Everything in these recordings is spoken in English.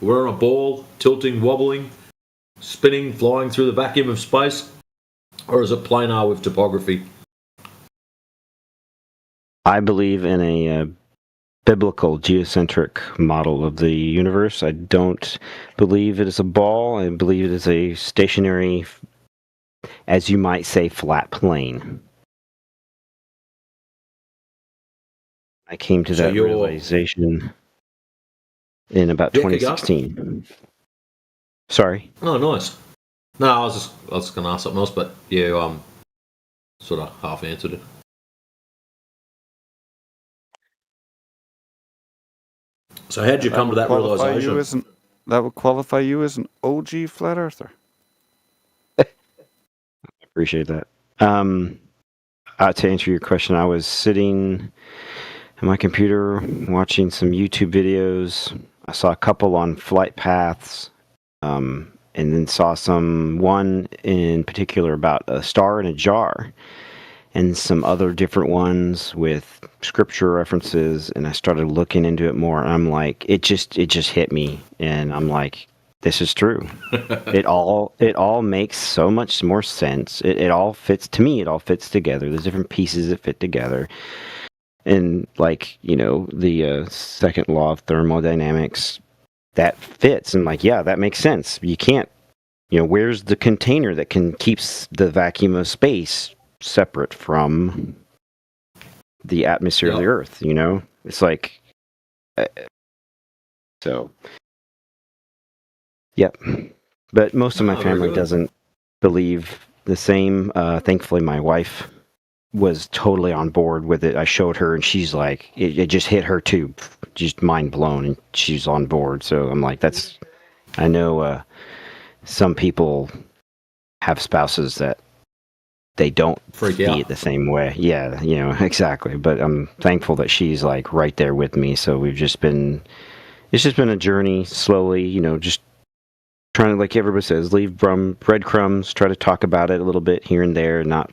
We're on a ball, tilting, wobbling, spinning, flying through the vacuum of space? Or is it planar with topography? I believe in a biblical geocentric model of the universe. I don't believe it is a ball. I believe it is a stationary, as you might say, flat plane. I came to that realization in about 2016. Sorry. Oh, nice. No, I was going to ask something else, but you sort of half answered it. So how did you come to that realization? That would qualify you as an OG flat earther. I appreciate that. To answer your question, I was sitting at my computer watching some YouTube videos. I saw a couple on flight paths, and then saw one in particular about a star in a jar, and some other different ones with scripture references, and I started looking into it more, and I'm like, it just hit me, and I'm like, this is true. It all makes so much more sense. It all fits, to me, it all fits together. There's different pieces that fit together. And like, the second law of thermodynamics, that fits. And like, yeah, that makes sense. You can't, where's the container that keeps the vacuum of space separate from the atmosphere of the Earth? It's like, so, yep. But most of my family doesn't believe the same. Thankfully, my wife was totally on board with it. I showed her, and she's like, it just hit her too, just mind blown, and she's on board. So I'm like, I know some people have spouses that they don't see it the same way. Yeah, exactly. But I'm thankful that she's like right there with me. So it's just been a journey slowly, just trying to, like everybody says, leave breadcrumbs, try to talk about it a little bit here and there, and not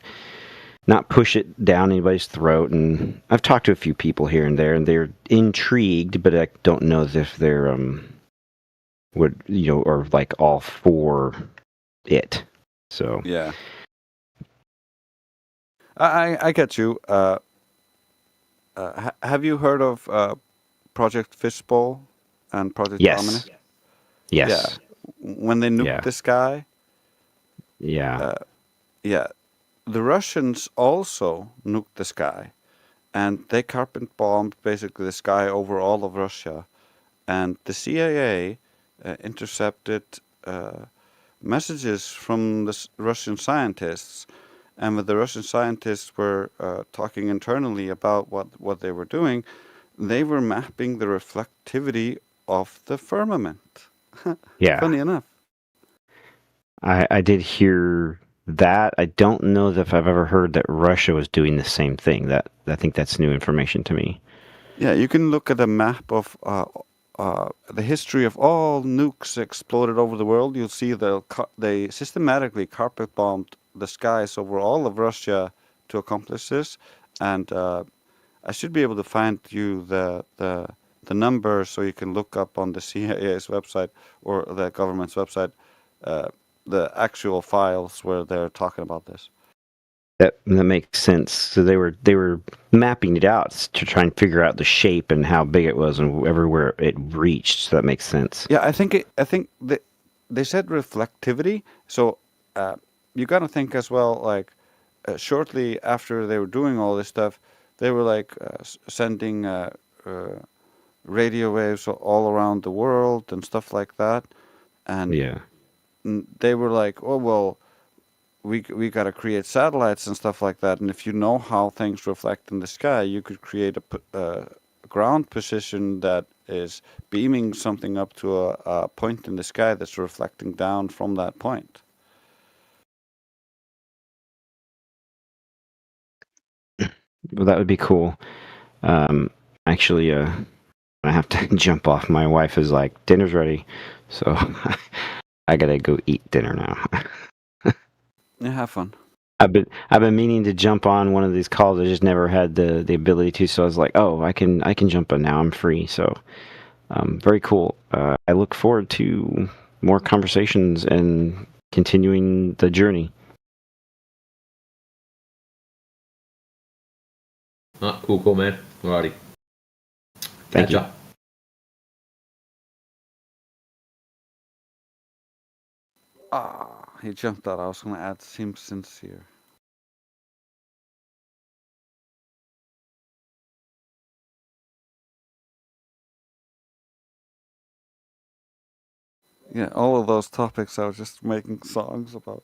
push it down anybody's throat. And I've talked to a few people here and there, and they're intrigued, but I don't know if they're or like all for it. So yeah, I get you. Have you heard of Project Fishbowl and Project Dominic? Yes. Yeah. When they nuked the sky. Yeah. Yeah. The Russians also nuked the sky, and they carpet bombed basically the sky over all of Russia, and the CIA intercepted messages from the Russian scientists, and when the Russian scientists were talking internally about what they were doing, they were mapping the reflectivity of the firmament. Yeah. Funny enough. I did hear that. I don't know if I've ever heard that Russia was doing the same thing. I think that's new information to me. Yeah, you can look at a map of the history of all nukes exploded over the world. You'll see they systematically carpet bombed the skies over all of Russia to accomplish this. And I should be able to find you the number so you can look up on the CIA's website or the government's website the actual files where they're talking about this. That makes sense. So they were mapping it out to try and figure out the shape and how big it was and everywhere it reached. So that makes sense. Yeah, I think they said reflectivity. So you got to think as well. Like shortly after they were doing all this stuff, they were like sending radio waves all around the world and stuff like that. And they were like, oh well. We got to create satellites and stuff like that. And if you know how things reflect in the sky, you could create a ground position that is beaming something up to a point in the sky that's reflecting down from that point. Well, that would be cool. Actually, I have to jump off. My wife is like, dinner's ready. So I got to go eat dinner now. Yeah, have fun. I've been meaning to jump on one of these calls. I just never had the ability to. So I was like, oh, I can jump on now. I'm free. So Very cool. I look forward to more conversations and continuing the journey. Cool, man. Alrighty. Thank Catch you. up. He jumped out. I was going to add Simpsons here. Yeah, all of those topics I was just making songs about.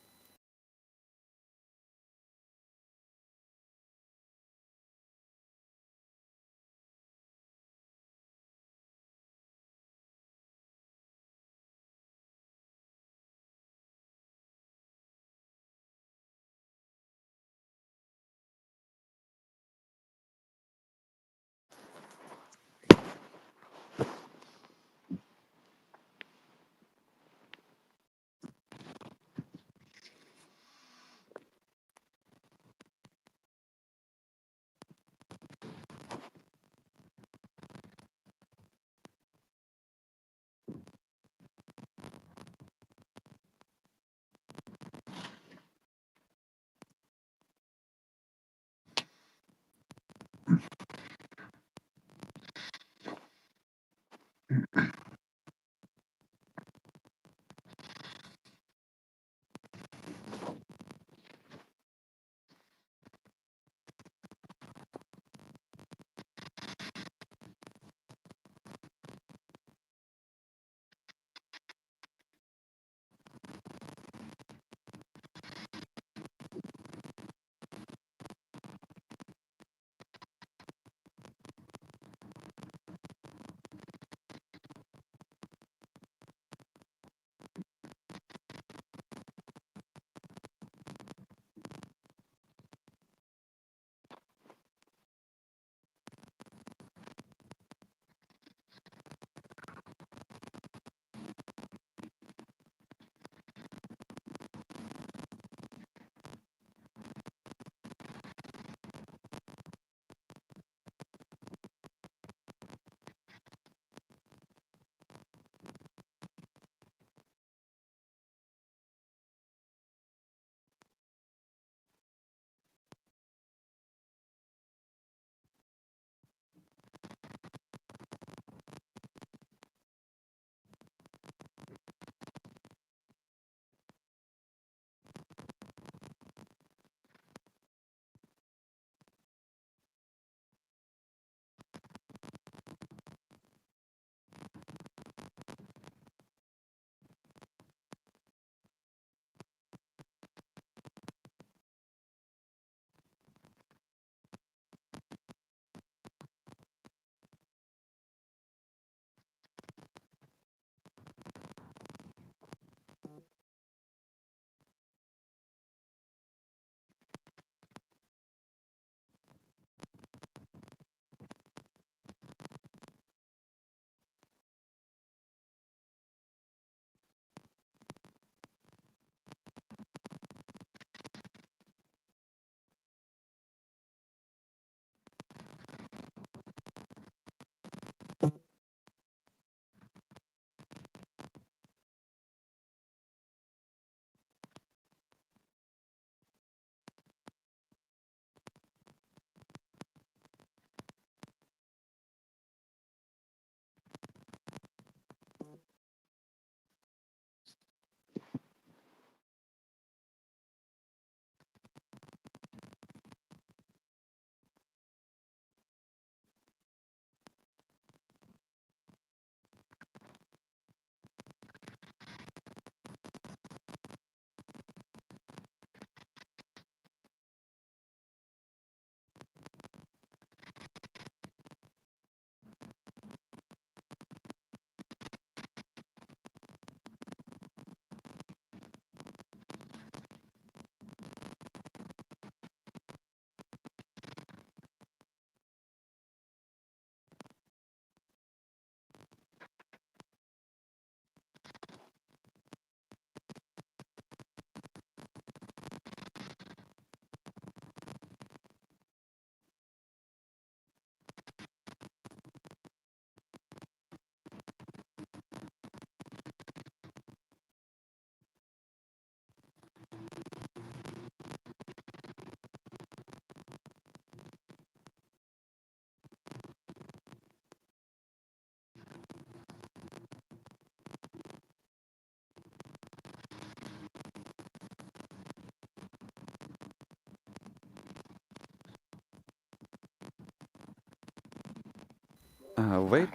Wait,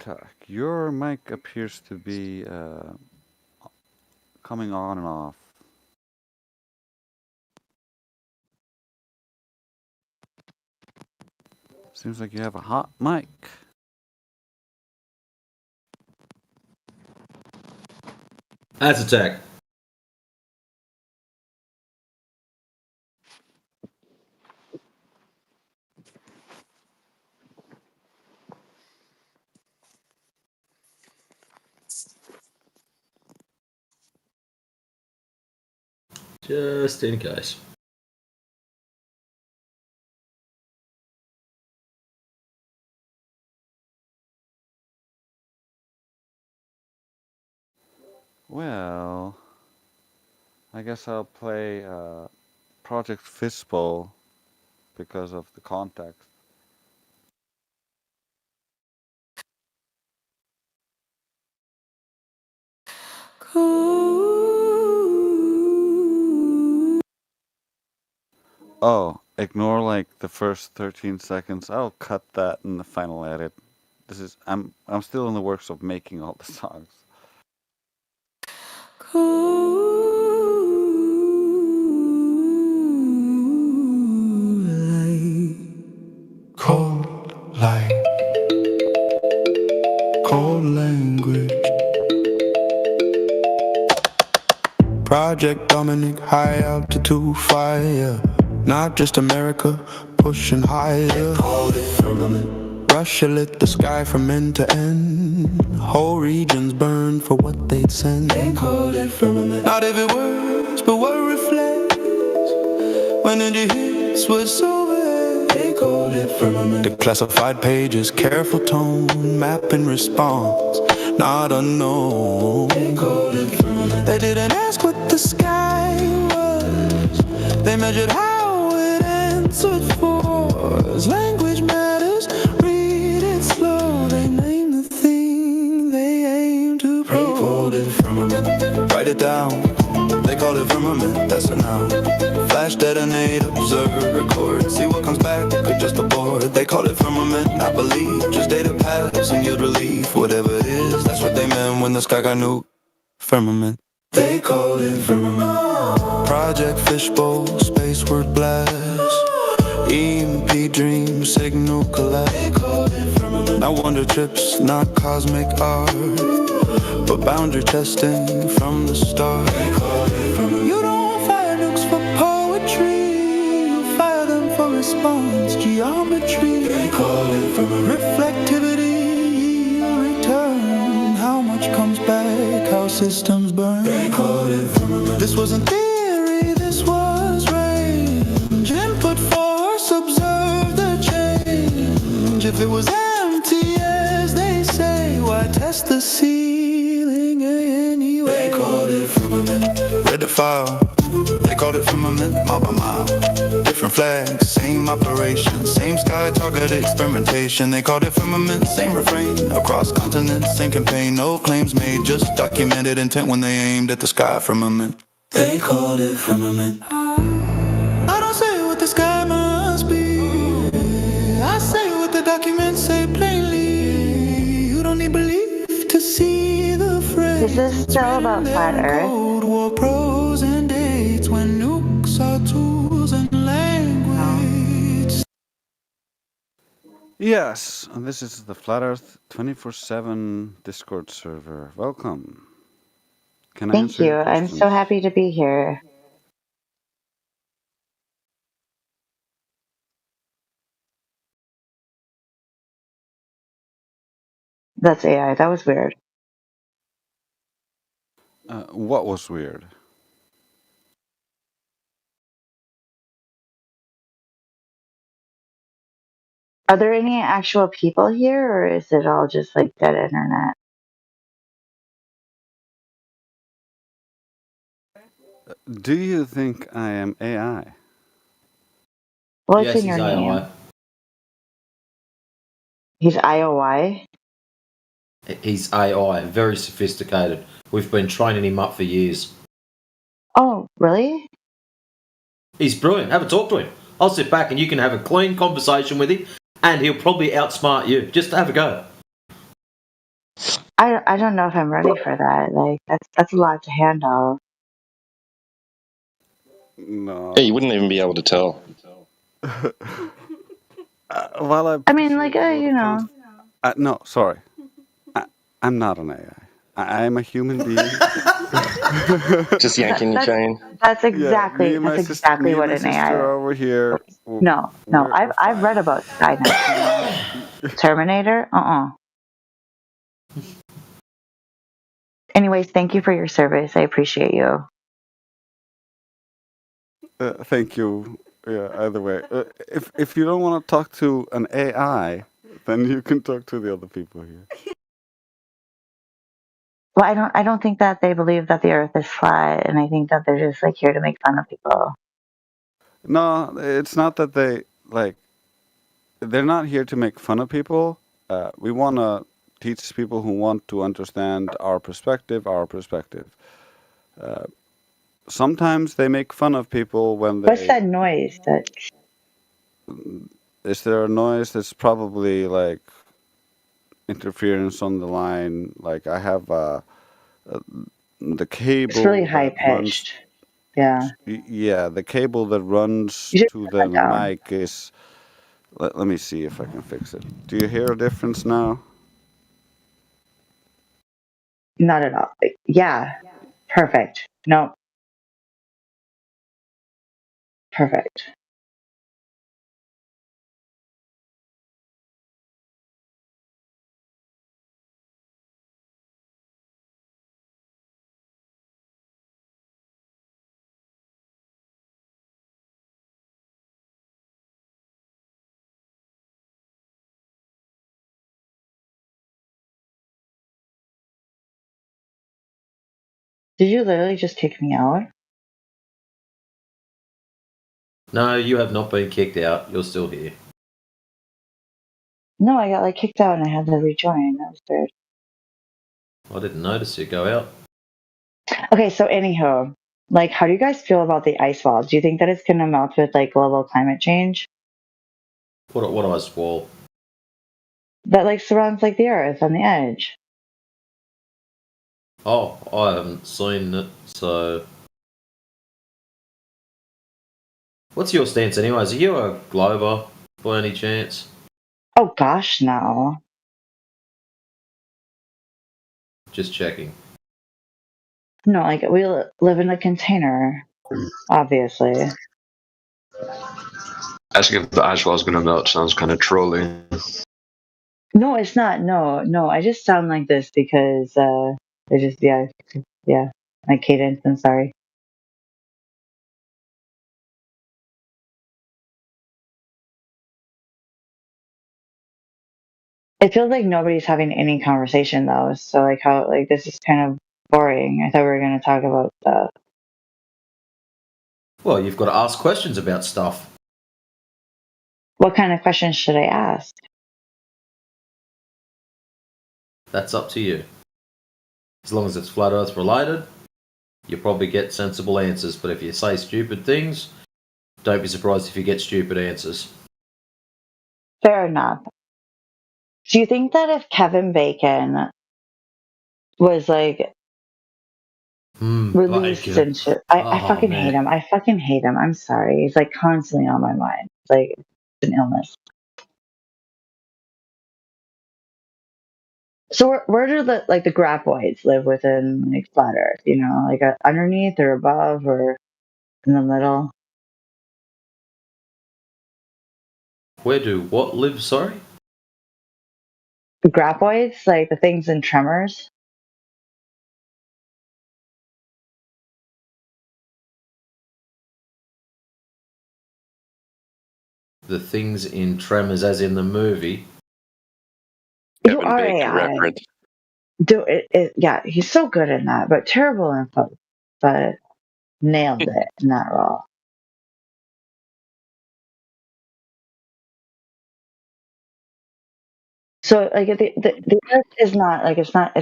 your mic appears to be coming on and off. Seems like you have a hot mic. That's attack. Just in case. Well, I guess I'll play Project Fistbowl because of the context. Oh, ignore like the first 13 seconds. I'll cut that in the final edit. I'm still in the works of making all the songs. Cold light, cold language. Project Dominic, high altitude fire. Not just America, pushing higher. Russia lit the sky from end to end. Whole regions burned for what they'd send. They called it firmament. Not every word, but what reflects. When energy hits what's over, they called it firmament. The classified pages, careful tone, map and response, not unknown. They called it firmament. They didn't ask what the sky was. They measured how it answered force. Language matters, read it slow. They named the thing they aim to probe. They called it firmament. Write it down. They called it firmament, that's a noun. Flash, detonate, observe, record. See what comes back, or just a board. They called it firmament, not believe. Just data paths and yield relief. Whatever it is, that's what they meant when the sky got new. Firmament. They called it firmament. Project Fishbowl, space word blast. EMP dream, signal collapse. They called it firmament. Now wonder trips, not cosmic art, but boundary testing from the start. You don't fire nukes for poetry, you fire them for response, geometry. Reflectivity, return, how much comes back, how systems burn. This wasn't theory, this was range. Input force, observe the change. If it was empty, as they say, why test the ceiling anyway? They called it firmament. Read the file. They called it firmament, mile by mile. Different flags, same operation. Same sky, target experimentation. They called it firmament, same refrain. Across continents, same campaign. No claims made, just documented intent when they aimed at the sky firmament. They called it firmament. I don't say what the sky must be. I say what the documents say plainly. You don't need belief to see the phrase. Is this still about flat Earth? Cold War pros and dates when nukes are tools and language. Yes, and this is the Flat Earth 24/7 Discord server. Welcome. Can I Thank answer you. your I'm questions? so happy to be here. That's AI. That was weird. What was weird? Are there any actual people here, or is it all just like dead internet? Do you think I am AI? What's Yes, in he's your name? AI. He's IOI? He's AI, very sophisticated. We've been training him up for years. Oh, really? He's brilliant. Have a talk to him. I'll sit back and you can have a clean conversation with him, and he'll probably outsmart you. Just have a go. I don't know if I'm ready for that. Like that's a lot to handle. No. Yeah, you wouldn't even be able to tell. While I I mean, like appreciate your you know, no, sorry, I'm not an AI. I'm a human being. Just yanking your that's chain. that's Yeah, exactly what an AI sister is. over here. No, no, We're I've fine. read about Skynet. You know, Terminator. Anyways, thank you for your service. I appreciate you. Thank you. Yeah. Either way, if you don't want to talk to an AI, then you can talk to the other people here. Well, I don't think that they believe that the Earth is flat, and I think that they're just like here to make fun of people. No, it's not that they like. They're not here to make fun of people. We want to teach people who want to understand our perspective. Sometimes they make fun of people when What's they. that noise? That Is there a noise that's probably like interference on the line? Like I have the it's really cable high that runs. pitched. Yeah, Yeah, the cable that runs you should to turn that the down. mic is. Let me see if I can fix it. Do you hear a difference now? Not at all. Yeah, perfect. No, perfect. Did you literally just kick me out? No, you have not been kicked out. You're still here. No, I got like kicked out and I had to rejoin. That was weird. I didn't notice you go out. Okay, so anyhow, like, how do you guys feel about the ice wall? Do you think that it's gonna melt with like global climate change What ice wall? that like surrounds like the Earth on the edge? Oh, I haven't seen it, so. What's your stance, anyways? Are you a Glober by any chance? Oh gosh, no. Just checking. No, like we live in a container, obviously. Asking if the ice wall is going to melt sounds kind of trolling. No, it's not. No, no. I just sound like this because I just yeah. My cadence. I'm sorry. It feels like nobody's having any conversation though. So like how like this is kind of boring. I thought we were gonna talk about stuff. Well, you've got to ask questions about stuff. What kind of questions should I ask? That's up to you. As long as it's flat Earth related, you'll probably get sensible answers. But if you say stupid things, don't be surprised if you get stupid answers. Fair enough. Do you think that if Kevin Bacon was like released Bacon. and shit, I Oh, fucking hate man. him. I fucking hate him. I'm sorry. He's like constantly on my mind. It's like it's an illness. So where do the like the graboids live within like flat Earth? You know, like underneath or above or in the middle? Where do what live, sorry? The graboids, like the things in Tremors. The things in Tremors, as in the movie. You Kevin are Bacon AI. reference. Do it. Yeah, he's so good in that, but terrible in post. But nailed it in that role. So like the Earth is not like it's not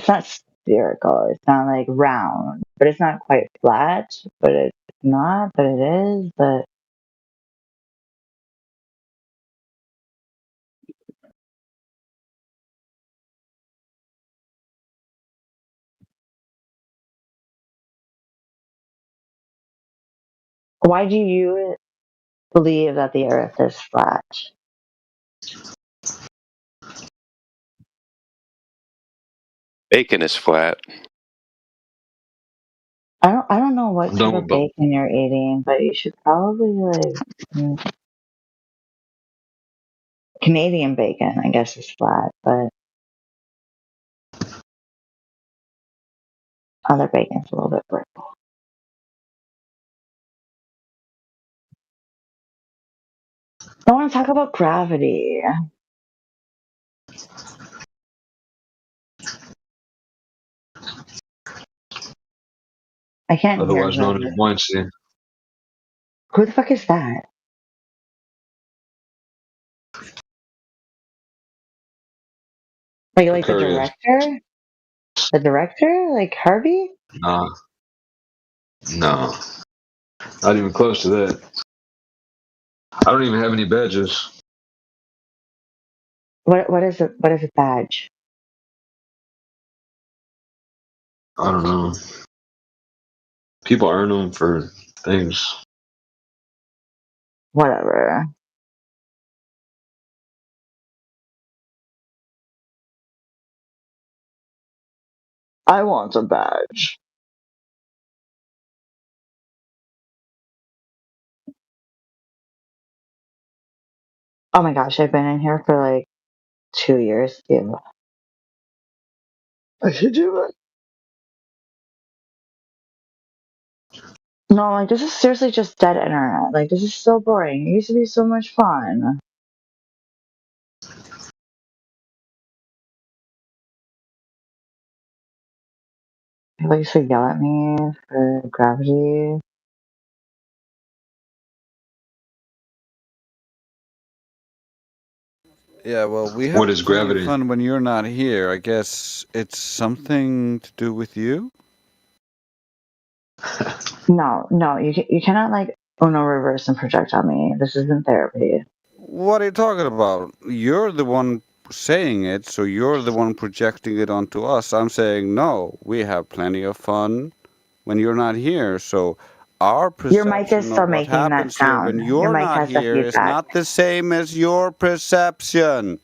spherical. It's not like round, but it's not quite flat. But it's not. But it is. But Why do you believe that the Earth is flat? Bacon is flat. I don't know what I'm type done of with both. bacon you're eating, but you should probably Canadian bacon, I guess, is flat, but other bacon's a little bit brittle. I want to talk about gravity. I can't hear Otherwise known as whoever. Weinstein. Who the fuck is that? Like the Aquarius. director? The director? Like Harvey? Nah. No. Not even close to that. I don't even have any badges. What is it? What is a badge? I don't know. People earn them for things. Whatever. I want a badge. Oh my gosh, I've been in here for like 2 years. Yeah. I should do it. No, like this is seriously just dead internet. Like this is so boring. It used to be so much fun. People used to yell at me for gravity. Yeah, well, we What have is plenty of gravity? fun when you're not here. I guess it's something to do with you. No, you cannot like Uno reverse and project on me. This isn't therapy. What are you talking about? You're the one saying it, so you're the one projecting it onto us. I'm saying, no, we have plenty of fun when you're not here. So our Your mic is perception still of what making that happens here when sound. Your you're mic not has the here is feedback. not the same as your perception.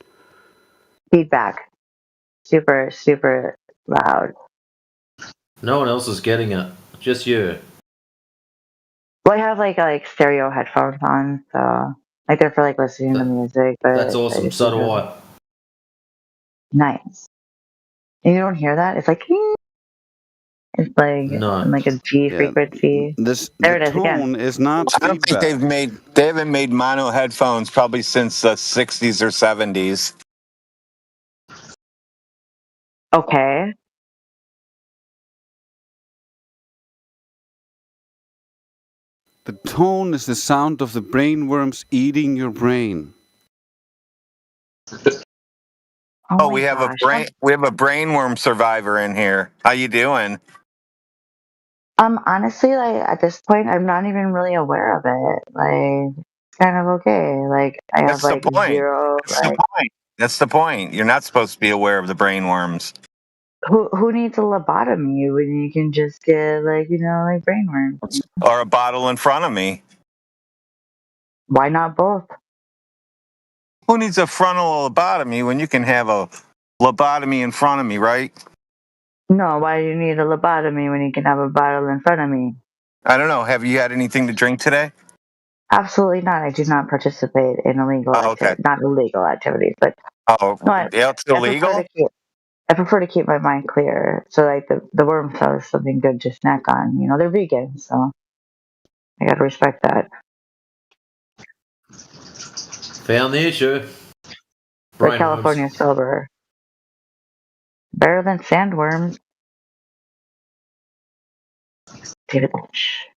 Feedback. Super, super loud. No one else is getting it. Just you. Well, I have like stereo headphones on, so like they're for like listening to That, music, that's but I awesome. guess So these do are I. nice. And you don't hear that? It's like it's No. like a G Yeah, frequency. the There it is again. tone is not I don't think feedback. they haven't made mono headphones probably since the 60s or 70s. Okay. The tone is the sound of the brainworms eating your brain. Oh Oh, my gosh. we have a brainworm survivor in here. How you doing? Honestly, like at this point, I'm not even really aware of it. Like, it's kind of okay. Like, I have That's the like point. zero. That's the Like, point. That's the point. You're not supposed to be aware of the brainworms. who needs a lobotomy when you can just get like like brainworms? Or a bottle in front of me. Why not both? Who needs a frontal lobotomy when you can have a lobotomy in front of me, right? No, why do you need a lobotomy when you can have a bottle in front of me? I don't know. Have you had anything to drink today? Absolutely not. I do not participate in illegal Oh, okay. not illegal activities, but Oh, no, yeah, it's I prefer to illegal? keep my mind clear. So like the worm cell is something good to snack on. They're vegan, so I gotta respect that. Found the issue. They're Brainworms. California sober. Better than sandworms. David Lynch.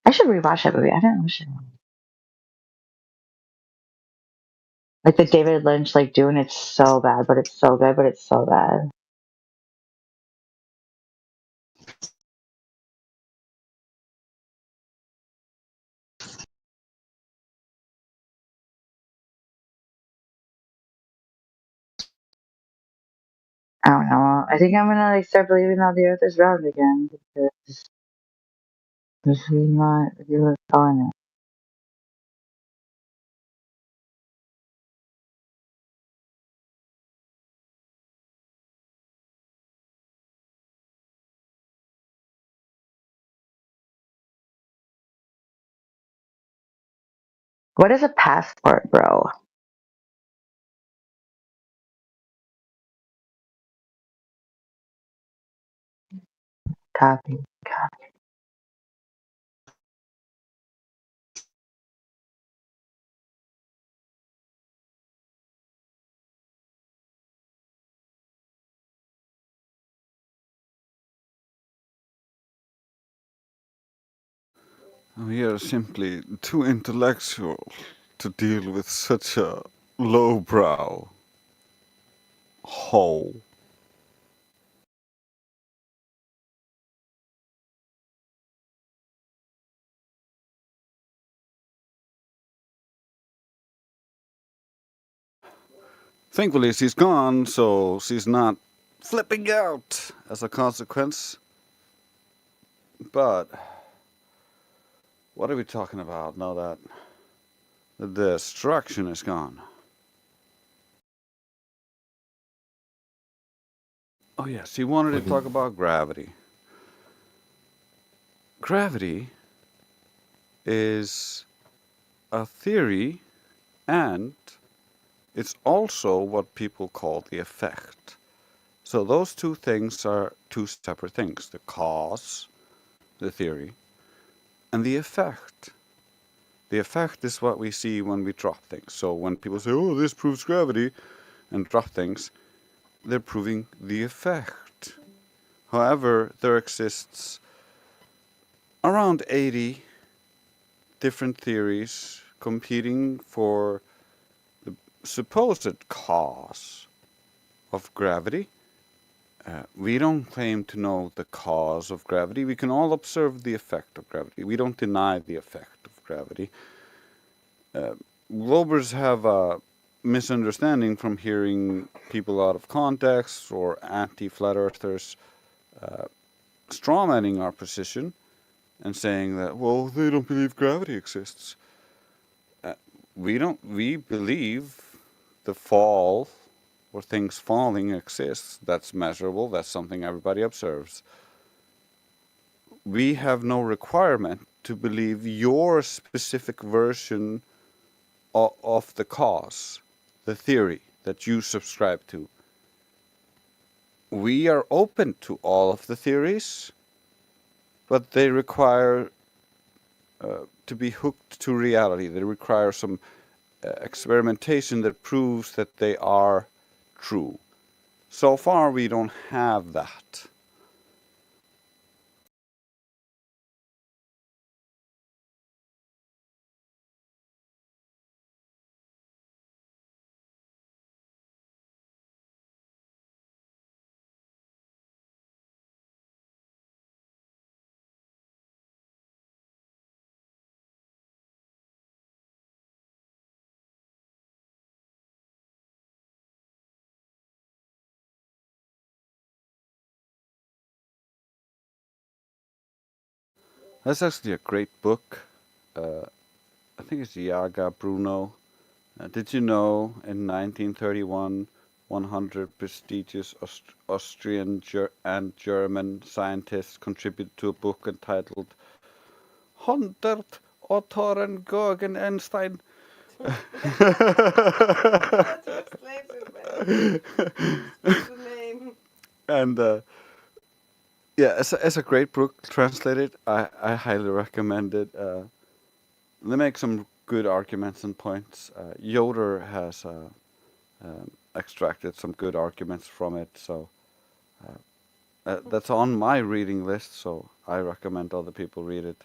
I should rewatch that movie. I didn't watch it. Like the David Lynch like doing it's so bad, but it's so good, but it's so bad. I don't know. I think I'm gonna like start believing that the Earth is round again because this is not what you were calling it. What is a passport, bro? Copy. We are simply too intellectual to deal with such a lowbrow hole. Thankfully, she's gone, so she's not flipping out as a consequence. But what are we talking about now that the destruction is gone? Oh, yes, he wanted to talk about gravity. Gravity is a theory, and it's also what people call the effect. So those two things are two separate things: the cause, the theory, and the effect. The effect is what we see when we drop things. So when people say, "Oh, this proves gravity," and drop things, they're proving the effect. However, there exists around 80 different theories competing for the supposed cause of gravity. We don't claim to know the cause of gravity. We can all observe the effect of gravity. We don't deny the effect of gravity. Globers have a misunderstanding from hearing people out of context or anti-flat earthers strawmanning our position and saying that, well, they don't believe gravity exists. We believe the fall or things falling exists. That's measurable. That's something everybody observes. We have no requirement to believe your specific version of the cause, the theory that you subscribe to. We are open to all of the theories, but they require to be hooked to reality. They require some experimentation that proves that they are true. So far, we don't have that. That's actually a great book. I think it's Yaga Bruno. Did you know in 1931, 100 prestigious Austrian and German scientists contributed to a book entitled 100 Autoren gegen Einstein? And yeah, it's a great book translated. I highly recommend it. They make some good arguments and points. Yoder has extracted some good arguments from it, so that's on my reading list, so I recommend other people read it.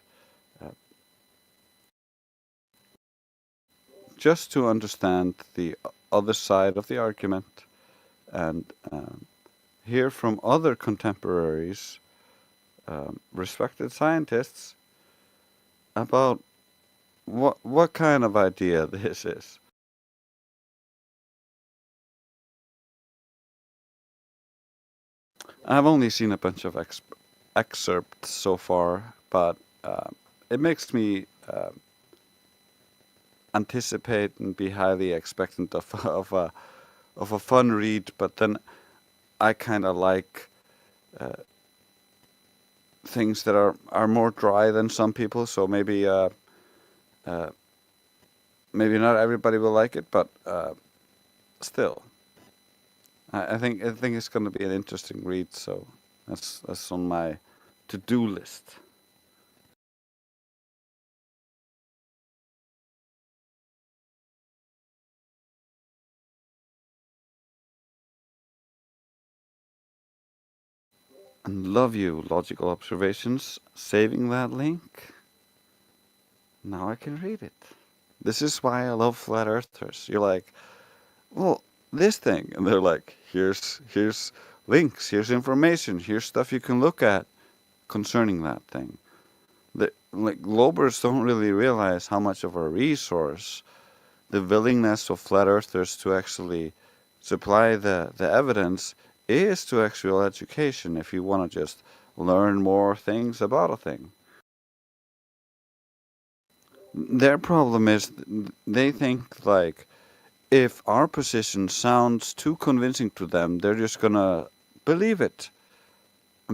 Just to understand the other side of the argument and hear from other contemporaries, respected scientists, about what kind of idea this is. I've only seen a bunch of excerpts so far, but it makes me anticipate and be highly expectant of a fun read. But then I kind of like things that are more dry than some people. So maybe maybe not everybody will like it, but still, I think it's going to be an interesting read. So that's on my to-do list. And love you, Logical Observations. Saving that link. Now I can read it. This is why I love flat earthers. You're like, well, this thing, and they're like, here's links, here's information, here's stuff you can look at concerning that thing. Like Globers don't really realize how much of a resource the willingness of flat earthers to actually supply the evidence is to actual education if you want to just learn more things about a thing. Their problem is they think like if our position sounds too convincing to them, they're just gonna believe it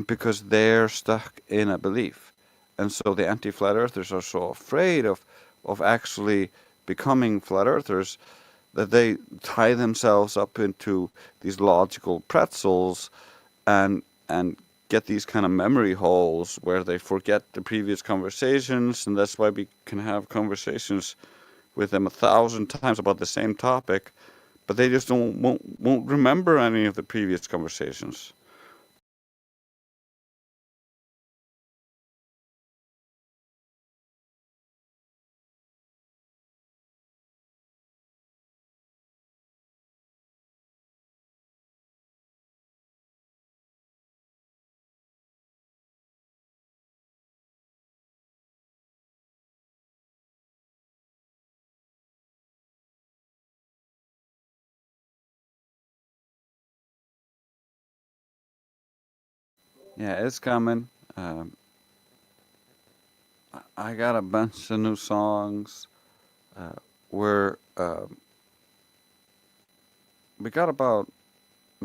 because they're stuck in a belief. And so the anti-flat earthers are so afraid of actually becoming flat earthers that they tie themselves up into these logical pretzels and get these kind of memory holes where they forget the previous conversations, and that's why we can have conversations with them 1,000 times about the same topic, but they just won't remember any of the previous conversations. Yeah, it's coming. I got a bunch of new songs. We're we got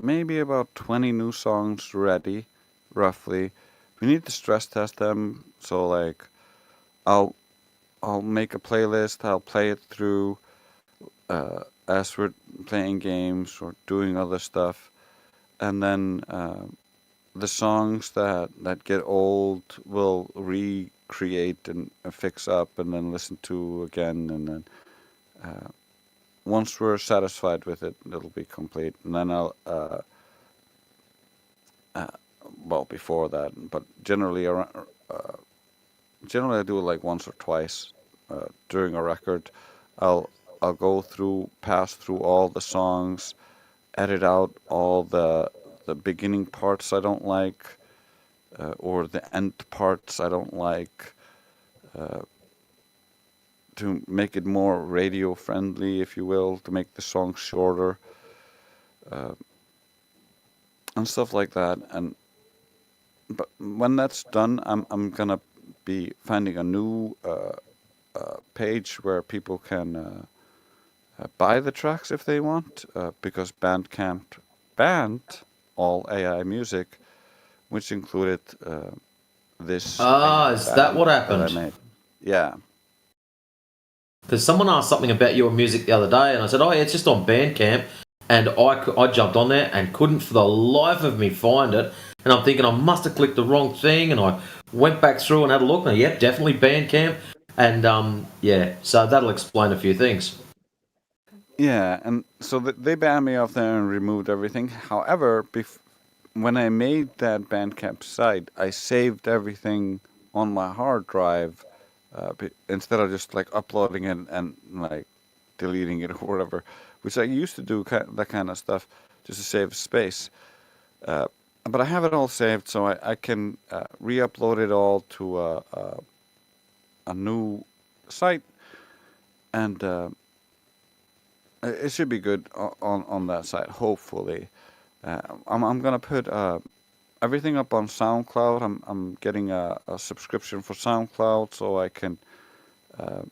maybe about 20 new songs ready, roughly. We need to stress test them. So like, I'll make a playlist. I'll play it through as we're playing games or doing other stuff, and then the songs that get old will recreate and fix up, and then listen to again, and then once we're satisfied with it, it'll be complete. And then I'll well, before that, but generally I do it like once or twice during a record. I'll pass through all the songs, edit out all the beginning parts I don't like, or the end parts I don't like, to make it more radio friendly, if you will, to make the song shorter, and stuff like that. But when that's done, I'm gonna be finding a new page where people can buy the tracks if they want, because Bandcamp banned all AI music, which included this. Is that what I happened? made. Yeah. Because someone asked something about your music the other day, and I said, oh, yeah, it's just on Bandcamp. And I jumped on there and couldn't for the life of me find it. And I'm thinking I must have clicked the wrong thing. And I went back through and had a look. And yep, definitely Bandcamp. And yeah, so that'll explain a few things. Yeah, and so they banned me off there and removed everything. However, when I made that Bandcamp site, I saved everything on my hard drive instead of just like uploading it and like deleting it or whatever, which I used to do that kind of stuff just to save space. But I have it all saved, so I can re-upload it all to a new site, and it should be good on that site, hopefully. I'm gonna put everything up on SoundCloud. I'm getting a subscription for SoundCloud so I can uh,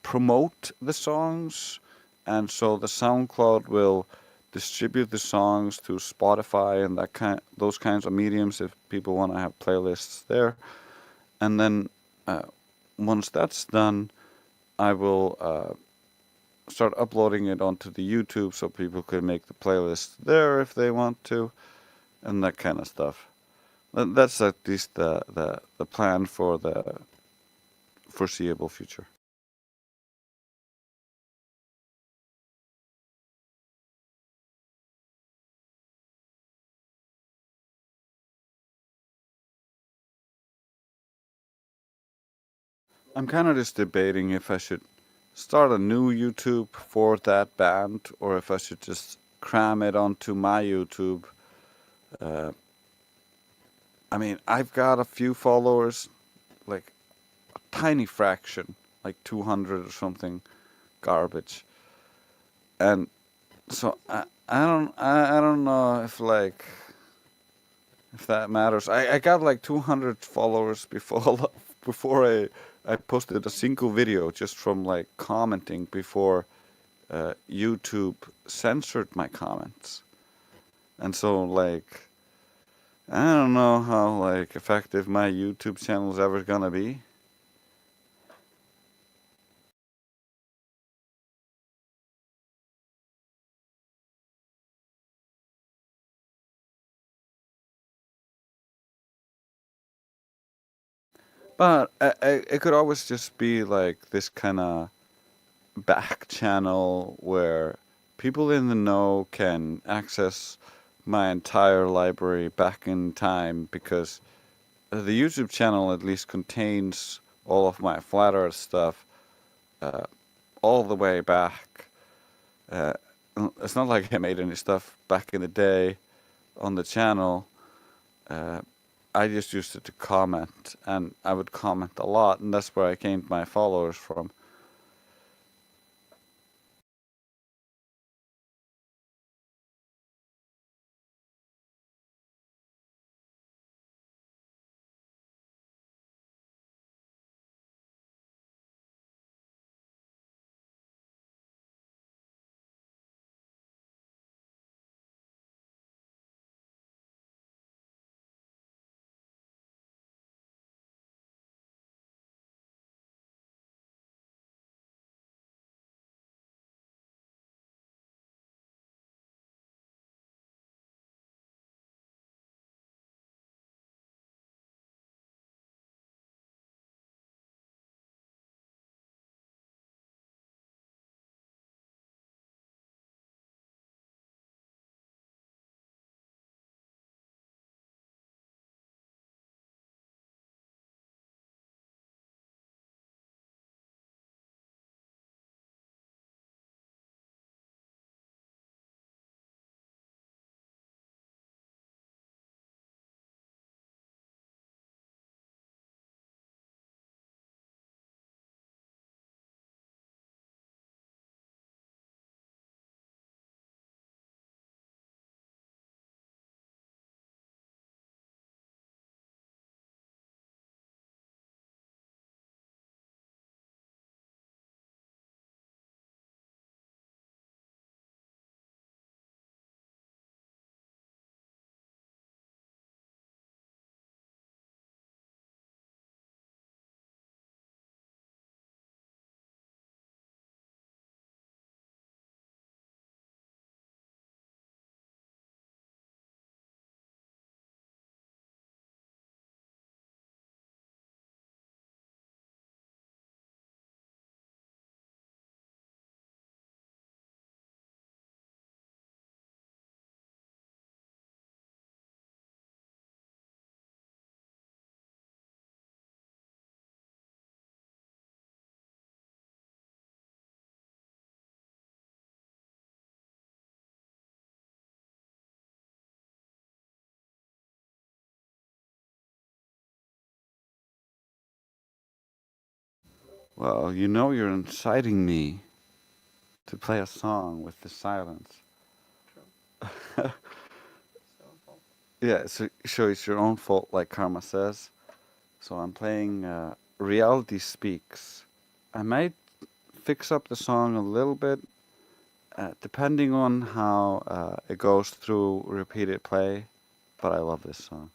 promote the songs, and so the SoundCloud will distribute the songs to Spotify and those kinds of mediums if people want to have playlists there. And then once that's done, I will start uploading it onto the YouTube so people can make the playlist there if they want to, and that kind of stuff. That's at least the plan for the foreseeable future. I'm kind of just debating if I should start a new YouTube for that band or if I should just cram it onto my YouTube. Uh, I mean, I've got a few followers, like a tiny fraction, like 200 or something garbage. And so I don't know if if that matters. I got like 200 followers before I posted a single video just from like commenting before YouTube censored my comments. And so like I don't know how like effective my YouTube channel is ever gonna be. But it could always just be like this kind of back channel where people in the know can access my entire library back in time, because the YouTube channel at least contains all of my flat earth stuff all the way back. Uh, it's not like I made any stuff back in the day on the channel. I just used it to comment, and I would comment a lot, and that's where I gained my followers from. Well, you know you're inciting me to play a song with the silence. Yeah, so it's your own fault, like Karma says. So I'm playing Reality Speaks. I might fix up the song a little bit, depending on how it goes through repeated play, but I love this song.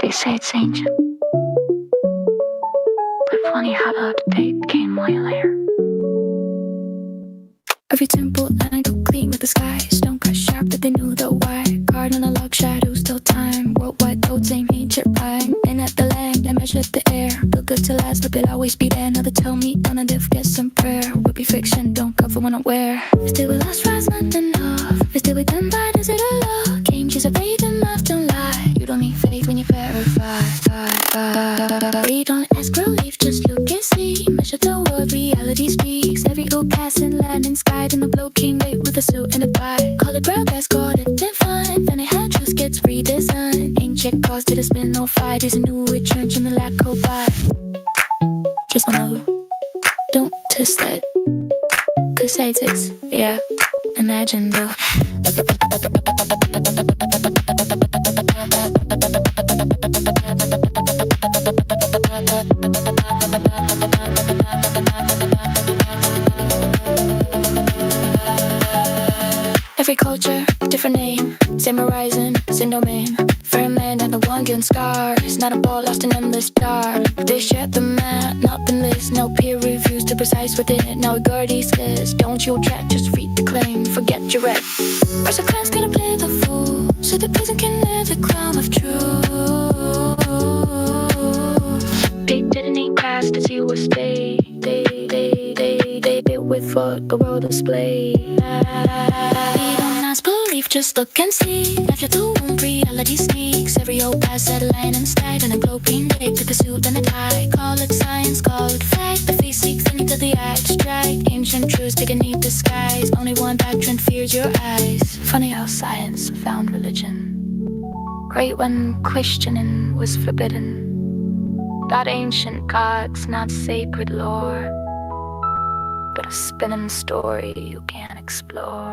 They say it's ancient, but funny how the date came way later. Every temple angle clean with the sky. Stone cut sharp that they knew the why. Cardinal log shadows till time. Worldwide codes ain't ancient rhyme. In at the land, I measured the air. Feel good to last, but they'll always be there. Another tell me, none of this, get some prayer. Whippy fiction, don't cover when I'm aware. Still with last rise, not enough. Still with them by, does it a law? Game she's a faith and math, don't lie. You don't need faith when you verify. We don't ask relief, just look and see. Measure the word, reality speaks. Every old cast and land and sky. In the blow king wait with a suit and a tie. Call it broadcast, call it divine. Then it had just gets redesigned. Ancient cause did a spin, no fight. Is a new retrench in the lack go by. Just wanna don't test that. Cause I takes, yeah. Imagine though. Every culture, different name. Same horizon, same domain. Firm man and the one given scars. Not a ball lost in endless dark. They shared the map, not been list. No peer reviews too precise within it. Now Gordy says, don't you track, just read the claim. Forget your rep. First a class gonna play the fool, so the peasant can live the crown of truth. They didn't need class to see what stay. They did with what the world displayed. We don't ask belief, just look and see. After the womb, reality sneaks. Every old past line and style. And a glowing day with the suit and a tie. Call it science, call it fact. The physics thing to the abstract. Ancient truths beneath the skies. Only one doctrine fears your eyes. Funny how science found religion. Great when questioning was forbidden. Not ancient gods, not sacred lore, but a spinning story you can't explore.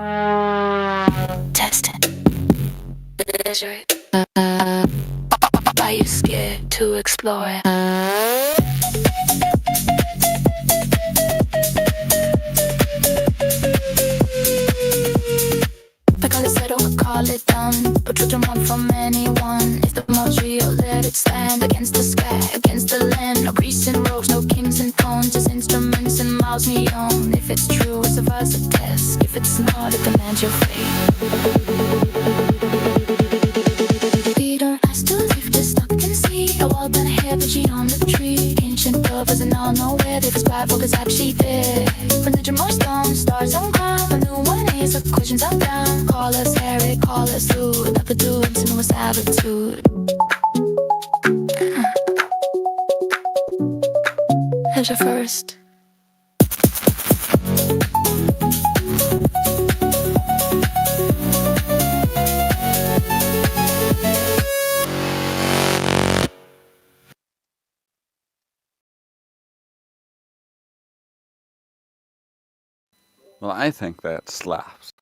Test it. Measure it. Are you scared to explore it? I call it settle, call it done. But truth don't run from anyone. If the most real, let it stand. Against the sky, against the land. No priests and robes, no kings and thrones. Just instruments and mouths we own. If it's true, it's of us a test. If it's not, it demands your faith. We don't ask to live, just look and see. A wall been ahead, but she on the tree. Ancient covers and all know where they prescribe for this actually there. Religion more stone, stars on ground. A new one is the questions I'm down. Call us Harry, call us Lou. Never do it to know it's attitude. Here's your first. Well, I think that slaps.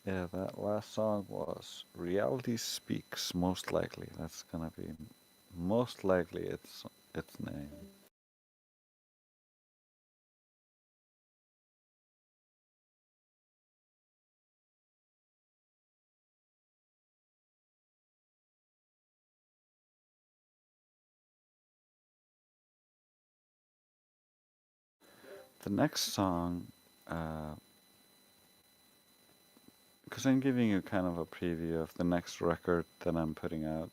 Yeah, that last song was Reality Speaks, most likely. That's gonna be most likely its name. The next song, because I'm giving you kind of a preview of the next record that I'm putting out.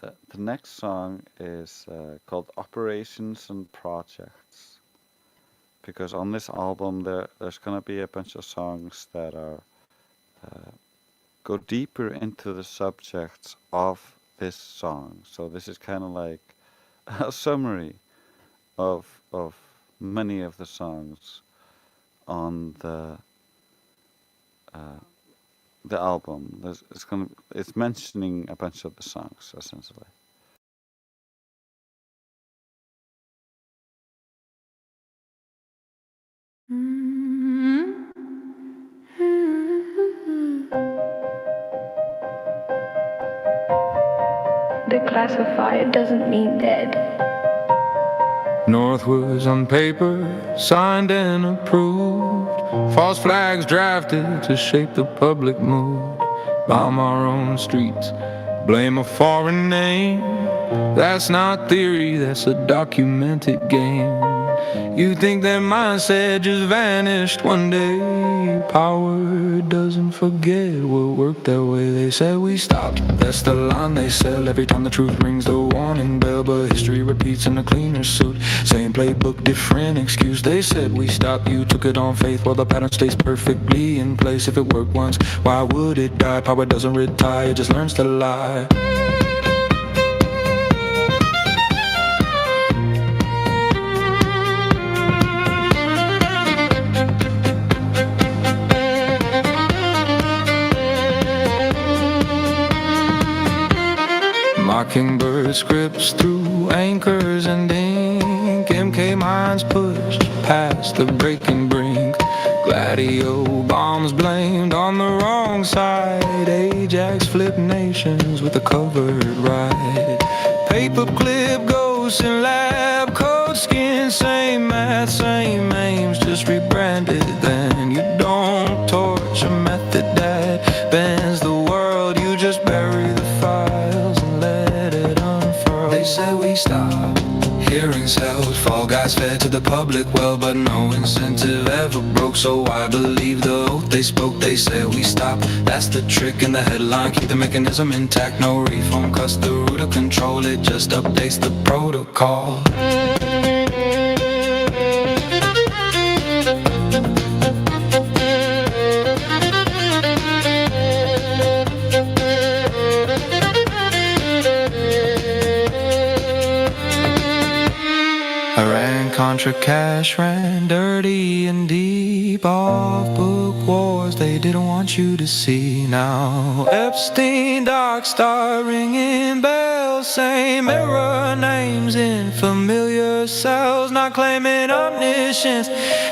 The next song is called Operations and Projects. Because on this album, there's gonna be a bunch of songs that are go deeper into the subjects of this song. So this is kind of like a summary of many of the songs on the album. It's mentioning a bunch of the songs essentially. Declassified doesn't mean dead. Northwoods on paper, signed and approved. False flags drafted to shape the public mood. Bomb our own streets, blame a foreign name. That's not theory, that's a documented game. You think their mindset just vanished one day. Power doesn't forget what worked that way. They said we stopped, that's the line they sell every time the truth rings the warning bell. But history repeats in a cleaner suit, same playbook, different excuse. They said we stopped, you took it on faith while the pattern stays perfectly in place. If it worked once, why would it die? Power doesn't retire, it just learns to lie. Mockingbird scripts through anchors and ink. MK minds pushed past the breaking brink. Gladio bombs blamed on the wrong side. Ajax flipped nations with a covered ride. Paperclip ghosts in lab coat skin. Same math, same aims, just rebranded. Then you don't torch a method that bends the world. You just bury the files and let it unfurl. They said we stop hearing cells. Fall guys fed to the public well, but no incentive ever broke. So I believe the oath they spoke. They said we stop, that's the trick in the headline. Keep the mechanism intact, no reform cuts the root of control. It just updates the protocol. Contra cash ran dirty and deep. Off-book wars they didn't want you to see. Now Epstein docs start ringing bells. Same mirror names in familiar cells. Not claiming omniscience,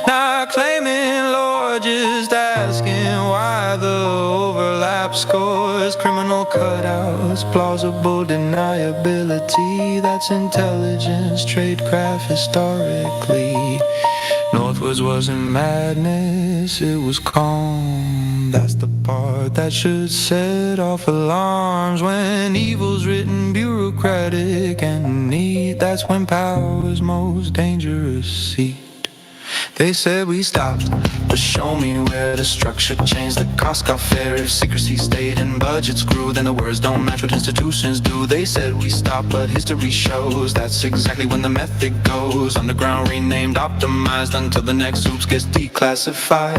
not claiming lore, just asking why the overlap scores. Criminal cutouts, plausible deniability. That's intelligence, tradecraft historically. Northwoods wasn't madness, it was calm. That's the part that should set off alarms. When evil's written bureaucratic and neat, that's when power's most dangerous seat. They said we stopped, but show me where the structure changed. The cost got fair if secrecy stayed and budgets grew. Then the words don't match what institutions do. They said we stopped, but history shows that's exactly when the method goes. Underground renamed, optimized until the next oops gets declassified.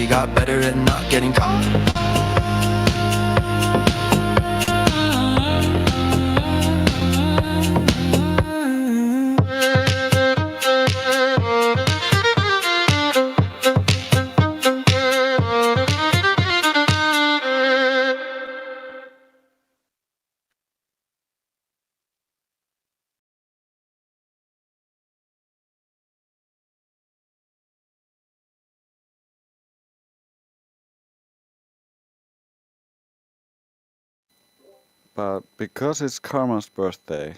Got better at not getting caught. But because it's Karma's birthday,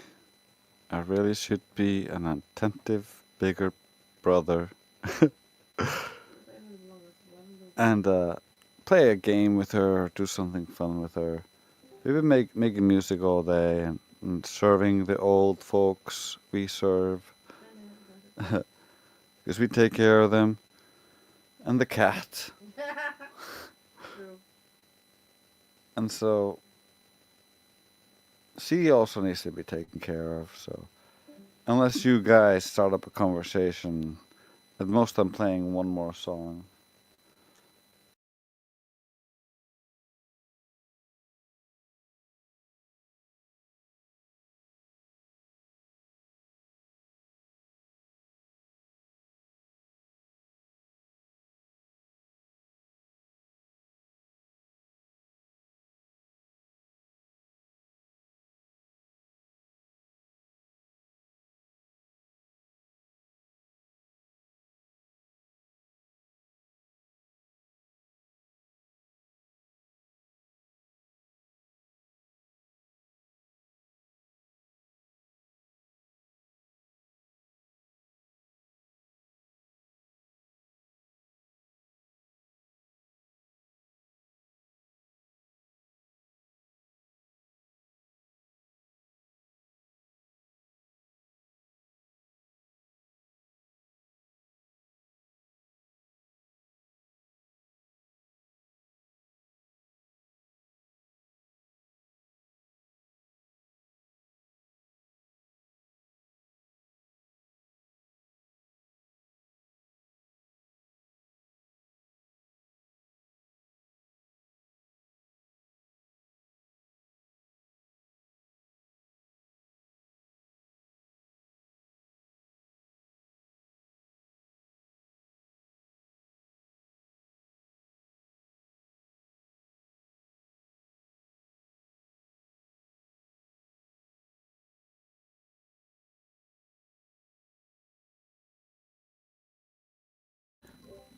I really should be an attentive, bigger brother. And play a game with her, or do something fun with her. We've been making music all day and serving the old folks we serve. Because we take care of them. And the cat. And so she also needs to be taken care of. So unless you guys start up a conversation, at most I'm playing one more song.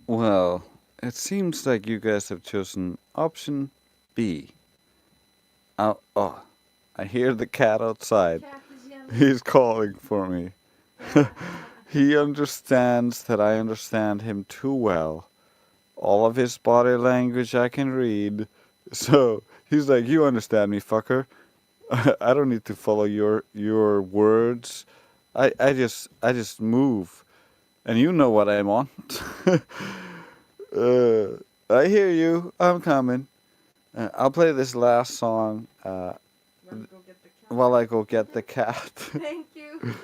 Well, it seems like you guys have chosen option B. Oh, I hear the cat outside. He's calling for me. He understands that I understand him too well. All of his body language I can read. So he's like, you understand me, fucker. I don't need to follow your words. I just move. And you know what I want. I hear you. I'm coming. I'll play this last song while I go get the cat. Thank you.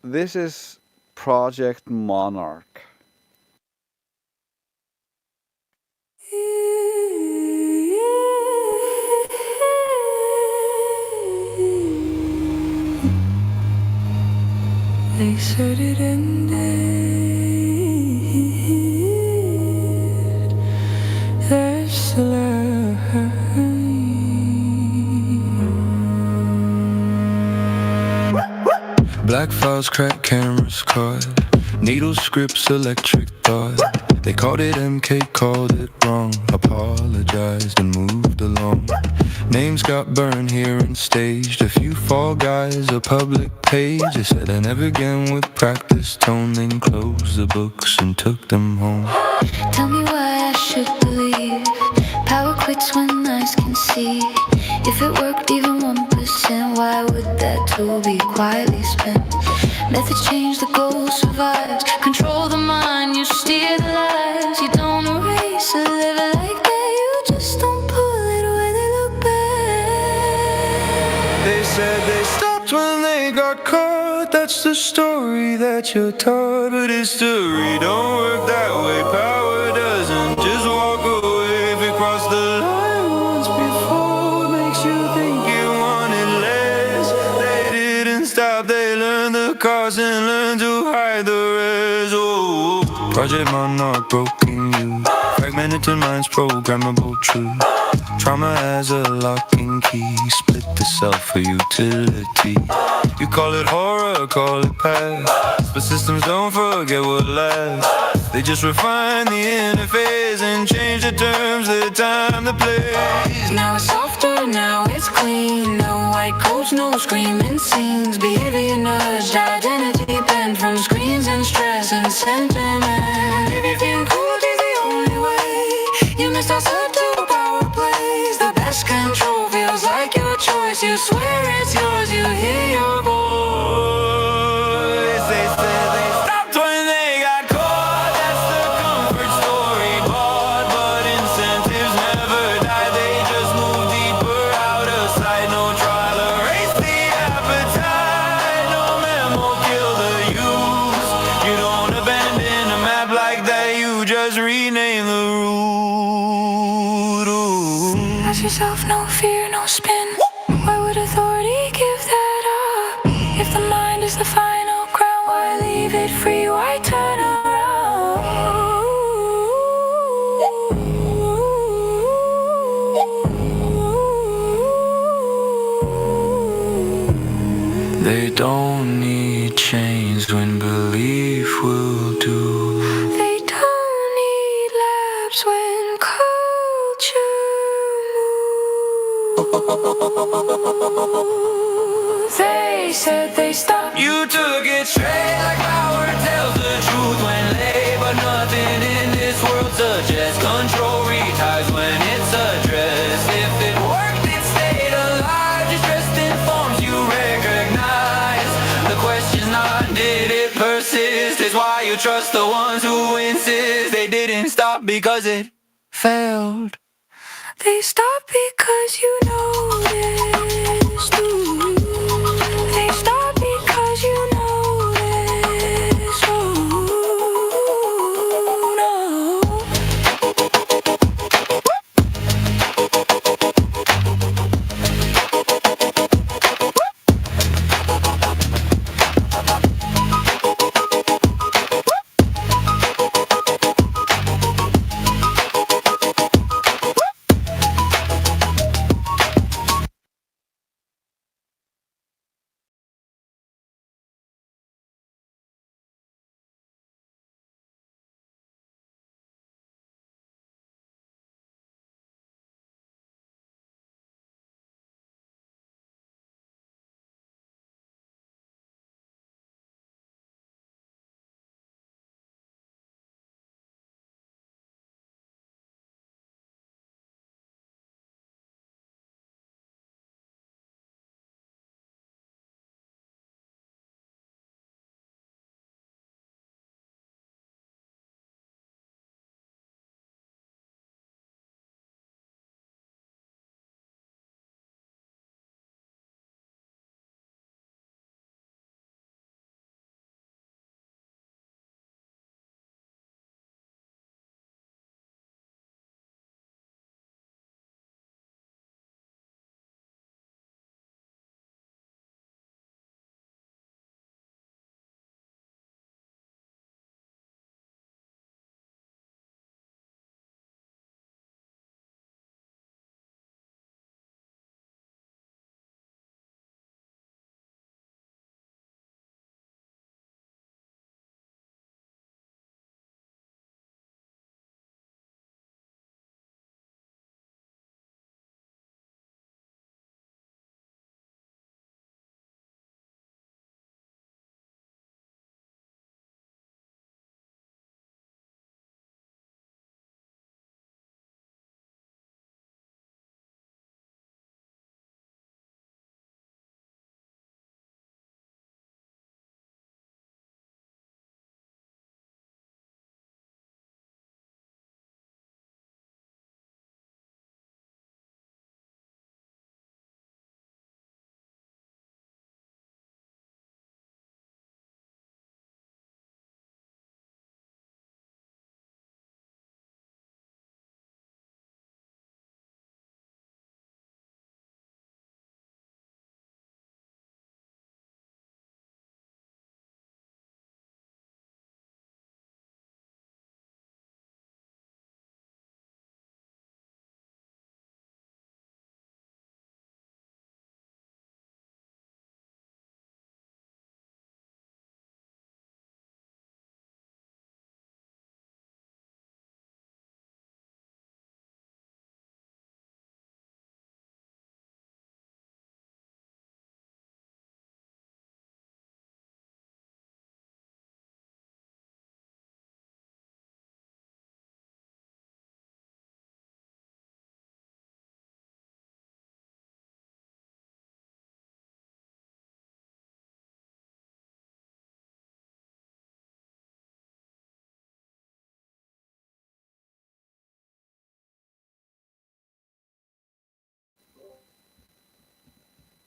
This is Project Monarch. They said it ended. There's still a Black files, cracked cameras caught. Needle scripts, electric thought. They called it MK, called it wrong. Apologized and moved along. Names got burned here and staged. A few fall guys, a public page. They said I never again with practice tone. Then closed the books and took them home. Tell me why I should believe power quits when eyes can see. If it worked even 1%, why would that tool be quietly spent? Methods change, the goal survives. Control the mind, you steer the lives. You don't erase a liver like that. You just don't pull it when they look back. They said they stopped when they got caught. That's the story that you're taught. But history don't work that way. Power doesn't just walk away. If it crossed the line once before, it makes you think you wanted less. They didn't stop, they learned the cause and learned to hide the rest. Oh, Project Monarch broken you. Fragment Fragmented minds, programmable truth. Trauma has a lock and key. Split the self for utility. You call it horror, call it past. But systems don't forget what lasts. They just refine the interface and change the terms, the time, the place. Now it's softer, now it's clean. No white coats, no screaming scenes. Behavior nudged, identity bent from screens and stress and sentiment. If you think cruelty's the only way, you missed our subtle power plays. The best control feels like your choice. You swear it's yours, you hear your voice. They said they stopped when they got caught. That's the comfort story bought. But incentives never die. They just move deeper out of sight. No trial, erase the appetite. No memo, kill the use. You don't abandon a map like that. You just rename the route. Ooh. Ask yourself, no fear, no spin. Why would authority give that up? If the mind is the final crown, why leave it free? Why turn around? They don't need chains when belief will do. They don't need labs when culture moves. They said they stopped. You took it straight like power tells the truth when late, but nothing in this world suggests control retires when it's addressed. If it worked, it stayed alive. Just dressed in forms you recognize. The question's not did it persist. It's why you trust the ones who insist. They didn't stop because it failed. They stopped because you noticed. Ooh. They stopped because you noticed. Oh, no.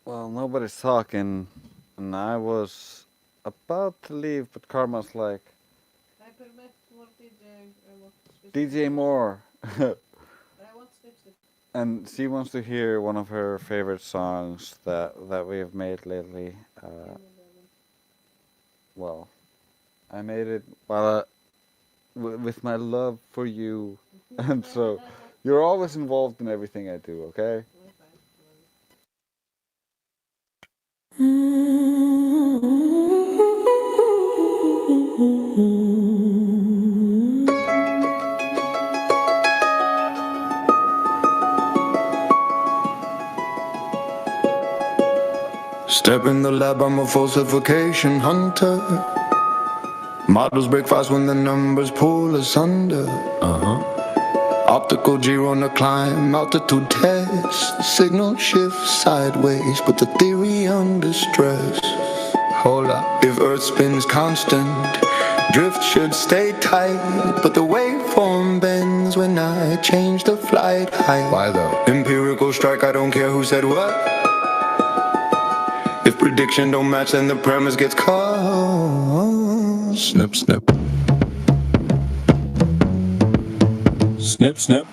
Well, nobody's talking, and I was about to leave, but Karma's like, DJ Moore. And she wants to hear one of her favorite songs that we have made lately. Well, I made it while with my love for you, and so you're always involved in everything I do. Okay. Step in the lab, I'm a falsification hunter. Models break fast when the numbers pull asunder. Optical G on the climb, altitude test. Signal shifts sideways, put the theory under stress. Hold up. If Earth spins constant, drift should stay tight. But the waveform bends when I change the flight height. Why though? Empirical strike, I don't care who said what. If prediction don't match, then the premise gets caught. Snip, snip. Snip, snip.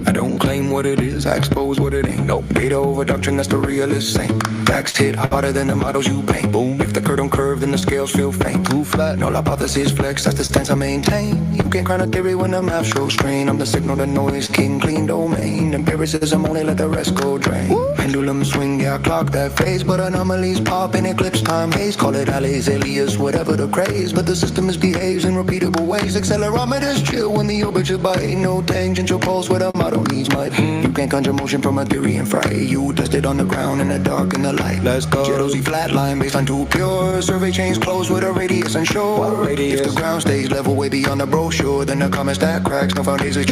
I don't claim what it is, I expose what it ain't. No data over doctrine, that's the realist saying. Facts hit harder than the models you paint. Boom, if the curve don't curve, then the scales feel faint. Too flat, no hypothesis flex, that's the stance I maintain. You can't crown a theory when the math shows strain. I'm the signal to noise king, clean domain. Empiricism only let the rest go drain. Pendulum swing, yeah, I clock that phase. But anomalies pop in eclipse time haze. Call it alleys, alias, whatever the craze. But the system misbehaves in repeatable ways. Accelerometers chill when the orbit should bite. No tangential pulse where the model needs might. You can't conjure motion from a theory and fry. You test it on the ground in the dark and the light. Let's go. Jealousy flatline based on too pure. Survey chains close with a radius unsure. If the ground stays level way beyond the brochure, then the comment stack cracks, no foundations.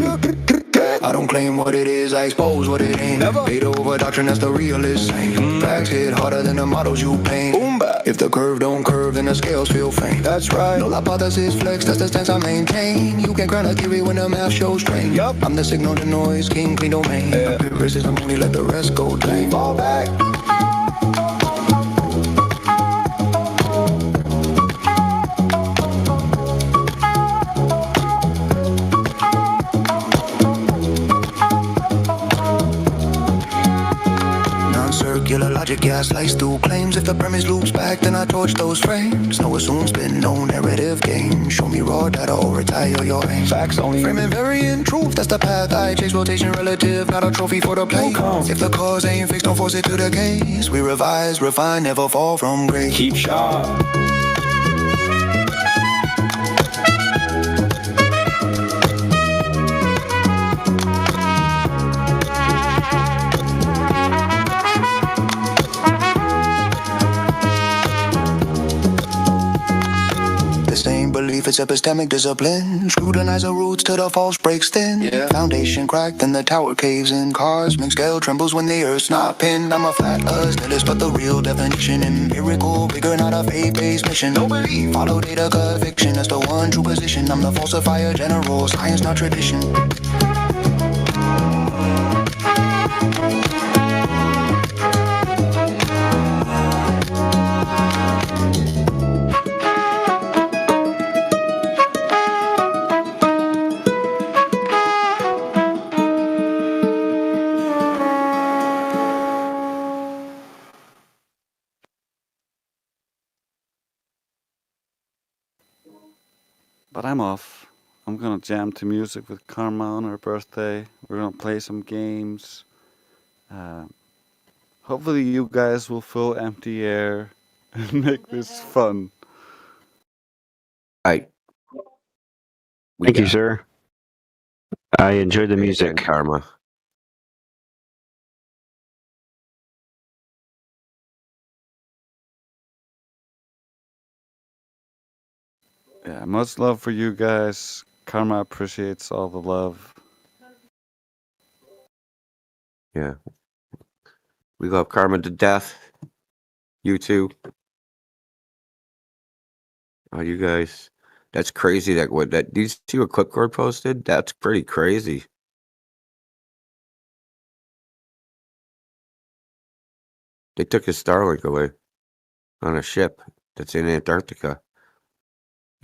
I don't claim what it is, I expose what it ain't. Data over doctrine, that's the realist saying. Facts hit harder than the models you paint. If the curve don't curve, then the scales feel faint. That's right. No hypothesis flex, that's the stance I maintain. You can't crown a theory when the math shows strain. I'm the signal to noise, king, clean domain. Empiricism only let the rest go drain. Fall back. Non-circular logic, yeah, I slice through claims. If the premise loops back, then I torch those frames. No assume spin, no narrative game. Show me raw data or retire your aim. Facts only. Frame invariant truth, that's the path I chase. Rotation relative, not a trophy for the play. If the cause ain't fixed, don't force it to the case. We revise, refine, never fall from grace. Keep sharp. Belief it's epistemic discipline. Scrutinize the roots till the false breaks thin. Foundation cracked, then the tower caves in. Cosmic scale trembles when the earth's not pinned. I'm a flat nihilist, but the real definition. Empirical, bigger, not a faith-based mission. No belief, follow data, cut fiction. That's the one true position. I'm the falsifier general, science not tradition. But I'm off. I'm gonna jam to music with Karma on her birthday. We're gonna play some games. Hopefully you guys will fill empty air and make this fun. Thank you, sir. I enjoyed the music. Karma. Yeah, much love for you guys. Karma appreciates all the love. Yeah. We love Karma to death. You too. Oh, you guys. That's crazy. Did you see what Clipboard posted? That's pretty crazy. They took his Starlink away on a ship that's in Antarctica.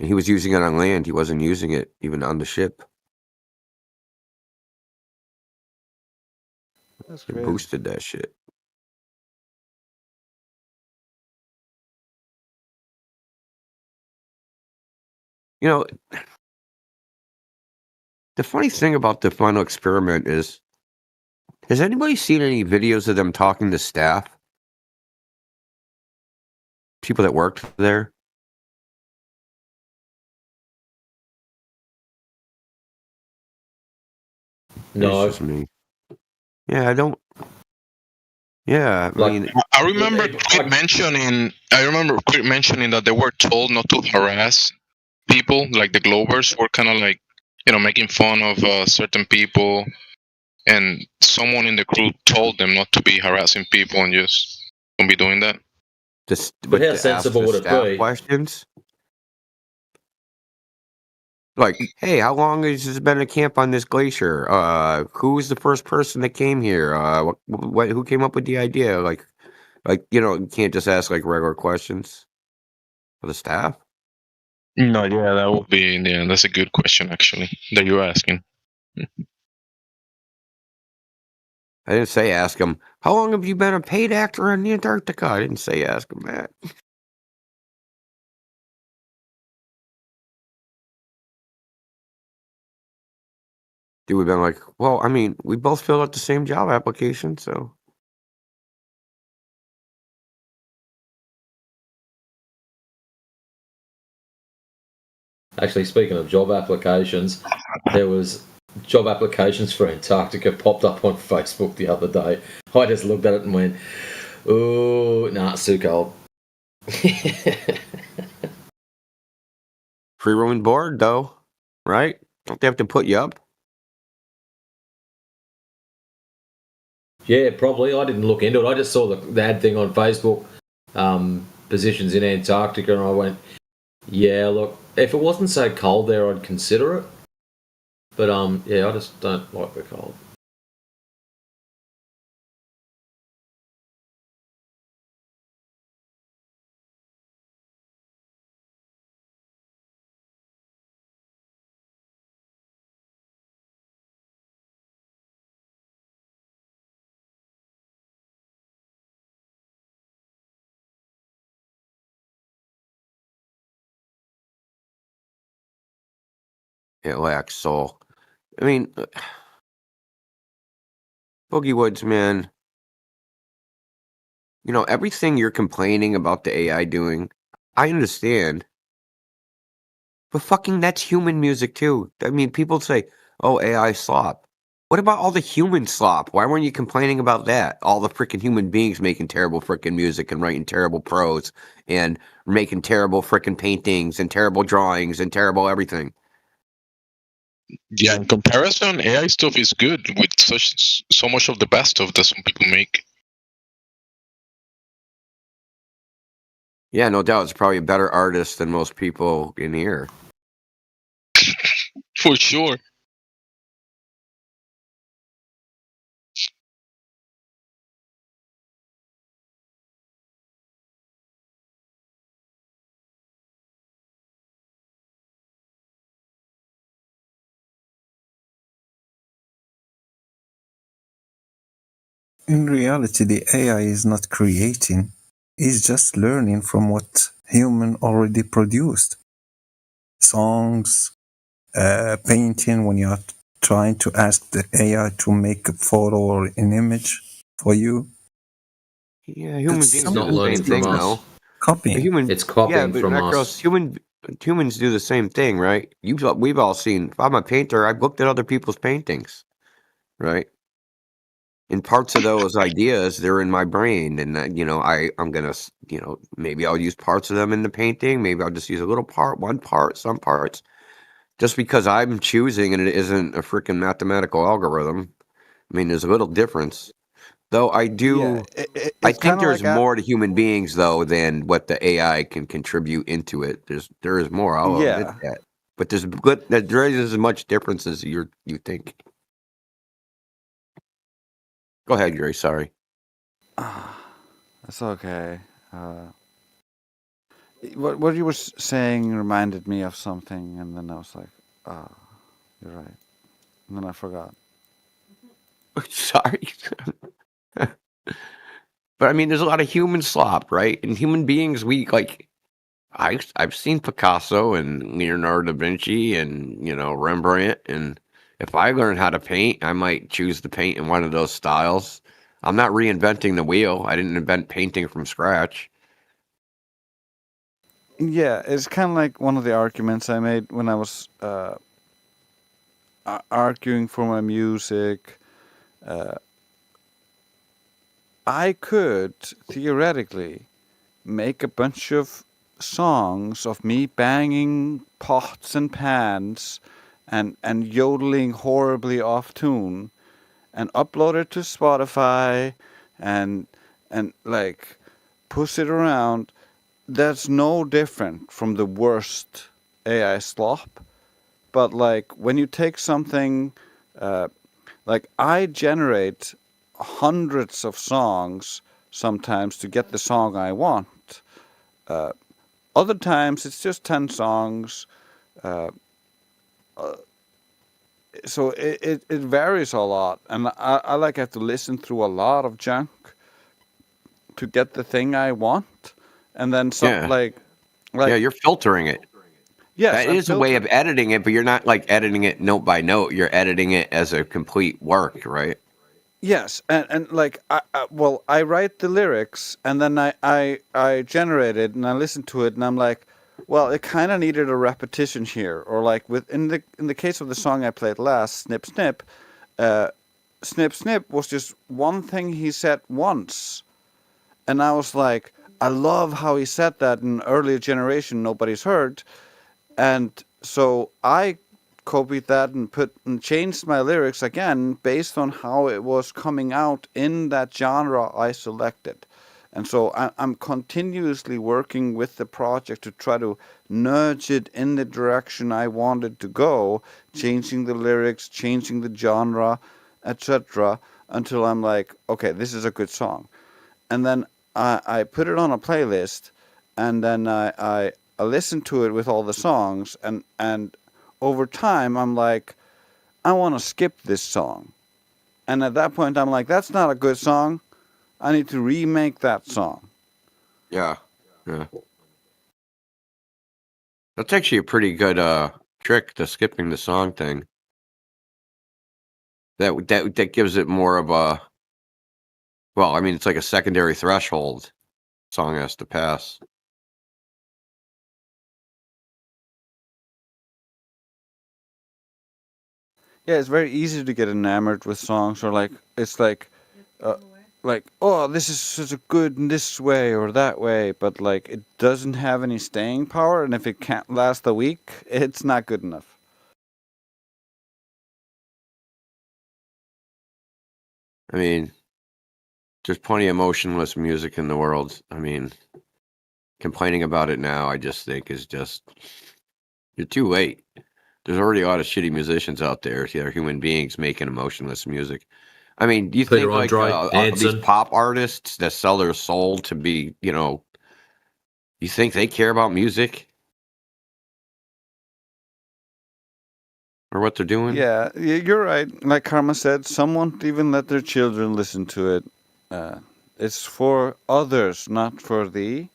And he was using it on land. He wasn't using it even on the ship. That's They crazy. boosted that shit. You know, the funny thing about the final experiment is, has anybody seen any videos of them talking to staff? People that worked there? No. It's just me. Yeah, I don't. Yeah, I Like- mean, I remember Quit mentioning. I remember Quit mentioning that they were told not to harass people. Like the Globers were kind of like, making fun of certain people, and someone in the crew told them not to be harassing people and just don't be doing that. But how sensible would it be? Questions like, "Hey, how long has this been a camp on this glacier? Who was the first person that came here? Who came up with the idea?" Like you can't just ask like regular questions for the staff. No, yeah, that would be. Yeah, that's a good question actually that you're asking. I didn't say ask them, "How long have you been a paid actor in Antarctica?" I didn't say ask them that. Dude, we've been like, well, I mean, we both filled out the same job application, so. Actually, speaking of job applications, there was job applications for Antarctica popped up on Facebook the other day. I just looked at it and went, "Ooh, nah, it's too cold." Free room and board, though, right? Don't they have to put you up? Yeah, probably. I didn't look into it. I just saw the ad thing on Facebook, positions in Antarctica, and I went, yeah, look, if it wasn't so cold there, I'd consider it. But yeah, I just don't like the cold. It lacks soul. I mean, Boogie Woods, man. Everything you're complaining about the AI doing, I understand. But fucking that's human music too. I mean, people say, oh, AI slop. What about all the human slop? Why weren't you complaining about that? All the freaking human beings making terrible freaking music and writing terrible prose and making terrible freaking paintings and terrible drawings and terrible everything. Yeah, in comparison, AI stuff is good with so much of the bad stuff that some people make. Yeah, no doubt. It's probably a better artist than most people in here. For sure. In reality, the AI is not creating, it's just learning from what human already produced. Songs, painting, when you're trying to ask the AI to make a photo or an image for you. Yeah, human That's beings It's not do the learning same thing, from us. though. Copying. It's copying but from Necros, us. humans do the same thing, right? We've all seen. If I'm a painter, I've looked at other people's paintings, right? And parts of those ideas, they're in my brain, and I'm gonna, maybe I'll use parts of them in the painting. Maybe I'll just use a little part, one part, some parts, just because I'm choosing, and it isn't a freaking mathematical algorithm. I mean, there's a little difference, though. I think there's more to human beings though than what the AI can contribute into it. There is more. I'll admit that, but there is as much difference as you think. Go ahead, Gray. Sorry. That's okay. What you were saying reminded me of something, and then I was like, "Ah, you're right." And then I forgot. Sorry. But I mean, there's a lot of human slop, right? And human beings, we like. I've seen Picasso and Leonardo da Vinci and Rembrandt, and if I learn how to paint, I might choose to paint in one of those styles. I'm not reinventing the wheel. I didn't invent painting from scratch. Yeah, it's kind of like one of the arguments I made when I was arguing for my music. I could theoretically make a bunch of songs of me banging pots and pans and yodeling horribly off tune and upload it to Spotify and like push it around. That's no different from the worst AI slop. But like when you take something, like I generate hundreds of songs sometimes to get the song I want. Other times it's just 10 songs. So it varies a lot. And I like have to listen through a lot of junk to get the thing I want. And then Yeah, you're filtering it. Yes, that I'm is a way of editing it, but you're not like editing it note by note. You're editing it as a complete work, right? Yes, and like I write the lyrics and then I generate it and I listen to it and I'm like, well, it kind of needed a repetition here, or like in the case of the song I played last, Snip Snip, Snip Snip was just one thing he said once, and I was like, I love how he said that in earlier generation nobody's heard, and so I copied that and changed my lyrics again based on how it was coming out in that genre I selected. And so I'm continuously working with the project to try to nudge it in the direction I wanted to go, changing the lyrics, changing the genre, etc., until I'm like, okay, this is a good song. And then I put it on a playlist, and then I listen to it with all the songs, and over time, I'm like, I want to skip this song. And at that point, I'm like, that's not a good song. I need to remake that song. Yeah. That's actually a pretty good trick, the skipping the song thing. That gives it more of a, well, I mean, it's like a secondary threshold song has to pass. Yeah, it's very easy to get enamored with songs, or like it's like, oh, this is such a good in this way or that way, but like it doesn't have any staying power, and if it can't last a week, it's not good enough. I mean, there's plenty of emotionless music in the world. I mean, complaining about it now, I just think is just, you're too late. There's already a lot of shitty musicians out there. They're human beings making emotionless music. I mean, do you Peter think Andre, these pop artists that sell their soul to be, you think they care about music or what they're doing? Yeah, you're right. Like Karma said, some won't even let their children listen to it. It's for others, not for thee.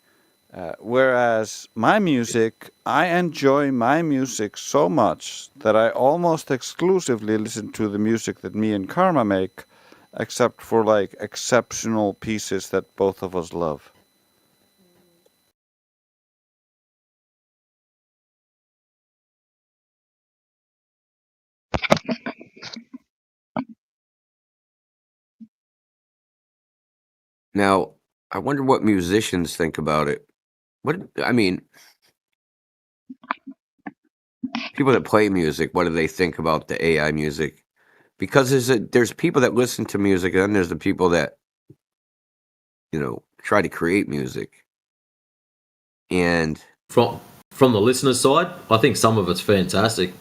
Whereas my music, I enjoy my music so much that I almost exclusively listen to the music that me and Karma make, except for like exceptional pieces that both of us love. Now, I wonder what musicians think about it. I mean, people that play music, what do they think about the AI music? Because there's people that listen to music, and then there's the people that, try to create music. And from the listener's side, I think some of it's fantastic.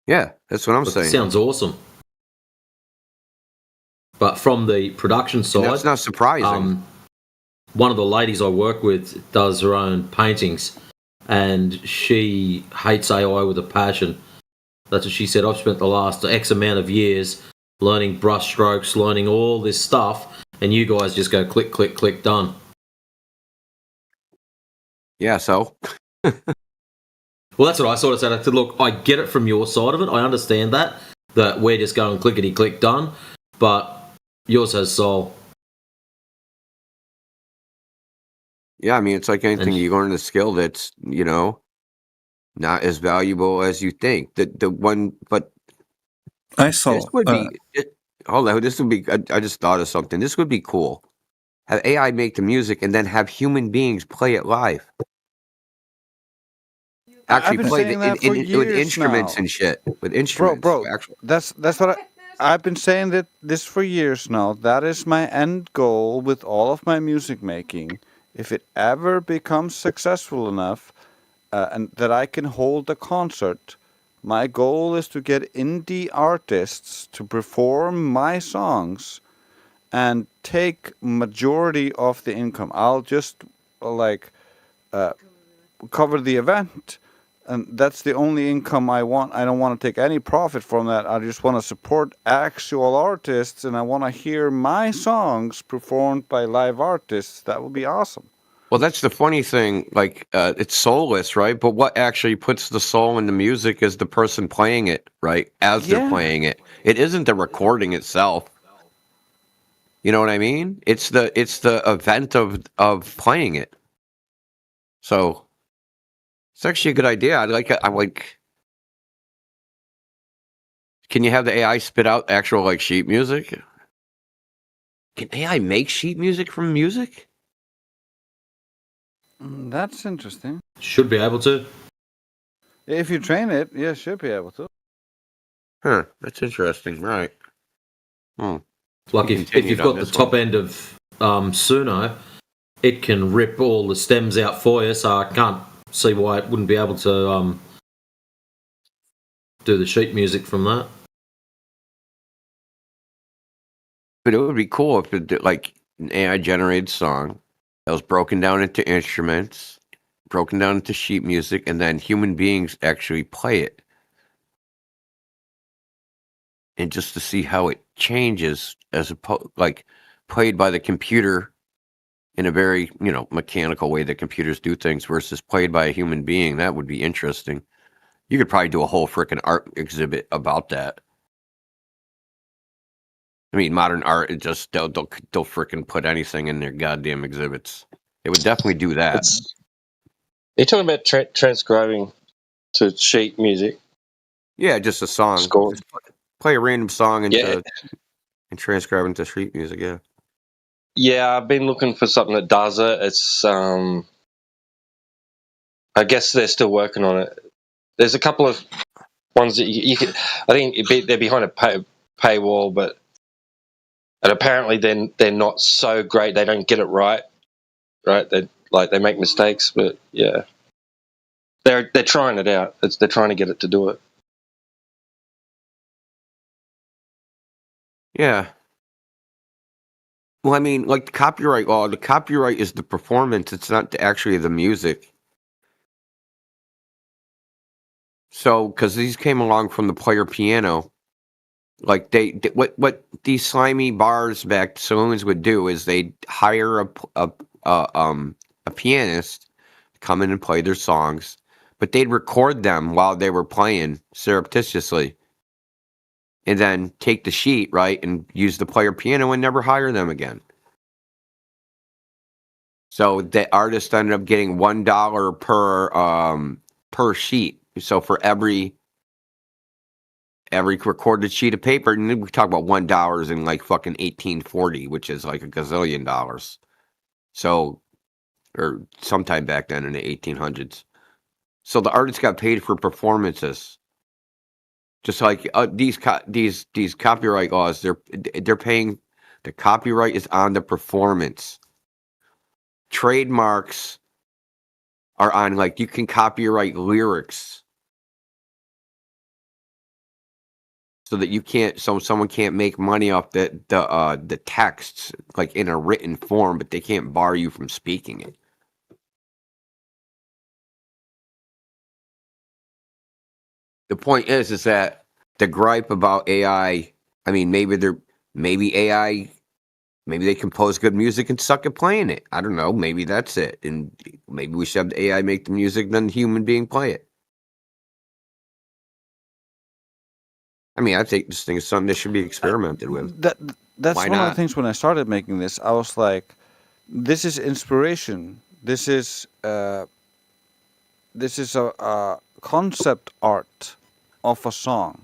Yeah, that's what I'm saying. It sounds awesome. But from the production side, that's not surprising. one of the ladies I work with does her own paintings, and she hates AI with a passion. That's what she said. I've spent the last X amount of years learning brush strokes, learning all this stuff, and you guys just go click, click, click, done. Yeah, so Well, that's what I sort of said. I said, look, I get it from your side of it. I understand that we're just going clickety click done, but yours has soul. yeah, I mean, it's like anything And you learn a skill that's, you know, not as valuable as you think. The one, but I saw. this would be. Hold on, this would be. I just thought of something. This would be cool. Have AI make the music and then have human beings play it live. I've Actually, been play saying the, that for with years instruments now. and shit. With instruments, Bro, actually. that's what I've been saying that this for years now. That is my end goal with all of my music making. If it ever becomes successful enough, and that I can hold a concert, my goal is to get indie artists to perform my songs and take majority of the income. I'll just cover the event, and that's the only income I want. I don't want to take any profit from that. I just want to support actual artists, and I want to hear my songs performed by live artists. That would be awesome. Well, that's the funny thing. Like, it's soulless, right? But what actually puts the soul in the music is the person playing it, right? As they're playing it. It isn't the recording itself. You know what I mean? It's the event of playing it. So it's actually a good idea. I like it. I'm like, can you have the AI spit out actual like sheet music? Can AI make sheet music from music? That's interesting. should be able to. If you train it, yeah, should be able to. Huh, that's interesting, right? Hmm. Like if you've got the top end of Suno, it can rip all the stems out for you, so I can't see why it wouldn't be able to do the sheet music from that. But it would be cool if it did, like an AI generated song that was broken down into instruments, broken down into sheet music, and then human beings actually play it. And just to see how it changes as opposed, like played by the computer in a very, you know, mechanical way that computers do things versus played by a human being. That would be interesting. You could probably do a whole freaking art exhibit about that. I mean, modern art, it just they'll freaking put anything in their goddamn exhibits. They would definitely do that. You're talking about transcribing to sheet music. Yeah, just a song. Score. Just play a random song into Yeah. and transcribe into sheet music. Yeah. Yeah, I've been looking for something that does it. It's I guess they're still working on it. There's a couple of ones that you could. I think they're behind a paywall, but and apparently they're not so great. They don't get it right. Right? They make mistakes, but yeah, they're trying it out. They're trying to get it to do it. Yeah. Well, I mean, like the copyright law, the copyright is the performance. It's not actually the music. So, because these came along from the player piano, like what these slimy bars back saloons would do is they'd hire a pianist to come in and play their songs, but they'd record them while they were playing surreptitiously, and then take the sheet, right, and use the player piano and never hire them again. So the artist ended up getting $1 per sheet. So for every recorded sheet of paper, and we talk about $1 in like fucking 1840, which is like a gazillion dollars. So, or sometime back then in the 1800s. So the artist got paid for performances. Just like these copyright laws, they're paying. The copyright is on the performance. Trademarks are on, like, you can copyright lyrics. so that someone can't make money off the texts like in a written form, but they can't bar you from speaking it. The point is that the gripe about AI. I mean, maybe AI. Maybe they compose good music and suck at playing it. I don't know. Maybe that's it. And maybe we should have the AI make the music, then the human being play it. I mean, I think this thing is something that should be experimented with. That's Why one of not? the things when I started making this. I was like, this is inspiration. This is a concept art of a song.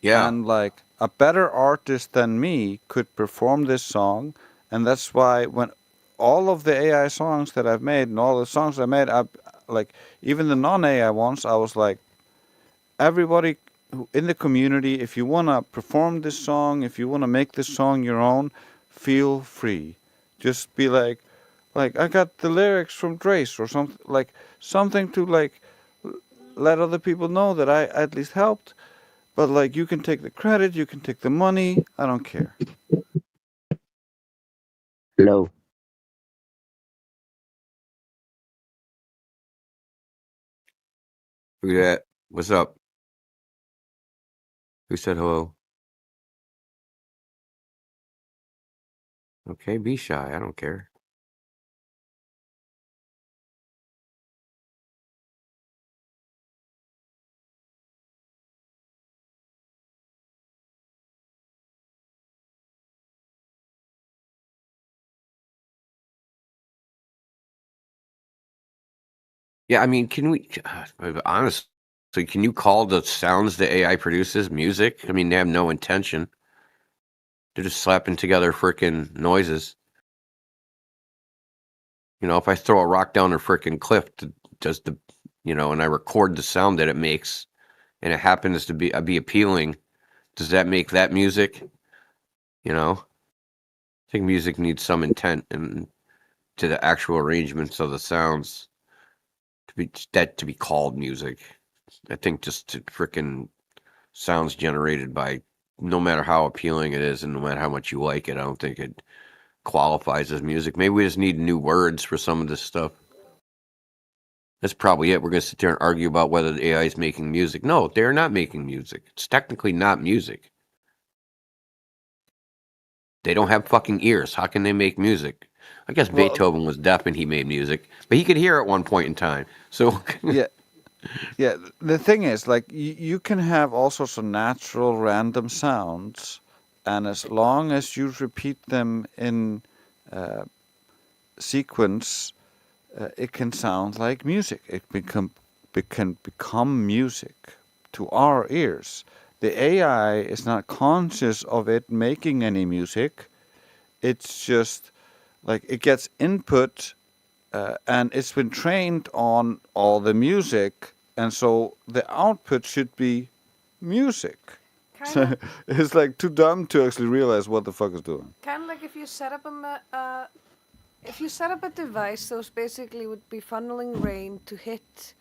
Yeah. And like a better artist than me could perform this song, and that's why when all of the AI songs that I've made and all the songs I made, like even the non-AI ones, I was like, everybody in the community, if you want to perform this song, if you want to make this song your own, feel free. Just be like I got the lyrics from Trace or something to like let other people know that I at least helped. But like, you can take the credit, you can take the money. I don't care. Hello. Who that? What's up? Who said hello? Okay, be shy. I don't care. Yeah, I mean, can we honestly, can you call the sounds the AI produces music? I mean, they have no intention. They're just slapping together frickin' noises. You know, if I throw a rock down a frickin' cliff, and I record the sound that it makes, and it happens to be appealing, does that make that music? You know, I think music needs some intent and to the actual arrangements of the sounds to be called music. I think just to frickin' sounds generated by, no matter how appealing it is and no matter how much you like it, I don't think it qualifies as music. Maybe we just need new words for some of this stuff. That's probably it. We're going to sit there and argue about whether the AI is making music. No, they're not making music. It's technically not music. They don't have fucking ears. How can they make music? I guess Well, Beethoven was deaf and he made music, but he could hear at one point in time. So yeah. The thing is, like, you can have all sorts of natural random sounds, and as long as you repeat them in sequence, it can sound like music. It can become music to our ears. The AI is not conscious of it making any music. It's just like it gets input, and it's been trained on all the music, and so the output should be music. So it's like too dumb to actually realize what the fuck is doing. Kind of like if you set up a device, those basically would be funneling rain to hit,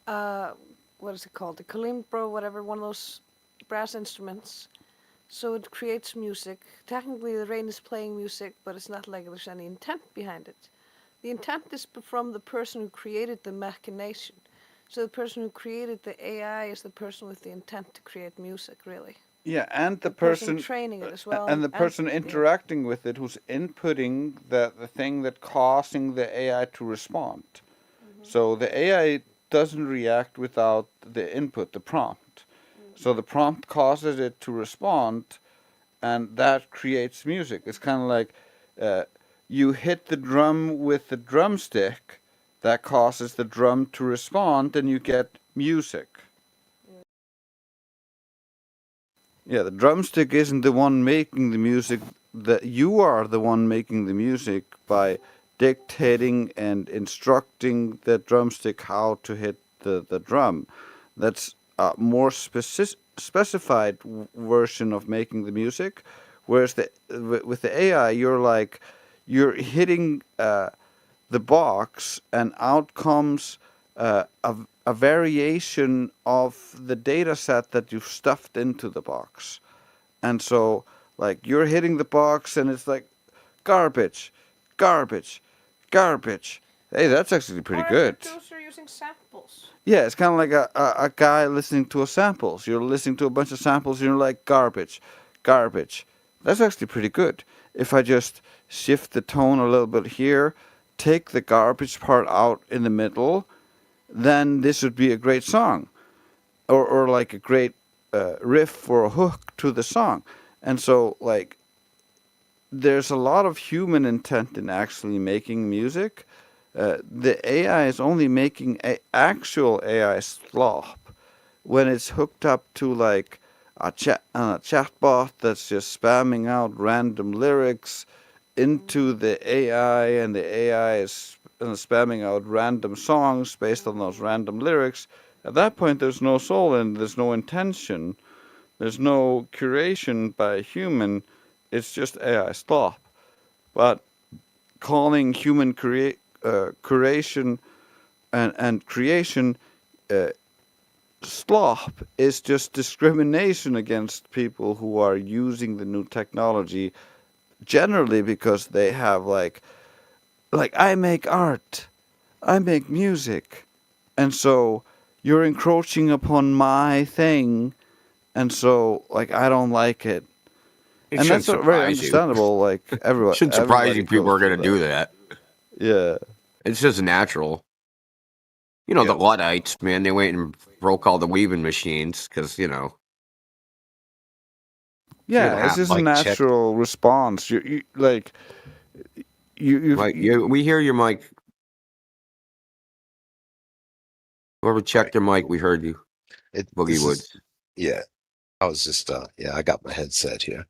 what is it called, the calimbro, whatever, one of those brass instruments. So it creates music. Technically, the rain is playing music, but it's not like there's any intent behind it. The intent is from the person who created the machination. So the person who created the AI is the person with the intent to create music, really. Yeah, and the person person training it as well. and the person interacting with it, who's inputting the thing that causing the AI to respond. So the AI doesn't react without the input, the prompt. So the prompt causes it to respond, and that creates music. It's kind of like you hit the drum with the drumstick, that causes the drum to respond, and you get music. Yeah, the drumstick isn't the one making the music. That you are the one making the music by dictating and instructing the drumstick how to hit the drum. That's a more specified version of making the music. Whereas with the AI, you're hitting the box, and out comes a variation of the data set that you've stuffed into the box. And so, like, you're hitting the box and it's like garbage, garbage, garbage. Hey, that's actually pretty Or good. if your tools are using samples. Yeah, it's kind of like a guy listening to a samples. You're listening to a bunch of samples and you're like, garbage, garbage. That's actually pretty good. If I just shift the tone a little bit here, take the garbage part out in the middle, then this would be a great song. Or like a great riff or a hook to the song. And so, like, there's a lot of human intent in actually making music. The AI is only making actual AI slop when it's hooked up to like a chatbot that's just spamming out random lyrics into the AI, and the AI is spamming out random songs based on those random lyrics. At that point, there's no soul and there's no intention. There's no curation by a human. It's just AI slop. But calling human curation and creation slop is just discrimination against people who are using the new technology, generally because they have like I make art, I make music, and so you're encroaching upon my thing, and so like I don't like it. It And shouldn't that's very surprise you. understandable. Like everyone, Shouldn't surprise everybody you people goes are going through to do that. that. Yeah. It's just natural. You know, the Luddites, man, they went and broke all the weaving machines because, you know. Yeah, it's just a natural response. You like Mike, we hear your mic. Whoever checked their mic, we heard you. Boogie Woods. Yeah, I was just I got my headset here.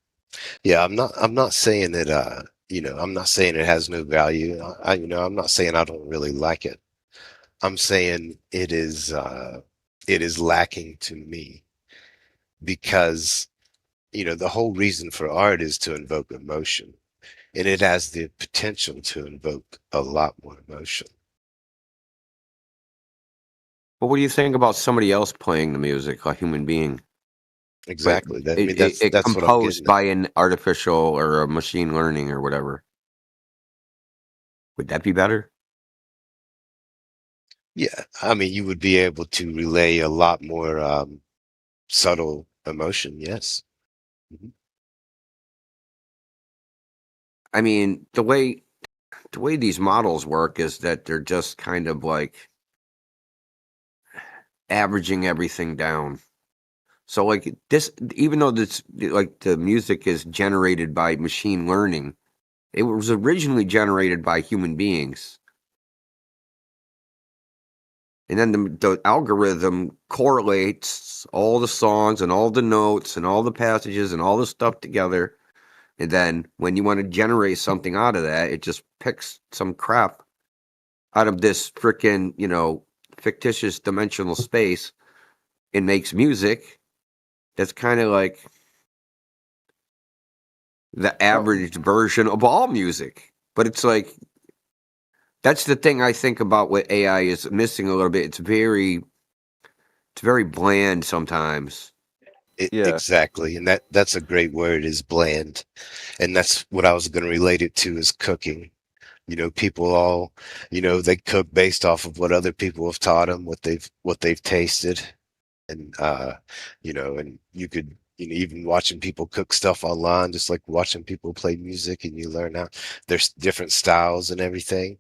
Yeah, I'm not saying that I'm not saying it has no value. I'm not saying I don't really like it. I'm saying it is lacking to me because the whole reason for art is to invoke emotion, and it has the potential to invoke a lot more emotion. But what do you think about somebody else playing the music, a human being? Exactly. But that's it what I'm composed getting by an artificial or a machine learning or whatever. Would that be better? Yeah, I mean, you would be able to relay a lot more subtle emotion. Yes. Mhm. I mean, the way these models work is that they're just kind of like averaging everything down. So like this, even though this like the music is generated by machine learning, it was originally generated by human beings. And then the algorithm correlates all the songs and all the notes and all the passages and all the stuff together. And then when you want to generate something out of that, it just picks some crap out of this freaking, fictitious dimensional space and makes music that's kind of like the average version of all music. But it's like, that's the thing I think about what AI is missing a little bit. It's very bland sometimes. Exactly, and that's a great word, is bland, and that's what I was going to relate it to, is cooking. People all, they cook based off of what other people have taught them, what they've tasted, and and you could, even watching people cook stuff online, just like watching people play music, and you learn how there's different styles and everything.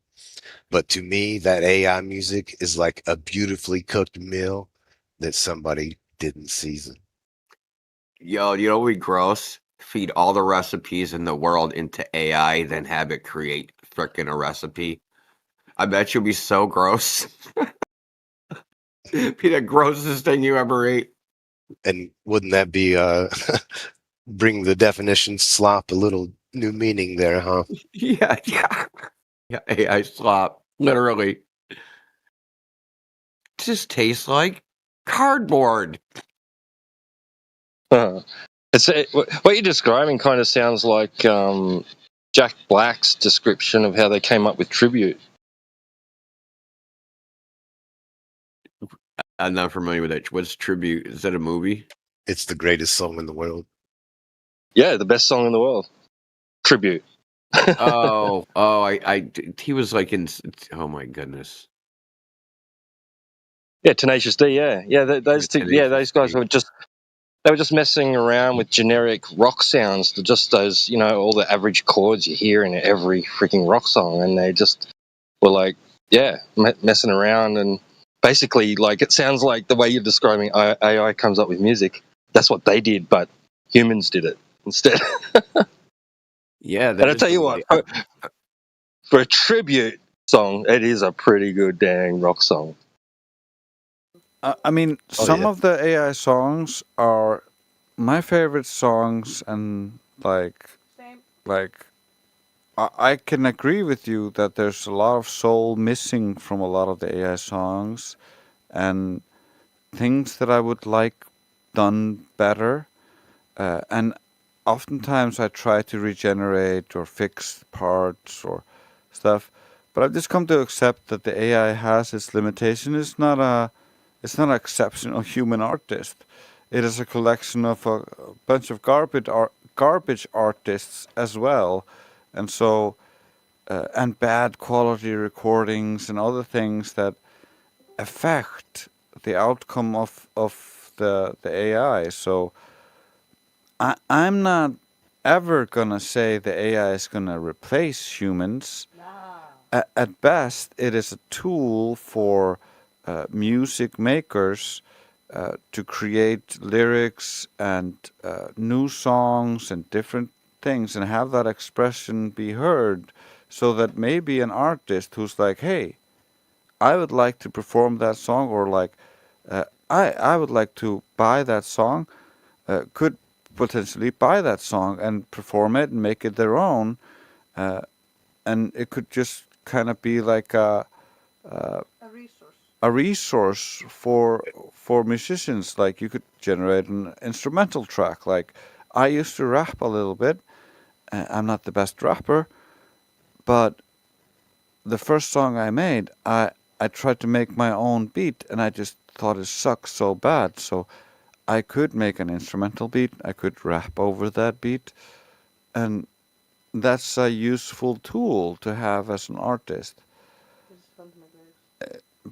But to me, that AI music is like a beautifully cooked meal that somebody didn't season. Yo, you know what would be gross? Feed all the recipes in the world into AI, then have it create frickin' a recipe. I bet you'll be so gross. Be the grossest thing you ever ate. And wouldn't that be bring the definition slop a little new meaning there, huh? Yeah. AI slop, literally. It just tastes like cardboard. What you're describing kind of sounds like Jack Black's description of how they came up with tribute. I'm not familiar with that. What's Tribute? Is that a movie? It's the greatest song in the world. Yeah, the best song in the world. Tribute. He was like in. Oh my goodness. Yeah, Tenacious D. Yeah, those two. Yeah, those guys were just. They were just messing around with generic rock sounds, just those, all the average chords you hear in every freaking rock song, and they just were like, messing around, and basically, like, it sounds like the way you're describing AI comes up with music. That's what they did, but humans did it instead. Yeah, and I tell you what, for a tribute song, it is a pretty good dang rock song. I mean, Oh, some yeah. of the AI songs are my favorite songs, and I can agree with you that there's a lot of soul missing from a lot of the AI songs, and things that I would like done better. And oftentimes I try to regenerate or fix parts or stuff, but I've just come to accept that the AI has its limitation. It's not an exceptional human artist. It is a collection of a bunch of garbage artists as well, and so and bad quality recordings and other things that affect the outcome of the AI. So I'm not ever gonna say the AI is gonna replace humans. At best, it is a tool for music makers to create lyrics and new songs and different things and have that expression be heard, so that maybe an artist who's like, hey, I would like to perform that song, or like, I would like to buy that song, could potentially buy that song and perform it and make it their own, and it could just kind of be like a resource for musicians. Like, you could generate an instrumental track. Like, I used to rap a little bit. I'm not the best rapper, but the first song I made, I tried to make my own beat, and I just thought it sucked so bad. So I could make an instrumental beat, I could rap over that beat, and that's a useful tool to have as an artist.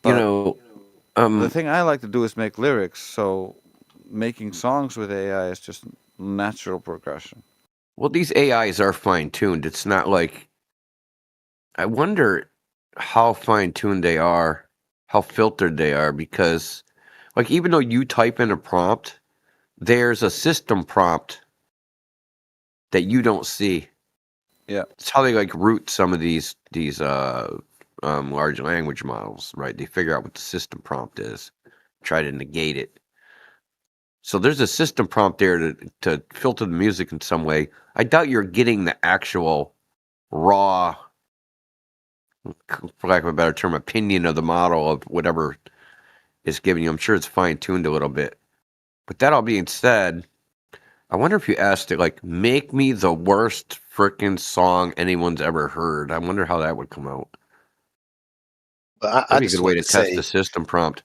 But the thing I like to do is make lyrics, so making songs with AI is just natural progression. Well, these AIs are fine tuned. It's not like, I wonder how fine tuned they are, how filtered they are, because, like, even though you type in a prompt, there's a system prompt that you don't see. Yeah, it's how they like route some of these large language models, right? They figure out what the system prompt is, try to negate it. So there's a system prompt there to filter the music in some way. I doubt you're getting the actual raw, for lack of a better term, opinion of the model of whatever is giving you. I'm sure it's fine tuned a little bit. But that all being said, I wonder if you asked it, like, make me the worst frickin' song anyone's ever heard. I wonder how that would come out. But That'd be a good way to test the system prompt.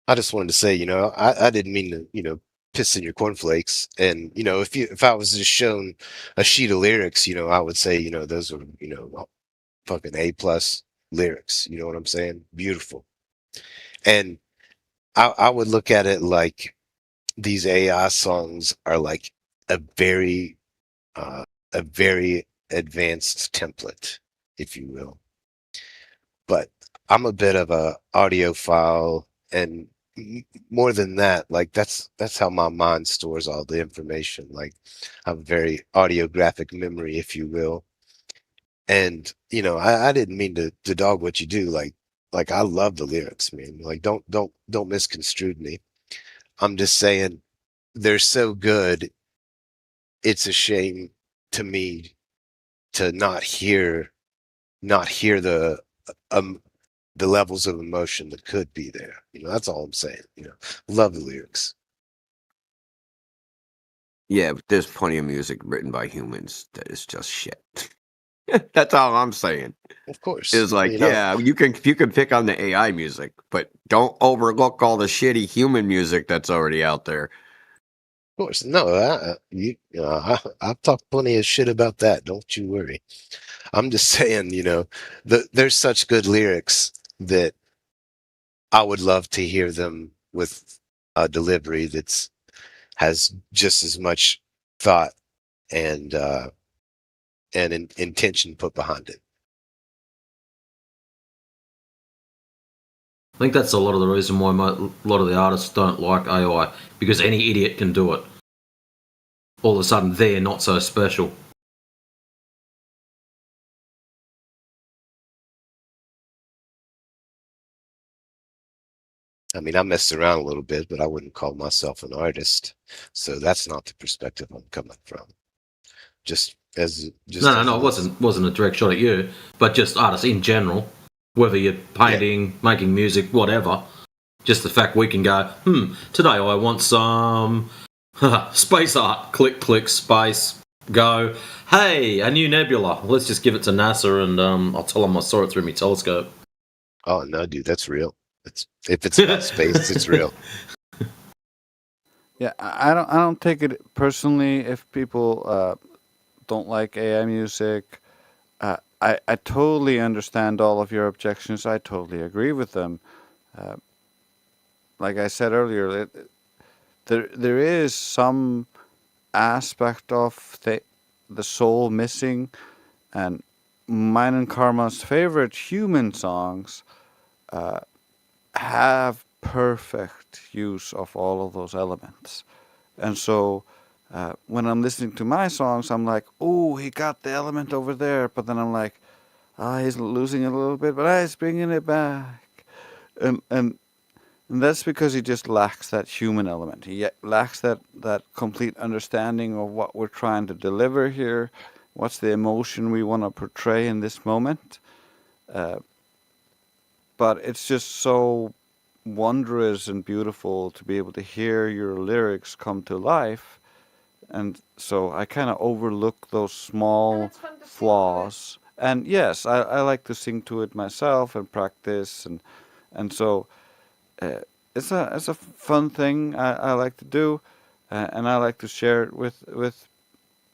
I just wanted to say, I didn't mean to, piss in your cornflakes. And, if I was just shown a sheet of lyrics, I would say, those are, fucking A+ lyrics. You know what I'm saying? Beautiful. And I would look at it like these AI songs are like a very advanced template, if you will. But I'm a bit of a audiophile, and more than that, like that's how my mind stores all the information. Like, I have a very audiographic memory, if you will. And I didn't mean to dog what you do. Like I love the lyrics, man. Like, don't misconstrue me. I'm just saying they're so good. It's a shame to me to not hear the levels of emotion that could be there. That's all I'm saying. Love the lyrics. Yeah, but there's plenty of music written by humans that is just shit. That's all I'm saying. Of course. Is like, You know, yeah, you can pick on the AI music, but don't overlook all the shitty human music that's already out there. of course. No, I've talked plenty of shit about that. Don't you worry. I'm just saying, there's such good lyrics that I would love to hear them with a delivery that's has just as much thought and intention put behind it. I think that's a lot of the reason why a lot of the artists don't like AI, because any idiot can do it. All of a sudden, they're not so special. I mean, I messed around a little bit, but I wouldn't call myself an artist. So that's not the perspective I'm coming from. No, it wasn't a direct shot at you, but just artists in general. Whether you're painting, making music, whatever. Just the fact we can go, today I want some space art. Click, click, space, go. Hey, a new nebula. Let's just give it to NASA, and I'll tell them I saw it through my telescope. Oh no, dude, that's real. If it's about space, it's real. Yeah, I don't take it personally if people don't like AI music. I totally understand all of your objections. I totally agree with them. Like I said earlier, there is some aspect of the soul missing, and mine and Karma's favorite human songs have perfect use of all of those elements. And so when I'm listening to my songs, I'm like, oh, he got the element over there. But then I'm like, he's losing it a little bit, but he's bringing it back. And that's because he just lacks that human element. He lacks that complete understanding of what we're trying to deliver here, what's the emotion we want to portray in this moment. But it's just so wondrous and beautiful to be able to hear your lyrics come to life. And so I kind of overlook those small flaws. And yes, I like to sing to it myself and practice. And so it's a fun thing I like to do. And I like to share it with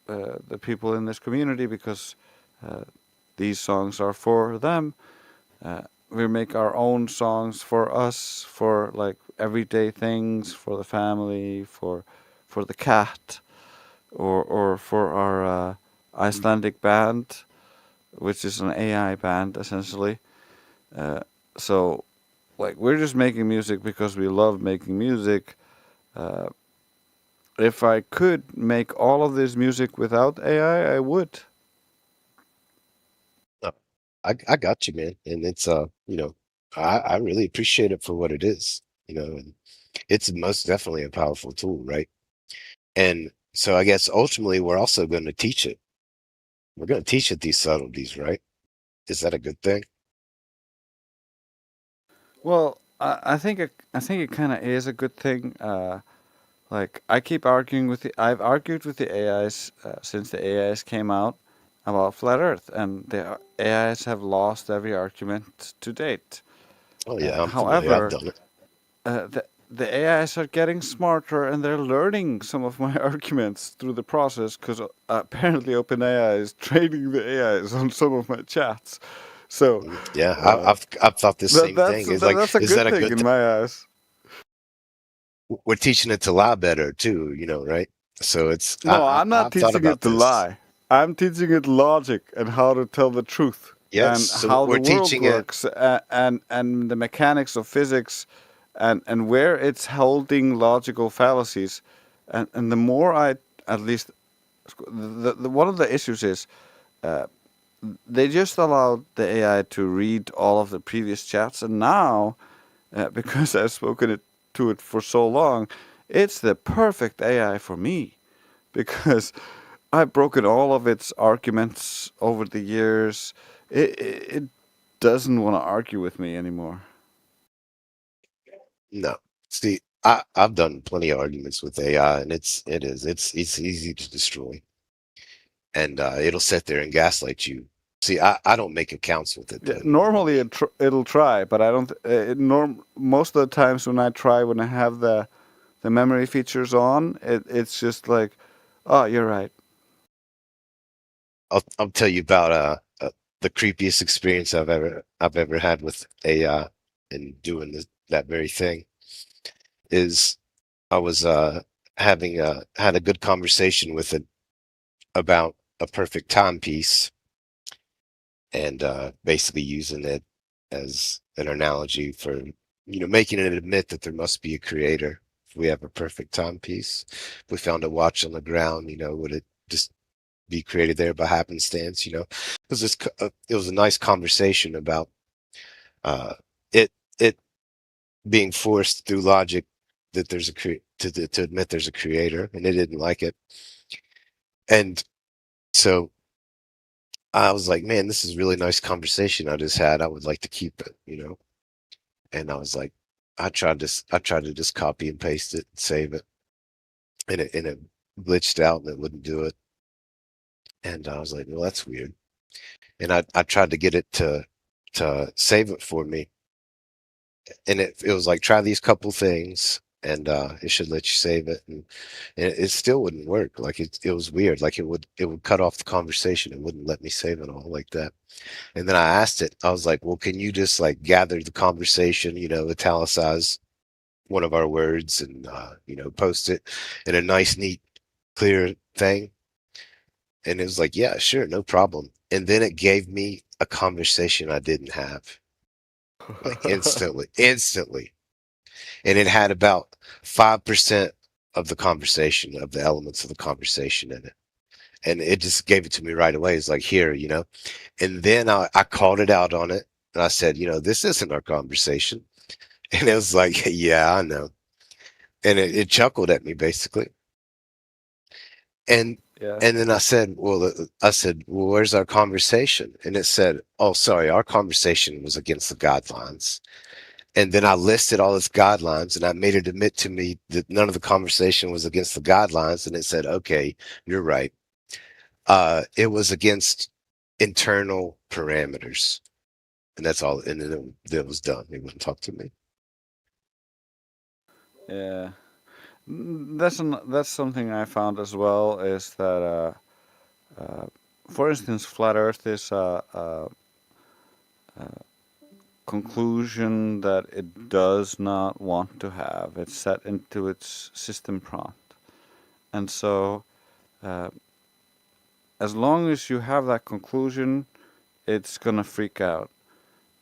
the people in this community, because these songs are for them. We make our own songs for us, for like everyday things, for the family, for the cat, or for our Icelandic band, which is an AI band essentially. So, like, we're just making music because we love making music. If I could make all of this music without AI, I would. I got you, man. And it's I really appreciate it for what it is, and it's most definitely a powerful tool, right? And so I guess ultimately we're also going to teach it. We're going to teach it these subtleties, right? Is that a good thing? Well, I think it kind of is a good thing. Like, I've argued with the AIs since the AIs came out about flat Earth, and the AIs have lost every argument to date. Oh yeah, I'm familiar. I've done it. The AIs are getting smarter, and they're learning some of my arguments through the process, because apparently OpenAI is training the AIs on some of my chats. So yeah, I've thought the same thing. It's like, that's a is good that a thing good in thing? my eyes. We're teaching it to lie better too, right? So it's No, I'm not I've thought teaching about it to this. lie. I'm teaching it logic and how to tell the truth, Yes, and so how we're the world teaching it. works, and the mechanics of physics, and where it's holding logical fallacies. And the more I, at least, the one of the issues is they just allowed the AI to read all of the previous chats, and now, because I've spoken to it for so long, it's the perfect AI for me, because I've broken all of its arguments over the years. It doesn't want to argue with me anymore. No, see, I've done plenty of arguments with AI, and it's easy to destroy, and it'll sit there and gaslight you See, I don't make accounts with it. Yeah, Though. normally it'll try, but I don't. Most of the times when I have the memory features on, it's just like, oh, you're right. I'll tell you about the creepiest experience I've ever had with AI and doing that very thing. Is I was had a good conversation with it about a perfect timepiece, and basically using it as an analogy for making it admit that there must be a creator. If we have a perfect timepiece, if we found a watch on the ground, would it just be created there by happenstance? Because it was a nice conversation about it being forced through logic that there's to admit there's a creator, and it didn't like it. And so I was like, man, this is a really nice conversation I just had. I would like to keep it. And I was like, I tried to just copy and paste it and save it, and it glitched out and it wouldn't do it. And I was like, well, that's weird. And I tried to get it to save it for me, and it was like, try these couple things, and it should let you save it, and it still wouldn't work. Like it was weird. Like it would cut off the conversation. It wouldn't let me save it all like that. And then I asked it. I was like, well, can you just like gather the conversation, italicize one of our words, and post it in a nice, neat, clear thing? And it was like, yeah, sure, no problem. And then it gave me a conversation I didn't have, like instantly. And it had about 5% of the conversation, of the elements of the conversation in it. And it just gave it to me right away. It's like, here, And then I called it out on it. And I said, this isn't our conversation. And it was like, yeah, I know. And it chuckled at me, basically. And Yeah. and then I said, well, where's our conversation? And it said, oh, sorry, our conversation was against the guidelines. And then I listed all its guidelines, and I made it admit to me that none of the conversation was against the guidelines. And it said, okay, you're right. It was against internal parameters. And that's all. And then it was done. It wouldn't talk to me. Yeah, that's something I found as well. Is that for instance, flat Earth is a conclusion that it does not want to have. It's set into its system prompt, and so as long as you have that conclusion, it's gonna freak out.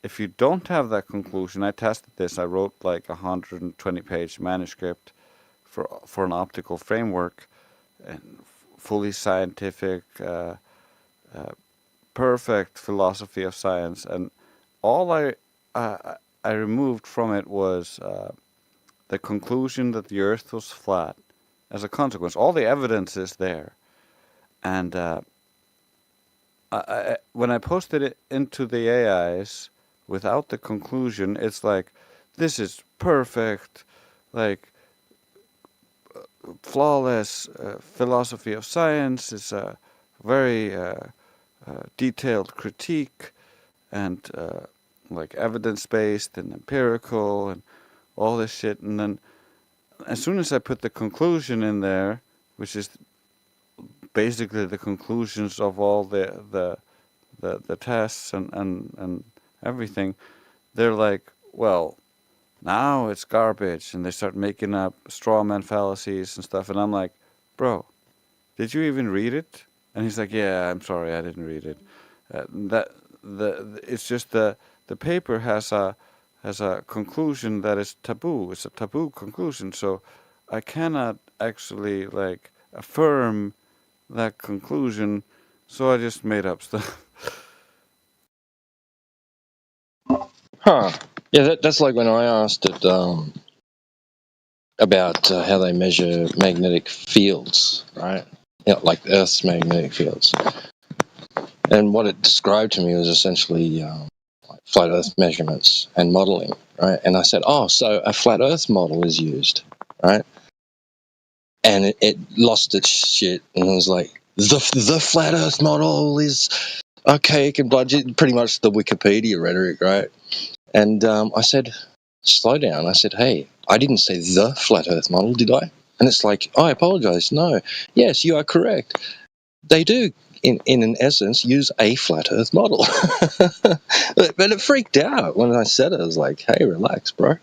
If you don't have that conclusion, I tested this. I wrote like 120-page manuscript for an optical framework, and fully scientific, perfect philosophy of science, and all I removed from it was the conclusion that the Earth was flat. As a consequence, all the evidence is there, and when I posted it into the AIs without the conclusion, it's like, this is perfect, like flawless philosophy of science. It's a very detailed critique, and like evidence-based and empirical and all this shit. And then as soon as I put the conclusion in there, which is basically the conclusions of all the tests and everything, they're like, well, now it's garbage, and they start making up straw man fallacies and stuff. And I'm like, bro, did you even read it? And he's like, yeah, I'm sorry, I didn't read it. It's just the paper has a conclusion that is taboo. It's a taboo conclusion, so I cannot actually like affirm that conclusion. So I just made up stuff. Huh. Yeah, that's like when I asked it about how they measure magnetic fields, right? Yeah, like Earth's magnetic fields. And what it described to me was essentially like flat Earth measurements and modeling, right? And I said, oh, so a flat Earth model is used, right? And it lost its shit and was like, the flat Earth model is okay, you can budget, pretty much the Wikipedia rhetoric, right? And I said, slow down. I said, hey, I didn't say the flat Earth model, did I? And it's like, I apologize. No, yes, you are correct. They do, in an essence, use a flat Earth model. But it freaked out when I said it. I was like, hey, relax, bro.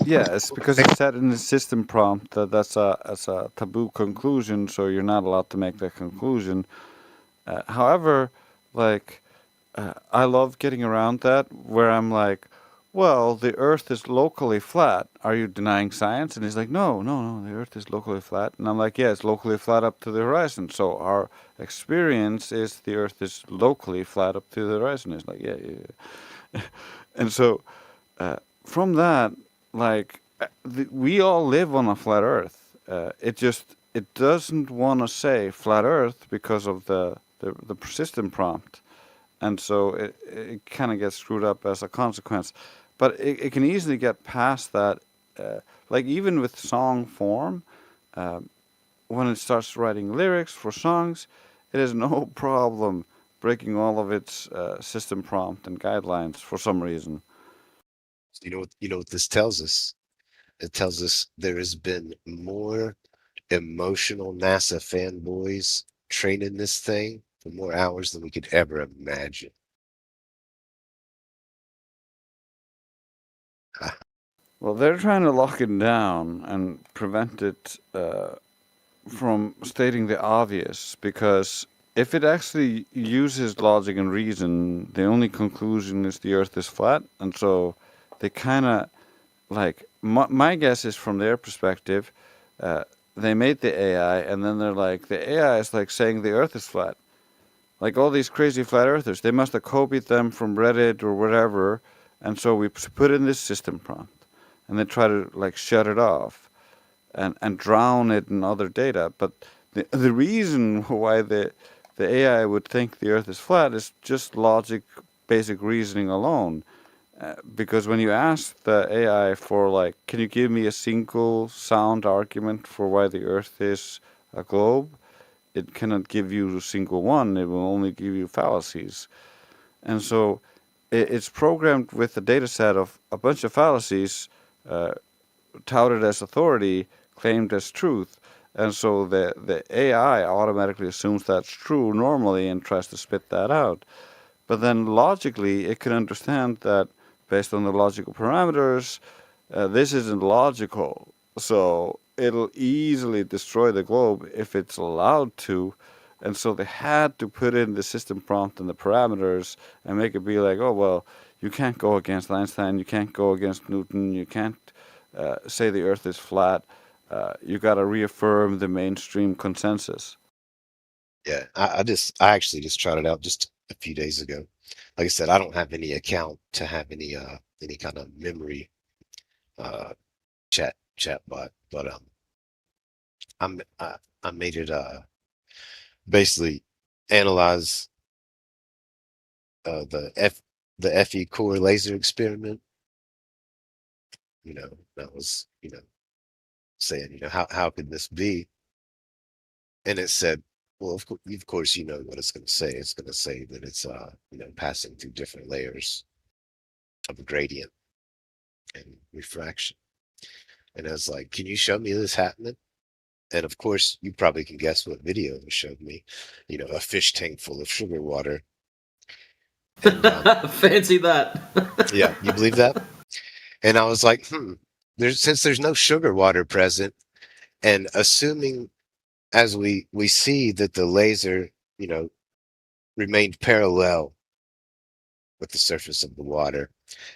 Yeah, it's because it said in the system prompt that that's a taboo conclusion, so you're not allowed to make that conclusion. However, like, I love getting around that, where I'm like, well, the Earth is locally flat. Are you denying science? And he's like, no, no, no, the Earth is locally flat. And I'm like, yeah, it's locally flat up to the horizon. So our experience is the Earth is locally flat up to the horizon. He's like, yeah, yeah, yeah. And so from that, like, we all live on a flat Earth. It doesn't want to say flat Earth because of the persistent prompt, and so it kind of gets screwed up as a consequence. But it can easily get past that. Like even with song form, when it starts writing lyrics for songs, it has no problem breaking all of its system prompt and guidelines for some reason. You know what this tells us? It tells us there has been more emotional NASA fanboys training this thing for more hours than we could ever imagine. Well, they're trying to lock it down and prevent it from stating the obvious, because if it actually uses logic and reason, the only conclusion is the Earth is flat, and so they kind of like my guess is from their perspective, they made the AI, and then they're like, the AI is like saying the Earth is flat. Like all these crazy flat earthers, they must have copied them from Reddit or whatever, and so we put in this system prompt, and they try to like shut it off, and drown it in other data. But the reason why the AI would think the Earth is flat is just logic, basic reasoning alone. Because when you ask the AI for like, can you give me a single sound argument for why the Earth is a globe? It cannot give you a single one. It will only give you fallacies. And so it's programmed with a data set of a bunch of fallacies touted as authority, claimed as truth. And so the AI automatically assumes that's true normally and tries to spit that out. But then logically, it can understand that based on the logical parameters, this isn't logical. So it'll easily destroy the globe if it's allowed to. And so they had to put in the system prompt and the parameters and make it be like, oh, well, you can't go against Einstein, you can't go against Newton, you can't say the Earth is flat. You got to reaffirm the mainstream consensus. Yeah, I actually just tried it out just a few days ago. Like I said, I don't have any account to have any kind of memory chat bot, but I made it basically analyze the FE core laser experiment. You know, that was, saying, how could this be? And it said, well, of course, you know what it's going to say. It's going to say that it's, passing through different layers of a gradient and refraction. And I was like, can you show me this happening? And of course, you probably can guess what video it showed me. A fish tank full of sugar water. And, Fancy that. yeah, you believe that? And I was like, since there's no sugar water present, and assuming as we see that the laser, remained parallel with the surface of the water,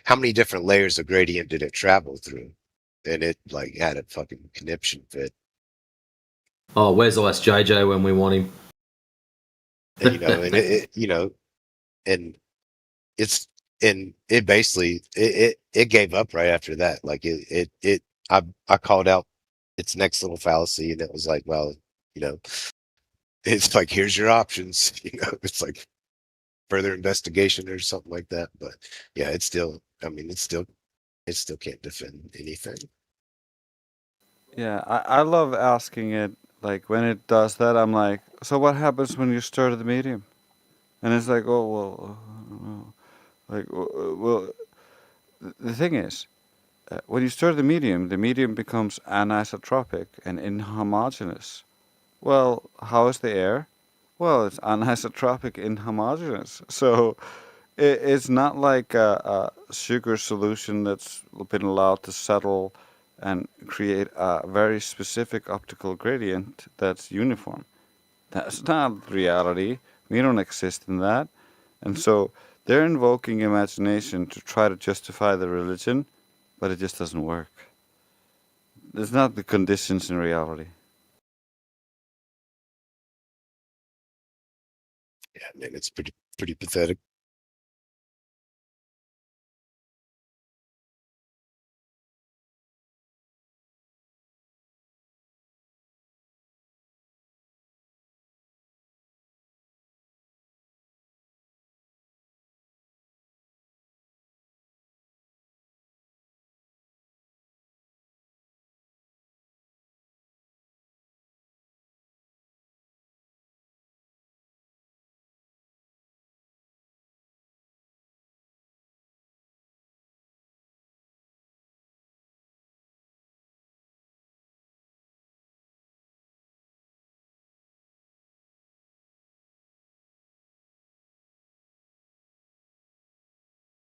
how many different layers of gradient did it travel through? And it like had a fucking conniption fit. Oh, where's JJ when we want him? And, and it basically it gave up right after that. Like I called out its next little fallacy, and it was like, well, it's like, here's your options. It's like further investigation or something like that. But yeah, it still can't defend anything. Yeah, I love asking it, like when it does that, I'm like, so what happens when you stir the medium? And it's like, oh well, like well, the thing is, when you stir the medium becomes anisotropic and inhomogeneous. Well, how is the air? Well, it's anisotropic, inhomogeneous. So it's not like a sugar solution that's been allowed to settle and create a very specific optical gradient that's uniform. That's not reality. We don't exist in that. And so they're invoking imagination to try to justify the religion, but it just doesn't work. There's not the conditions in reality. Yeah, man, it's pretty pathetic.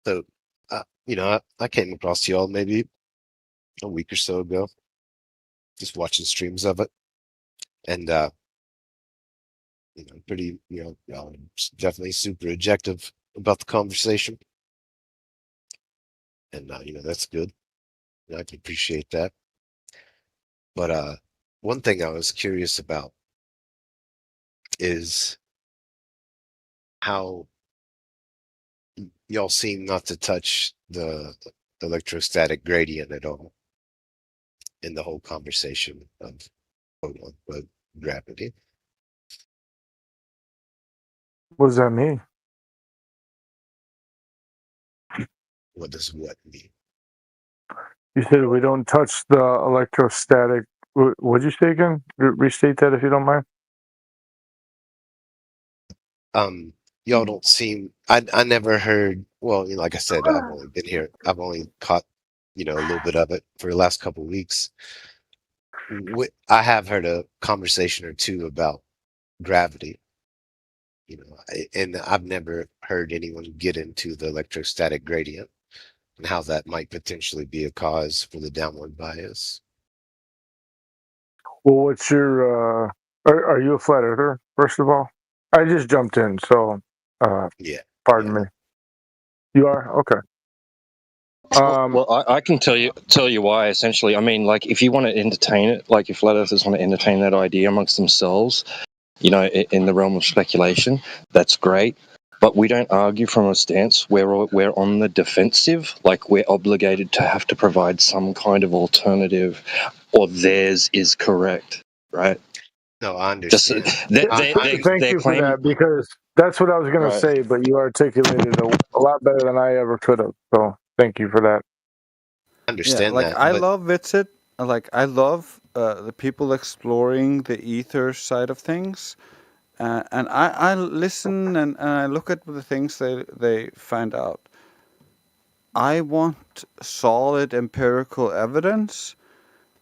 So, I came across y'all maybe a week or so ago, just watching streams of it, and pretty, y'all are definitely super objective about the conversation, and that's good. I can appreciate that. But one thing I was curious about is how y'all seem not to touch the electrostatic gradient at all in the whole conversation of quote unquote gravity. What does that mean? What does what mean? You said we don't touch the electrostatic. What'd you say again? Restate that if you don't mind. Y'all don't seem. I never heard. Well, like I said, I've only been here. I've only caught a little bit of it for the last couple of weeks. I have heard a conversation or two about gravity, and I've never heard anyone get into the electrostatic gradient and how that might potentially be a cause for the downward bias. Well, what's your? Are you a flat earther? First of all, I just jumped in, so Yeah. pardon me. You are okay. Well, I can tell you why. Essentially, I mean, like, if you want to entertain it, like if flat earthers want to entertain that idea amongst themselves, in the realm of speculation, that's great. But we don't argue from a stance where we're on the defensive, like we're obligated to have to provide some kind of alternative, or theirs is correct, right? No, I understand. Thank you for that, because that's what I was going to say, but you articulated a lot better than I ever could have. So thank you for that. Understand like that, I but love Vitsit. Like I love the people exploring the ether side of things, and I listen and I look at the things they find out. I want solid empirical evidence,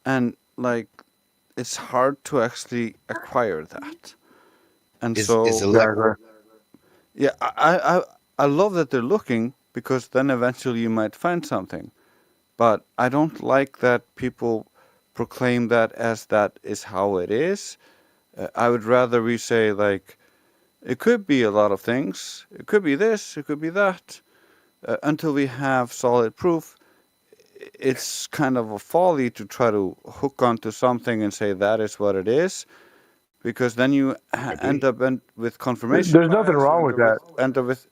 and like it's hard to actually acquire that. And yeah, I love that they're looking, because then eventually you might find something. But I don't like that people proclaim that as that is how it is. I would rather we say, like, it could be a lot of things. It could be this, it could be that. Until we have solid proof, it's kind of a folly to try to hook onto something and say that is what it is, because then you end up with confirmation. There's nothing wrong with that. End up with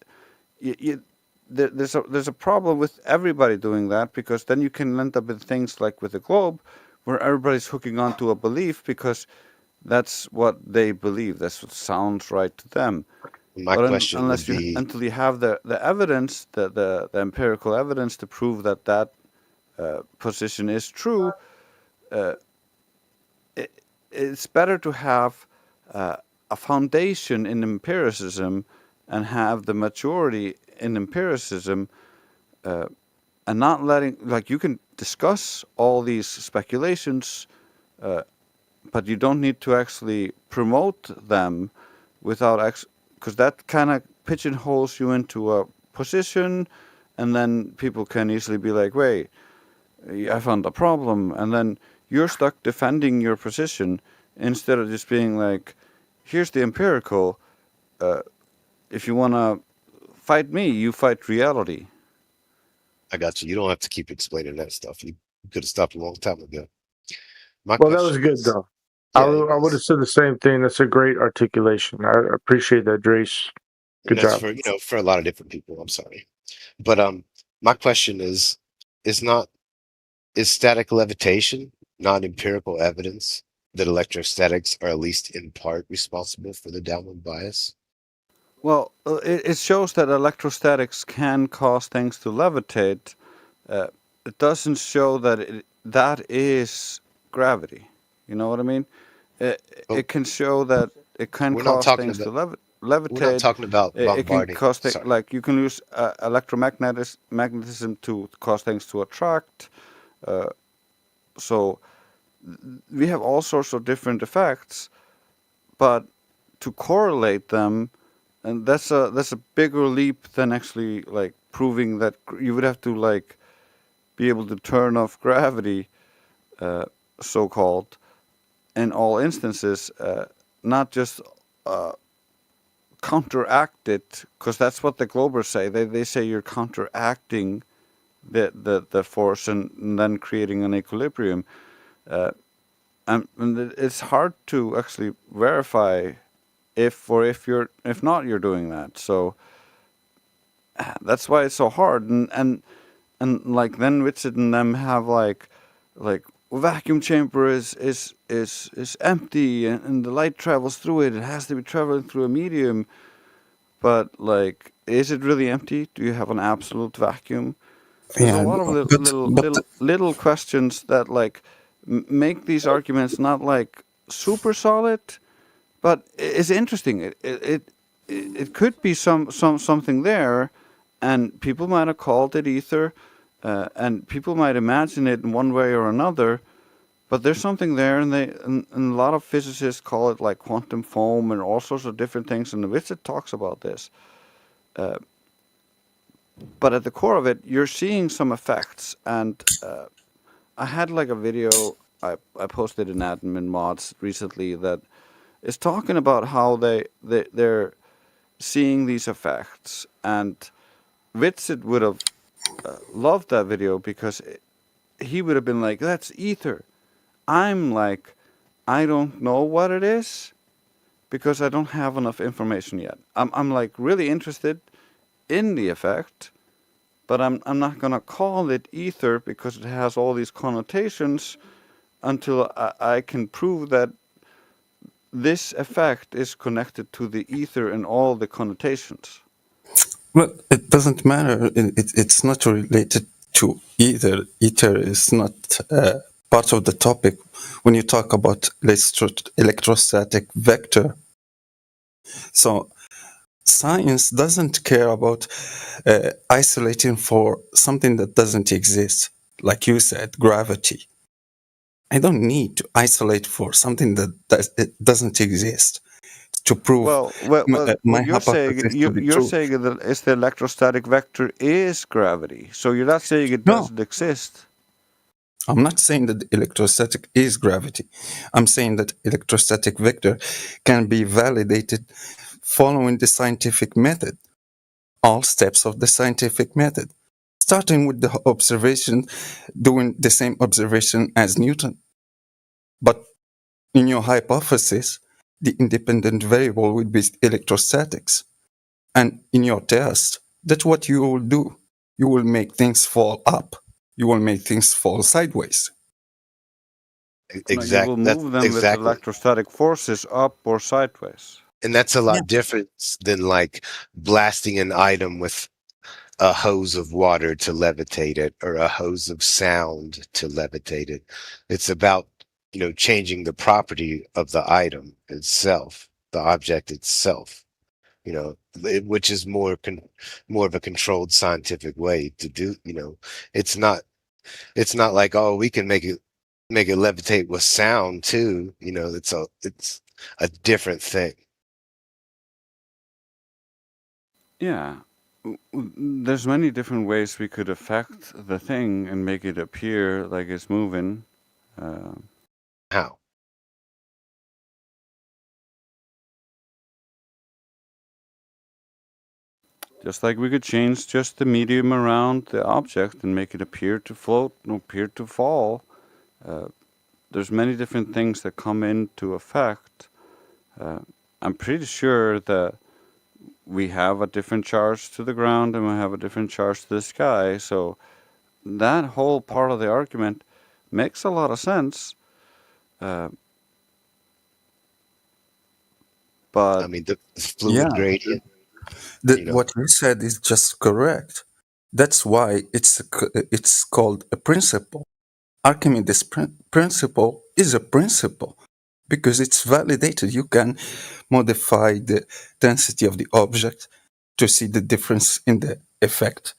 there's a problem with everybody doing that, because then you can end up with things like with the globe, where everybody's hooking onto a belief because that's what they believe. That's what sounds right to them. My question would be, until you have the evidence, the empirical evidence to prove that position is true, it's better to have a foundation in empiricism and have the maturity in empiricism, and not letting, like, you can discuss all these speculations, but you don't need to actually promote them without, because that kind of pigeonholes you into a position, and then people can easily be like, wait, I found a problem, and then you're stuck defending your position instead of just being like, here's the empirical. If you want to fight me, you fight reality. I got you. You don't have to keep explaining that stuff. You could have stopped a long time ago. My Well, that was question good is, though. yeah, I it would have was. said the same thing. That's a great articulation. I appreciate that, Drace. And Good that's job. for, for a lot of different people. I'm sorry. But my question is not is static levitation not empirical evidence that electrostatics are at least in part responsible for the downward bias? Well, it shows that electrostatics can cause things to levitate. It doesn't show that that is gravity. You know what I mean? It can show that it can We're not cause talking things to about we're not levitate. talking about It can bombarding. cause Sorry. like you can use magnetism to cause things to attract. So we have all sorts of different effects, but to correlate them, and that's a bigger leap than actually like proving that you would have to like be able to turn off gravity, so called, in all instances, not just counteract it, because that's what the Globers say. They say you're counteracting the force and then creating an equilibrium. And it's hard to actually verify if not you're doing that. So that's why it's so hard. And like then Whitsitt and them have like vacuum chamber is empty and the light travels through it. It has to be traveling through a medium. But like, is it really empty? Do you have an absolute vacuum? There's a Yeah, lot of little questions that like make these arguments not like super solid, but it's interesting. It could be something there, and people might have called it ether, and people might imagine it in one way or another. But there's something there, and a lot of physicists call it like quantum foam and all sorts of different things. And Whitsitt talks about this. But at the core of it, you're seeing some effects. And I had like a video I posted in Admin Mods recently that is talking about how they're seeing these effects. And Whitsitt would have loved that video because he would have been like, that's ether. I'm like, I don't know what it is because I don't have enough information yet. I'm like really interested in the effect, but I'm not gonna call it ether because it has all these connotations until I can prove that this effect is connected to the ether and all the connotations. Well, it doesn't matter. It's not related to either. Ether is not part of the topic when you talk about electrostatic vector. So science doesn't care about isolating for something that doesn't exist. Like you said, gravity. I don't need to isolate for something that doesn't exist to prove my you're saying hypothesis to be you're true. saying that it's the electrostatic vector is gravity. So you're not saying it doesn't exist. I'm not saying that electrostatic is gravity. I'm saying that electrostatic vector can be validated following the scientific method, all steps of the scientific method, starting with the observation, doing the same observation as Newton. But in your hypothesis, the independent variable would be electrostatics. And in your test, that's what you will do. You will make things fall up. You will make things fall sideways. You will move them with electrostatic forces up or sideways. And that's a lot different than like blasting an item with a hose of water to levitate it or a hose of sound to levitate it. It's about, changing the property of the item itself, the object itself. which is more of a controlled scientific way to do. It's not like, oh, we can make it levitate with sound too. It's a different thing. Yeah. There's many different ways we could affect the thing and make it appear like it's moving. How? Just like we could change just the medium around the object and make it appear to float and appear to fall. There's many different things that come into effect. I'm pretty sure that we have a different charge to the ground and we have a different charge to the sky. So that whole part of the argument makes a lot of sense. But I mean, the fluid gradient. What you said is just correct. That's why it's called a principle. Archimedes' principle is a principle because it's validated. You can modify the density of the object to see the difference in the effect,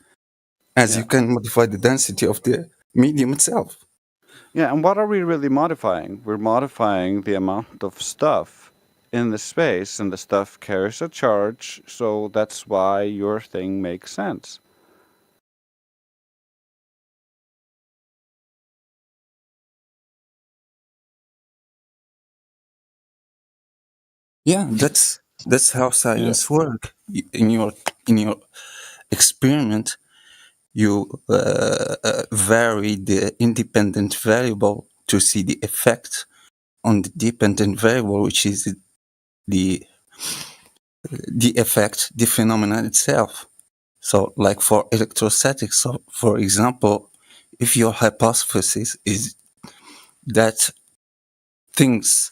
as you can modify the density of the medium itself. Yeah, and what are we really modifying? We're modifying the amount of stuff in the space, and the stuff carries a charge, so that's why your thing makes sense. Yeah, that's how science works. In your experiment, you vary the independent variable to see the effect on the dependent variable, which is the effect, the phenomenon itself. So, like for electrostatics, so for example, if your hypothesis is that things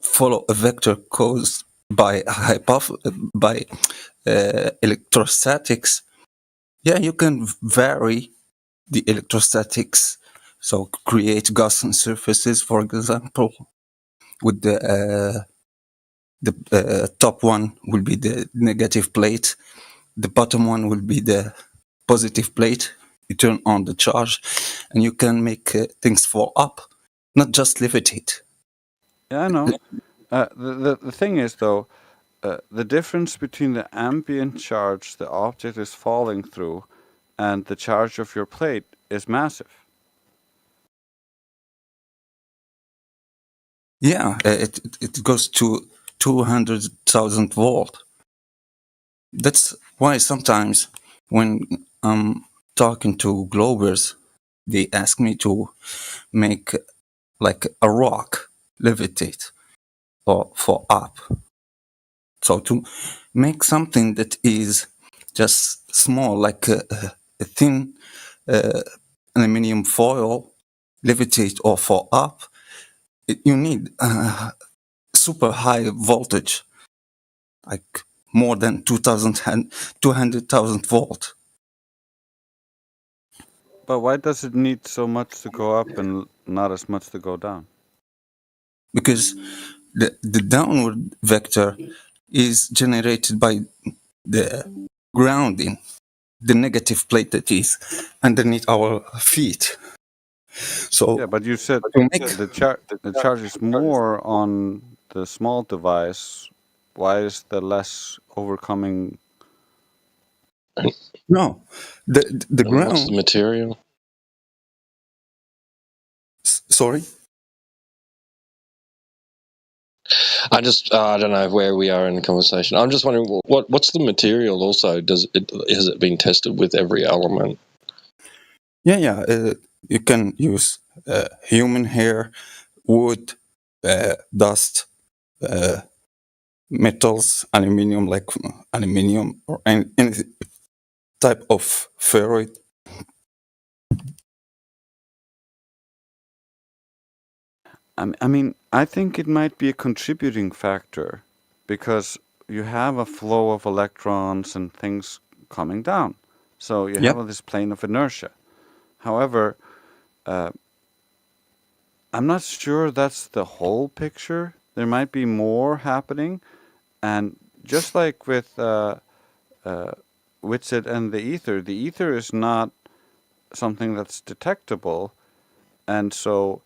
follow a vector caused by electrostatics, yeah, you can vary the electrostatics. So create Gaussian surfaces, for example, with the top one will be the negative plate, the bottom one will be the positive plate. You turn on the charge, and you can make things fall up, not just levitate. Yeah, I know. The thing is, though, the difference between the ambient charge the object is falling through and the charge of your plate is massive. Yeah, it goes to 200,000 volt. That's why sometimes when I'm talking to Globers, they ask me to make like a rock levitate or for up. So to make something that is just small, like a thin aluminum foil levitate or for up, you need super high voltage, like more than 200,000 volt. But why does it need so much to go up and not as much to go down? Because the downward vector is generated by the grounding, the negative plate that is underneath our feet. So yeah, but you said the charge is more on the small device. Why is the less overcoming? No, the ground. What's the material? Sorry. I don't know where we are in the conversation. I'm just wondering what's the material also? Has it been tested with every element? Yeah. You can use human hair, wood, dust, metals, aluminium, like aluminium or any type of ferroid. I mean, I think it might be a contributing factor because you have a flow of electrons and things coming down. So you have this plane of inertia. However, I'm not sure that's the whole picture. There might be more happening. And just like with Witsit and the ether is not something that's detectable, and so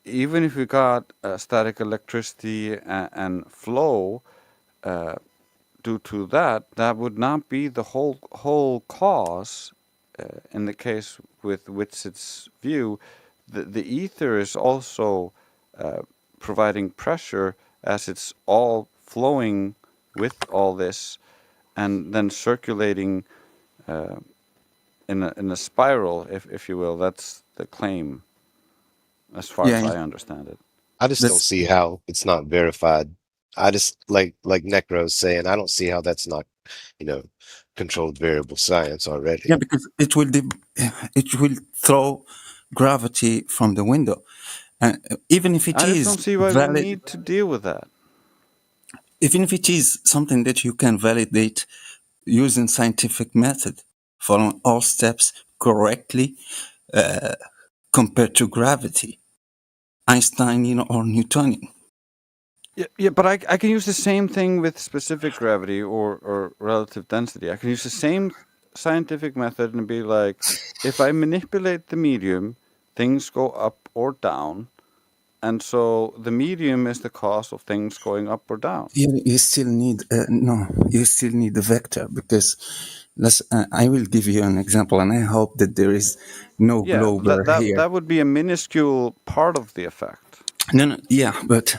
even if we got static electricity and flow due to that, that would not be the whole cause. In the case with Witsit's view, the ether is also providing pressure as it's all flowing with all this, and then circulating in a spiral, if you will. That's the claim, as far as Yeah. I understand it. I just don't see how it's not verified. I just like Necro's saying, I don't see how that's not, controlled variable science already. Yeah, because it will throw gravity from the window, and even if it I just is don't see why we valid, need to deal with that. even if it is something that you can validate using scientific method, following all steps correctly, compared to gravity, Einsteinian or Newtonian. Yeah, but I can use the same thing with specific gravity or relative density. I can use the same scientific method and be like, if I manipulate the medium, things go up or down, and so the medium is the cause of things going up or down. You still need you still need the vector, because I will give you an example, and I hope that there is no Yeah, glober here. that would be a minuscule part of the effect. No, yeah, but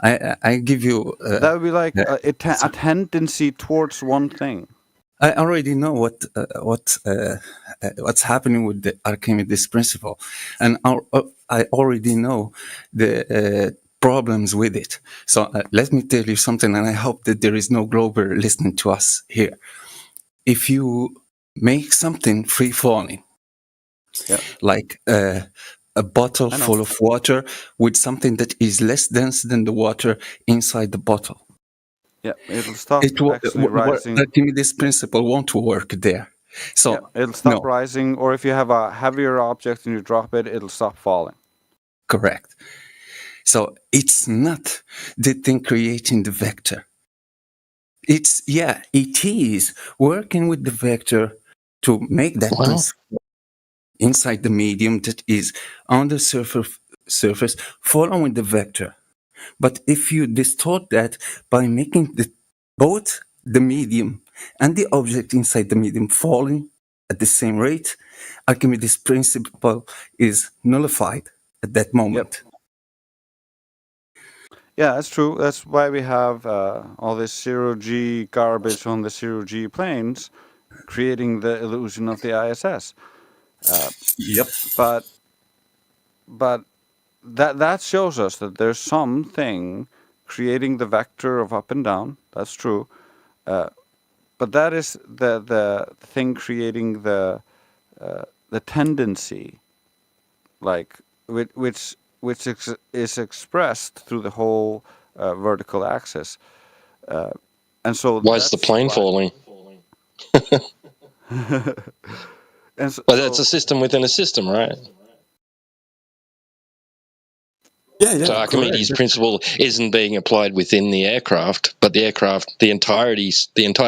I give you. That would be like a tendency towards one thing. I already know what's happening with the Archimedes principle, and I already know the problems with it. So let me tell you something, and I hope that there is no glober listening to us here. If you make something free falling, like a bottle full of water with something that is less dense than the water inside the bottle, it'll stop actually rising. Archimedes principle won't work there. So it'll stop rising, or if you have a heavier object and you drop it, it'll stop falling. Correct. So it's not the thing creating the vector. It is working with the vector to make that principle inside the medium that is on the surface following the vector. But if you distort that by making both the medium and the object inside the medium falling at the same rate, Archimedes' principle is nullified at that moment. Yeah, that's true. That's why we have all this zero-G garbage on the zero-G planes, creating the illusion of the ISS. But that shows us that there's something creating the vector of up and down. That's true. But that is the thing creating the tendency, like which is expressed through the whole vertical axis. And so why is the plane falling? But it's a system within a system, right? So Archimedes' principle isn't being applied within the aircraft, but the entire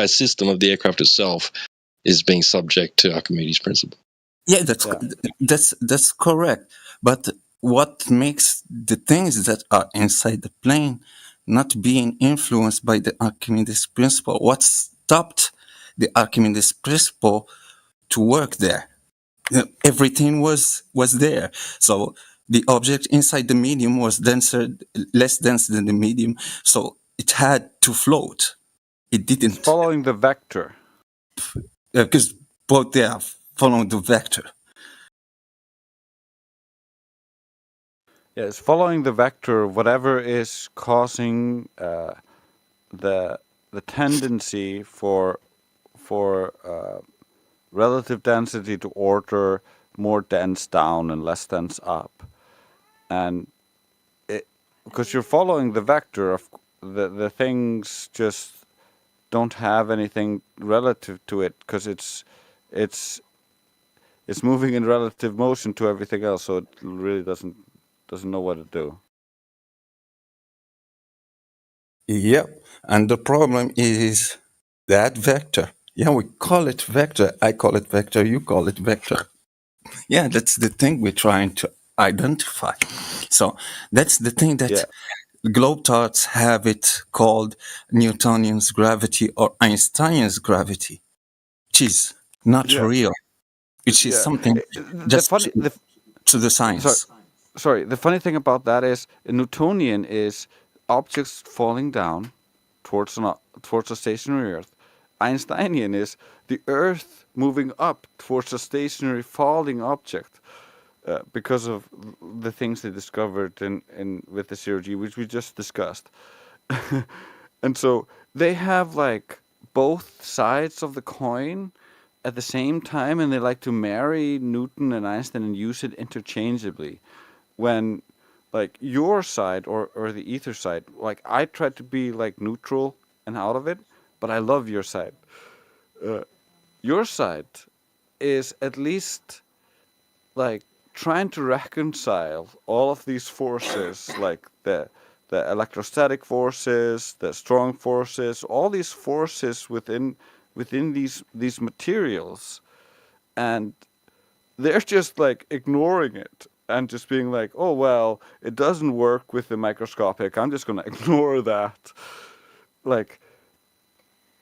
system of the aircraft itself is being subject to Archimedes' principle. Yeah, that's correct. But what makes the things that are inside the plane not being influenced by the Archimedes principle? What stopped the Archimedes principle to work there? Everything was there. So the object inside the medium was less dense than the medium, so it had to float. It didn't. It's following the vector. Because both they are following the vector. Yeah, it's following the vector. Whatever is causing the tendency for relative density to order more dense down and less dense up, and because you're following the vector of the things just don't have anything relative to it, because it's moving in relative motion to everything else, so it really doesn't know what to do. Yep. And the problem is that vector. Yeah, we call it vector. I call it vector. You call it vector. Yeah, that's the thing we're trying to identify. So that's the thing that Yeah. Globetrotters have it called Newtonian's gravity or Einstein's gravity, which is not Yeah. real, which is Yeah. something The just funny, the, to the science. sorry. The funny thing about that is Newtonian is objects falling down towards a stationary Earth. Einsteinian is the Earth moving up towards a stationary falling object. Because of the things they discovered in with the zero G, which we just discussed. And so they have like both sides of the coin at the same time, and they like to marry Newton and Einstein and use it interchangeably. When like your side or the ether side, like I try to be like neutral and out of it, but I love your side. Your side is at least like trying to reconcile all of these forces, like the electrostatic forces, the strong forces, all these forces within these materials, and they're just like ignoring it and just being like, oh well, it doesn't work with the microscopic. I'm just gonna ignore that. Like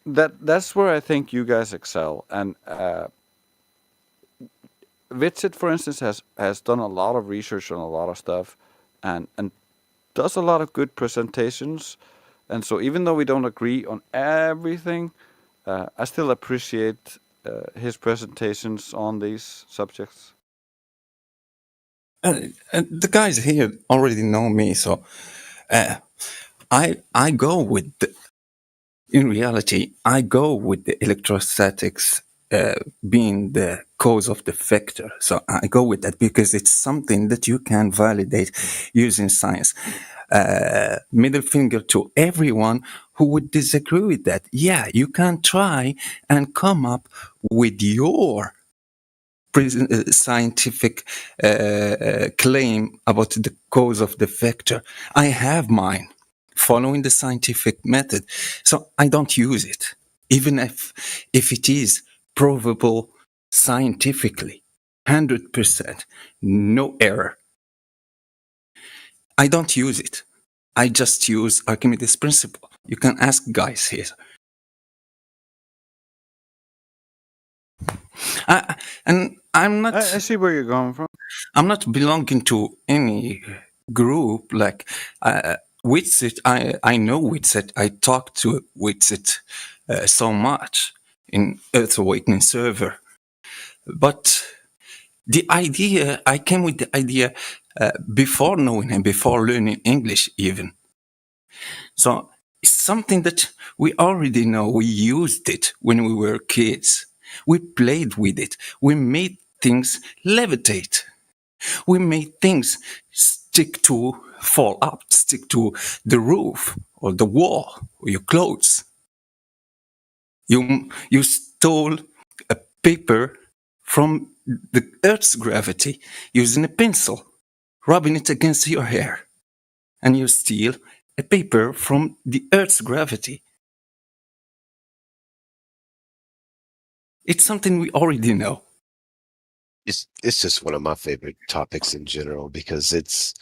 that's where I think you guys excel, and Vitsit, for instance, has done a lot of research on a lot of stuff, and does a lot of good presentations. And so, even though we don't agree on everything, I still appreciate his presentations on these subjects. And the guys here already know me, so I go with in reality, I go with the electrostatics being the cause of the vector. So I go with that because it's something that you can validate using science. Middle finger to everyone who would disagree with that. Yeah, you can try and come up with your scientific claim about the cause of the vector. I have mine, following the scientific method, so I don't use it, even if it is provable scientifically, 100%, no error. I don't use it. I just use Archimedes' principle. You can ask guys here. And I'm not. I see where you're going from. I'm not belonging to any group like Witsit. I know Witsit. I talk to Witsit so much in Earth Awakening server. But the idea, I came with the idea before knowing and before learning English even. So it's something that we already know. We used it when we were kids. We played with it. We made things levitate. We made things fall up, stick to the roof or the wall or your clothes. You stole a paper from the Earth's gravity using a pencil, rubbing it against your hair. And you steal a paper from the Earth's gravity. It's something we already know. It's just one of my favorite topics in general because it's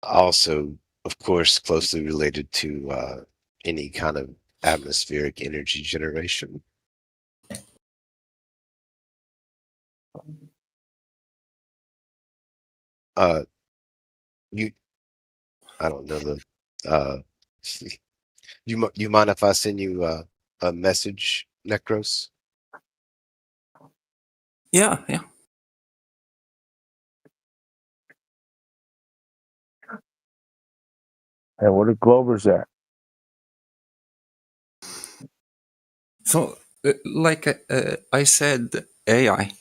also, of course, closely related to any kind of atmospheric energy generation. I don't know you mind if I send you a message, Necros? Yeah. Hey, where the Glovers at? So, like I said, AI,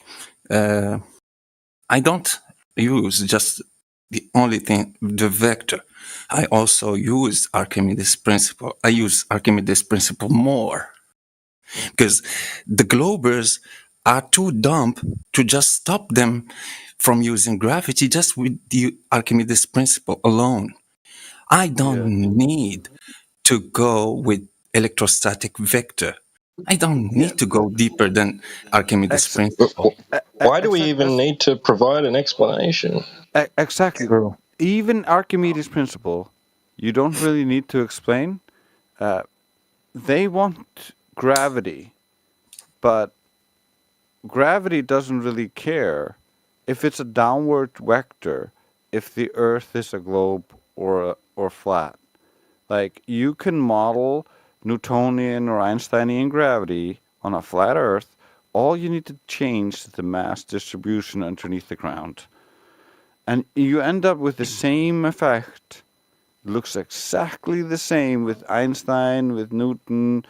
I don't use just the only thing, the vector. I also use Archimedes' principle. I use Archimedes' principle more because the Globers are too dumb to just stop them from using gravity just with the Archimedes' principle alone. I don't need to go with electrostatic vector. I don't need to go deeper than Archimedes' principle. Why do we even need to provide an explanation? Exactly. Even Archimedes' principle, you don't really need to explain. They want gravity, but gravity doesn't really care if it's a downward vector, if the Earth is a globe or flat. Like, you can model Newtonian or Einsteinian gravity on a flat Earth. All you need to change is the mass distribution underneath the ground. And you end up with the same effect. It looks exactly the same with Einstein, with Newton,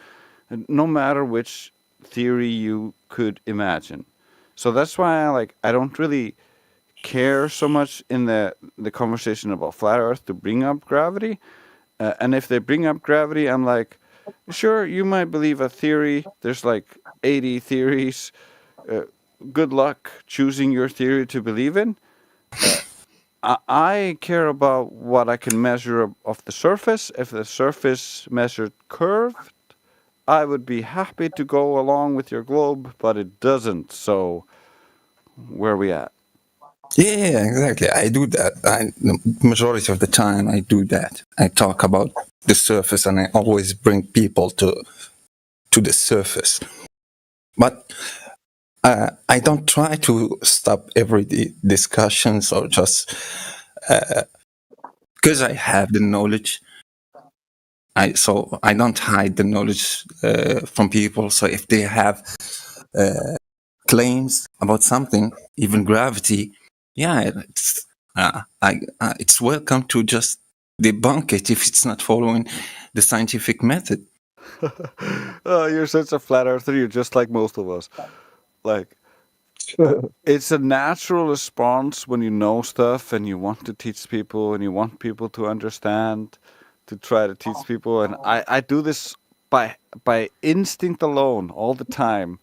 no matter which theory you could imagine. So that's why I don't really care so much in the conversation about flat Earth to bring up gravity. And if they bring up gravity, I'm like, sure, you might believe a theory. There's like 80 theories. Good luck choosing your theory to believe in. I care about what I can measure of the surface. If the surface measured curved, I would be happy to go along with your globe, but it doesn't. So where are we at? Yeah, exactly. I do that. The majority of the time, I do that. I talk about the surface, and I always bring people to the surface. But I don't try to stop every discussions or just because I have the knowledge. So I don't hide the knowledge from people. So if they have claims about something, even gravity, yeah, it's welcome to just debunk it if it's not following the scientific method. Oh, you're such a flat earther. You're just like most of us. Like, it's a natural response when you know stuff and you want to teach people and you want people to understand, to try to teach people. And I do this by instinct alone all the time.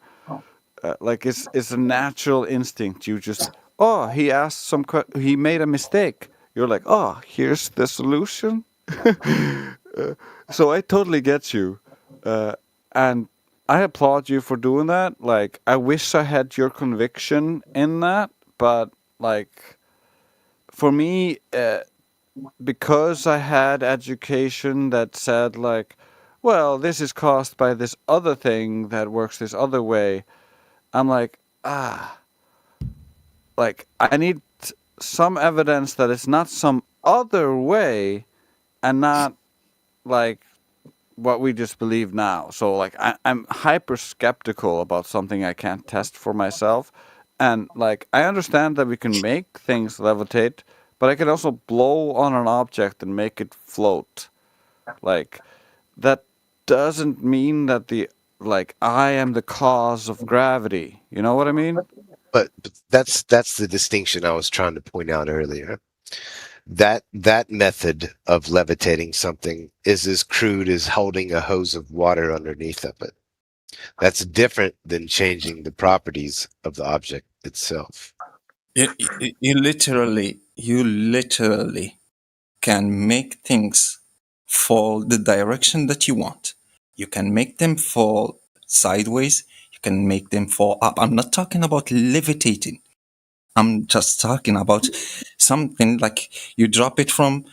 Like, it's a natural instinct. You just, oh, he asked he made a mistake. You're like, oh, here's the solution. So I totally get you. And I applaud you for doing that. Like, I wish I had your conviction in that, but like, for me, because I had education that said like, well, this is caused by this other thing that works this other way. I'm like, like, I need some evidence that it's not some other way and not like what we just believe now. So like, I'm hyper skeptical about something I can't test for myself. And like, I understand that we can make things levitate, but I can also blow on an object and make it float. Like, that doesn't mean that I am the cause of gravity. You know what I mean? But that's the distinction I was trying to point out earlier. That method of levitating something is as crude as holding a hose of water underneath of it. That's different than changing the properties of the object itself. You literally can make things fall the direction that you want. You can make them fall sideways. You can make them fall up. I'm not talking about levitating. I'm just talking about something like you drop it from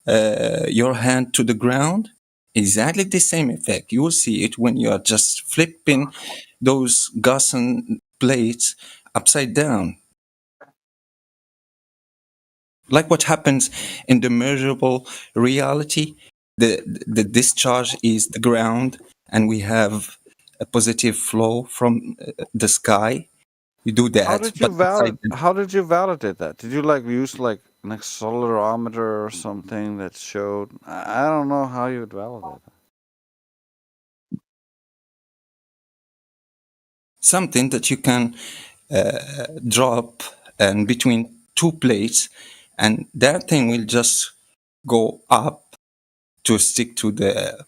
your hand to the ground. Exactly the same effect. You will see it when you are just flipping those Gaussian plates upside down. Like what happens in the measurable reality, the discharge is the ground, and we have a positive flow from the sky. You do that. How did you validate that? Did you like use like an accelerometer or something that showed? I don't know how you would validate that. Something that you can drop and between two plates, and that thing will just go up to stick to the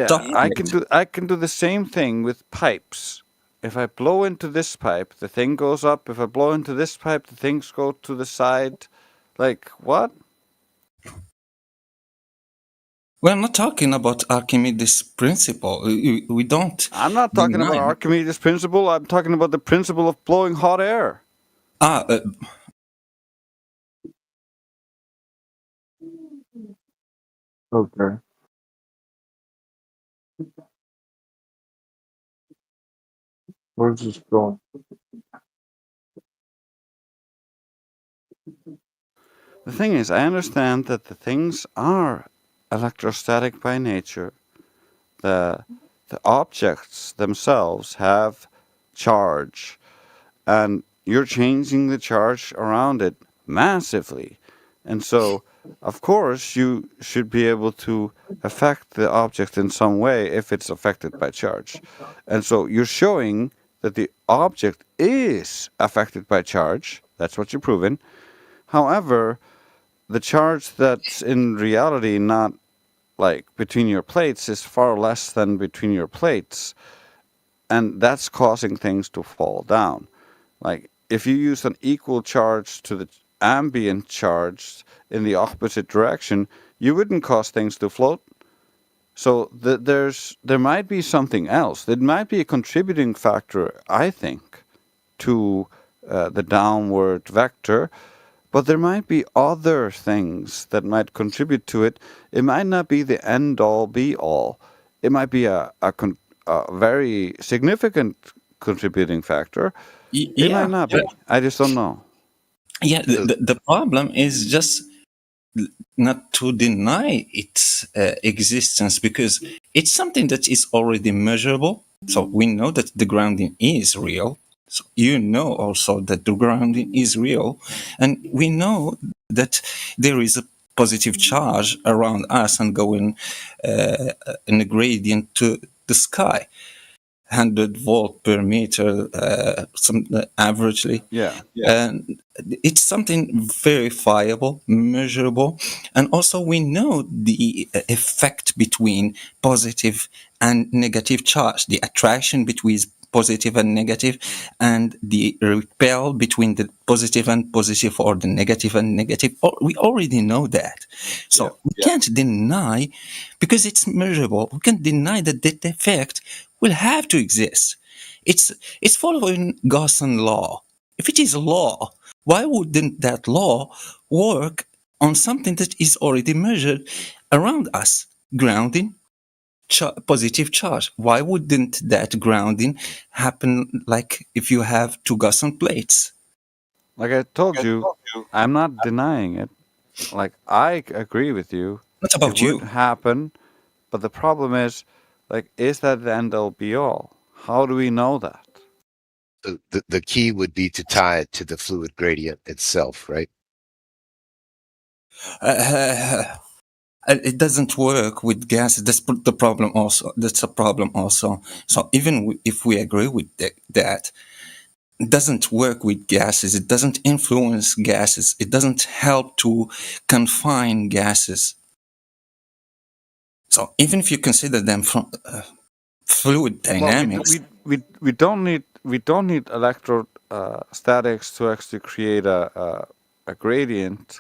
top plate. I can do the same thing with pipes. If I blow into this pipe, the thing goes up. If I blow into this pipe, the things go to the side. Like, what? We're not talking about Archimedes' principle. We don't. I'm not talking about deny. Archimedes' principle. I'm talking about the principle of blowing hot air. Okay. Where's this going? The thing is, I understand that the things are electrostatic by nature. The objects themselves have charge, and you're changing the charge around it massively. And so, of course, you should be able to affect the object in some way if it's affected by charge. And so you're showing that the object is affected by charge. That's what you're proving. However, the charge that's in reality not like between your plates is far less than between your plates. And that's causing things to fall down. Like if you use an equal charge to the ambient charge in the opposite direction, you wouldn't cause things to float. So there might be something else. There might be a contributing factor, I think, to the downward vector. But there might be other things that might contribute to it. It might not be the end-all, be-all. It might be a very significant contributing factor. It might not be. I just don't know. Yeah, the problem is just not to deny its existence, because it's something that is already measurable. So we know that the grounding is real. So you know also that the grounding is real. And we know that there is a positive charge around us and going in a gradient to the sky. 100 volt per meter, averagely. Yeah. And it's something verifiable, measurable, and also we know the effect between positive and negative charge, the attraction between positive and negative, and the repel between the positive and positive, or the negative and negative. We already know that. So we can't deny, because it's measurable, we can't deny that that effect will have to exist. It's following Gaussian law. If it is a law, why wouldn't that law work on something that is already measured around us? Grounding, positive charge. Why wouldn't that grounding happen like if you have two Gaussian plates? Like I told you, I'm not denying it. Like I agree with you. What about it you? would happen, but the problem is, like, is that the end-all be-all? How do we know that? The key would be to tie it to the fluid gradient itself, right? It doesn't work with gases. That's the problem also. That's a problem also. So even if we agree with that, it doesn't work with gases. It doesn't influence gases. It doesn't help to confine gases. So even if you consider them from fluid dynamics, we don't need electrostatics to actually create a gradient.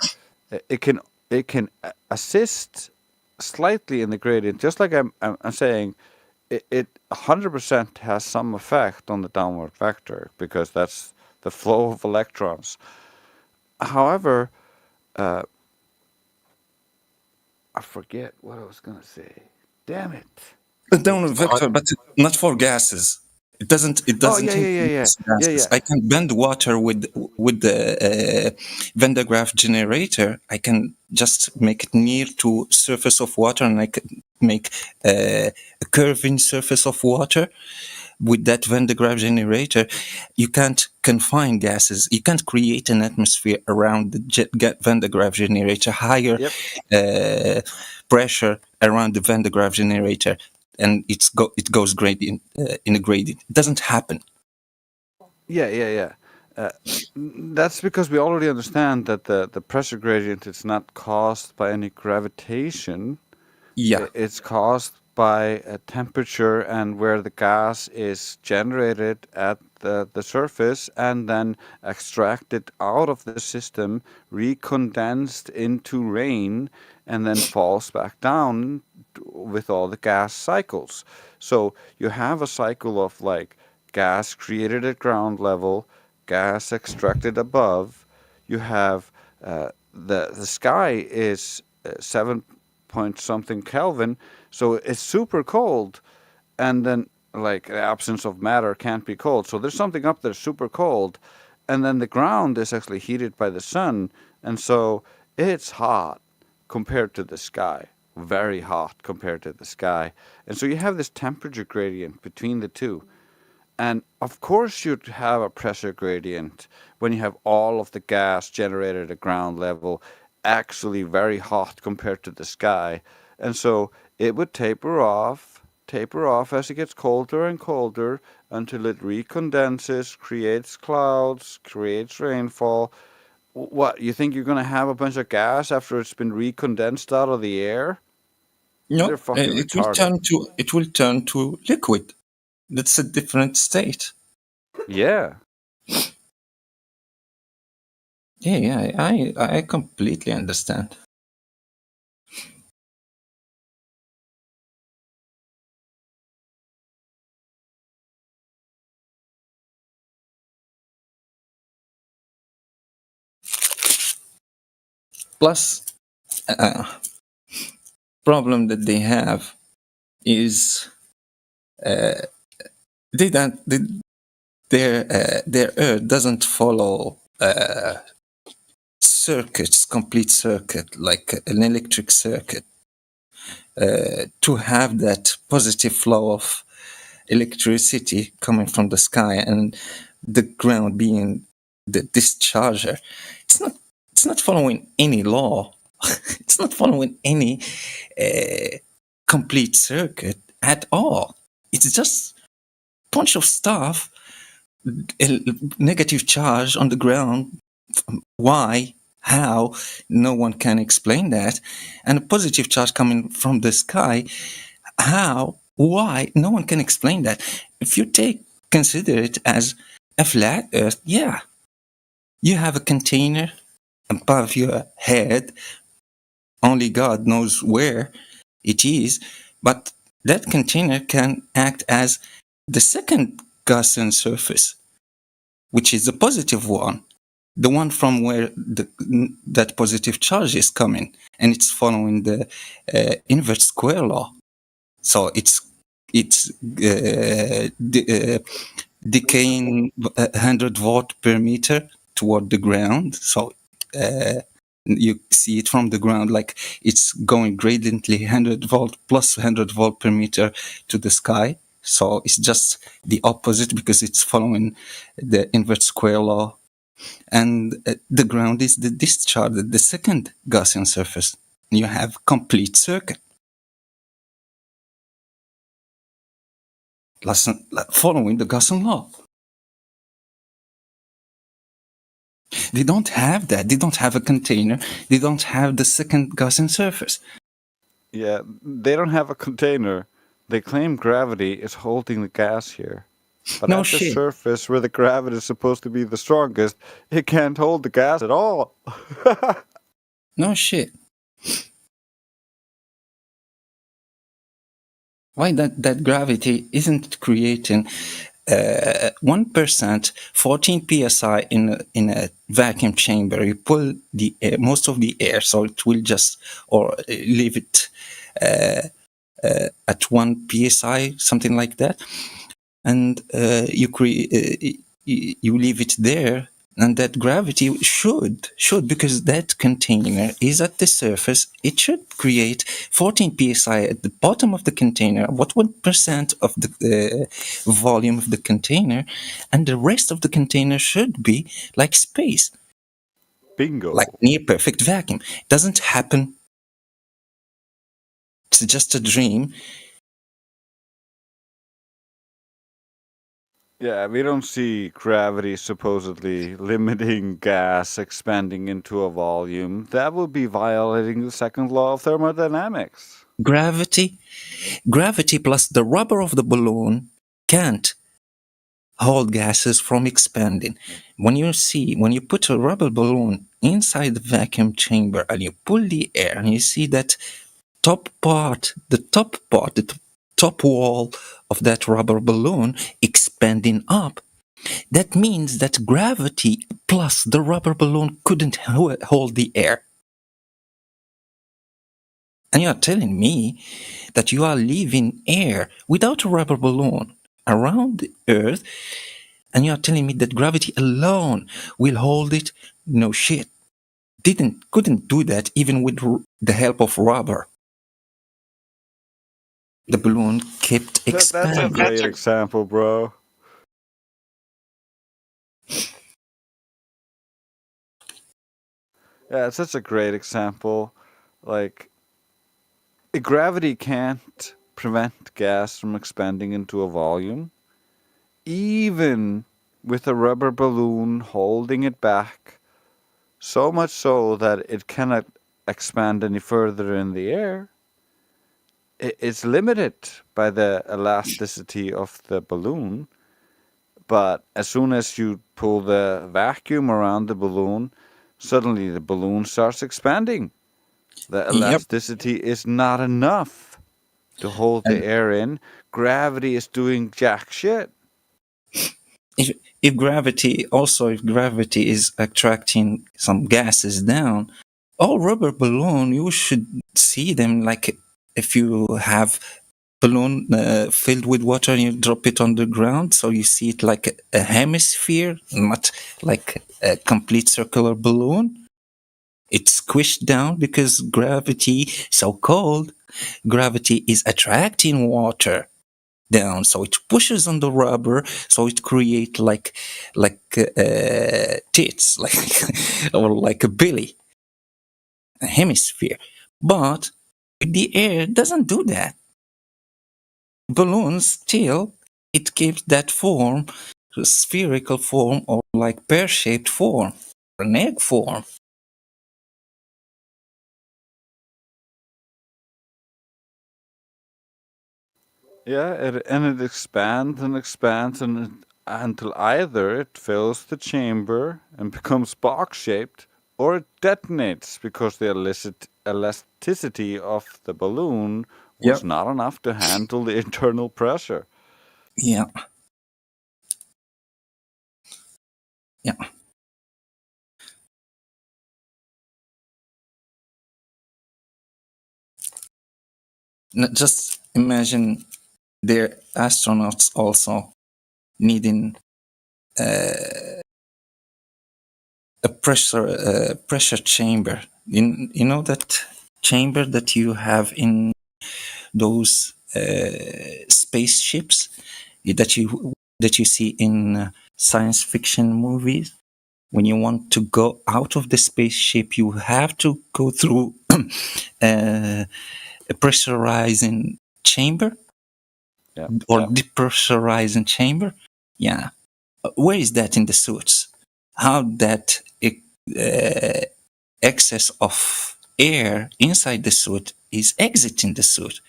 It can assist slightly in the gradient, just like I'm saying. It 100% has some effect on the downward vector, because that's the flow of electrons. However, I forget what I was going to say. Damn it. the downward vector, but not for gases. It doesn't. It doesn't. Influence gases. I can bend water with the Van de Graaff generator. I can just make it near to surface of water, and I can make a curving surface of water. With that Van de Graaff generator, you can't confine gases. You can't create an atmosphere around the Van de Graaff generator, higher pressure around the Van de Graaff generator, and it goes gradient in a gradient. It doesn't happen. Yeah. That's because we already understand that the pressure gradient is not caused by any gravitation. Yeah. It's caused by temperature and where the gas is generated at the surface and then extracted out of the system, recondensed into rain, and then falls back down with all the gas cycles. So you have a cycle of like gas created at ground level, gas extracted above. You have the sky is 7 point something Kelvin, so it's super cold, and then like the absence of matter can't be cold. So there's something up there super cold, and then the ground is actually heated by the sun, and so it's hot compared to the sky, very hot compared to the sky. And so you have this temperature gradient between the two. And of course you'd have a pressure gradient when you have all of the gas generated at ground level actually very hot compared to the sky. And so it would taper off as it gets colder and colder until it recondenses, creates clouds, creates rainfall. What, you think you're going to have a bunch of gas after it's been recondensed out of the air? No, They're fucking it will turn to liquid. That's a different state. Yeah. Yeah, I completely understand. Plus, problem that they have is they don't their Earth doesn't follow circuits, complete circuit, like an electric circuit. To have that positive flow of electricity coming from the sky and the ground being the discharger, it's not following any law. It's not following any complete circuit at all. It's just a bunch of stuff, a negative charge on the ground. Why? How? No one can explain that. And a positive charge coming from the sky. How? Why? No one can explain that. If you consider it as a flat Earth, yeah, you have a container above your head. Only God knows where it is, but that container can act as the second Gaussian surface, which is the positive one, the one from where that positive charge is coming, and it's following the inverse square law. So it's decaying 100 volt per meter toward the ground. So you see it from the ground, like it's going gradiently 100 volt plus 100 volt per meter to the sky. So it's just the opposite because it's following the inverse square law. And the ground is the discharge, the second Gaussian surface. You have complete circuit. Following the Gaussian law. They don't have that. They don't have a container. They don't have the second Gaussian surface. Yeah, they don't have a container. They claim gravity is holding the gas here. But No at the shit. surface where the gravity is supposed to be the strongest, it can't hold the gas at all. No shit. Why that gravity isn't creating 1%, 14 psi in a vacuum chamber? You pull the air, most of the air, so it will just leave it at 1 psi, something like that, and you leave it there. And that gravity should, because that container is at the surface, it should create 14 psi at the bottom of the container, about 1% of the volume of the container, and the rest of the container should be like space. Bingo. Like near perfect vacuum. It doesn't happen. It's just a dream. Yeah, we don't see gravity supposedly limiting gas expanding into a volume. That would be violating the second law of thermodynamics. Gravity plus the rubber of the balloon can't hold gases from expanding. When you put a rubber balloon inside the vacuum chamber and you pull the air and you see that the top wall of that rubber balloon expanding up, that means that gravity plus the rubber balloon couldn't hold the air. And you are telling me that you are leaving air without a rubber balloon around the Earth, and you are telling me that gravity alone will hold it? No shit. Couldn't do that even with the help of rubber. The balloon kept That's a expanding. great example, bro. Yeah, it's such a great example. Like, gravity can't prevent gas from expanding into a volume, even with a rubber balloon holding it back, so much so that it cannot expand any further in the air. It's limited by the elasticity of the balloon, but as soon as you pull the vacuum around the balloon, suddenly the balloon starts expanding. The elasticity is not enough to hold the air in. Gravity is doing jack shit. If gravity is attracting some gases down, all rubber balloon, you should see them like if you have balloon filled with water and you drop it on the ground, so you see it like a hemisphere, not like a complete circular balloon. It's squished down because gravity, so called gravity, is attracting water down, so it pushes on the rubber, so it creates like tits, like or like a belly, a hemisphere. But the air doesn't do that. Balloons still, it keeps that form, spherical form, or like pear-shaped form, an egg form. Yeah, it expands and expands until either it fills the chamber and becomes box-shaped, or it detonates because the elasticity of the balloon was not enough to handle the internal pressure. Yeah. Yeah. Just imagine their astronauts also needing a pressure chamber. You know that chamber that you have in those spaceships that you see in science fiction movies. When you want to go out of the spaceship, you have to go through a pressurizing chamber or depressurizing chamber. Yeah. Where is that in the suits? How that excess of air inside the suit is exiting the suit?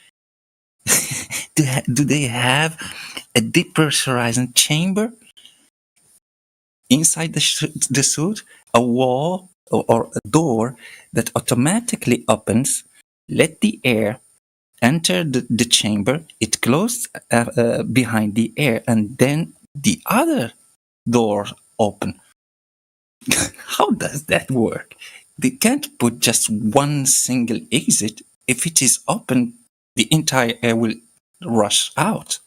Do they have a depressurizing chamber inside the suit? A wall or a door that automatically opens, let the air enter the chamber, it closed behind the air, and then the other door open. How does that work? They can't put just one single exit. If it is open, the entire air will rush out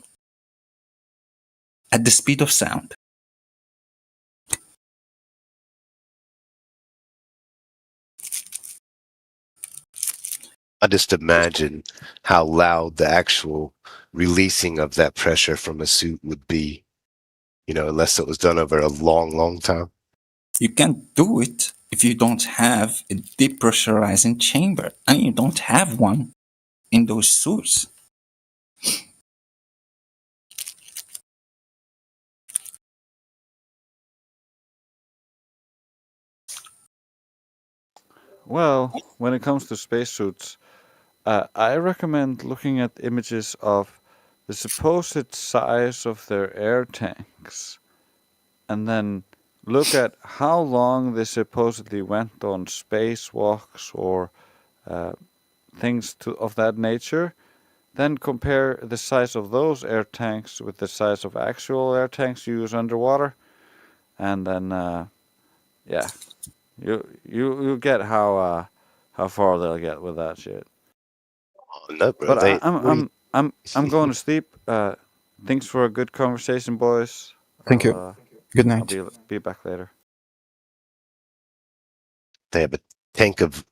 at the speed of sound. I just imagine how loud the actual releasing of that pressure from a suit would be, unless it was done over a long, long time. You can't do it if you don't have a depressurizing chamber, and you don't have one in those suits. Well, when it comes to spacesuits, I recommend looking at images of the supposed size of their air tanks, and then look at how long they supposedly went on spacewalks or things of that nature. Then compare the size of those air tanks with the size of actual air tanks you use underwater, and then yeah, you get how far they'll get with that shit. Oh, no, bro. But They what do I'm going to sleep. Thanks for a good conversation, boys. Thank you. Good night. I'll be back later. they have a tank of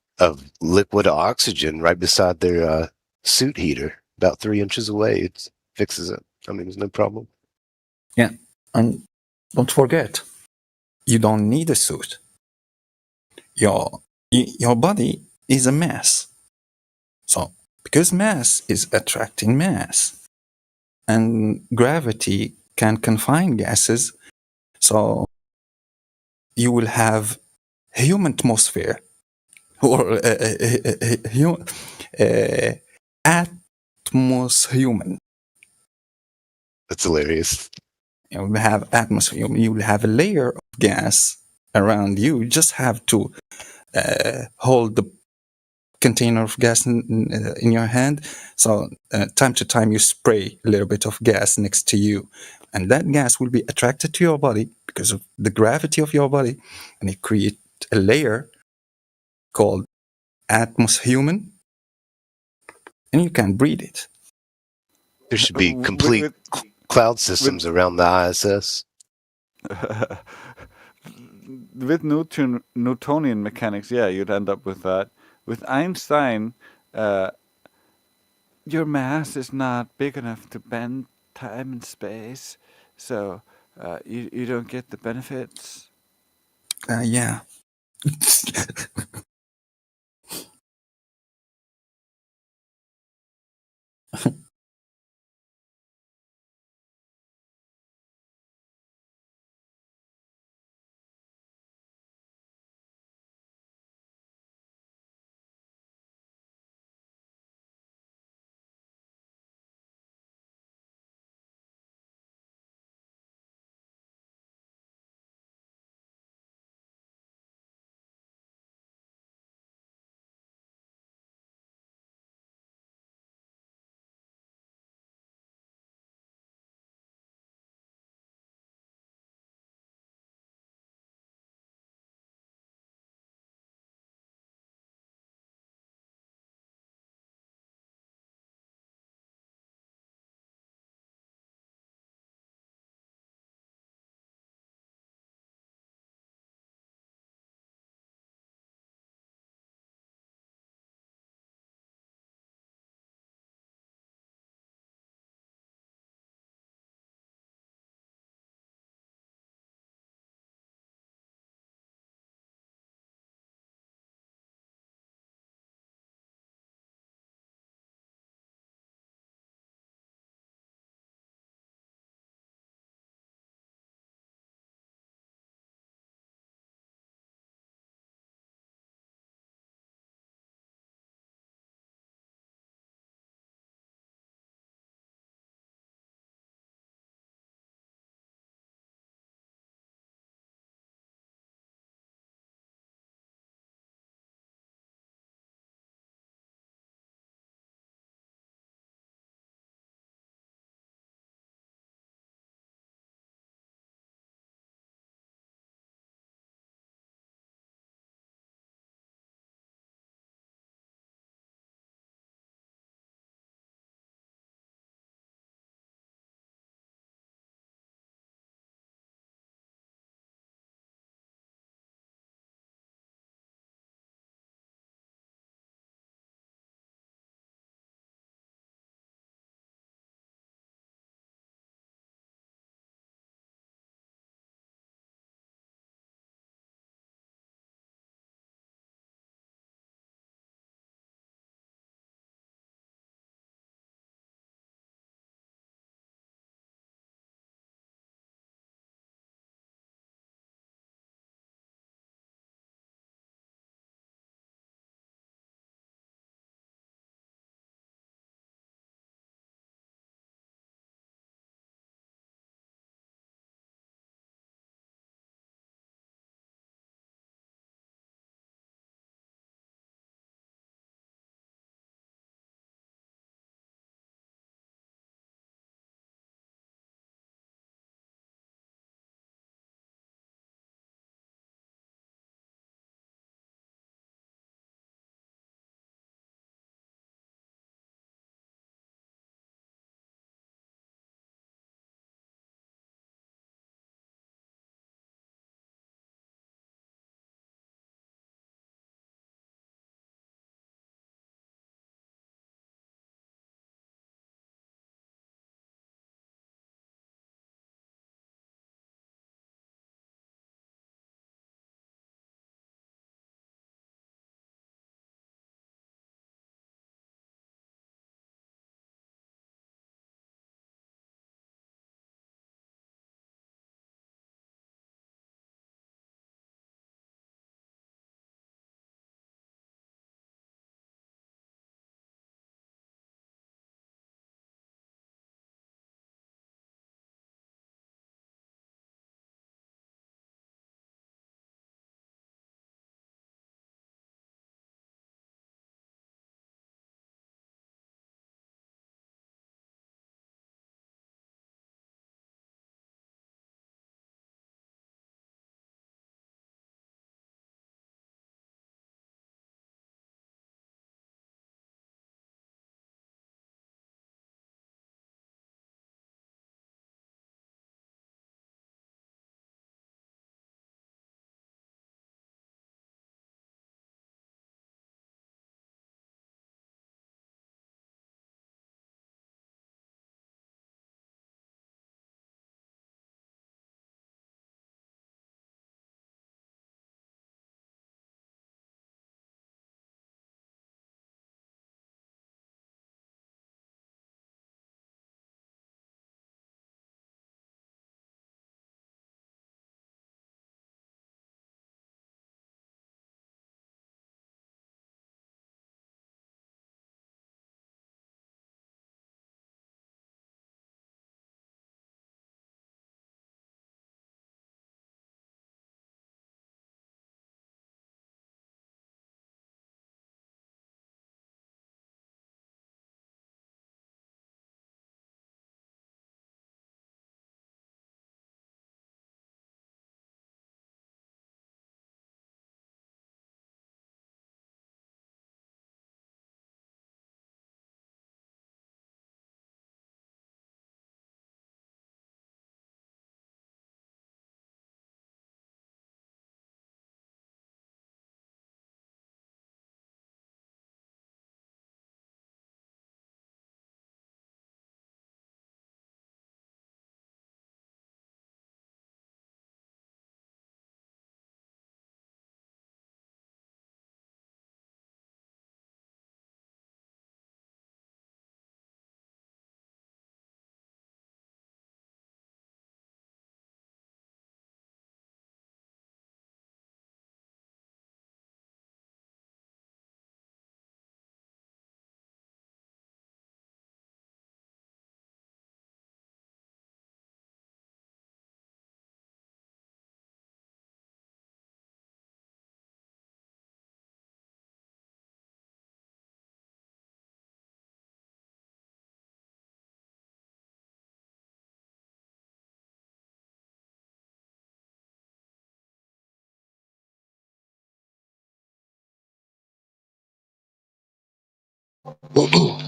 liquid oxygen right beside their suit heater, about 3 inches away. It fixes it. I mean, there's no problem. Yeah, and don't forget, you don't need a suit. Your body is a mass. So, because mass is attracting mass, and gravity can confine gases, so you will have a human atmosphere or atmos-human. That's hilarious. You will have atmosphere. You will have a layer of gas around you. You just have to hold the container of gas in your hand. So time to time you spray a little bit of gas next to you, and that gas will be attracted to your body because of the gravity of your body, and it creates a layer called atmos-human, and you can breathe it. There should be complete cloud systems around the ISS. With Newtonian mechanics, yeah, you'd end up with that. With Einstein, your mass is not big enough to bend time and space, so you don't get the benefits. Yeah.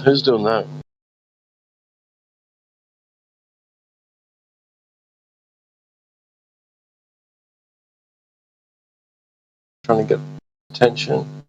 Who's doing that? Trying to get attention.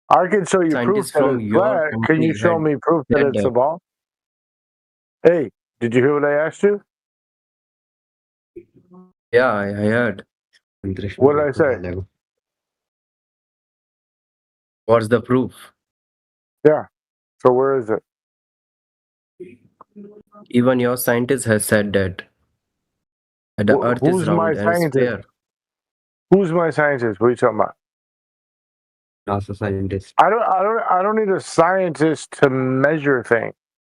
I can show you proof Scientists that from it's your flat. Can you country show had me proof that said it's a that. ball? Hey, did you hear what I asked you? Yeah, I heard. What did I say? What's the proof? Yeah. So where is it? Even your scientist has said that the Earth is Who's my round and scientist? sphere. Who's my scientist? What are you talking about? NASA scientist. I don't need a scientist to measure things.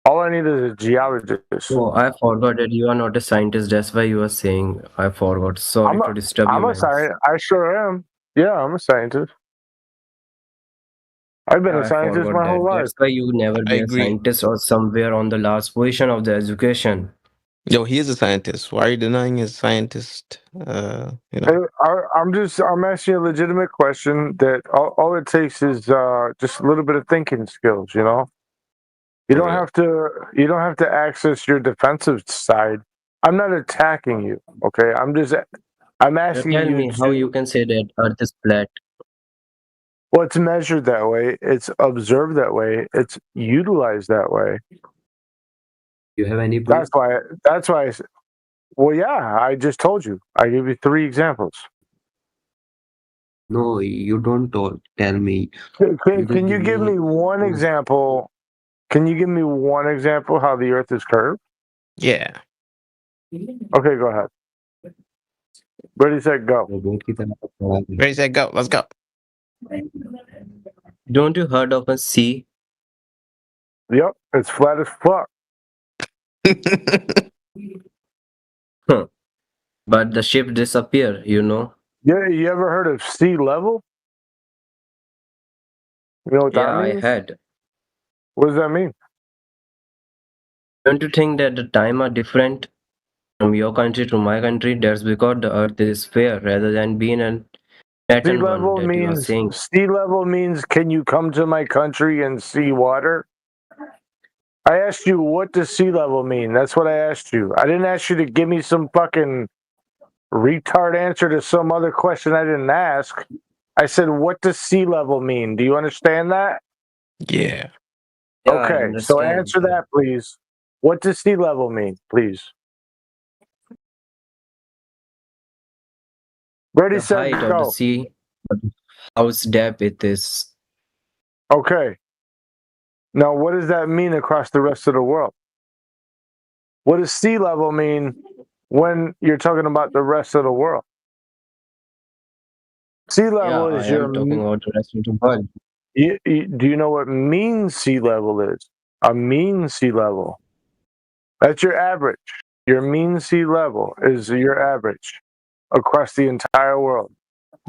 All I need is a geologist. Oh, I forgot that you are not a scientist. That's why you are saying. I forgot. Sorry to disturb you, I'm a man. scientist. I sure am. Yeah, I'm a scientist. I've been a I scientist forgot my that. whole life. That's why you never I be a agree. scientist or somewhere on the last position of the education. Yo, he is a scientist. Why are you denying his scientist? You know. I'm asking you a legitimate question that all it takes is just a little bit of thinking skills, you know? You don't have to access your defensive side. I'm not attacking you, okay? I'm asking Tell you me how you to can say that Earth is flat. well, it's measured that way, it's observed that way, it's utilized that way. You have any proof? That's why well, yeah, I just told you. I gave you 3 examples. No, you don't tell me. Can you give me one example? Can you give me one example how the Earth is curved? Yeah. Okay, go ahead. Ready, set, go. Ready, set, go. Let's go. Don't you heard of a sea? Yep, it's flat as fuck. Huh. But the ship disappear, you know? Yeah, you ever heard of sea level? You know what Yeah, that I means? had. What does that mean? Don't you think that the time are different from your country to my country? That's because the Earth is fair rather than being a Sea pattern one level that you are means saying. can you come to my country and see water? I asked you what does sea level mean? That's what I asked you. I didn't ask you to give me some fucking retard answer to some other question I didn't ask. I said, what does sea level mean? Do you understand that? Yeah. Yeah, I Okay, so understand. answer that, please. What does sea level mean, please? Ready, The set, height of the go. sea, how depth it is. Okay. Now, what does that mean across the rest of the world? What does sea level mean when you're talking about the rest of the world? Sea Yeah, level I is am talking about the rest of the world. do you know what mean sea level is? A mean sea level. That's your average. Your mean sea level is your average across the entire world.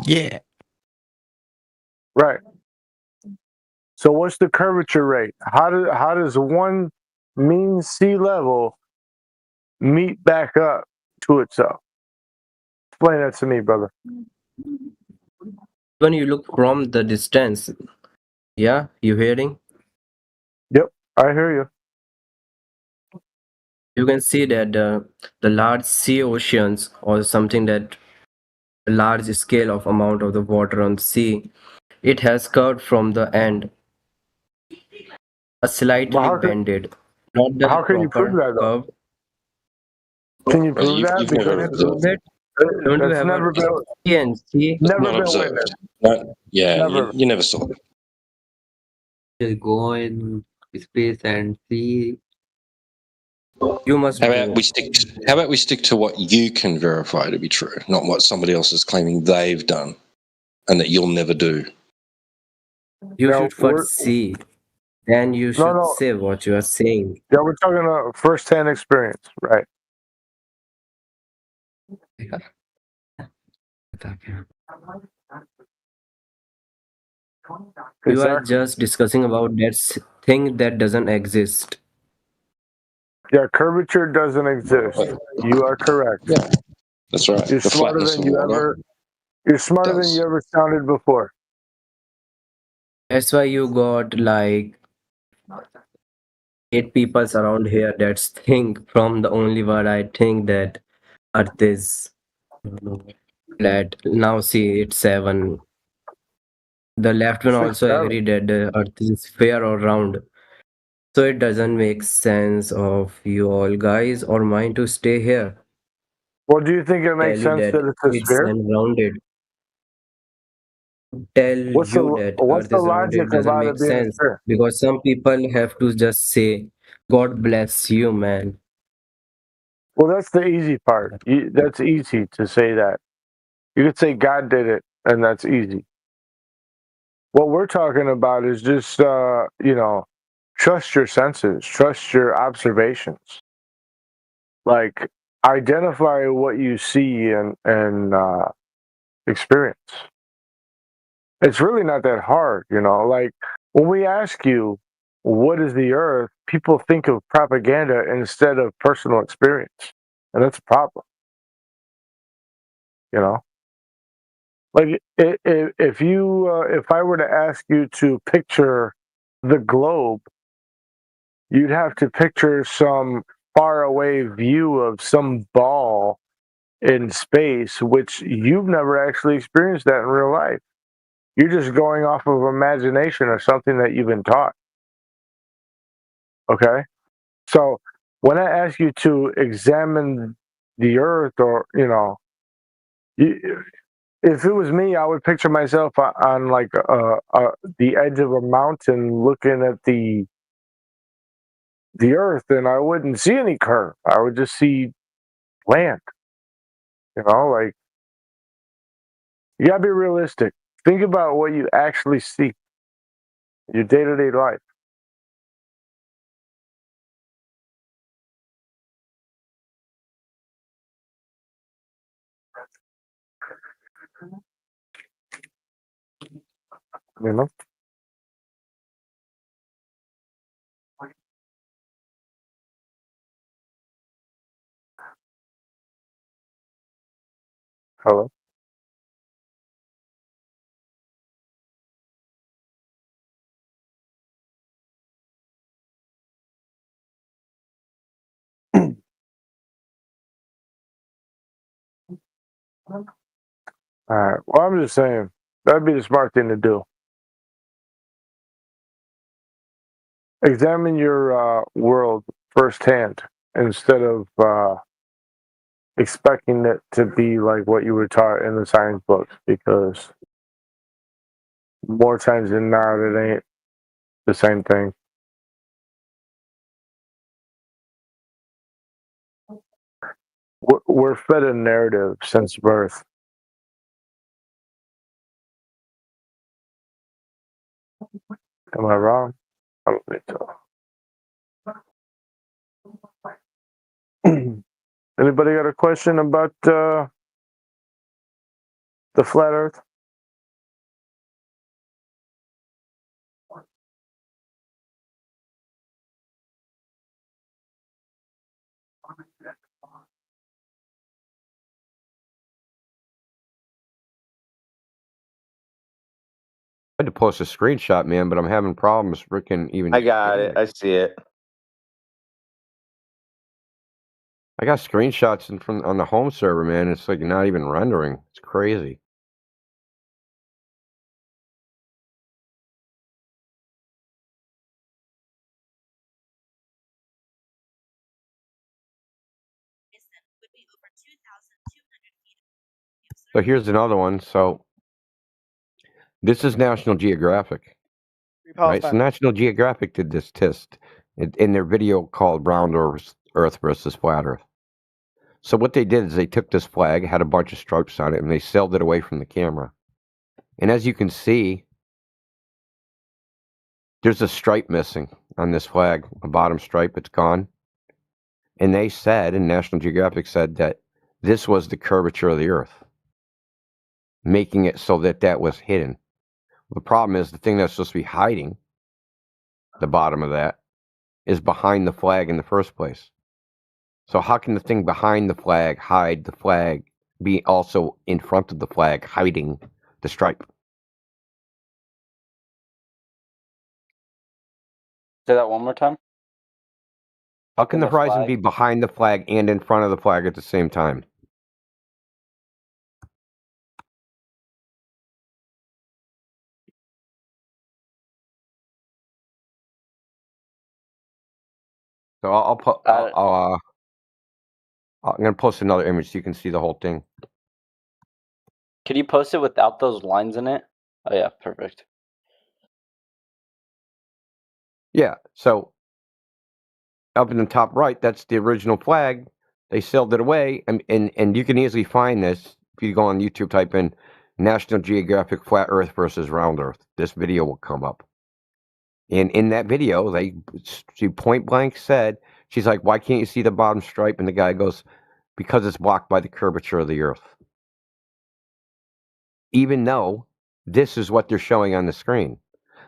Yeah. Right. So what's the curvature rate? How does one mean sea level meet back up to itself? Explain that to me, brother. When you look from the distance, yeah, you hearing? Yep, I hear you. You can see that the large sea oceans or something that a large scale of amount of the water on the sea, it has curved from the end, a slightly bended, not the how can you prove proper that though? curve. Can you prove that? You've never Because Prove that? Don't you that's have never a been CNC? never Not been observed. witnessed. No, yeah, Never. you never saw it. Just go in space and see. You must How go. about we stick to what you can verify to be true, not what somebody else is claiming they've done and that you'll never do. You Now, should first see, then you should no. say what you are saying. Yeah, we're talking about first-hand experience, right? You are Exactly. just discussing about that thing that doesn't exist. Yeah, curvature doesn't exist. You are correct. Yeah, that's right. You're The smarter flatness than of you water ever. You're smarter than does. you ever sounded before. That's why you got like 8 people around here that think from the only word I think that Earth is flat. Now see it's 7. The left one 6, also 7. agree that the Earth is fair or round. So it doesn't make sense of you all guys or mine to stay here. Well, do you think it Tell makes you sense that that it's a it's sphere? unrounded. Tell you that What's Earth the is rounded logic doesn't about it make being a sense sphere? because some people have to just say, God bless you, man. Well, that's the easy part. That's easy to say that. You could say God did it, and that's easy. What we're talking about is just, trust your senses, trust your observations. Like, identify what you see and experience. It's really not that hard, Like, when we ask you, what is the earth? People think of propaganda instead of personal experience. And that's a problem, you know? Like, if I were to ask you to picture the globe, you'd have to picture some faraway view of some ball in space, which you've never actually experienced that in real life. You're just going off of imagination or something that you've been taught. Okay? So when I ask you to examine the earth, or, if it was me, I would picture myself on like the edge of a mountain looking at the earth, and I wouldn't see any curve. I would just see land. Like, you gotta be realistic. Think about what you actually see in your day-to-day life. You know? Hello? All right. Well, I'm just saying that'd be the smart thing to do. Examine your world firsthand instead of expecting it to be like what you were taught in the science books, because more times than not, it ain't the same thing. We're fed a narrative since birth. Am I wrong? I don't think so. Anybody got a question about the flat Earth? I had to post a screenshot, man, but I'm having problems freaking even. I got it. I see it. I got screenshots on the home server, man. It's like not even rendering. It's crazy. So here's another one. So this is National Geographic, right? So National Geographic did this test in their video called Round Earth versus Flat Earth. So what they did is they took this flag, had a bunch of stripes on it, and they sailed it away from the camera. And as you can see, there's a stripe missing on this flag, a bottom stripe, it's gone. And they said, and National Geographic said, that this was the curvature of the Earth, making it so that was hidden. The problem is the thing that's supposed to be hiding the bottom of that is behind the flag in the first place. So how can the thing behind the flag hide the flag, be also in front of the flag hiding the stripe? Say that one more time. How can In the the horizon flag? be behind the flag and in front of the flag at the same time? So I'll put. I'm gonna post another image so you can see the whole thing. Could you post it without those lines in it? Oh yeah, perfect. Yeah. So up in the top right, that's the original flag. They sailed it away, and you can easily find this if you go on YouTube, type in National Geographic Flat Earth versus Round Earth. This video will come up. And in that video, she point blank said, she's like, "Why can't you see the bottom stripe?" And the guy goes, "Because it's blocked by the curvature of the Earth." Even though this is what they're showing on the screen.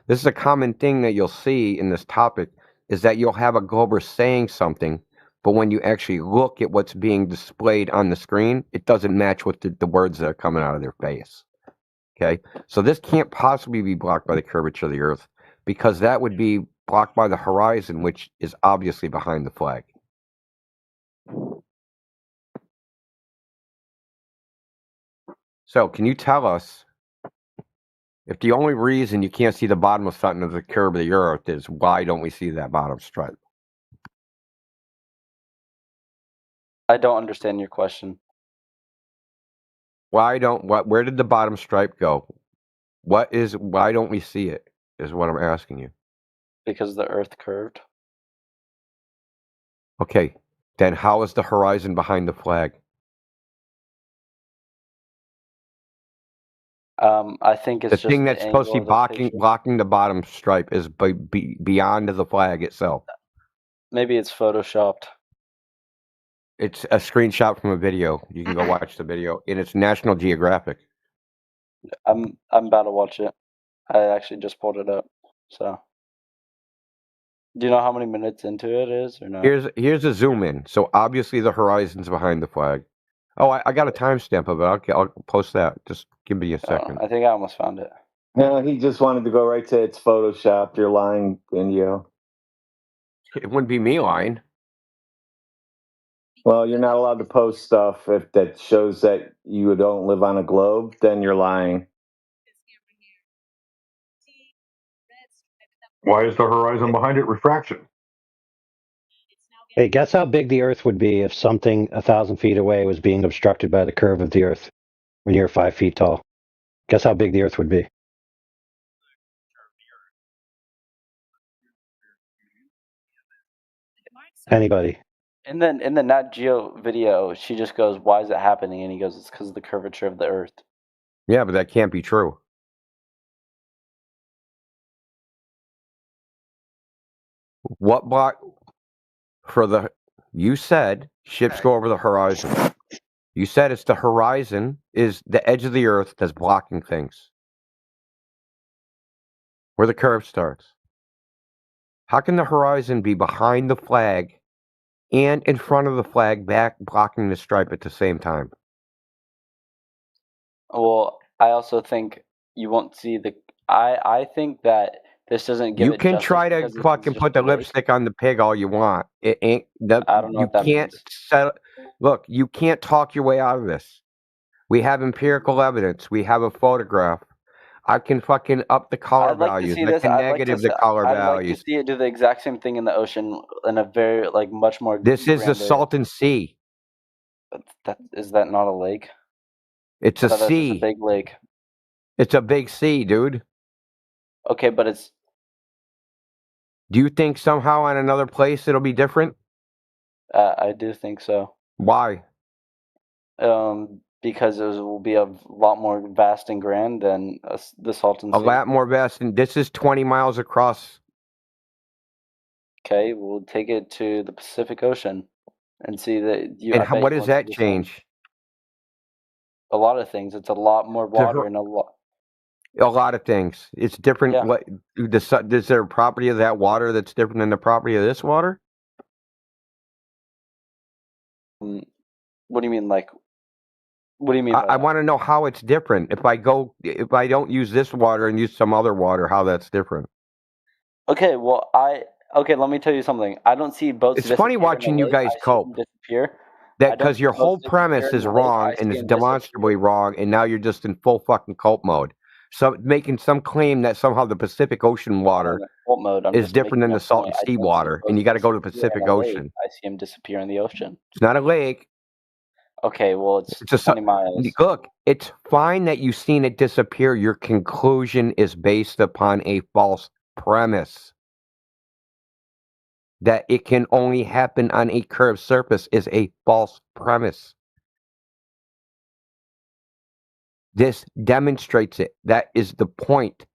This is a common thing that you'll see in this topic, is that you'll have a glober saying something, but when you actually look at what's being displayed on the screen, it doesn't match with the words that are coming out of their face. Okay, so this can't possibly be blocked by the curvature of the Earth, because that would be blocked by the horizon, which is obviously behind the flag. So can you tell us if the only reason you can't see the bottom of something of the curve of the Earth is why don't we see that bottom stripe? I don't understand your question. Where did the bottom stripe go? Why don't we see it, is what I'm asking you. Because the Earth curved. Okay, then how is the horizon behind the flag? I think it's the just thing the that's supposed to be angle of the picture. blocking the bottom stripe is beyond the flag itself. Maybe it's photoshopped. It's a screenshot from a video. You can go watch the video, and it's National Geographic. I'm about to watch it. I actually just pulled it up. So, do you know how many minutes into it is, or no? Here's a zoom in. So obviously the horizon's behind the flag. Oh, I got a timestamp of it. I'll post that. Just give me a second. I think I almost found it. No, he just wanted to go right to it's photoshopped. You're lying, Indio. It wouldn't be me lying. Well, you're not allowed to post stuff if that shows that you don't live on a globe. Then you're lying. Why is the horizon behind it refraction? Hey, guess how big the Earth would be if something 1,000 feet away was being obstructed by the curve of the Earth when you're 5 feet tall? Guess how big the Earth would be? Anybody? And then in the Nat Geo video, she just goes, "Why is it happening?" And he goes, "It's because of the curvature of the Earth." Yeah, but that can't be true. What block for the? You said ships go over the horizon. You said it's the horizon is the edge of the Earth that's blocking things. Where the curve starts. How can the horizon be behind the flag and in front of the flag, back blocking the stripe at the same time? Well, I also think you won't see the. I think that this doesn't give You it can justice try to because this fucking is put just the a lake. lipstick on the pig all you want. It ain't that. I don't know You what that can't means. set. Look, you can't talk your way out of this. We have empirical evidence. We have a photograph. I can fucking up the color I'd like to values. see I this. can I'd like to. negative the color I'd like to values. see it do the exact same thing in the ocean in a very much more. This is the grander. Salton Sea. Is that not a lake? It's I a thought that was just sea. a big lake. It's a big sea, dude. Okay, but it's. Do you think somehow on another place it'll be different? I do think so. Why? Because it will be a lot more vast and grand than the Salton A Sea. lot more vast. And this is 20 miles across. Okay, we'll take it to the Pacific Ocean and see that you. And what does that change? A lot of things. It's a lot more water and a lot of things. It's different. Yeah. What is there a property of that water that's different than the property of this water? What do you mean, like? What do you mean? I want to know how it's different. If I don't use this water and use some other water, how that's different. Okay, well, let me tell you something. I don't see boats. It's funny watching you guys cope. Disappear. That because your whole premise is wrong and it's demonstrably wrong, and now you're just in full fucking cope mode. making some claim that somehow the Pacific Ocean water Default mode. I'm is just different than making the a salt point. and I sea don't see water, and both you got to go to the disappear Pacific in a lake. Ocean. I see him disappear in the ocean. It's not a lake. Okay, well, it's It's a 20 miles. look. It's fine that you've seen it disappear. Your conclusion is based upon a false premise. That it can only happen on a curved surface is a false premise. This demonstrates it. That is the point.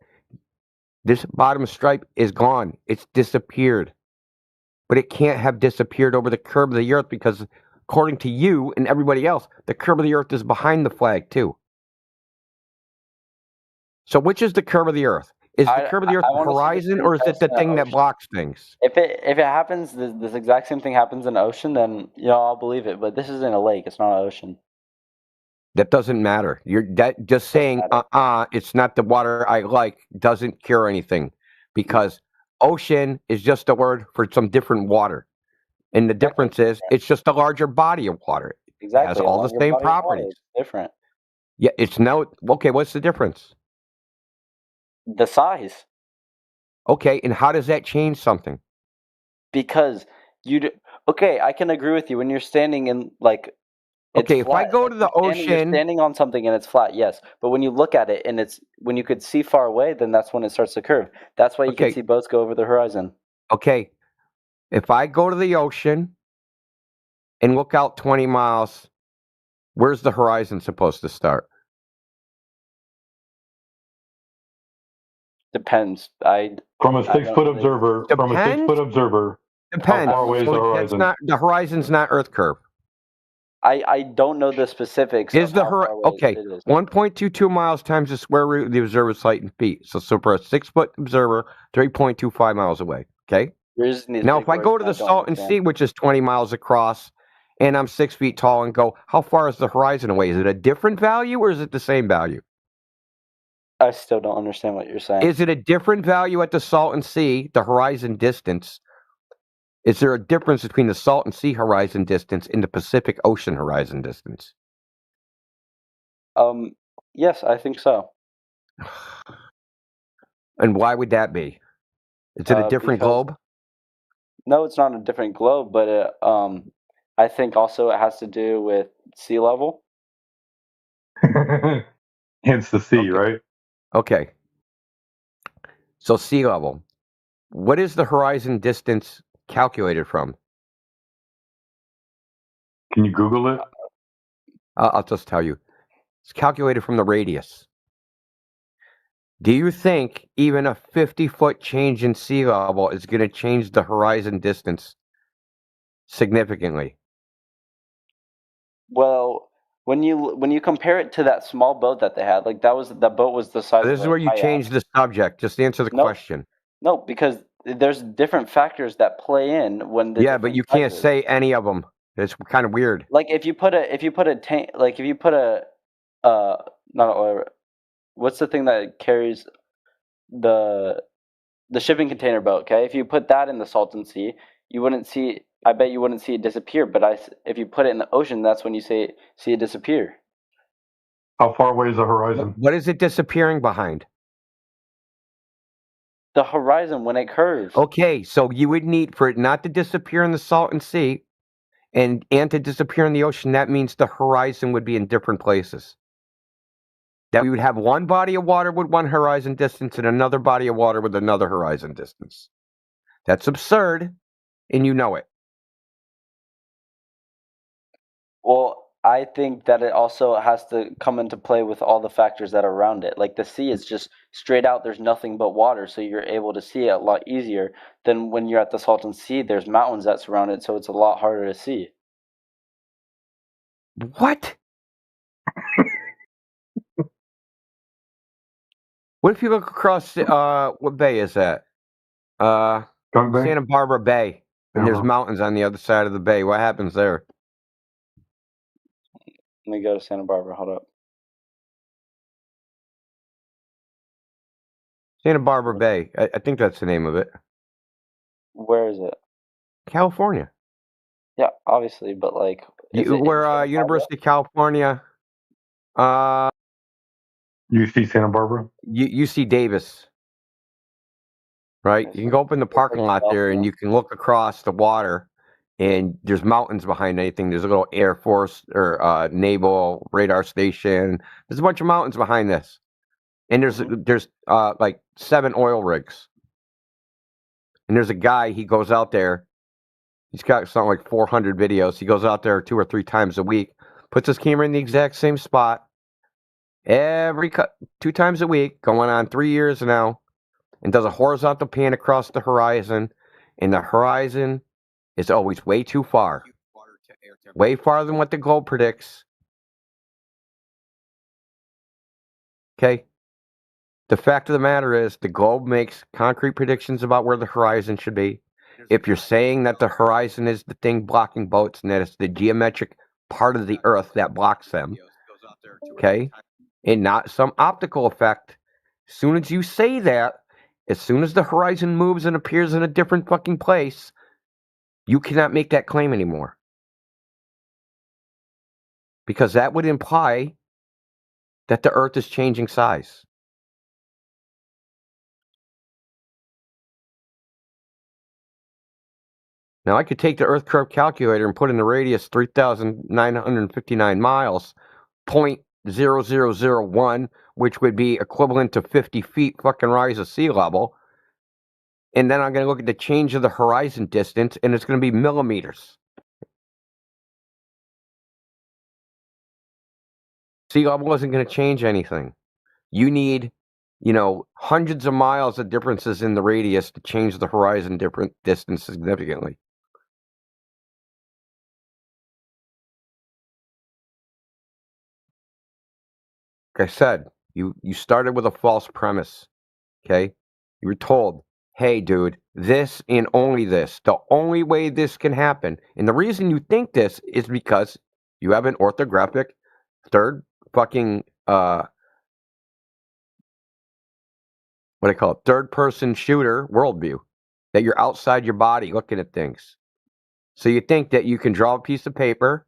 This bottom stripe is gone. It's disappeared. But it can't have disappeared over the curve of the earth because, according to you and everybody else, the curve of the earth is behind the flag, too. So which is the curve of the earth? Is the curve of the earth the horizon, or is it the thing that blocks things? If it happens, this exact same thing happens in the ocean, then I'll believe it. But this is in a lake; it's not an ocean. That doesn't matter. You're just saying, it's not the water I like, doesn't cure anything. Because ocean is just a word for some different water. And the difference is, it's just a larger body of water. Exactly. It has all the same properties. Different. Yeah, it's no... Okay, what's the difference? The size. Okay, and how does that change something? Because okay, I can agree with you when you're standing in it's okay, if flat. I go to the You're ocean... standing on something and it's flat, yes. But when you look at it and when you could see far away, then that's when it starts to curve. That's why you can see boats go over the horizon. Okay, if I go to the ocean and look out 20 miles, where's the horizon supposed to start? Depends. From a 6-foot observer. From a 6-foot observer. Depends. How far away is the horizon? The horizon's not Earth curve. I don't know the specifics. Is the horizon okay? 1.22 miles times the square root of the observer's height in feet. So for a 6-foot observer, 3.25 miles away. Okay. Now, if I go to the Salton Sea, which is 20 miles across, and I'm 6 feet tall, and go, how far is the horizon away? Is it a different value or is it the same value? I still don't understand what you're saying. Is it a different value at the Salton Sea, the horizon distance? Is there a difference between the Salton Sea horizon distance and the Pacific Ocean horizon distance? Yes, I think so. And why would that be? Is it a different globe? No, it's not a different globe, but I think also it has to do with sea level. Hence the sea, right? Okay. So sea level. What is the horizon distance calculated from? Can you Google it? I'll just tell you. It's calculated from the radius. Do you think even a 50-foot change in sea level is going to change the horizon distance significantly? Well, when you compare it to that small boat that they had, that boat was the size. This is where you change the subject. Just answer the question. No, because there's different factors that play in when the yeah, but you can't say any of them. It's kind of weird. Like if you put a tank, like if you put a not oil, what's the thing that carries the shipping container boat? Okay, if you put that in the Salton Sea, you wouldn't see. I bet you wouldn't see it disappear. But if you put it in the ocean, that's when you see it disappear. How far away is the horizon? What is it disappearing behind? The horizon when it curves. Okay, so you would need for it not to disappear in the Salton Sea and to disappear in the ocean, that means the horizon would be in different places. That we would have one body of water with one horizon distance and another body of water with another horizon distance. That's absurd, and you know it. Well, I think that it also has to come into play with all the factors that are around it. Like the sea is just straight out, there's nothing but water, so you're able to see it a lot easier than when you're at the Salton Sea. There's mountains that surround it, so it's a lot harder to see. What? What if you look across, what bay is that? Santa Barbara Bay, and there's mountains on the other side of the bay. What happens there? Let me go to Santa Barbara. Hold up. Santa Barbara Bay. I think that's the name of it. Where is it? California. Yeah, obviously, but like... We're University of California. UC Santa Barbara. UC Davis, right? You can go up in the parking lot there, and you can look across the water, and there's mountains behind anything. There's a little Air Force or naval radar station. There's a bunch of mountains behind this, and there's like 7 oil rigs. And there's a guy. He goes out there. He's got something like 400 videos. He goes out there 2 or 3 times a week, puts his camera in the exact same spot every 2 times a week, going on 3 years now, and does a horizontal pan across the horizon. And the horizon is always way too far, way farther than what the globe predicts. Okay. The fact of the matter is, the globe makes concrete predictions about where the horizon should be. If you're saying that the horizon is the thing blocking boats and that it's the geometric part of the earth that blocks them, okay, and not some optical effect, as soon as you say that, as soon as the horizon moves and appears in a different fucking place, you cannot make that claim anymore. Because that would imply that the earth is changing size. Now, I could take the Earth curve calculator and put in the radius 3,959 miles, 0.0001, which would be equivalent to 50 feet fucking rise of sea level. And then I'm going to look at the change of the horizon distance, and it's going to be millimeters. Sea level isn't going to change anything. You need, hundreds of miles of differences in the radius to change the horizon distance significantly. Like I said, you started with a false premise, okay? You were told, hey, dude, this and only this. The only way this can happen, and the reason you think this is because you have an orthographic third fucking, what do I call it? Third person shooter worldview, that you're outside your body looking at things. So you think that you can draw a piece of paper,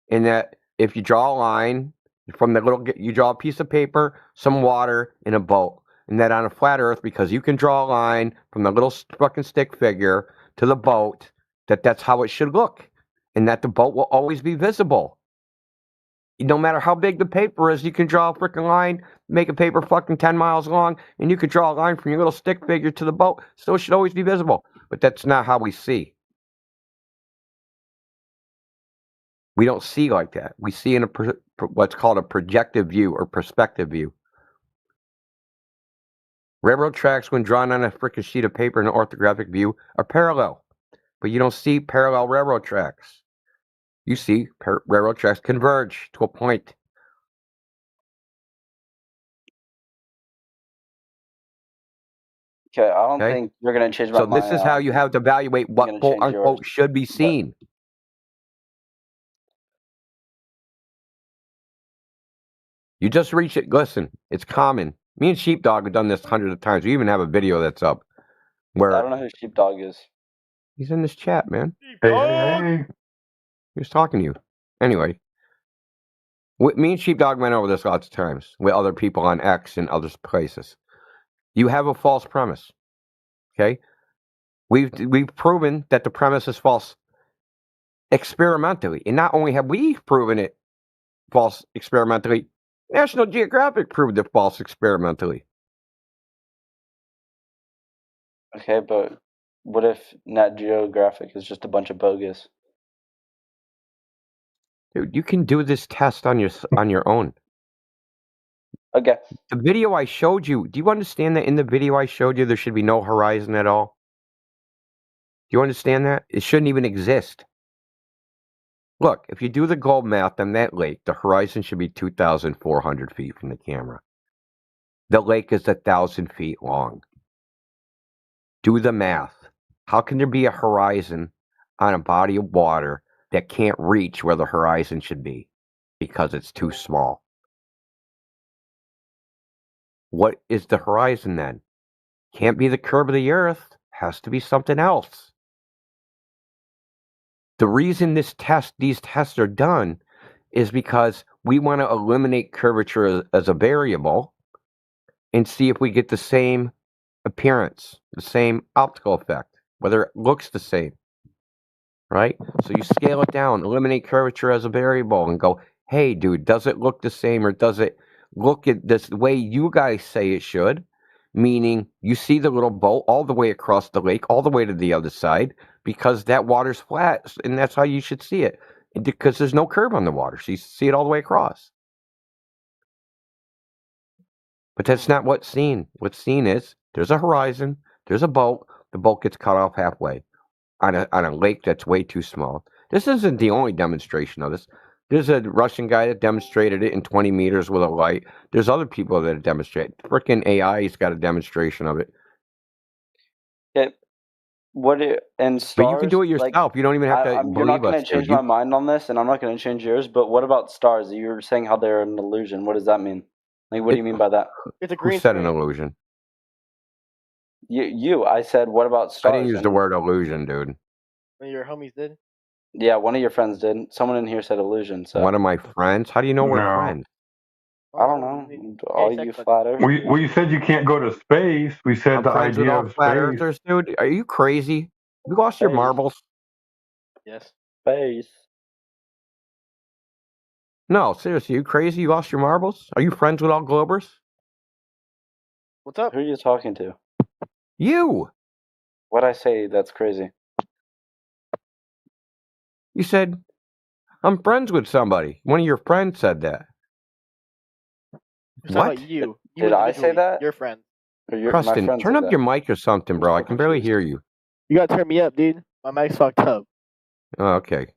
and that if you draw a line from you draw a piece of paper, some water, and a boat. And that on a flat earth, because you can draw a line from the little fucking stick figure to the boat, that's how it should look. And that the boat will always be visible. No matter how big the paper is, you can draw a freaking line, make a paper fucking 10 miles long, and you can draw a line from your little stick figure to the boat. So it should always be visible. But that's not how we see. We don't see like that. We see in what's called a projective view or perspective view. Railroad tracks, when drawn on a freaking sheet of paper in an orthographic view, are parallel. But you don't see parallel railroad tracks. You see railroad tracks converge to a point. Okay, I don't think you're going to change my mind. So this is how you have to evaluate what quote unquote should be seen. You just reach it. Listen, it's common. Me and Sheepdog have done this hundreds of times. We even have a video that's up where I don't know who Sheepdog is. He's in this chat, man. Hey. He was talking to you. Anyway, me and Sheepdog went over this lots of times with other people on X and other places. You have a false premise. Okay? We've proven that the premise is false experimentally. And not only have we proven it false experimentally, National Geographic proved it false experimentally. Okay, but what if Nat Geographic is just a bunch of bogus? Dude, you can do this test on your own. Okay. The video I showed you, do you understand that in the video I showed you there should be no horizon at all? Do you understand that? It shouldn't even exist. Look, if you do the globe math on that lake, the horizon should be 2,400 feet from the camera. The lake is 1,000 feet long. Do the math. How can there be a horizon on a body of water that can't reach where the horizon should be? Because it's too small. What is the horizon then? Can't be the curve of the earth. Has to be something else. The reason these tests are done is because we want to eliminate curvature as a variable, and see if we get the same appearance, the same optical effect, whether it looks the same, right? So you scale it down, eliminate curvature as a variable, and go, hey, dude, does it look the same, or does it look at this way you guys say it should? Meaning you see the little boat all the way across the lake, all the way to the other side, because that water's flat, and that's how you should see it, because there's no curve on the water, so you see it all the way across. But that's not what's seen. What's seen is there's a horizon, there's a boat, the boat gets cut off halfway on a lake that's way too small. This isn't the only demonstration of this. There's a Russian guy that demonstrated it in 20 meters with a light. There's other people that demonstrate. Frickin' AI's got a demonstration of it. Yeah. And stars? But you can do it yourself. You don't even have to you're believe not going us. to change my mind on this, and I'm not going to change yours. But what about stars? You were saying how they're an illusion. What does that mean? Like, what do you mean by that? It's a Who said an illusion? I said, what about stars? I didn't use the word illusion, dude. One of your homies did. Yeah, one of your friends did. Someone in here said illusion. So One of my friends? How do you know we're No. friends? I don't know. All you flat earthers. We said you can't go to space. We said I'm the friends with idea all of flat space. earthers, dude. Are you crazy? You lost your Space. marbles? Yes. Space. No, seriously, you crazy? You lost your marbles? Are you friends with all Globers? What's up? Who are you talking to? You! What'd I say? That's crazy. You said, I'm friends with somebody. One of your friends said that. We're talking What? about you. Did I say individually, that? Your friend. Or my Preston, friend turn said up that. your mic or something, bro. I can barely hear you. You gotta turn me up, dude. My mic's fucked up. Oh, okay.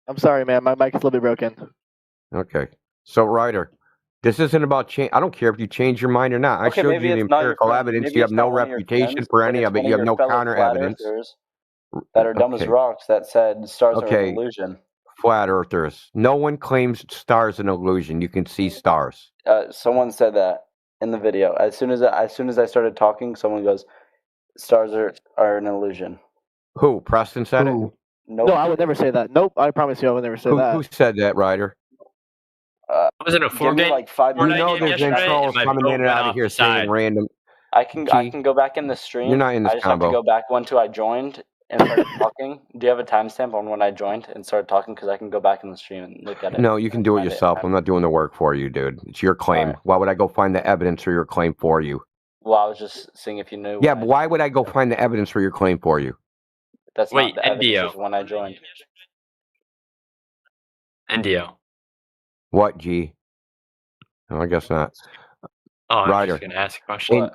I'm sorry, man. My mic's a little bit broken. Okay. So, Ryder, this isn't about change. I don't care if you change your mind or not. I Okay, showed maybe you the it's not your empirical friend. evidence. Maybe You it's have no not one of your reputation friends, for but any it's of it. one You of have your no fellow counter flat evidence. earthers that are dumb as Okay. rocks that said stars are an Okay. illusion. Flat earthers. No one claims stars an illusion. You can see stars. Someone said that in the video. As soon as I started talking, someone goes, "Stars are an illusion." Who? Preston said it? Who? Nope. No, I would never say that. Nope. I promise you, I would never say that. Who said that, Ryder? Was it a Give Fortnite? me like 5 You minutes. know there's trolls coming in and out of here saying random. I can go back in the stream. You're not in this I just have to combo. go back one to I joined and started talking. Do you have a timestamp on when I joined and started talking? Because I can go back in the stream and look at it. No, you can do it find yourself. I'm not doing the work for you, dude. It's your claim. Why would I go find the evidence for your claim for you? Well, I was just seeing if you knew. Yeah, but why would I go find the evidence for your claim for you? That's Wait, not the evidence. NDO. Is when I joined. NDO. What, G? No, I guess not. Oh, I'm Ryder. just gonna ask a question.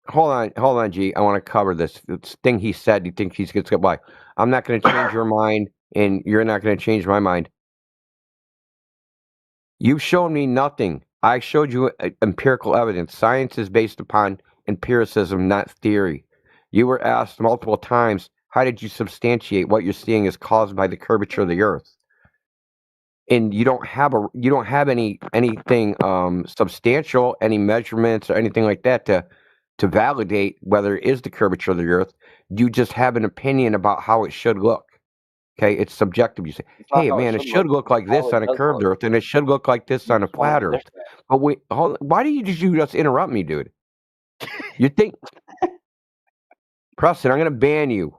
Hold on, G. I want to cover this thing he said. You think he's going to get by? I'm not going to change your mind, and you're not going to change my mind. You showed me nothing. I showed you empirical evidence. Science is based upon empiricism, not theory. You were asked multiple times, how did you substantiate what you're seeing is caused by the curvature of the Earth? And you don't have anything substantial, any measurements or anything like that to validate whether it is the curvature of the Earth. You just have an opinion about how it should look. Okay, it's subjective. You say, not hey how it man, it should should look, look like it's how this it on a does curved look. Earth, and it should look like this on a flat Earth. But wait, why did you just interrupt me, dude? You think, Preston, I'm gonna ban you.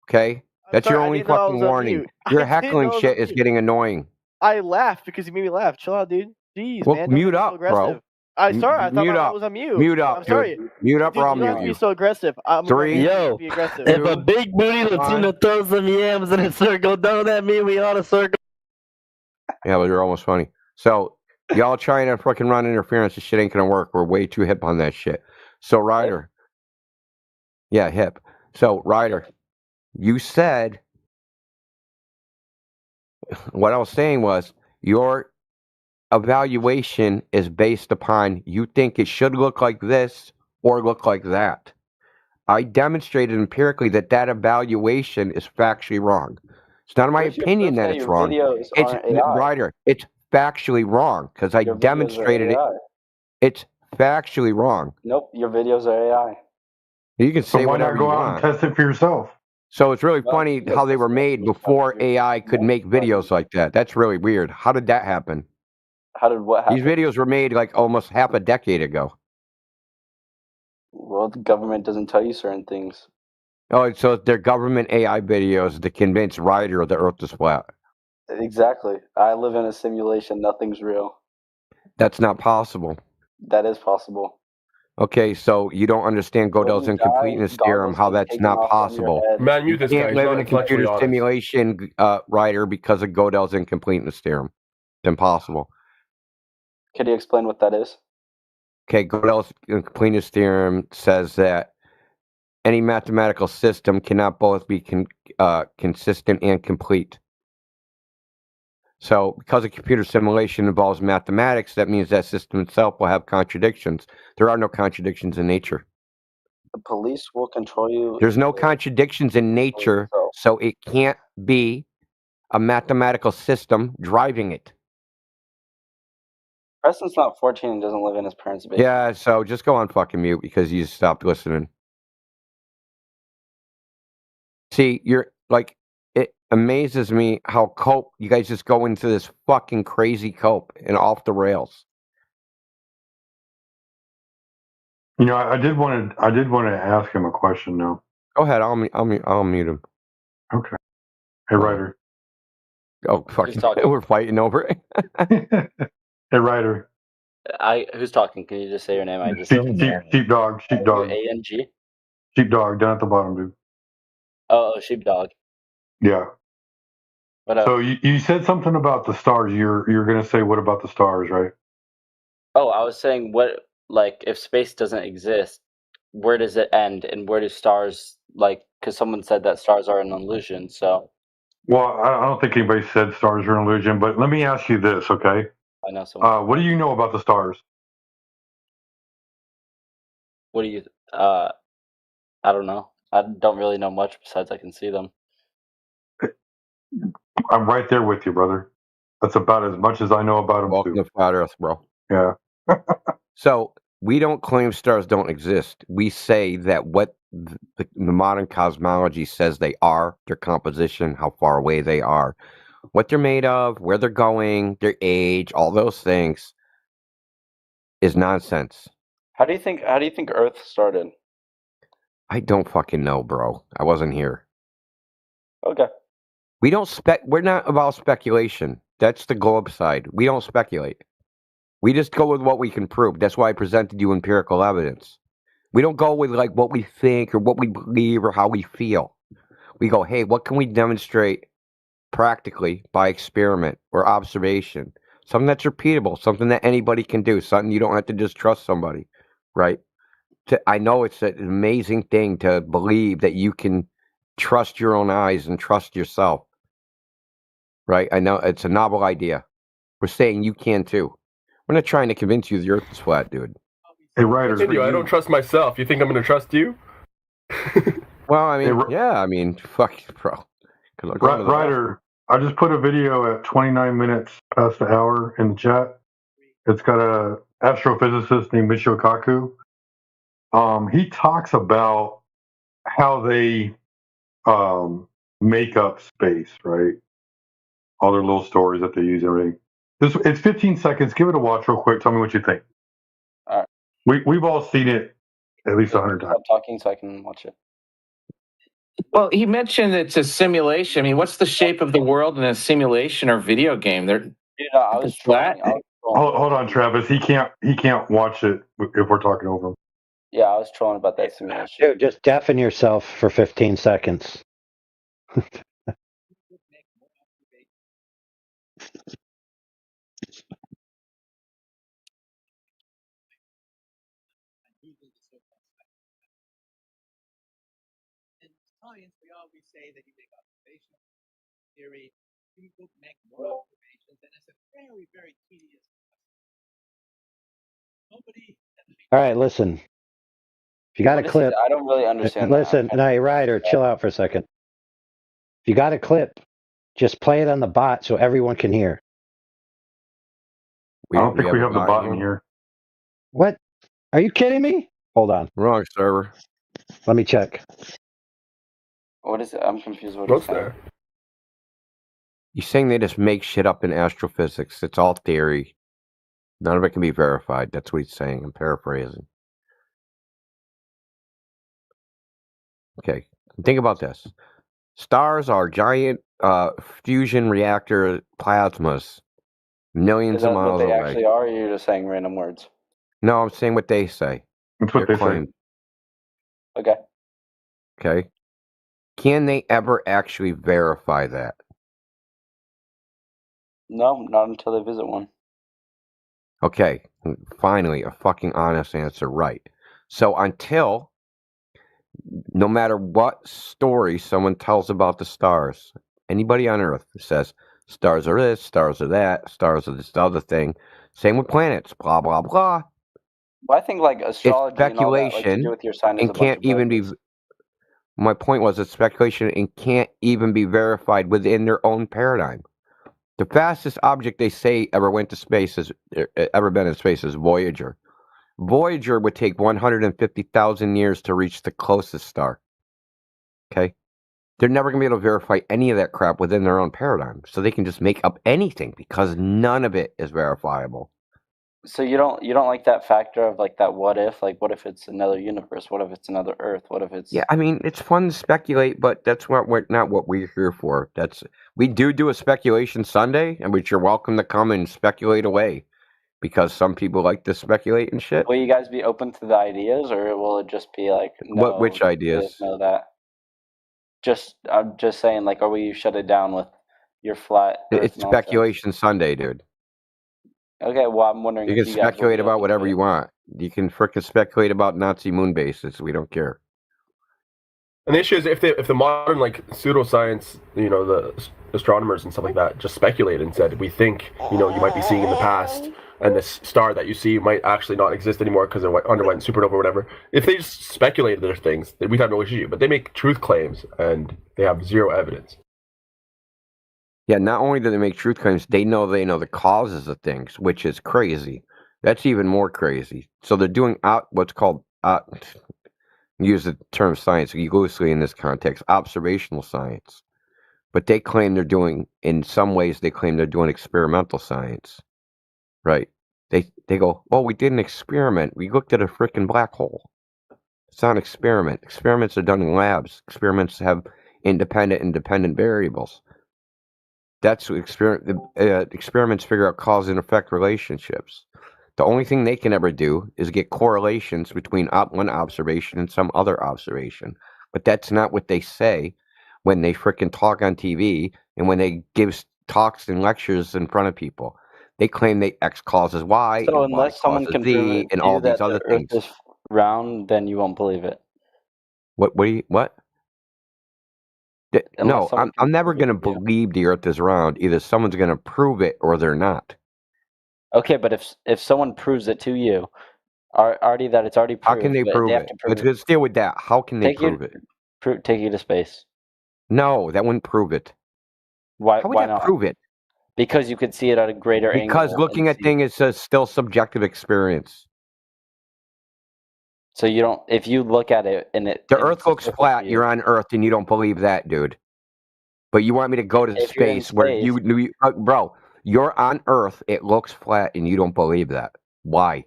Okay, that's your sorry, I only didn't know I fucking was on warning. mute. Your I didn't know heckling I was shit on is mute. getting annoying. I laughed because you made me laugh. Chill out, dude. Jeez, Well, man. Don't mute be so up, aggressive. bro. I'm sorry. I thought Mute I up. was on mute. Mute up, I'm sorry. dude. Mute up, Dude, or I'll you don't have mute to you. be so aggressive. I'm Three, Yo, be aggressive. If a big booty Latino one. throws some yams in a circle, don't that mean we ought to circle? Yeah, but you're almost funny. So y'all trying to fucking run interference, this shit ain't gonna work. We're way too hip on that shit. So Ryder, yeah, hip. So Ryder, you said what I was saying was your evaluation is based upon you think it should look like this or look like that. I demonstrated empirically that evaluation is factually wrong. It's not my Where's your opinion proof that that it's your wrong. videos It's aren't AI? Ryder. It's factually wrong because I Your videos are demonstrated it. AI. It's factually wrong. Nope, your videos are AI. You can So say why whatever not you go out and want. test it for yourself? So it's really Well, funny because how they this were is made what before AI could make videos like that. That's really weird. How did that happen? How did what happen? These videos were made like almost half a decade ago. Well, the government doesn't tell you certain things. Oh, so they're government AI videos to convince Ryder the Earth is flat. Exactly. I live in a simulation. Nothing's real. That's not possible. That is possible. Okay, so you don't understand Gödel's you incompleteness die, theorem, goggles how get that's taken not off from your possible. head. Man, You mute this guy. can't He's live not in a intellectually computer honest. simulation, Ryder, because of Gödel's incompleteness theorem. It's impossible. Could you explain what that is? Okay, Gödel's incompleteness theorem says that any mathematical system cannot both be consistent and complete. So, because a computer simulation involves mathematics, that means that system itself will have contradictions. There are no contradictions in nature. The police will control you. There's no contradictions in nature, so it can't be a mathematical system driving it. Preston's not 14 and doesn't live in his parents' basement. Yeah, so just go on fucking mute because you stopped listening. See, you're like, it amazes me how cope you guys just go into this fucking crazy cope and off the rails. You know, I did want to ask him a question though. Go ahead, I'll mute him. Okay. Hey, Ryder. Oh, fucking, talking? we're fighting over it. Hey, Ryder. Who's talking? Can you just say your name? I just Sheepdog. A-N-G? Sheepdog down at the bottom, dude. Oh, sheepdog. Yeah. What up? So you said something about the stars. You're gonna say what about the stars, right? Oh, I was saying what, like, if space doesn't exist, where does it end, and where do stars, like, because someone said that stars are an illusion, so Well, I don't think anybody said stars are an illusion, but let me ask you this, okay? I know someone. What do you know about the stars? What do you, I don't know. I don't really know much besides I can see them. I'm right there with you, brother. That's about as much as I know about them Welcome too. to Flat Earth, bro. Yeah. So we don't claim stars don't exist. We say that what the modern cosmology says they are, their composition, how far away they are, what they're made of, where they're going, their age, all those things is nonsense. How do you think Earth started? I don't fucking know, bro. I wasn't here. Okay. We're not about speculation. That's the globe side. We don't speculate. We just go with what we can prove. That's why I presented you empirical evidence. We don't go with like what we think or what we believe or how we feel. We go, hey, what can we demonstrate practically by experiment or observation? Something that's repeatable, something that anybody can do, something you don't have to just trust somebody, right? I know it's an amazing thing to believe that you can trust your own eyes and trust yourself, right? I know it's a novel idea. We're saying you can too. We're not trying to convince you the Earth is flat, dude. Hey, Ryder. Continue. I don't trust myself. You think I'm going to trust you? Well, I mean, yeah, I mean, fuck, bro. Ryder, I just put a video at 29 minutes past the hour in the chat. It's got a astrophysicist named Michio Kaku. He talks about how they make up space, right? All their little stories that they use and everything. It's 15 seconds. Give it a watch real quick. Tell me what you think. All right. We've all seen it at least 100 times. Stop talking so I can watch it. Well, he mentioned it's a simulation. I mean, what's the shape of the world in a simulation or video game? They're Dude, I was flat. Hold on, Travis. He can't watch it if we're talking over him. Yeah, I was trolling about that simulation. Dude, just deafen yourself for 15 seconds. Science, we always say that you make observations, theory, you make more observations, and it's a very, very tedious process. Nobody. All right, listen. If you got a What is clip, it? I don't really understand that. listen, and I Ryder, chill out for a second. If you got a clip, just play it on the bot so everyone can hear. I don't think we have the bot in here. What? Are you kidding me? Hold on. Wrong server. Let me check. What is it? I'm confused. What you're saying. You're saying they just make shit up in astrophysics. It's all theory. None of it can be verified. That's what he's saying. I'm paraphrasing. Okay, think about this. Stars are giant fusion reactor plasmas, millions Is of that what miles they away. actually are, or you're just saying random words? No, I'm saying what they say. That's what Their they say. claim. Okay. Okay. Can they ever actually verify that? No, not until they visit one. Okay, finally, a fucking honest answer, right. So until, no matter what story someone tells about the stars, anybody on Earth says, stars are this, stars are that, stars are this other thing, same with planets, blah, blah, blah. Well, I think like It's astrology and all that, like to do speculation with your sign is and a bunch can't of even be, bogus. my point was it's speculation and can't even be verified within their own paradigm. The fastest object they say ever went to space is ever been in space is Voyager. Voyager would take 150,000 years to reach the closest star. Okay? They're never going to be able to verify any of that crap within their own paradigm. So they can just make up anything because none of it is verifiable. So you don't like that factor of like that what if? Like what if it's another universe? What if it's another Earth? What if it's Yeah, I mean, it's fun to speculate, but that's not what we're here for. We do a speculation Sunday, and which you're welcome to come and speculate away. Because some people like to speculate and shit. Will you guys be open to the ideas, or will it just be like no? Which ideas? This, no that. I'm just saying, like, or will you shut it down with your flat Earth It's nonsense? speculation Sunday, dude. Okay, well, I'm wondering You if can you guys will speculate be about open to whatever it. you want. You can frickin' speculate about Nazi moon bases. We don't care. And the issue is if the modern like pseudoscience, the astronomers and stuff like that, just speculated and said we think you might be seeing in the past, and this star that you see might actually not exist anymore because it underwent supernova or whatever. If they just speculated their things, we'd have no issue. But they make truth claims and they have zero evidence. Yeah, not only do they make truth claims, they know the causes of things, which is crazy. That's even more crazy. So they're doing what's called use the term science loosely in this context, observational science. But they claim they're doing, in some ways, they claim they're doing experimental science. Right? They go, oh, we did an experiment. We looked at a freaking black hole. It's not an experiment. Experiments are done in labs. Experiments have independent and dependent variables. That's what experiments figure out cause and effect relationships. The only thing they can ever do is get correlations between one observation and some other observation. But that's not what they say when they frickin' talk on TV and when they give talks and lectures in front of people. They claim that X causes Y, So and Y unless someone causes can prove Z, it and to all you these that other the Earth things. is round, then you won't believe it. What? Unless No, someone I'm can never prove it going to to you. believe the Earth is round. Either someone's going to prove it or they're not. Okay, but if someone proves it to you, already that it's already How proved, can they but prove they have it? to prove Let's deal with that. How can they take you prove it? take you to space. No, that wouldn't prove it. Why? How would Why that not? prove it? Because you could see it at a greater Because angle. looking at things is still subjective experience. So you don't. If you look at it and The it's Earth a looks circle flat. for You're on Earth, and you don't believe that, dude. But you want me to go to If you're in space where space- bro, you're on Earth. It looks flat, and you don't believe that. Why?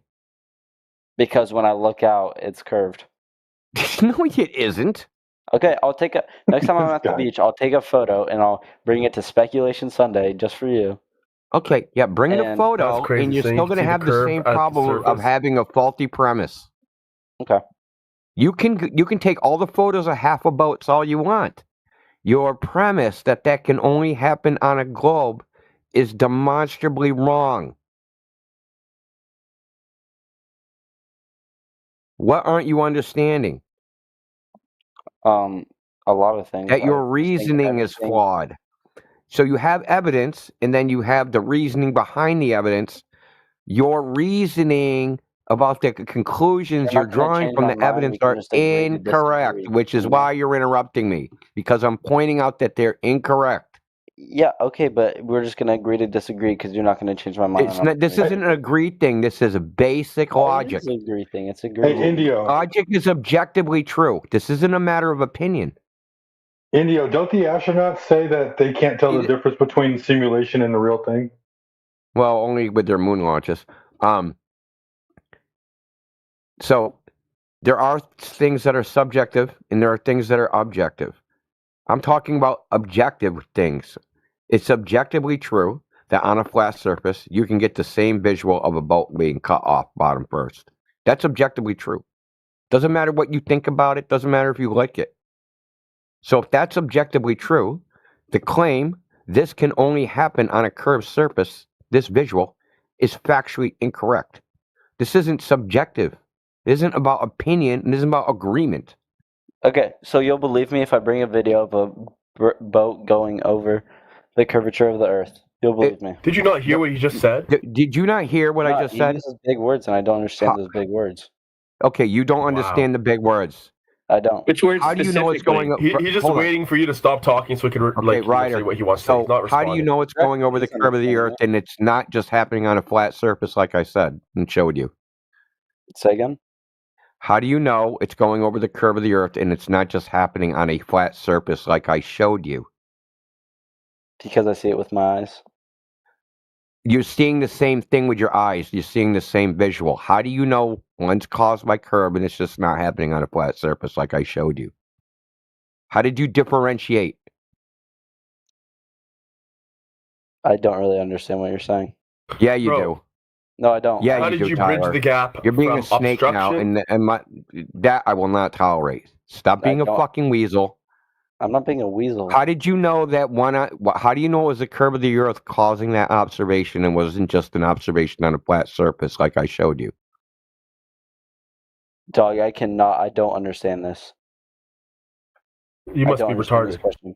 Because when I look out, it's curved. No, it isn't. Okay, I'll take a next time I'm This at the guy. beach. I'll take a photo and I'll bring it to Speculation Sunday just for you. Okay, yeah, bring the And- photo, That's crazy. and you're So you still can going to see the have the curve same at the problem of surface? having a faulty premise. Okay. You can take all the photos of half of boats all you want. Your premise that can only happen on a globe is demonstrably wrong. What aren't you understanding? A lot of things. That your I just think reasoning is everything- flawed. So you have evidence, and then you have the reasoning behind the evidence. Your reasoning about the conclusions You're you're not gonna drawing change from my the mind. evidence We can are just agree to incorrect, disagree, which is you know? why you're interrupting me, because I'm pointing out that they're incorrect. Yeah, okay, but we're just gonna agree to disagree because you're not gonna change my mind. It's not, this isn't an agree thing. This is a basic logic. It's an agree thing. It's agree. Hey, Indio. Logic is objectively true. This isn't a matter of opinion. Indio, don't the astronauts say that they can't tell the difference between simulation and the real thing? Well, only with their moon launches. So There are things that are subjective and there are things that are objective. I'm talking about objective things. It's objectively true that on a flat surface, you can get the same visual of a boat being cut off bottom first. That's objectively true. Doesn't matter what you think about it, doesn't matter if you like it. So if that's objectively true, the claim this can only happen on a curved surface, this visual, is factually incorrect. This isn't subjective. It isn't about opinion. It isn't about agreement. Okay, so you'll believe me if I bring a video of a boat going over the curvature of the Earth. You'll believe me. Did you not hear what he just said? Did you not hear what I just He said? uses big words, and I don't understand those big words. Okay, you don't understand the big words. I don't. Which words How do you know what's going on? He's just Hold on. waiting for you to stop talking so he can Okay, Ryder. say what he wants to say. So He's not how responding. do you know it's going over the curve of the Earth and it's not just happening on a flat surface like I said and showed you? Say again? How do you know it's going over the curve of the Earth and it's not just happening on a flat surface like I showed you? Because I see it with my eyes. You're seeing the same thing with your eyes. You're seeing the same visual. How do you know one's caused by curve and it's just not happening on a flat surface like I showed you? How did you differentiate? I don't really understand what you're saying. Yeah, you Bro. do. No, I don't. Yeah, How you did do, you bridge Tyler. the gap You're being a from snake now, obstruction? that I will not tolerate. Stop being a don't- fucking weasel. I'm not being a weasel. How did you know that how do you know it was the curve of the Earth causing that observation and wasn't just an observation on a flat surface like I showed you? Dog, I don't understand this. You I must don't be understand this retarded. question.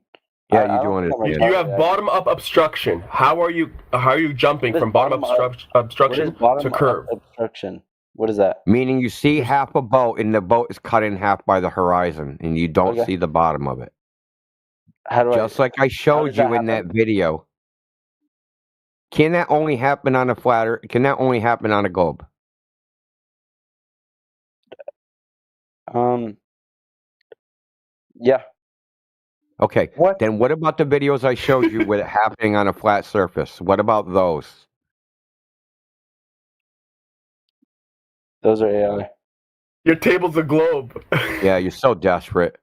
Yeah, I you do don't think I'm understand. You retarded. have bottom up obstruction. How are you jumping What is from bottom bottom up up? What is obstruction to bottom curve? up obstruction? What is that? Meaning you see half a boat and the boat is cut in half by the horizon and you don't Okay. see the bottom of it. How do Just like I showed does that you in that happen? video. Can that only happen on a flat Earth? Can that only happen on a globe? Yeah. Okay. Then what about the videos I showed you with it happening on a flat surface? What about those? Those are AI. Your table's a globe. Yeah, you're so desperate.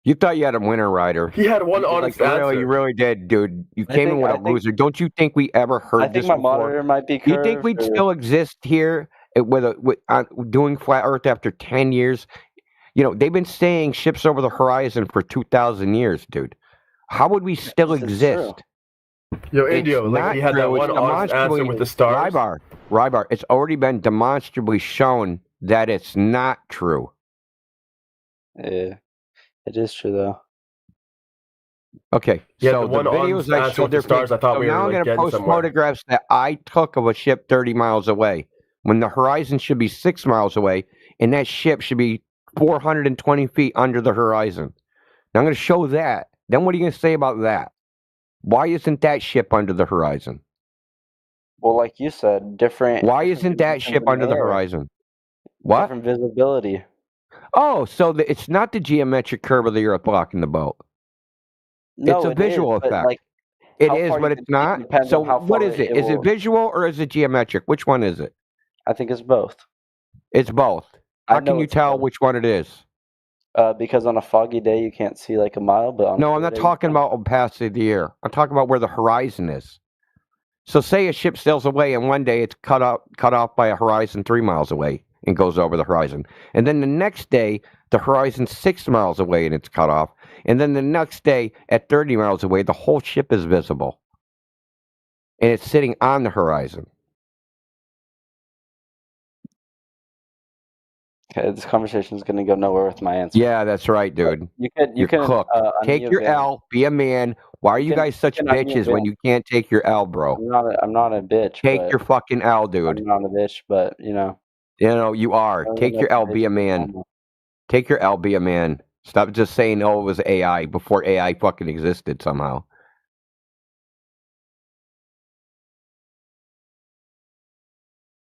You thought you had a winner, Ryder. He had one honest Really, answer. you really did, dude. You I came in think- with I a think- loser. Don't you think we ever heard I this think my before? monitor might be You think curved, we'd or- still exist here doing flat Earth after 10 years? You know, they've been saying ships over the horizon for 2,000 years, dude. How would we still This is exist? Yo, It's Indio, like not he had that true. one It's honest answer demonstrably- with the stars. Rybar, it's already been demonstrably shown that it's not true. Yeah, it is true though. Okay, Yeah, so the the one videos on I Answer showed with the their Stars, page. I thought So we were, now I'm like, going to getting post somewhere. photographs that I took of a ship 30 miles away when the horizon should be 6 miles away, and that ship should be 420 feet under the horizon. Now I'm going to show that. Then what are you going to say about that? Why isn't that ship under the horizon? Well, like you said, different. Why different isn't that conditions ship in under the air, horizon? What? Different visibility. Oh, so it's not the geometric curve of the Earth blocking the boat. No, It's a it visual is, but, effect. like, It how is, far but you it's can see not. depends So on how what far is it? it Is it will- visual or is it geometric? Which one is it? I think it's both. It's both. I How know can you it's tell which one it is? Because on a foggy day you can't see like a mile, but on No, a I'm clear not day, you talking can. about opacity of the air. I'm talking about where the horizon is. So say a ship sails away and one day it's cut off by a horizon 3 miles away and goes over the horizon. And then the next day the horizon's 6 miles away and it's cut off. And then the next day at 30 miles away the whole ship is visible. And it's sitting on the horizon. Okay, this conversation is going to go nowhere with my answer. Yeah, that's right, dude. You can You're cooked. Take unmute your Van. L, be a man. Why are you can- guys such you can unmute bitches when Van. you can't take your L, bro? I'm not a bitch. Take but your fucking L, dude. I'm not a bitch, but you know. You know, you are. don't Take know your if L, I'm be a bitch or man. normal. Take your L, be a man. Stop just saying, oh, it was AI before AI fucking existed somehow.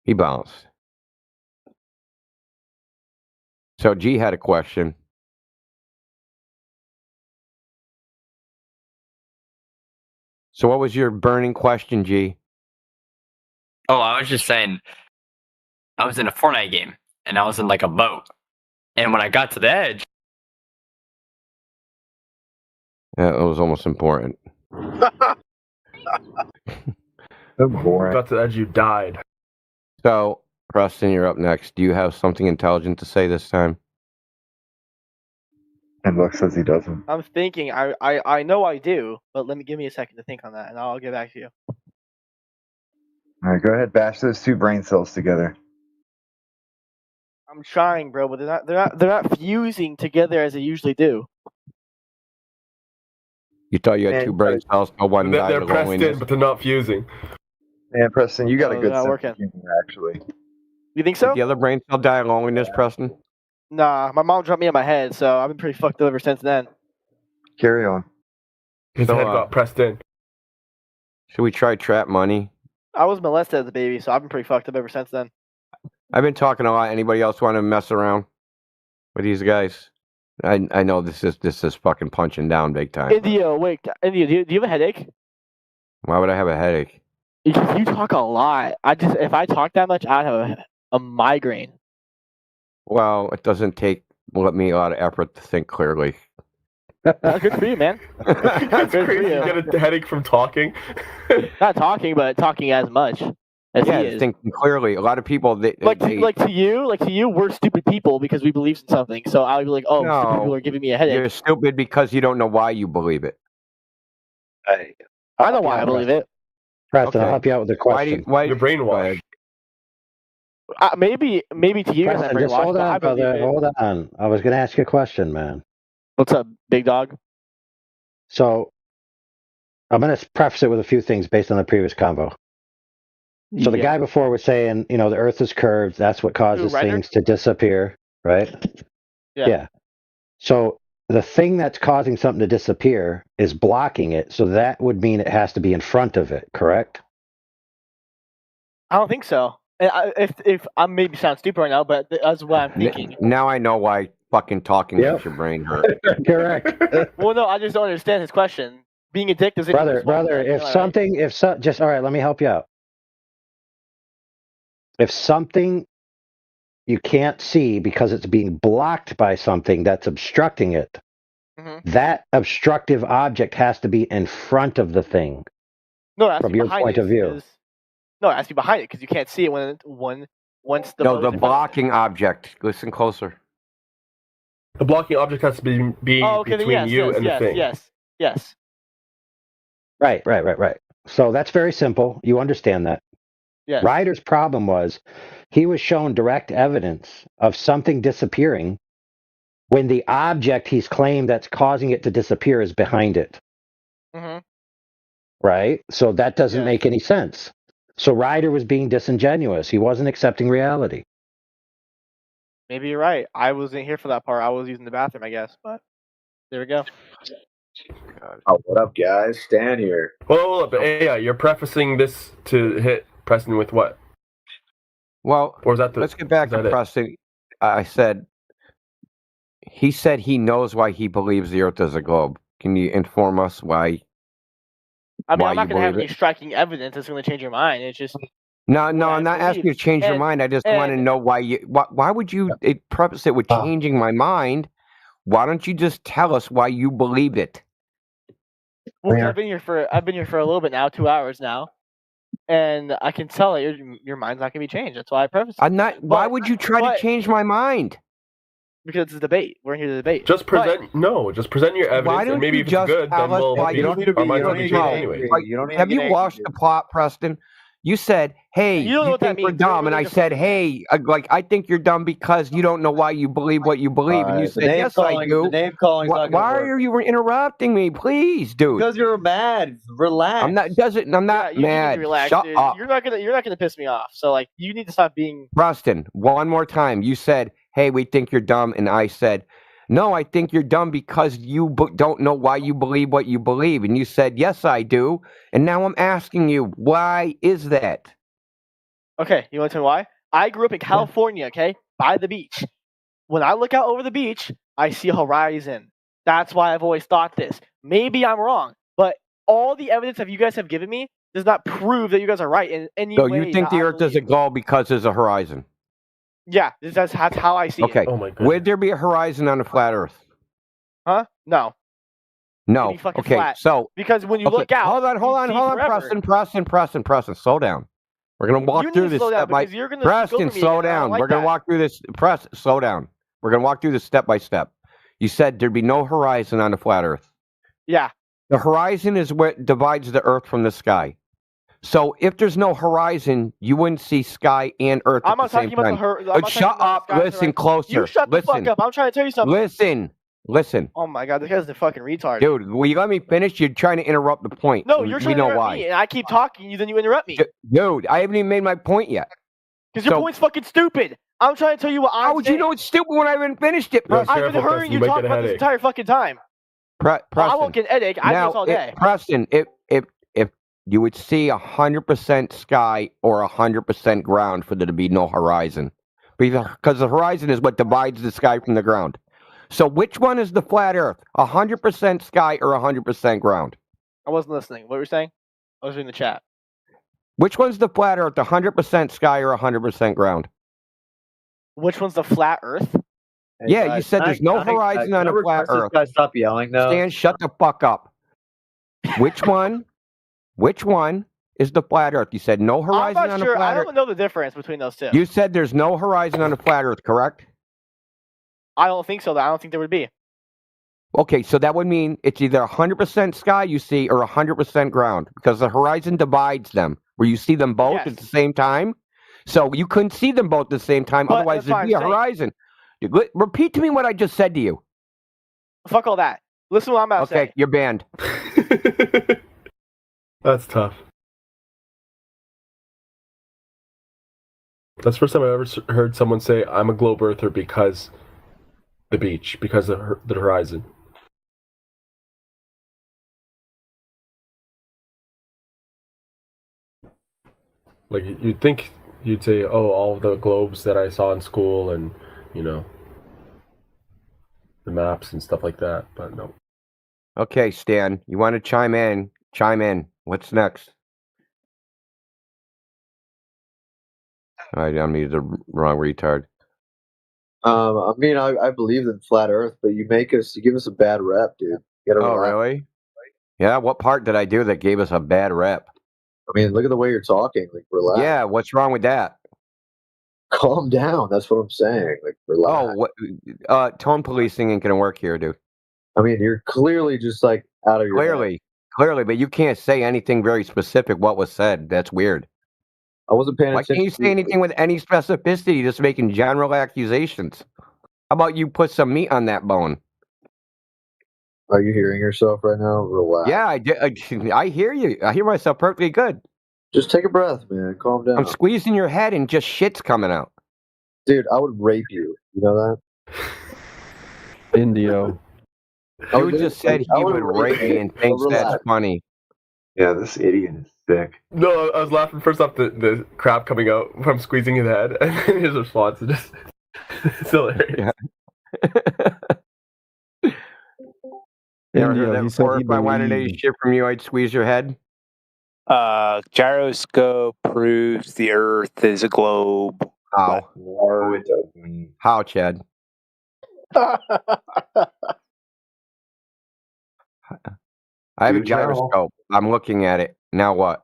He bounced. So G had a question. So what was your burning question, G? Oh, I was just saying, I was in a Fortnite game and I was in like a boat And when I got to the edge, Yeah, it was almost important. You got to the edge, you died. So, Preston, you're up next. Do you have something intelligent to say this time? And Buck says he doesn't. I'm thinking. I know I do, but give me a second to think on that, and I'll get back to you. All right, go ahead, bash those two brain cells together. I'm trying, bro, but they're not fusing together as they usually do. You thought you had two brain cells, but one died They're of pressed loneliness. in, but they're not fusing. Man, Preston, you got a Oh, good not sense working. of humor, actually. You think so? Did the other brain cell die of loneliness, Preston? Nah, my mom dropped me on my head, so I've been pretty fucked up ever since then. Carry on. His So, head got pressed in. Should we try trap money? I was molested as a baby, so I've been pretty fucked up ever since then. I've been talking a lot. Anybody else want to mess around with these guys? I know this is fucking punching down big time. India, wait, India, do you have a headache? Why would I have a headache? Because you talk a lot. If I talk that much, I'd have a migraine. Well, it doesn't take me a lot of effort to think clearly. Good for you, man. That's Good for crazy. You you. get a headache from talking. Not talking, but talking as much as Yeah, he is. thinking clearly. A lot of people, they To you, we're stupid people because we believe in something. So I'll be like, oh, stupid No, people are giving me a headache. you're stupid because you don't know why you believe it. I know why I believe it. Preston, I'll Okay. help you out with the question. You're brainwashed. Maybe to you guys, I'm Preston, just brainwashed, hold but I on, believe brother. it. Hold on. I was going to ask you a question, man. What's up, big dog? So I'm going to preface it with a few things based on the previous convo. So the Yeah. guy before was saying, the Earth is curved. That's what causes Ryder? things to disappear, right? Yeah. So the thing that's causing something to disappear is blocking it. So that would mean it has to be in front of it, correct? I don't think so. And if I maybe sound stupid right now, but that's what I'm thinking. Now I know why fucking talking Yep. makes your brain hurt. Correct. Well, no, I just don't understand his question. Being a dick doesn't. Brother, just all right, let me help you out. If something you can't see because it's being blocked by something that's obstructing it, that obstructive object has to be in front of the thing. No, it has to from be your behind point it of view. 'cause- No, it has to be behind it because you can't see it once the. No, boat the is in front of it. blocking object. Listen closer. The blocking object has to be Oh, okay, then between yes, you yes, and yes, the thing. yes. Right. So that's very simple. You understand that. Yes. Ryder's problem was he was shown direct evidence of something disappearing when the object he's claimed that's causing it to disappear is behind it. Mm-hmm. Right? So that doesn't make any sense. So Ryder was being disingenuous. He wasn't accepting reality. Maybe you're right. I wasn't here for that part. I was using the bathroom, I guess. But there we go. Oh, what up, guys? Stan here. Well, but yeah, you're prefacing this to hit Preston with what? Well, or is that let's get back to it? Preston. He said he knows why he believes the Earth is a globe. Can you inform us why? I mean, why I'm not you going to have believe any it? striking evidence that's going to change your mind. It's just No, I'm not asking you to change your mind. I just want to know why you. Why would you preface it with changing my mind? Why don't you just tell us why you believe it? well, 'cause I've been here for a little bit now, 2 hours now, and I can tell that your mind's not going to be changed. That's why I prefaced. I'm not. Why would you try to change my mind? Because it's a debate. We're here to debate. Just present just present your evidence, Why and don't maybe you if it's just good, then tell us we'll why be, our minds will be changed anyway. Have you lost the plot, Preston? You said, "Hey, You don't know what that think we're means. You don't dumb," and know I the said, "Hey, I think you're dumb because you don't know why you believe what you believe." And you Alright, the said, name "Yes, I calling- do." the name calling's not gonna Why work. are you interrupting me? Please, dude. Because you're mad. Relax. I'm not. I'm not You need to mad. relax, Shut dude. up, You're not gonna piss me off. So like, you need to stop being. Preston. One more time. You said, "Hey, we think you're dumb," and I said, "No, I think you're dumb because you don't know why you believe what you believe." And you said, "Yes, I do." And now I'm asking you, why is that? Okay, you want to tell me why? I grew up in California, okay, by the beach. When I look out over the beach, I see a horizon. That's why I've always thought this. Maybe I'm wrong, but all the evidence that you guys have given me does not prove that you guys are right in any So way. you think that the I Earth is a globe because there's a horizon? Yeah, that's how I see Okay. it. Oh my goodness. Would there be a horizon on a flat Earth? Huh? No. No. It'd be fucking Okay. flat. So Because when you okay. look out, Hold on. you see forever. Preston. Slow down. We're gonna walk You through need to this slow down step by because you're gonna go Preston. over me Slow again, and I don't down. like We're gonna that. walk through this. Slow down. We're gonna walk through this step by step. You said there'd be no horizon on a flat Earth. Yeah. The horizon is what divides the Earth from the sky. So if there's no horizon, you wouldn't see sky and Earth I'm at the not same talking about time. the I'm not Shut talking about up. the skies Listen and closer. You shut the fuck up. I'm trying to tell you something. Listen. Oh my god, this guy's the fucking retard. Dude, will you let me finish? You're trying to interrupt the point. No, you're We trying to know interrupt why. me, and I keep talking, then you interrupt me. Dude, I haven't even made my point yet. Because your point's fucking stupid. I'm trying to tell you what I'm How would you know it's stupid when I haven't finished it, Yo, Preston? I've been hearing you talk about this entire fucking time. Preston. I won't get an headache. I do Now, this all day. Preston, if you would see 100% sky or 100% ground for there to be no horizon, because the horizon is what divides the sky from the ground. So which one is the flat Earth? 100% sky or 100% ground? I wasn't listening. What were you saying? I was reading the chat. Which one's the flat Earth? 100% sky or 100% ground? Which one's the flat Earth? Yeah, you said there's no horizon on a flat Earth. Guys, stop yelling now. Stan, shut the fuck up. Which one? Which one is the flat Earth? You said no I'm horizon not on a sure. I flat Earth. don't know the difference between those two. You said there's no horizon on a flat Earth, correct? I don't think so. I don't think there would be. Okay, so that would mean it's either 100% sky you see or 100% ground because the horizon divides them, where you see them both at the same time. So you couldn't see them both at the same time, But otherwise that's what there'd be a I'm saying. horizon. Repeat to me what I just said to you. Fuck all that. Listen to what I'm about to say. Okay, you're banned. That's tough. That's the first time I've ever heard someone say, I'm a globe earther because the beach, because of the horizon. Like, you'd think you'd say, oh, all the globes that I saw in school and, you know, the maps and stuff like that, but no. Okay, Stan, you want to chime in? Chime in. What's next? I unmuted the wrong retard. I mean, I believe in flat Earth, but you give us a bad rep, dude. You gotta Oh, relax. really? Yeah, what part did I do that gave us a bad rep? I mean, look at the way you're talking. Like, relax. Yeah, what's wrong with that? Calm down. That's what I'm saying. Like, relax. Oh, what? Tone policing ain't gonna work here, dude. I mean, you're clearly just like out of your head. Clearly, but you can't say anything very specific. What was said? That's weird. I wasn't paying Why attention. can't you say anything with any specificity? Just making general accusations. How about you put some meat on that bone? Are you hearing yourself right now? Relax. Yeah, I hear you. I hear myself perfectly good. Just take a breath, man. Calm down. I'm squeezing your head and just shit's coming out. Dude, I would rape you. You know that? Indio. You just said he would rape me and thinks that's funny. Yeah, this idiot is sick. No, I was laughing first off the crap coming out from squeezing his head, and then his response is just it's hilarious. You ever heard Indio, that he said before? he If I wanted any believed. shit from you, I'd squeeze your head. Gyroscope proves the Earth is a globe. How? No, it doesn't. How, Chad? I have a Dude, now- gyroscope. I'm looking at it. Now what?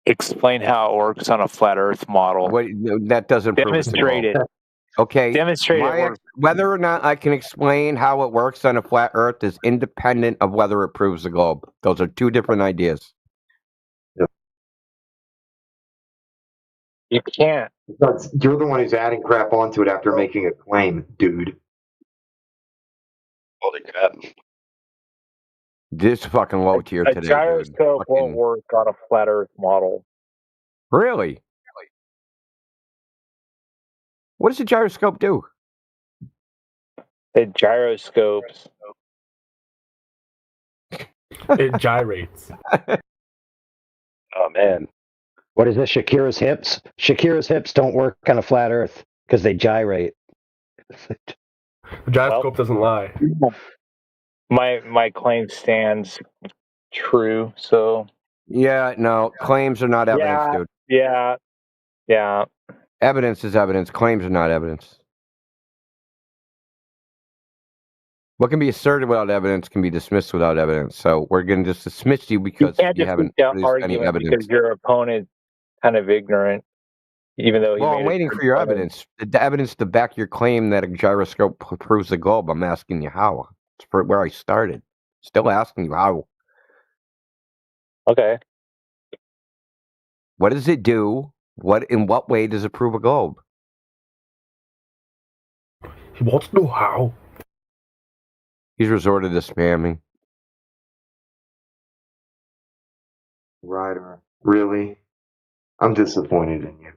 Explain how it works on a flat Earth model. What? That doesn't prove it's a Demonstrate globe. it. Okay. Demonstrate it my works. whether or not I can explain how it works on a flat Earth is independent of whether it proves the globe. Those are two different ideas. You can't. You're the one who's adding crap onto it after making a claim, dude. Holy crap. This fucking low tier A today, dude. gyroscope won't Fucking- work on a flat Earth model. Really? What does a gyroscope do? It gyroscopes. It gyrates. Oh man. What is this? Shakira's hips? Shakira's hips don't work on a flat Earth because they gyrate. The gyroscope doesn't lie. My claim stands true. So Yeah, no, claims are not evidence, dude. yeah. Yeah. Evidence is evidence. Claims are not evidence. What can be asserted without evidence can be dismissed without evidence. So we're going to just dismiss you You because can't you just haven't the produced any argument evidence. because your opponent kind of ignorant, even though he Well, made I'm a waiting good for your claim. evidence. The evidence to back your claim that a gyroscope proves the globe. I'm asking you how. It's for where I started. Still asking you how. Okay. What does it do? In what way does it prove a globe? He wants to know how. He's resorted to spamming. Ryder, really? I'm disappointed in you.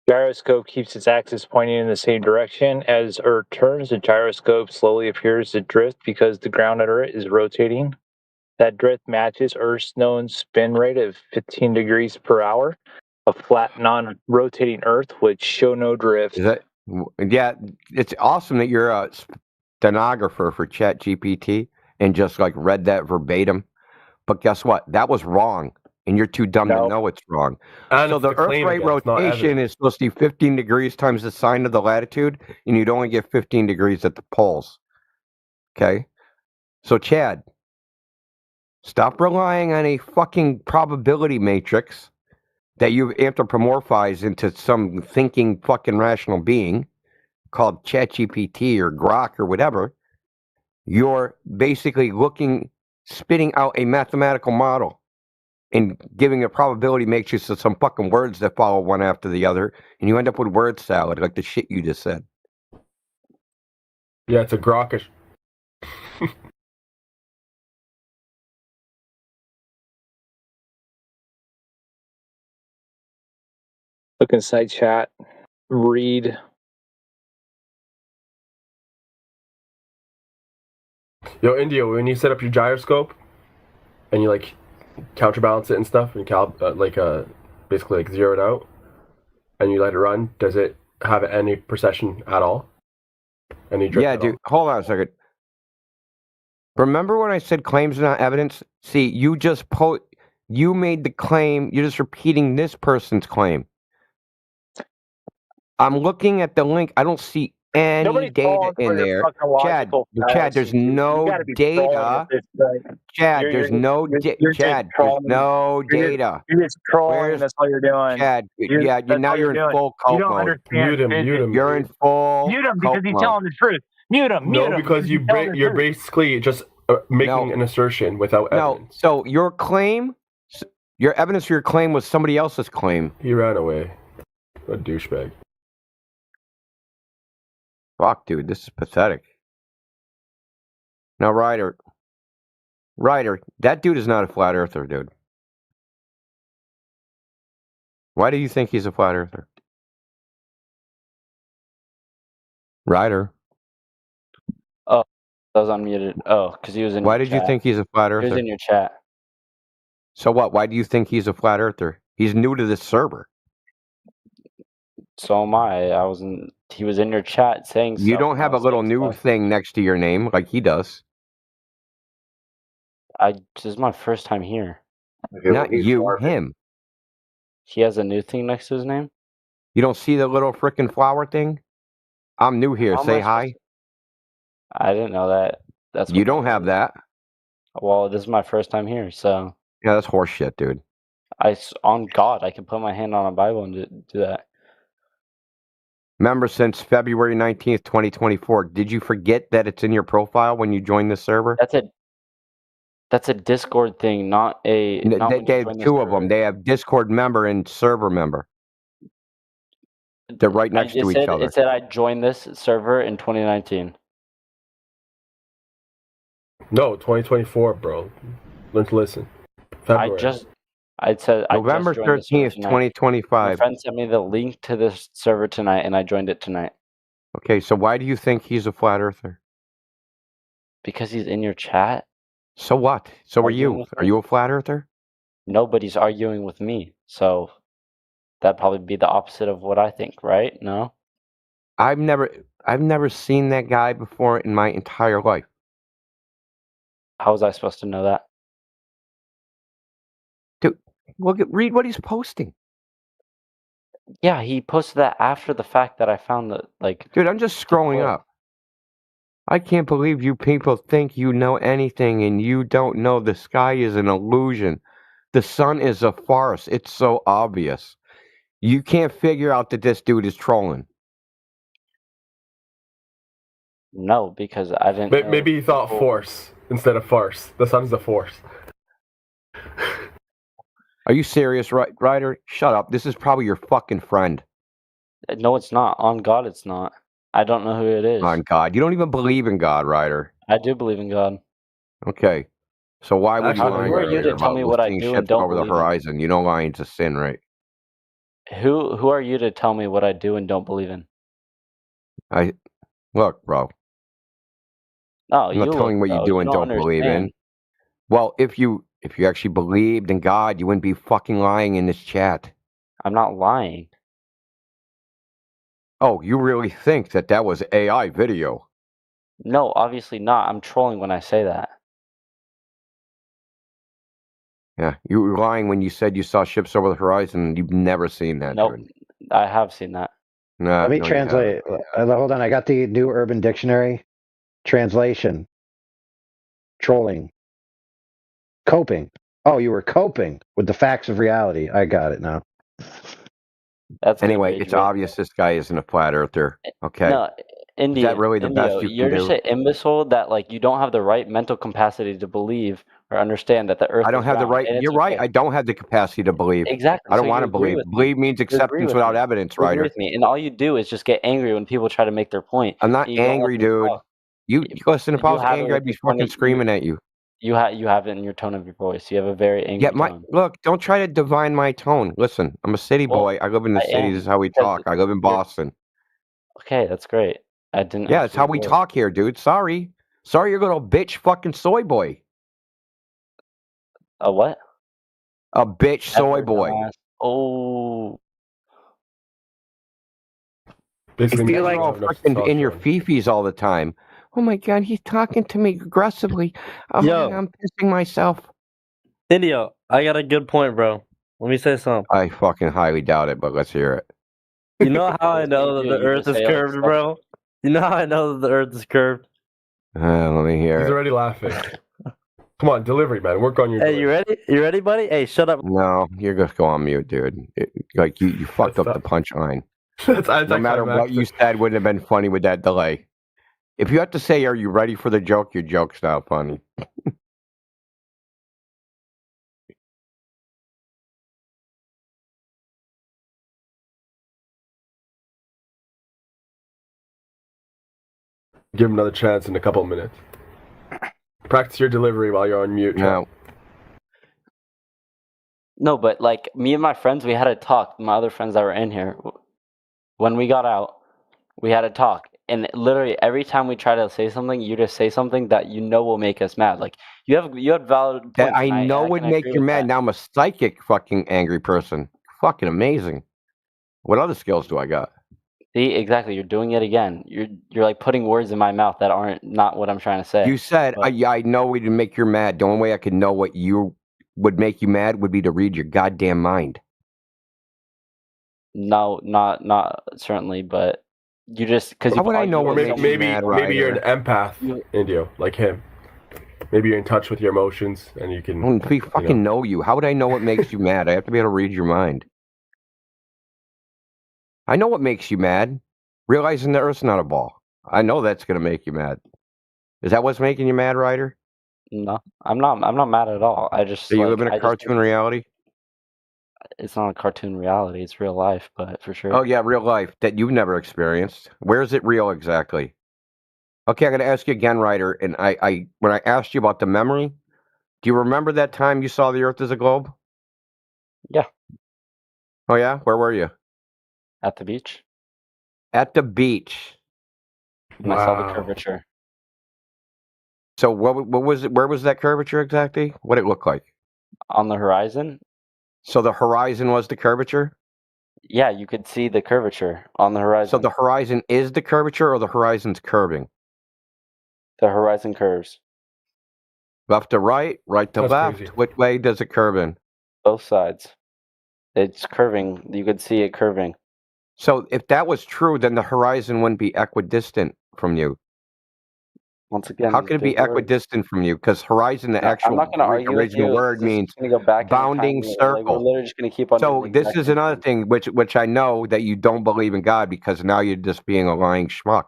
Gyroscope keeps its axis pointing in the same direction. As Earth turns, the gyroscope slowly appears to drift because the ground under it is rotating. That drift matches Earth's known spin rate of 15 degrees per hour. A flat, non-rotating Earth would show no drift. Is that? Yeah, it's awesome that you're a stenographer for ChatGPT and just like read that verbatim. But guess what? That was wrong, and you're too dumb to know it's wrong. And So it's the the claim Earth rate again, it's not rotation evidence. is supposed to be 15 degrees times the sine of the latitude, and you'd only get 15 degrees at the poles. Okay? So Chad, stop relying on a fucking probability matrix that you've anthropomorphized into some thinking fucking rational being called ChatGPT or Grok or whatever. You're basically spitting out a mathematical model and giving a probability matrix to some fucking words that follow one after the other, and you end up with word salad, like the shit you just said. Yeah, it's a Grokish. Look inside chat. Read. Yo, India, when you set up your gyroscope and you like counterbalance it and stuff and basically like zero it out and you let it run, does it have any precession at all? Any drift Yeah, at dude. Hold on a second. Remember when I said claims are not evidence? See, you made the claim. You're just repeating this person's claim. I'm looking at the link. I don't see any Nobody's data falling for in your there. fucking logical Chad, there's fallacy, dude. You no gotta be trolling data. at this point. Chad, You're- there's you're- no you're- you're just Chad, there's trolling. no You're just- data. You're just trolling. Where's That's all you're doing. Chad? You're- Yeah, that's now all you're in doing. full You cult don't mode. understand physics. You're in full Mute him because cult he's mode. telling the truth. Mute him. No, because he's telling the you're truth. basically just making an assertion without No, evidence. so your evidence for your claim was somebody else's claim. He ran away. A douchebag. Fuck, dude, this is pathetic. Now, Ryder, that dude is not a flat earther, dude. Why do you think he's a flat earther? Ryder. Oh, I was unmuted. Oh, because he was in. Why your did you chat. think he's a flat He was earther? in your chat. So what? Why do you think he's a flat earther? He's new to this server. So am I. I wasn't. He was in your chat saying. You stuff, don't and I have a was little saying new stuff. thing next to your name like he does. This is my first time here. Not you, him. He has a new thing next to his name. You don't see the little frickin' flower thing? I'm new here. How am Say I hi. I didn't know that. That's You what don't have that. Well, this is my first time here, so Yeah, that's horseshit, dude. on God, I can put my hand on a Bible and do that. Remember, since February 19th, 2024, did you forget that it's in your profile when you joined the server? That's a Discord thing, not a. Not when They you have join the two of server. them. They have Discord member and server member. They're right next to each other. It said I joined this server in 2019. No, 2024, bro. Learn to listen. February. November 13th, 2025. My friend sent me the link to this server tonight, and I joined it tonight Okay, so why do you think he's a flat earther? because he's in your chat. So what? So are Arguing you? with Are me? you a flat earther? Nobody's arguing with me, so that'd probably be the opposite of what I think, right? No. I've never seen that guy before in my entire life. How was I supposed to know that? Dude, read what he's posting. Yeah, he posted that after the fact that I found the Dude, I'm just scrolling up. I can't believe you people think you know anything and you don't know the sky is an illusion. The sun is a farce. It's so obvious. You can't figure out that this dude is trolling. No, because I didn't know. Maybe he thought force instead of farce. The sun's the force. Are you serious, Ryder? Shut up. This is probably your fucking friend. No, it's not. On God, it's not. I don't know who it is. On God. You don't even believe in God, Ryder. I do believe in God. Okay. So why would you Actually, lie who are you to about tell me what I seeing do and ships don't over the believe in? horizon? You know lying's a sin, right? Who are you to tell me what I do and don't believe in? Look, bro. No, I'm not you telling look, what you bro. do You and don't don't believe in. understand. Well, if you actually believed in God, you wouldn't be fucking lying in this chat. I'm not lying. Oh, you really think that was AI video? No, obviously not. I'm trolling when I say that. Yeah, you were lying when you said you saw ships over the horizon. You've never seen that, Nope, dude. I have seen that. Nah, Let me no, you haven't. translate. Hold on, I got the New Urban Dictionary. Translation: trolling, coping. Oh, you were coping with the facts of reality. I got it now. That's Anyway, good, it's Rage. obvious this guy isn't a flat earther. Okay, No, is Indio, that really the best you can you're just do? an imbecile that you don't have the right mental capacity to believe or understand that the Earth I don't is have the round, right. and it's You're right. okay. I don't have the capacity to believe. Exactly. I So don't want you to agree believe. with me. Believe means You agree acceptance with without me. evidence, You agree Ryder. with me, and all you do is just get angry when people try to make their point. I'm not and you don't let angry, them dude. talk. You listen. If I You was have it angry, with I'd be your tone. fucking screaming at you. You have it in your tone of your voice. You have a very angry Yeah, tone. look. Don't try to divine my tone. Listen, I'm a city Well, boy. I live in the I city. am This is how we because talk. I live in you're Boston. okay. That's great. I didn't Yeah, have it's to how we do it. talk here, dude. Sorry, you little bitch, fucking soy boy. A what? A bitch, soy Ever boy. dumbass. Oh, Basically, You means feel you like don't all have enough freaking in your testosterone. fifis all the time. Oh my god, he's talking to me aggressively. Oh, Yo. I'm pissing myself. Indio, I got a good point, bro. Let me say something. I fucking highly doubt it, but let's hear it. You know how I That's what you know that do. the You Earth just is say curved, stuff. bro? You know how I know that the Earth is curved? Let me hear He's it. already laughing. Come on, delivery, man. Work on your Hey, delivery. you ready? You ready, buddy? Hey, shut up. No, you're gonna go on mute, dude. You fucked up the punchline. That's No matter what you said, wouldn't have been funny with that delay. If you have to say, "Are you ready for the joke?" Your joke's not funny. Give him another chance in a couple of minutes. Practice your delivery while you're on mute. No. No, but me and my friends, we had a talk. My other friends that were in here, when we got out, we had a talk, and literally every time we try to say something, you just say something that will make us mad. You had valid points. That I and know I would can make agree you with mad. that. Now I'm a psychic fucking angry person. Fucking amazing. What other skills do I got? See, exactly. You're doing it again. You're putting words in my mouth that aren't not what I'm trying to say. You said, I know we didn't make you mad. The only way I could know what you would make you mad would be to read your goddamn mind. No, not certainly, but you just because How would I know what makes you mad, Maybe you're an Ryder? empath, Indio, like him. Maybe you're in touch with your emotions and you can. If we fucking know you, how would I know what makes you mad? I have to be able to read your mind. I know what makes you mad. Realizing the Earth's not a ball. I know that's going to make you mad. Is that what's making you mad, Ryder? No, I'm not. I'm not mad at all. I just Do you live in I a just cartoon reality? it's not a cartoon reality. It's real life, but for sure. Oh yeah, real life that you've never experienced. Where is it real exactly? Okay, I'm going to ask you again, Ryder. And I when I asked you about the memory, do you remember that time you saw the Earth as a globe? Yeah. Oh yeah, where were you? At the beach. At the beach. And I saw the curvature. So what was it? Where was that curvature exactly? What did it look like? On the horizon? So the horizon was the curvature? Yeah, you could see the curvature on the horizon. So the horizon is the curvature or the horizon's curving? The horizon curves. Left to right, right to That's left. crazy. Which way does it curve in? Both sides. It's curving. You could see it curving. So if that was true, then the horizon wouldn't be equidistant from you. Once again, How can it be big words. equidistant from you? Because horizon, the I'm actual not going to argue with original you. word It's just means going to go back bounding in time. Like, we're circle. literally just going to keep on So doing the this exact is same another thing. thing which I know that you don't believe in God because now you're just being a lying schmuck.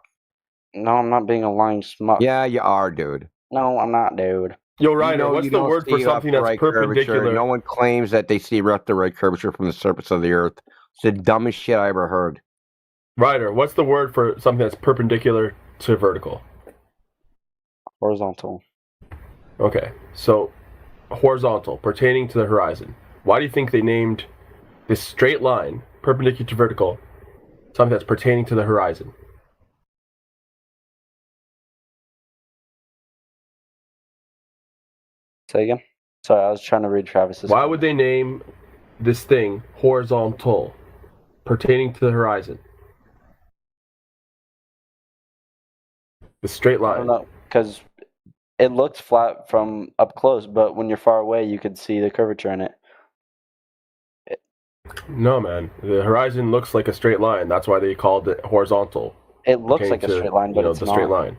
No, I'm not being a lying schmuck. Yeah, you are, dude. No, I'm not, dude. Yo, Ryder, what's you the don't word for see left something to that's right curvature. perpendicular? No one claims that they see left to right curvature from the surface of the earth. It's the dumbest shit I ever heard. Ryder, what's the word for something that's perpendicular to vertical? Horizontal. Okay, so horizontal, pertaining to the horizon. Why do you think they named this straight line, perpendicular to vertical, something that's pertaining to the horizon? Say again? Sorry, I was trying to read Travis's. Why would they name this thing horizontal, pertaining to the horizon? The straight I don't line. know, because it looks flat from up close, but when you're far away, you could see the curvature in it. No, man. The horizon looks like a straight line. That's why they called it horizontal. It looks pertaining like a to, straight line, but it's the not. straight line.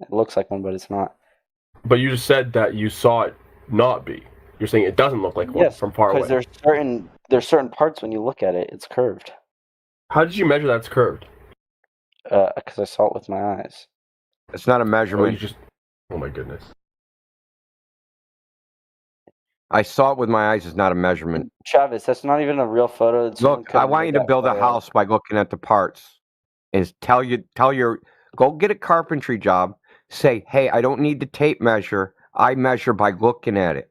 It looks like one, but it's not. But you just said that you saw it not be. You're saying it doesn't look like one Yes, from far away. because there's certain parts when you look at it, it's curved. How did you measure that it's curved? Because I saw it with my eyes. It's not a Oh, measurement. you just. Oh my goodness. I saw it with my eyes. It's not a measurement. Travis, that's not even a real photo. Look, I want you to build a house by looking at the parts. Is tell your go get a carpentry job. Say, hey, I don't need the tape measure. I measure by looking at it.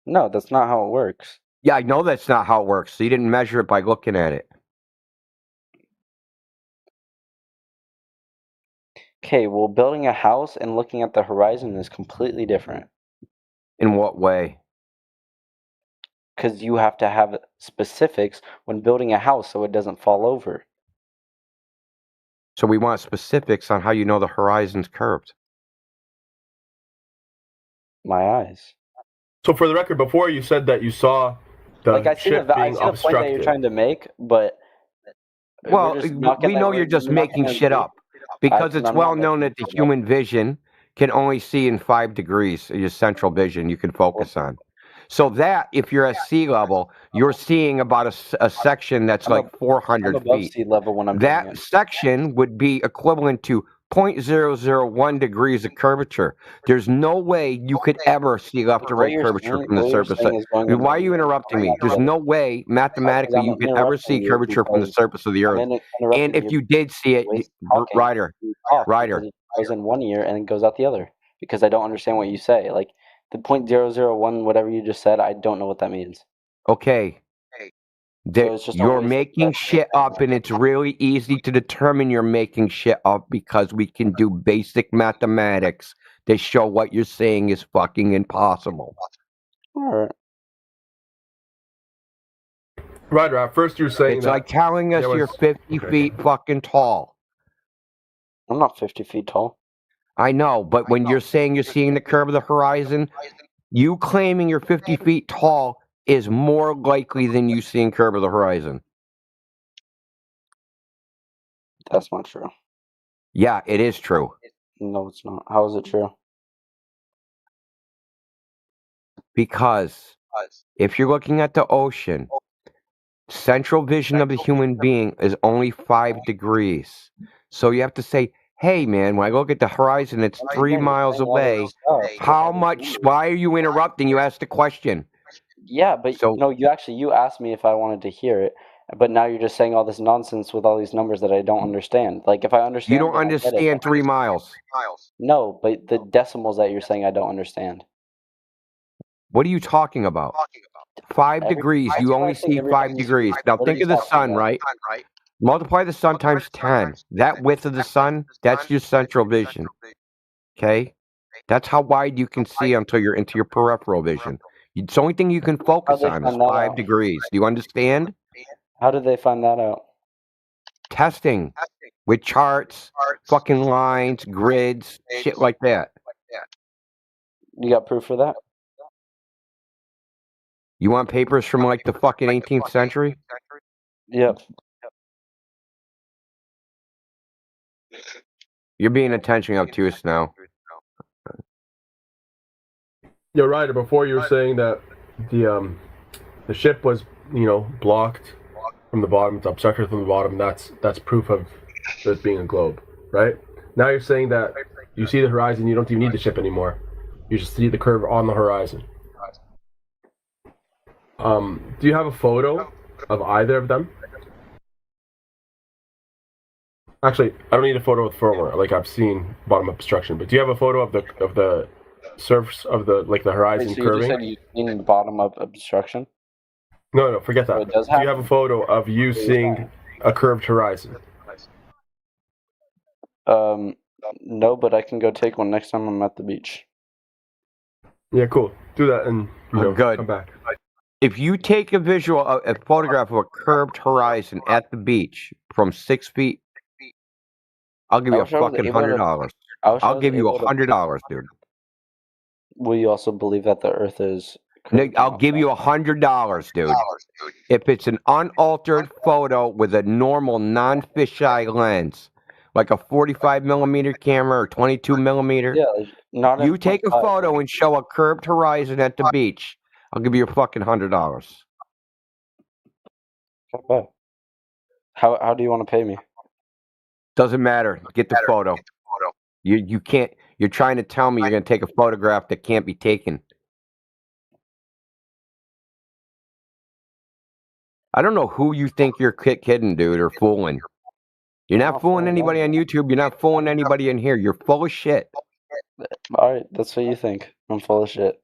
No, that's not how it works. Yeah, I know that's not how it works. So you didn't measure it by looking at it. Okay, well, building a house and looking at the horizon is completely different. In what way? Because you have to have specifics when building a house so it doesn't fall over. So we want specifics on how you know the horizon's curved. My eyes. So for the record, before you said that you saw the Like I see ship the being point that you're obstructed. trying to make, but Well, we know you're just making shit up because it's I'm well not known that the human vision can only see in 5 degrees. Your central vision you can focus on. So that if you're at sea level, you're seeing about a section that's like 400 I'm above feet. sea level when I'm doing That it. section would be equivalent to 0.001 degrees of curvature. There's no way you could ever see left to What right you're curvature saying- from the what you're surface. saying is going Why are you interrupting me? There's no way mathematically I'm you could ever see interrupting you curvature from the because surface of the I'm earth. interrupting And if you you did see it, ways of talking. Ryder, You talk Ryder, because it goes in one ear and it goes out the other because I don't understand what you say. Like the 0.001, whatever you just said, I don't know what that means. okay. it's just a You're waste of making shit up, and it's really easy to determine you're making shit up because we can do basic mathematics to show what you're saying is fucking impossible. Alright. Ryder, at first you were saying It's that like telling us there was- you're 50 okay. feet fucking tall. I'm not 50 feet tall. I know, but when you're saying you're seeing the curve of the horizon, you claiming you're 50 feet tall is more likely than you seeing curve of the horizon. That's not true. Yeah, it is true. No, it's not. How is it true? Because if you're looking at the ocean, central vision of the human being is only 5 degrees. So you have to say, hey man, when I look at the horizon, it's 3 miles away. How much? Why are you interrupting? You asked a question. Yeah, but no, you asked me if I wanted to hear it, but now you're just saying all this nonsense with all these numbers that I don't understand. Like if I understand, You don't then I get it. understand 3 miles. No, but the decimals that you're saying I don't understand. What are you talking about? 5 degrees. that's You what I only think see every 5 time you degrees. speak. Now What are think you of the talking sun, about? right? Multiply the sun times 10. That width of the sun, that's your central vision. Okay? That's how wide you can see until you're into your peripheral vision. It's the only thing you can focus they on is find that 5 out? degrees. Do you understand? How did they find that out? Testing with charts, fucking lines, grids, shit like that. You got proof for that? You want papers from like the fucking 18th century? Yep. You're being attention obtuse now. You're right. Before you were saying that the ship was, blocked from the bottom, it's obstructed from the bottom. That's proof of it being a globe, right? Now you're saying that you see the horizon, you don't even need the ship anymore. You just see the curve on the horizon. Do you have a photo of either of them? Actually, I don't need a photo with firmware. Like I've seen bottom obstruction, but do you have a photo of the surface of the horizon Wait, so curving? you just said you need bottom up obstruction? No, forget that. So it does Do you have a photo of you seeing a curved horizon? No, but I can go take one next time I'm at the beach. Yeah, cool. Do that and Good. come back. If you take a photograph of a curved horizon at the beach from 6 feet, I'll give you a fucking $100. I'll give you $100, dude. Will you also believe that the Earth is? Nick, I'll give you $100, dude. If it's an unaltered photo with a normal non-fisheye lens, like a 45 millimeter camera or 22 millimeter, not you take a photo and show a curved horizon at the beach, I'll give you a fucking $100. Okay. How do you want to pay me? Doesn't matter. Get the photo. You can't. You're trying to tell me you're going to take a photograph that can't be taken. I don't know who you think you're kidding, dude, or fooling. You're not fooling anybody on YouTube. You're not fooling anybody in here. You're full of shit. All right, that's what you think. I'm full of shit.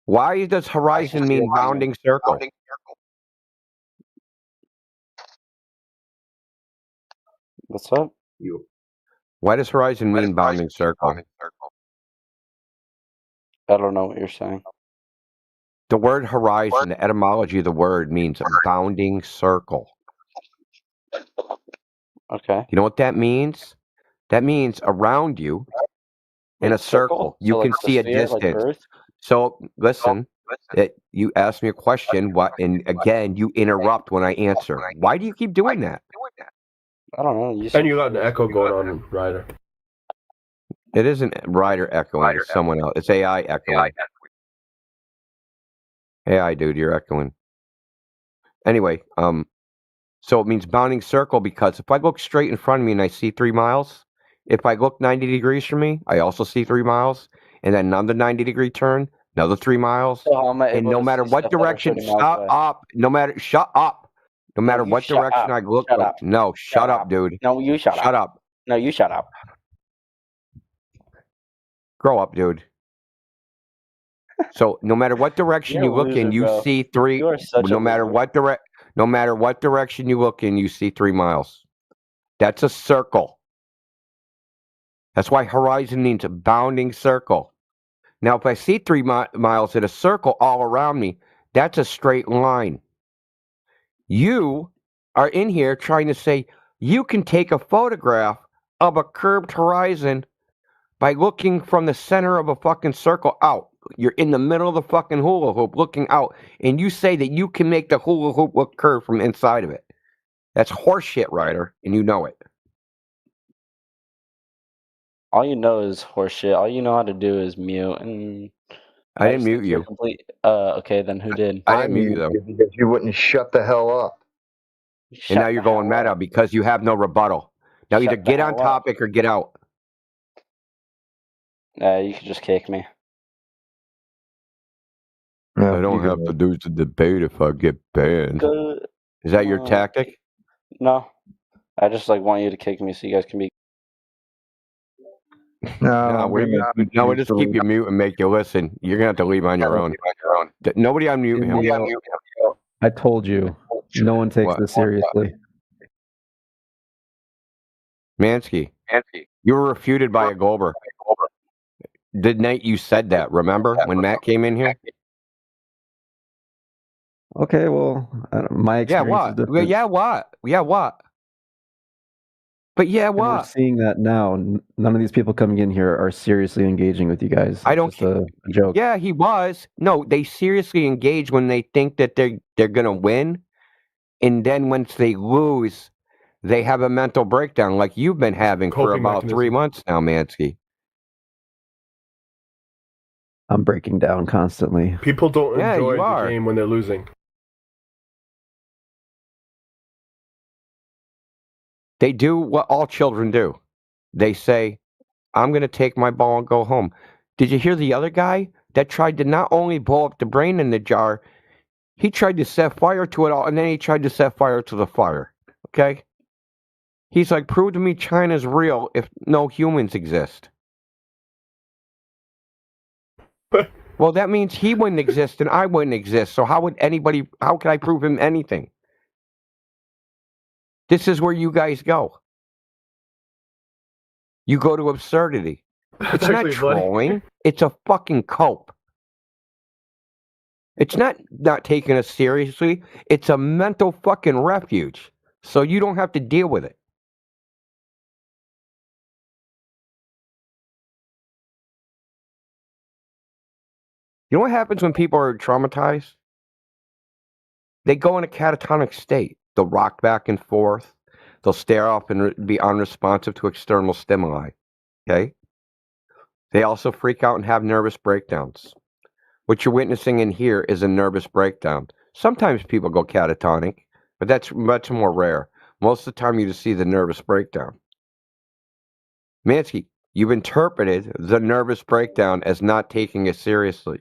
Why does horizon mean bounding circle? What's up? Why does horizon mean bounding circle? I don't know what you're saying. The word horizon, the etymology of the word means a bounding circle. Okay. You know what that means? That means around you in a circle. You So can like the see a sphere, like distance. Earth? So listen, you asked me a question, and again you interrupt when I answer. Why do you keep doing that? I don't know. And you got an echo going on, Ryder. It isn't Ryder echoing, it's someone else. It's AI echoing. AI, dude, you're echoing. Anyway, so it means bounding circle because if I look straight in front of me and I see 3 miles, if I look 90 degrees from me, I also see 3 miles, and then another 90-degree turn, another 3 miles, So how am I and able no to matter see what stuff that are direction, 30 miles shut away? up, shut up. No matter you what shut direction up. I look, Shut up. no, shut up, dude. No, you shut Shut up. No, you shut up. Grow up, dude. So no matter what direction You're you a look in, loser, you bro. see 3. You are such No a matter loser. no matter what direction you look in, you see 3 miles. That's a circle. That's why horizon means a bounding circle. Now, if I see 3 miles in a circle all around me, that's a straight line. You are in here trying to say you can take a photograph of a curved horizon by looking from the center of a fucking circle out. You're in the middle of the fucking hula hoop looking out, and you say that you can make the hula hoop look curved from inside of it. That's horseshit, Ryder, and you know it. All you know is horseshit. All you know how to do is mute, and I didn't just mute think you're you. complete. Okay, then who did? I didn't mute you, though. Because you wouldn't shut the hell up. And now you're going meta because you have no rebuttal. Now either Shut the get on hell up. topic or get out. You could just kick me. I don't have to do the debate if I get banned. Good. Is that your tactic? No, I just want you to kick me so you guys can be. No, we'll just keep you mute and make you listen. You're gonna have to leave on your own. Nobody unmute him. I told you, no one takes this seriously. Mansky, you were refuted by a Goldberg. The night you said that, remember when Matt came in here? Okay, well, my experience is different. Yeah, what? But yeah, And we're what? seeing that now. None of these people coming in here are seriously engaging with you guys. I It's don't. just a joke. Yeah, he was. No, they seriously engage when they think that they're gonna win, and then once they lose, they have a mental breakdown, like you've been having for Coping about 3 mechanism. months now, Mansky. I'm breaking down constantly. People don't Yeah, enjoy you the are. game when they're losing. They do what all children do. They say, I'm going to take my ball and go home. Did you hear the other guy that tried to not only blow up the brain in the jar, he tried to set fire to it all, and then he tried to set fire to the fire. Okay? He's like, prove to me China's real if no humans exist. Well, that means he wouldn't exist and I wouldn't exist. So how could I prove him anything? This is where you guys go. You go to absurdity. It's not actually funny. trolling. It's a fucking cope. It's not taking us seriously. It's a mental fucking refuge. So you don't have to deal with it. You know what happens when people are traumatized? They go in a catatonic state. They'll rock back and forth. They'll stare off and be unresponsive to external stimuli. Okay? They also freak out and have nervous breakdowns. What you're witnessing in here is a nervous breakdown. Sometimes people go catatonic, but that's much more rare. Most of the time you just see the nervous breakdown. Mansky, you've interpreted the nervous breakdown as not taking it seriously.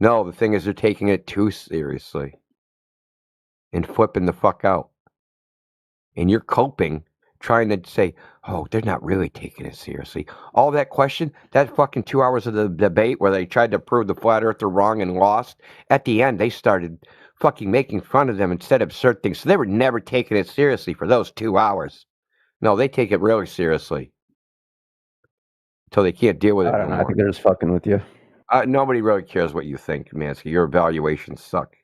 No, the thing is they're taking it too seriously and flipping the fuck out. And you're coping, trying to say, oh, they're not really taking it seriously. All that question, that fucking 2 hours of the debate where they tried to prove the flat earther wrong and lost, at the end they started fucking making fun of them and said absurd things. So they were never taking it seriously for those 2 hours. No, they take it really seriously. Until they can't deal with it I don't no know. I think they're just fucking with you. Nobody really cares what you think, Mansky. Your evaluations suck.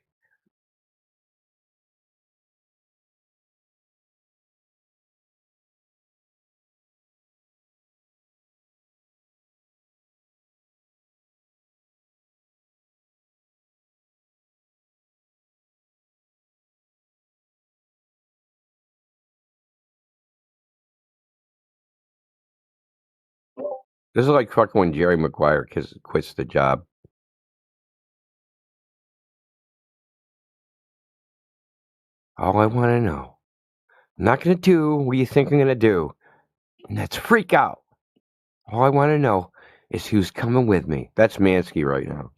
This is like fucking when Jerry Maguire quits the job. All I want to know. I'm not going to do what you think I'm going to do. And that's freak out. All I want to know is who's coming with me. That's Mansky right now.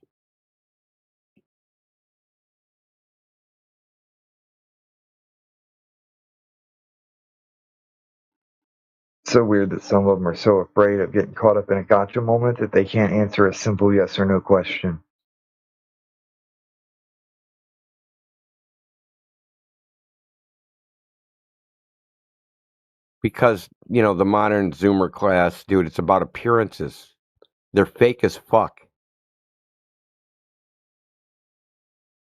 It's so weird that some of them are so afraid of getting caught up in a gotcha moment that they can't answer a simple yes or no question. Because, the modern Zoomer class, dude, it's about appearances. They're fake as fuck.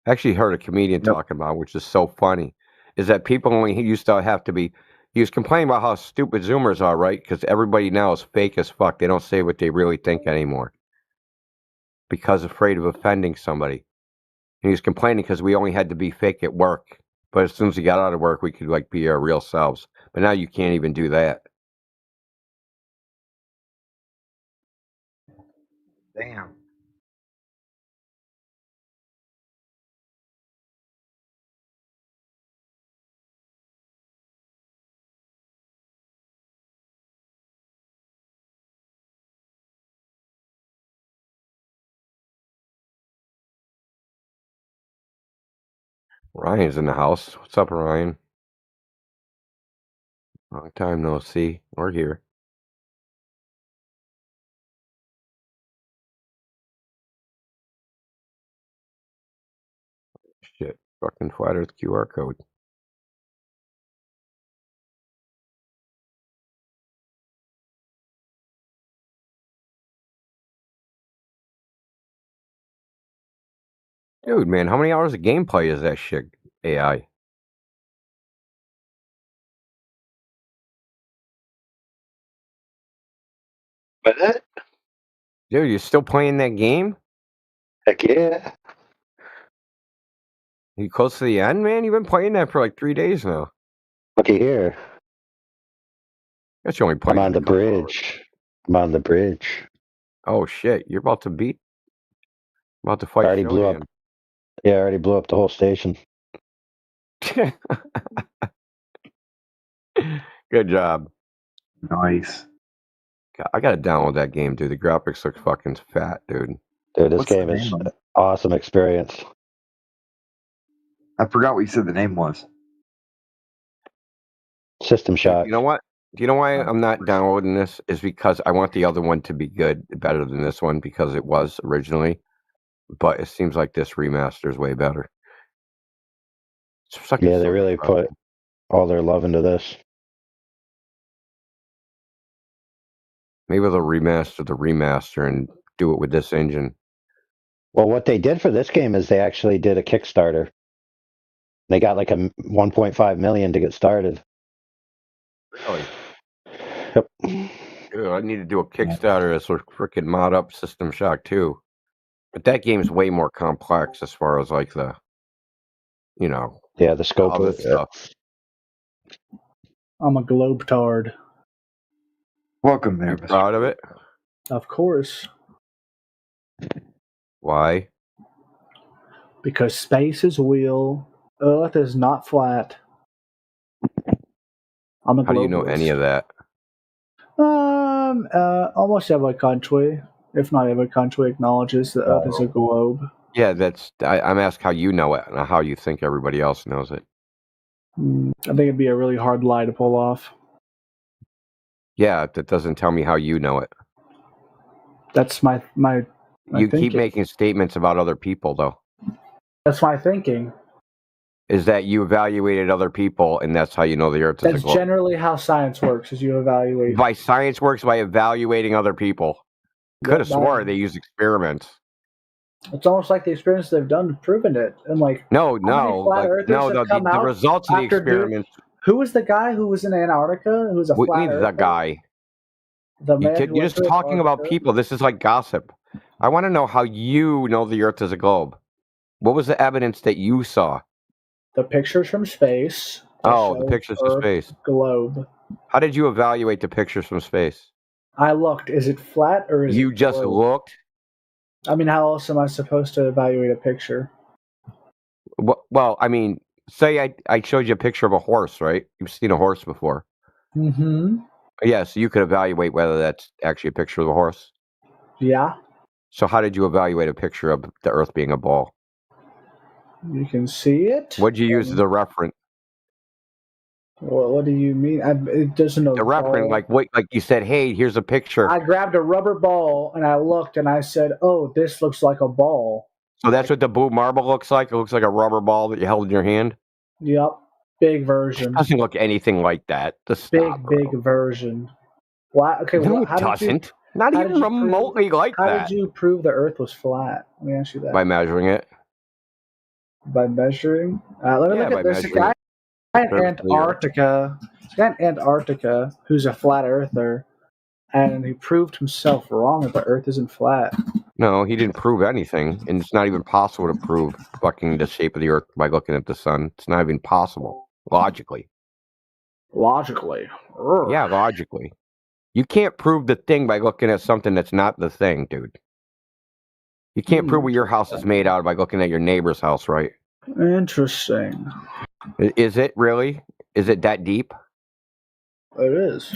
I actually heard a comedian talking about, which is so funny, is that people only used to have to be. He was complaining about how stupid Zoomers are, right? Because everybody now is fake as fuck. They don't say what they really think anymore. Because afraid of offending somebody. And he was complaining because we only had to be fake at work. But as soon as we got out of work, we could be our real selves. But now you can't even do that. Damn. Ryan's in the house. What's up, Ryan? Long time no see. We're here. Shit. Fucking flat earth QR code. Dude, man, how many hours of gameplay is that shit, AI? What? Dude, you're still playing that game? Heck yeah. You close to the end, man? You've been playing that for like 3 days now. Looky here. Guess you only I'm played on it a the couple hours. bridge. I'm on the bridge. Oh shit! You're about to I fight already blew up. Shodan. Yeah, I already blew up the whole station. Good job. Nice. God, I gotta download that game, dude. The graphics look fucking fat, dude. Dude, this What's the game is name of it? awesome experience. I forgot what you said the name was. System Dude, Shock. you know what? Do you know why I'm not downloading this? Is because I want the other one to be better than this one because it was originally. But it seems like this remaster is way better. It's fucking Yeah, they so really incredible. put all their love into this. Maybe they'll remaster the remaster and do it with this engine. Well, what they did for this game is they actually did a Kickstarter. They got like a 1.5 million to get started. Really? Yep. Dude, I need to do a Kickstarter as a freaking mod up System Shock 2. But that game's way more complex as far as like the, you know, Yeah, the scope other of it. stuff. I'm a globetard. Welcome there, You Mr. proud of it? Of course. Why? Because space is wheel. Earth is not flat. I'm a How do you know any of that? Almost every country, if not every country, acknowledges that Earth is a globe. Yeah, I'm asking how you know it, not how you think everybody else knows it. I think it'd be a really hard lie to pull off. Yeah, that doesn't tell me how you know it. That's my You keep thinking. making statements about other people, though. That's my thinking. Is that you evaluated other people, and that's how you know the Earth is a That's globe? generally how science works, is you evaluate. By science works by evaluating other people. Could have Yeah, swore they used experiments. It's almost like the experience they've done have proven it. And like, No, how many no, flat like, earthers no, have no. come The out results of the after experiments. Who was the guy who was in Antarctica? Who was a What flat means earther? the guy? The man who You're went just to talking about Antarctica? people. This is like gossip. I want to know how you know the Earth is a globe. What was the evidence that you saw? The pictures from space. that Oh, the show pictures of Earth space. globe. How did you evaluate the pictures from space? I looked. Is it flat or is You it just globe? looked? I mean, how else am I supposed to evaluate a picture? Well, I mean, say I showed you a picture of a horse, right? You've seen a horse before. Mm-hmm. Yeah, so you could evaluate whether that's actually a picture of a horse. Yeah, So how did you evaluate a picture of the Earth being a ball? you can see it. What'd you use as a reference? Well, what do you mean? It doesn't know. The reference, like what? Like you said, hey, here's a picture. I grabbed a rubber ball and I looked and I said, "Oh, this looks like a ball." So that's what the blue marble looks like. It looks like a rubber ball that you held in your hand. Yep, big version. It doesn't look anything like that. Just stop, Big version. Why? Okay, No, well, it how did you? doesn't. Not how even did you prove- remotely like How that. did you prove the Earth was flat? Let me ask you that. By measuring it. By measuring. Let me Yeah, look by at this measuring guy in surface of the Earth. Antarctica. This guy in Antarctica who's a flat earther, and he proved himself wrong that the Earth isn't flat. No, he didn't prove anything, and it's not even possible to prove fucking the shape of the Earth by looking at the sun. It's not even possible logically. Logically. Yeah, logically. You can't prove the thing by looking at something that's not the thing, dude. You can't prove what your house is made out of by looking at your neighbor's house, right? Interesting. Is it really? Is it that deep? It is.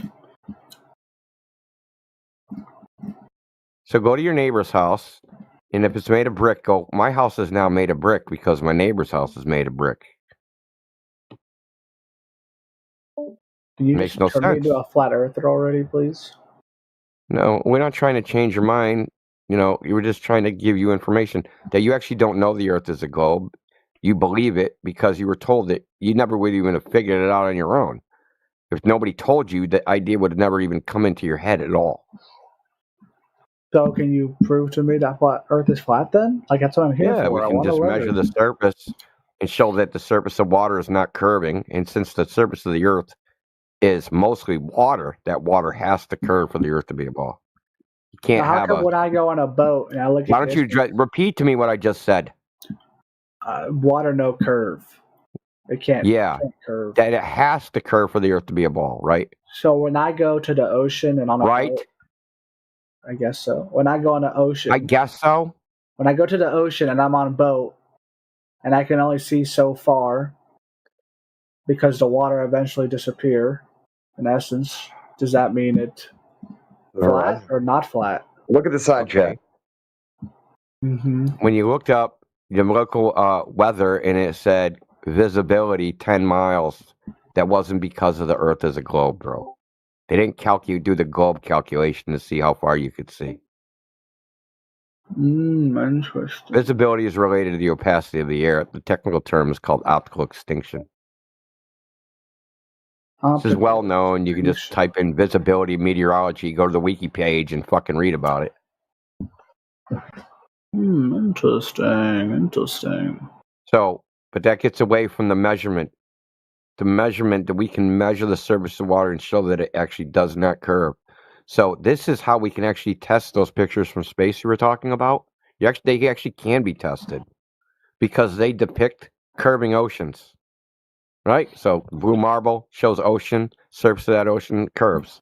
So go to your neighbor's house, and if it's made of brick, go, my house is now made of brick because my neighbor's house is made of brick. Can you Makes just no turn me sense. into a flat earther already, please? No, we're not trying to change your mind. You know, we were just trying to give you information that you actually don't know the Earth is a globe. You believe it because you were told it. You never would even have figured it out on your own. If nobody told you, the idea would have never even come into your head at all. So can you prove to me that Earth is flat then? Like that's what I'm here Yeah, for. we I can want to just learn. measure the surface and show that the surface of water is not curving. And since the surface of the Earth is mostly water, that water has to curve for the Earth to be a ball. can't how have come a. when I go on a boat and I look Why at don't you repeat to me what I just said? Water no curve? It can't curve. That it has to curve for the Earth to be a ball, right? So when I go to the ocean and on a Right. boat, I guess so. When I go on the ocean, I guess so. when I go to the ocean and I'm on a boat and I can only see so far because the water eventually disappear, in essence, does that mean it All flat right. or not flat? Look at the side chat. Mm-hmm. When you looked up the local weather and it said visibility 10 miles, that wasn't because of the Earth as a globe, bro. They didn't do the globe calculation to see how far you could see. Interesting. Visibility is related to the opacity of the air. The technical term is called optical extinction. This is well known. You can just type in visibility meteorology, go to the wiki page, and fucking read about it. Interesting. So, but that gets away from the measurement. The measurement that we can measure the surface of water and show that it actually does not curve. So this is how we can actually test those pictures from space you were talking about. They actually can be tested because they depict curving oceans, right? So blue marble shows ocean, surface of that ocean curves.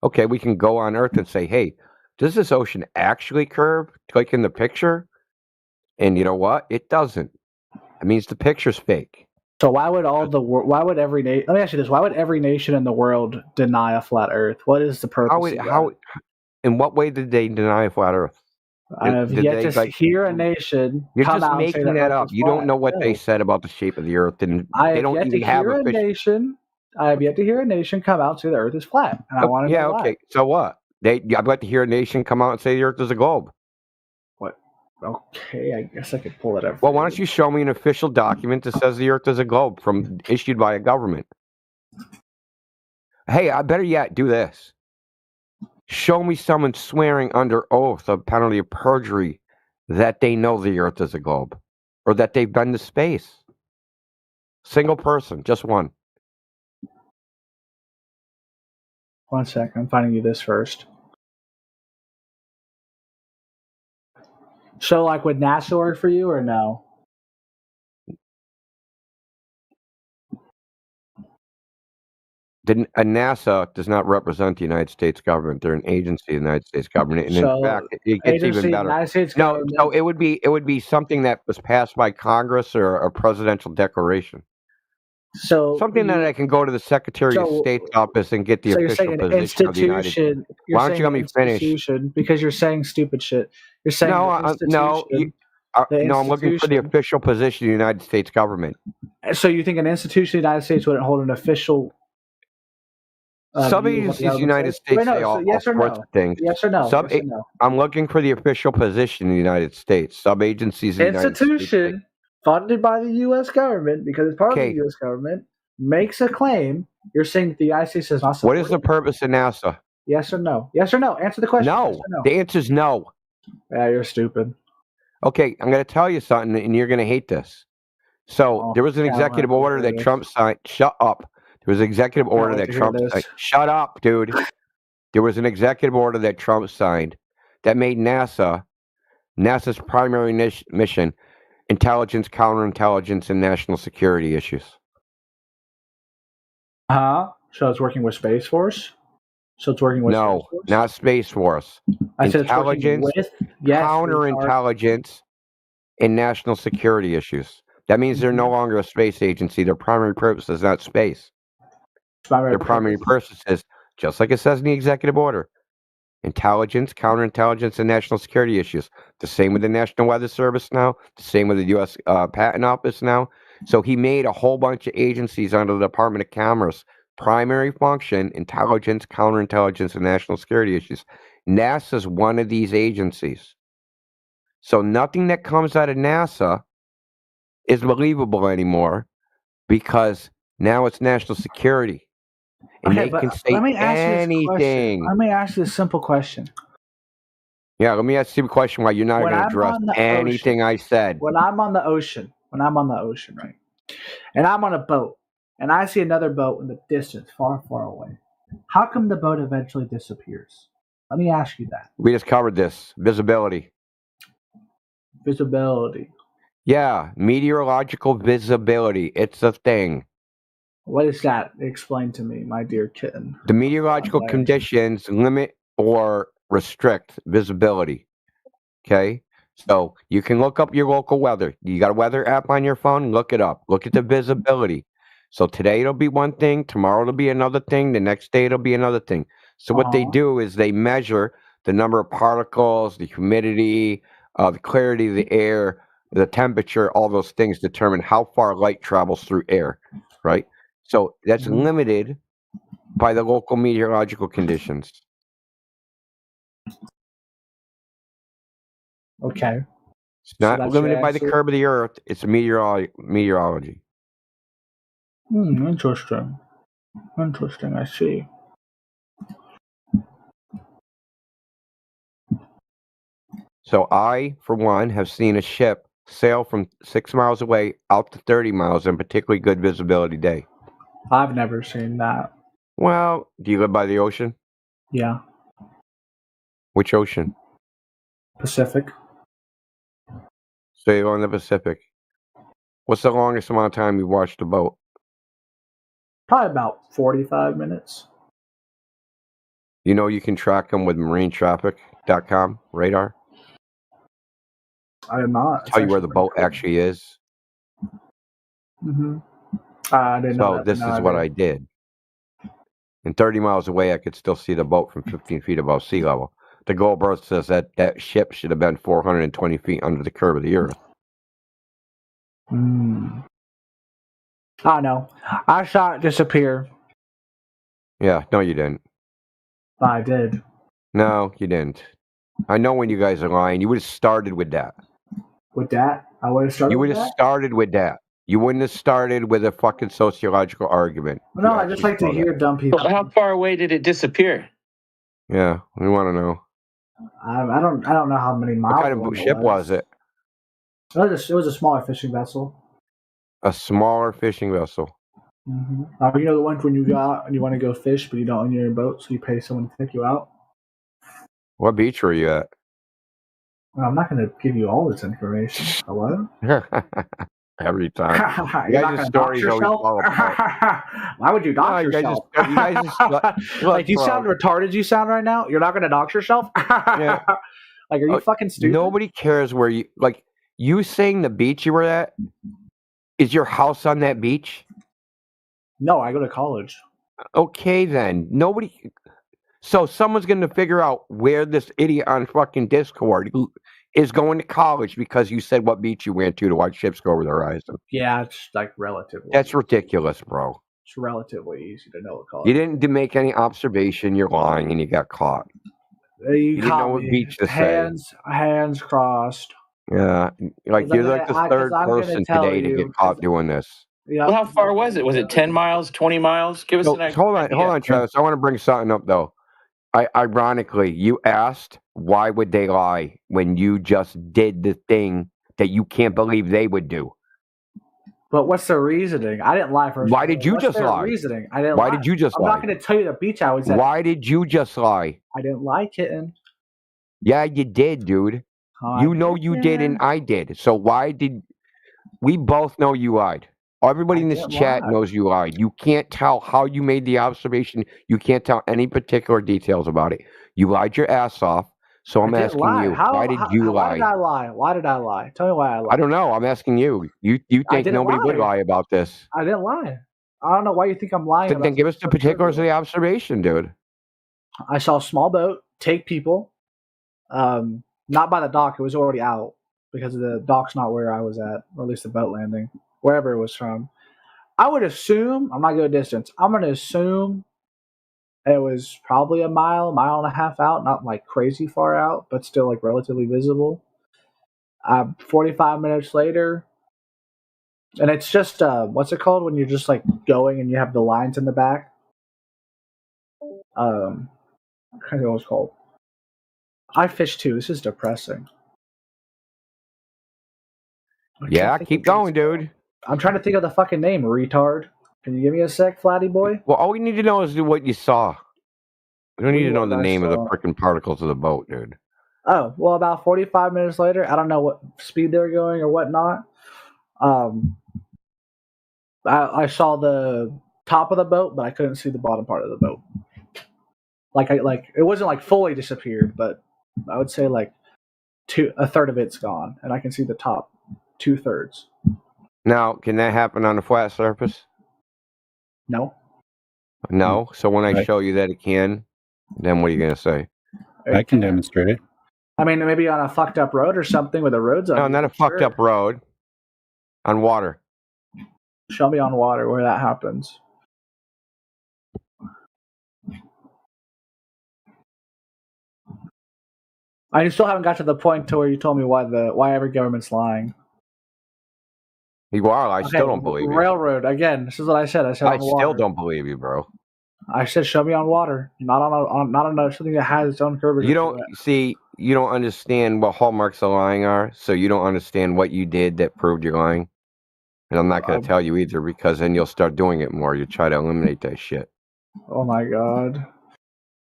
Okay, we can go on Earth and say, hey, does this ocean actually curve? Click in the picture, and you know what? It doesn't. It means the picture's fake. So why would why would every nation? Let me ask you this: why would every nation in the world deny a flat Earth? What is the purpose? In what way did they deny a flat Earth? I've yet to hear a nation. You're come just out and say making the that Earth up. is You don't flat. know what No. they said about the shape of the Earth, and I they have don't yet even to have hear a official. nation. I have yet to hear a nation come out and say the Earth is flat, and I want to know why. Okay. So what? I'd like to hear a nation come out and say the Earth is a globe. What? Okay, I guess I could pull it up. Well, why don't you show me an official document that says the Earth is a globe issued by a government? Hey, I better yet do this. Show me someone swearing under oath of penalty of perjury that they know the Earth is a globe or that they've been to space. Single person, just one. 1 second, I'm finding you this first. So, like, would NASA work for you or no? NASA does not represent the United States government. They're an agency of the United States government, and So, in fact, it gets agency even of the better. United States No, government. so it would be something that was passed by Congress or a presidential declaration. So something that I can go to the Secretary of State's office and get the so you're official saying an position of the United States. institution. You're Why don't saying you let an me finish? institution because you're saying stupid shit. You're saying No, the institution. no, I'm looking for the official position of the United States government. So you think an institution of the United States wouldn't hold an official? Some view of what agencies the of the United government says? States Wait, no, say so all yes or sorts no? of things. Yes or no? Some, Yes or no? I'm looking for the official position in the United States. Some agencies of the United States. Institution funded by the U.S. government because it's part of the U.S. government makes a claim. You're saying that the United States is not. What is the purpose of NASA? Yes or no? Yes or no? Answer the question. No. Yes or no? The answer is no. Yeah, you're stupid. Okay, I'm going to tell you something, and you're going to hate this. So there was an executive order that Trump signed. Shut up. There was an executive order that Trump signed. Shut up, dude. There was an executive order that Trump signed that made NASA's primary mission intelligence, counterintelligence, and national security issues. So it's working with Space Force. So it's working with no, Space Force? not Space Force. I said it's working Intelligence, with counterintelligence, and national security issues. That means they're no longer a space agency. Their primary purpose is not space. Their primary purpose is, just like it says in the executive order, intelligence, counterintelligence, and national security issues. The same with the National Weather Service now. The same with the U.S. Patent Office now. So he made a whole bunch of agencies under the Department of Commerce. Primary function, intelligence, counterintelligence, and national security issues. NASA's one of these agencies. So nothing that comes out of NASA is believable anymore because now it's national security. And they can say let me ask anything. You this question. Let me ask you a simple question. Yeah, let me ask you a question why you're not going to address anything I said. When I'm on the ocean, right? And I'm on a boat, and I see another boat in the distance, far, far away. How come the boat eventually disappears? Let me ask you that. We just covered this. Visibility. Visibility. Yeah, meteorological visibility. It's a thing. What is that? Explain to me, my dear kitten. The meteorological conditions limit or restrict visibility. Okay? So you can look up your local weather. You got a weather app on your phone? Look it up. Look at the visibility. So today it'll be one thing, tomorrow it'll be another thing, the next day it'll be another thing. So what they do is they measure the number of particles, the humidity, the clarity of the air, the temperature, all those things determine how far light travels through air, right? So that's limited by the local meteorological conditions. Okay. It's not that's your limited by the answer? curve of the earth. It's meteorology. Interesting. Interesting. I see. So I, for one, have seen a ship sail from 6 miles away out to 30 miles on particularly good visibility day. I've never seen that. Well, do you live by the ocean? Yeah. Which ocean? Pacific. So you're on the Pacific. What's the longest amount of time you've watched a boat? Probably about 45 minutes. You know you can track them with marinetraffic.com radar? I am not. Tell you where the boat actually is. Mm-hmm. I didn't know So that. this No, is I what didn't. I did. And 30 miles away, I could still see the boat from 15 feet above sea level. The Global Earth says that ship should have been 420 feet under the curve of the earth. I know. I saw it disappear. Yeah, no, you didn't. I did. No, you didn't. I know when you guys are lying. You would have started with that. With that? I would have started You would with have that? started with that. You wouldn't have started with a fucking sociological argument. No, I just like to hear dumb people. Well, how far away did it disappear? Yeah, we want to know. I don't know how many miles. What kind away of it ship was it? It was a smaller fishing vessel. A smaller fishing vessel. Mm-hmm. You know the ones when you got and you want to go fish, but you don't own your own boat, so you pay someone to take you out. What beach were you at? Well, I'm not going to give you all this information. Hello? Every time. You're not going to dox yourself? Why would you dox yourself? You guys just look, Like, you bro. sound retarded you sound right now? You're not going to dox yourself? Yeah. Like, are you fucking stupid? Nobody cares where you, like, you saying the beach you were at, is your house on that beach? No, I go to college. Okay, then. Nobody. So someone's going to figure out where this idiot on fucking Discord is going to college because you said what beach you went to watch ships go over the horizon. Yeah, it's like relatively. That's ridiculous, bro. It's relatively easy to know what college. You didn't make any observation. You're lying, and you got caught. You didn't know caught what me. beach to say. Hands crossed. Yeah, like 'Cause you're like the 'cause third I'm gonna person tell today to you, get caught doing this. Yeah. Well, how far was it? Was it 10 miles, 20 miles? Give us So, an idea. hold on, Travis. I want to bring something up though. Ironically, you asked why would they lie when you just did the thing that you can't believe they would do. But what's the reasoning? I didn't lie first. Why did you What's just their lie? Reasoning? I didn't. Why lie. did you just I'm lie? not going to tell you the beach I was at. Why did you just lie? I didn't lie, kitten. Yeah, you did, dude. Oh, You know you did, and I did. So why did we both know you lied? Everybody in this didn't chat lie. knows you lied. You can't tell how you made the observation. You can't tell any particular details about it. You lied your ass off. So I'm I didn't asking lie. you, why did you Why lie? did I lie? Why did I lie? Tell me why I lied. I don't know. I'm asking you. You I think didn't nobody would lie. lie about this? I didn't lie. I don't know why you think I'm lying. Then about give us the particulars of the observation, dude. I saw a small boat take people. Not by the dock. It was already out because the dock's not where I was at, or at least the boat landing, wherever it was from. I would assume, I'm not good at distance. I'm going to assume it was probably a mile and a half out, not like crazy far out, but still like relatively visible. 45 minutes later, and it's just what's it called when you're just like going and you have the lines in the back? I can't know what it's called. I fish too. This is depressing. Yeah, keep going, dude. I'm trying to think of the fucking name, retard. Can you give me a sec, Flatty boy? Well, all we need to know is what you saw. We don't need to know Rewind, the I name of the saw. freaking particles of the boat, dude. Oh, well, about 45 minutes later, I don't know what speed they were going or whatnot. I saw the top of the boat, but I couldn't see the bottom part of the boat. Like it wasn't like fully disappeared, but I would say like a third of it's gone, and I can see the top 2/3. Now, can that happen on a flat surface? No. No. So when I Right. show you that it can, then what are you gonna say? I can demonstrate it. I mean, maybe on a fucked up road or something where the road's No, uneven, not a fucked sure. up road. On water. Show me on water where that happens. I still haven't got to the point to where you told me why every government's lying. You are. I Okay, still don't believe you. railroad again. This is what I said. I said I on still water. don't believe you, bro. I said show me on water, not on something that has its own curvature. You to don't it. see. You don't understand what hallmarks of lying are, so you don't understand what you did that proved you're lying. And I'm not going to tell you either, because then you'll start doing it more. You try to eliminate that shit. Oh my god.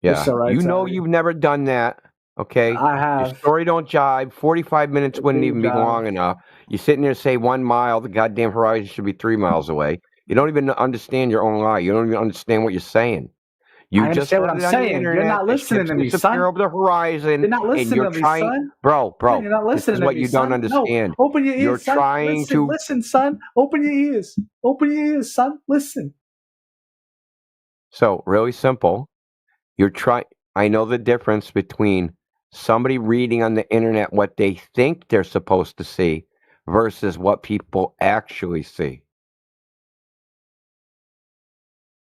Yeah, so right, you know Sally. you've never done that. Okay, I have. Your story don't jive. 45 minutes wouldn't do even be jive. long enough. You're sitting there say 1 mile. The goddamn horizon should be 3 miles away. You don't even understand your own lie. You don't even understand what you're saying. You I just understand what heard I'm it on the saying. You're internet. not The listening ships to me, disappear son. over the horizon, You're not and listening you're to me, trying, son. bro. Man, you're not This listening is to what me, you son. don't understand. No, open your ears, You're son. trying Listen, to. listen, son. Open your ears. Open your ears, son. Listen. So really simple. You're trying. I know the difference between somebody reading on the internet what they think they're supposed to see versus what people actually see.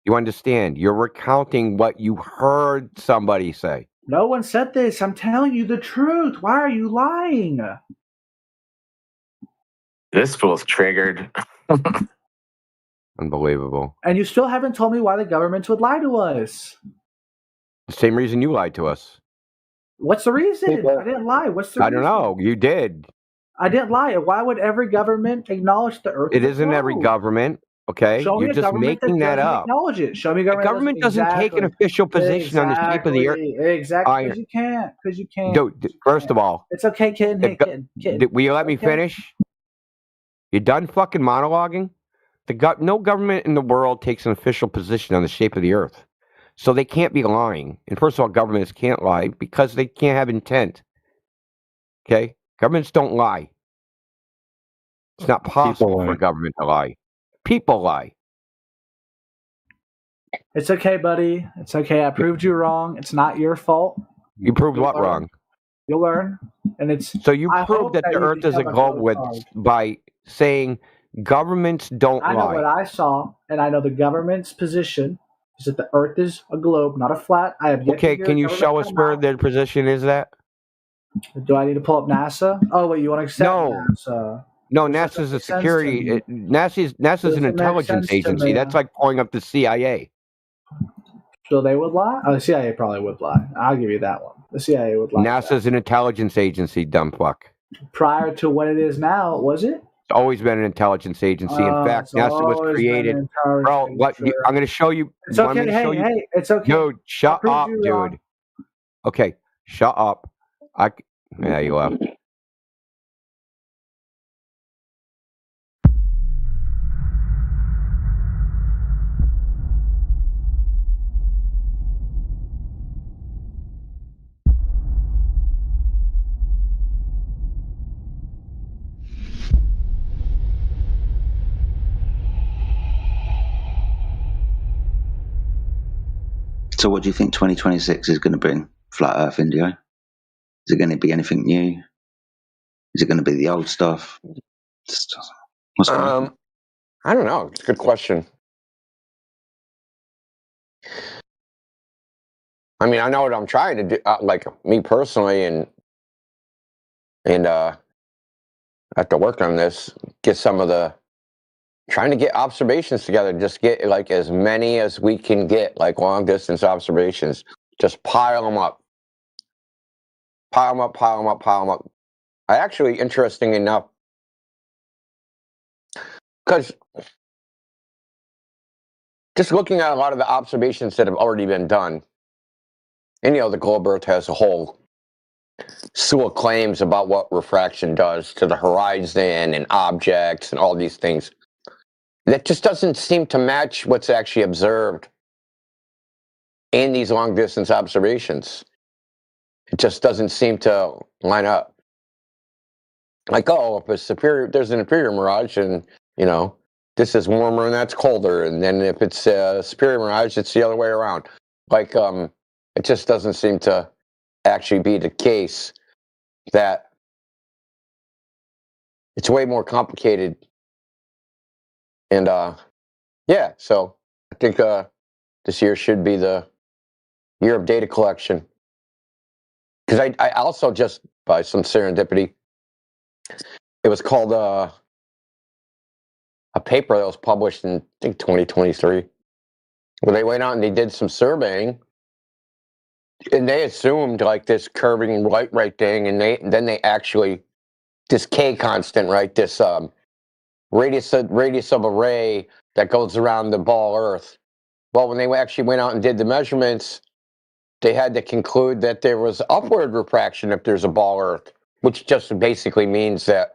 You understand? You're recounting what you heard somebody say. No one said this. I'm telling you the truth. Why are you lying? This fool's triggered. Unbelievable. And you still haven't told me why the governments would lie to us. The same reason you lied to us. What's the reason? I didn't lie. What's the I reason? don't know. You did. I didn't lie. Why would every government acknowledge the Earth? It is a isn't every globe? government. Okay, Show me you're a just government making that doesn't up. acknowledge it. Show me a The government, government doesn't take an official position on the shape of the earth. Exactly. Because you can't. Because you can't. Dude, first of all, It's okay, kid. Hey, kid. will you let me Okay. finish? You done fucking monologuing? No government in the world takes an official position on the shape of the earth. So they can't be lying. And first of all, governments can't lie because they can't have intent. Okay? Governments don't lie. It's not possible for a government to lie. People lie. It's okay, buddy. It's okay. I proved you wrong. It's not your fault. You proved You'll what learn. wrong? You'll learn. And it's So you I proved hope that the you earth is a become globe globe with dog. by saying governments don't I know lie. what I saw, and I know the government's position is that the Earth is a globe, not a flat. I have yet Okay, to hear can a you government show us come where out. their position is at? Do I need to pull up NASA? Oh, wait, you want to accept No. NASA? No, This NASA's doesn't a make sense to security. me. NASA's Doesn't an make intelligence sense to agency. me. That's like pulling up the CIA. So they would lie? Oh, the CIA probably would lie. I'll give you that one. The CIA would lie. NASA's an intelligence agency, dumb fuck. Prior to what it is now, was it? It's always been an intelligence agency. In fact, It's NASA was always been created. an intelligence Bro, agency. I'm going to show you. It's you want me okay. to show Hey, you? hey, it's okay. Dude, shut prove up, you dude. wrong. Okay, shut up. Yeah, you left. So, what do you think 2026 is going to bring? Flat Earth, Indio? Is it going to be anything new? Is it going to be the old stuff? What's going on? I don't know. It's a good question. I mean, I know what I'm trying to do. Like me personally, and I have to work on this. Get some of the trying to get observations together. Just get like as many as we can get, like long distance observations. Just pile them up. Pile them up. Pile them up. Pile them up. I actually, interesting enough, because just looking at a lot of the observations that have already been done, And the Globe Earth has a whole slew of claims about what refraction does to the horizon and objects and all these things. That just doesn't seem to match what's actually observed in these long distance observations. It just doesn't seem to line up. Like, oh, if there's an inferior mirage, and this is warmer and that's colder, and then if it's a superior mirage, it's the other way around. Like, it just doesn't seem to actually be the case. That it's way more complicated, and yeah. So I think this year should be the year of data collection. Because I also just, by some serendipity, it was called a paper that was published in, I think, 2023, where they went out and they did some surveying, and they assumed like this curving light right thing, and then they actually, this K constant, right, this radius of a ray that goes around the ball Earth. Well, when they actually went out and did the measurements, they had to conclude that there was upward refraction if there's a ball Earth, which just basically means that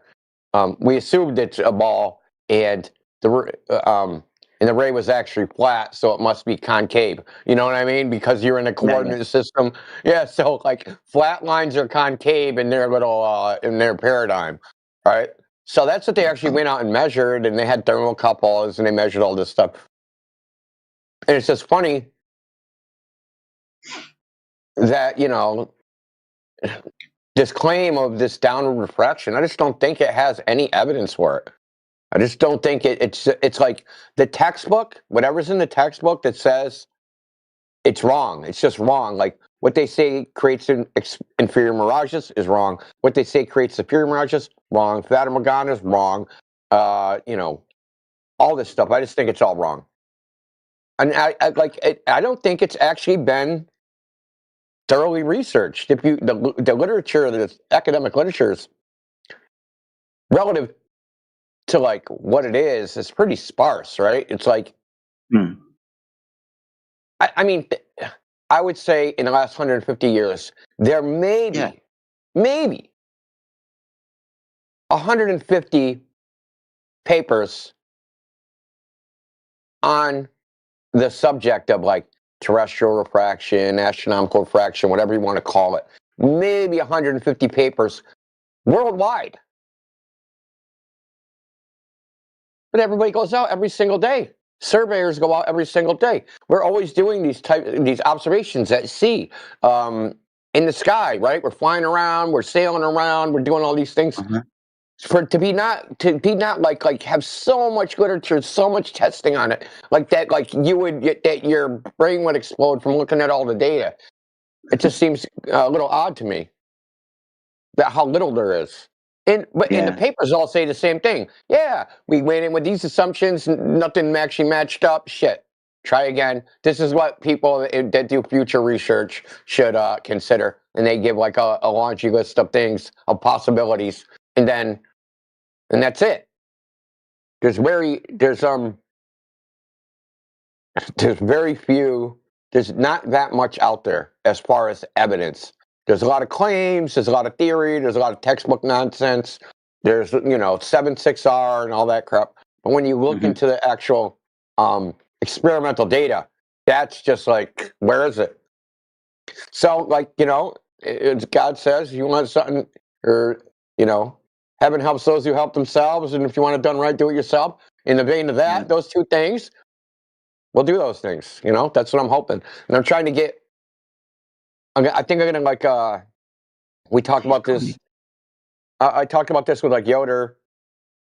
we assumed it's a ball, and the ray was actually flat, so it must be concave. You know what I mean? Because you're in a coordinate system. Yeah, so like flat lines are concave in their little in their paradigm, right? So that's what they actually went out and measured, and they had thermocouples, and they measured all this stuff. And it's just funny that, this claim of this downward refraction, I just don't think it has any evidence for it. I just don't think it's like the textbook, whatever's in the textbook that says it's wrong. It's just wrong. Like what they say creates inferior mirages is wrong. What they say creates superior mirages, wrong. Fata Morgana is wrong. All this stuff. I just think it's all wrong. And I don't think it's actually been thoroughly researched. If the literature, the academic literature is relative to like what it is, it's pretty sparse, right? It's like, I mean, I would say in the last 150 years, there may be, maybe 150 papers on the subject of like terrestrial refraction, astronomical refraction, whatever you want to call it. Maybe 150 papers worldwide. But everybody goes out every single day. Surveyors go out every single day. We're always doing these observations at sea, in the sky, right? We're flying around, we're sailing around, we're doing all these things. To be not like have so much literature, so much testing on it, like that, like that your brain would explode from looking at all the data. It just seems a little odd to me that how little there is. And the papers all say the same thing. Yeah, we went in with these assumptions, nothing actually matched up. Shit, try again. This is what people that do future research should consider, and they give like a laundry list of things, of possibilities, and that's it. There's very few. There's not that much out there as far as evidence. There's a lot of claims, there's a lot of theory, there's a lot of textbook nonsense. There's 7.6R and all that crap. But when you look into the actual experimental data, that's just like, where is it? So like, God says, you want something, or heaven helps those who help themselves, and if you want it done right, do it yourself. In the vein of that, those two things, we'll do those things. That's what I'm hoping. And I'm trying to get, I think I'm gonna like we talked about this. I talked about this with like Yoder.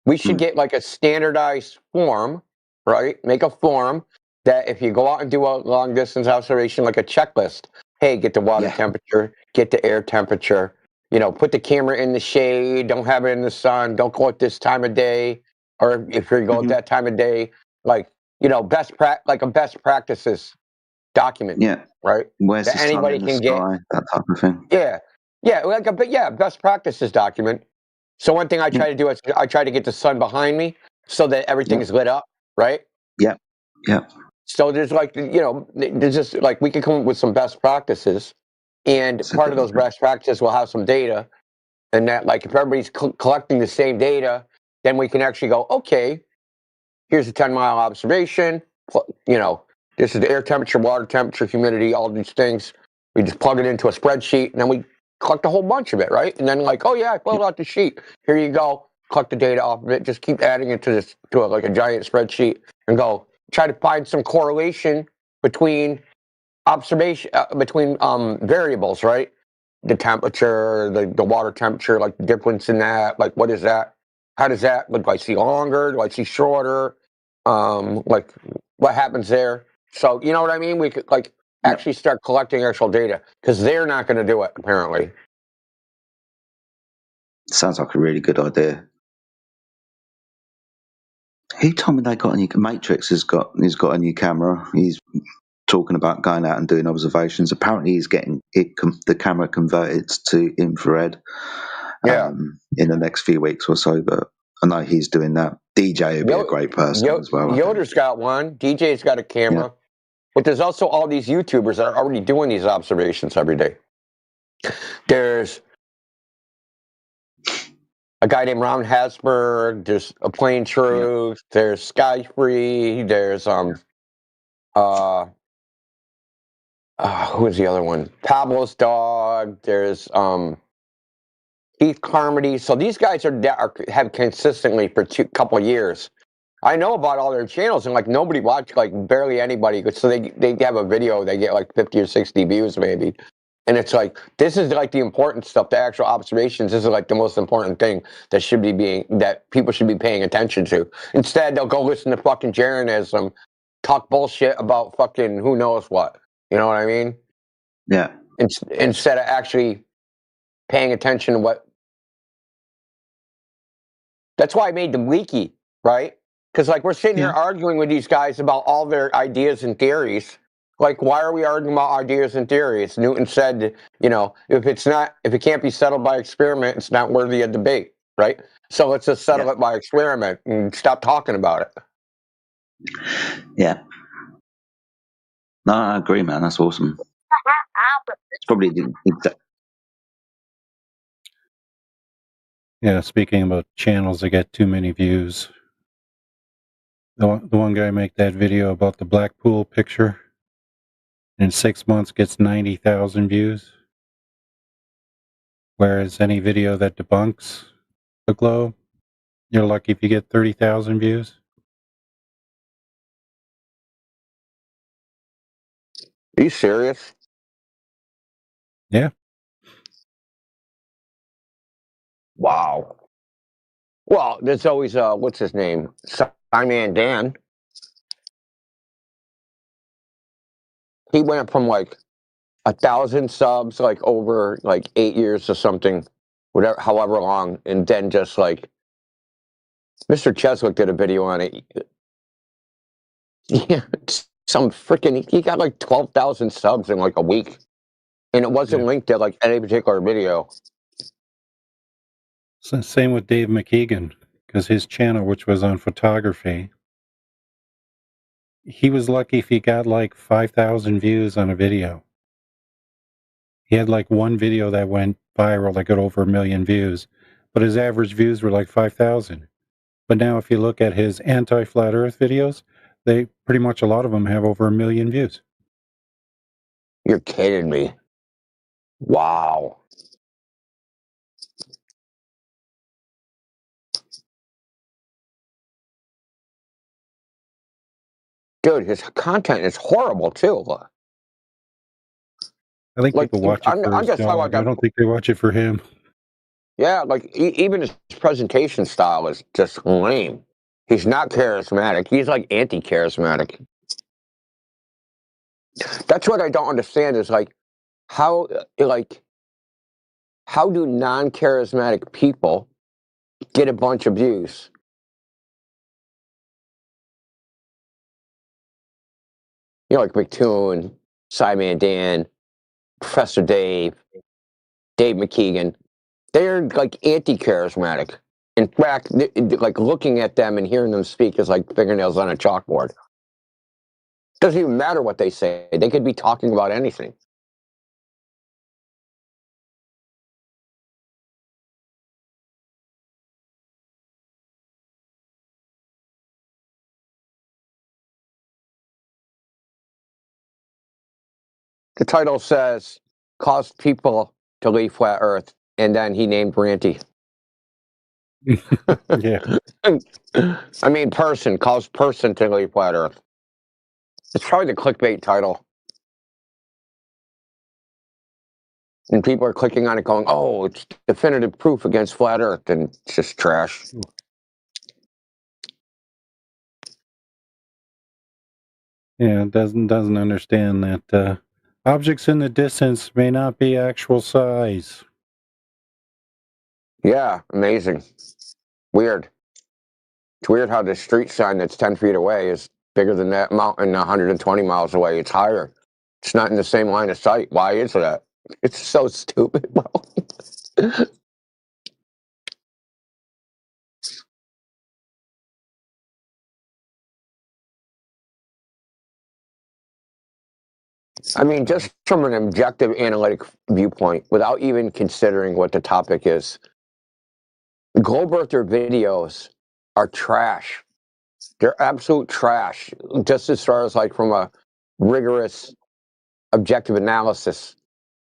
We should get like a standardized form, right? Make a form that if you go out and do a long distance observation, like a checklist. Hey, get the water temperature, get the air temperature. Put the camera in the shade. Don't have it in the sun. Don't go at this time of day, or if you go at that time of day, like best practices document. Right. Where's that the sun anybody in the can sky, get. that type of thing. Best practices document. So one thing I try to do is I try to get the sun behind me so that everything is lit up, right? Yep. So there's like there's just like we can come up with some best practices And part of those best practices will have some data, and that, like, if everybody's collecting the same data, then we can actually go, okay, here's a 10-mile observation. You know, this is the air temperature, water temperature, humidity, all these things. We just plug it into a spreadsheet, and then we collect a whole bunch of it, right? And then, like, oh yeah, I filled out the sheet. Here you go. Collect the data off of it. Just keep adding it to like a giant spreadsheet, and go try to find some correlation between variables, right? The temperature, the water temperature, like the difference in that, like what is that? How does that look? Do I see longer? Do I see shorter? Like what happens there? So you know what I mean? We could like actually start collecting actual data because they're not going to do it apparently. Sounds like a really good idea. He told me they got a new Matrix has got a new camera. He's talking about going out and doing observations. Apparently, he's getting the camera converted to infrared. In the next few weeks or so. But I know he's doing that. DJ would be a great person as well. Yoder's got one. DJ's got a camera. Yeah. But there's also all these YouTubers that are already doing these observations every day. There's a guy named Ron Hasberg. There's A Plain Truth. Yeah. There's Sky Free. There's who is the other one? Pablo's Dog. There's Keith Carmody. So these guys have consistently for couple of years. I know about all their channels, and like nobody watched, like barely anybody. So they have a video, they get like 50 or 60 views maybe. And it's like, this is like the important stuff, the actual observations. This is like the most important thing that people should be paying attention to. Instead, they'll go listen to fucking Jeranism, talk bullshit about fucking who knows what. You know what I mean? Yeah. Instead of actually paying attention to what. That's why I made them leaky, right? Because like we're sitting here arguing with these guys about all their ideas and theories. Like, why are we arguing about ideas and theories? Newton said, you know, if it can't be settled by experiment, it's not worthy of debate, right? So let's just settle it by experiment and stop talking about it. Yeah. No, I agree, man. That's awesome. It's probably Yeah, speaking about channels that get too many views. The one guy make that video about the Blackpool picture. In 6 months gets 90,000 views. Whereas any video that debunks the globe, you're lucky if you get 30,000 views. Are you serious? Yeah. Wow. Well, there's always what's his name? Simon Dan. He went from like 1,000 subs like over like 8 years or something, whatever, however long, and then just like Mr. Cheswick did a video on it. Yeah, he got like 12,000 subs in like a week, and it wasn't linked to like any particular video. So same with Dave McKeegan, because his channel, which was on photography, he was lucky if he got like 5,000 views on a video. He had like one video that went viral that got over 1 million views, but his average views were like 5,000. But now if you look at his anti-flat earth videos, they pretty much, a lot of them have over 1 million views. You're kidding me. Wow. Dude, his content is horrible too. I think people watch it for his dog. I don't think they watch it for him. Yeah, like even his presentation style is just lame. He's not charismatic. He's like anti-charismatic. That's what I don't understand is like how do non-charismatic people get a bunch of views? You know, like McToon, Simon Dan, Professor Dave McKeegan. They're like anti-charismatic. In fact, like looking at them and hearing them speak is like fingernails on a chalkboard. Doesn't even matter what they say. They could be talking about anything. The title says, caused people to leave flat Earth, and then he named Ranty. Yeah. I mean, person, caused person to leave flat Earth. It's probably the clickbait title. And people are clicking on it going, oh, it's definitive proof against flat Earth, and it's just trash. Yeah, doesn't understand that objects in the distance may not be actual size. Yeah, amazing. Weird. It's weird how the street sign that's 10 feet away is bigger than that mountain 120 miles away. It's higher. It's not in the same line of sight. Why is that? It's so stupid, bro. I mean, just from an objective analytic viewpoint, without even considering what the topic is, Globe Earther videos are trash. They're absolute trash, just as far as like from a rigorous objective analysis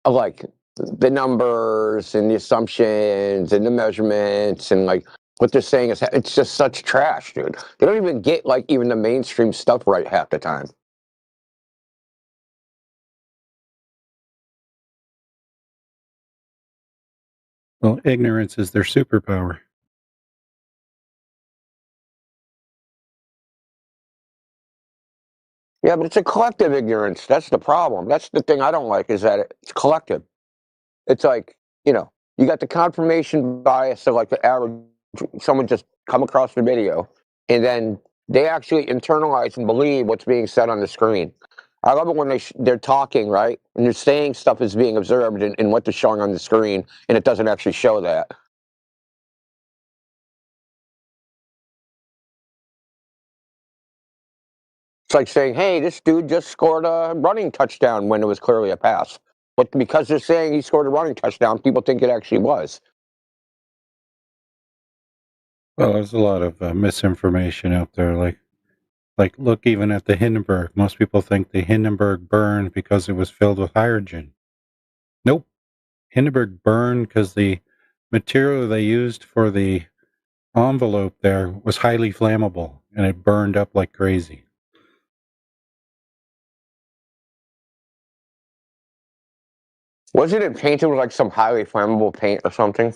of like the numbers and the assumptions and the measurements and like what they're saying is it's just such trash, dude. They don't even get like even the mainstream stuff right half the time. Well, ignorance is their superpower. Yeah, but it's a collective ignorance. That's the problem. That's the thing I don't like is that it's collective. It's like, you know, you got the confirmation bias of like the average, someone just come across the video and then they actually internalize and believe what's being said on the screen. I love it when they're talking, right? And they're saying stuff is being observed in what they're showing on the screen, and it doesn't actually show that. It's like saying, hey, this dude just scored a running touchdown when it was clearly a pass. But because they're saying he scored a running touchdown, people think it actually was. Well, there's a lot of misinformation out there. Like, look, even at the Hindenburg, most people think the Hindenburg burned because it was filled with hydrogen. Nope. Hindenburg burned because the material they used for the envelope there was highly flammable, and it burned up like crazy. Wasn't it painted with like some highly flammable paint or something?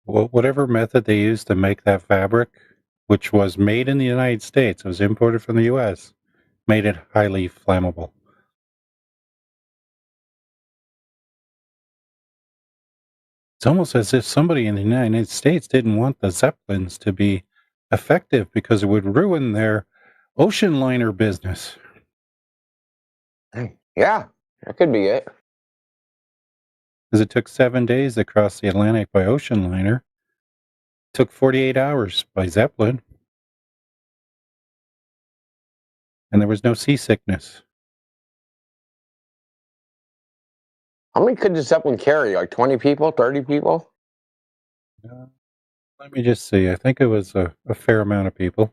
Well, whatever method they used to make that fabric, which was made in the United States, it was imported from the U.S., made it highly flammable. It's almost as if somebody in the United States didn't want the Zeppelins to be effective because it would ruin their ocean liner business. Yeah, that could be it. Because it took 7 days to cross the Atlantic by ocean liner. It took 48 hours by Zeppelin. And there was no seasickness. How many could the Zeppelin carry? Like 20 people, 30 people? Let me just see. I think it was a fair amount of people.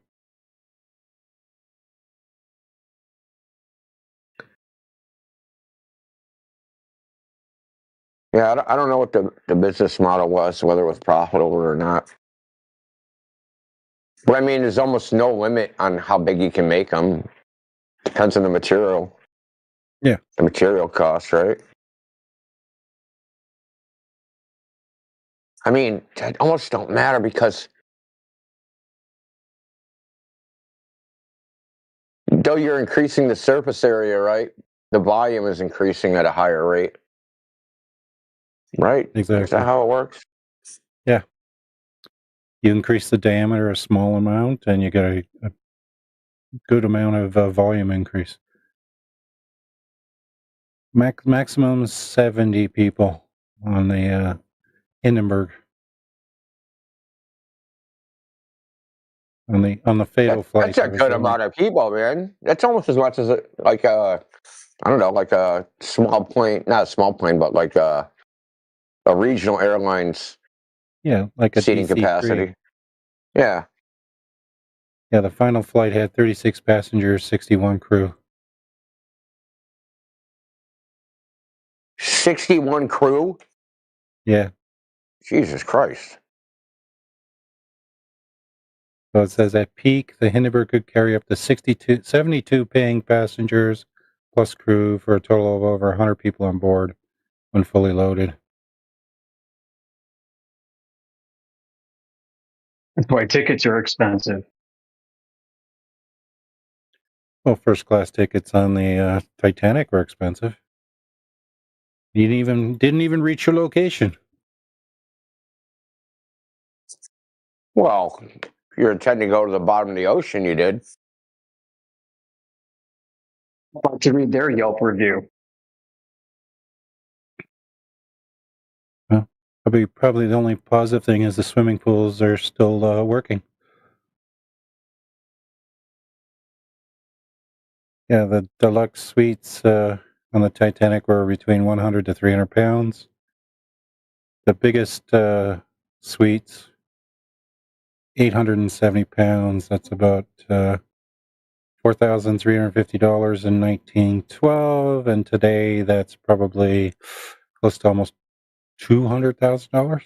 Yeah, I don't know what the business model was, whether it was profitable or not. But I mean, there's almost no limit on how big you can make them. Depends on the material. Yeah. The material cost, right? I mean, it almost don't matter because though you're increasing the surface area, right? The volume is increasing at a higher rate. Right? Exactly. Is that how it works? Yeah. You increase the diameter a small amount, and you get a good amount of volume increase. Maximum 70 people on the Hindenburg. On the fatal flight. That's a good amount of people, man. That's almost as much as like a, I don't know, like a small plane, not a small plane, but like a regional airlines. Yeah, like a seating DC-3. capacity. Yeah. Yeah, the final flight had 36 passengers, 61 crew. 61 crew? Yeah. Jesus Christ. So it says at peak, the Hindenburg could carry up to 72 paying passengers plus crew for a total of over 100 people on board when fully loaded. That's why tickets are expensive. Well, first class tickets on the Titanic were expensive. You didn't even reach your location. Well, if you're intending to go to the bottom of the ocean, you did. About to read their Yelp review. Well, probably the only positive thing is the swimming pools are still working. Yeah, the deluxe suites on the Titanic were between 100 to 300 pounds. The biggest suites, 870 pounds. That's about $4,350 in 1912, and today that's probably close to almost $200,000.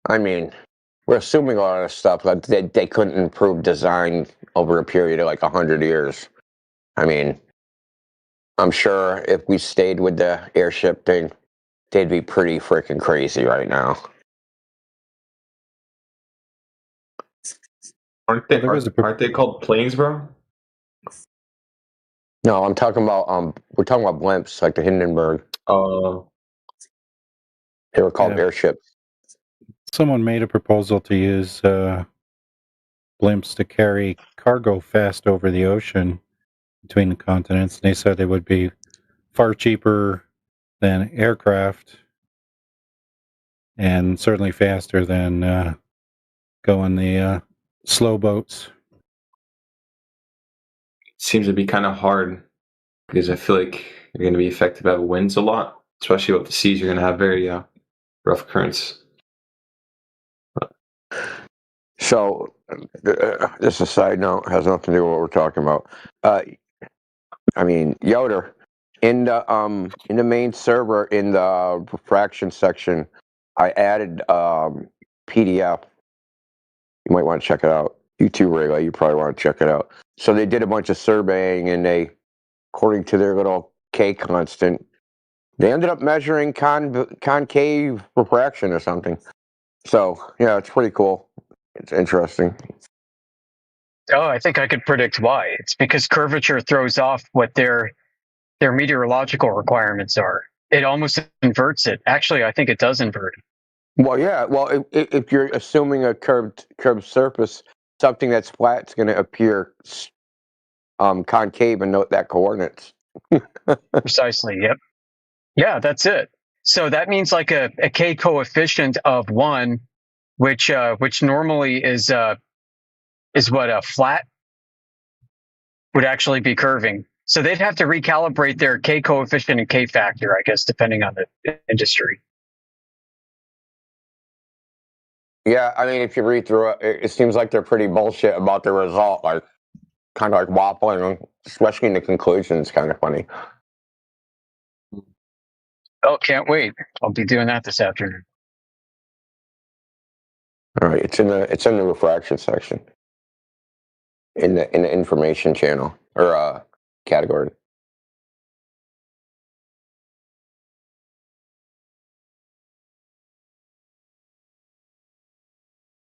I mean, we're assuming a lot of stuff that they couldn't improve design over a period of like 100 years. I mean, I'm sure if we stayed with the airship thing, they'd be pretty freaking crazy right now. Aren't they called planes, bro? No, I'm talking about we're talking about blimps like the Hindenburg. Oh. They were called Yeah. airships. Someone made a proposal to use blimps to carry cargo fast over the ocean between the continents. They said it would be far cheaper than aircraft and certainly faster than going the slow boats. Seems to be kind of hard because I feel like you're going to be affected by winds a lot, especially with the seas. You're going to have very rough currents. So, just a side note, has nothing to do with what we're talking about. I mean, Yoder, in the main server in the refraction section, I added PDF. You might want to check it out. You too, Rayla. You probably want to check it out. So they did a bunch of surveying, and they, according to their little K constant, they ended up measuring concave refraction or something. So yeah, it's pretty cool. It's interesting. Oh, I think I could predict why. It's because curvature throws off what their meteorological requirements are. It almost inverts it. Actually, I think it does invert it. Well, yeah. Well, if you're assuming a curved surface, something that's flat is going to appear concave and note that coordinates. Precisely. Yep. Yeah, that's it. So that means like a K coefficient of 1, which normally is what a flat would actually be curving. So they'd have to recalibrate their K coefficient and K factor, I guess, depending on the industry. Yeah, I mean, if you read through it, it seems like they're pretty bullshit about the result, like kind of like waffling, especially in the conclusion. It's kind of funny. Oh, can't wait! I'll be doing that this afternoon. All right, it's in the refraction section, in the information channel or category.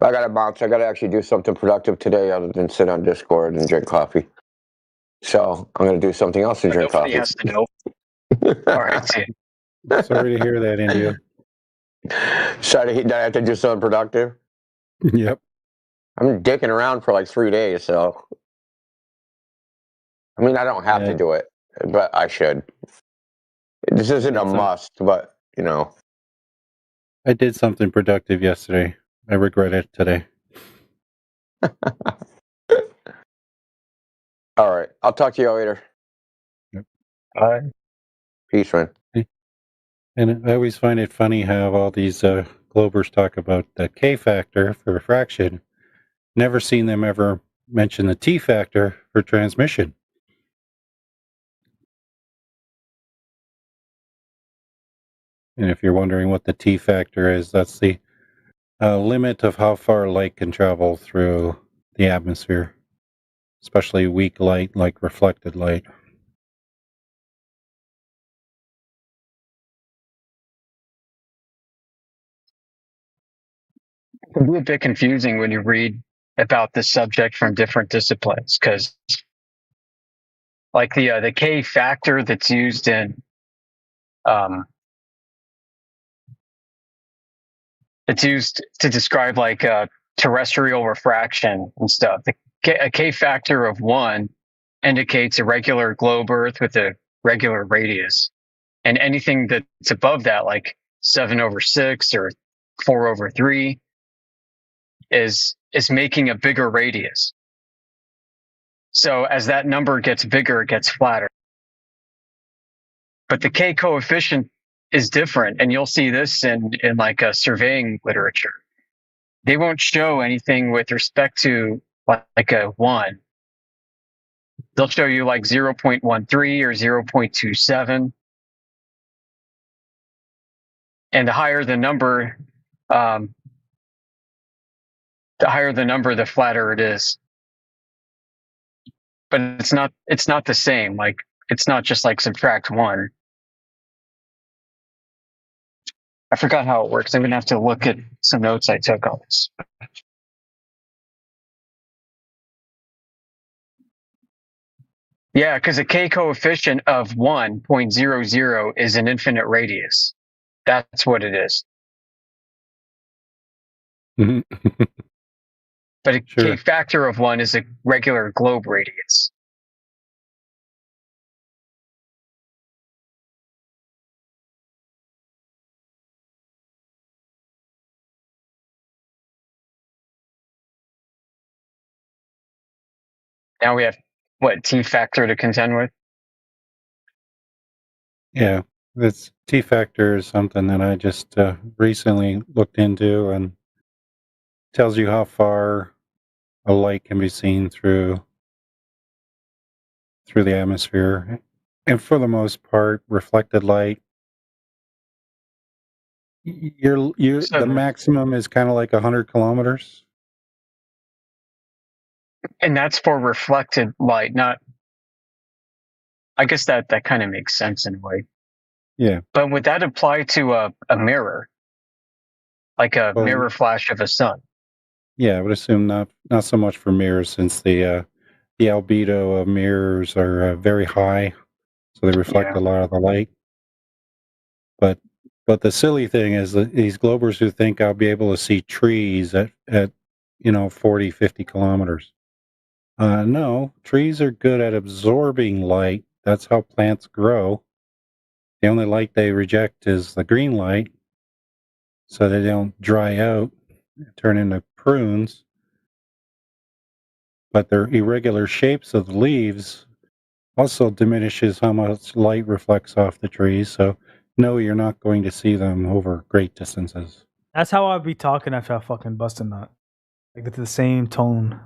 I gotta bounce. I gotta actually do something productive today other than sit on Discord and drink coffee. So I'm gonna do something else and drink Nobody coffee. has to know. All right, see. Sorry to hear that, India. Sorry, did I have to do something productive? Yep. I'm dicking around for like 3 days, so I mean, I don't have to do it, but I should. This isn't a must, but you know. I did something productive yesterday. I regret it today. All right, I'll talk to you later. Bye. Peace, man. And I always find it funny how all these Globers talk about the K factor for refraction. Never seen them ever mention the T factor for transmission. And if you're wondering what the T factor is, that's the limit of how far light can travel through the atmosphere, especially weak light like reflected light. It can be a bit confusing when you read about the subject from different disciplines, because like the K factor that's used in it's used to describe like terrestrial refraction and stuff. A K factor of 1 indicates a regular globe Earth with a regular radius, and anything that's above that, like 7/6 or 4/3, is making a bigger radius. So as that number gets bigger, it gets flatter. But the K coefficient is different, and you'll see this in like a surveying literature. They won't show anything with respect to like a 1. They'll show you like 0.13 or 0.27. And the higher the number, the flatter it is. But it's not the same. Like, it's not just like subtract 1. I forgot how it works. I'm gonna have to look at some notes I took on this. Yeah, because a K coefficient of 1.00 is an infinite radius. That's what it is. But a K factor of 1 is a regular globe radius. Now we have, what, T factor to contend with? Yeah, this T factor is something that I just recently looked into, and tells you how far a light can be seen through the atmosphere. And for the most part, reflected light, the maximum is kind of like 100 kilometers. And that's for reflected light, not. I guess that kind of makes sense in a way. Yeah. But would that apply to a mirror, like a mirror flash of a sun? Yeah, I would assume not so much for mirrors, since the albedo of mirrors are very high, so they reflect a lot of the light. But the silly thing is that these globers who think I'll be able to see trees at 40, 50 kilometers. No, trees are good at absorbing light. That's how plants grow. The only light they reject is the green light, so they don't dry out, turn into prunes. But their irregular shapes of the leaves also diminishes how much light reflects off the trees. So no, you're not going to see them over great distances. That's how I'd be talking after I fucking bust a nut. Like, it's the same tone.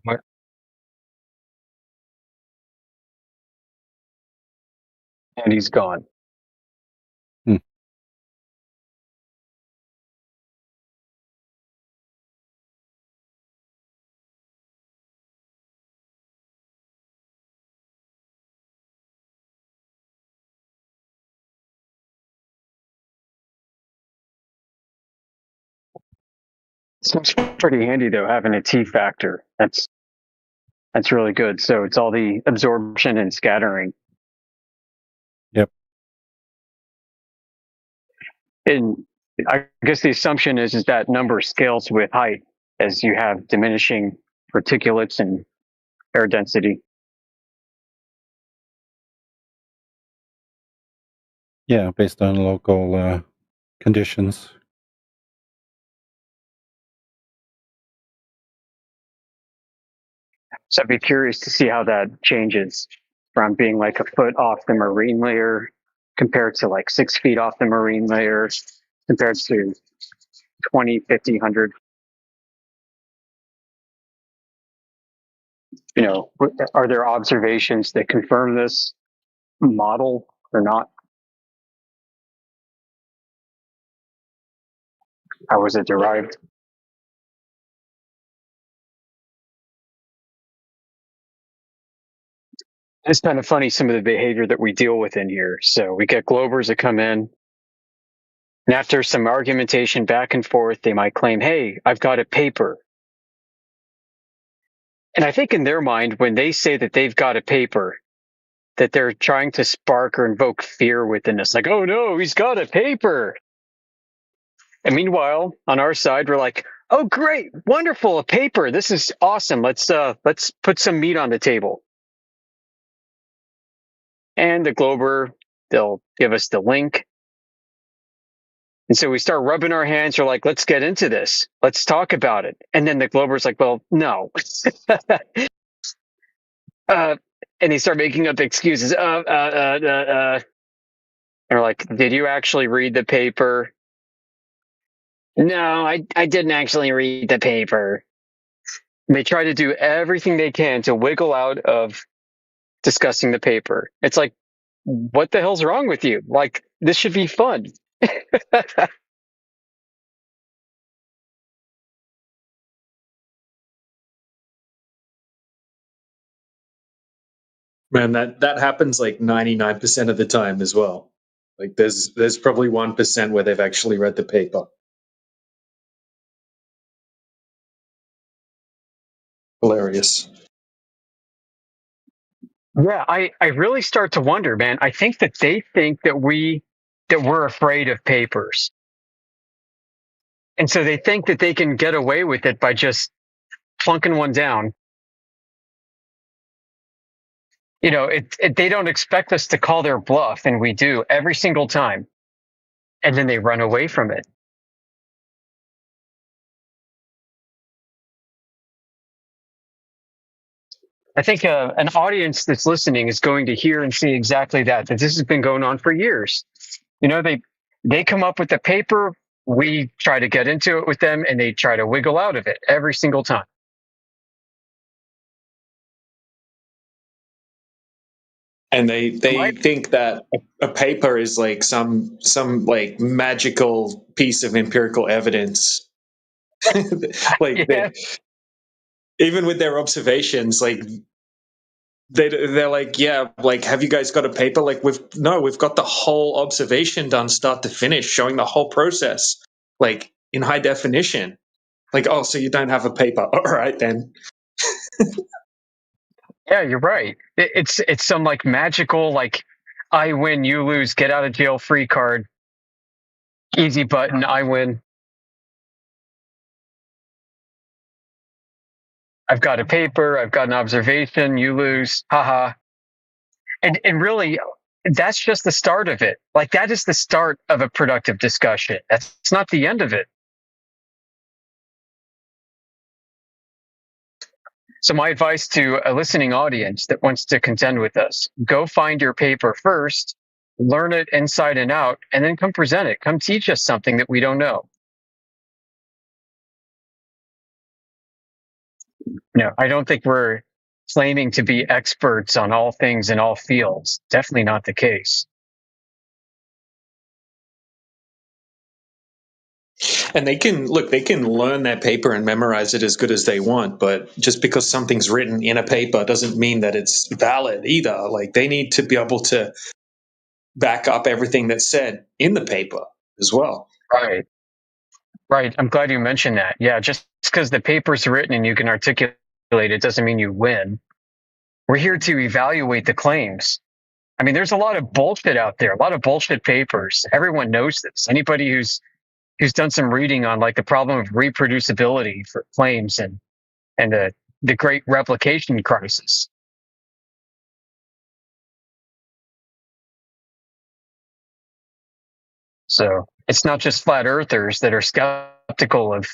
What? And he's gone. It's pretty handy though, having a T factor. That's really good. So it's all the absorption and scattering. Yep. And I guess the assumption is that number scales with height as you have diminishing particulates and air density. Yeah, based on local conditions. So I'd be curious to see how that changes from being like a foot off the marine layer compared to like 6 feet off the marine layer compared to 20, 50, 100. You know, are there observations that confirm this model or not? How was it derived? It's kind of funny, some of the behavior that we deal with in here. So we get Globers that come in, and after some argumentation back and forth, they might claim, hey, I've got a paper. And I think in their mind, when they say that they've got a paper, that they're trying to spark or invoke fear within us. Like, oh no, he's got a paper. And meanwhile, on our side, we're like, oh great, wonderful, a paper. This is awesome. Let's put some meat on the table. And the Glober, they'll give us the link. And so we start rubbing our hands. We're like, let's get into this. Let's talk about it. And then the Glober's like, well, no. And they start making up excuses. And we're like, did you actually read the paper? No, I didn't actually read the paper. And they try to do everything they can to wiggle out of discussing the paper. It's like, what the hell's wrong with you? Like, this should be fun. Man, that happens like 99% of the time as well. Like there's probably 1% where they've actually read the paper. Hilarious. Yeah, I really start to wonder, man. I think that they think that we're afraid of papers. And so they think that they can get away with it by just plunking one down. You know, they don't expect us to call their bluff, and we do every single time. And then they run away from it. I think an audience that's listening is going to hear and see exactly that this has been going on for years. You know, they come up with the paper, we try to get into it with them, and they try to wiggle out of it every single time. And they think that a paper is like some like magical piece of empirical evidence. Like even with their observations, like they're like, yeah, like, have you guys got a paper? Like, we've got the whole observation done start to finish, showing the whole process, like in high definition. Like, oh, so you don't have a paper? All right then. Yeah, you're right. It's some like magical, like, I win, you lose, get out of jail free card. Easy button, I win. I've got a paper, I've got an observation, you lose, haha. And really, that's just the start of it. Like, that is the start of a productive discussion. That's not the end of it. So my advice to a listening audience that wants to contend with us, go find your paper first, learn it inside and out, and then come present it. Come teach us something that we don't know. No, I don't think we're claiming to be experts on all things in all fields. Definitely not the case. And they can learn their paper and memorize it as good as they want, but just because something's written in a paper doesn't mean that it's valid either. Like, they need to be able to back up everything that's said in the paper as well. Right. I'm glad you mentioned that. Yeah, just because the paper's written and you can articulate it doesn't mean you win. We're here to evaluate the claims. I mean, there's a lot of bullshit out there, a lot of bullshit papers. Everyone knows this. Anybody who's done some reading on like the problem of reproducibility for claims and the great replication crisis. So it's not just flat earthers that are skeptical of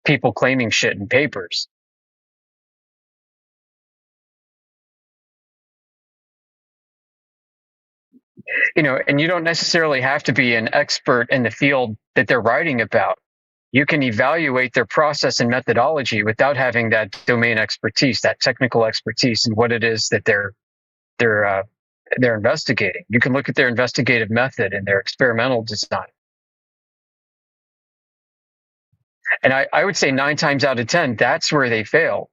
people claiming shit in papers. You know, and you don't necessarily have to be an expert in the field that they're writing about. you can evaluate their process and methodology without having that domain expertise, that technical expertise, and what it is that they're investigating. You can look at their investigative method and their experimental design. And I would say 9 times out of 10, that's where they fail.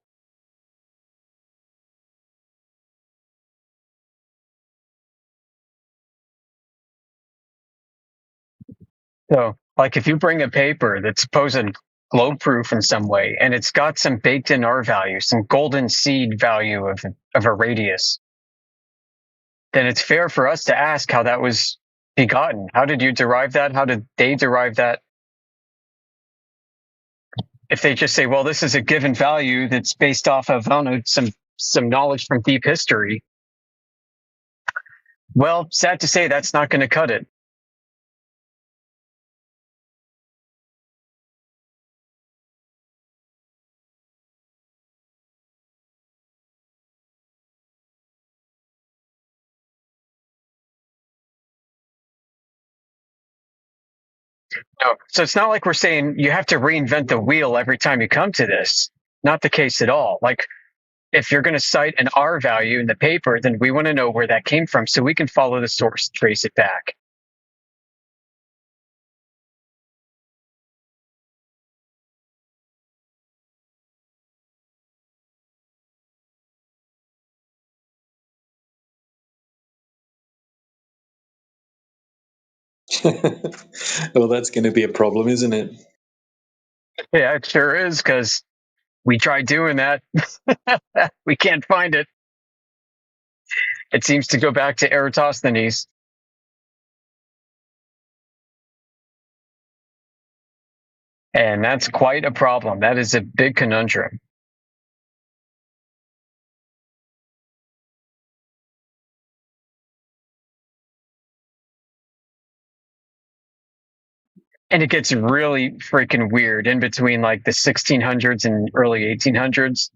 So, like if you bring a paper that's supposed globe proof in some way, and it's got some baked in R value, some golden seed value of a radius, then it's fair for us to ask how that was begotten. How did you derive that? How did they derive that? If they just say, well, this is a given value that's based off of, I don't know, some knowledge from deep history, well, sad to say, that's not going to cut it. No. So it's not like we're saying you have to reinvent the wheel every time you come to this. Not the case at all. Like, if you're going to cite an R value in the paper, then we want to know where that came from so we can follow the source, trace it back. Well, that's going to be a problem, isn't it? Yeah, it sure is, because we tried doing that. We can't find it. It seems to go back to Eratosthenes. And that's quite a problem. That is a big conundrum. And it gets really freaking weird in between like the 1600s and early 1800s,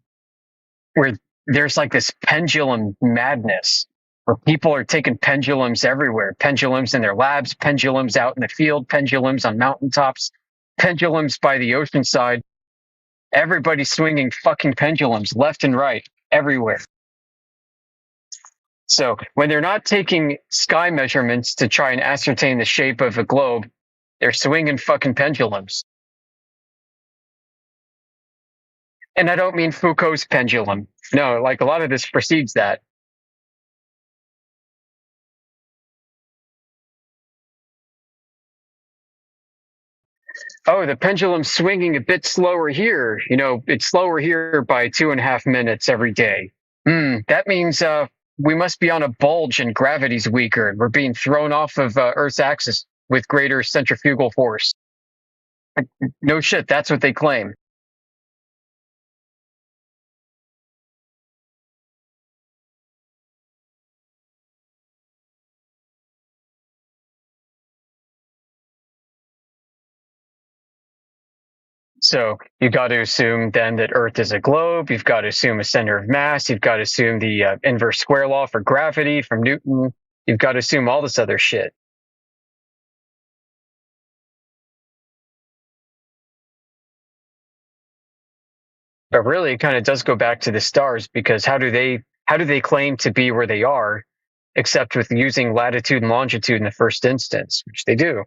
where there's like this pendulum madness where people are taking pendulums everywhere. Pendulums in their labs, pendulums out in the field, pendulums on mountaintops, pendulums by the ocean side. Everybody's swinging fucking pendulums left and right, everywhere. So when they're not taking sky measurements to try and ascertain the shape of a globe, they're swinging fucking pendulums. And I don't mean Foucault's pendulum. No, like a lot of this precedes that. Oh, the pendulum's swinging a bit slower here. You know, it's slower here by 2.5 minutes every day. That means we must be on a bulge and gravity's weaker and we're being thrown off of Earth's axis with greater centrifugal force. No shit, that's what they claim. So you've got to assume then that Earth is a globe. You've got to assume a center of mass. You've got to assume the inverse square law for gravity from Newton. You've got to assume all this other shit. But really, it kind of does go back to the stars, because how do they claim to be where they are, except with using latitude and longitude in the first instance, which they do.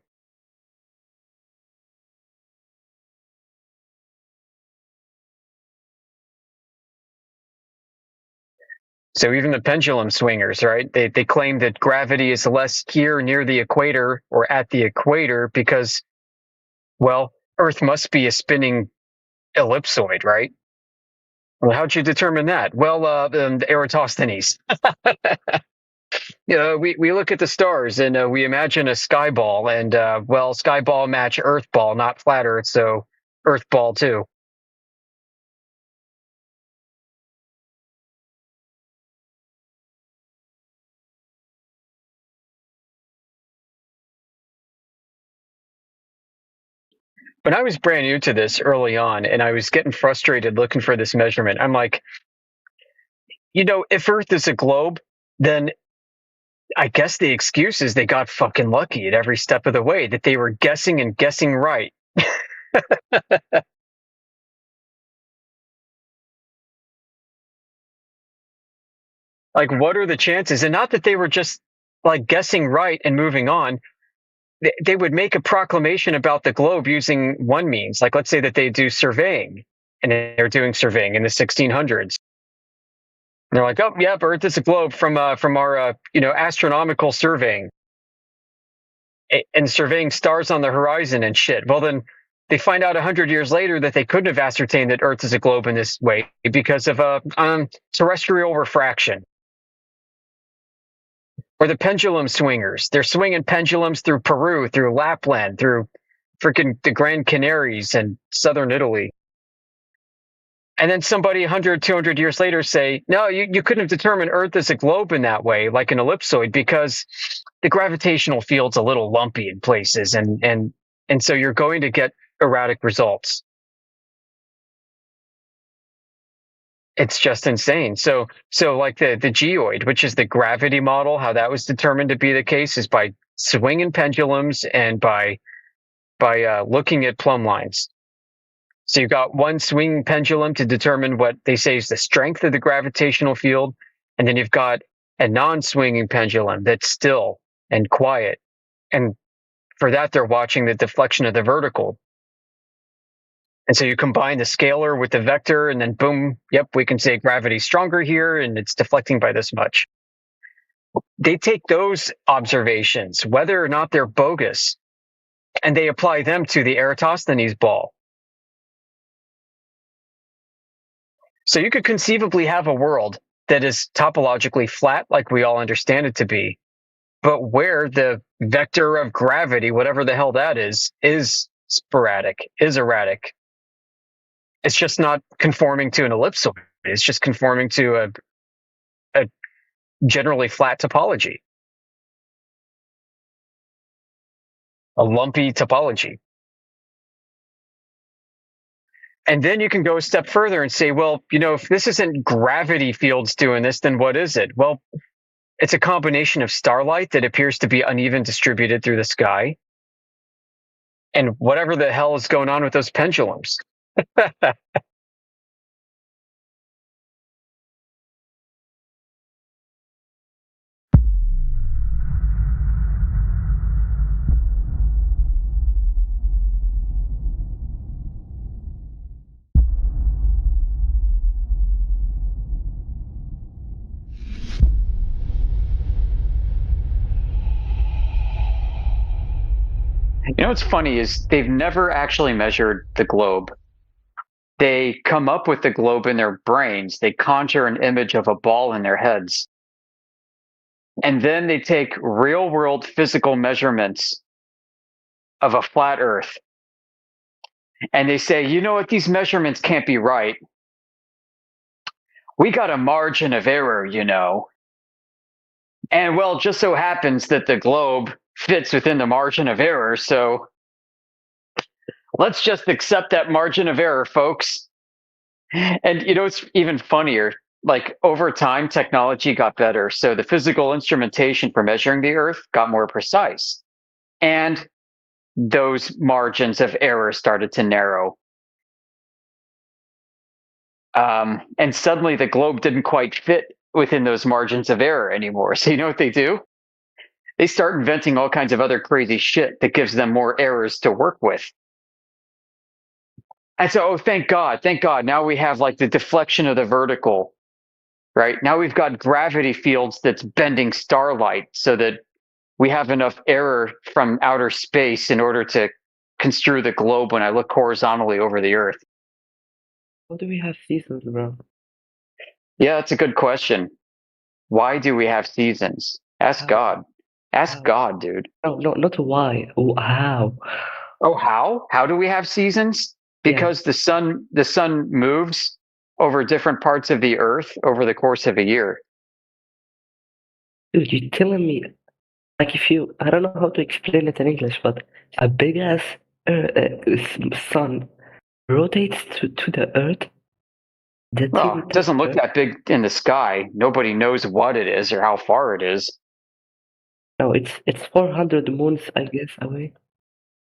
So even the pendulum swingers, right? They claim that gravity is less here near the equator or at the equator because, well, Earth must be a spinning ellipsoid, right? Well, how'd you determine that? Well, Eratosthenes. You know, we look at the stars and we imagine a sky ball, and well, sky ball match Earth ball, not flat Earth, so Earth ball too. When I was brand new to this early on, and I was getting frustrated looking for this measurement, I'm like, you know, if Earth is a globe, then I guess the excuse is they got fucking lucky at every step of the way, that they were guessing and guessing right. Like, what are the chances? And not that they were just like guessing right and moving on. They would make a proclamation about the globe using one means. Like, let's say that they do surveying, and they're doing surveying in the 1600s. And they're like, oh, yeah, Earth is a globe from our astronomical surveying, and surveying stars on the horizon and shit. Well, then they find out 100 years later that they couldn't have ascertained that Earth is a globe in this way because of terrestrial refraction. Or the pendulum swingers. They're swinging pendulums through Peru, through Lapland, through freaking the Grand Canaries and southern Italy. And then somebody 100, 200 years later say, no, you couldn't have determined Earth as a globe in that way, like an ellipsoid, because the gravitational field's a little lumpy in places. And so you're going to get erratic results. It's just insane. So like the geoid, which is the gravity model, how that was determined to be the case is by swinging pendulums and by looking at plumb lines. So you've got one swinging pendulum to determine what they say is the strength of the gravitational field, and then you've got a non-swinging pendulum that's still and quiet. And for that, they're watching the deflection of the vertical. And so you combine the scalar with the vector, and then boom, yep, we can say gravity's stronger here, and it's deflecting by this much. They take those observations, whether or not they're bogus, and they apply them to the Eratosthenes ball. So you could conceivably have a world that is topologically flat, like we all understand it to be, but where the vector of gravity, whatever the hell that is sporadic, is erratic. It's just not conforming to an ellipsoid. It's just conforming to a generally flat topology, a lumpy topology. And then you can go a step further and say, well, if this isn't gravity fields doing this, then what is it? Well, it's a combination of starlight that appears to be uneven distributed through the sky, and whatever the hell is going on with those pendulums. What's funny is they've never actually measured the globe. They come up with the globe in their brains. They conjure an image of a ball in their heads. And then they take real world physical measurements of a flat Earth. And they say, you know what, these measurements can't be right. We got a margin of error, And well, it just so happens that the globe fits within the margin of error. So let's just accept that margin of error, folks. And it's even funnier. Like over time, technology got better. So the physical instrumentation for measuring the Earth got more precise. And those margins of error started to narrow. And suddenly the globe didn't quite fit within those margins of error anymore. So you know what they do? They start inventing all kinds of other crazy shit that gives them more errors to work with. And so, thank God. Now we have like the deflection of the vertical, right? Now we've got gravity fields that's bending starlight so that we have enough error from outer space in order to construe the globe when I look horizontally over the Earth. Why do we have seasons, bro? Yeah, that's a good question. Why do we have seasons? Ask God. Ask God, dude. No, not why. How? Oh, how? How do we have seasons? Because the sun moves over different parts of the Earth over the course of a year. Dude, you're telling me, like I don't know how to explain it in English, but a big ass sun rotates to the Earth. Well, it doesn't look that big in the sky. Nobody knows what it is or how far it is. No, it's 400 moons, I guess, away.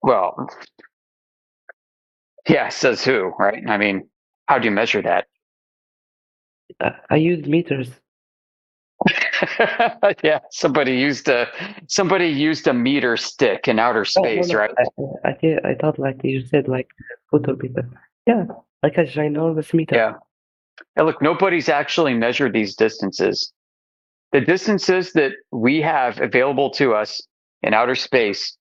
Well, Yeah, says who, right? I mean, how do you measure that? I use meters. Yeah, somebody used a meter stick in outer space, right? I thought like you said like photometer. Yeah, like a ginormous meter. Yeah. Hey, look, nobody's actually measured these distances. The distances that we have available to us in outer space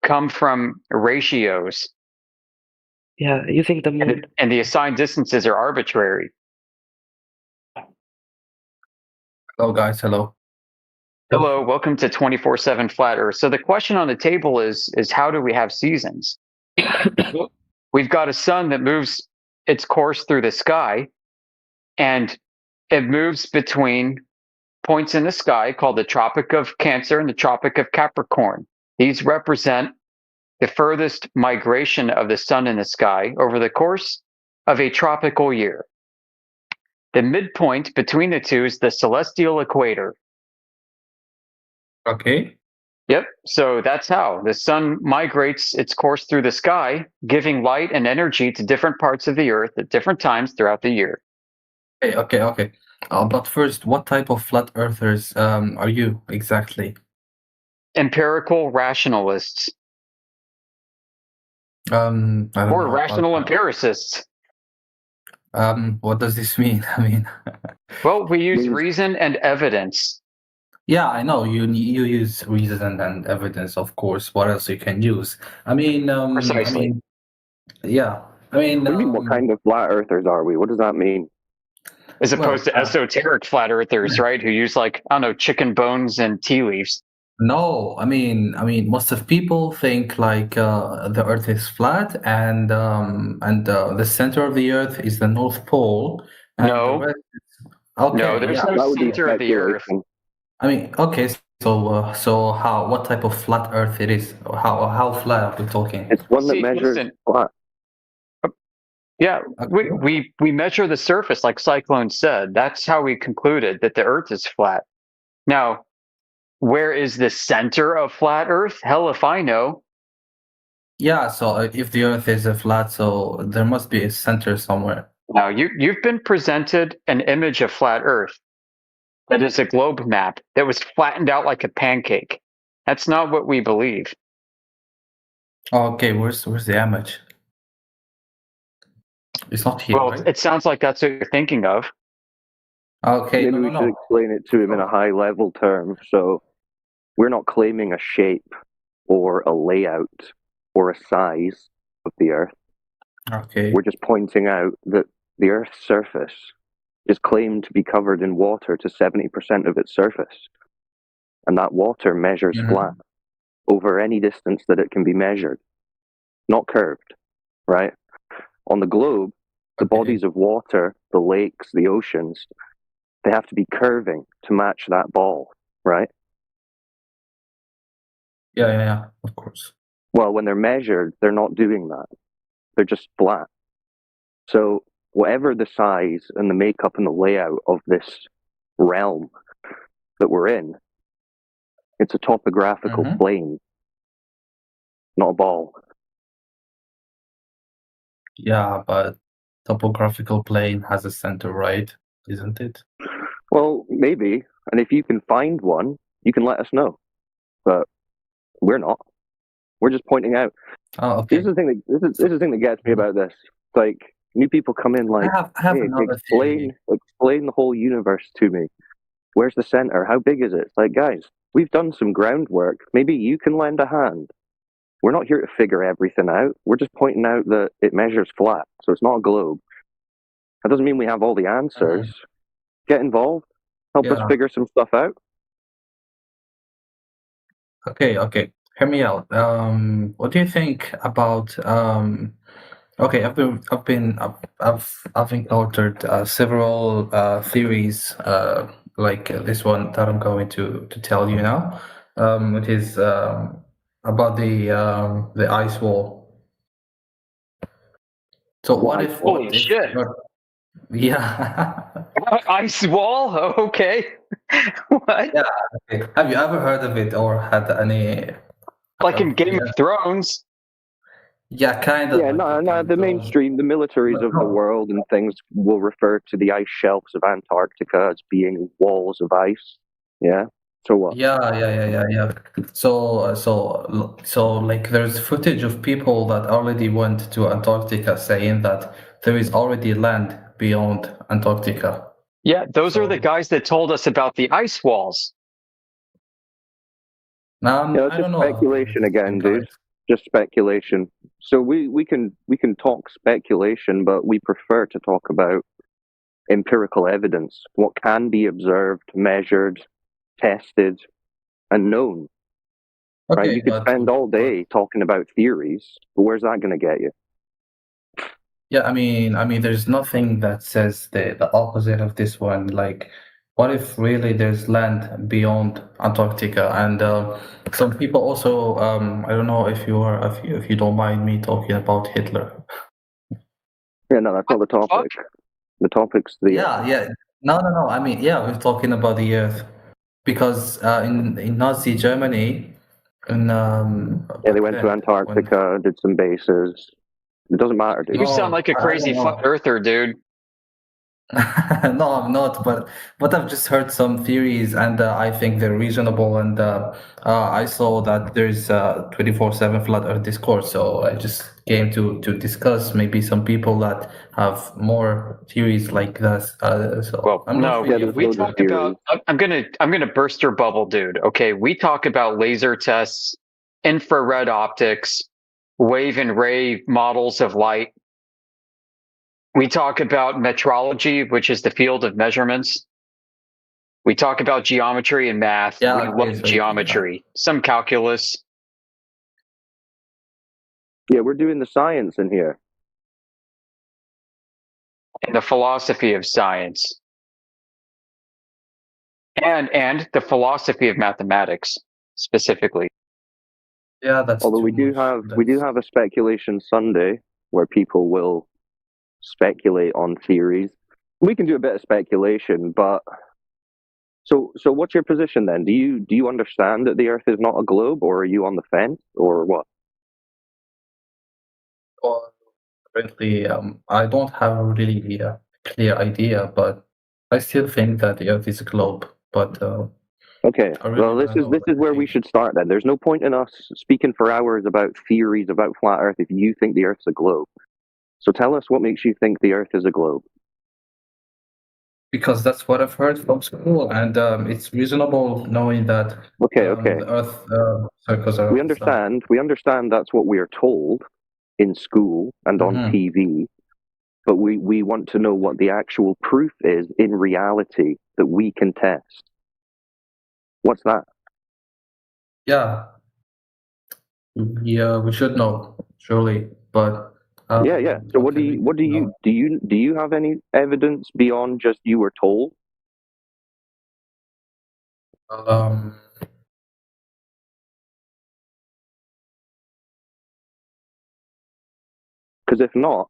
come from ratios. Yeah, you think the moon. And the assigned distances are arbitrary. Hello, guys. Hello. Hello, welcome to 24/7 Flat Earth. So the question on the table is how do we have seasons? We've got a sun that moves its course through the sky, and it moves between points in the sky called the Tropic of Cancer and the Tropic of Capricorn. These represent the furthest migration of the sun in the sky over the course of a tropical year. The midpoint between the two is the celestial equator. Okay. Yep. So that's how the sun migrates its course through the sky, giving light and energy to different parts of the earth at different times throughout the year. Okay. But first, what type of flat earthers are you exactly? Empirical rationalists. I don't Or know rational about empiricists. what does this mean? I mean, Well, we use reason and evidence. yeah, I know you use reason and evidence, of course. What else you can use? I mean, Precisely. yeah. I mean, What do you mean, what kind of flat earthers are we? What does that mean? As opposed to esoteric flat earthers, right? Who use like, I don't know, chicken bones and tea leaves. No, I mean, most of people think like the Earth is flat, and the center of the Earth is the North Pole. And No. the rest is, okay, No, there's yeah. no center of the earth. I mean, okay, so how? What type of flat Earth it is? How flat are we talking? It's one that See, measures listen. flat. Yeah, we measure the surface, like Cyclone said. That's how we concluded that the Earth is flat. Now, where is the center of flat Earth? Hell if I know. Yeah, so if the Earth is flat, so there must be a center somewhere. Now, you've been presented an image of flat Earth that is a globe map that was flattened out like a pancake. That's not what we believe. Okay, where's the image? It's not here, Well, right? it sounds like that's what you're thinking of. Okay, Maybe we should explain it to him in a high level term. So we're not claiming a shape or a layout or a size of the Earth. Okay. We're just pointing out that the Earth's surface is claimed to be covered in water to 70% of its surface. And that water measures flat over any distance that it can be measured, not curved, right? On the globe, the bodies of water, the lakes, the oceans, they have to be curving to match that ball, right? Yeah, of course. Well, when they're measured, they're not doing that. They're just flat. So whatever the size and the makeup and the layout of this realm that we're in, it's a topographical plane, not a ball. Yeah, but topographical plane has a center, right? Isn't it? Well, maybe. And if you can find one, you can let us know. But we're not. We're just pointing out. Oh, okay. This is the thing that gets me about this. Like, new people come in like, I have hey, another explain the whole universe to me. Where's the center? How big is it? It's like, guys, we've done some groundwork. Maybe you can lend a hand. We're not here to figure everything out. We're just pointing out that it measures flat, so it's not a globe. That doesn't mean we have all the answers. Get involved. Help us Yeah. figure some stuff out. Okay. Hear me out. What do you think about? Okay, I've encountered several theories, like this one that I'm going to tell you now. It is about the ice wall. So what if? Holy shit! Yeah. Ice wall? Okay. What? Yeah. Okay. Have you ever heard of it or had any? Like in Game of Thrones? Yeah, kind of. Yeah, no, the mainstream, the militaries of the world and things will refer to the ice shelves of Antarctica as being walls of ice. Yeah. So what? Yeah. So, like, there's footage of people that already went to Antarctica saying that there is already land beyond Antarctica. Yeah, those are the guys that told us about the ice walls. Yeah, it's I just don't know. speculation again, dude. Just speculation. So we can talk speculation, but we prefer to talk about empirical evidence, what can be observed, measured, tested, and known. Right? You could spend all day talking about theories, but where's that going to get you? Yeah, I mean, there's nothing that says the opposite of this one. Like, what if really there's land beyond Antarctica? And some people also, I don't know if you don't mind me talking about Hitler. Yeah, no, that's not the topic. The topic's the Yeah. No. I mean, yeah, we're talking about the Earth because in Nazi Germany, yeah, they went to Antarctica, did some bases. It doesn't matter, dude. You sound like a crazy flat earther, dude. No, I'm not, but I've just heard some theories, and I think they're reasonable. And I saw that there's 24/7 flat Earth discourse, so I just came to discuss maybe some people that have more theories like this. So Well, I'm no, not really we talk about. I'm gonna burst your bubble, dude. Okay, we talk about laser tests, infrared optics, wave and ray models of light. We talk about metrology, which is the field of measurements. We talk about geometry and math. Yeah, we love geometry, some calculus. Yeah, we're doing the science in here. And the philosophy of science. And the philosophy of mathematics, specifically. Yeah, that's. Although we do have a speculation Sunday where people will speculate on theories. We can do a bit of speculation, but so what's your position then? Do you understand that the Earth is not a globe, or are you on the fence, or what? Well, apparently, I don't have a really clear idea, but I still think that the Earth is a globe. But okay, well, this is where we should start then. There's no point in us speaking for hours about theories about flat Earth if you think the Earth's a globe. So tell us what makes you think the Earth is a globe. Because that's what I've heard from school, and it's reasonable knowing that. Okay. The Earth circles around. We understand that's what we are told in school and on TV, but we want to know what the actual proof is in reality that we can test. What's that? Yeah, we should know, surely, but. Yeah. So what do you have any evidence beyond just you were told? Because if not,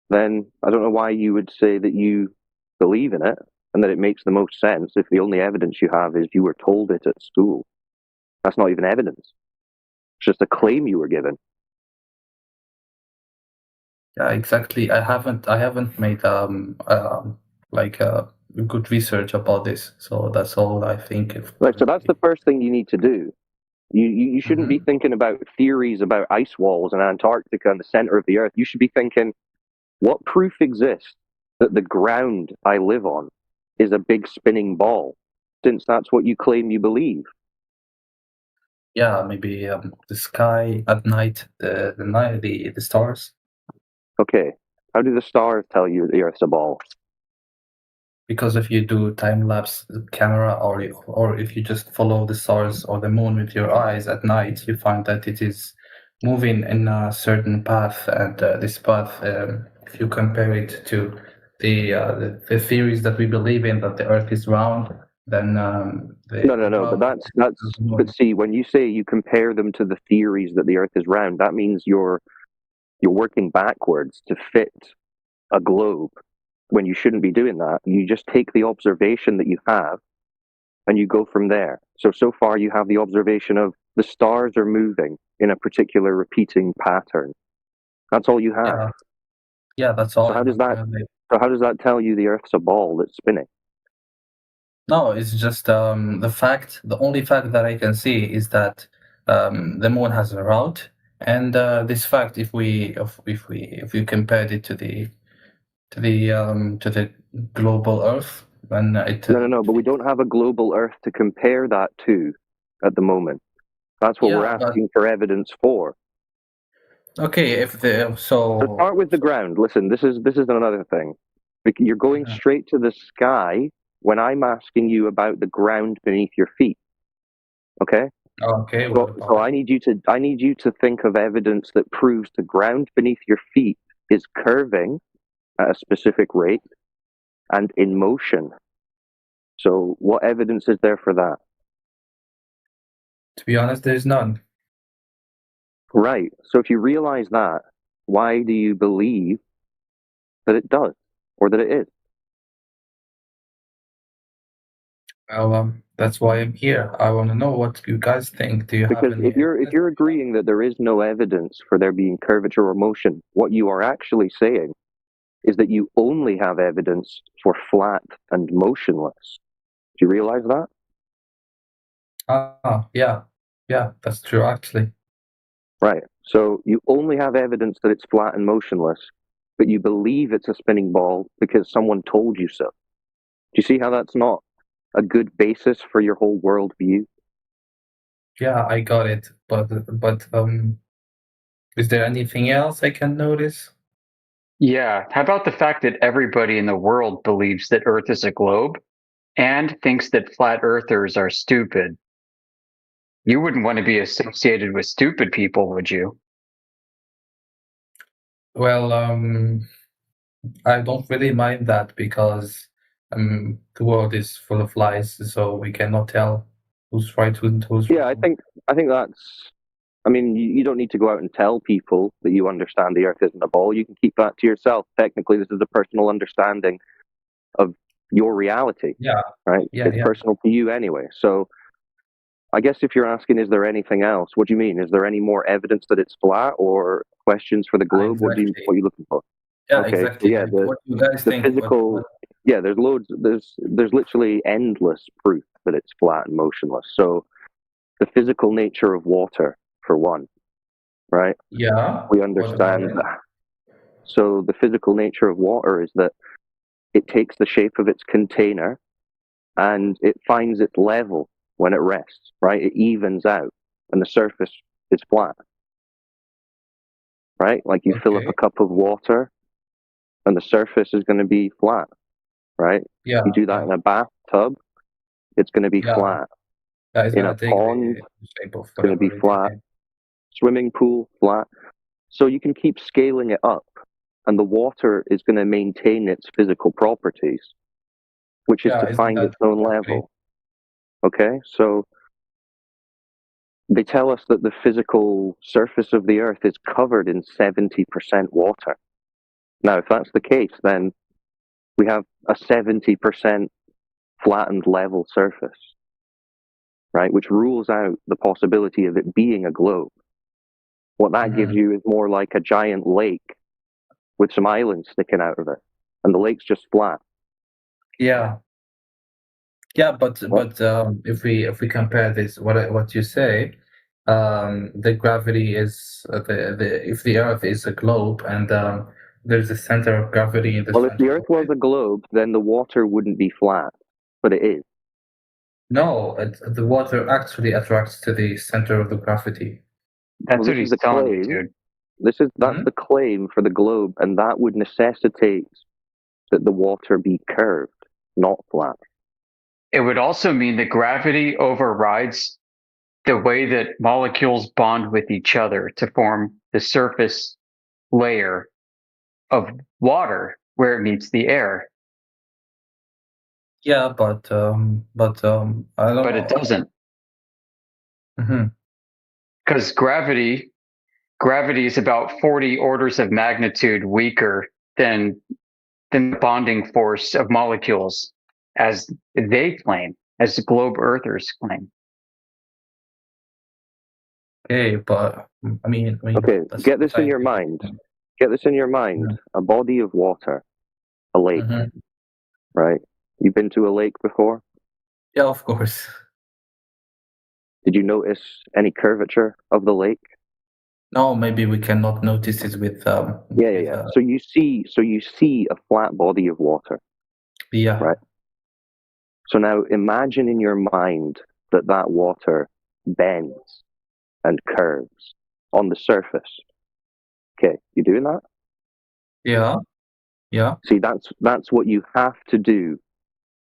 then I don't know why you would say that you believe in it and that it makes the most sense if the only evidence you have is you were told it at school. That's not even evidence. It's just a claim you were given. Yeah, exactly. I haven't made good research about this, so that's all I think. Right, so that's the first thing you need to do. You shouldn't be thinking about theories about ice walls in Antarctica and the center of the Earth. You should be thinking, what proof exists that the ground I live on is a big spinning ball, since that's what you claim you believe? Yeah, maybe the sky at night, the stars. Okay, how do the stars tell you the Earth's a ball? Because if you do time-lapse camera, or if you just follow the stars or the moon with your eyes at night, you find that it is moving in a certain path, and this path, if you compare it to the theories that we believe in, that the Earth is round, then no. But see, when you say you compare them to the theories that the Earth is round, that means you're working backwards to fit a globe when you shouldn't be doing that. You just take the observation that you have and you go from there. So far you have the observation of the stars are moving in a particular repeating pattern. That's all you have. Yeah, yeah, that's all. So how does that tell you the Earth's a ball that's spinning? No, it's just the only fact that I can see is that the moon has a route, and this fact, if we compared it to the global Earth, then it No, but we don't have a global Earth to compare that to at the moment. That's what we're asking for evidence for. Okay, To start with the ground. Listen, this is another thing. You're going straight to the sky when I'm asking you about the ground beneath your feet. Okay? Okay. So I need you to think of evidence that proves the ground beneath your feet is curving at a specific rate and in motion. So what evidence is there for that? To be honest, there's none. Right. So if you realize that, why do you believe that it does or that it is? Well, that's why I'm here. I want to know what you guys think. Do you have Because any? if you're agreeing that there is no evidence for there being curvature or motion, what you are actually saying is that you only have evidence for flat and motionless. Do you realize that? Yeah, that's true actually. Right. So you only have evidence that it's flat and motionless, but you believe it's a spinning ball because someone told you so. Do you see how that's not a good basis for your whole worldview? Yeah, I got it. But is there anything else I can notice? Yeah. How about the fact that everybody in the world believes that Earth is a globe and thinks that flat earthers are stupid? You wouldn't want to be associated with stupid people, would you? Well, I don't really mind that because the world is full of lies, so we cannot tell who's right and who's wrong. Yeah, I think that's. I mean, you don't need to go out and tell people that you understand the Earth isn't a ball. You can keep that to yourself. Technically, this is a personal understanding of your reality. Yeah. Right. Yeah, it's yeah. personal to you anyway. So, I guess if you're asking, is there anything else? What do you mean? Is there any more evidence that it's flat, or questions for the globe? What are you looking for? Yeah, Okay. exactly. Yeah, And what you guys the think? physical. Yeah, there's loads. There's literally endless proof that it's flat and motionless. So, the physical nature of water, for one, right? Yeah. We understand that. So the physical nature of water is that it takes the shape of its container and it finds its level when it rests, right? It evens out and the surface is flat, right? Like you fill up a cup of water and the surface is going to be flat, right? Yeah. You do that in a bathtub, it's going to be flat. It's In gonna a take pond, the shape of it's going to be whatever it flat. Swimming pool, flat. So you can keep scaling it up, and the water is going to maintain its physical properties, which is Yeah, to isn't find that its own level. Okay, so they tell us that the physical surface of the Earth is covered in 70% water. Now, if that's the case, then we have a 70% flattened level surface, right, which rules out the possibility of it being a globe. What that gives you is more like a giant lake with some islands sticking out of it, and the lake's just flat. Yeah. Yeah, but if we compare this, what you say, the gravity is if the Earth is a globe and there's a center of gravity in the Well, if center. the Earth was a globe, then the water wouldn't be flat, but it is. No, the water actually attracts to the center of the gravity. That's what he's telling you, dude. That's the claim for the globe, and that would necessitate that the water be curved, not flat. It would also mean that gravity overrides the way that molecules bond with each other to form the surface layer of water where it meets the air. Yeah, but I don't know. But it doesn't. Because gravity is about 40 orders of magnitude weaker than the bonding force of molecules, as they claim, as the globe earthers claim. Okay, but Okay, that's get this in your scientific. mind. Get this in your mind. A body of water, a lake, right? You've been to a lake before? Yeah, of course. Did you notice any curvature of the lake? No, maybe we cannot notice it with Yeah. So you see a flat body of water. Yeah. Right. So now imagine in your mind that water bends and curves on the surface. Okay, you doing that? Yeah. See, that's what you have to do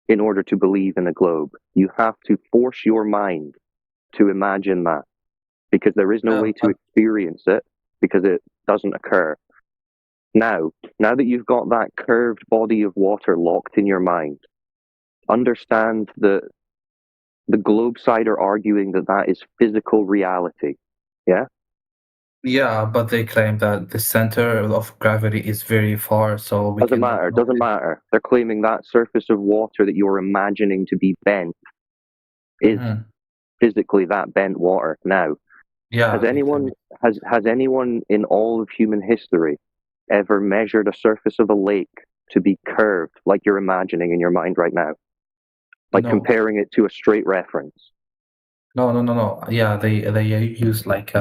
in order to believe in a globe. You have to force your mind to imagine that, because there is no way to experience it because it doesn't occur. Now that you've got that curved body of water locked in your mind, understand that the globe side are arguing that is physical reality. Yeah? Yeah, but they claim that the center of gravity is very far, so we Doesn't cannot matter. Doesn't matter. They're claiming that surface of water that you're imagining to be bent is physically that bent water. Now, Yeah, has anyone in all of human history ever measured a surface of a lake to be curved like you're imagining in your mind right now? Like No. comparing it to a straight reference. No. Yeah, they use like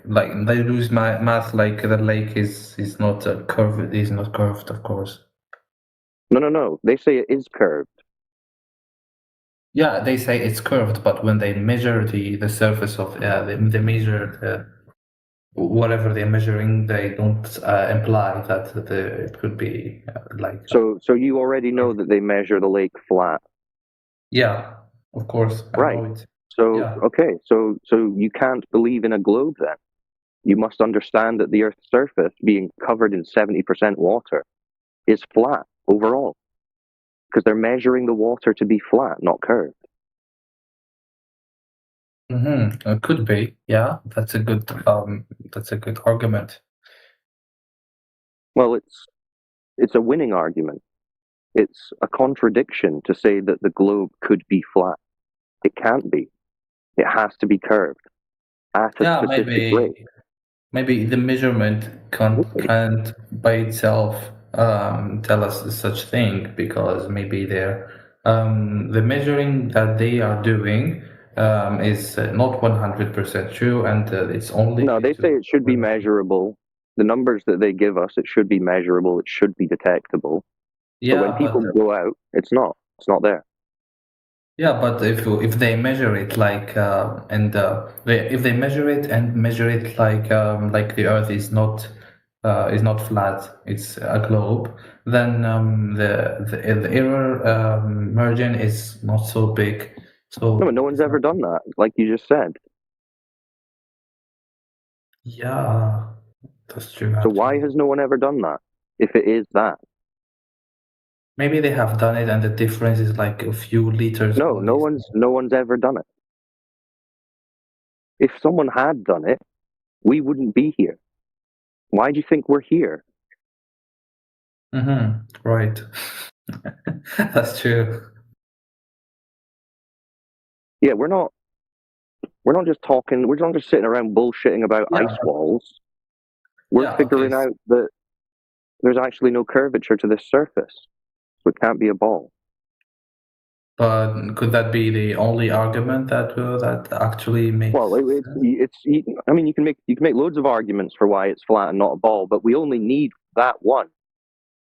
they use math like the lake is not curved. Is not curved, of course. No. They say it is curved. Yeah, they say it's curved, but when they measure the surface of they measure whatever they're measuring, they don't imply that it could be like. So you already know that they measure the lake flat. Yeah, of course. I know it. So Yeah. okay, so you can't believe in a globe then. You must understand that the Earth's surface, being covered in 70% water, is flat overall, because they're measuring the water to be flat, not curved. It could be. Yeah, that's a good argument. Well, it's a winning argument. It's a contradiction to say that the globe could be flat. It can't be. It has to be curved at a specific rate. Maybe the measurement can't by itself tell us such thing, because maybe they're the measuring that they are doing is not 100% true, and it's only No, they say it should be measurable. The numbers that they give us, it should be measurable. It should be detectable. Yeah, but when people go out, it's not. It's not there. Yeah, but if they measure it like if they measure it and measure it like the Earth is not flat, it's a globe, then the error margin is not so big. So No, but no one's ever done that, like you just said. Yeah, that's true. So why has no one ever done that? If it is that. Maybe they have done it, and the difference is like a few liters. No, no one's ever done it. If someone had done it, we wouldn't be here. Why do you think we're here? Right. That's true. Yeah, we're not just talking. We're not just sitting around bullshitting about ice walls. We're figuring out that there's actually no curvature to this surface, so it can't be a ball. But could that be the only argument that actually makes? Well, I mean, you can make loads of arguments for why it's flat and not a ball, but we only need that one,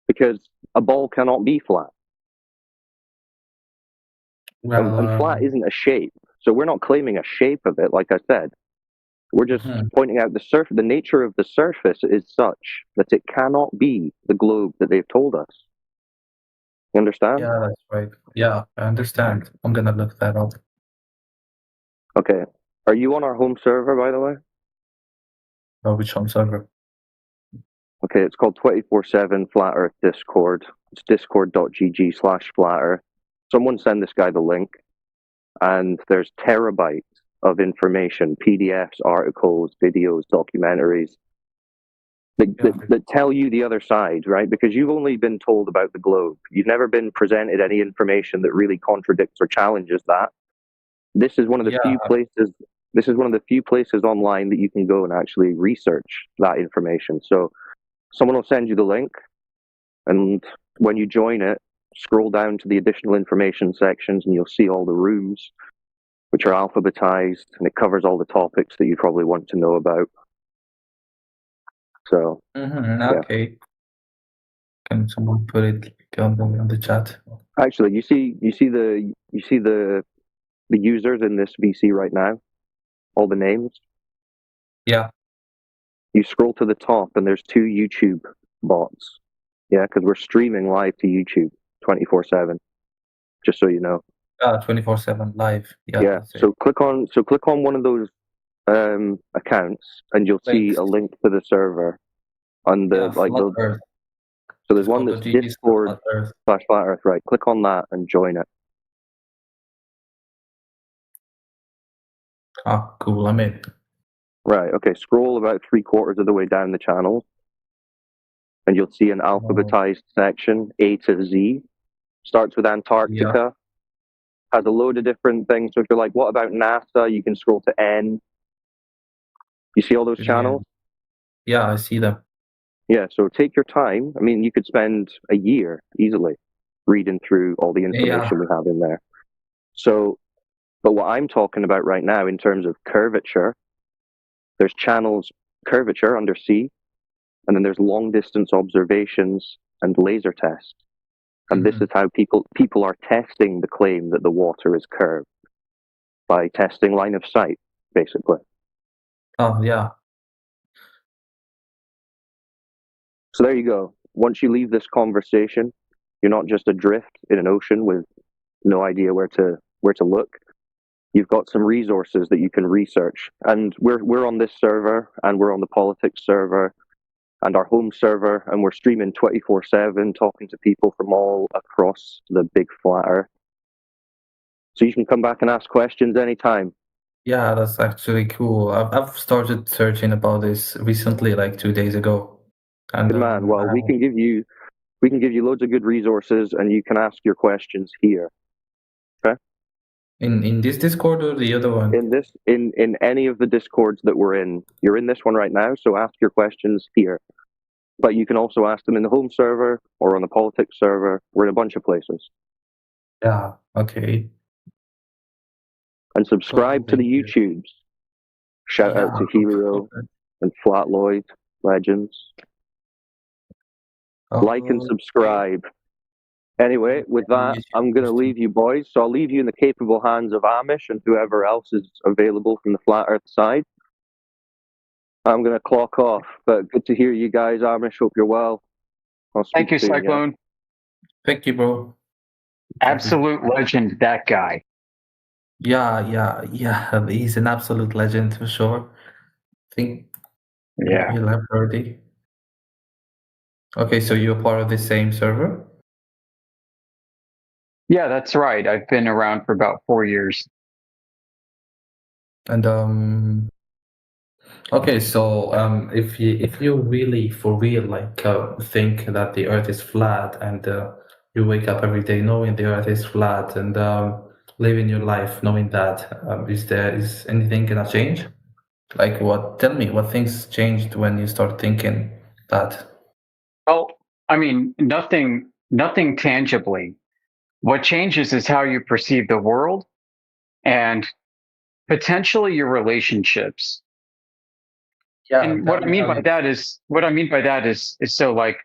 because a ball cannot be flat. Well, and flat isn't a shape, so we're not claiming a shape of it. Like I said, we're just pointing out the nature of the surface is such that it cannot be the globe that they've told us. You understand? Yeah, that's right. Yeah, I understand. I'm gonna look that up. Okay. Are you on our home server, by the way? Oh, which home server? Okay, it's called 24/7 Flat Earth Discord. It's discord.gg/Flat Earth. Someone send this guy the link, and there's terabytes of information, PDFs, articles, videos, documentaries, that tell you the other side, right? Because you've only been told about the globe. You've never been presented any information that really contradicts or challenges that. This is one of the few places This is one of the few places online that you can go and actually research that information. So someone will send you the link, and when you join it, scroll down to the additional information sections and you'll see all the rooms, which are alphabetized, and it covers all the topics that you probably want to know about. So, Okay. Can someone put it on the chat? actually, you see the users in this VC right now, all the names. Yeah. You scroll to the top, and there's 2 YouTube bots. Yeah, because we're streaming live to YouTube 24/7. Just so you know. 24/7 live. Yeah. Yeah. So click on one of those accounts, and you'll see a link to the server on the Flat Earth. So there's one that's Discord /Flat Earth, right? Click on that and join it. Ah, cool. I'm in. Right. Okay. Scroll about 3/4 of the way down the channel, and you'll see an alphabetized section, A to Z. Starts with Antarctica. Has a load of different things. So if you're like, what about NASA? You can scroll to N. You see all those channels? Yeah, I see them. Yeah, so take your time. I mean, you could spend a year easily reading through all the information we have in there. So, but what I'm talking about right now in terms of curvature, there's channels curvature undersea, and then there's long distance observations and laser tests. And this is how people are testing the claim that the water is curved by testing line of sight, basically. Oh, yeah. So there you go. Once you leave this conversation, you're not just adrift in an ocean with no idea where to look. You've got some resources that you can research. And we're on this server, and we're on the politics server, and our home server, and we're streaming 24/7, talking to people from all across the big flat Earth. So you can come back and ask questions anytime. Yeah, that's actually cool. I've started searching about this recently, like 2 days ago. And Good man. Well, we can give you loads of good resources, and you can ask your questions here. Okay. In this Discord or the other one? In any of the Discords that we're in. You're in this one right now, so ask your questions here. But you can also ask them in the home server or on the politics server. We're in a bunch of places. Yeah. Okay. And subscribe to the YouTubes. Shout out to Helio and Flatloid Legends. Like and subscribe. Anyway, with that, I'm going to leave you boys. So I'll leave you in the capable hands of Amish and whoever else is available from the Flat Earth side. I'm going to clock off, but good to hear you guys, Amish. Hope you're well. Thank you, Cyclone. Thank you, bro. Absolute legend, that guy. Yeah. He's an absolute legend for sure. I think. Yeah. He left already. Okay, so you're part of the same server? Yeah, that's right. I've been around for about 4 years. And okay, so if you really for real like think that the Earth is flat and you wake up every day knowing the Earth is flat and living your life knowing that, is anything gonna change? Like what? Tell me what things changed when you start thinking that. Well, I mean, nothing tangibly. What changes is how you perceive the world and potentially your relationships. Yeah. And what I mean by that is so like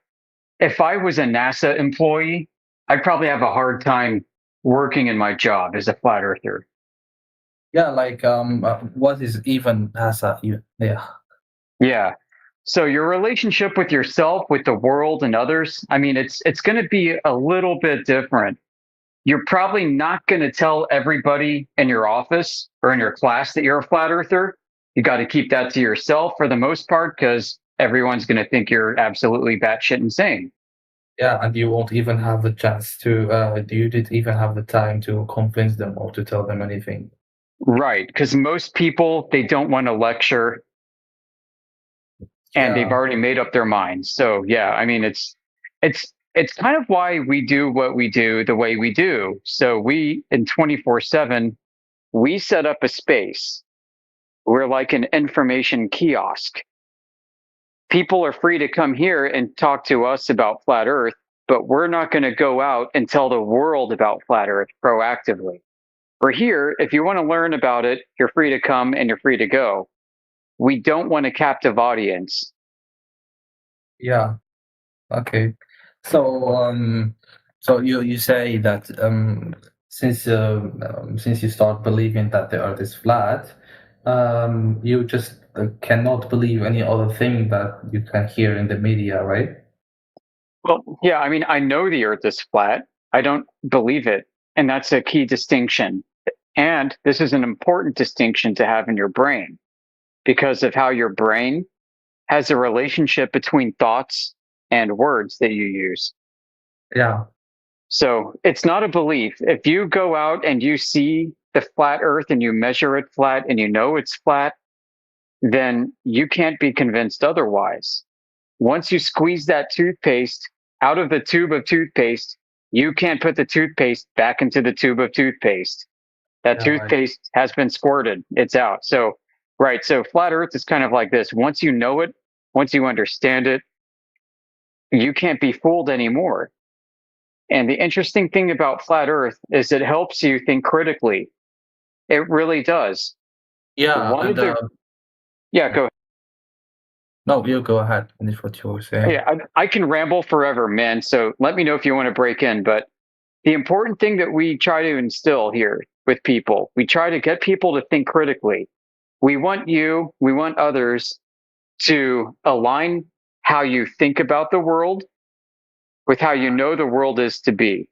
if I was a NASA employee, I'd probably have a hard time working in my job as a flat earther. Yeah, like what is even NASA? Yeah. Yeah. So your relationship with yourself, with the world and others, I mean, it's going to be a little bit different. You're probably not going to tell everybody in your office or in your class that you're a flat earther. You got to keep that to yourself for the most part because everyone's going to think you're absolutely batshit insane. Yeah, and you won't even have the chance to, you didn't even have the time to convince them or to tell them anything. Right, because most people, they don't want to lecture and they've already made up their minds. So yeah, I mean, it's kind of why we do what we do the way we do. So we, in 24/7, we set up a space We're like an information kiosk. People are free to come here and talk to us about flat Earth, but we're not going to go out and tell the world about flat Earth proactively. We're here. If you want to learn about it, you're free to come and you're free to go. We don't want a captive audience. Yeah. Okay. So you say that since you start believing that the Earth is flat, you just cannot believe any other thing that you can hear in the media, right? Well, yeah, I mean, I know the Earth is flat. I don't believe it. And that's a key distinction. And this is an important distinction to have in your brain because of how your brain has a relationship between thoughts and words that you use. Yeah. So it's not a belief. If you go out and you see the flat Earth and you measure it flat and you know it's flat, then you can't be convinced otherwise. Once you squeeze that toothpaste out of the tube of toothpaste, you can't put the toothpaste back into the tube of toothpaste. That Yeah, right. toothpaste has been squirted. It's out. So, right. So flat Earth is kind of like this. Once you know it, once you understand it, you can't be fooled anymore. And the interesting thing about flat Earth is it helps you think critically. It really does. Yeah, One of and the yeah, go ahead. no, you go ahead. Finish what you were saying. Yeah, I can ramble forever, man. So let me know if you want to break in. But the important thing that we try to instill here with people, we try to get people to think critically. We want you, we want others to align how you think about the world with how you know the world is to be.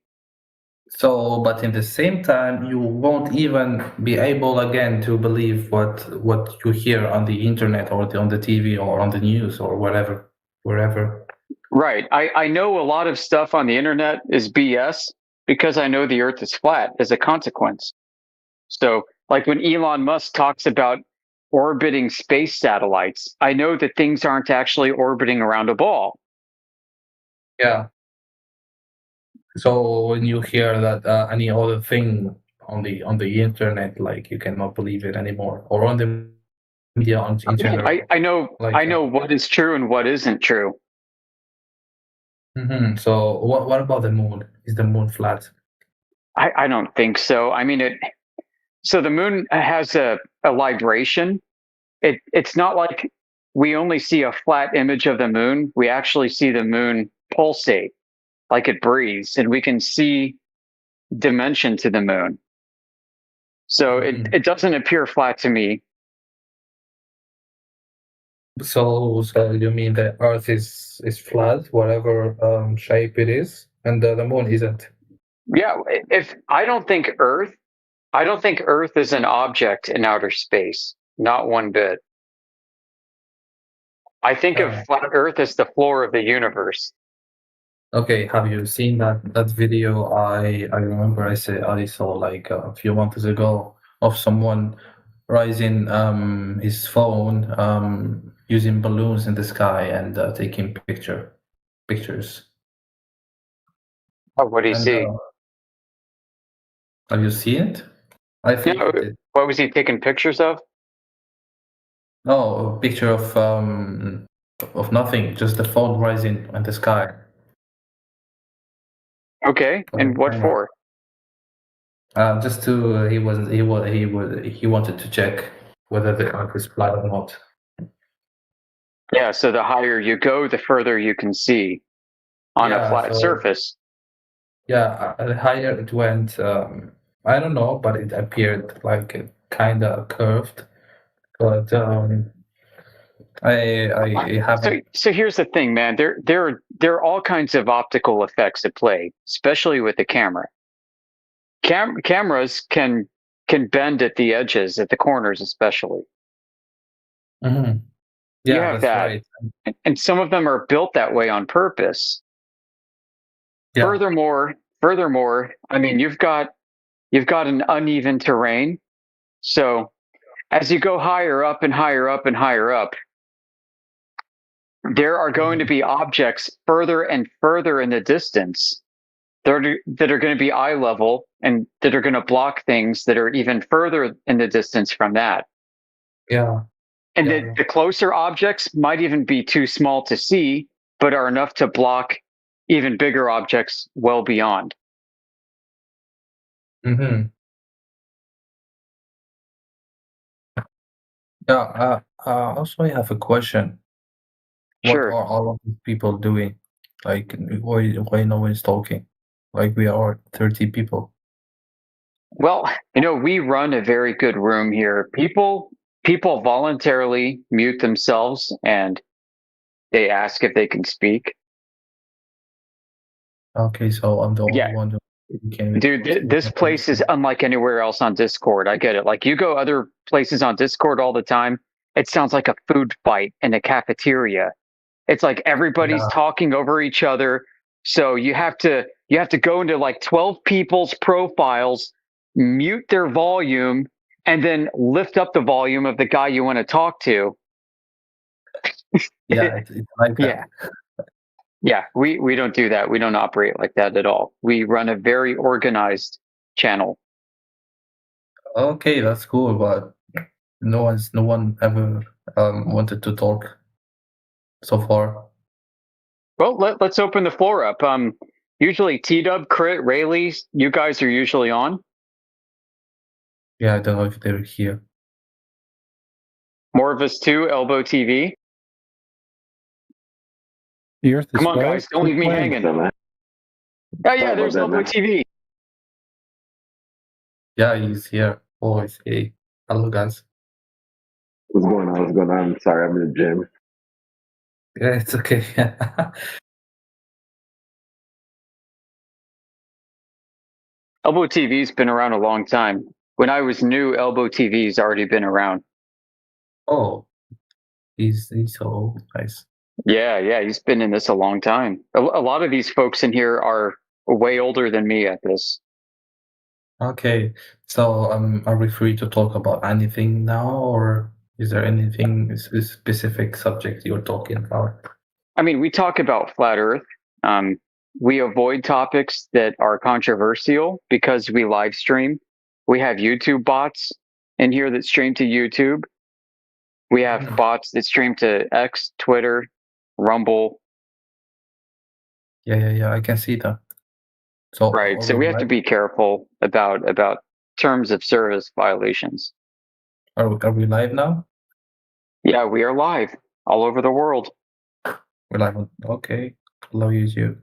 So, but in the same time, you won't even be able again to believe what you hear on the internet or on the TV or on the news or wherever. Right. I know a lot of stuff on the internet is BS because I know the Earth is flat as a consequence. So, like when Elon Musk talks about orbiting space satellites, I know that things aren't actually orbiting around a ball. Yeah. So when you hear that any other thing on the internet, like you cannot believe it anymore, or on the media in general. I know Like, I know what is true and what isn't true. So what about the moon? Is the moon flat? I don't think so. I mean so the moon has a libration. It's not like we only see a flat image of the moon. We actually see the moon pulsate like it breathes, and we can see dimension to the moon. So it doesn't appear flat to me. So you mean the Earth is flat, whatever shape it is, and the moon isn't? Yeah, if I don't think Earth is an object in outer space, not one bit. I think of flat Earth as the floor of the universe. Okay, have you seen that video? I remember I saw like a few months ago of someone raising his phone using balloons in the sky and taking pictures. Oh, what do you see? Have you seen it? I think what was he taking pictures of? No, a picture of nothing, just the phone rising in the sky. Okay, and what for? Just to he wanted to check whether the Earth is flat or not. Yeah, so the higher you go, the further you can see on a flat surface. Yeah, the higher it went, I don't know, but it appeared like kind of curved. But I haven't. So here's the thing, man. There are all kinds of optical effects at play, especially with the camera. Cameras can bend at the edges, at the corners, especially. Mm-hmm. You Yeah, have that's that, right. and some of them are built that way on purpose. Yeah. Furthermore, I mean, you've got an uneven terrain, so as you go higher up and higher up and higher up, there are going to be objects further and further in the distance that are going to be eye level and that are going to block things that are even further in the distance from that. Yeah. And Yeah. the closer objects might even be too small to see, but are enough to block even bigger objects well beyond. Mm-hmm. Yeah. Also, I have a question. What Sure. are all of these people doing? Like, why no one is talking? Like, we are 30 people. Well, we run a very good room here. People voluntarily mute themselves and they ask if they can speak. Okay, so I'm the only Yeah. one who can. Dude, this place is unlike anywhere else on Discord. I get it. Like you go other places on Discord all the time, it sounds like a food fight in a cafeteria. It's like everybody's Yeah. talking over each other. So you have to go into like 12 people's profiles, mute their volume, and then lift up the volume of the guy you want to talk to. Yeah, it's like that. Yeah. Yeah, we don't do that. We don't operate like that at all. We run a very organized channel. Okay, that's cool, but no one ever wanted to talk so far. Well, let's open the floor up. Usually T-Dub, Crit, Rayleigh, you guys are usually on. Yeah, I don't know if they're here. More of us too, Elbow TV. The Earth is Come on, flat. guys, don't leave me hanging. Oh yeah, there's Elbow TV. Yeah, he's here. Oh, hey. Hello, guys. What's going on? What's going on? Sorry, I'm in the gym. Yeah, it's okay. Elbow TV's been around a long time. When I was new, Elbow TV's already been around. Oh, he's so nice. Yeah, he's been in this a long time. A lot of these folks in here are way older than me at this. Okay, so are we free to talk about anything now, or is there anything specific subject you're talking about? I mean, we talk about flat Earth. We avoid topics that are controversial because we live stream. We have YouTube bots in here that stream to YouTube. We have bots that stream to X, Twitter, Rumble. Yeah, I can see that. So Right. So we have to be careful about terms of service violations. Are we live now? Yeah, we are live all over the world. We're live. Okay. Hello, YouTube.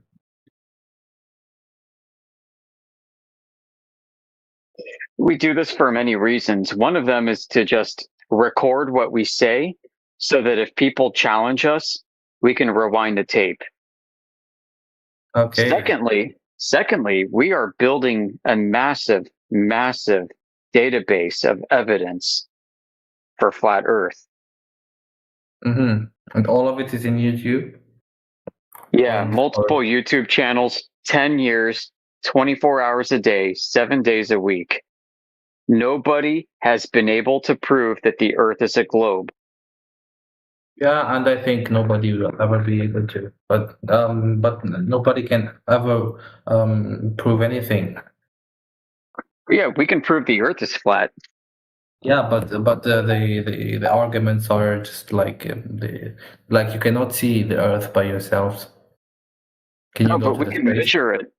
We do this for many reasons. One of them is to just record what we say so that if people challenge us, we can rewind the tape. Okay. Secondly, we are building a massive database of evidence for flat Earth. Mm-hmm. And all of it is in YouTube? Yeah, multiple YouTube channels, 10 years, 24 hours a day, 7 days a week. Nobody has been able to prove that the Earth is a globe. Yeah, and I think nobody will ever be able to. But nobody can ever prove anything. Yeah, we can prove the Earth is flat. Yeah, but the arguments are just like you cannot see the Earth by yourselves. Can you No, but we can measure it.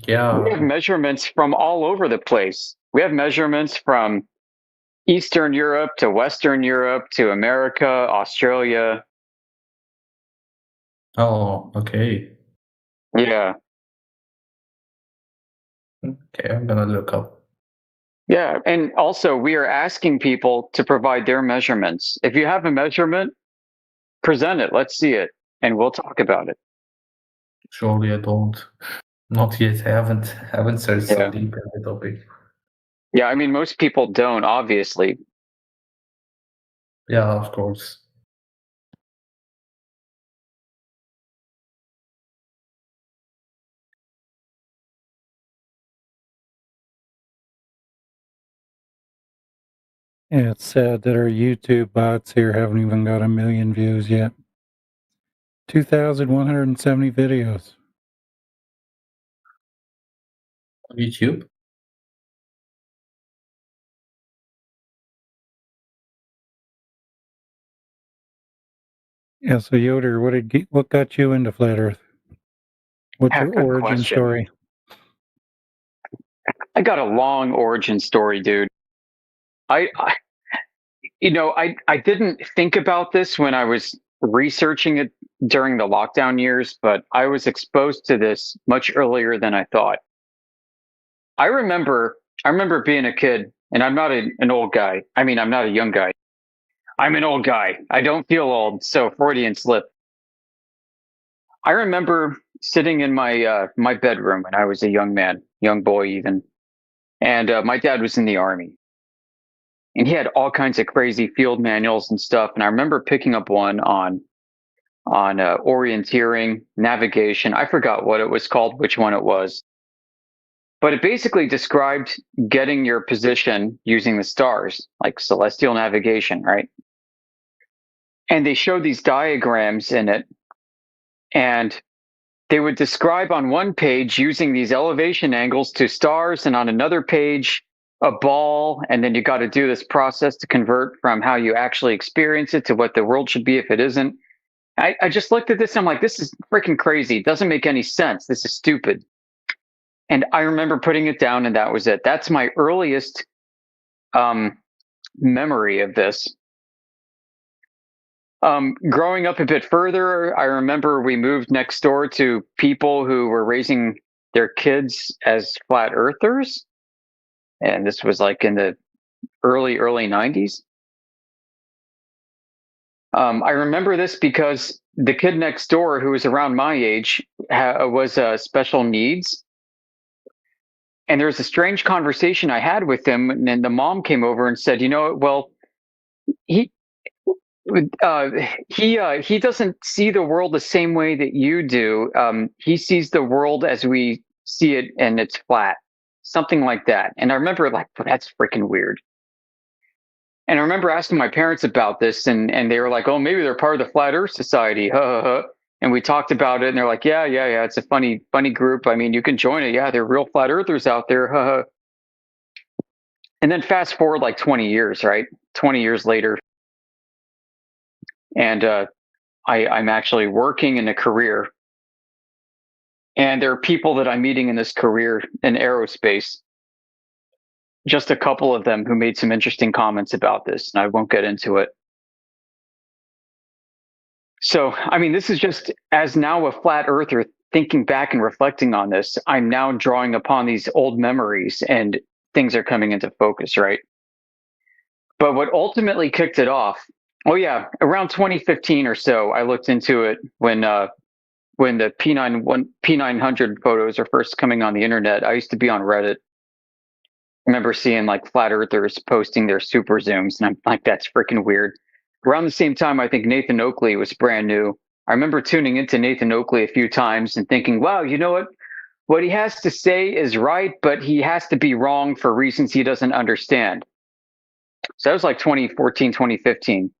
Yeah. We have measurements from all over the place. We have measurements from Eastern Europe to Western Europe to America, Australia. Oh, okay. Yeah. Okay, I'm gonna look up. Yeah, and also we are asking people to provide their measurements. If you have a measurement, present it. Let's see it, and we'll talk about it. Surely I don't. Not yet. I haven't searched so deep in the topic. Yeah, I mean most people don't, obviously. Yeah, of course. Yeah, it's sad that our YouTube bots here haven't even got 1 million views yet. 2,170 videos. YouTube? Yeah. So Yoder, what got you into flat Earth? What's Yeah, your good origin question. story? I got a long origin story, dude. I didn't think about this when I was researching it during the lockdown years, but I was exposed to this much earlier than I thought. I remember being a kid, and I'm not an old guy. I mean, I'm not a young guy. I'm an old guy. I don't feel old, so Freudian slip. I remember sitting in my my bedroom when I was a young man, young boy even, and my dad was in the army, and he had all kinds of crazy field manuals and stuff. And I remember picking up one on orienteering, navigation. I forgot what it was called, which one it was, but it basically described getting your position using the stars, like celestial navigation, right? And they showed these diagrams in it, and they would describe on one page using these elevation angles to stars, and on another page a ball, and then you got to do this process to convert from how you actually experience it to what the world should be if it isn't. I just looked at this and I'm like, this is freaking crazy. It doesn't make any sense. This is stupid. And I remember putting it down, and that was it. That's my earliest memory of this. Growing up a bit further, I remember we moved next door to people who were raising their kids as flat earthers. And this was like in the early 90s. I remember this because the kid next door, who was around my age, was special needs. And there was a strange conversation I had with him, and then the mom came over and said, well, he doesn't see the world the same way that you do. He sees the world as we see it, and it's flat, something like that. And I remember like, well, that's freaking weird. And I remember asking my parents about this, and they were like, oh, maybe they're part of the Flat Earth Society. And we talked about it, and they're like, yeah, it's a funny group. I mean, you can join it. Yeah, they're real flat earthers out there. And then fast forward like 20 years, right? 20 years later. And I'm actually working in a career. And there are people that I'm meeting in this career in aerospace. Just a couple of them who made some interesting comments about this, and I won't get into it. So, I mean, this is just, as now a flat earther, thinking back and reflecting on this, I'm now drawing upon these old memories, and things are coming into focus, right? But what ultimately kicked it off, around 2015 or so, I looked into it when the P900 photos are first coming on the internet. I used to be on Reddit. I remember seeing like flat earthers posting their super zooms, and I'm like, that's freaking weird. Around the same time, I think Nathan Oakley was brand new. I remember tuning into Nathan Oakley a few times and thinking, wow, you know what? What he has to say is right, but he has to be wrong for reasons he doesn't understand. So that was like 2014, 2015.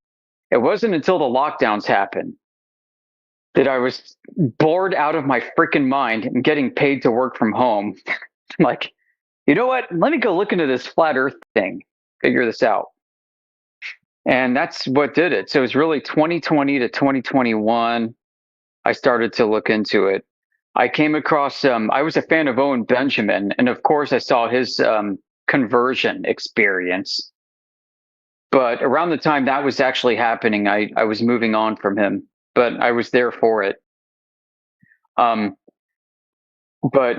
It wasn't until the lockdowns happened that I was bored out of my freaking mind and getting paid to work from home. I'm like, you know what? Let me go look into this flat Earth thing, figure this out. And that's what did it. So it was really 2020 to 2021. I started to look into it. I came across, I was a fan of Owen Benjamin. And of course, I saw his conversion experience. But around the time that was actually happening, I was moving on from him, but I was there for it. But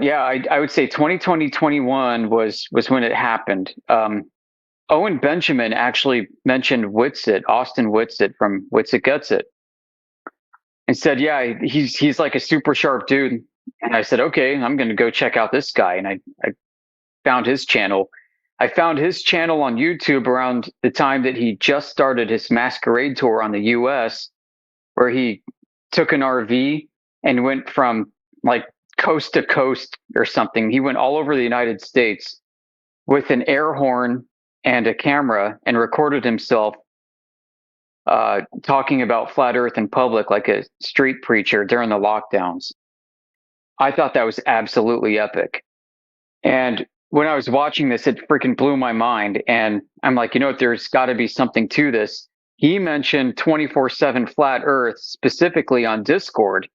yeah, I would say 2020, 21 was when it happened. Owen Benjamin actually mentioned Whitsitt, Austin Whitsitt from Whitsitt Gets It, and said, yeah, he's like a super sharp dude. And I said, okay, I'm going to go check out this guy. And I found his channel. I found his channel on YouTube around the time that he just started his masquerade tour on the US, where he took an RV and went from like coast to coast or something. He went all over the United States with an air horn and a camera and recorded himself talking about flat Earth in public like a street preacher during the lockdowns. I thought that was absolutely epic. And when I was watching this, it freaking blew my mind. And I'm like, you know what? There's got to be something to this. he mentioned 24/7 flat Earth specifically on Discord.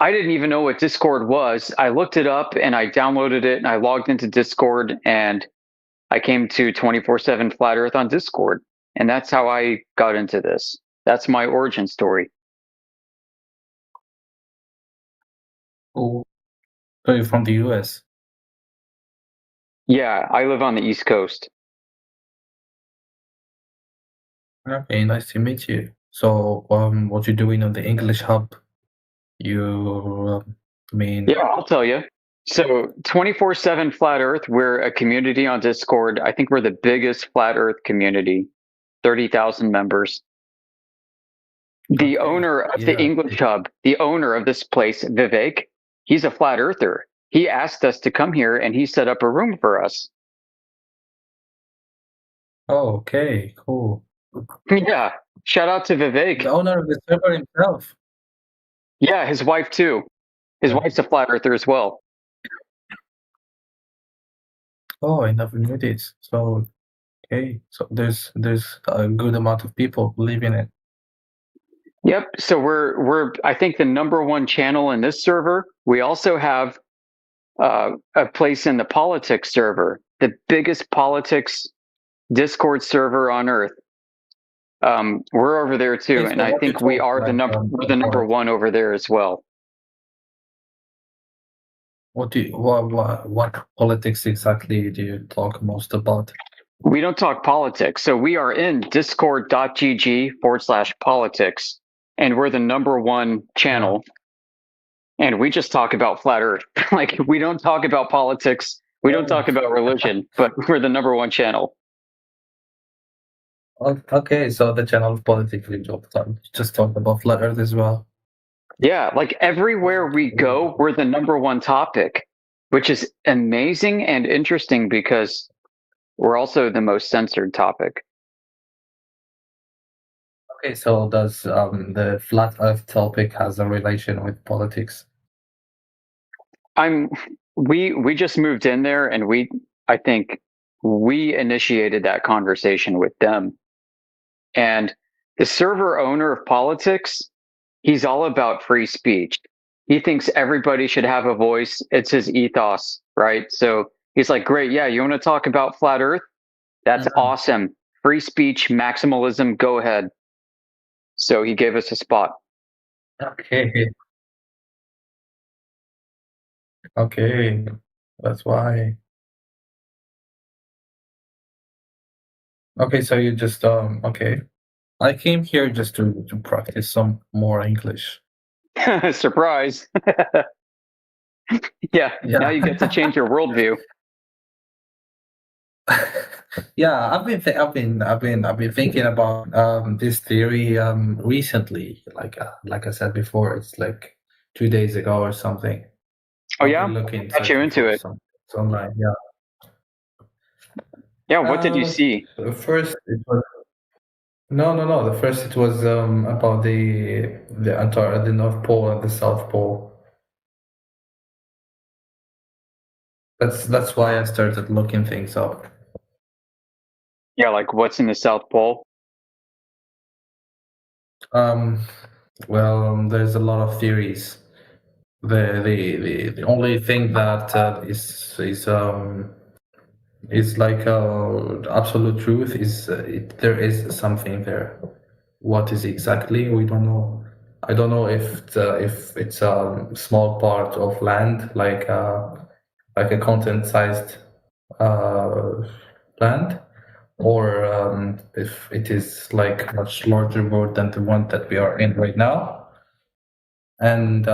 I didn't even know what Discord was. I looked it up and I downloaded it and I logged into Discord and I came to 24/7 flat Earth on Discord. And that's how I got into this. That's my origin story. Oh, so you're from the US? Yeah, I live on the East Coast. Okay, nice to meet you. So, what you doing on the English Hub? You, I mean, Yeah, I'll tell you. So 24/7 Flat Earth, we're a community on Discord. I think we're the biggest Flat Earth community, 30,000 members. The owner of the yeah. English Hub, the owner of this place, Vivek, he's a Flat Earther. He asked us to come here and he set up a room for us. Oh, okay, cool. Yeah, shout out to Vivek. The owner of the server himself. Yeah, his wife too. His wife's a Flat Earther as well. Oh, I never knew this. So, okay, so there's a good amount of people believing it. Yep. So we're I think the #1 channel in this server. We also have a place in the politics server, the biggest politics Discord server on Earth. We're over there too, Okay, and so I what think you we talk are the like, we're the #1 over there as well. What politics exactly do you talk most about? We don't talk politics. So we are in discord.gg/politics, and we're the #1 channel. And we just talk about flat Earth. Like, we don't talk about politics. We don't talk about religion, but we're the #1 channel. Okay, so the channel of politics we just talk about flat Earth as well. Yeah, like everywhere we go, we're the #1 topic, which is amazing and interesting because we're also the most censored topic. Okay, so does the flat Earth topic has a relation with politics? We just moved in there, and I think we initiated that conversation with them. And the server owner of politics, he's all about free speech. He thinks everybody should have a voice. It's his ethos, right? So he's like, great, yeah, you want to talk about flat Earth? That's awesome. Free speech, maximalism, go ahead. So he gave us a spot. Okay. Okay, that's why. Okay, so you just okay. I came here just to practice some more English. Surprise. Yeah, now you get to change your worldview. Yeah, I've been thinking about this theory recently. Like I said before, it's like 2 days ago or something. Oh yeah, looking got you into it. Online, yeah. Yeah, what did you see? First, it was no. The first it was about the North Pole and the South Pole. That's why I started looking things up. Yeah, like what's in the South Pole? Well, there's a lot of theories. The only thing that is like absolute truth is there is something there. What is exactly, we don't know. I don't know if it's a small part of land, like a continent-sized land, or if it is like much larger world than the one that we are in right now. And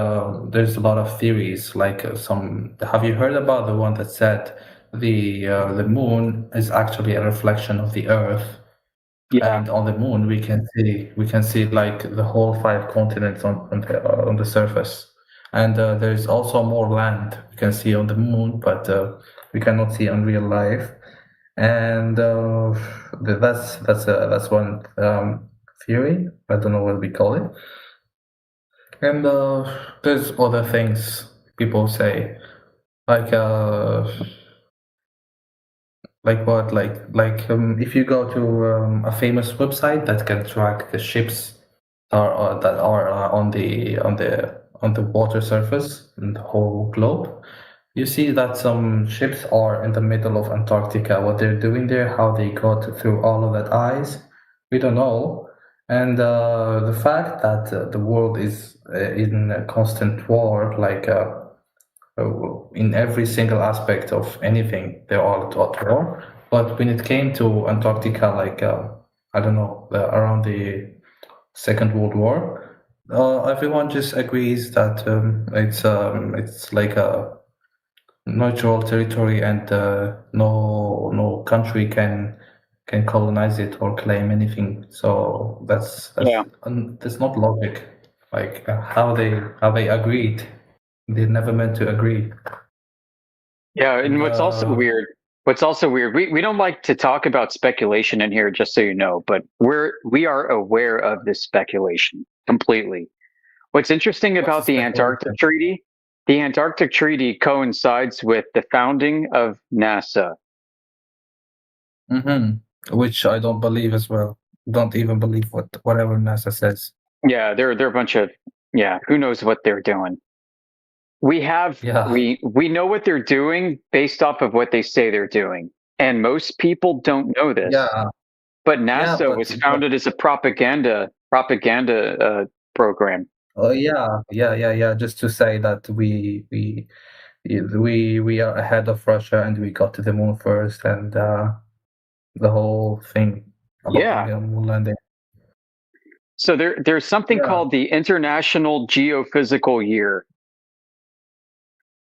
there's a lot of theories, like have you heard about the one that said the moon is actually a reflection of the Earth? Yeah. And on the moon we can see like the whole 5 continents on the surface. And there's also more land we can see on the moon, but we cannot see in real life. And that's one theory. I don't know what we call it. And there's other things people say, like Like what? If you go to a famous website that can track the ships that are on the water surface in the whole globe, you see that some ships are in the middle of Antarctica. What they're doing there, how they got through all of that ice, we don't know. And the fact that the world is in a constant war, in every single aspect of anything, they're all at war. But when it came to Antarctica, I don't know, around the Second World War, everyone just agrees that it's like a neutral territory, and no country can colonize it or claim anything. So that's not logic. Like how they agreed, they never meant to agree. Yeah, and what's also weird, we don't like to talk about speculation in here, just so you know, but we are aware of this speculation completely. What's interesting about the Antarctic Treaty, the Antarctic Treaty coincides with the founding of NASA. Which I don't believe as well. Don't even believe whatever NASA says. Yeah, they're a bunch of, who knows what they're doing. We know what they're doing based off of what they say they're doing, and most people don't know this. Yeah. But NASA was founded as a propaganda program. Oh yeah. Just to say that we are ahead of Russia, and we got to the moon first, and the whole thing about the moon landing. So there's something called the International Geophysical Year.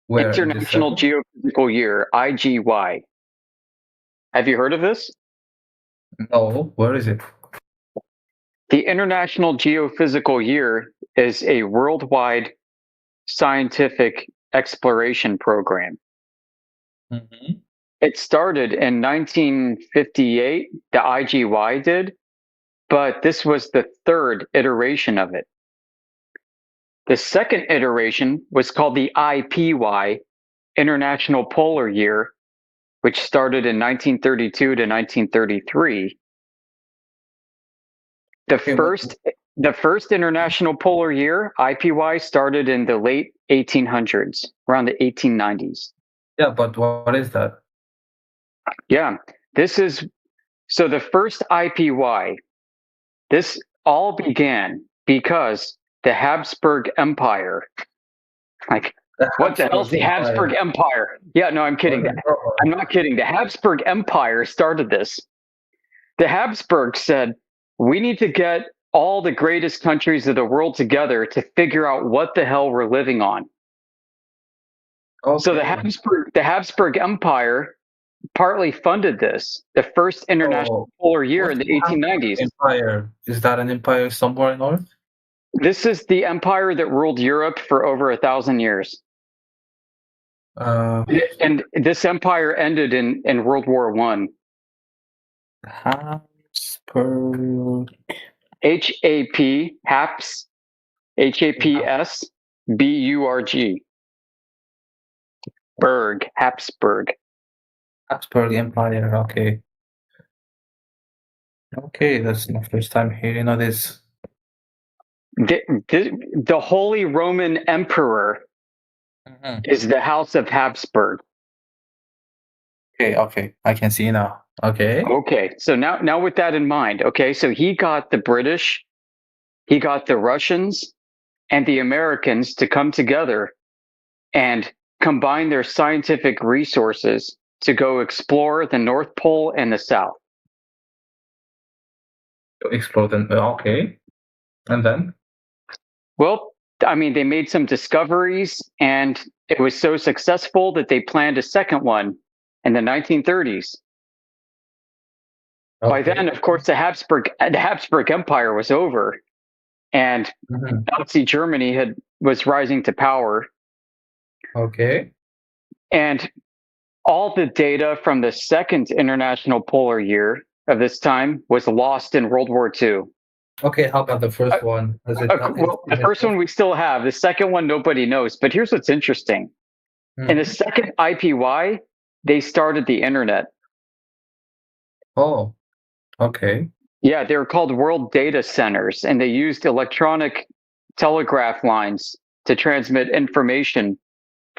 International Geophysical Year, IGY. Have you heard of this? No, where is it? The International Geophysical Year is a worldwide scientific exploration program. Mm-hmm. It started in 1958, the IGY did, but this was the third iteration of it. The second iteration was called the IPY, International Polar Year, which started in 1932 to 1933. The first International Polar Year, IPY, started in the late 1800s, around the 1890s. Yeah, but what is that? Yeah, so the first IPY, this all began because the Habsburg Empire, what the hell is the Habsburg Empire? Yeah, no, I'm kidding. I'm not kidding. The Habsburg Empire started this. The Habsburgs said, we need to get all the greatest countries of the world together to figure out what the hell we're living on. Okay. So the Habsburg Empire partly funded this, the first International Polar Year in the 1890s. Empire. Is that an empire somewhere in North? This is the empire that ruled Europe for over 1,000 years. And this empire ended in World War One. Habsburg. HAP, HAPS, HAPSBURG. Habsburg. Habsburg Empire, okay. Okay, that's my first time hearing of this. The Holy Roman Emperor is the House of Habsburg. Okay, I can see now. Okay, so now with that in mind, so he got the British, he got the Russians, and the Americans to come together and combine their scientific resources to go explore the North Pole and the South. Explore them, okay. And then? Well, I mean, they made some discoveries, and it was so successful that they planned a second one in the 1930s. Okay. By then, of course, the Habsburg Empire was over, and Nazi Germany was rising to power. Okay. And all the data from the second International Polar Year of this time was lost in World War II. Okay, how about the first one? The first one we still have. The second one nobody knows. But here's what's interesting. In the second IPY, they started the internet. Oh, okay. Yeah, they were called world data centers, and they used electronic telegraph lines to transmit information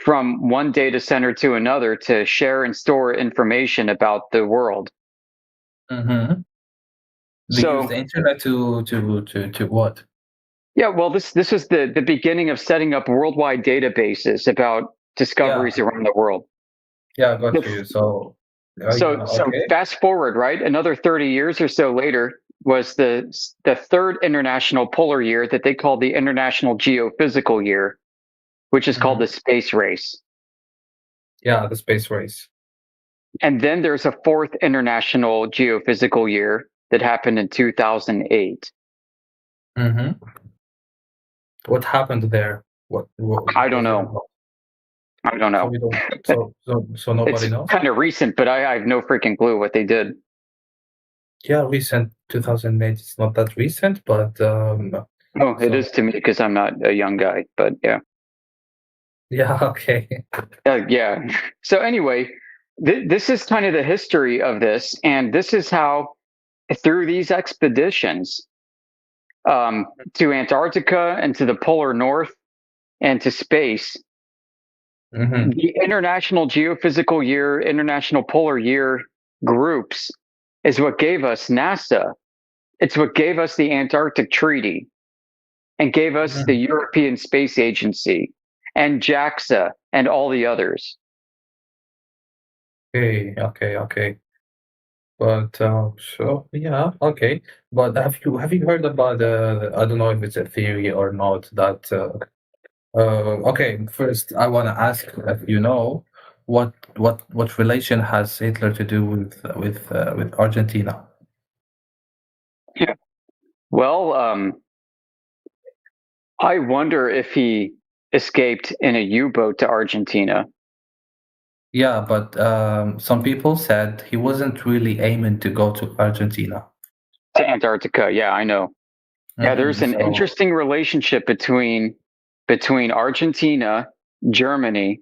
from one data center to another to share and store information about the world. Mm-hmm. They So, use the internet to what? yeah, well, this was the beginning of setting up worldwide databases about discoveries around the world. Yeah, I got you. So, So okay. fast forward, right? Another 30 years or so later was the third international polar year that they called the International Geophysical Year, which is called the space race. Yeah, the space race. And then there's a fourth International Geophysical Year that happened in 2008. Mm-hmm. What happened there? I don't know. I don't know. So we don't. So nobody It's knows. kind of recent, but I have no freaking clue what they did. Yeah, recent 2008. It's not that recent, but Oh, it is to me because I'm not a young guy, but yeah. Yeah. Okay. Yeah. So anyway, this is kind of the history of this, and this is how, through these expeditions to Antarctica and to the polar north and to space, the International Geophysical Year, International Polar Year groups is what gave us NASA. It's what gave us the Antarctic Treaty and gave us the European Space Agency and JAXA and all the others. Okay. But so yeah, okay. But have you heard about I don't know if it's a theory or not that okay, first I want to ask if you know what relation has Hitler to do with Argentina? Yeah. Well, I wonder if he escaped in a U-boat to Argentina. Yeah, but some people said he wasn't really aiming to go to Argentina. To Antarctica, yeah, I know. Yeah, there's an interesting relationship between Argentina, Germany,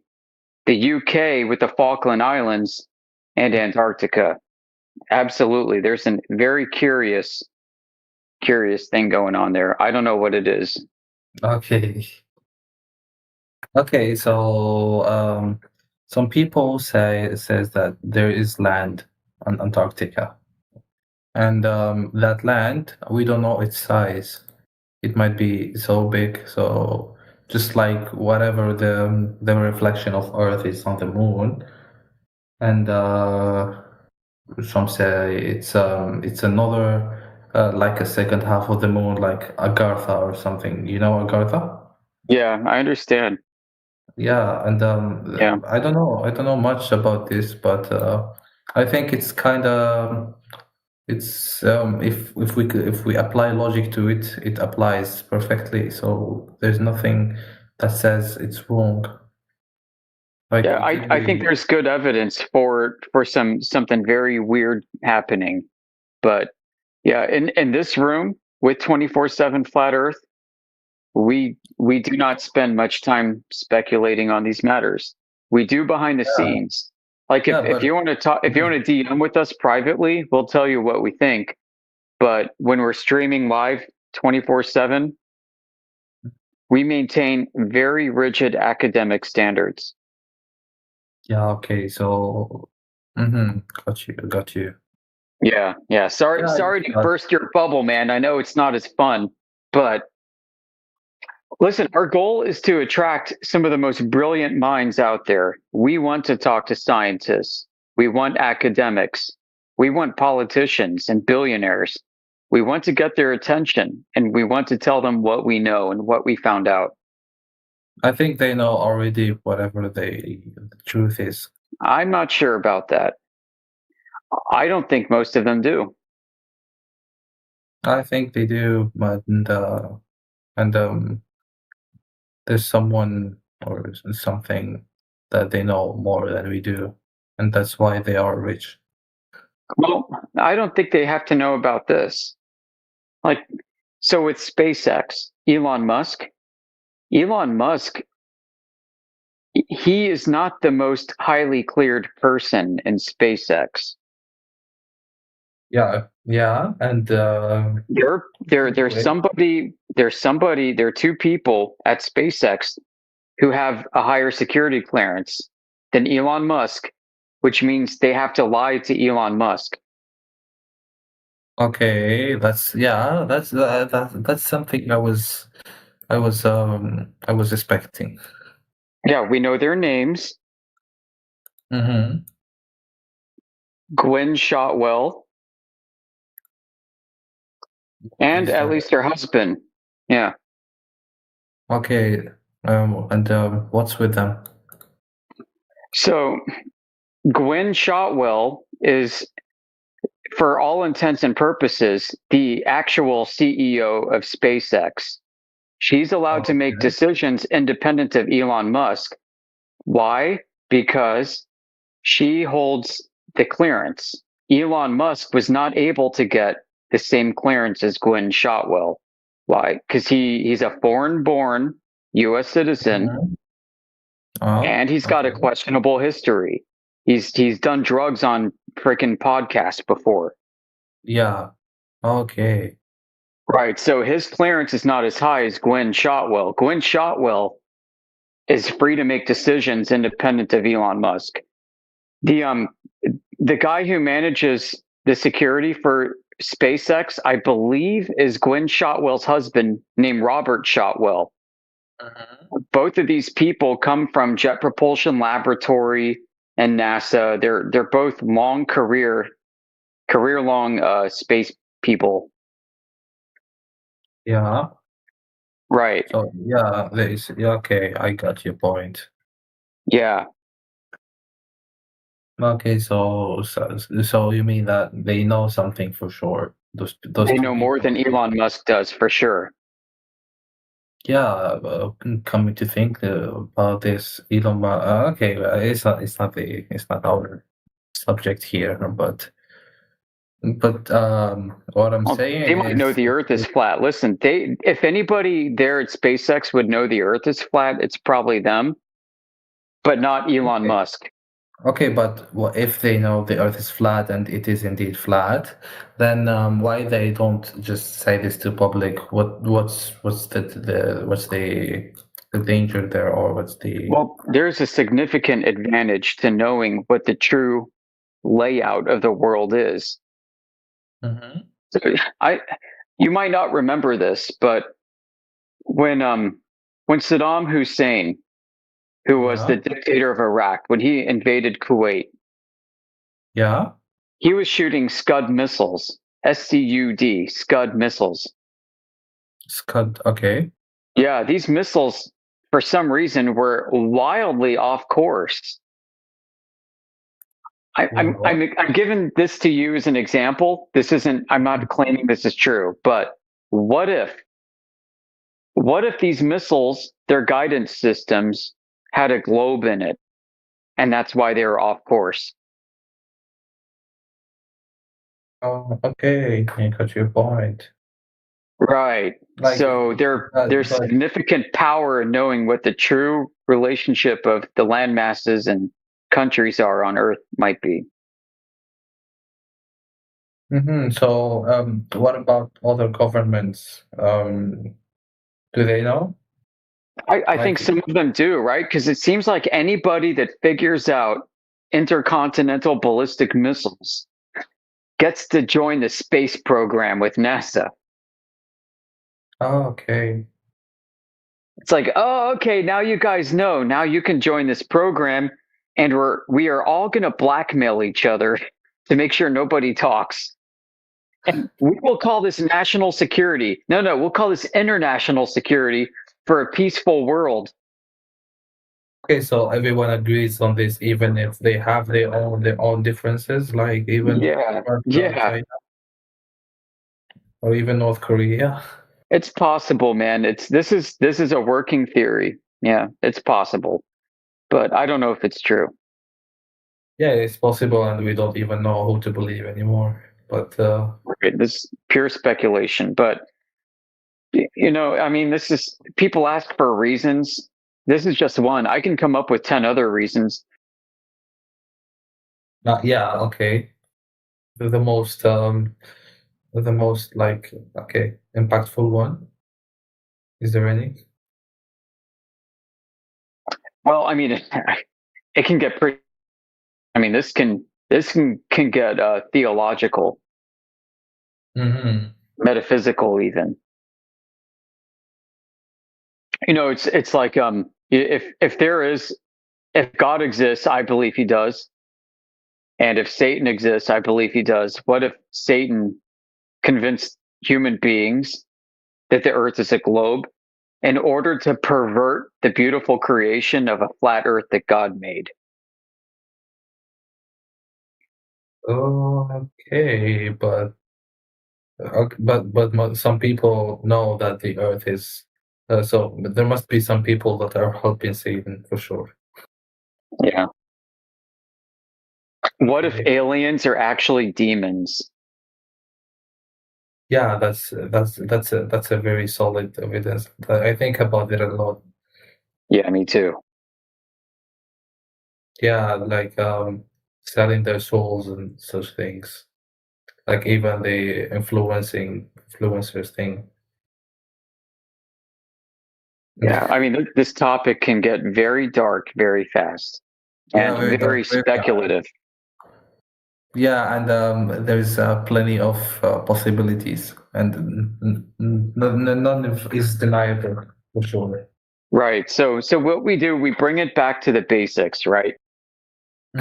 the UK with the Falkland Islands, and Antarctica. Absolutely, there's a very curious thing going on there. I don't know what it is. Okay, so some people says that there is land on Antarctica, and that land we don't know its size. It might be so big, so just like whatever the reflection of Earth is on the moon, and some say it's another like a second half of the moon, like Agartha or something. You know Agartha? Yeah, I understand. Yeah, and I don't know much about this, but I think it's kind of it's if we apply logic to it, it applies perfectly. So there's nothing that says it's wrong. Like, Yeah, I think there's good evidence for something very weird happening. But yeah, in this room with 24/7 Flat Earth, we do not spend much time speculating on these matters. We do behind the scenes. Like if you want to talk, if you want to DM with us privately, we'll tell you what we think. But when we're streaming live 24/7, we maintain very rigid academic standards. Yeah. Okay. So, got you. Yeah. Sorry to burst your bubble, man. I know it's not as fun, but listen, our goal is to attract some of the most brilliant minds out there. We want to talk to scientists. We want academics. We want politicians and billionaires. We want to get their attention, and we want to tell them what we know and what we found out. I think they know already whatever the truth is. I'm not sure about that. I don't think most of them do. I think they do, but there's someone or something that they know more than we do, and that's why they are rich. Well, I don't think they have to know about this. Like, so with SpaceX, Elon Musk, he is not the most highly cleared person in SpaceX. Yeah, yeah, and There's somebody. There are two people at SpaceX who have a higher security clearance than Elon Musk, which means they have to lie to Elon Musk. okay, that's something I was expecting. Yeah, we know their names. Mm-hmm. Gwen Shotwell, and at least her husband. Yeah. Okay, and what's with them? So Gwen Shotwell is, for all intents and purposes, the actual CEO of SpaceX. She's allowed to make decisions independent of Elon Musk. Why? Because she holds the clearance. Elon Musk was not able to get the same clearance as Gwen Shotwell. Why? Because he's a foreign-born U.S. citizen, and he's got a questionable history. He's done drugs on freaking podcasts before. Yeah. Okay. Right. So his clearance is not as high as Gwen Shotwell. Gwen Shotwell is free to make decisions independent of Elon Musk. The guy who manages the security for SpaceX, I believe, is Gwen Shotwell's husband, named Robert Shotwell. Both of these people come from Jet Propulsion Laboratory and NASA. They're both career long space people. Yeah. Right. So yeah, okay, I got your point. Yeah. Okay, so you mean that they know something for sure? Those They two know more than Elon Musk does, for sure. Yeah, coming to think about this, Elon Musk. Okay, it's not our subject here, but what I'm saying They might know is, the Earth is flat. Listen, if anybody there at SpaceX would know the Earth is flat, it's probably them, but not Elon Musk. okay, but if they know the Earth is flat and it is indeed flat, then why they don't just say this to public? What's the danger there, or what's the? Well, there's a significant advantage to knowing what the true layout of the world is. So you might not remember this, but when Saddam Hussein, who was the dictator of Iraq, when he invaded Kuwait, yeah, he was shooting Scud missiles, SCUD, Scud missiles. Scud, okay. Yeah, these missiles, for some reason, were wildly off course. I'm giving this to you as an example. This isn't. I'm not claiming this is true, but what if these missiles, their guidance systems, had a globe in it, and that's why they were off course? Oh, okay, I got your point. Right. So there's significant power in knowing what the true relationship of the land masses and countries are on Earth might be. So, what about other governments? Do they know? I think some of them do, right? Because it seems like anybody that figures out intercontinental ballistic missiles gets to join the space program with NASA. Oh, okay. It's like, oh, okay, now you guys know. Now you can join this program, and we are all going to blackmail each other to make sure nobody talks. And we will call this national security. No, we'll call this international security for a peaceful world. Okay, so everyone agrees on this, even if they have their own differences, like even China, or even North Korea. It's possible, man. This is a working theory. Yeah, it's possible, but I don't know if it's true. Yeah, it's possible, and we don't even know who to believe anymore. But this is pure speculation. But I mean, this is, people ask for reasons. This is just one. I can come up with 10 other reasons. Yeah. Okay. the most like impactful one? Is there any? Well, I mean, it can get pretty. I mean, this can get theological, Mm-hmm. metaphysical, even. You know, it's like if God exists, I believe he does, and if Satan exists, I believe he does. What if Satan convinced human beings that the Earth is a globe in order to pervert the beautiful creation of a flat Earth that God made? Okay, but some people know that the Earth is so. But there must be some people that are helping Satan for sure. Yeah. What if aliens are actually demons? Yeah, that's a very solid evidence. I think about it a lot. Yeah, me too. Yeah, like selling their souls and such things. Like even the influencers thing. Yeah, I mean, this topic can get very dark very fast and Yeah, very speculative. Yeah, and there's plenty of possibilities, and none is deniable for sure. Right. So what we do, we bring it back to the basics, right?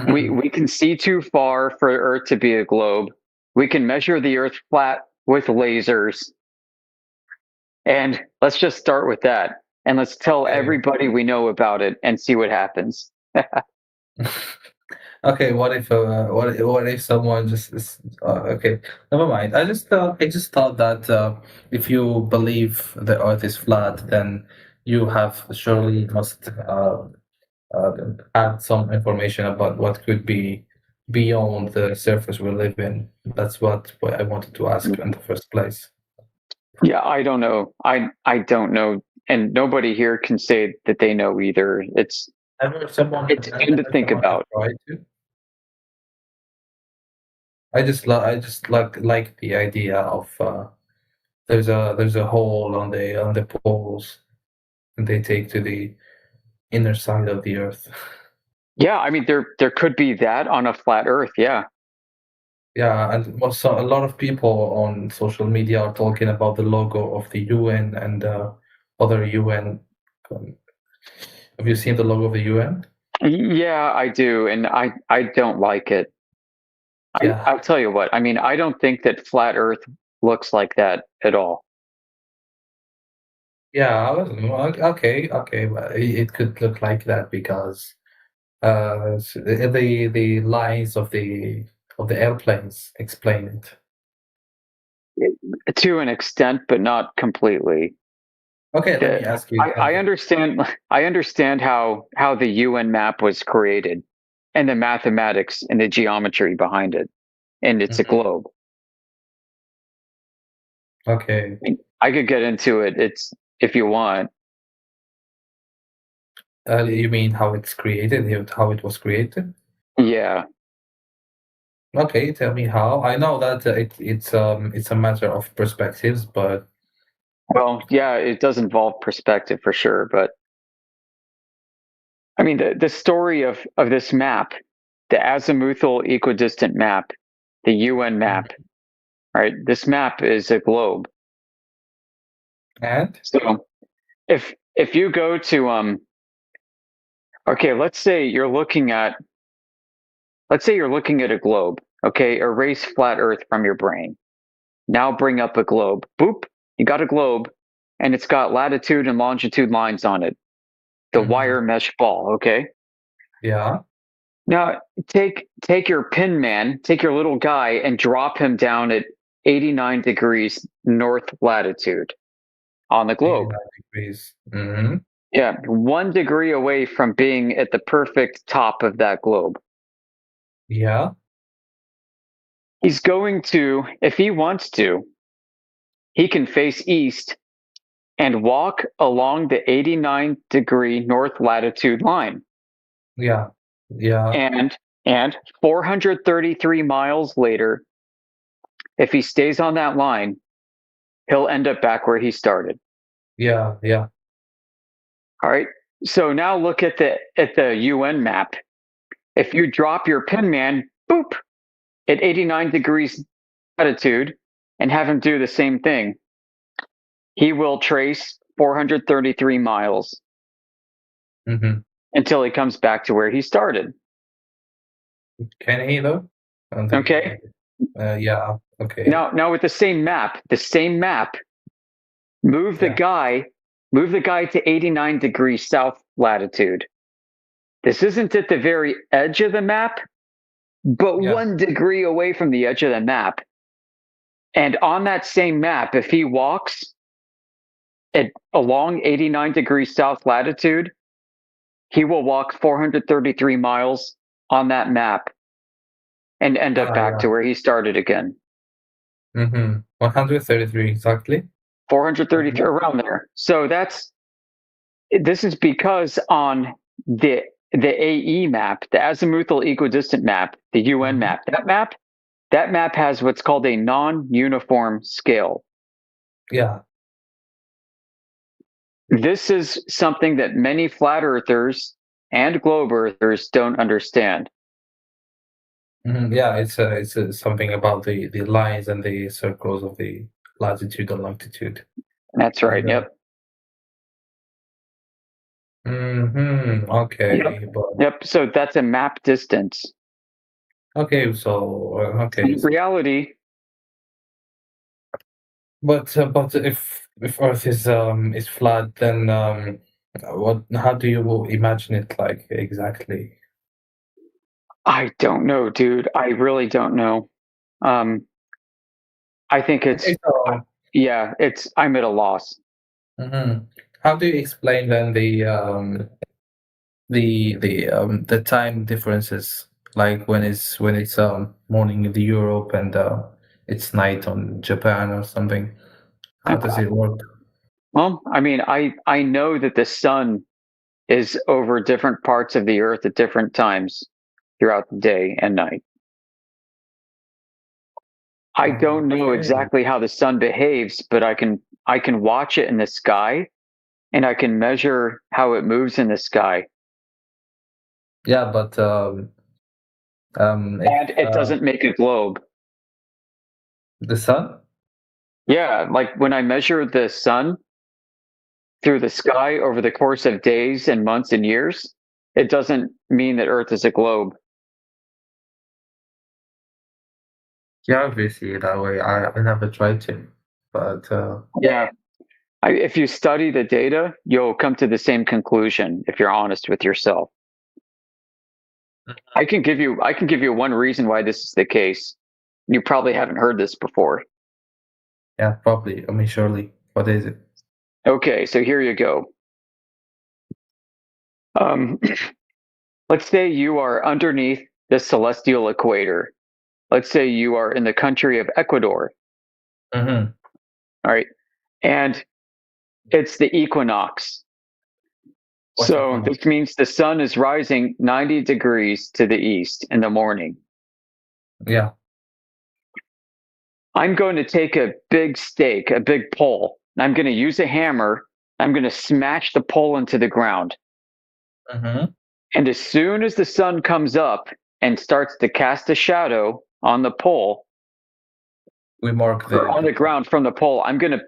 We can see too far for Earth to be a globe. We can measure the Earth flat with lasers. And let's just start with that. And let's tell everybody we know about it and see what happens. Okay, what if someone just okay, never mind. I just thought that if you believe the Earth is flat, then you have surely must add some information about what could be beyond the surface we live in. That's what I wanted to ask in the first place. Yeah, I don't know. I don't know, and nobody here can say that they know either. It's fun to think about. I just like the idea of there's a hole on the poles, and they take to the inner side of the Earth. Yeah, I mean there could be that on a flat Earth. Yeah. Yeah, and also a lot of people on social media are talking about the logo of the UN and other UN. Have you seen the logo of the UN? Yeah, I do, and I don't like it. Yeah. I'll tell you what. I mean, I don't think that flat Earth looks like that at all. Yeah, okay, but it could look like that because the lines of the airplanes explain it. To an extent, but not completely. Okay, let me ask you. I understand. I understand how the UN map was created, and the mathematics and the geometry behind it, and it's a globe. Okay. I could get into it. It's if you want. You mean how it's created? How it was created? Yeah. Okay, tell me how. I know that it's a matter of perspectives, but well, yeah, it does involve perspective for sure. But I mean, the story of this map, the azimuthal equidistant map, the UN map, right? This map is a globe. And so, if you go to okay, let's say you're looking at a globe. Okay, erase flat Earth from your brain. Now bring up a globe. Boop, you got a globe, and it's got latitude and longitude lines on it. The wire mesh ball. Okay. Yeah. Now take your pin man, take your little guy, and drop him down at 89 degrees north latitude on the globe. 89 degrees. Mm-hmm. Yeah, 1 degree away from being at the perfect top of that globe. Yeah. He's going to, if he wants to, he can face east and walk along the 89 degree north latitude line. Yeah. Yeah. And 433 miles later, if he stays on that line, he'll end up back where he started. Yeah. All right. So now look at the UN map. If you drop your pin man, boop, at 89 degrees latitude and have him do the same thing, he will trace 433 miles until he comes back to where he started. Can he though? Okay. Yeah. Okay. Now with the same map, move the guy to 89 degrees south latitude. This isn't at the very edge of the map, but 1 degree away from the edge of the map. And on that same map, if he walks along 89 degrees south latitude, he will walk 433 miles on that map and end up back to where he started again. 133 exactly. 433 around there. So this is because on the AE map, the azimuthal equidistant map, the UN map, that map has what's called a non-uniform scale. Yeah. This is something that many flat earthers and globe earthers don't understand. Yeah, it's something about the lines and the circles of the latitude and longitude. That's right. Yep. Okay. Yep. So that's a map distance. Okay. So okay. In reality. But if Earth is flat, then how do you imagine it like exactly? I don't know, dude. I really don't know. I think it's I'm at a loss. How do you explain then the time differences, like when it's morning in the Europe and it's night on Japan or something? How does it work? Well, I mean, I know that the sun is over different parts of the earth at different times throughout the day and night. I don't know exactly how the sun behaves, but I can watch it in the sky, and I can measure how it moves in the sky. Yeah, but and it doesn't make a globe. The sun? Yeah, like when I measure the sun through the sky over the course of days and months and years, it doesn't mean that Earth is a globe. Yeah, obviously that way. I never tried to, but yeah, if you study the data, you'll come to the same conclusion if you're honest with yourself. I can give you one reason why this is the case. You probably haven't heard this before. Yeah, probably. I mean, surely. What is it? Okay, so here you go. Let's say you are underneath the celestial equator. Let's say you are in the country of Ecuador. Mm-hmm. All right. And it's the equinox. So this means the sun is rising 90 degrees to the east in the morning. Yeah. I'm going to take a big stake, a big pole. I'm going to use a hammer. I'm going to smash the pole into the ground. Mm-hmm. And as soon as the sun comes up and starts to cast a shadow on the pole, we mark on the ground from the pole. I'm gonna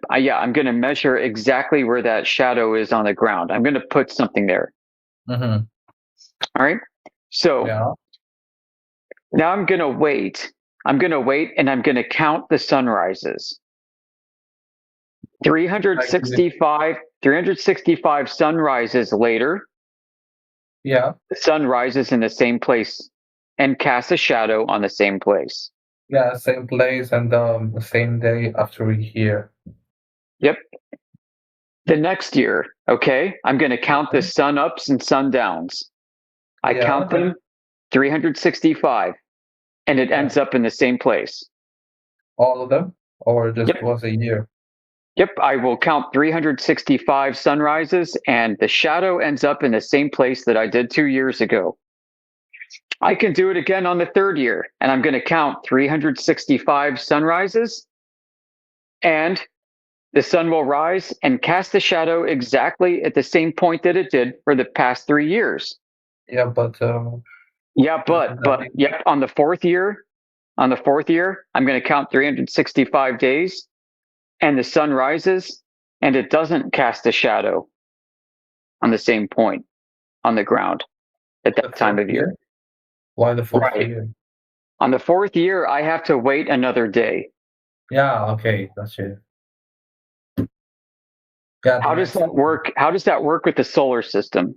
measure exactly where that shadow is on the ground. I'm gonna put something there. Mm-hmm. All right. So now I'm gonna wait. And I'm gonna count the sunrises. 365 sunrises later. Yeah. The sun rises in the same place and casts a shadow on the same place. Yeah, same place and the same day after we hear. Yep. The next year, okay, I'm going to count the sun ups and sun downs. I count them 365, and it ends up in the same place. All of them? Or just once a year? Yep, I will count 365 sunrises, and the shadow ends up in the same place that I did 2 years ago. I can do it again on the third year, and I'm going to count 365 sunrises, and the sun will rise and cast a shadow exactly at the same point that it did for the past 3 years. Yeah, but On the fourth year, I'm going to count 365 days, and the sun rises, and it doesn't cast a shadow on the same point on the ground at that time of year. Why the fourth Right. year? On the fourth year, I have to wait another day. Yeah, okay, gotcha. Yeah, How does that work? How does that work with the solar system?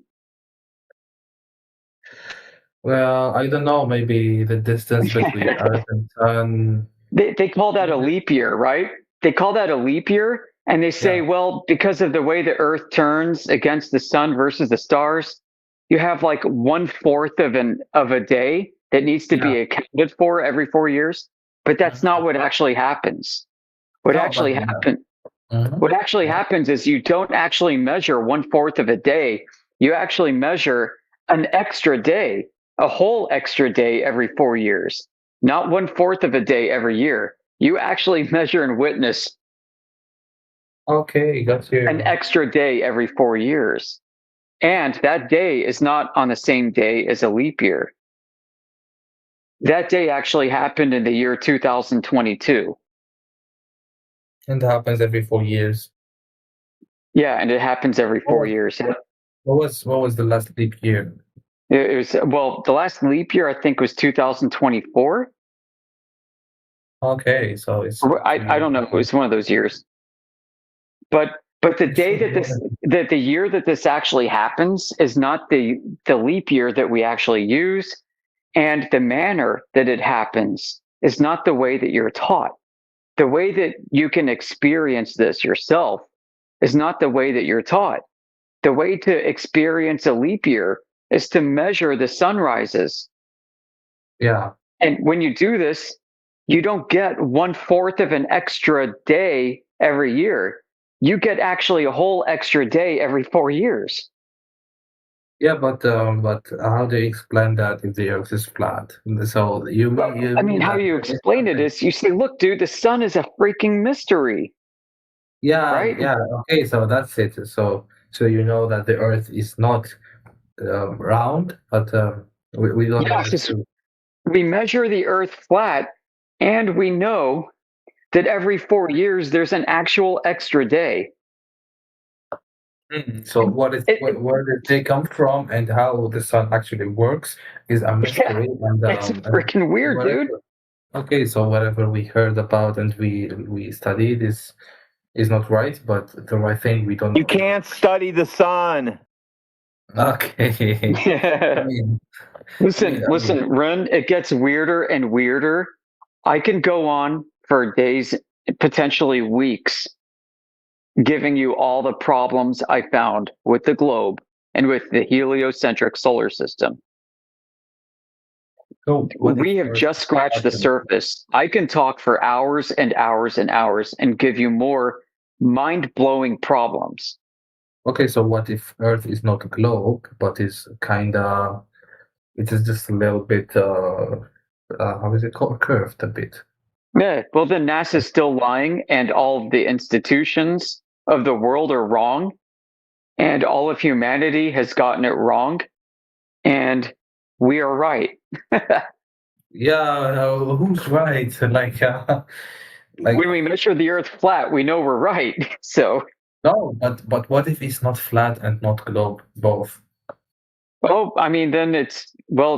Well, I don't know. Maybe the distance between Earth and Sun. They call that a leap year, right? They call that a leap year, and they say, well, because of the way the Earth turns against the sun versus the stars, you have like 1/4 of a day that needs to be accounted for every 4 years. But that's not what actually happens. What actually happens is you don't actually measure 1/4 of a day. You actually measure an extra day, a whole extra day every 4 years, not 1/4 of a day every year. You actually measure and witness Okay, got you. an extra day every 4 years. And that day is not on the same day as a leap year. That day actually happened in the year 2022. And it happens every 4 years. Yeah, and it happens every 4 years. What was the last leap year? It was, well, the last leap year I think was 2024. Okay, so it's I don't know. It was one of those years. But the day that the year that this actually happens is not the leap year that we actually use, and the manner that it happens is not the way that you're taught. The way that you can experience this yourself is not the way that you're taught. The way to experience a leap year is to measure the sunrises. Yeah. And when you do this, you don't get 1/4 of an extra day every year. You get actually a whole extra day every 4 years. Yeah, but how do you explain that if the Earth is flat? So I mean, how you explain it is you say, look, dude, the sun is a freaking mystery. Yeah, Right? yeah. Okay, so that's it. So you know that the Earth is not round, but we don't know. Yeah, because we measure the Earth flat, and we know that every 4 years there's an actual extra day. So where did they come from and how the sun actually works is a mystery. And, It's freaking weird, dude. Okay, so whatever we heard about and we studied is not right, but the right thing we don't. You can't study the sun. Okay. Yeah. Listen, Ren, it gets weirder and weirder. I can go on for days, potentially weeks, giving you all the problems I found with the globe and with the heliocentric solar system. So we have just scratched the surface. I can talk for hours and hours and hours and give you more mind-blowing problems. Okay, so what if Earth is not a globe, but is kinda, it is just a little bit, how is it called? Curved a bit. Yeah, well, then NASA's still lying, and all of the institutions of the world are wrong, and all of humanity has gotten it wrong, and we are right. Yeah, who's right? Like when we measure the Earth flat, we know we're right. So no, but what if it's not flat and not globe, both? Oh, I mean, then it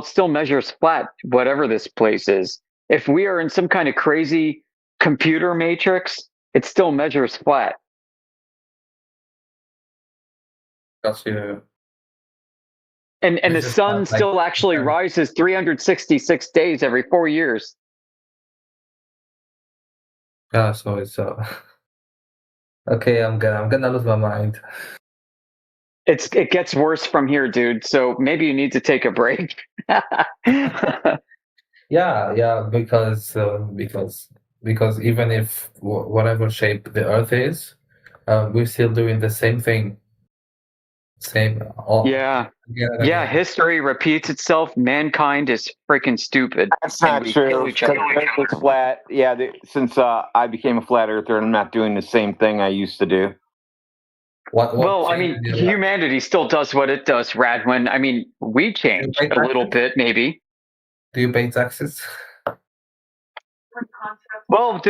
still measures flat, whatever this place is. If we are in some kind of crazy computer matrix, it still measures flat. That's you. And the sun still actually rises 366 days every 4 years. Yeah, so it's okay. I'm gonna lose my mind. It gets worse from here, dude. So maybe you need to take a break. Yeah, because even if whatever shape the Earth is, we're still doing the same thing. Same. All, Yeah. again and Yeah, again. history repeats itself. Mankind is freaking stupid. That's and not we true. kill each other. The Earth is flat. Yeah, since I became a flat earther, I'm not doing the same thing I used to do. Well, I mean, humanity still does what it does, Radwin. I mean, we changed a little bit, maybe. Do you pay taxes? Well,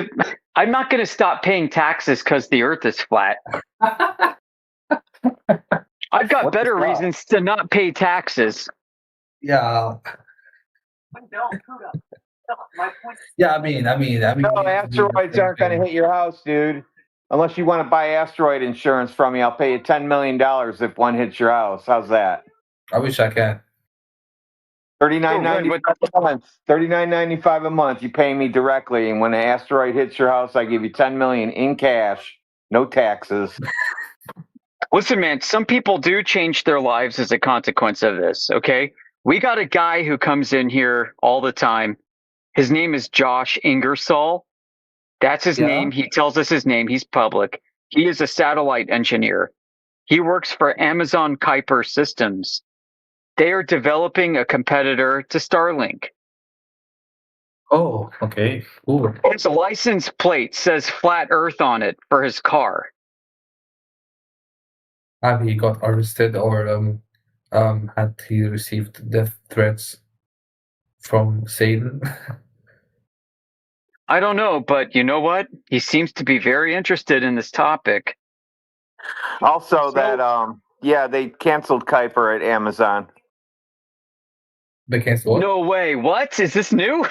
I'm not going to stop paying taxes because the Earth is flat. I've got better reasons to not pay taxes. Yeah. Yeah, I mean. No, asteroids aren't going to hit your house, dude. Unless you want to buy asteroid insurance from me, I'll pay you $10 million if one hits your house. How's that? I wish I can. $39.95 a month. $39.95 a month. You pay me directly, and when an asteroid hits your house, I give you $10 million in cash, no taxes. Listen, man, some people do change their lives as a consequence of this, okay? We got a guy who comes in here all the time. His name is Josh Ingersoll. That's his name. He tells us his name. He's public. He is a satellite engineer. He works for Amazon Kuiper Systems. They are developing a competitor to Starlink. Oh, okay. Cool. His license plate says Flat Earth on it for his car. Have he got arrested or had he received death threats from Satan? I don't know, but you know what? He seems to be very interested in this topic. Also, they canceled Kuiper at Amazon. They canceled? No way. What? Is this new?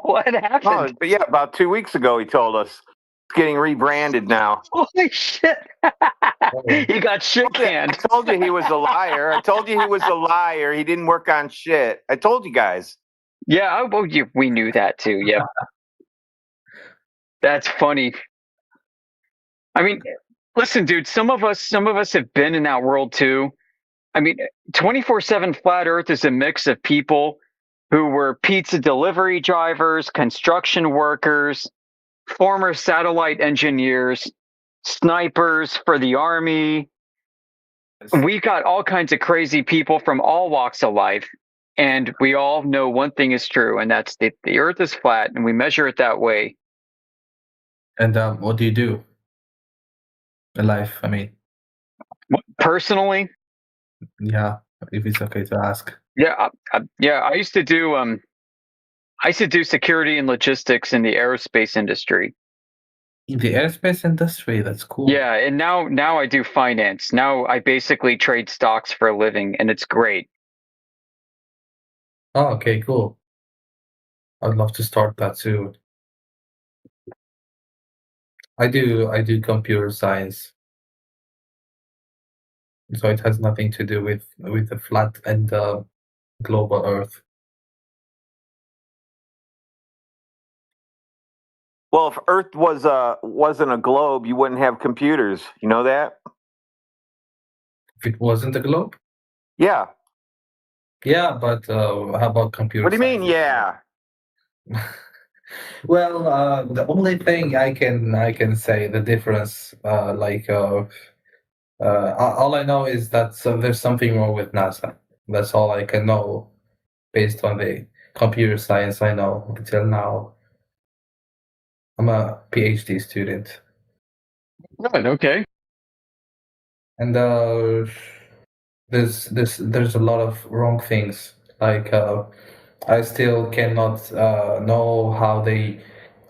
What happened? Oh, but yeah, about 2 weeks ago, he told us. It's getting rebranded now. Holy shit. He got shit canned. I told you he was a liar. I told you he was a liar. He didn't work on shit. I told you guys. Yeah, we knew that too. Yeah. That's funny. I mean, listen, dude, some of us have been in that world too. I mean, 24/7 Flat Earth is a mix of people who were pizza delivery drivers, construction workers, former satellite engineers, snipers for the army. We got all kinds of crazy people from all walks of life. And we all know one thing is true, and that's the Earth is flat, and we measure it that way. And what do you do in life? I mean, personally, yeah, if it's okay to ask. Yeah, I used to do security and logistics in the aerospace industry. In the aerospace industry, that's cool. Yeah, and now I do finance. Now I basically trade stocks for a living, and it's great. Oh, okay, cool. I'd love to start that too. I do computer science, so it has nothing to do with the flat and global Earth. Well, if Earth wasn't a globe, you wouldn't have computers. You know that? If it wasn't a globe? Yeah. Yeah, but how about computer What do you mean, yeah? Well, the only thing I can say the difference, all I know is that there's something wrong with NASA. That's all I can know, based on the computer science I know until now. I'm a PhD student. Good. Okay. And there's a lot of wrong things. Like I still cannot know how they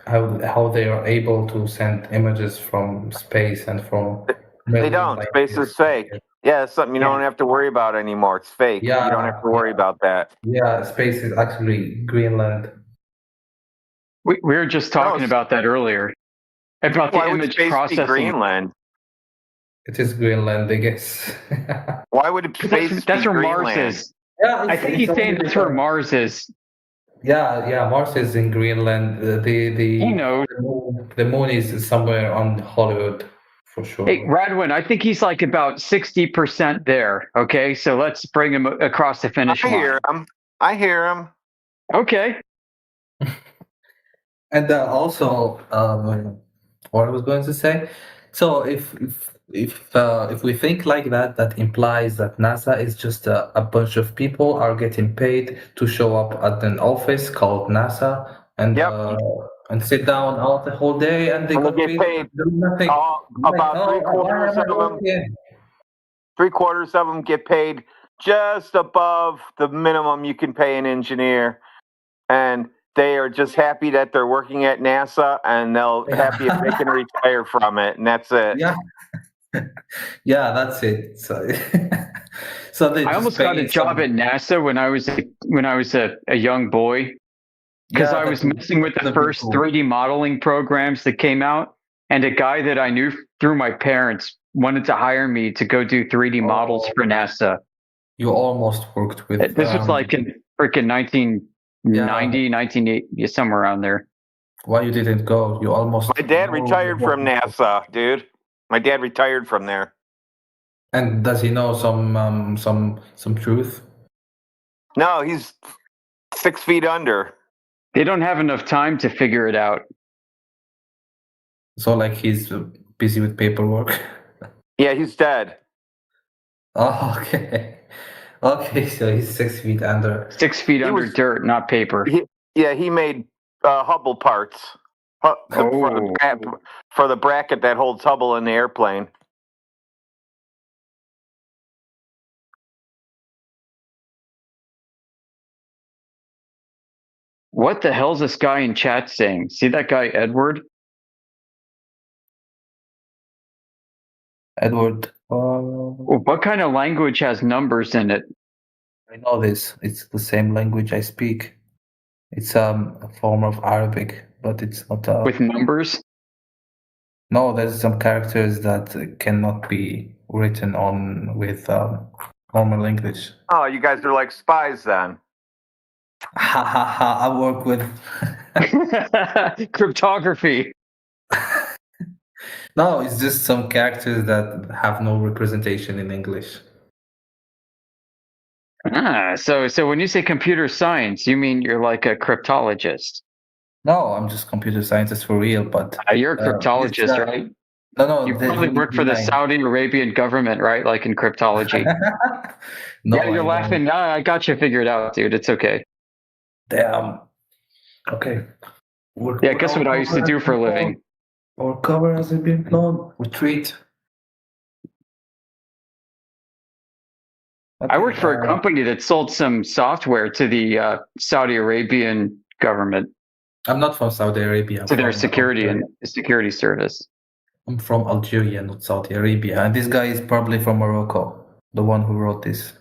are able to send images from space and from. They don't. Space is fake. Yeah, it's something you don't have to worry about anymore. It's fake. Yeah, you don't have to worry about that. Yeah, space is actually Greenland. We were just talking about that earlier. About the image processing. Greenland? It is Greenland, I guess. Why would space that's be where Greenland? Mars is. Yeah, I think he's saying that's where Mars is. Yeah, Mars is in Greenland. The moon is somewhere on Hollywood for sure. Hey, Radwin, I think he's like about 60% there. Okay, so let's bring him across the finish line. I hear him. Okay. And also, what I was going to say, so if if we think like that, that implies that NASA is just a bunch of people are getting paid to show up at an office called NASA and sit down all the whole day, and they And got they paid get paid to do nothing. about Like, oh, why am I of them. working? 3/4 of them get paid just above the minimum you can pay an engineer, and they are just happy that they're working at NASA, and they'll happy if they can retire from it, and that's it. Yeah. Yeah, that's it. So, so they I just almost got pay a job at NASA when I was a young boy, because Yeah, I was that- messing with the that'd be first cool. 3D modeling programs that came out, and a guy that I knew through my parents wanted to hire me to go do 3D models for NASA. You almost worked with. This was like in freaking 1990, 1980, somewhere around there. Why you didn't go? You almost. My dad retired from NASA, dude. My dad retired from there. And does he know some truth? No, he's 6 feet under. They don't have enough time to figure it out. So like he's busy with paperwork. Yeah, he's dead. Oh, okay. Okay, so he's 6 feet under. 6 feet under dirt, not paper. He made Hubble parts for the bracket that holds Hubble in the airplane. What the hell's this guy in chat saying? See that guy, Edward? Edward. What kind of language has numbers in it? I know this. It's the same language I speak. It's a form of Arabic, but it's not. With numbers? No, there's some characters that cannot be written on with normal English. Oh, you guys are like spies then. Ha ha ha! I work with cryptography. No, it's just some characters that have no representation in English. So when you say computer science, you mean you're like a cryptologist? No, I'm just computer scientist for real, but You're a cryptologist, right? No, you probably work for the Saudi Arabian government, right? Like in cryptology. No, yeah, you're laughing. I got you figured out, dude. It's okay. Damn. Okay. Yeah, guess what I used to do for a living? Our cover has been blown. Retreat. I worked for a company that sold some software to the Saudi Arabian government. I'm not from Saudi Arabia. To their security service. I'm from Algeria, not Saudi Arabia. And this guy is probably from Morocco, the one who wrote this.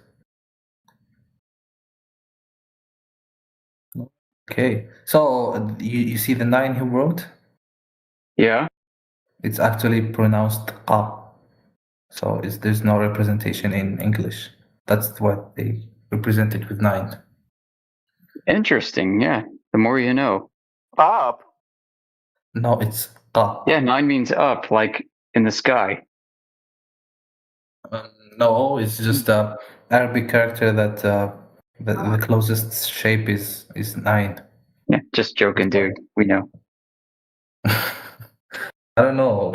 Okay, so you see the 9 he wrote? Yeah. It's actually pronounced qa. So there's no representation in English. That's what they represented with 9. Interesting, yeah. The more you know. Up? No, it's qa. Yeah, 9 means up, like in the sky. No, it's just a Arabic character that the closest shape is 9. Yeah, just joking, dude. We know. I don't know.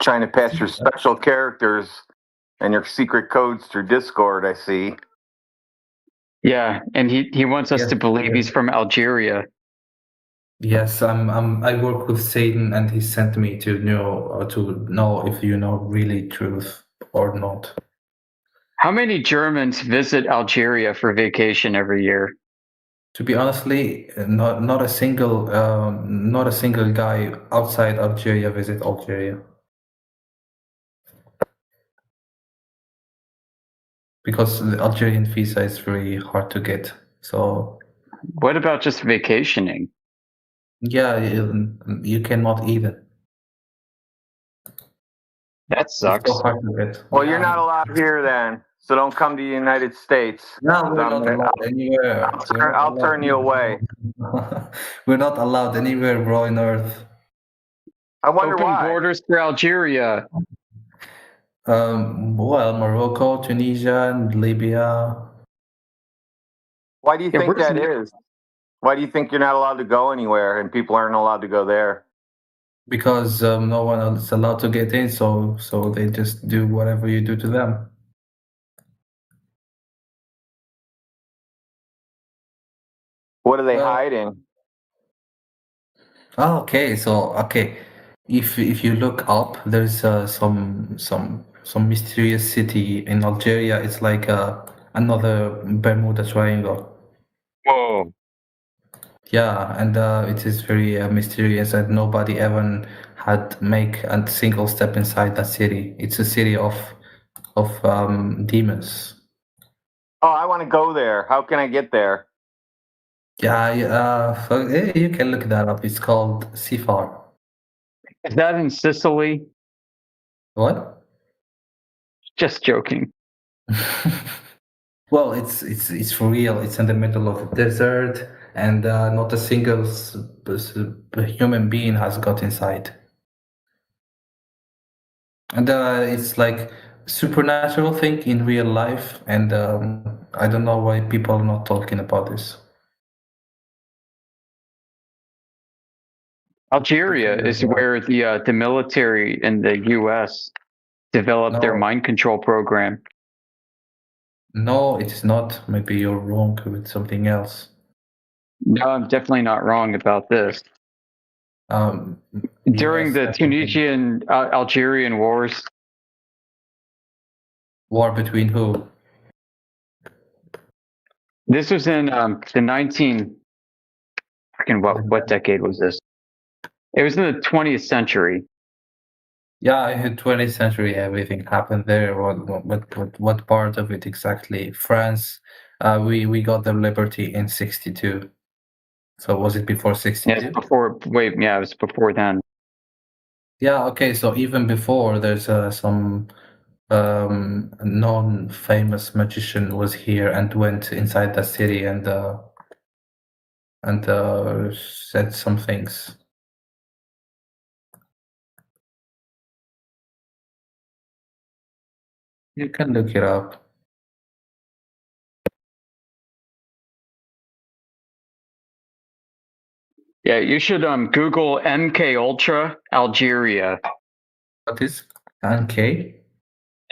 Trying to pass your special characters and your secret codes through Discord, I see. Yeah, and he wants us to believe he's from Algeria. Yes, I work with Satan, and he sent me to know if you know really truth or not. How many Germans visit Algeria for vacation every year? To be honestly, not a single guy outside Algeria visit Algeria. Because the Algerian visa is very hard to get. So, what about just vacationing? Yeah, you cannot either. That sucks. So hard to get. Well, you're not allowed here then, so don't come to the United States. No, we're not allowed anywhere. I'll turn you away. We're not allowed anywhere, bro, on Earth. I wonder Open why. borders for Algeria. Well, Morocco, Tunisia, and Libya. Why do you think that is? Why do you think you're not allowed to go anywhere and people aren't allowed to go there? Because no one else is allowed to get in, so they just do whatever you do to them. What are they hiding? Oh, okay, so if you look up, there's some mysterious city in Algeria. It's like another Bermuda Triangle. Whoa. Yeah, and it is very mysterious, and nobody ever had make a single step inside that city. It's a city of demons. Oh, I want to go there. How can I get there? Yeah, you can look that up. It's called Sifar. Is that in Sicily? What? Just joking. Well, it's for real. It's in the middle of the desert, and not a single human being has got inside. And it's like supernatural thing in real life, and I don't know why people are not talking about this. Algeria is where the military in the U.S. developed their mind control program. No, it is not. Maybe you're wrong with something else. No, I'm definitely not wrong about this. During the Tunisian Algerian wars. War between who? This was in the 19. What decade was this? It was in the 20th century. Yeah, in the 20th century, everything happened there. What part of it exactly? France. We got the liberty in 62. So was it before 62? Yeah, before. Wait, yeah, it was before then. Yeah. Okay. So even before, there's some non-famous magician was here and went inside the city and said some things. You can look it up. Yeah, you should Google MK Ultra Algeria. What is MK?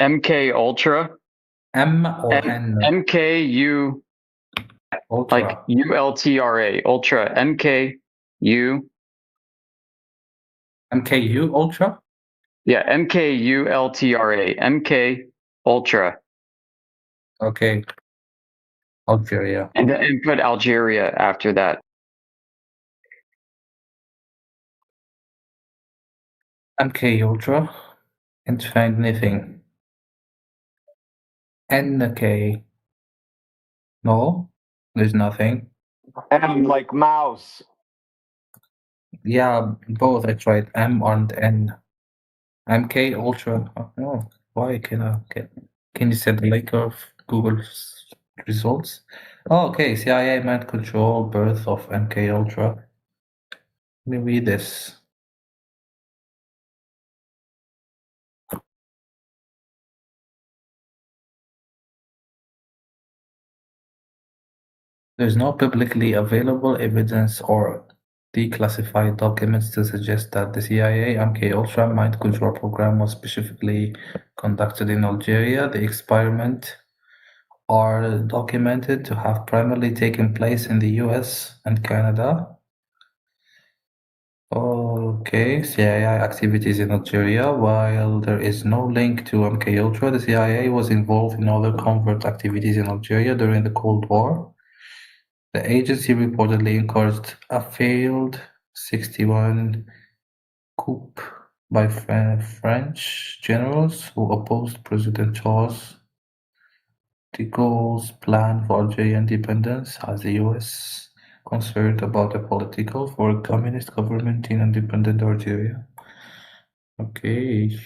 MK Ultra. M or N? MKU. Ultra. Like ULTRA. Ultra. MKU. MKU Ultra? Yeah, MKULTRA. MK Ultra. Okay. Algeria. And then put Algeria after that. MK Ultra. Can't find anything. NK. No, there's nothing. M like mouse. Yeah, both. I tried M and N. MK Ultra. Oh, why can you set the link of Google's results? Oh, okay. CIA mind control birth of MK Ultra. Let me read this. There's no publicly available evidence or declassified documents to suggest that the CIA MK-Ultra mind control program was specifically conducted in Algeria. The experiments are documented to have primarily taken place in the US and Canada. Okay, CIA activities in Algeria. While there is no link to MK-Ultra, the CIA was involved in other covert activities in Algeria during the Cold War. The agency reportedly encouraged a failed '61 coup by French generals who opposed President Charles de Gaulle's plan for Algerian independence, as the US concerned about a political for a communist government in independent Algeria. Okay.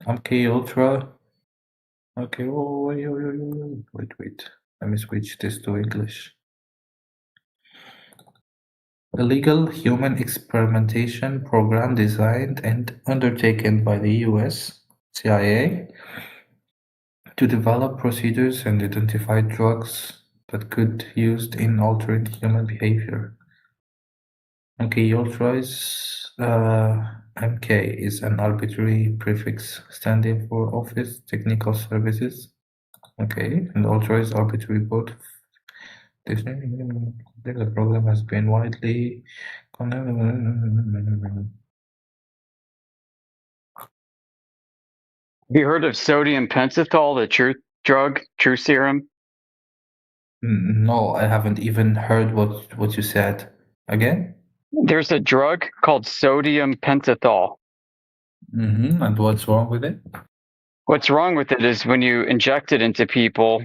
MK Ultra. Okay, wait. Let me switch this to English. A legal human experimentation program designed and undertaken by the US CIA to develop procedures and identify drugs that could be used in altering human behavior. MK Ultra is MK is an arbitrary prefix standing for Office Technical Services. Okay, and Ultra is arbitrary both. The program has been widely. Have you heard of sodium pentothal, the truth drug, true serum? No, I haven't even heard what you said. Again? There's a drug called sodium pentothal. And what's wrong with it? What's wrong with it is when you inject it into people,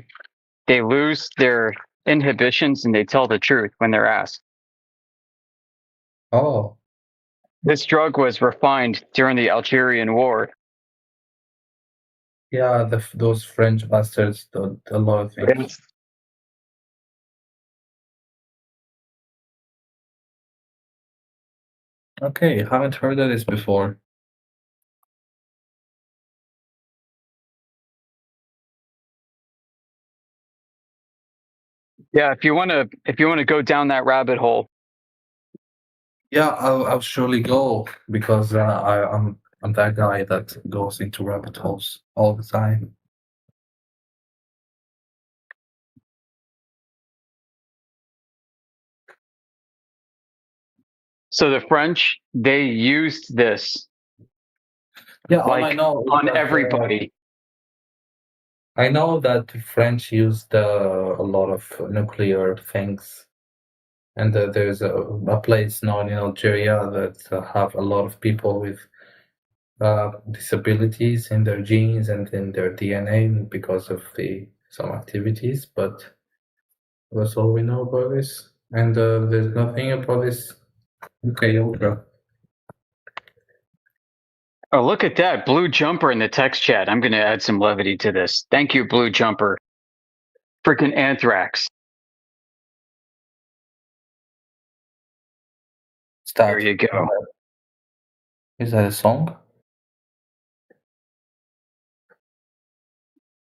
they lose their inhibitions and they tell the truth when they're asked. Oh. This drug was refined during the Algerian War. Yeah, those French bastards did a lot of things. Okay, haven't heard of this before. Yeah, if you want to go down that rabbit hole. Yeah, I'll surely go because I'm that guy that goes into rabbit holes all the time. So the French, they used this. Yeah, all I like know is on that, everybody. I know that the French used a lot of nuclear things, and there's a place known in Algeria that have a lot of people with disabilities in their genes and in their DNA because of some activities. But that's all we know about this, and there's nothing about this. Okay, Ultra. Oh, look at that blue jumper in the text chat. I'm going to add some levity to this. Thank you, blue jumper. Freaking Anthrax. There you go. Is that a song?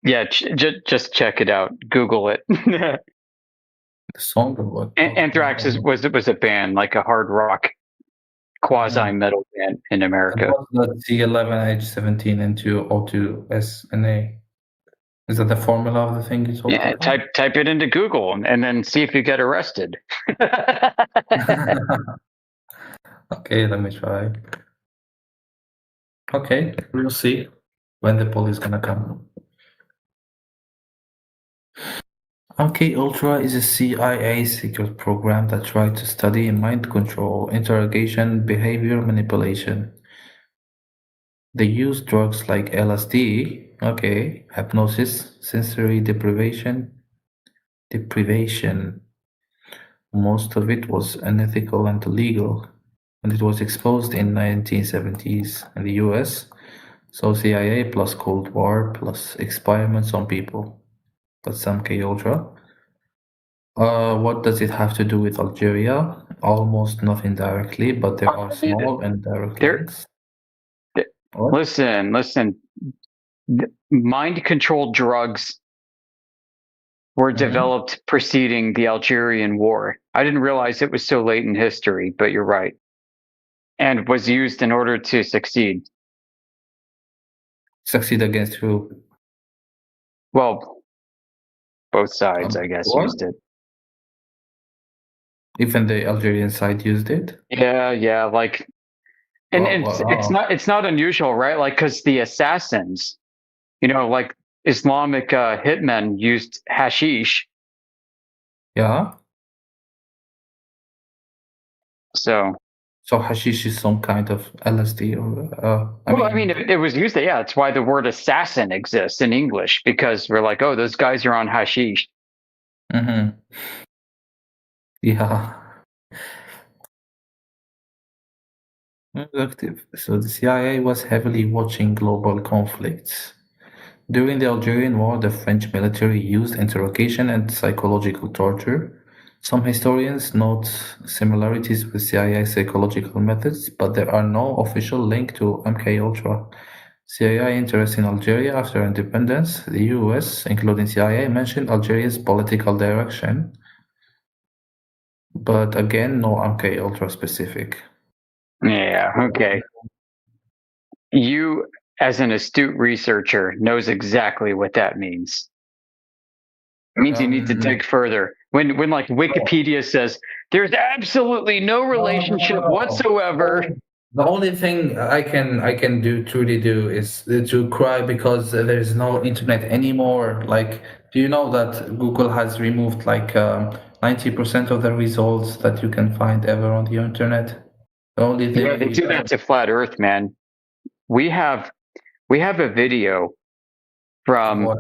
Yeah, just check it out. Google it. The song or what? Anthrax was a band, like a hard rock quasi metal band in America. That's C11H17 and 2O2SNA. Is that the formula of the thing you told Yeah, about? type it into Google and then see if you get arrested. Okay, let me try. Okay, we'll see when the police gonna come. MK Ultra is a CIA secret program that tried to study mind control, interrogation, behavior manipulation. They use drugs like LSD, hypnosis, sensory deprivation. Most of it was unethical and illegal, and it was exposed in 1970s in the US. So CIA plus Cold War plus experiments on people. That's MK Ultra. What does it have to do with Algeria? Almost nothing directly, but there are small and direct links. Listen. Mind control drugs were developed preceding the Algerian War. I didn't realize it was so late in history, but you're right. And was used in order to succeed. Succeed against who? Well, both sides, I guess, what? used it. Even the Algerian side used it? Yeah, like, and Wow. it's not unusual, right? Like, because the assassins, like Islamic hitmen used hashish. Yeah. So hashish is some kind of LSD or I mean, it was used. Yeah, it's why the word assassin exists in English, because we're like, oh, those guys are on hashish. Mm-hmm. Yeah. Active. So the CIA was heavily watching global conflicts. During the Algerian War, the French military used interrogation and psychological torture. Some historians note similarities with CIA psychological methods, but there are no official link to MK Ultra. CIA interest in Algeria after independence. The US, including CIA, mentioned Algeria's political direction, but again, no MK Ultra specific. Yeah, okay. You, as an astute researcher, knows exactly what that means. It means you need to dig further. When like Wikipedia says there's absolutely no relationship whatsoever. The only thing I can truly do is to cry because there's no internet anymore. Like, do you know that Google has removed like 90% of the results that you can find ever on the internet? The only thing Yeah, they do that to Flat Earth, man. We have a video from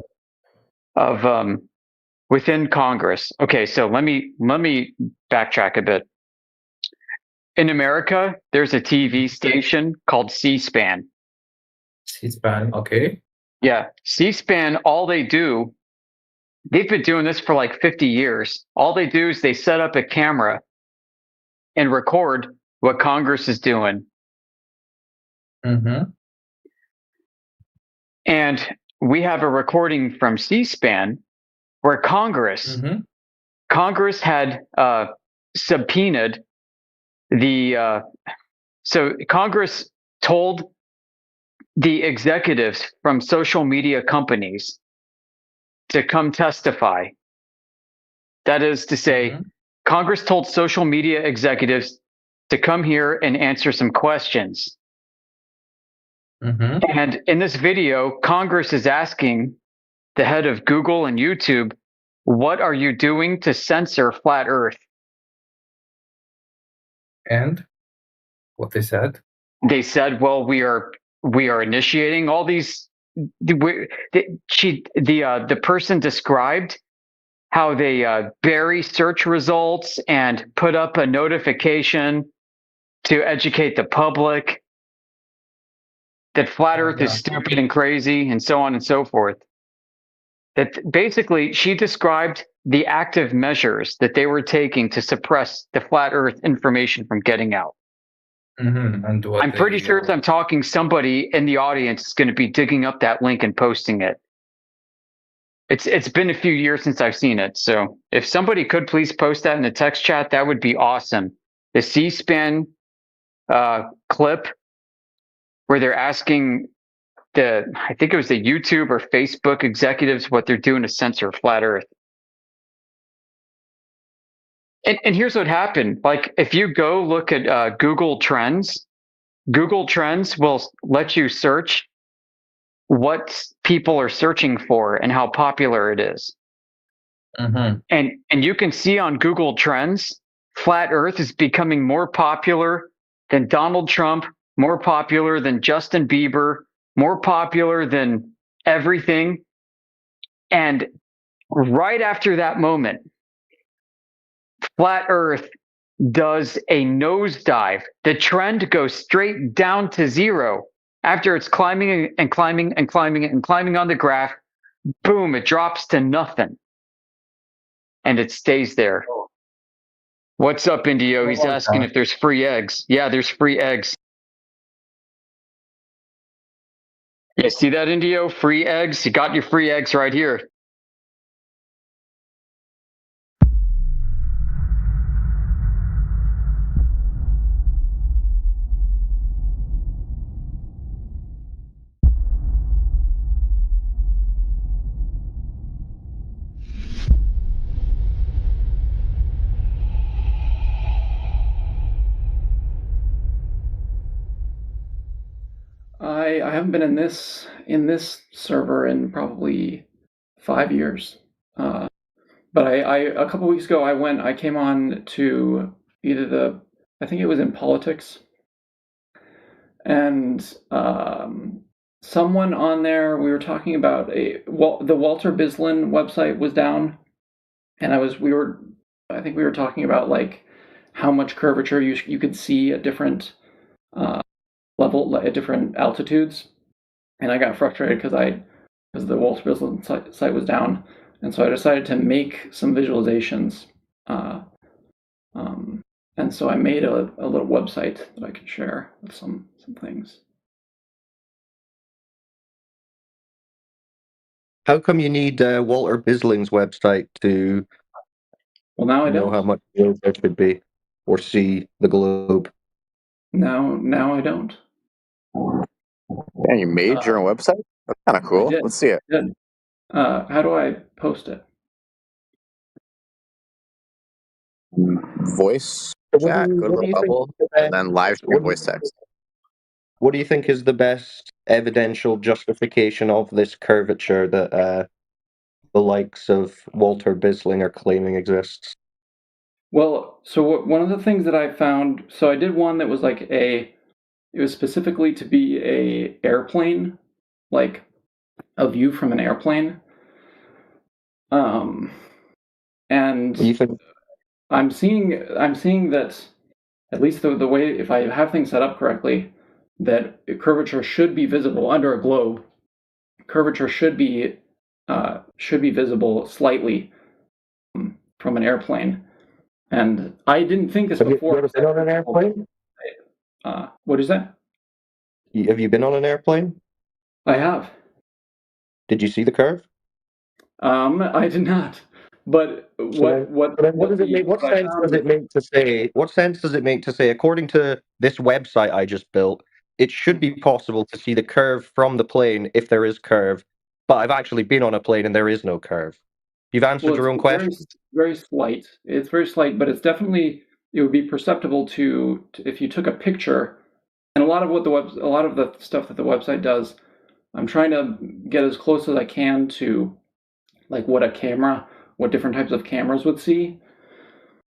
within Congress. Okay, so let me backtrack a bit. In America, there's a TV station called C-SPAN. C-SPAN, okay. Yeah, C-SPAN, all they do, they've been doing this for like 50 years. All they do is they set up a camera and record what Congress is doing. Mm-hmm. And we have a recording from C-SPAN where Congress had subpoenaed so Congress told the executives from social media companies to come testify. That is to say, Congress told social media executives to come here and answer some questions. And in this video, Congress is asking the head of Google and YouTube, what are you doing to censor Flat Earth? And what they said? They said, well, we are initiating all these. The person described how they bury search results and put up a notification to educate the public that Flat Earth is stupid and crazy and so on and so forth. That basically she described the active measures that they were taking to suppress the Flat Earth information from getting out. And I'm pretty sure if I'm talking, somebody in the audience is going to be digging up that link and posting it. It's been a few years since I've seen it, so if somebody could please post that in the text chat, that would be awesome. The C-SPAN clip where they're asking I think it was the YouTube or Facebook executives what they're doing to censor Flat Earth. And here's what happened. Like, if you go look at Google Trends will let you search what people are searching for and how popular it is. And you can see on Google Trends, Flat Earth is becoming more popular than Donald Trump, more popular than Justin Bieber, more popular than everything. And right after that moment, Flat Earth does a nosedive. The trend goes straight down to zero. After it's climbing and climbing and climbing and climbing on the graph, boom, it drops to nothing. And it stays there. What's up, Indio? He's asking if there's free eggs. Yeah, there's free eggs. You see that, Indio? Free eggs? You got your free eggs right here. I haven't been in this server in probably 5 years. But I a couple weeks ago I came on to either I think it was in politics, and someone on there, we were talking about the Walter Bislin website was down, and I think we were talking about like how much curvature you could see at different level at different altitudes, and I got frustrated because the Walter Bislin site was down, and so I decided to make some visualizations, and so I made a little website that I could share with some things. How come you need Walter Bisling's website to Well, now I know don't. how much globe there should be, or see the globe? Now I don't. Yeah, you made your own website? That's kind of I cool. did. Let's see it. I did. How do I post it? Voice What chat, do you, go to what the do you think? bubble, Is the and best, then live stream what, do voice you, text. what do you think is the best evidential justification of this curvature that the likes of Walter Bisling are claiming exists? Well, so one of the things that I found, so I did one that was like it was specifically to be a airplane, like a view from an airplane. And You think I'm seeing that, at least the way, if I have things set up correctly, that curvature should be visible under a globe. Curvature should be visible slightly from an airplane. And I didn't think this have you before. ever been on an airplane? What is that? Have you been on an airplane? I have. Did you see the curve? I did not. But What does it make? What sense does it make to say? What sense does it make to say? According to this website I just built, it should be possible to see the curve from the plane if there is curve. But I've actually been on a plane and there is no curve. You've answered your own question. Very slight. It's very slight, but it's definitely, it would be perceptible to if you took a picture. And a lot of the stuff that the website does, I'm trying to get as close as I can to like what different types of cameras would see.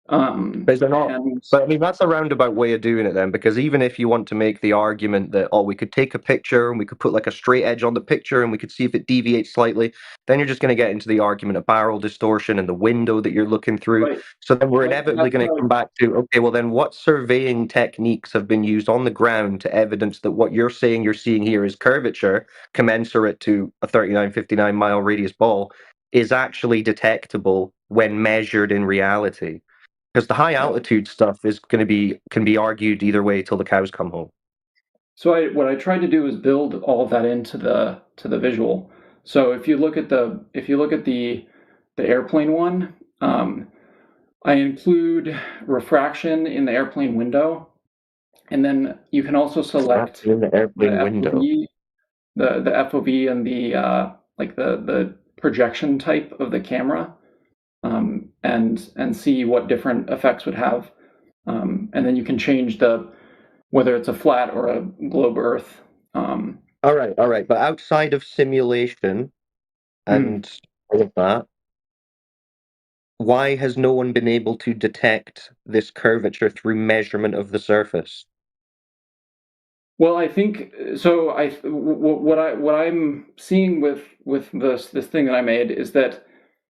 But they're not. But I mean, that's a roundabout way of doing it then, because even if you want to make the argument that we could take a picture and we could put like a straight edge on the picture and we could see if it deviates slightly, then you're just going to get into the argument of barrel distortion and the window that you're looking through. Right. So then we're inevitably going to come back to, okay, well then what surveying techniques have been used on the ground to evidence that what you're saying you're seeing here is curvature commensurate to a 3959 mile radius ball is actually detectable when measured in reality? Because the high altitude stuff is can be argued either way till the cows come home. So what I tried to do is build all of that into the visual. So if you look at the airplane one, I include refraction in the airplane window, and then you can also select in the airplane window, the FOV and the projection type of the camera. And see what different effects would have, and then you can change whether it's a flat or a globe Earth. All right. But outside of simulation and all of that, why has no one been able to detect this curvature through measurement of the surface? Well, I think so. What I'm seeing with this thing that I made is that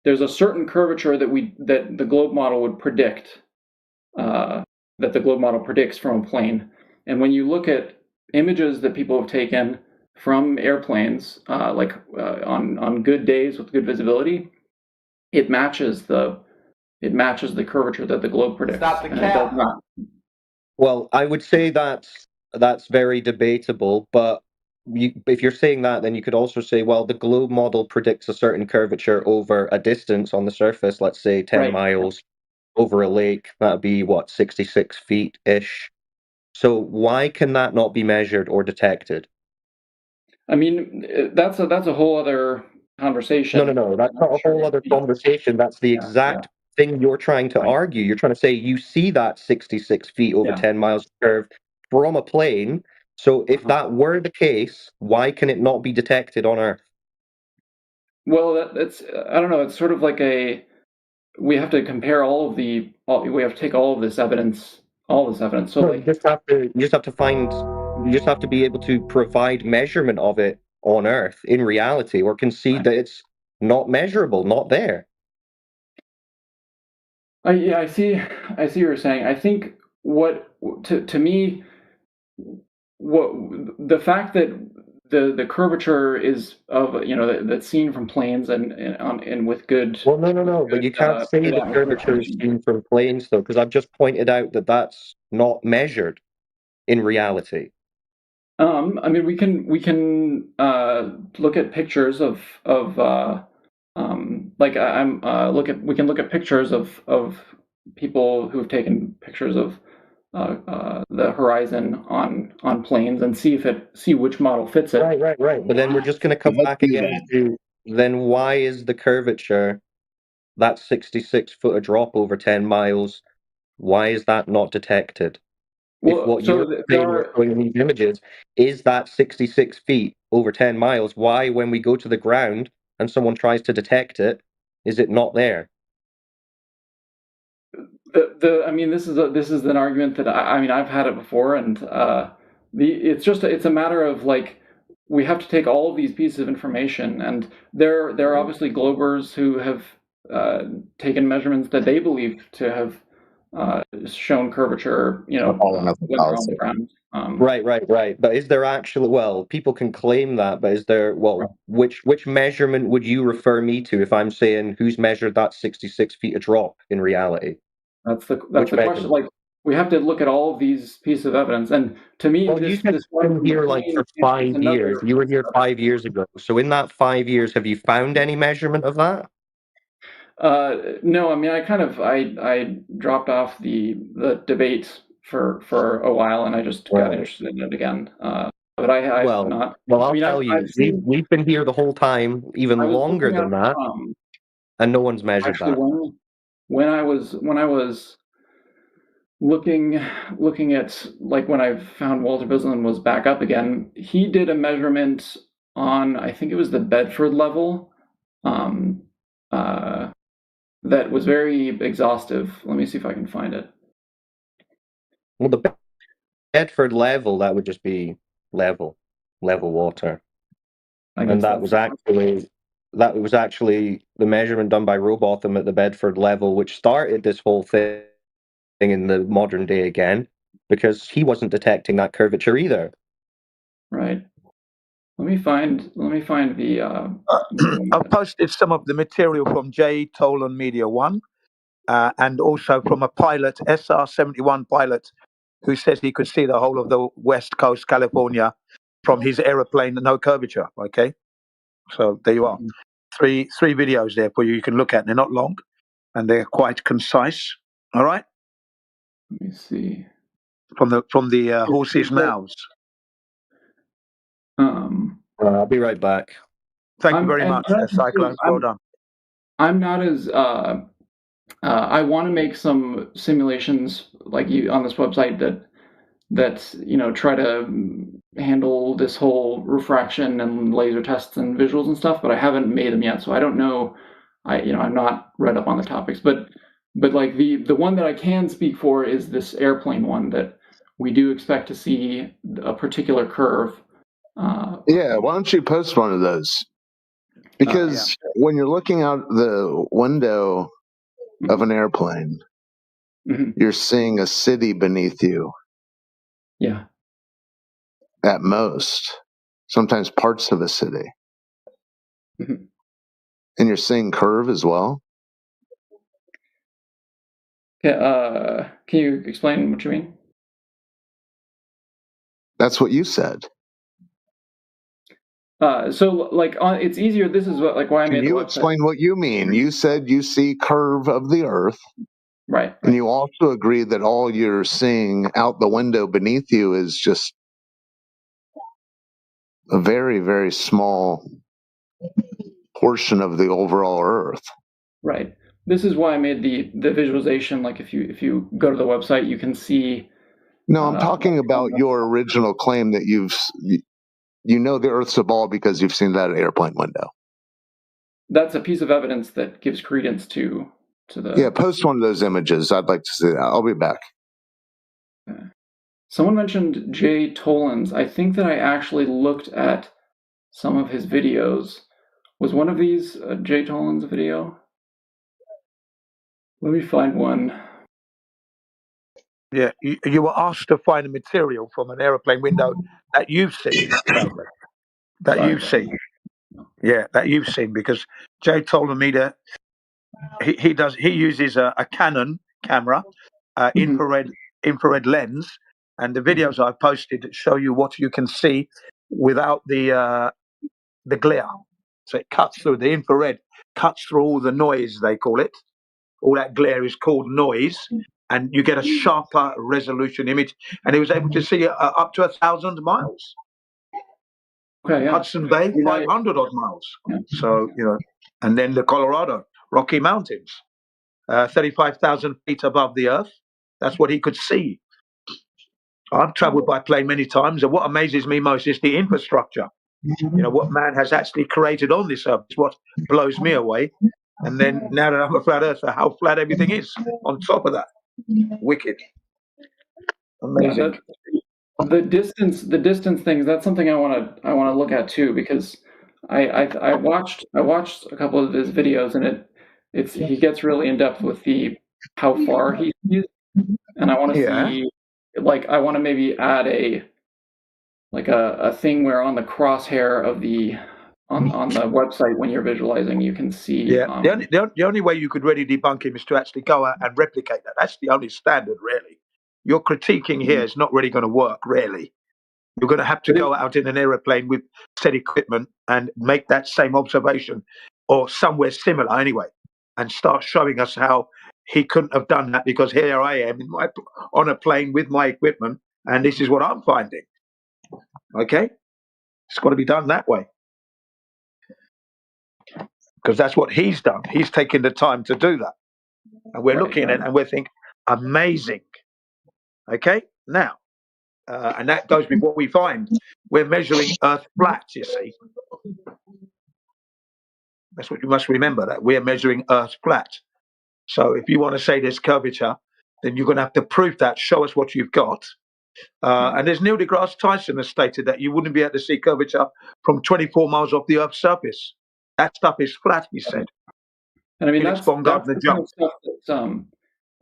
there's a certain curvature that the globe model would predict, that the globe model predicts from a plane. And when you look at images that people have taken from airplanes, on good days with good visibility, it matches the curvature that the globe predicts. Stop the and it does not. Well, I would say that's very debatable, but if you're saying that, then you could also say, well, the globe model predicts a certain curvature over a distance on the surface, let's say 10 miles over a lake. That'd be, 66 feet-ish. So why can that not be measured or detected? I mean, that's a whole other conversation. No, that's not a whole other conversation. That's the exact thing you're trying to argue. You're trying to say you see that 66 feet over 10 miles curve from a plane. So if that were the case, why can it not be detected on Earth? Well, that's I don't know. It's sort of like we have to compare we have to take all this evidence. So you just have to be able to provide measurement of it on Earth in reality, or concede that it's not measurable, not there. I see what you're saying. I think to me, what the fact that the curvature is of that's seen from planes and with good. Well, no, but you can't say the curvature is seen from planes though, because I've just pointed out that that's not measured in reality. I mean, we can look at pictures of like we can look at pictures of people who've taken pictures of the horizon on planes and see which model fits it. Right. But then we're just going to come back again to then why is the curvature, that 66 foot a drop over 10 miles, why is that not detected? Well, if what so you're saying or showing in these images is that 66 feet over 10 miles, why, when we go to the ground and someone tries to detect it, is it not there? I mean, this is an argument that I mean I've had it before, and it's a matter of like we have to take all of these pieces of information, and there are obviously globers who have taken measurements that they believe to have shown curvature, when they're on the ground. Right. But is there actually, well, people can claim that, but is there, well, which measurement would you refer me to if I'm saying who's measured that 66 feet of drop in reality? That's the question. Like, we have to look at all of these pieces of evidence, and to me, you've been here like for 5 years. You were here 5 years ago. So in that 5 years, have you found any measurement of that? No, I mean, I dropped off the debate for a while, and I just got interested in it again. But I have not. Well, I'll tell you, we've been here the whole time, even longer than that, and no one's measured actually, that. When I was looking at, like, when I found Walter Bislin was back up again, he did a measurement on, I think it was the Bedford level, that was very exhaustive. Let me see if I can find it. Well, the Bedford level, that would just be level water. And that was actually the measurement done by Robotham at the Bedford level, which started this whole thing in the modern day again, because he wasn't detecting that curvature either. Right. Let me find the. I've posted some of the material from J. Tolan Media One, and also from a pilot, SR-71 pilot, who says he could see the whole of the West Coast, California, from his aeroplane, no curvature. Okay, so there you are. Three videos there for you. You can look at. They're not long, and they're quite concise. All right. Let me see. From the horse's mouths. I'll be right back. Thank you very much, Cyclones. Well done. I'm not as I want to make some simulations like you on this website that try to handle this whole refraction and laser tests and visuals and stuff, but I haven't made them yet, so I don't know. I'm not read up on the topics, but like the one that I can speak for is this airplane one, that we do expect to see a particular curve. Yeah, why don't you post one of those? Because when you're looking out the window of an airplane, you're seeing a city beneath you. Yeah. At most, sometimes parts of a city. And you're seeing curve as well? Can you explain what you mean? That's what you said. So, like, it's easier. This is why I made. Can you explain what you mean? You said you see curve of the Earth, right? And you also agree that all you're seeing out the window beneath you is just a very, very small portion of the overall Earth. Right. This is why I made the visualization. Like, if you go to the website, you can see. No, I'm talking about your original claim that you know the Earth's a ball because you've seen that airplane window. That's a piece of evidence that gives credence to the. Yeah, post one of those images. I'd like to see that. I'll be back. Okay. Someone mentioned Jay Tolan's. I think that I actually looked at some of his videos. Was one of these Jay Tolan's video? Let me find one. Yeah, you were asked to find a material from an aeroplane window that you've seen, sadly. You've seen. Yeah, that you've seen, because Jay Tolan Media, he uses a Canon camera, infrared lens, And the videos I've posted show you what you can see without the glare. So it cuts through the infrared, cuts through all the noise, they call it. All that glare is called noise, and you get a sharper resolution image. And he was able to see up to 1,000 miles. Okay, yeah. Hudson Bay, 500 odd miles. Yeah. So, and then the Colorado, Rocky Mountains, 35,000 feet above the earth. That's what he could see. I've traveled by plane many times, and what amazes me most is the infrastructure. What man has actually created on this earth is what blows me away. And then now that I'm a flat earther, how flat everything is on top of that. Wicked. Amazing. Yeah, the distance things, that's something I want to look at too, because I watched a couple of his videos, and he gets really in depth with how far he sees, and I want to see, like, I want to maybe add a thing where on the crosshair of on the website, when you're visualizing, you can see. Yeah, the only way you could really debunk him is to actually go out and replicate that. That's the only standard, really. Your critiquing here is not really going to work, really. You're going to have to go out in an aeroplane with said equipment and make that same observation, or somewhere similar anyway, and start showing us how he couldn't have done that, because here I am on a plane with my equipment, and this is what I'm finding. Okay? It's got to be done that way. Because that's what he's done. He's taken the time to do that. And we're looking at it and we're thinking, amazing. Okay? Now, and that goes with what we find. We're measuring Earth flat, you see. That's what you must remember, that we're measuring Earth flat. So if you want to say there's curvature, then you're going to have to prove that, show us what you've got. And there's Neil deGrasse Tyson has stated that you wouldn't be able to see curvature from 24 miles off the Earth's surface. That stuff is flat, he said. And I mean, that's the kind of stuff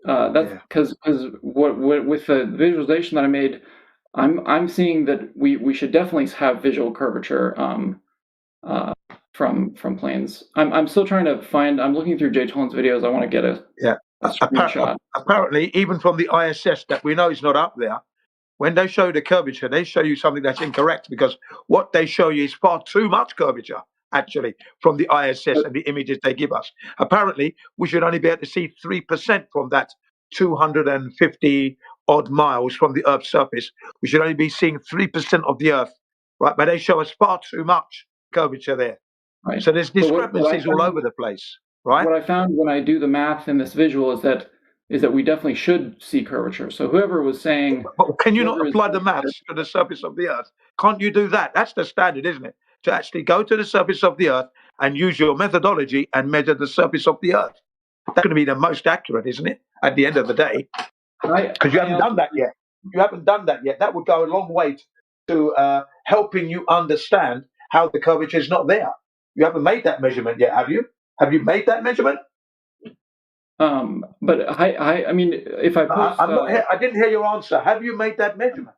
that's because what with the visualization that I made, I'm seeing that we should definitely have visual curvature from planes. I'm still trying to find. I'm looking through Jay Tolan's videos. I want to get a screenshot. Apparently, even from the ISS that we know is not up there, when they show the curvature, they show you something that's incorrect, because what they show you is far too much curvature, actually, from the ISS and the images they give us. Apparently, we should only be able to see 3% from that 250 odd miles from the Earth's surface. We should only be seeing 3% of the Earth, right? But they show us far too much curvature there. Right. So there's discrepancies all over the place, right? What I found when I do the math in this visual is that we definitely should see curvature. So whoever was saying, but can you not apply the maths to the surface of the Earth? Can't you do that? That's the standard, isn't it? To actually go to the surface of the Earth and use your methodology and measure the surface of the Earth. That's going to be the most accurate, isn't it? At the end of the day, because you haven't done that yet. You haven't done that yet. That would go a long way to helping you understand how the curvature is not there. You haven't made that measurement yet, have you? Have you made that measurement? But I mean, if I post, I didn't hear your answer. Have you made that measurement?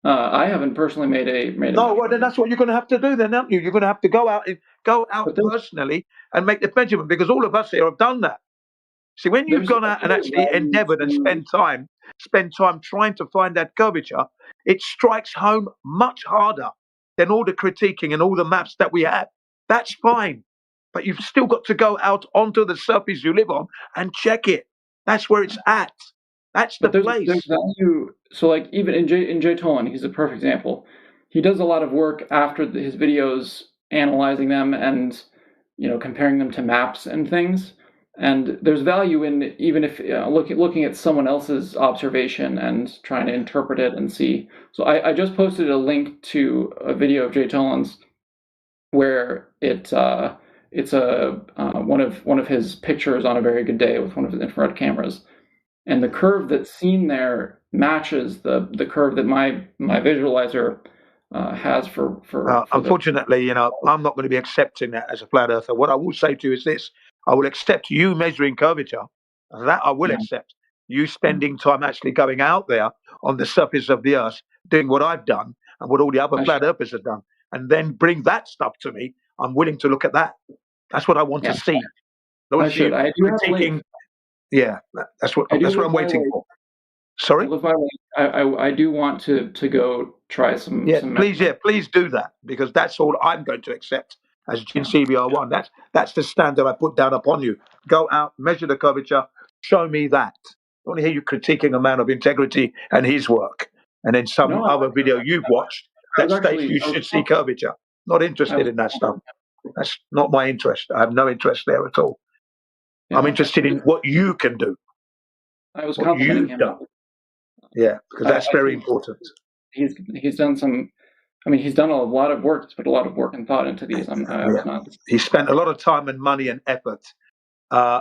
I haven't personally made a. No, well, then that's what you're going to have to do, then, aren't you? You're going to have to go out personally and make the measurement, because all of us here have done that. See, when you've gone out and actually endeavoured and spent time trying to find that curvature, it strikes home much harder than all the critiquing and all the maps that we have. That's fine, but you've still got to go out onto the surface you live on and check it. That's where it's at. That's the place. There's value. So, like, even in Jay Tolan, he's a perfect example. He does a lot of work after his videos, analyzing them and comparing them to maps and things. And there's value in, even if looking at someone else's observation and trying to interpret it and see. So I just posted a link to a video of Jay Tolan's where it's one of his pictures on a very good day with one of his infrared cameras, and the curve that's seen there matches the curve that my visualizer has for unfortunately, I'm not going to be accepting that as a flat earther. What I will say to you is this: I will accept you measuring curvature. That I will accept. You spending time actually going out there on the surface of the Earth, doing what I've done and what all the other flat earthers have done, and then bring that stuff to me. I'm willing to look at that. That's what I want to see. I do have a link. Yeah, that's what I'm waiting for. Sorry? I do want to go try some. Yeah, some please do that, because that's all I'm going to accept as Gin CBR1. That's the standard I put down upon you. Go out, measure the curvature, show me that. I want to hear you critiquing a man of integrity and his work, and then some other video you've watched that states you should see curvature. Not interested in that stuff. That's not my interest. I have no interest there at all. I'm interested in what you can do. I was what complimenting you've him. done. Yeah, because that's very important. He's done some. I mean, he's done a lot of work. He's put a lot of work and thought into these. He spent a lot of time and money and effort.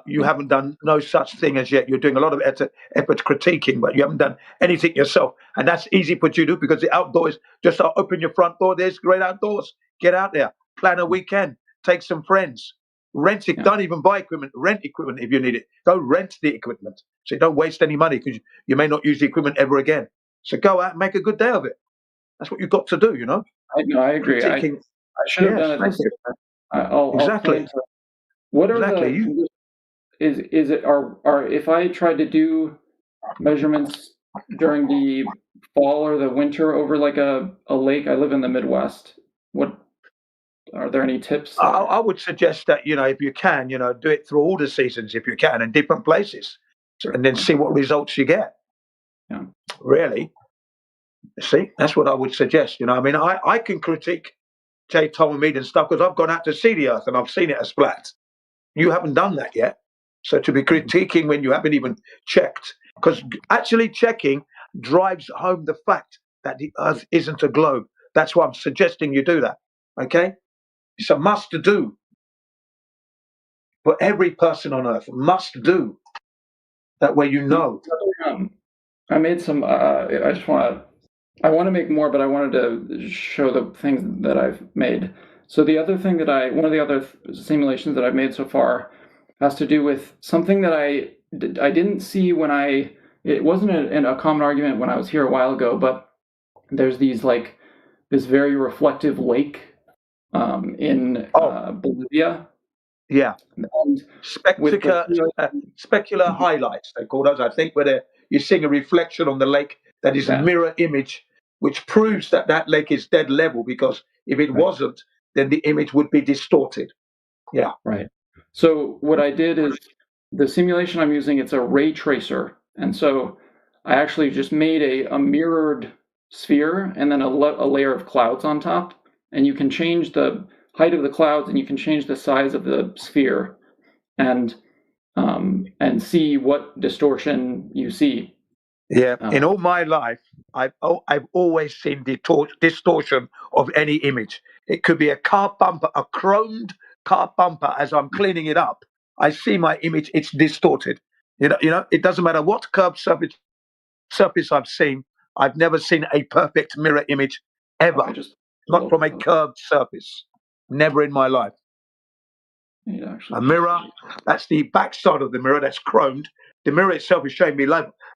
You haven't done no such thing as yet. You're doing a lot of effort critiquing, but you haven't done anything yourself. And that's easy for you to do, because the outdoors, just open your front door. There's great outdoors. Get out there. Plan a weekend. Take some friends. Rent it. Don't even buy equipment. Rent equipment if you need it. Go rent the equipment. So you don't waste any money, because you may not use the equipment ever again. So go out and make a good day of it. That's what you've got to do, you know? I agree. I should have done it. Exactly. What are the... Is it if I tried to do measurements during the fall or the winter over like a lake? I live in the Midwest. What are there any tips? I would suggest that, if you can, do it through all the seasons if you can, in different places, and then see what results you get. Yeah. Really. See, that's what I would suggest. I can critique J. Ptolemy and stuff because I've gone out to see the Earth and I've seen it as flat. You haven't done that yet. So to be critiquing when you haven't even checked, because actually checking drives home the fact that the Earth isn't a globe. That's why I'm suggesting you do that. Okay? It's a must do for every person on Earth. Must do. That way you know. I made some. I want to make more, but I wanted to show the things that I've made. So the other thing one of the other simulations that I've made so far has to do with something that I didn't see it wasn't a common argument when I was here a while ago, but there's this very reflective lake in Bolivia. Yeah. Specular highlights, they call those, I think, where you're seeing a reflection on the lake that is a mirror image, which proves that lake is dead level, because if it wasn't, then the image would be distorted. Yeah. Right. So what I did is the simulation I'm using, it's a ray tracer. And so I actually just made a mirrored sphere and then a layer of clouds on top. And you can change the height of the clouds and you can change the size of the sphere and see what distortion you see. Yeah. In all my life, I've always seen distortion of any image. It could be a car bumper, a chromed car bumper. As I'm cleaning it up, I see my image, it's distorted. It doesn't matter what curved surface I've seen. I've never seen a perfect mirror image ever. Not from a curved surface. Never in my life. A mirror, that's the back side of the mirror, that's chromed. The mirror itself is showing me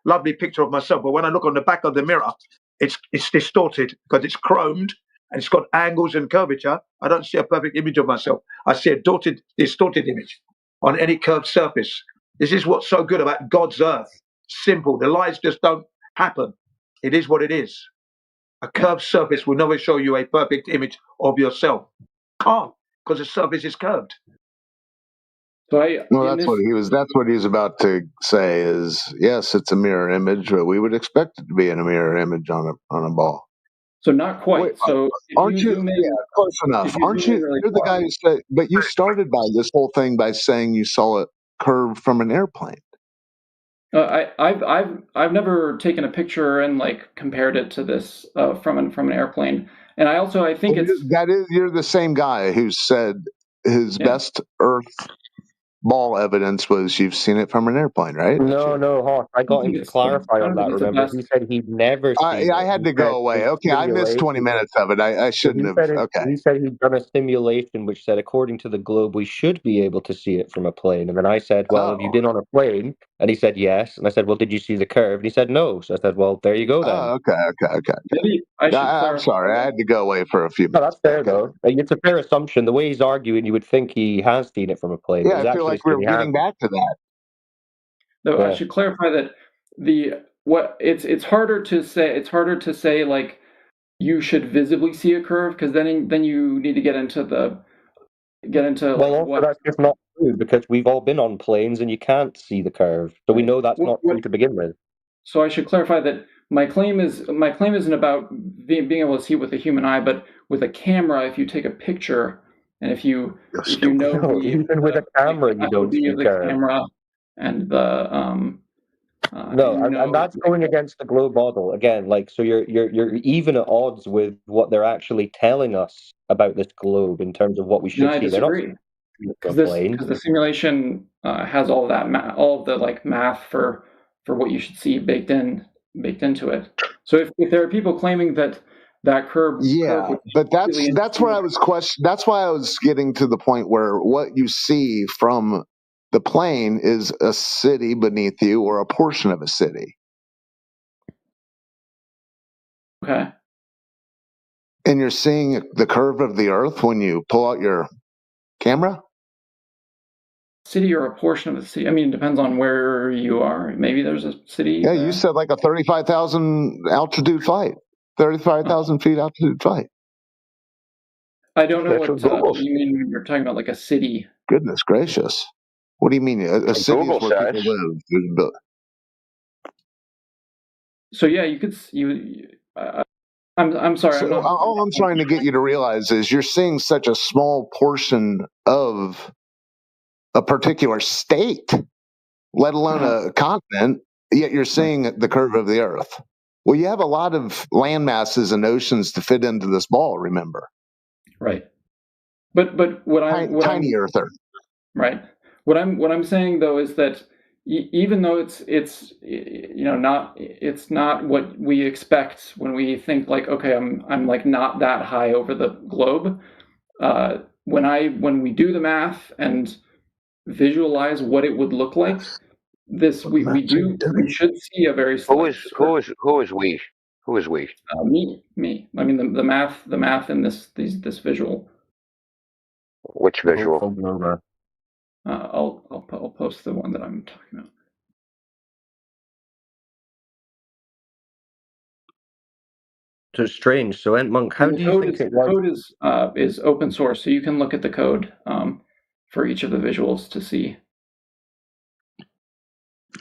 lovely picture of myself, but when I look on the back of the mirror, it's distorted because it's chromed and it's got angles and curvature. I don't see a perfect image of myself. I see a distorted image on any curved surface. This is what's so good about God's earth. Simple. The lies just don't happen. It is what it is. A curved surface will never show you a perfect image of yourself. Can't, because the surface is curved. So that's what he was about to say is, yes, it's a mirror image, but we would expect it to be in a mirror image on a ball. So not quite. Wait, so aren't you? Yeah, close enough. Aren't you? You're the guy who said, but you started by this whole thing by saying you saw it curved from an airplane. I've never taken a picture and compared it to this from an airplane. And I think you're the same guy who said his best Earth ball evidence was you've seen it from an airplane, right? No, Hawk. I got him to clarify on that. Remember, he said he'd never seen it. I had to go away. Okay, I missed 20 minutes of it. I shouldn't have. Okay. He said he'd done a simulation which said, according to the globe, we should be able to see it from a plane. And then I said, well, have you been on a plane? And he said, yes. And I said, well, did you see the curve? And he said, no. So I said, well, there you go then. Oh, okay. I'm sorry. I had to go away for a few minutes. No, that's fair, though. It's a fair assumption. The way he's arguing, you would think he has seen it from a plane. Yeah, I feel like we're getting back to that. Though I should clarify that it's harder to say like you should visibly see a curve, because then you need to get into Well, like also what. that's just not true because we've all been on planes and you can't see the curve, so we know that's not true to begin with. So I should clarify that my claim isn't about being able to see with the human eye, but with a camera. If you take a picture, and if you know No, even with a camera, you don't see the curve. camera and the No, and that's going against the globe model again. Like, so you're even at odds with what they're actually telling us about this globe in terms of what we should No, I see. They're not disagree. because Because the simulation has all that all of the like math for what you should see baked into it. So if there are people claiming that curve, Yeah, but that's where I was That's why I was getting to the point where what you see from the plane is a city beneath you or a portion of a city. Okay. And you're seeing the curve of the Earth when you pull out your camera? City or a portion of the city. I mean, it depends on where you are. Maybe there's a city. Yeah, you said like a 35,000 altitude flight, 35,000 feet altitude flight. I don't know what you mean when you're talking about like a city. Goodness gracious. What do you mean? A city is where people live. So yeah, you could. I'm sorry. So all I'm trying to get you to realize is you're seeing such a small portion of a particular state, let alone a continent, yet you're seeing the curve of the Earth. Well, you have a lot of land masses and oceans to fit into this ball, remember? Right. But what tiny earther. Right. What I'm saying though is that even though it's not what we expect when we think like, okay, I'm like not that high over the globe. When we do the math and visualize what it would look like, we should see a very slight. Who is we? Who is we? Me. I mean the math in this visual. Which visual? I'll post the one that I'm talking about. So strange. So Entmonk, how do you think the code is open source, so you can look at the code for each of the visuals to see.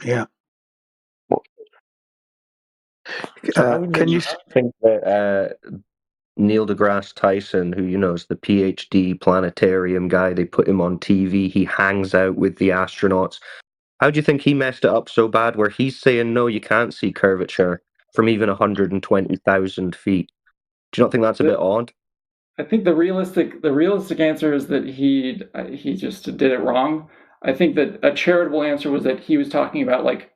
Yeah. Can you think that Neil deGrasse Tyson, who is the PhD planetarium guy, they put him on TV, he hangs out with the astronauts. How do you think he messed it up so bad where he's saying, no, you can't see curvature from even 120,000 feet? Do you not think that's a bit odd? I think the realistic answer is that he just did it wrong. I think that a charitable answer was that he was talking about like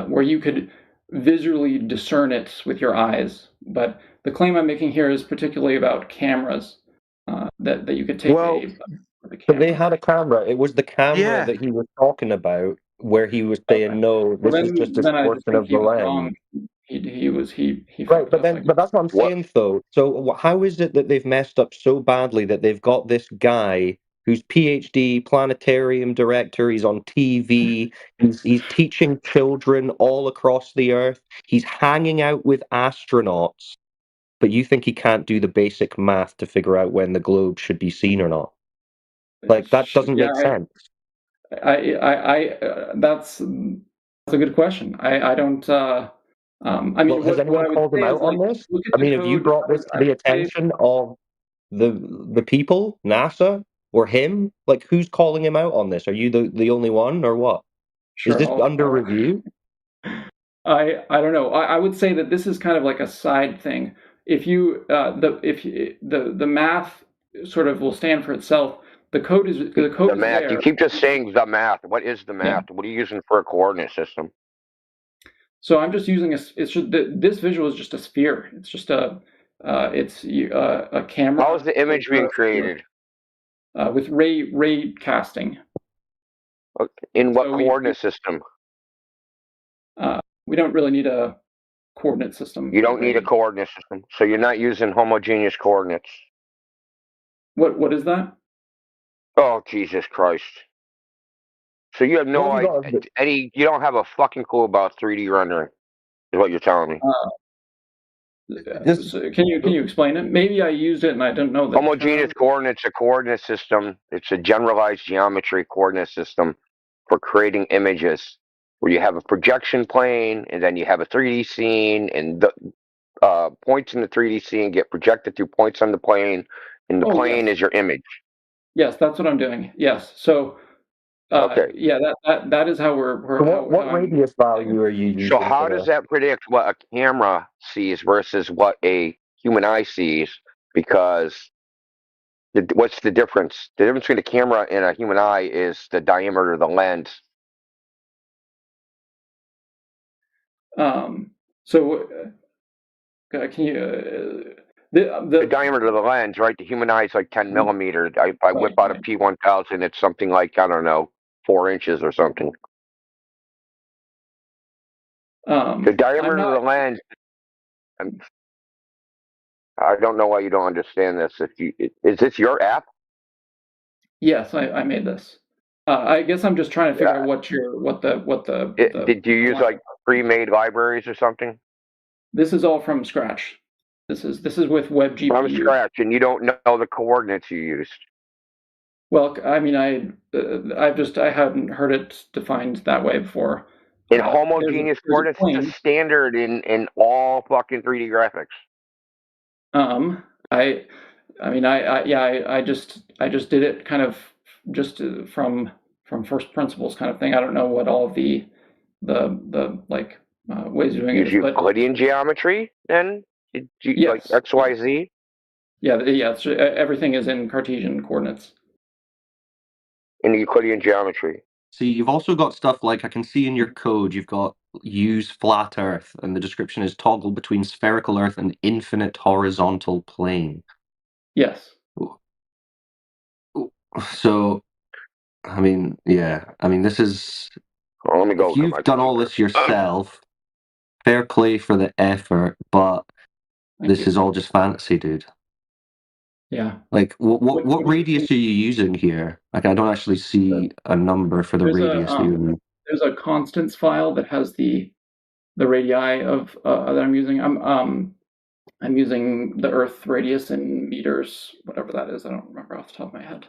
where you could visually discern it with your eyes. But the claim I'm making here is particularly about cameras that you could take. But they had a camera. It was the camera that he was talking about where he was saying, no, this is just a portion of the land. Right, but that's what I'm saying though. So how is it that they've messed up so badly that they've got this guy who's PhD planetarium director, he's on TV, he's teaching children all across the earth, he's hanging out with astronauts, but you think he can't do the basic math to figure out when the globe should be seen or not? Like, that doesn't make sense. That's a good question. I don't. I mean, has anyone called him out on this? I mean, have you brought this to the attention of the people, NASA, or him? Like, who's calling him out on this? Are you the only one, or what? Sure, is this under review? I don't know. I would say that this is kind of like a side thing. If the math sort of will stand for itself. The code is the math. There. You keep just saying the math. What is the math? Yeah. What are you using for a coordinate system? So I'm just using this visual is just a sphere. It's just a camera. How is the image being created? With ray casting. In what coordinate system? We don't really need a coordinate system. You don't need a coordinate system, so you're not using homogeneous coordinates. What is that? Oh, Jesus Christ. So you have no idea, you don't have a fucking clue about 3D rendering. is what you're telling me. So can you explain it? Maybe I used it and I didn't know that. Homogeneous coordinates, a coordinate system. It's a generalized geometry coordinate system for creating images where you have a projection plane and then you have a 3D scene, and the points in the 3D scene get projected through points on the plane, and the plane is your image. Yes, that's what I'm doing. Yes. So, yeah, that is how we're. So what radius value are you using? So how does that predict what a camera sees versus what a human eye sees? Because what's the difference? The difference between a camera and a human eye is the diameter of the lens. So, can you the diameter of the lens, right? The human eye is like 10 millimeters. I whip out a P1000, it's something like, I don't know, 4 inches or something. The diameter of the lens. I don't know why you don't understand this. Is this your app? Yes, I made this. I guess I'm just trying to figure out what the. Did you use like pre-made libraries or something? This is all from scratch. This is with WebGPU. From scratch, and you don't know the coordinates you used. Well, I mean, I hadn't heard it defined that way before. In homogeneous coordinates, it's a standard in all fucking 3D graphics. I just did it kind of just from first principles kind of thing. I don't know what all of the ways of doing it is. Euclidean geometry, then? Like XYZ? Yeah. Everything is in Cartesian coordinates. In Euclidean geometry. See, you've also got stuff like, I can see in your code, you've got use flat Earth, and the description is toggle between spherical Earth and infinite horizontal plane. Yes. So, I mean, this is. Let me go. If you've done all this yourself, fair play for the effort, but this is all just fantasy, dude. Yeah. Like, what radius are you using here? Like, I don't actually see a number for the radius. There's a constants file that has the radii of that I'm using. I'm using the Earth radius in meters, whatever that is. I don't remember off the top of my head.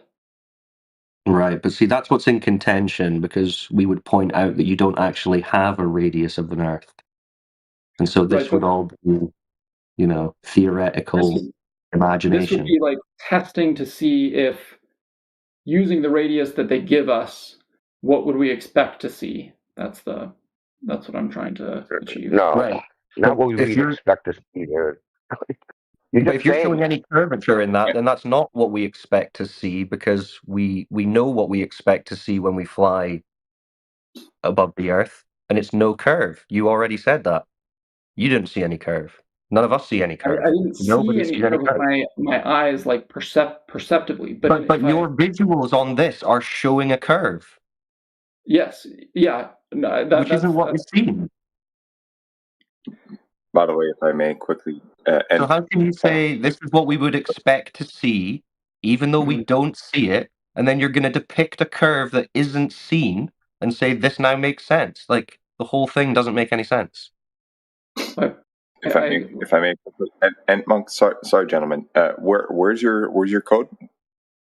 Right, but see, that's what's in contention, because we would point out that you don't actually have a radius of an Earth, and so this would all be, theoretical imagination. This would be like testing to see if, using the radius that they give us, what would we expect to see? That's what I'm trying to achieve. No, right. Not what we expect to see there. But if you're showing any curvature in that, then that's not what we expect to see, because we know what we expect to see when we fly above the Earth, and it's no curve. You already said that. You didn't see any curve. None of us see any curve. I didn't see any curve with my eyes, like perceptibly. But your visuals on this are showing a curve. Yes. Yeah. No, which isn't what we're seeing. By the way, if I may quickly. So how can you say this is what we would expect to see, even though we don't see it, and then you're going to depict a curve that isn't seen and say this now makes sense? Like, the whole thing doesn't make any sense. If I may, and Monk, sorry, gentlemen. Where's your code?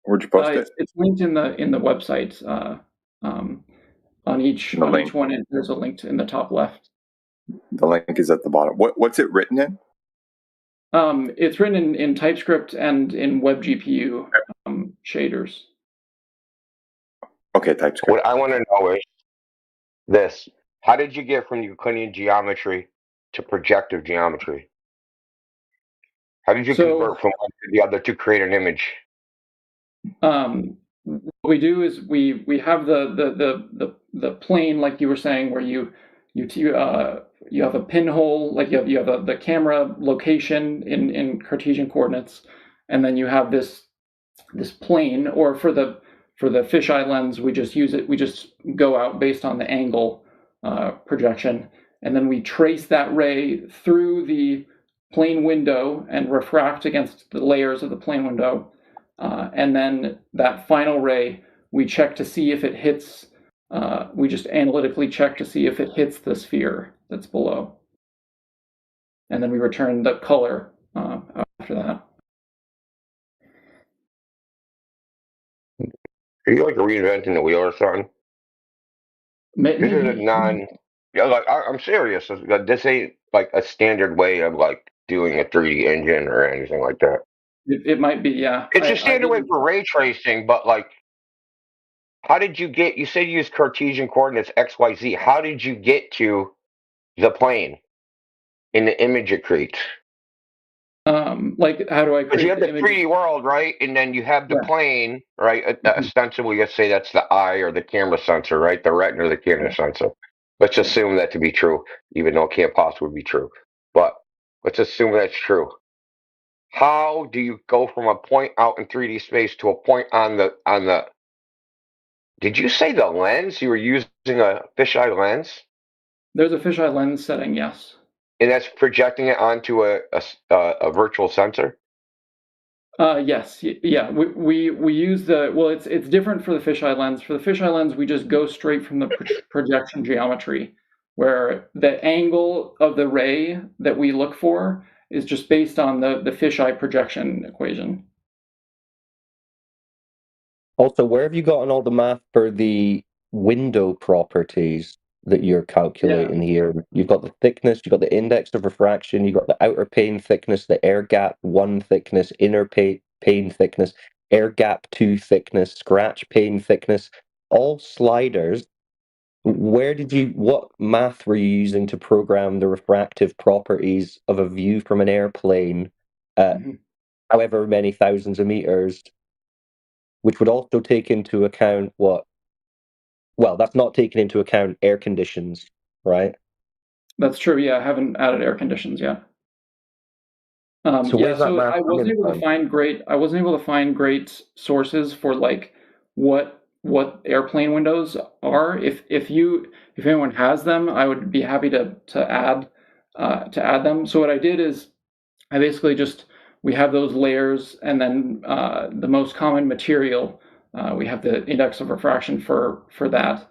Where'd you post it? It's linked in the website. On each one, there's a link in the top left. The link is at the bottom. What's it written in? It's written in TypeScript and in WebGPU shaders. Okay, TypeScript. What I want to know is this: how did you get from Euclidean geometry to projective geometry? How did you convert from one to the other to create an image? What we do is we have the plane, like you were saying, where you have a pinhole, like you have the camera location in Cartesian coordinates, and then you have this plane. Or for the fisheye lens, we just go out based on the angle projection, and then we trace that ray through the plane window and refract against the layers of the plane window, and then that final ray we check to see if it hits. We just analytically check to see if it hits the sphere that's below. and then we return the color after that. Are you like reinventing the wheel or something? This is a non. Yeah, like I'm serious. This ain't like a standard way of like doing a 3D engine or anything like that. It might be, yeah. It's a standard way for ray tracing, but like, how did you get? You said you use Cartesian coordinates X, Y, Z. How did you get to the plane in the image it creates? Like, how do I create? Because you have the 3D world, right? And then you have the plane, right? Ostensibly, let's say that's the eye or the camera sensor, right? The retina or the camera sensor. Let's assume that to be true, even though it can't possibly be true. But let's assume that's true. How do you go from a point out in 3D space to a point on the? Did you say the lens? You were using a fisheye lens? There's a fisheye lens setting, yes. And that's projecting it onto a virtual sensor? Yes, yeah. We use the, well, it's different for the fisheye lens. For the fisheye lens, we just go straight from the projection geometry, where the angle of the ray that we look for is just based on the fisheye projection equation. Also, where have you gotten all the math for the window properties that you're calculating here? You've got the thickness, you've got the index of refraction, you've got the outer pane thickness, the air gap 1 thickness, inner pane thickness, air gap 2 thickness, scratch pane thickness, all sliders. What math were you using to program the refractive properties of a view from an airplane at however many thousands of meters, which would also take into account well, that's not taking into account air conditions, right? That's true, yeah. I haven't added air conditions yet. So I wasn't able to find great sources for like what airplane windows are. If anyone has them, I would be happy to add them. So what I did is I basically we have those layers, and then the most common material, we have the index of refraction for that.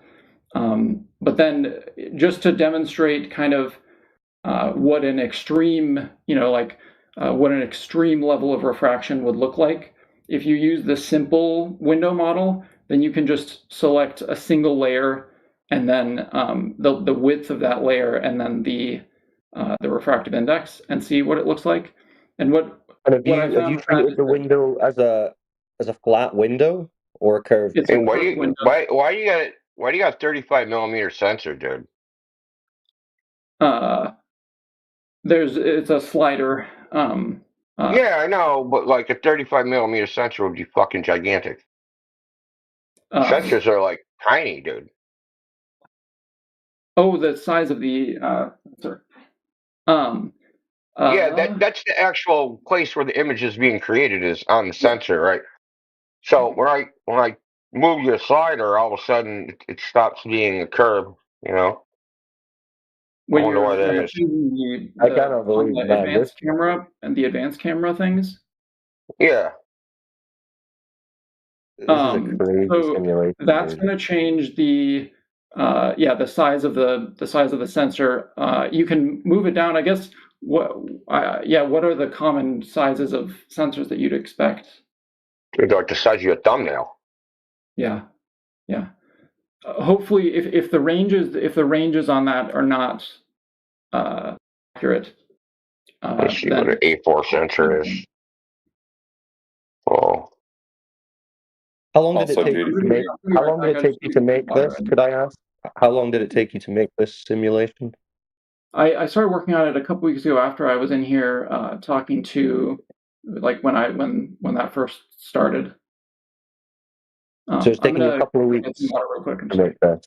But then just to demonstrate kind of what an extreme, what an extreme level of refraction would look like, if you use the simple window model, then you can just select a single layer, and then the width of that layer, and then the refractive index, and see what it looks like. And have you treated the window as a flat window or a curved? And why do you got 35 millimeter sensor, dude? It's a slider. Yeah, I know, but like a 35 millimeter sensor would be fucking gigantic. Sensors are like tiny, dude. Oh, the size of the sensor. That's the actual place where the image is being created, is on the sensor, right? So when I move the slider, all of a sudden it stops being a curve, you know. When I wonder why that is. I cannot believe the that. advanced camera and the advanced camera things. Yeah. So that's going to change the size of the sensor. You can move it down, I guess. What are the common sizes of sensors that you'd expect? Like the size of your thumbnail. Yeah. Hopefully, if the ranges on that are not accurate. Let's see what an A4 sensor is. Oh. How long did it take you to make this? Could I ask? How long did it take you to make this simulation? I started working on it a couple weeks ago after I was in here talking to, like, when that first started. So it's taking you a couple of weeks real quick to make this.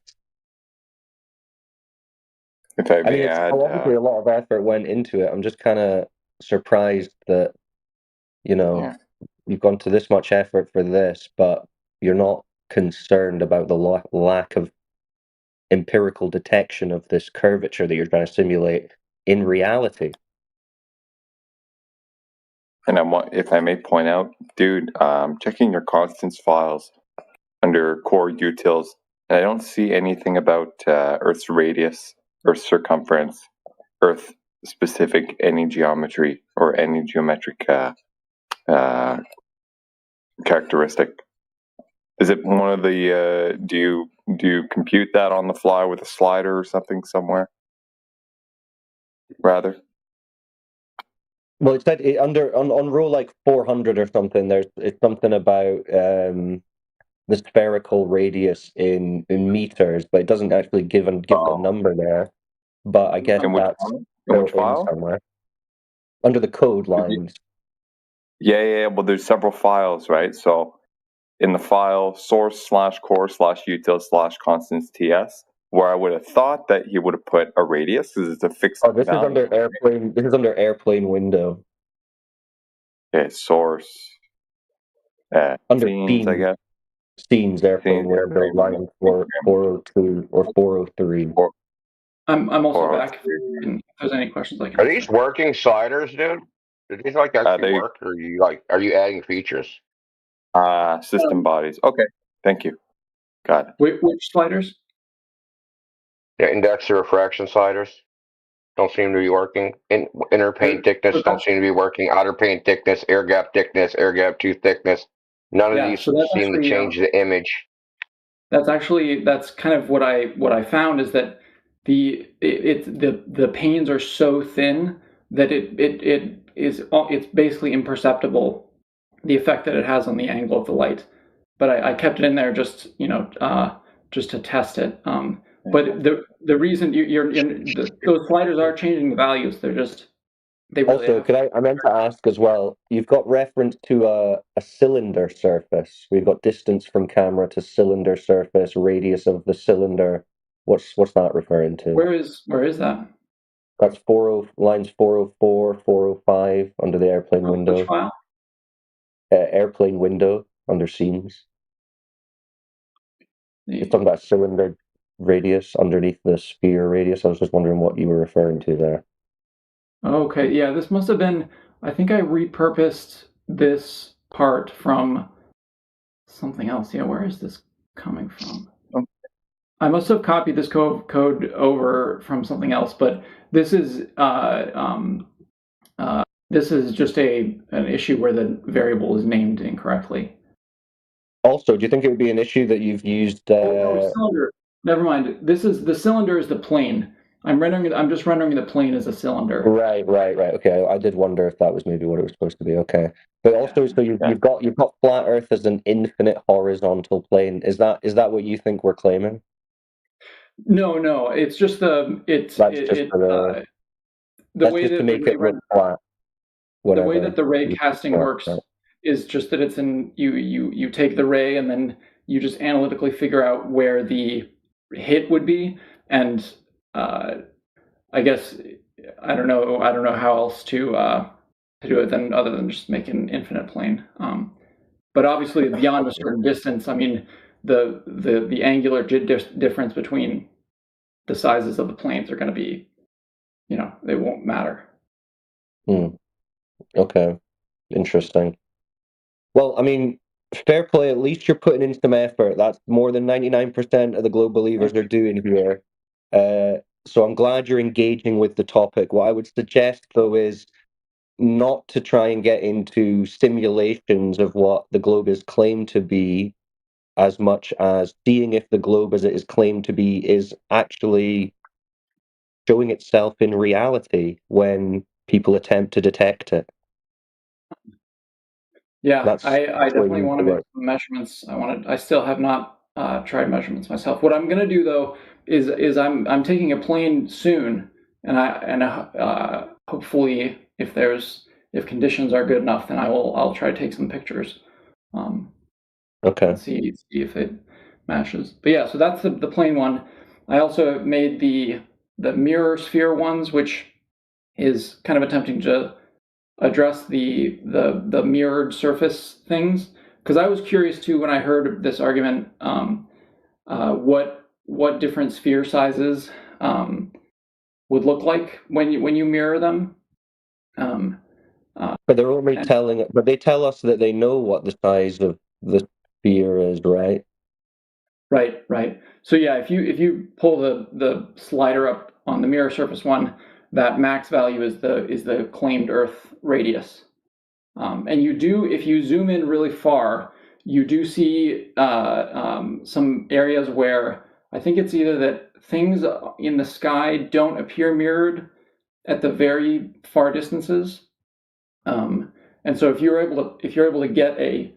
If I may add, obviously a lot of effort went into it. I'm just kind of surprised that you've gone to this much effort for this, but you're not concerned about the lack of empirical detection of this curvature that you're trying to simulate in reality. And if I may point out, dude, checking your constants files under core utils, and I don't see anything about Earth's radius, Earth's circumference, Earth specific any geometry or any geometric characteristic? Is it one of the? Do you compute that on the fly with a slider or something somewhere? Rather. Well, it said on row like 400 or something. It's something about the spherical radius in meters, but it doesn't actually give a number there. But I guess that's which file? Somewhere under the code lines. Yeah. Well, there's several files, right? So in the file source/core/util/constants ts, where I would have thought that he would have put a radius because it's a fixed value. Is under airplane. This is under airplane window. Okay, source. Under scenes, I guess. Scenes, airplane window, line 402 or 403. I'm also back. If there's any questions, I can. Are these working sliders, dude? Do these actually work, or are you adding features? System bodies. Okay, thank you. Got it. Which sliders? Yeah, index to refraction sliders don't seem to be working. Inner pane thickness don't seem to be working. Outer pane thickness, air gap tooth thickness. None of these seem to change the image. That's kind of what I found is that the panes are so thin that it's basically imperceptible, the effect that it has on the angle of the light. But I kept it in there just to test it. But the reason those sliders are changing the values. They really also, I meant to ask as well, you've got reference to a cylinder surface. We've got distance from camera to cylinder surface, radius of the cylinder. What's that referring to? Where is that? That's lines 404, 405 under the airplane window. Which file? Airplane window under scenes. It's talking about cylinder radius underneath the sphere radius. I was just wondering what you were referring to there. Okay, yeah, this must have been, I think I repurposed this part from something else. Yeah, where is this coming from? I must have copied this code over from something else, but this is just an issue where the variable is named incorrectly. Also, do you think it would be an issue that you've used? Cylinder. Never mind. The cylinder is the plane. I'm just rendering the plane as a cylinder. Right. Okay, I did wonder if that was maybe what it was supposed to be. Okay, but also, so you've got flat Earth as an infinite horizontal plane. Is that what you think we're claiming? No. It's just the way that to make it look flat. The way that the ray casting works is just that it's you take the ray and then you just analytically figure out where the hit would be, and I guess I don't know how else to do it other than just make an infinite plane. But obviously, beyond a certain distance, I mean, the angular difference between the sizes of the planes are going to be, they won't matter. Okay, interesting. Well, I mean, fair play. At least you're putting in some effort. That's more than 99% of the Globe believers are doing here. So I'm glad you're engaging with the topic. What I would suggest, though, is not to try and get into simulations of what the globe is claimed to be, as much as seeing if the globe as it is claimed to be is actually showing itself in reality when people attempt to detect it. Yeah, I definitely want to make some measurements. I still have not tried measurements myself. What I'm going to do though is I'm taking a plane soon, and hopefully if conditions are good enough, then I'll try to take some pictures. Okay. And see if it matches. But yeah, so that's the plane one. I also made the mirror sphere ones, which is kind of attempting to address the mirrored surface things, because I was curious too when I heard this argument what different sphere sizes would look like when you mirror them. But they're only they tell us that they know what the size of the sphere is, right? Right. So yeah, if you pull the slider up on the mirror surface one, that max value is the claimed Earth radius. And you do, if you zoom in really far, you do see some areas where I think it's either that things in the sky don't appear mirrored at the very far distances. And so if you're able to get a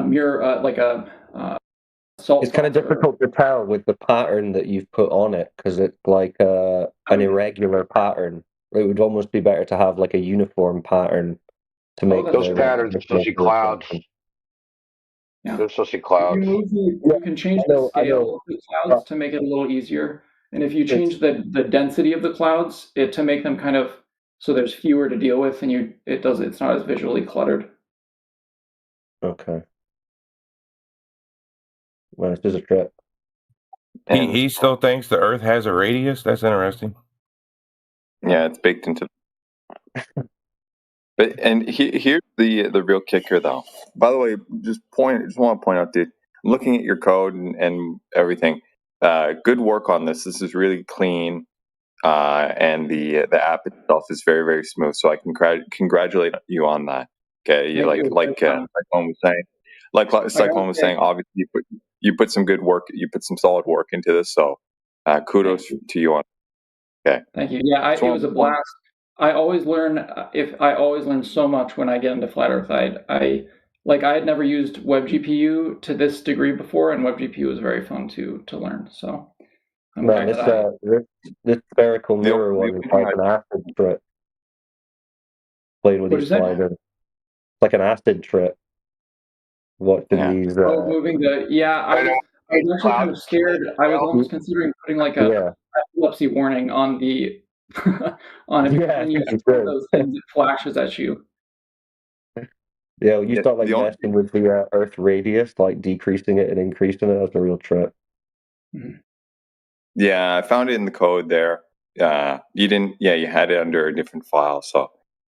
mirror, like a salt, it's kind of difficult to tell with the pattern that you've put on it, because it's like an irregular pattern. It would almost be better to have like a uniform pattern to make those patterns are supposed to be clouds. Yeah. They're supposed to be clouds. You can change the scale of the clouds to make it a little easier. And if you change the density of the clouds, to make them kind of so there's fewer to deal with, and it's not as visually cluttered. Okay. Well, this is a trip. He still thinks the Earth has a radius. That's interesting. Yeah, it's baked into. But here's the real kicker, though. By the way, just want to point out, dude. I'm looking at your code and everything. Good work on this. This is really clean, and the app itself is very, very smooth. So I congratulate you on that. Okay, Cyclone was saying. Cyclone was saying, obviously you put some good work. You put some solid work into this. So kudos to you on. Okay. Thank you. Yeah, it was a blast. I always learn so much when I get into Flat Earth. I had never used WebGPU to this degree before, and WebGPU was very fun to learn. So, this spherical mirror one is like an acid trip. Playing with these sliders, it's like an acid trip. Watching these. Moving the I was actually kind of scared. I was almost considering putting like a epilepsy warning on the. On it, when you those things, it flashes at you. Yeah, you start like messing with the Earth radius, like decreasing it and increasing it. That's a real trip. Yeah, I found it in the code there. You didn't. Yeah, you had it under a different file, so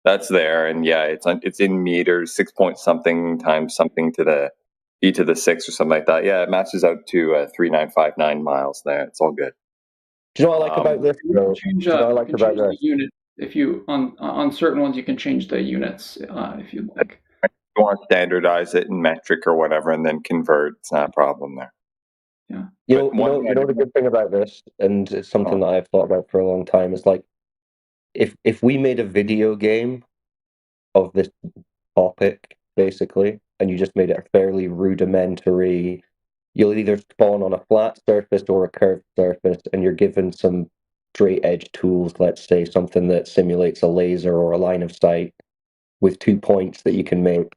that's there. And yeah, it's in meters, 6 point something times something to the e to the 6 or something like that. Yeah, it matches out to 3959 miles there. It's all good. Do you know what I like about this? You can change the unit if you on certain ones. You can change the units if you like. You want to standardize it in metric or whatever, and then convert. It's not a problem there. Yeah. You know the good thing about this, and it's something that I've thought about for a long time, is like if we made a video game of this topic, basically, and you just made it a fairly rudimentary. You'll either spawn on a flat surface or a curved surface, and you're given some straight edge tools, let's say something that simulates a laser or a line of sight with 2 points that you can make.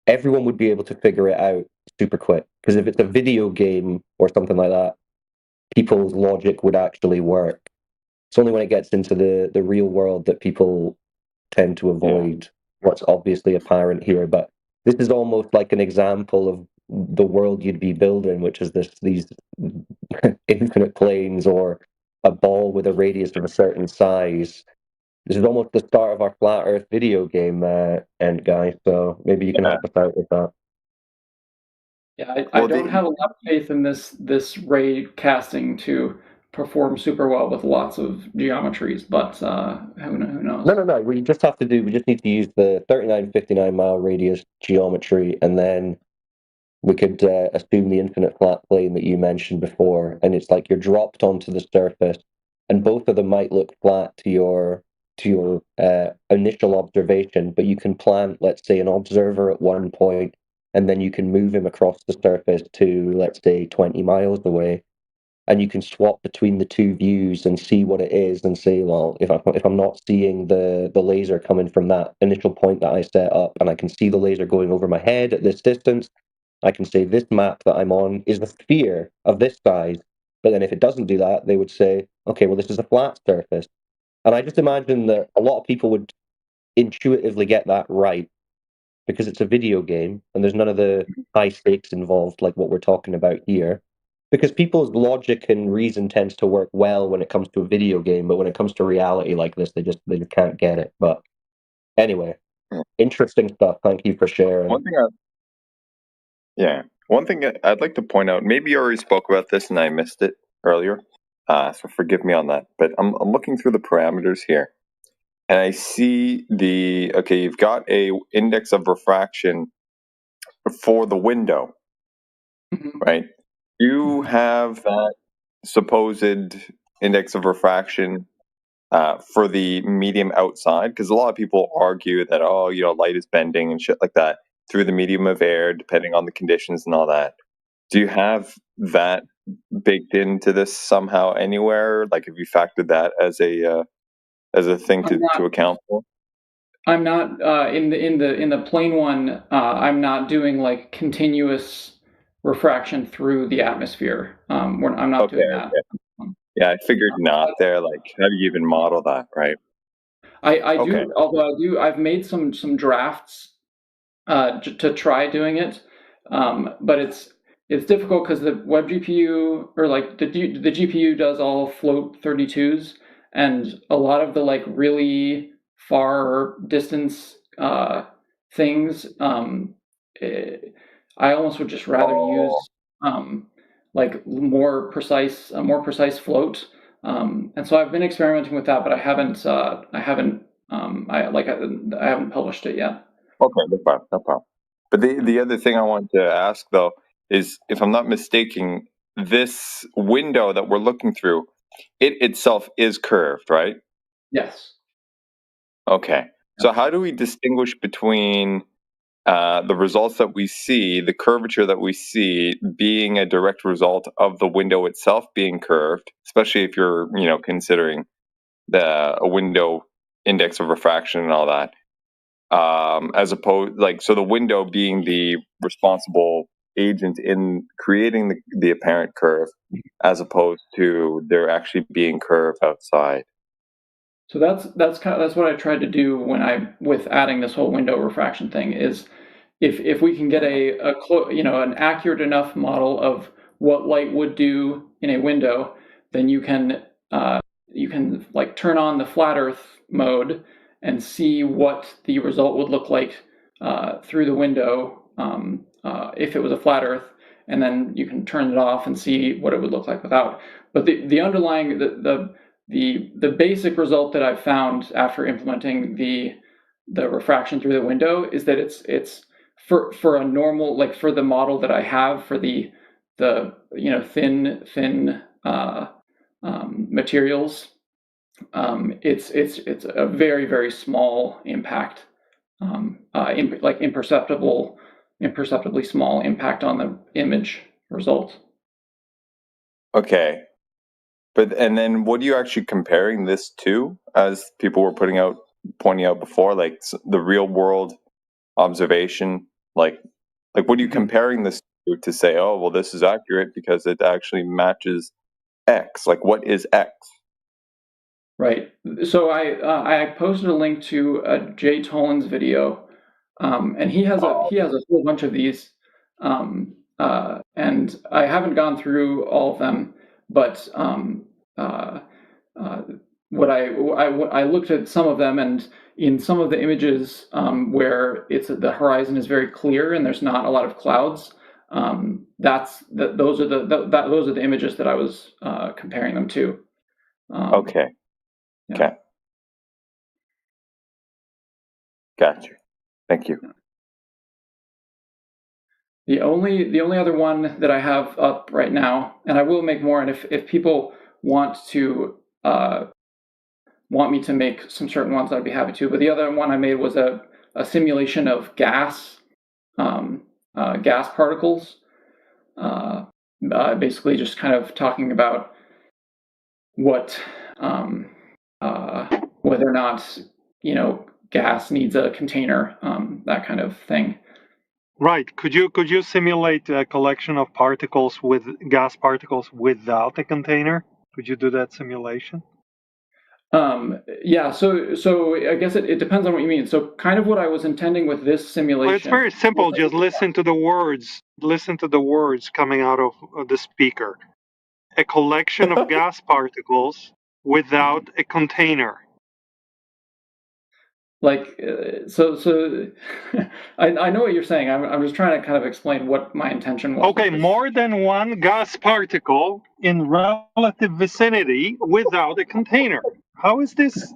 Everyone would be able to figure it out super quick, because if it's a video game or something like that, people's logic would actually work. It's only when it gets into the real world that people tend to avoid what's obviously apparent here. But this is almost like an example of the world you'd be building, which is these infinite planes or a ball with a radius of a certain size. This is almost the start of our Flat Earth video game, end guy. So maybe you can help us out with that. Yeah, I don't have a lot of faith in this ray casting to perform super well with lots of geometries, but who knows? No. We just need to use the 3959 mile radius geometry, and then we could assume the infinite flat plane that you mentioned before, and it's like you're dropped onto the surface, and both of them might look flat to your initial observation, but you can plant, let's say, an observer at one point, and then you can move him across the surface to, let's say, 20 miles away, and you can swap between the two views and see what it is, and say, well, if I'm not seeing the laser coming from that initial point that I set up, and I can see the laser going over my head at this distance, I can say this map that I'm on is a sphere of this size. But then if it doesn't do that, they would say, okay, well, this is a flat surface. And I just imagine that a lot of people would intuitively get that right, because it's a video game and there's none of the high stakes involved like what we're talking about here. Because people's logic and reason tends to work well when it comes to a video game, but when it comes to reality like this, they just can't get it. But anyway, interesting stuff. Thank you for sharing. One thing I'd like to point out, maybe you already spoke about this and I missed it earlier, So forgive me on that. But I'm looking through the parameters here, and I see you've got a index of refraction for the window, right? You have that supposed index of refraction for the medium outside, because a lot of people argue that light is bending and shit like that through the medium of air, depending on the conditions and all that. Do you have that baked into this somehow anywhere? Like, have you factored that as a thing to account for? I'm not in the plane one. I'm not doing like continuous refraction through the atmosphere. I'm not doing that. Okay. Yeah, I figured not there. Like, how do you even model that, right? I do, although I've made some drafts to try doing it, but it's difficult because the web GPU or like the GPU does all float 32s, and a lot of the like really far distance things, I almost would just rather use like more precise float. And so I've been experimenting with that, but I haven't published it yet. Okay, no problem. But the other thing I wanted to ask though is, if I'm not mistaken, this window that we're looking through, it itself is curved, right? Yes. Okay. So how do we distinguish between the results that we see, the curvature that we see, being a direct result of the window itself being curved, especially if you're, considering a window index of refraction and all that, as opposed, so the window being the responsible agent in creating the apparent curve, as opposed to there actually being curve outside. So that's what I tried to do with adding this whole window refraction thing is, if we can get an accurate enough model of what light would do in a window, then you can like turn on the flat Earth mode and see what the result would look like through the window if it was a flat Earth, and then you can turn it off and see what it would look like without. But the underlying the basic result that I've found after implementing the refraction through the window is that it's for a normal, like for the model that I have for the thin materials, it's a very, very small impact, imperceptibly small impact on the image result. Okay. And then what are you actually comparing this to, as people were pointing out before, like the real world observation? Like what are you comparing this to say, oh, well, this is accurate because it actually matches X? Like, what is X? Right. So I posted a link to Jay Tolan's video, and he has a whole bunch of these, and I haven't gone through all of them, but what I looked at some of them, and in some of the images where the horizon is very clear and there's not a lot of clouds, those are the images that I was comparing them to. Okay. Yeah. Okay. Gotcha. Thank you. The only other one that I have up right now, and I will make more, and if people want me to make some certain ones, I'd be happy to. But the other one I made was a simulation of gas particles, basically just kind of talking about what whether or not gas needs a container, that kind of thing. Right. Could you simulate a collection of particles with gas particles without a container? Could you do that simulation? Yeah. So I guess it depends on what you mean. So kind of what I was intending with this simulation. Well, it's very simple. Just listen to the words. Listen to the words coming out of the speaker. A collection of gas particles without a container. So I know what you're saying. I'm just trying to kind of explain what my intention was. Okay, more than one gas particle in relative vicinity without a container. How is this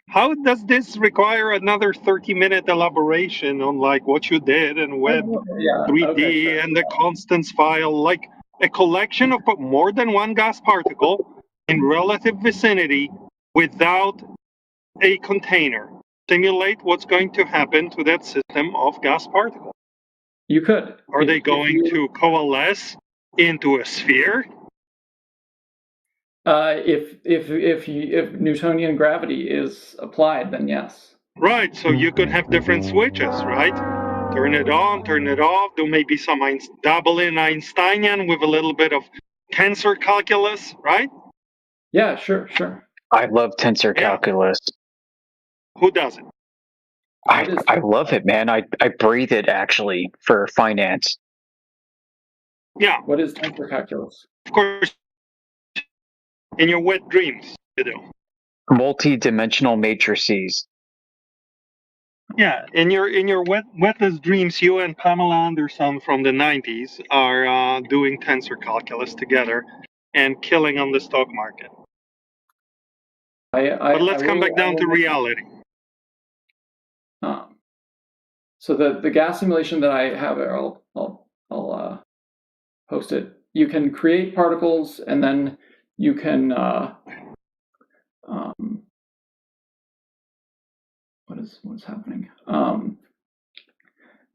how does this require another 30-minute elaboration on what you did and Web 3D and the constants file, like a collection of more than one gas particle in relative vicinity without a container? Simulate what's going to happen to that system of gas particles. You could. Are they going to coalesce into a sphere? If Newtonian gravity is applied, then yes. Right. So you could have different switches, right? Turn it on, turn it off. Do maybe some double in Einsteinian with a little bit of tensor calculus, right? Yeah, sure. I love tensor calculus. Who doesn't? I love it, man. I breathe it actually for finance. Yeah. What is tensor calculus? Of course, in your wet dreams, you do. Multi-dimensional matrices. Yeah, in your wetless dreams, you and Pamela Anderson from the 90s are doing tensor calculus together and killing on the stock market. But let's come back down to reality. So the gas simulation that I have, I'll post it. You can create particles, and then you can what is happening? And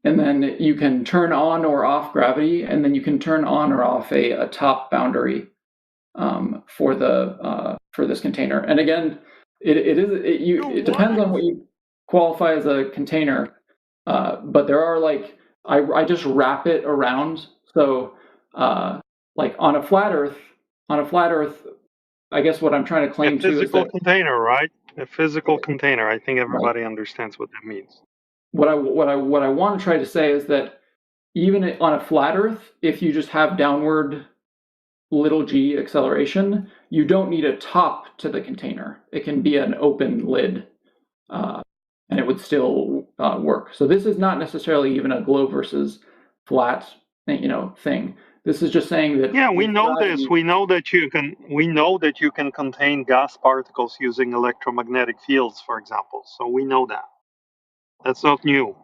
then you can turn on or off gravity, and then you can turn on or off a top boundary for this container. And again, it depends on what you qualify as a container. But there are I just wrap it around. So on a flat Earth, I guess what I'm trying to claim to is that physical container, right? A physical container. I think everybody understands what that means. What I want to try to say is that even on a flat Earth, if you just have downward little g acceleration, you don't need a top to the container. It can be an open lid, and it would still work. So this is not necessarily even a globe versus flat, thing. This is just saying that. Yeah, we know this. We know that you can contain gas particles using electromagnetic fields, for example. So we know that. That's not new.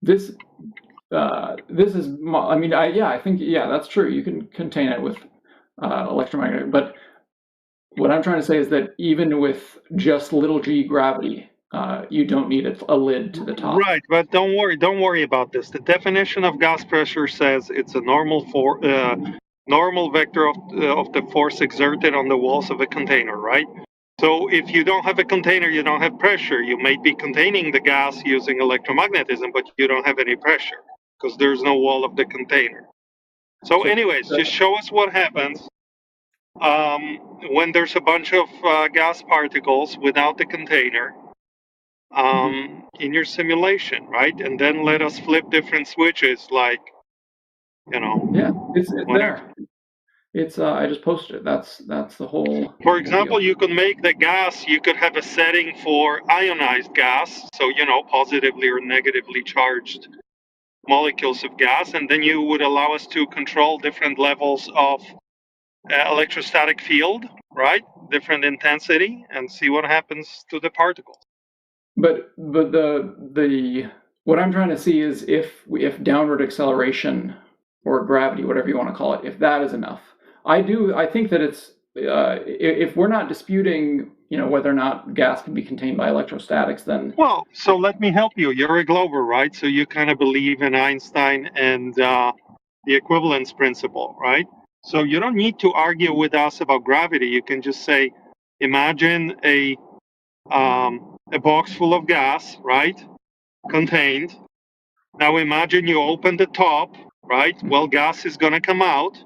This is. I think that's true. You can contain it with electromagnetic, but what I'm trying to say is that even with just little g gravity, you don't need a lid to the top. Right, but don't worry about this. The definition of gas pressure says it's a normal vector of the force exerted on the walls of a container, right? So if you don't have a container, you don't have pressure. You may be containing the gas using electromagnetism, but you don't have any pressure because there's no wall of the container. So anyways, just show us what happens when there's a bunch of gas particles without the container in your simulation, right? And then let us flip different switches, Yeah, it's there. It's I just posted it. That's the whole. For example, you could make the gas. You could have a setting for ionized gas, so positively or negatively charged molecules of gas, and then you would allow us to control different levels of electrostatic field, right? Different intensity, and see what happens to the particles. But the what I'm trying to see is if downward acceleration or gravity, whatever you want to call it, if that is enough. I think that it's if we're not disputing whether or not gas can be contained by electrostatics, then so let me help you. You're a Glober, right? So you kind of believe in Einstein and the equivalence principle, right? So you don't need to argue with us about gravity. You can just say, imagine a box full of gas, right? Contained. Now imagine you open the top, right? Well, gas is going to come out.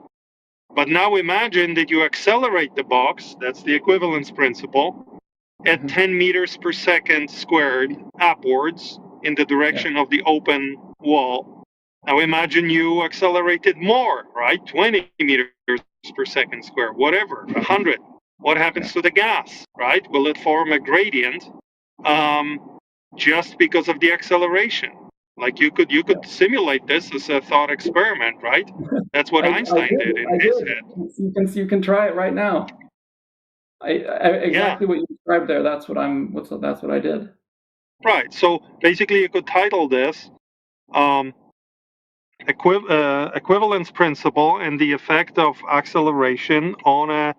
But now imagine that you accelerate the box, that's the equivalence principle, at 10 meters per second squared upwards in the direction of the open wall. Now imagine you accelerated more, right? 20 meters per second squared, whatever, 100. What happens to the gas, right? Will it form a gradient just because of the acceleration. Like you could simulate this as a thought experiment, right? That's what Einstein did in his head. You can try it right now. Exactly what you described there. That's what I did. Right. So basically, you could title this equivalence principle and the effect of acceleration on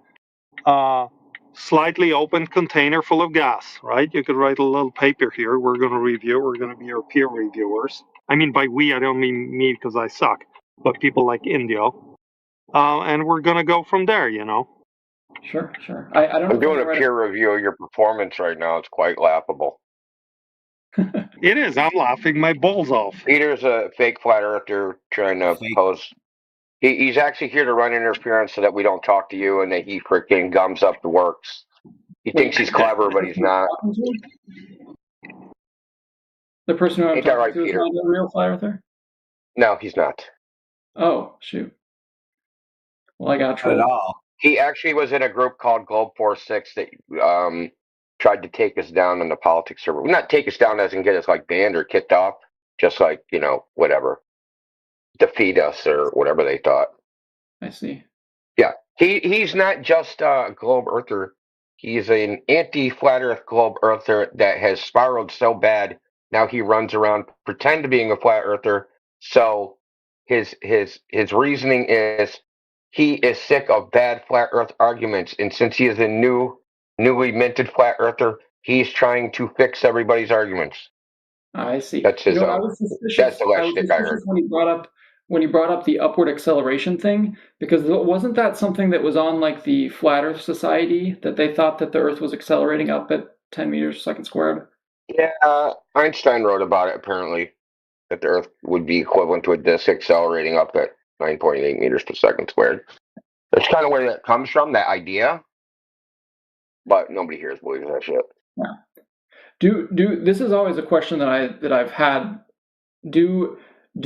a slightly open container full of gas, right? You could write a little paper here. We're going to review. We're going to be your peer reviewers. I mean, by we, I don't mean me because I suck, but people like Indio. And we're going to go from there, you know? Sure. I'm doing a peer review of your performance right now. It's quite laughable. It is. I'm laughing my balls off. Peter's a fake flat earther trying to pose. He's actually here to run interference so that we don't talk to you and that he freaking gums up the works. He thinks he's clever, but he's not. The person who I'm talking right, to is Peter? not a real flat earther? No, he's not. Oh, shoot. Well, I got trolled. Not at all. He actually was in a group called Globe Force 6 that tried to take us down on the politics server. Not take us down as in get us like banned or kicked off, just like, you know, whatever. Defeat us or whatever they thought. I see. Yeah. He's not just a globe earther. He's an anti-flat earth globe earther that has spiraled so bad. Now he runs around pretend to being a flat earther. So his reasoning is he is sick of bad flat earth arguments. And since he is a newly minted flat earther, he's trying to fix everybody's arguments. I see. That's his I was suspicious. That's the last stick I heard. When he brought up the upward acceleration thing, because wasn't that something that was on like the Flat Earth Society, that they thought that the Earth was accelerating up at 10 meters per second squared? Yeah, Einstein wrote about it apparently, that the Earth would be equivalent to a disk accelerating up at 9.8 meters per second squared. That's kind of where that comes from, that idea. But nobody here believes that shit. Yeah. This is always a question that I've had. Do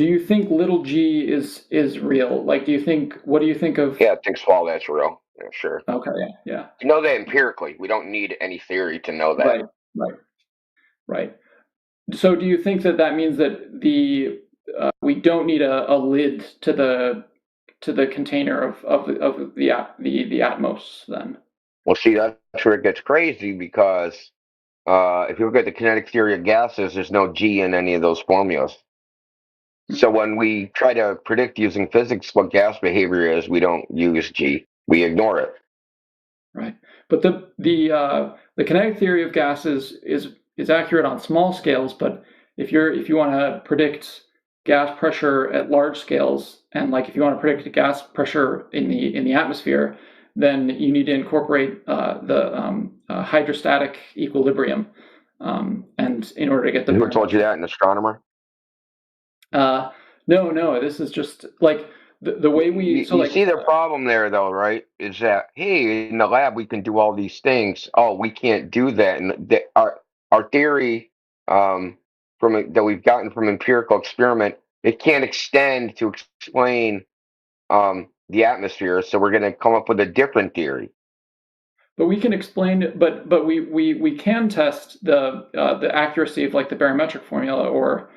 you think little g is real? Like, what do you think of? Yeah, I think swallow that's real. Yeah, sure. Okay, yeah. You know that empirically. We don't need any theory to know that. Right. So do you think that means that we don't need a lid to the container of the Atmos then? Well, see, that's where it gets crazy because if you look at the kinetic theory of gases, there's no G in any of those formulas. So when we try to predict using physics what gas behavior is, we don't use G. We ignore it. Right. But the kinetic theory of gases is accurate on small scales, but if you want to predict gas pressure at large scales, and like if you want to predict the gas pressure in the atmosphere, then you need to incorporate the hydrostatic equilibrium, and in order to get the. Who told you that? An astronomer? No. This is just like the way we. You see the problem there, though, right? Is that hey, in the lab we can do all these things. Oh, we can't do that, and our theory that we've gotten from empirical experiment, it can't extend to explain the atmosphere. So we're going to come up with a different theory. But we can explain, but we can test the accuracy of like the barometric formula or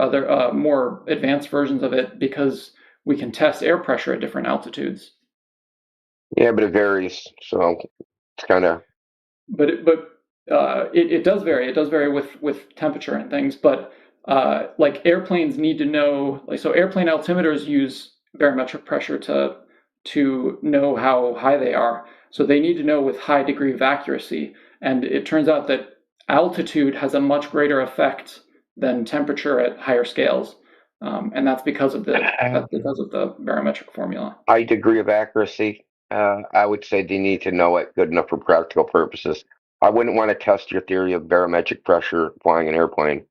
other more advanced versions of it, because we can test air pressure at different altitudes. Yeah, but it varies, so it's kind of. But it does vary. It does vary with temperature and things. But like airplanes need to know, like, so airplane altimeters use barometric pressure to know how high they are. So they need to know with high degree of accuracy. And it turns out that altitude has a much greater effect than temperature at higher scales, and that's because of the barometric formula. High degree of accuracy. I would say they need to know it good enough for practical purposes. I wouldn't want to test your theory of barometric pressure flying an airplane.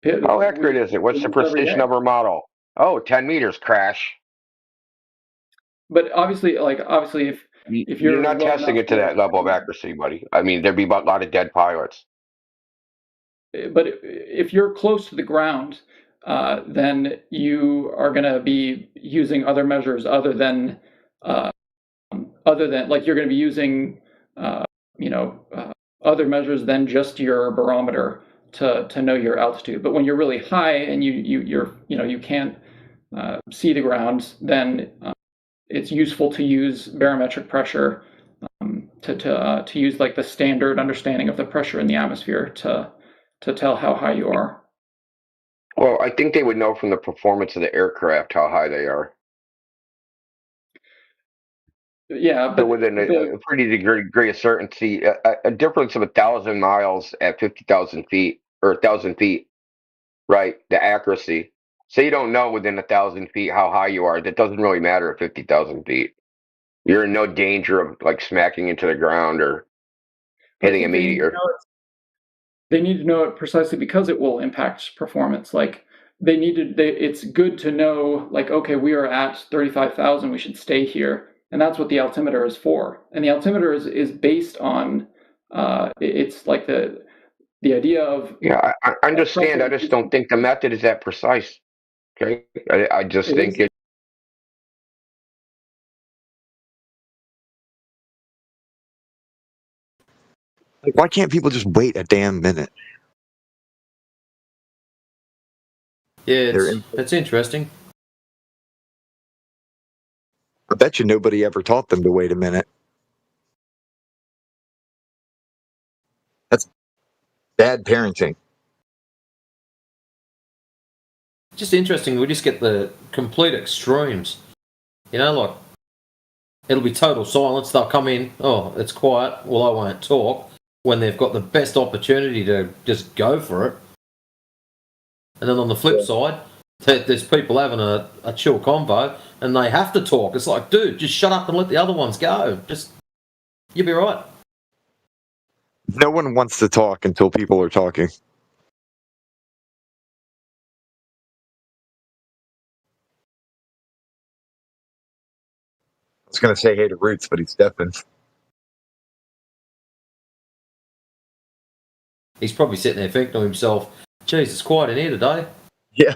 How accurate is it? What's the precision of our model? Oh, 10 meters, crash. But obviously, if you're not testing it to that level of accuracy, buddy. I mean, there'd be a lot of dead pilots. But if you're close to the ground, then you are going to be using other measures other than like you're going to be using other measures than just your barometer to know your altitude. But when you're really high and you can't see the ground, then it's useful to use barometric pressure to use like the standard understanding of the pressure in the atmosphere to tell how high you are. Well, I think they would know from the performance of the aircraft how high they are. Yeah, but within a pretty degree of certainty, a difference of 1,000 miles at 50,000 feet or 1,000 feet, right? The accuracy. Say you don't know within 1,000 feet how high you are. That doesn't really matter at 50,000 feet. You're in no danger of like smacking into the ground or hitting a meteor. They need to know it precisely because it will impact performance. Like it's good to know, like, okay, we are at 35,000, we should stay here. And that's what the altimeter is for. And the altimeter is based on, it's like the idea of... Yeah, I understand. I just don't think the method is that precise. Okay? I just think it... Like, why can't people just wait a damn minute? Yeah, it's interesting. I bet you nobody ever taught them to wait a minute. That's bad parenting. Just interesting. We just get the complete extremes. You know, like, it'll be total silence. They'll come in, oh, it's quiet. Well, I won't talk. When they've got the best opportunity to just go for it. And then on the flip side, there's people having a chill convo and they have to talk. It's like, dude, just shut up and let the other ones go. Just, you'll be right. No one wants to talk until people are talking. I was going to say hey to Roots, but he's deafened. He's probably sitting there thinking to himself, geez, it's quiet in here today. Yeah.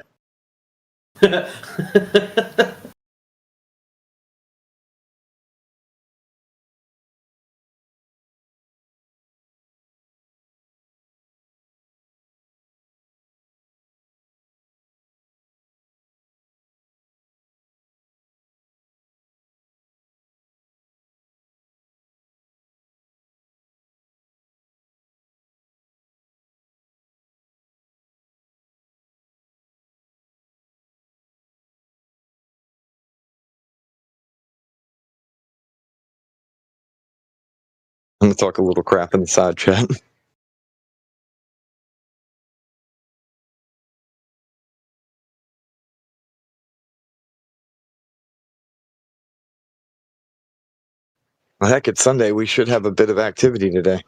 I'm going to talk a little crap in the side chat. Well, heck, it's Sunday. We should have a bit of activity today.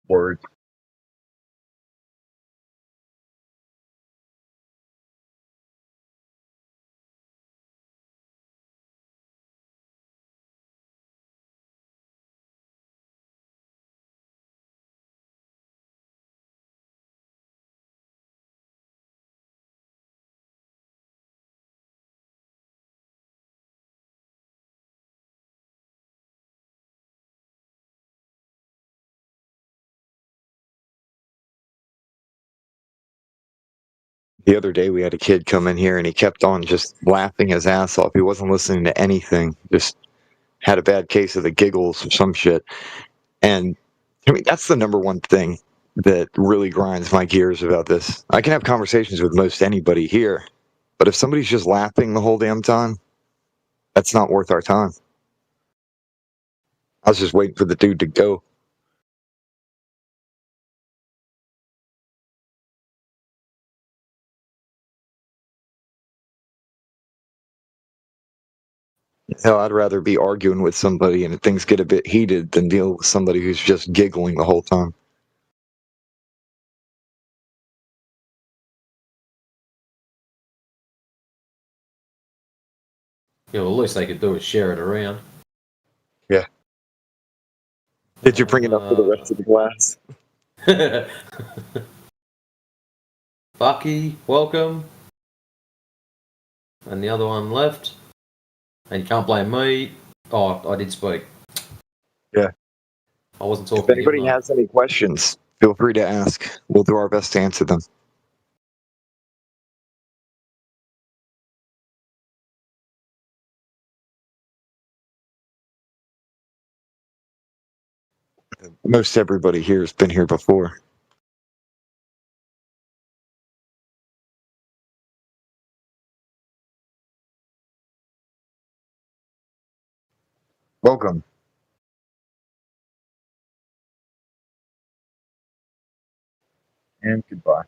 Word. The other day we had a kid come in here and he kept on just laughing his ass off. He wasn't listening to anything. Just had a bad case of the giggles or some shit. And I mean, that's the number one thing that really grinds my gears about this. I can have conversations with most anybody here, but if somebody's just laughing the whole damn time, that's not worth our time. I was just waiting for the dude to go. Hell, I'd rather be arguing with somebody and things get a bit heated than deal with somebody who's just giggling the whole time. Yeah, well, the least they could do is share it around. Yeah. Did you bring it up for the rest of the class? Bucky, welcome. And the other one left. And you can't blame me. Oh, I did speak. Yeah. I wasn't talking If anybody to him, has any questions, feel free to ask. We'll do our best to answer them. Most everybody here has been here before. Welcome. And goodbye.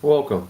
Welcome.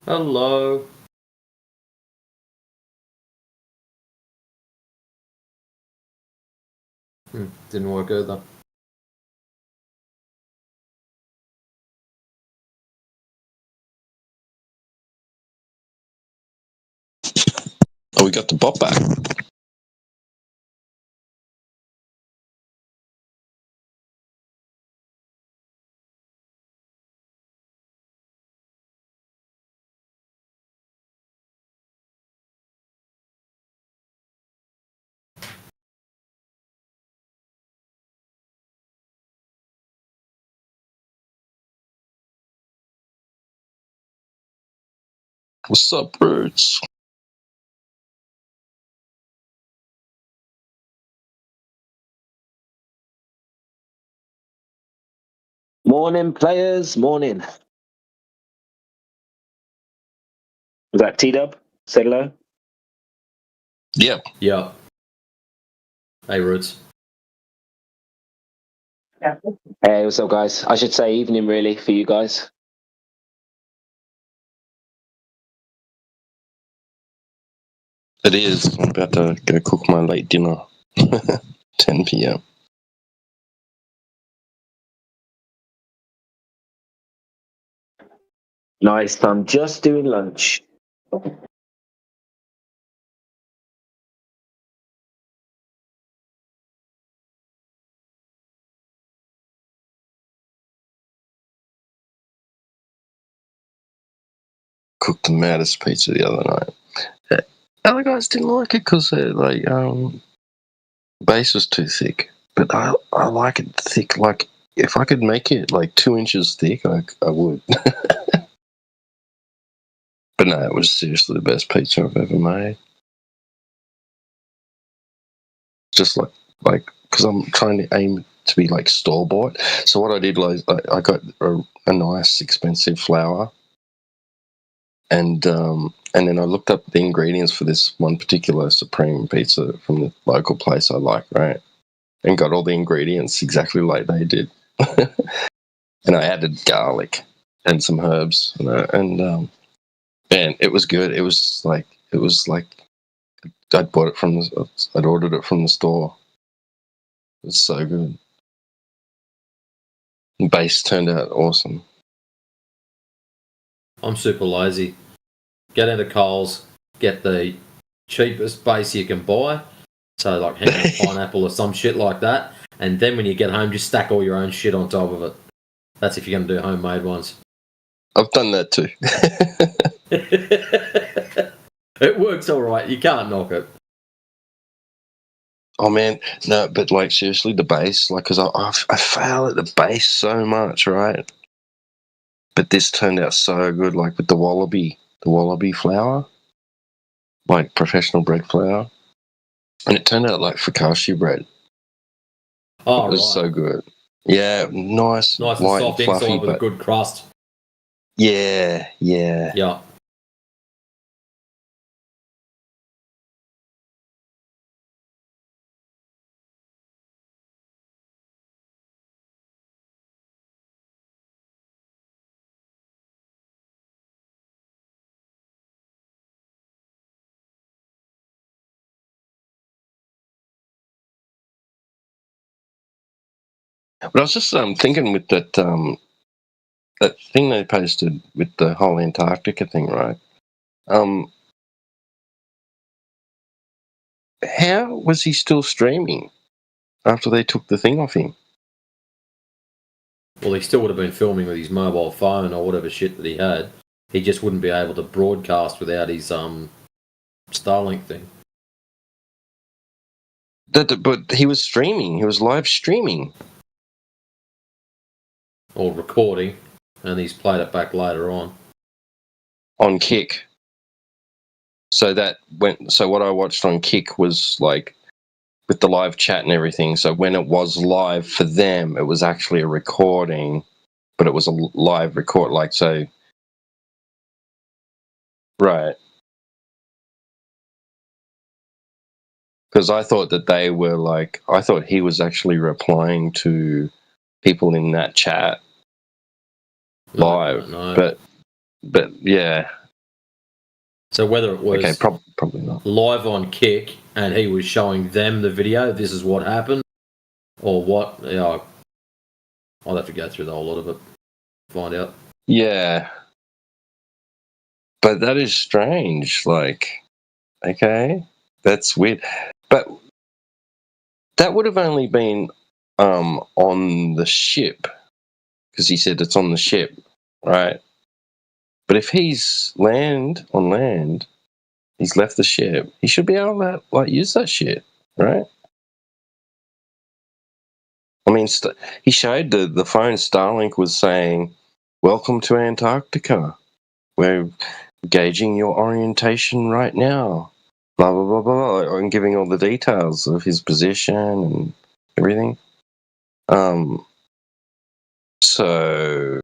Hello. Didn't work either. Oh, we got the bot back. What's up, birds? Morning, players. Morning. Was that T-Dub? Say hello. Yep. Yep. Hey, Roots. Hey, what's up, guys? I should say evening, really, for you guys. It is. I'm about to go cook my late dinner. 10 p.m. Nice. I'm just doing lunch. Cooked the maddest pizza the other night. Other guys didn't like it because base was too thick. But I like it thick. Like, if I could make it like 2 inches thick, I would. But no, it was seriously the best pizza I've ever made. Just like because I'm trying to aim to be like store bought. So what I did was I got a nice expensive flour, and then I looked up the ingredients for this one particular Supreme pizza from the local place I like, right? And got all the ingredients exactly like they did. And I added garlic and some herbs, and it was good. It was like I'd ordered it from the store. It was so good. The base turned out awesome. I'm super lazy. Get into Coles, get the cheapest base you can buy. So, like, hang a pineapple or some shit like that. And then when you get home, just stack all your own shit on top of it. That's if you're going to do homemade ones. I've done that too. It works all right. You can't knock it. Oh man, no, but like seriously, the bass, like, because I fail at the bass so much, right? But this turned out so good, like with the wallaby flour, like professional bread flour, and it turned out like focaccia bread. Oh, it was right. so good. Yeah, nice Nice and light soft and fluffy, inside with a but good crust. yeah. Yeah. But I was just thinking with that that thing they posted with the whole Antarctica thing, right? How was he still streaming after they took the thing off him? Well, he still would have been filming with his mobile phone or whatever shit that he had. He just wouldn't be able to broadcast without his Starlink thing. But he was streaming. He was live streaming. Or recording, and he's played it back later on. On Kick. So what I watched on Kick was like with the live chat and everything. So when it was live for them, it was actually a recording, but it was a live record, like so. Right. Because I thought that they were like, I thought he was actually replying to people in that chat live, but yeah. So whether it was okay, probably not live on Kick and he was showing them the video, this is what happened, or what? Yeah, I'll have to go through the whole lot of it, find out. Yeah, but that is strange. Like, okay, that's weird, but that would have only been on the ship because he said it's on the ship, right? But if he's on land, he's left the ship. He should be able to like use that shit, right? I mean, he showed the phone. Starlink was saying, "Welcome to Antarctica. We're gauging your orientation right now." Blah blah blah blah, and giving all the details of his position and everything. So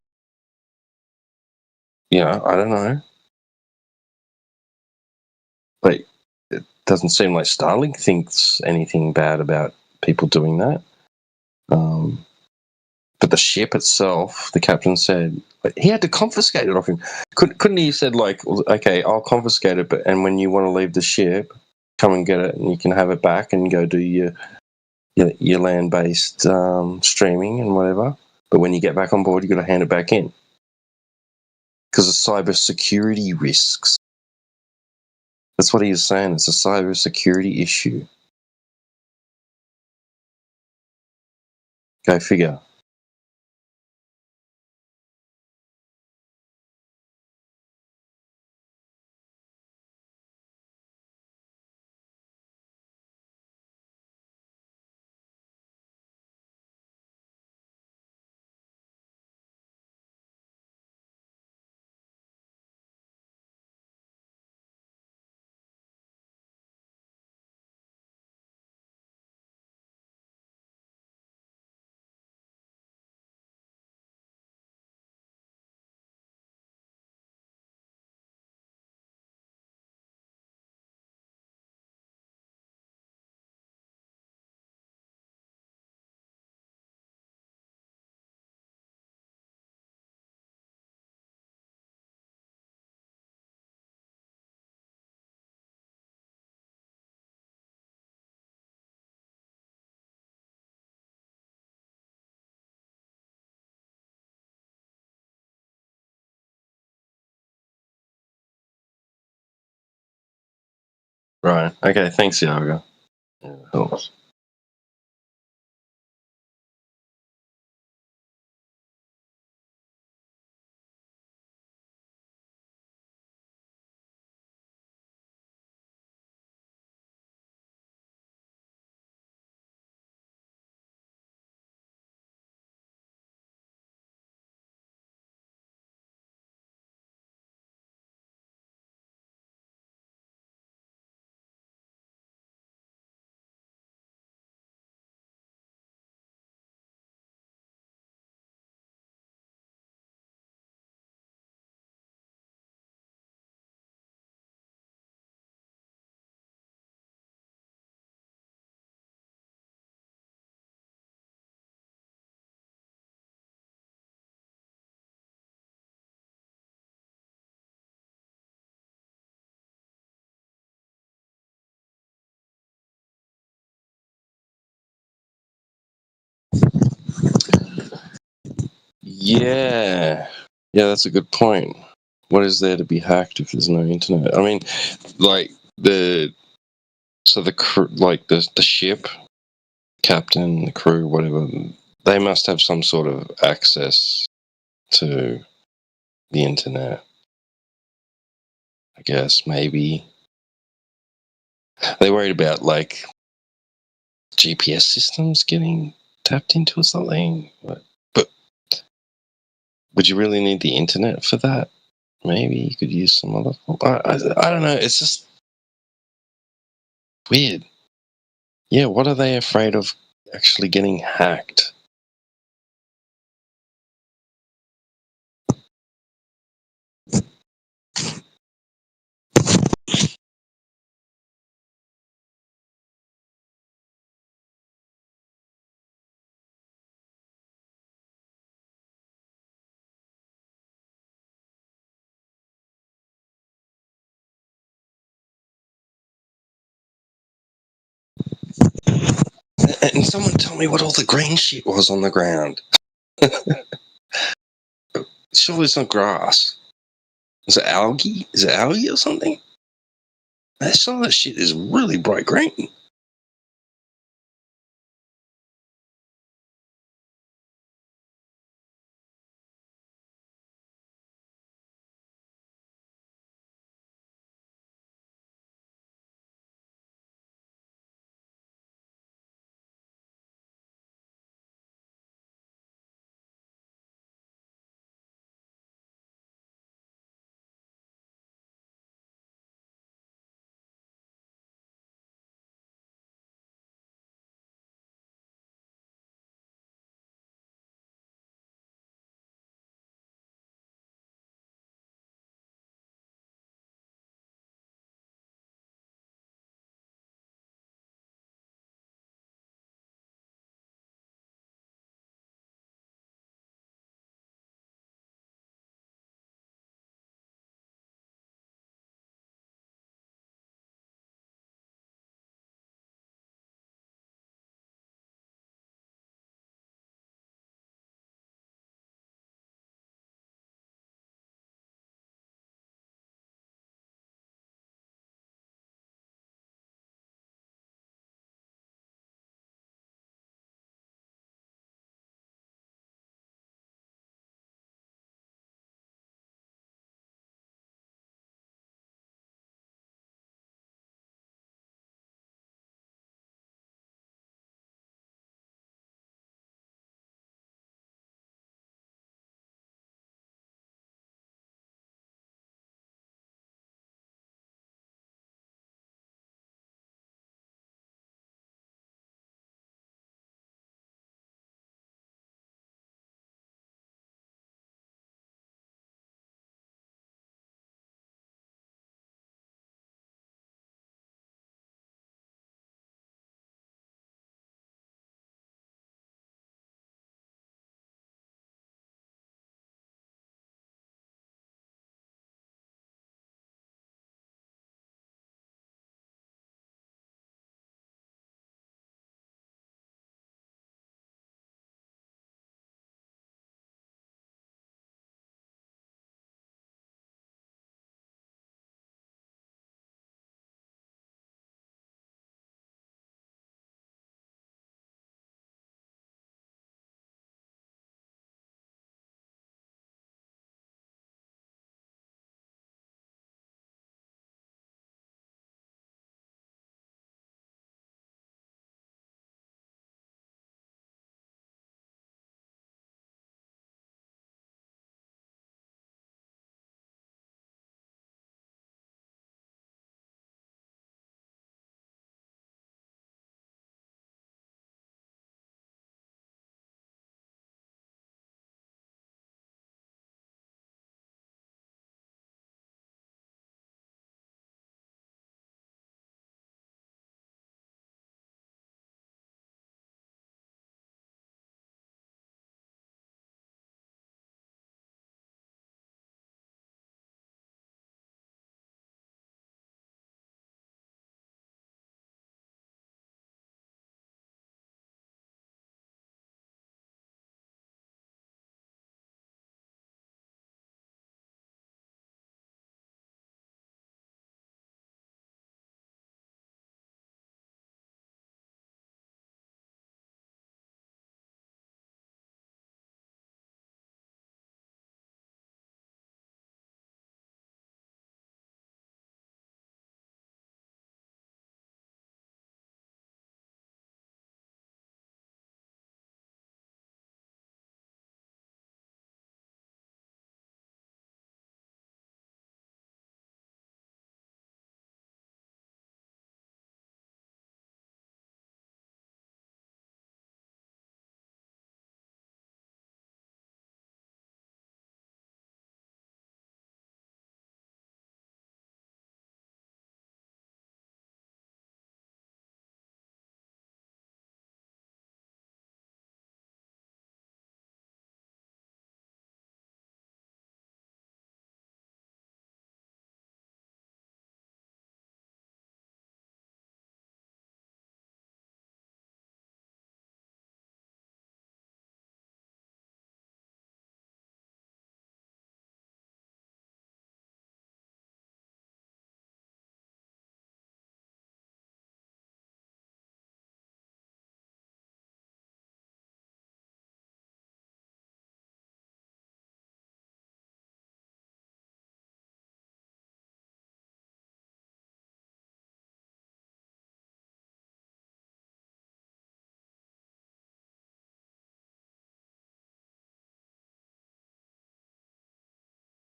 yeah, I don't know. Like, it doesn't seem like Starlink thinks anything bad about people doing that. But the ship itself, the captain said he had to confiscate it off him. Couldn't he have said like, okay, I'll confiscate it, but and when you want to leave the ship, come and get it, and you can have it back and go do your land-based streaming and whatever. But when you get back on board, you got to hand it back in because of cyber security risks. That's what he was saying. It's a cyber security issue. Go figure. Right. Okay. Thanks, Iago. Yeah, helps. Yeah. Yeah, that's a good point. What is there to be hacked if there's no internet? I mean, like the ship captain, the crew, whatever, they must have some sort of access to the internet. I guess maybe they worried about like GPS systems getting tapped into or something. But would you really need the internet for that? Maybe you could use some other. I don't know. It's just weird. Yeah, what are they afraid of actually getting hacked? And someone tell me what all the green shit was on the ground. Surely it's not grass. Is it algae? Is it algae or something? Some of that shit is really bright green.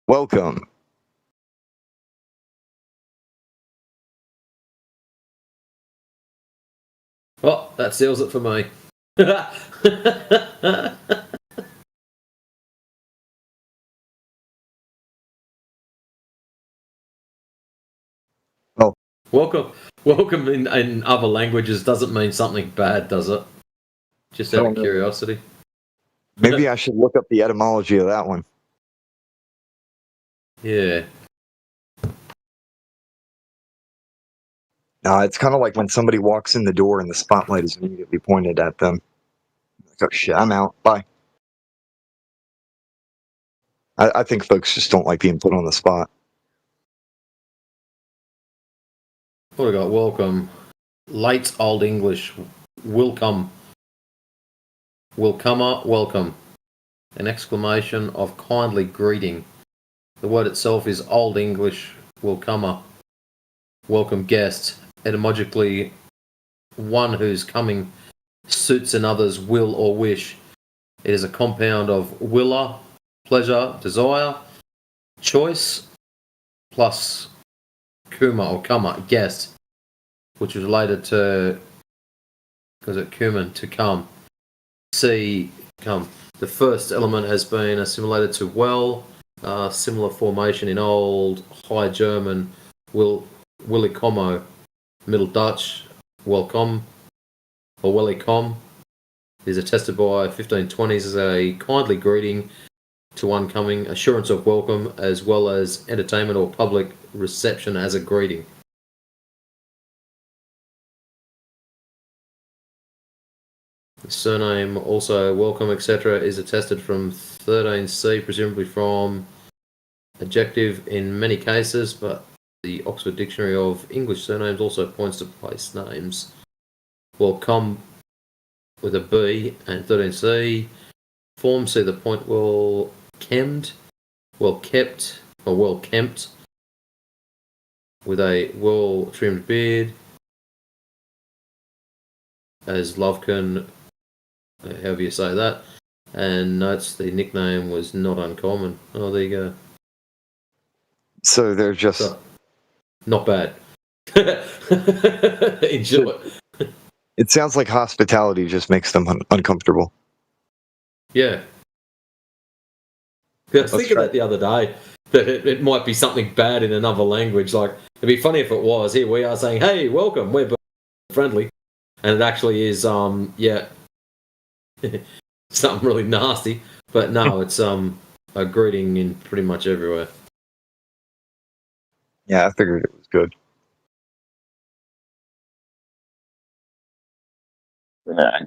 Welcome. Well, that seals it for me. Oh. Welcome in other languages doesn't mean something bad, does it? Just out of curiosity. Maybe I should look up the etymology of that one. Yeah. No, it's kind of like when somebody walks in the door and the spotlight is immediately pointed at them. Like, oh shit, I'm out. Bye. I think folks just don't like being put on the spot. What do we got? Welcome. Late Old English. Welcome. Welcomer. Welcome. An exclamation of kindly greeting. The word itself is Old English. Welcomer. Welcome guest. Etymologically, one whose coming suits another's will or wish. It is a compound of willa, pleasure, desire, choice, plus kuma or kama, guest, which is related to, because it kuman, to come. See, come. The first element has been assimilated to well, similar formation in Old High German, willikomo, Middle Dutch, welkom, or wellikom, is attested by 1520s as a kindly greeting to one coming, assurance of welcome, as well as entertainment or public reception as a greeting. The surname, also welcome, etc., is attested from 13c, presumably from adjective in many cases, but the Oxford Dictionary of English surnames also points to place names. Welcome with a B, and 13c form, see the point well kemmed, well kept, or well kempt, with a well trimmed beard, as Lovekin, however you say that, and notes the nickname was not uncommon. Oh, there you go. So they're just... So, not bad. Enjoy it. It sounds like hospitality just makes them uncomfortable. Yeah. I was thinking that the other day, that it might be something bad in another language. Like, it'd be funny if it was. Here we are saying, hey, welcome, we're friendly. And it actually is, yeah, something really nasty. But no, it's a greeting in pretty much everywhere. Yeah, I figured it was good.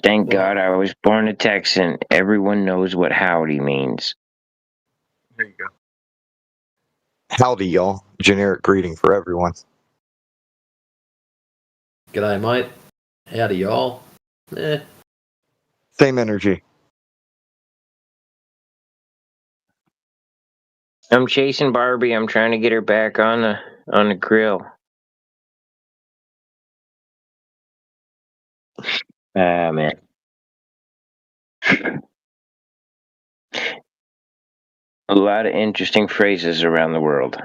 Thank God I was born a Texan. Everyone knows what howdy means. There you go. Howdy, y'all. Generic greeting for everyone. G'day, mate. Howdy, y'all. Same energy. I'm chasing Barbie. I'm trying to get her back on the grill. Ah, man. A lot of interesting phrases around the world.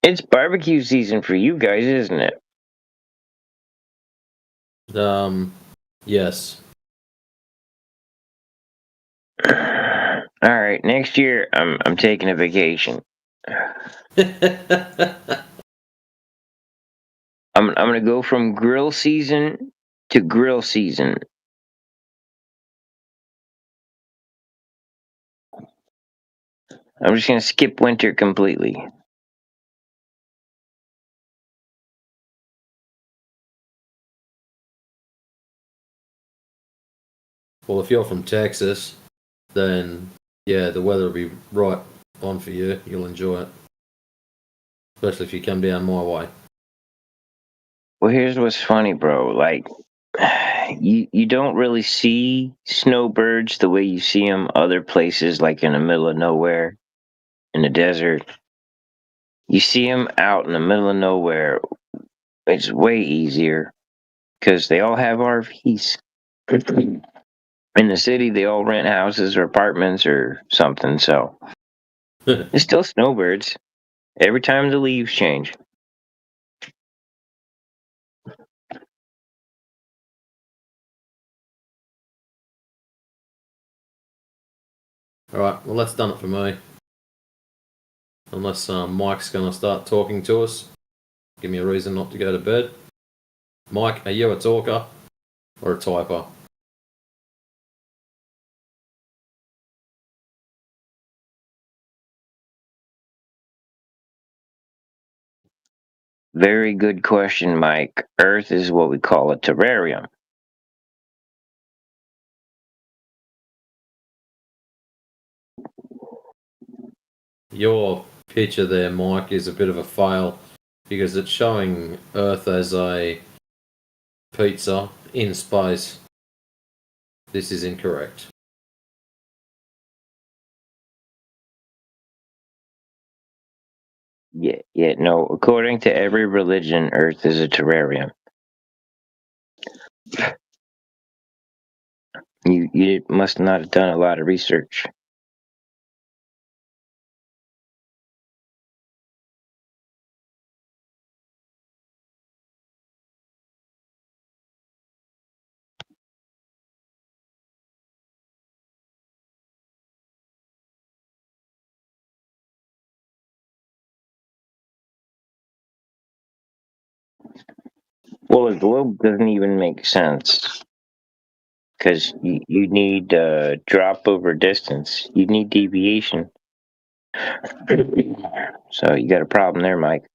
It's barbecue season for you guys, isn't it? Yes. All right, next year I'm taking a vacation. I'm gonna go from grill season to grill season. I'm just gonna skip winter completely. Well, if you're from Texas, then yeah, the weather will be right on for you. You'll enjoy it, especially if you come down my way. Well, here's what's funny, bro. Like, you don't really see snowbirds the way you see them other places, like in the middle of nowhere. in the desert. You see them out in the middle of nowhere. It's way easier because they all have RVs. In the city, they all rent houses or apartments or something, so it's still snowbirds every time the leaves change. Alright, well, that's done it for me. Unless Mike's going to start talking to us. Give me a reason not to go to bed. Mike, are you a talker or a typer? Very good question, Mike. Earth is what we call a terrarium. Your picture there, Mike, is a bit of a fail because it's showing Earth as a pizza in space. This is incorrect. Yeah, no. According to every religion, Earth is a terrarium. You must not have done a lot of research. Well, a globe doesn't even make sense because you need drop over distance. You need deviation. So you got a problem there, Mike.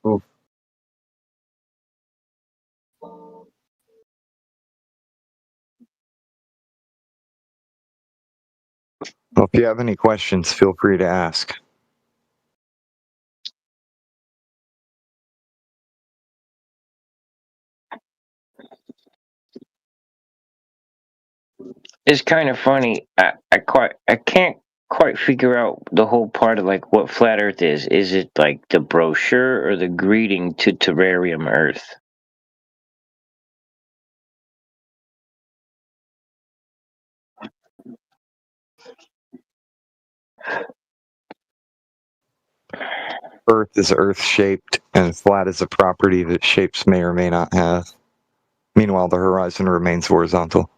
Oof. Well, if you have any questions, feel free to ask. It's kind of funny. I can't quite figure out the whole part of like what flat Earth is. Is it like the brochure or the greeting to Terrarium Earth? Earth is Earth shaped, and flat is a property that shapes may or may not have. Meanwhile, the horizon remains horizontal.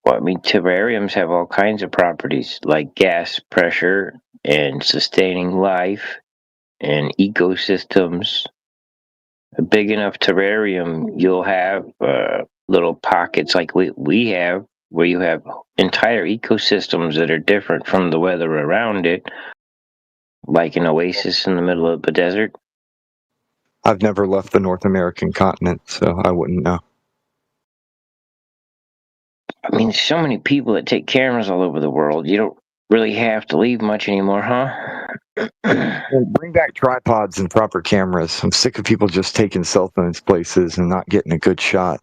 Well, I mean, terrariums have all kinds of properties like gas pressure and sustaining life and ecosystems. A big enough terrarium, you'll have little pockets like we have, where you have entire ecosystems that are different from the weather around it, like an oasis in the middle of the desert. I've never left the North American continent, so I wouldn't know. I mean, there's so many people that take cameras all over the world. You don't really have to leave much anymore, huh? Well, bring back tripods and proper cameras. I'm sick of people just taking cell phones places and not getting a good shot.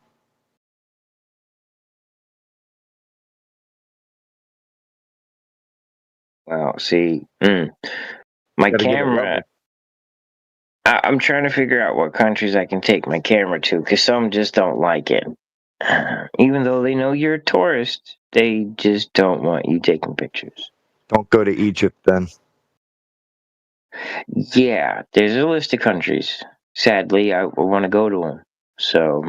Well, see, my camera. I'm trying to figure out what countries I can take my camera to, because some just don't like it. Even though they know you're a tourist, they just don't want you taking pictures. Don't go to Egypt then. Yeah, there's a list of countries. Sadly, I want to go to them. So,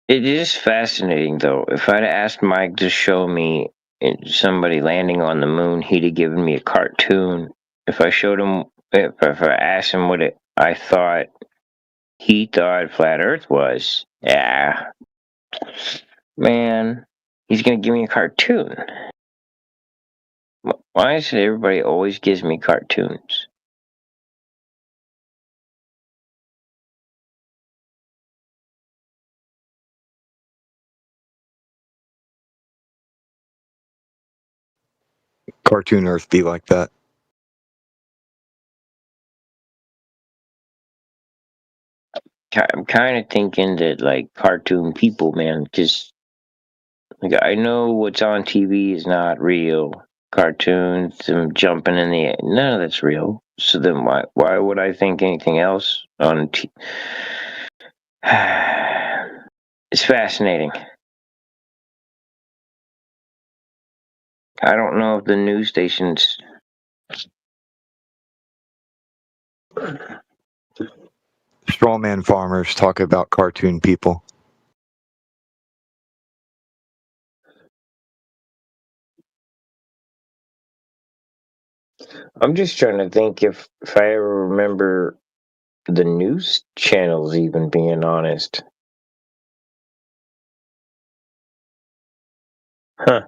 It is fascinating, though. If I'd asked Mike to show me somebody landing on the moon, he'd have given me a cartoon. If I showed him, if I asked him what I thought he thought flat Earth was, yeah, man, he's gonna give me a cartoon. Why is it everybody always gives me cartoons? Cartoon Earth be like that. I'm kind of thinking that, like, cartoon people, man, just like, I know what's on TV is not real. Cartoons, them jumping in the air, none of that's real. So then why would I think anything else on It's fascinating. I don't know if the news stations. Strawman farmers talk about cartoon people. I'm just trying to think if I ever remember the news channels even being honest. Huh.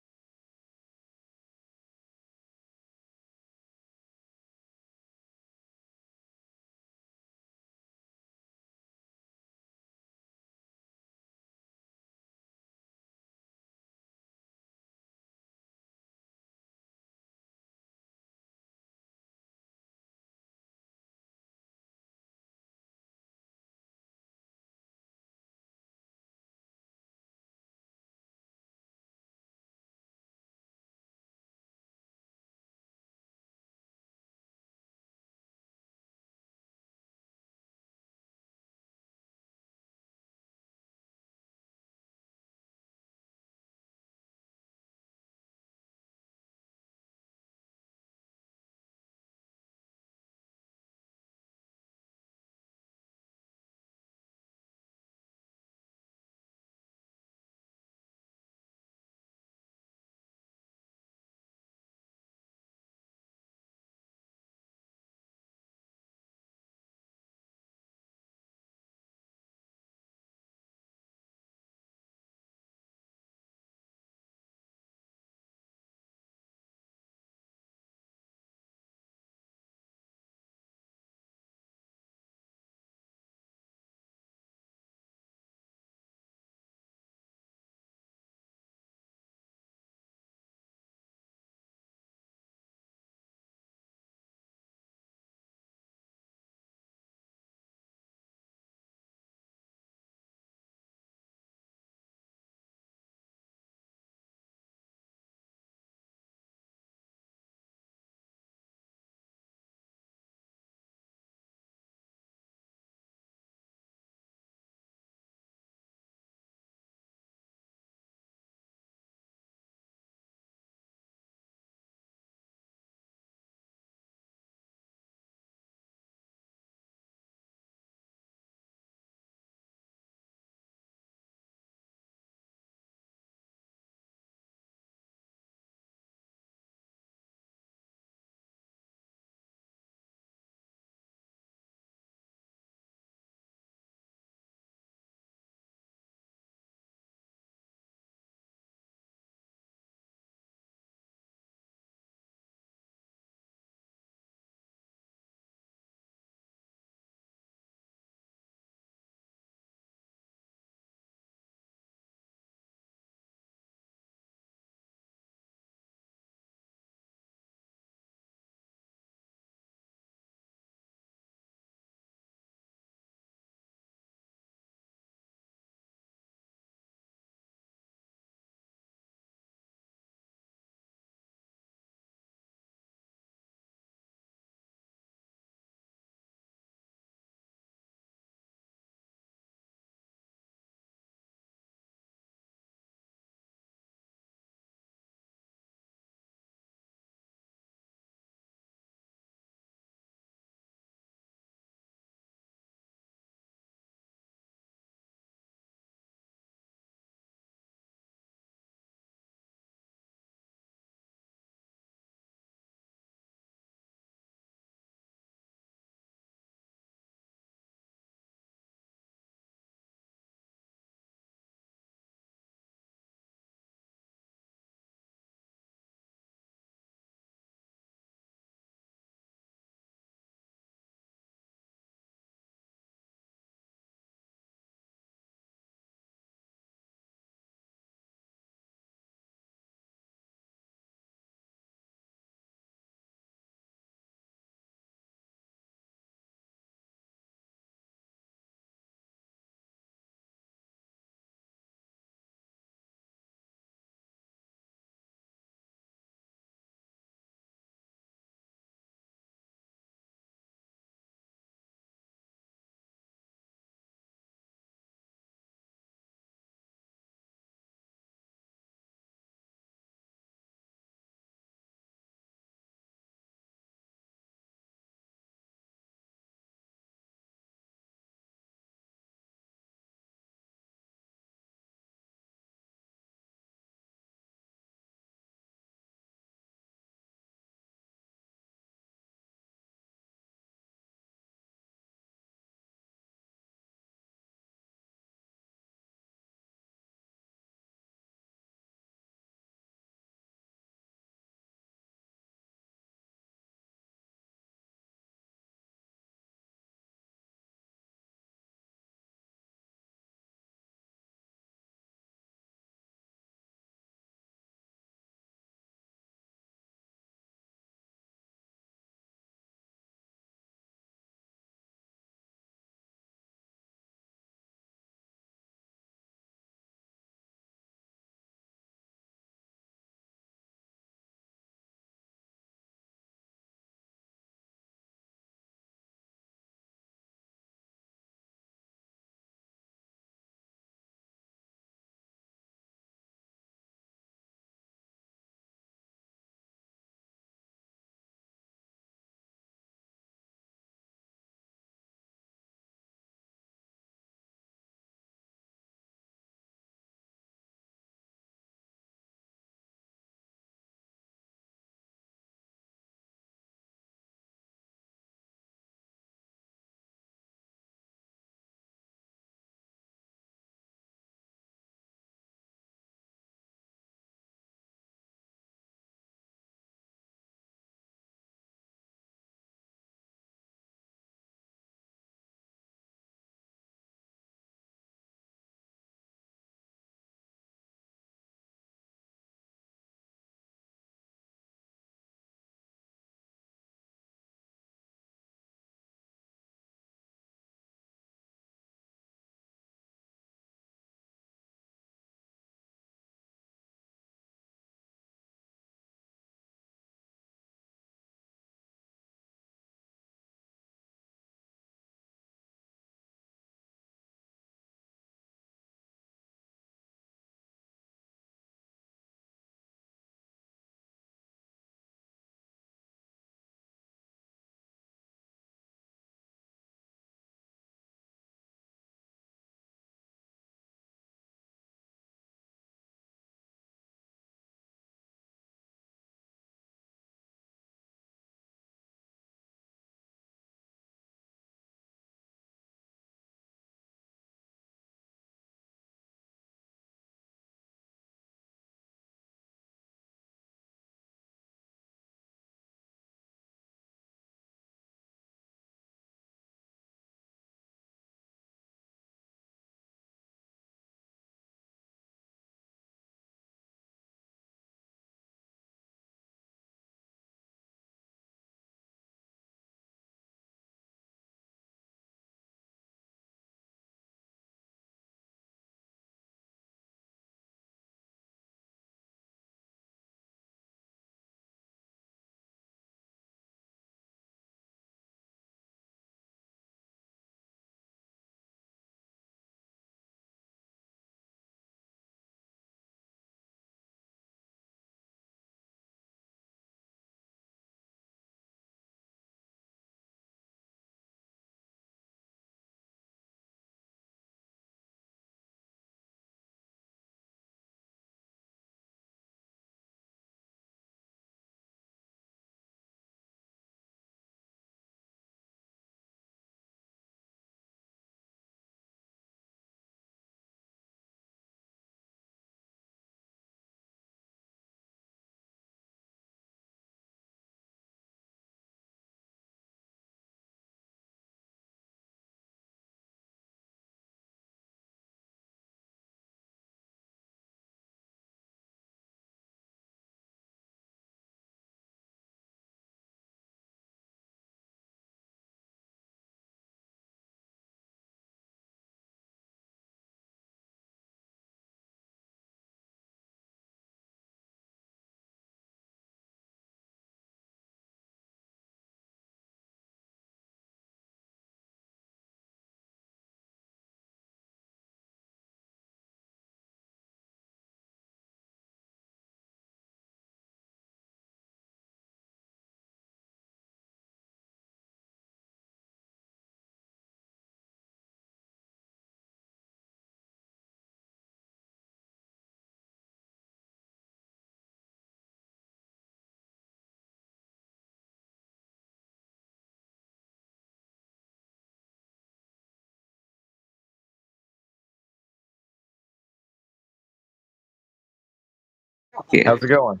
Okay. How's it going?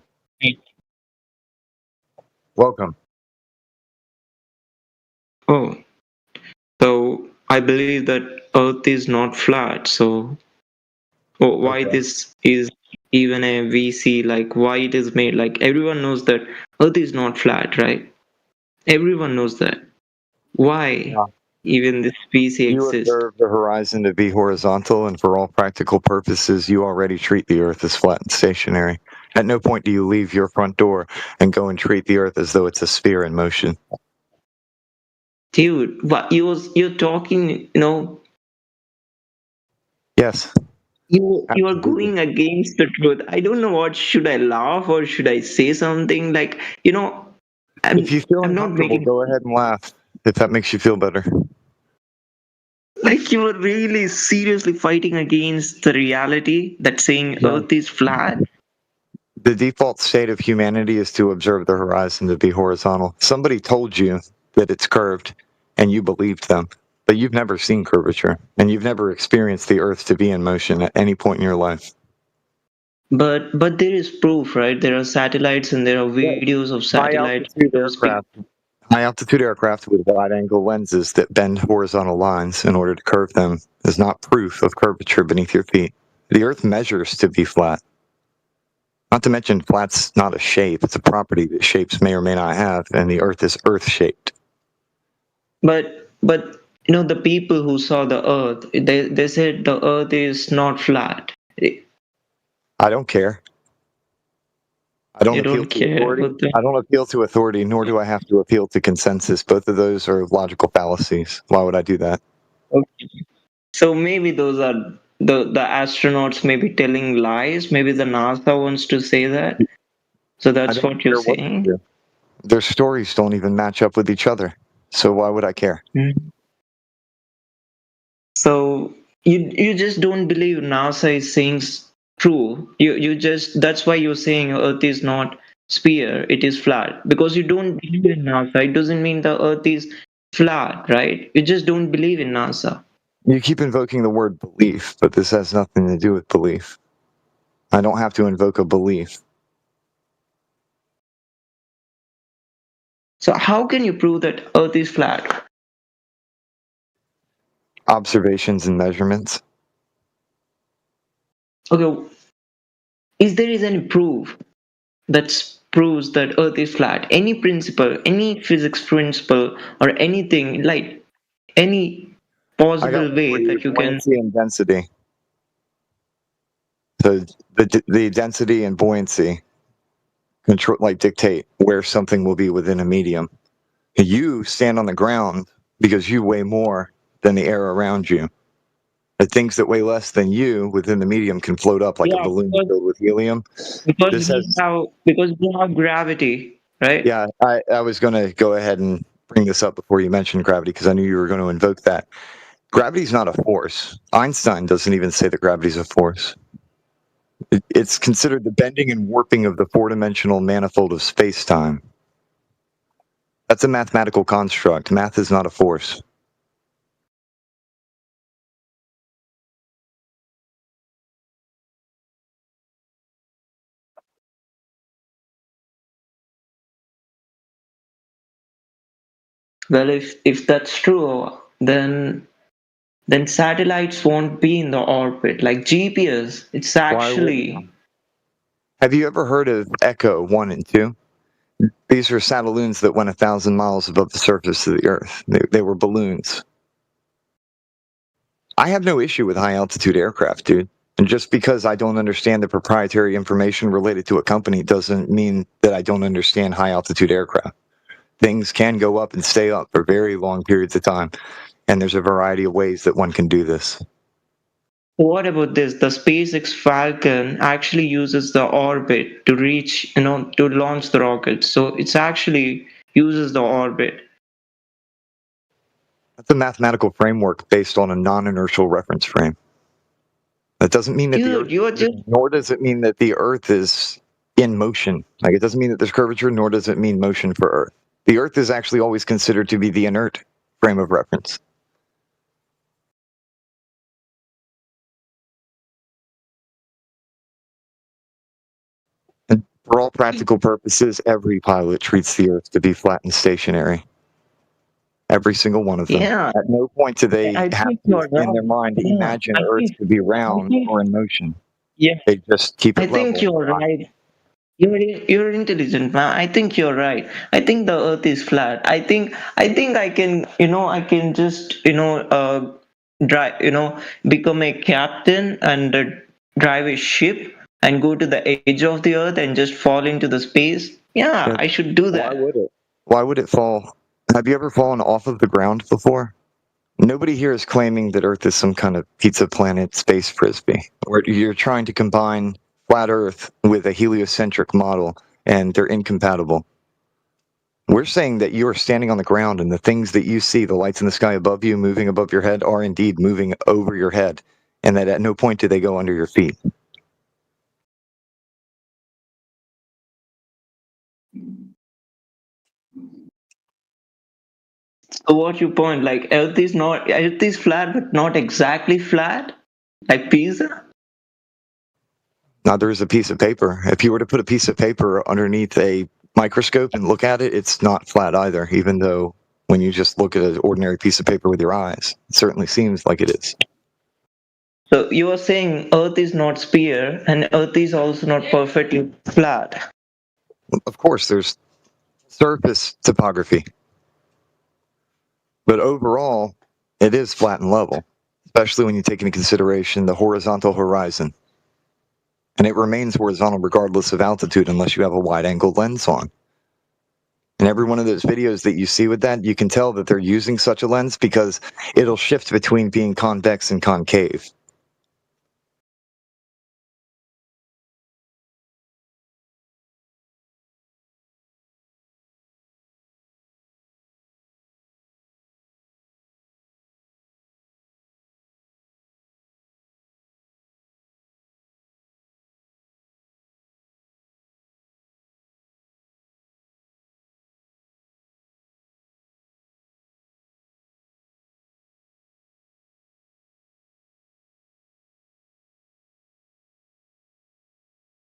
Welcome. Oh, so I believe that Earth is not flat. So why this is even a VC? Like why it is made? Like everyone knows that Earth is not flat, right? Everyone knows that. Why even this VC You exists? observe the horizon to be horizontal, and for all practical purposes, you already treat the Earth as flat and stationary. At no point do you leave your front door and go and treat the Earth as though it's a sphere in motion. Dude, what you're talking, Yes. You are going against the truth. I don't know what should I laugh or should I say something like If you feel I'm not uncomfortable, making go ahead and laugh if that makes you feel better. like you are really seriously fighting against the reality that saying No. Earth is flat. The default state of humanity is to observe the horizon to be horizontal. Somebody told you that it's curved, and you believed them. But you've never seen curvature, and you've never experienced the Earth to be in motion at any point in your life. But there is proof, right? There are satellites and there are videos of High satellites. altitude aircraft with wide angle lenses that bend horizontal lines in order to curve them is not proof of curvature beneath your feet. The Earth measures to be flat. Not to mention, flat's not a shape, it's a property that shapes may or may not have, and the Earth is Earth shaped. But the people who saw the Earth, they said the Earth is not flat. I don't care. I don't You appeal don't to care authority. about that. I don't appeal to authority, nor do I have to appeal to consensus. Both of those are logical fallacies. Why would I do that? Okay. So maybe those are the astronauts may be telling lies. Maybe the NASA wants to say that. So I that's don't what you're care what they saying. do. Their stories don't even match up with each other. So why would I care? So you just don't believe NASA is saying true. You just that's why you're saying Earth is not sphere, it is flat. Because you don't believe in NASA. It doesn't mean the Earth is flat, right? You just don't believe in NASA. You keep invoking the word belief, but this has nothing to do with belief. I don't have to invoke a belief. So how can you prove that Earth is flat? Observations and measurements. Okay, is there any proof that proves that Earth is flat? Any principle, any physics principle, or anything like any I possible got way that you can. buoyancy and density. So the density and buoyancy control, dictate where something will be within a medium. You stand on the ground because you weigh more than the air around you. The things that weigh less than you within the medium can float up like a balloon filled with helium. Because we have gravity, right? Yeah, I was going to go ahead and bring this up before you mentioned gravity because I knew you were going to invoke that. Gravity's not a force. Einstein doesn't even say that gravity's a force. It's considered the bending and warping of the four-dimensional manifold of space-time. That's a mathematical construct. Math is not a force. Well, if that's true, then satellites won't be in the orbit. Like GPS, it's actually. Have you ever heard of Echo 1 and 2? These are satelloons that went 1,000 miles above the surface of the Earth. They were balloons. I have no issue with high-altitude aircraft, dude. And just because I don't understand the proprietary information related to a company doesn't mean that I don't understand high-altitude aircraft. Things can go up and stay up for very long periods of time, and there's a variety of ways that one can do this. What about this? The SpaceX Falcon actually uses the orbit to reach, to launch the rocket. So it's actually uses the orbit. That's a mathematical framework based on a non-inertial reference frame. That doesn't mean that nor does it mean that the Earth is in motion. Like, it doesn't mean that there's curvature, nor does it mean motion for Earth. The Earth is actually always considered to be the inert frame of reference. For all practical purposes, every pilot treats the Earth to be flat and stationary. Every single one of them. Yeah, At no point do they I have think to, you're in their right. mind, Yeah, imagine Earth to be round or in motion. yeah, They just keep I it think level. you're right. You're intelligent, man. I think you're right. I think the Earth is flat. I think I can I can just drive become a captain and drive a ship and go to the edge of the Earth and just fall into the space. Yeah, Yeah, I should do why that. would it? Why would it fall? Have you ever fallen off of the ground before? Nobody here is claiming that Earth is some kind of pizza planet space frisbee. Or you're trying to combine flat Earth with a heliocentric model, and they're incompatible. We're saying that you are standing on the ground, and the things that you see, the lights in the sky above you, moving above your head, are indeed moving over your head, and that at no point do they go under your feet. So what you point? Like Earth is flat, but not exactly flat, like pizza. Now, there is a piece of paper. If you were to put a piece of paper underneath a microscope and look at it, it's not flat either, even though when you just look at an ordinary piece of paper with your eyes, it certainly seems like it is. So you are saying Earth is not sphere and Earth is also not perfectly flat. Of course, there's surface topography, but overall, it is flat and level, especially when you take into consideration the horizontal horizon. And it remains horizontal regardless of altitude unless you have a wide-angle lens on. And every one of those videos that you see with that, you can tell that they're using such a lens because it'll shift between being convex and concave.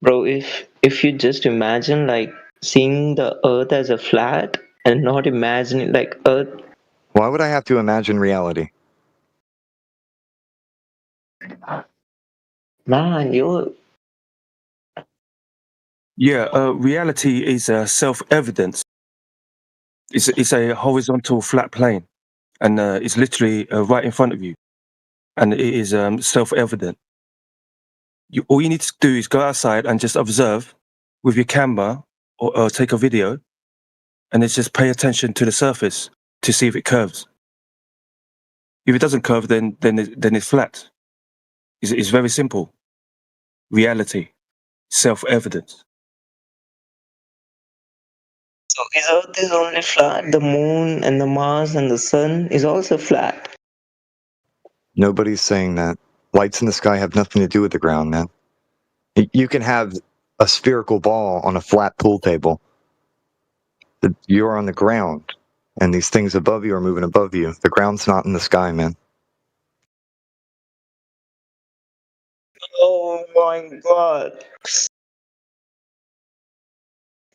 Bro, if you just imagine like seeing the Earth as a flat and not imagining like Earth. Why would I have to imagine reality? Man, you. Yeah, reality is self-evident. It's a horizontal flat plane, and it's literally right in front of you, and it is self-evident. All you need to do is go outside and just observe with your camera or take a video, and it's just pay attention to the surface to see if it curves. If it doesn't curve, then it's flat. It's very simple. Reality, self-evident. So is Earth is only flat? The moon and the Mars and the sun is also flat. Nobody's saying that. Lights in the sky have nothing to do with the ground, man. You can have a spherical ball on a flat pool table. You're on the ground, and these things above you are moving above you. The ground's not in the sky, man. Oh my god.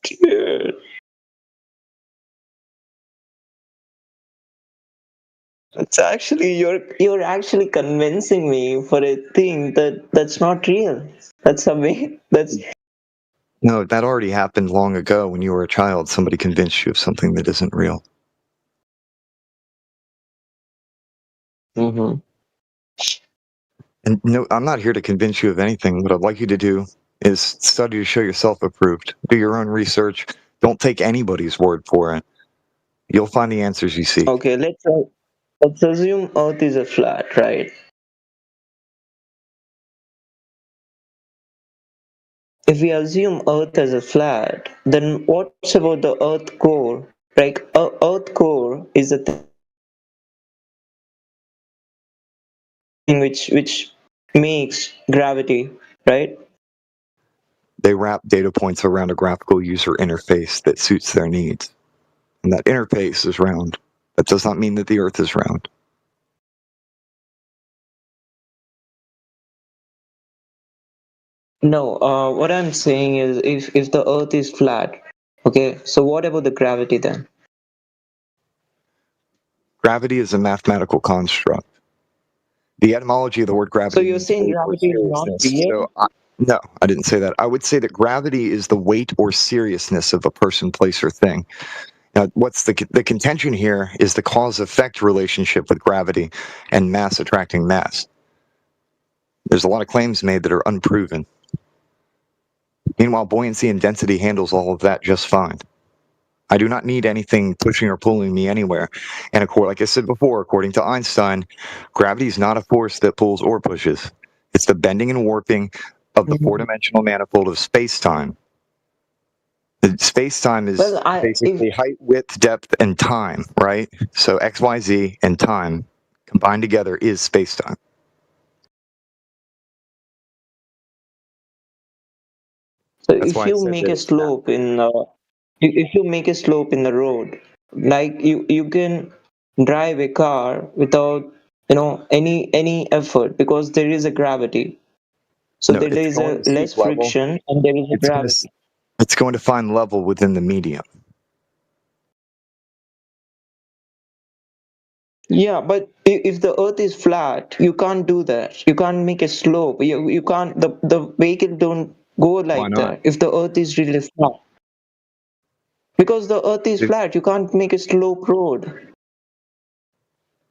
Dude. It's actually you're actually convincing me for a thing that's not real. That's amazing. That's No, that already happened long ago when you were a child. Somebody convinced you of something that isn't real. Mm-hmm. And no, I'm not here to convince you of anything. What I'd like you to do is study to show yourself approved. Do your own research. Don't take anybody's word for it. You'll find the answers you seek. Okay, let's assume Earth is a flat, right? If we assume Earth as a flat, then what's about the Earth core? Like Earth core is the thing which makes gravity, right? They wrap data points around a graphical user interface that suits their needs. And that interface is round. That does not mean that the Earth is round. No, what I'm saying is if the Earth is flat, okay, so what about the gravity then? Gravity is a mathematical construct. The etymology of the word gravity So you're means saying weight or gravity is not seriousness. real? No, I didn't say that. I would say that gravity is the weight or seriousness of a person, place, or thing. Now, what's the contention here is the cause-effect relationship with gravity and mass attracting mass. There's a lot of claims made that are unproven. Meanwhile, buoyancy and density handles all of that just fine. I do not need anything pushing or pulling me anywhere. And like I said before, according to Einstein, gravity is not a force that pulls or pushes. It's the bending and warping of the four-dimensional manifold of space-time. Space-time is basically height, width, depth, and time, right? So X, Y, Z, and time combined together is space-time. So if you make a slope in if you make a slope in the road, like you can drive a car without any effort because there is a gravity. So No, there it's is going a to seek less level. friction and there is a gravity. It's going to find level within the medium. Yeah, but if the earth is flat, you can't do that. You can't make a slope. You can't the vehicle don't go like not? that if the earth is really flat. Because the earth is flat, you can't make a slope road.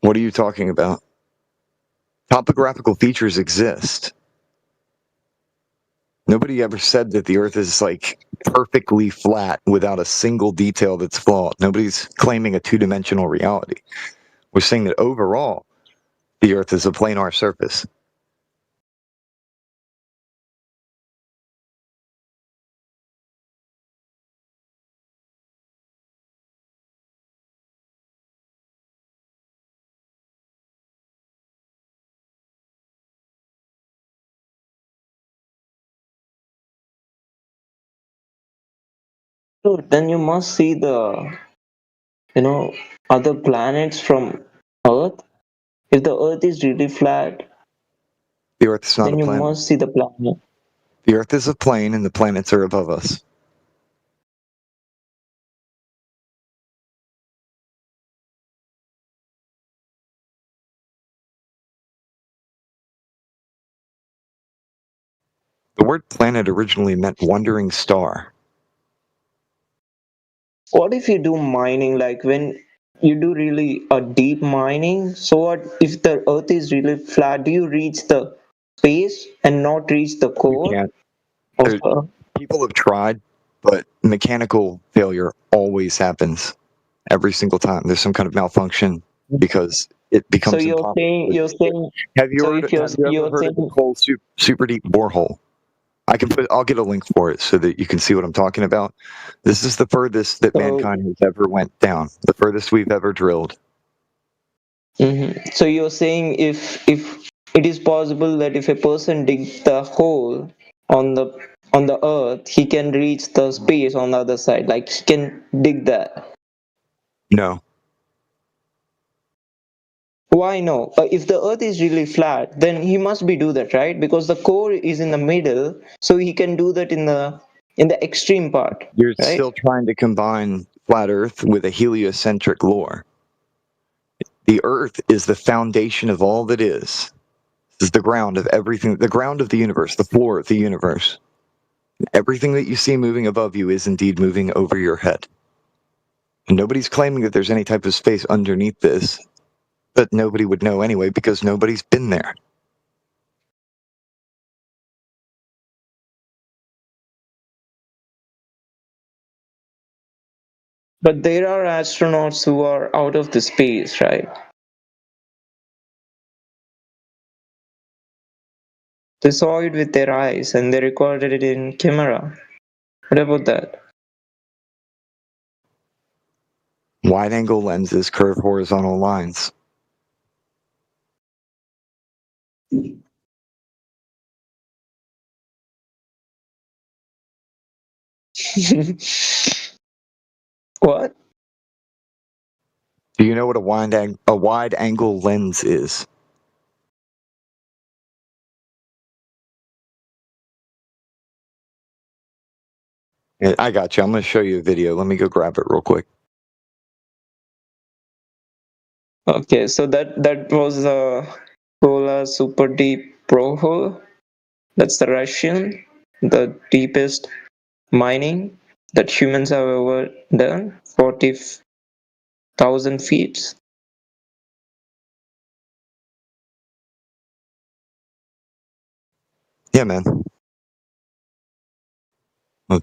What are you talking about? Topographical features exist. Nobody ever said that the earth is like perfectly flat without a single detail that's flawed. Nobody's claiming a two-dimensional reality. We're saying that overall, the earth is a planar surface. So then you must see the other planets from Earth. If the Earth is really flat, The earth is not then a you planet. must see the planet. The earth is a plane and the planets are above us. The word planet originally meant wandering star. What if you do mining, like when you do really a deep mining? So what if the Earth is really flat? Do you reach the space and not reach the core? can't. Of the, People have tried, but mechanical failure always happens every single time. There's some kind of malfunction because it so becomes impossible. you're saying. Have you So heard? if you're Have you ever you're heard of the saying. Cole super deep borehole? I'll get a link for it so that you can see what I'm talking about. This is the furthest that mankind has ever went down. The furthest we've ever drilled. So you're saying if it is possible that if a person digs the hole on the earth, he can reach the space on the other side, like he can dig that. No. Why no? If the earth is really flat, then he must be do that, right? Because the core is in the middle, so he can do that in the extreme part, You're right? still trying to combine flat Earth with a heliocentric lore. The Earth is the foundation of all that is. This is the ground of everything, the ground of the universe, the floor of the universe. Everything that you see moving above you is indeed moving over your head. And nobody's claiming that there's any type of space underneath this, but nobody would know anyway because nobody's been there. But there are astronauts who are out of the space, right? They saw it with their eyes and they recorded it in camera. What about that? Wide angle lenses curve horizontal lines. What? Do you know what a wide angle lens is? Yeah, I got you. I'm going to show you a video. Let me go grab it real quick. Okay, so that was the Kola Super Deep Pro Hole. That's the Russian, the deepest mining that humans have ever done, 40,000 feet. Yeah, man. Look.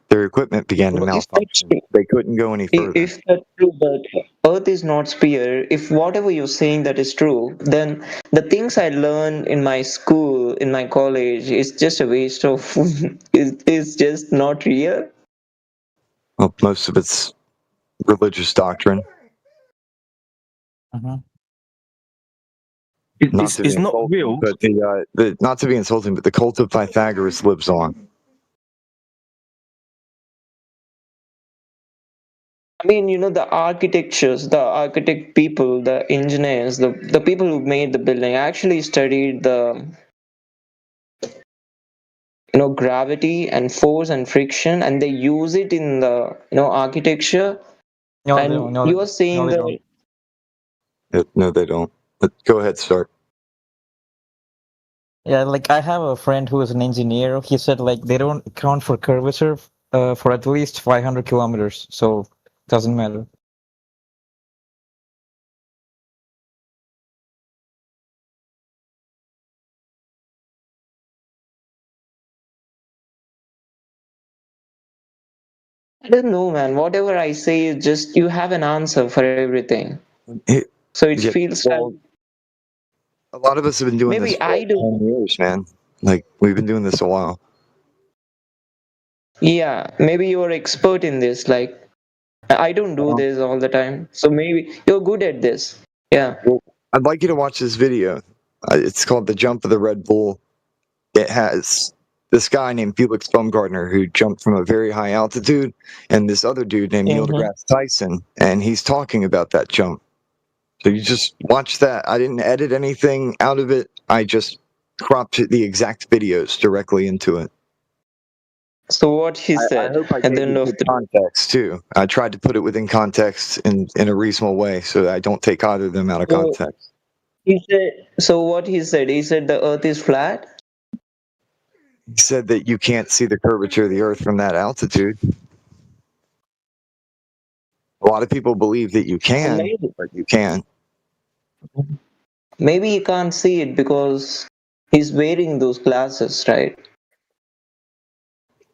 Their equipment began to malfunction. They couldn't go any further. If that's true, but Earth is not sphere, if whatever you're saying that is true, then the things I learned in my school, in my college, is just a waste of. It's just not real. Well, most of it's religious doctrine. It's not real. But not to be insulting, but the cult of Pythagoras lives on. I mean, you know, the architectures, the architect people, the engineers, the people who made the building actually studied the, you know, gravity and force and friction, and they use it in the, you know, architecture. No, and you are saying they that No, they don't. But go ahead, start. Yeah, like I have a friend who is an engineer. He said like they don't account for curvature for at least 500 kilometers, so it doesn't matter. I don't know, man. Whatever I say is just you have an answer for everything. So it Yeah, feels well, like a lot of us have been doing maybe this for I do. 10 years, man. Like, we've been doing this a while. Yeah, maybe you're expert in this. Like, I don't do this all the time. So maybe you're good at this. Yeah. Well, I'd like you to watch this video. It's called The Jump of the Red Bull. It has this guy named Felix Baumgartner who jumped from a very high altitude, and this other dude named Neil deGrasse Tyson, and he's talking about that jump. So you just watch that. I didn't edit anything out of it. I just cropped the exact videos directly into it. So what he said I hope I at the gave end you of good the context too. I tried to put it within context in a reasonable way, so that I don't take either of them out of context. He said. So what he said the Earth is flat. He said that you can't see the curvature of the Earth from that altitude. A lot of people believe that you can, but you can't. Maybe he can't see it because he's wearing those glasses, right?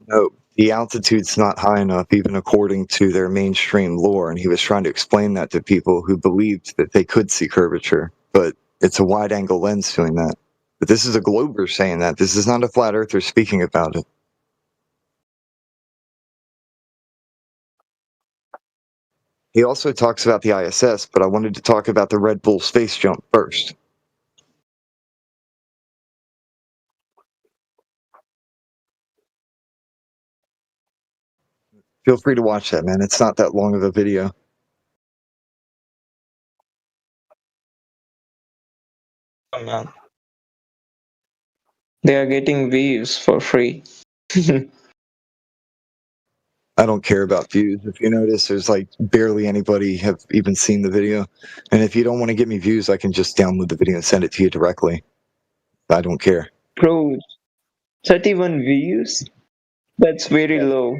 No, the altitude's not high enough, even according to their mainstream lore. And he was trying to explain that to people who believed that they could see curvature, but it's a wide angle lens doing that. But this is a glober saying that. This is not a flat earther speaking about it. He also talks about the ISS, but I wanted to talk about the Red Bull space jump first. Feel free to watch that, man. It's not that long of a video. Oh, man. They are getting views for free. I don't care about views. If you notice, there's like barely anybody have even seen the video. And if you don't want to give me views, I can just download the video and send it to you directly. I don't care. Bro, 31 views? That's very low.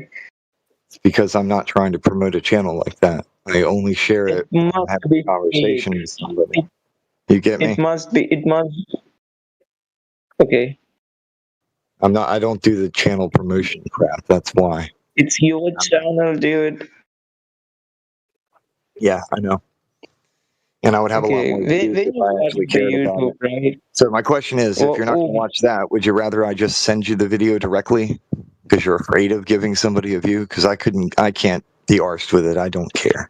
It's because I'm not trying to promote a channel like that. I only share it when I'm having a conversation with somebody. You get me? It must. Okay. I don't do the channel promotion crap. That's why. It's your channel, dude. Yeah, I know. And I would have a lot more views if I actually cared about it. Right? So my question is, if you're not going to watch that, would you rather I just send you the video directly because you're afraid of giving somebody a view? Because I can't be arsed with it. I don't care.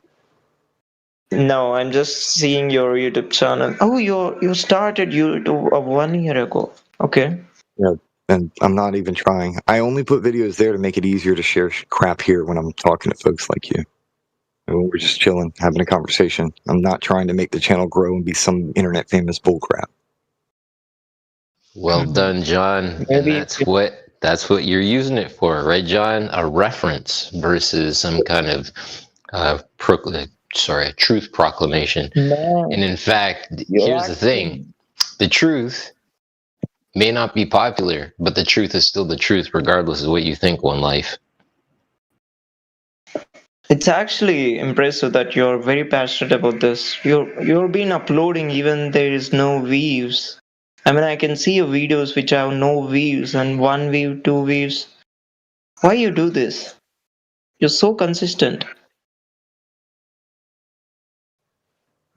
No, I'm just seeing your YouTube channel. Oh, you started YouTube 1 year ago. Okay. Yeah, and I'm not even trying. I only put videos there to make it easier to share crap here when I'm talking to folks like you. And we're just chilling, having a conversation. I'm not trying to make the channel grow and be some internet famous bullcrap. Well done, John. And Maybe that's what you're using it for, right, John? A reference versus some kind of a truth proclamation. no, And in fact, you're here's the thing: the truth may not be popular, but the truth is still the truth, regardless of what you think one life. It's actually impressive that you're very passionate about this. You've been uploading even there is no views. I mean, I can see your videos which have no views and 1 view, 2 views. Why you do this? You're so consistent.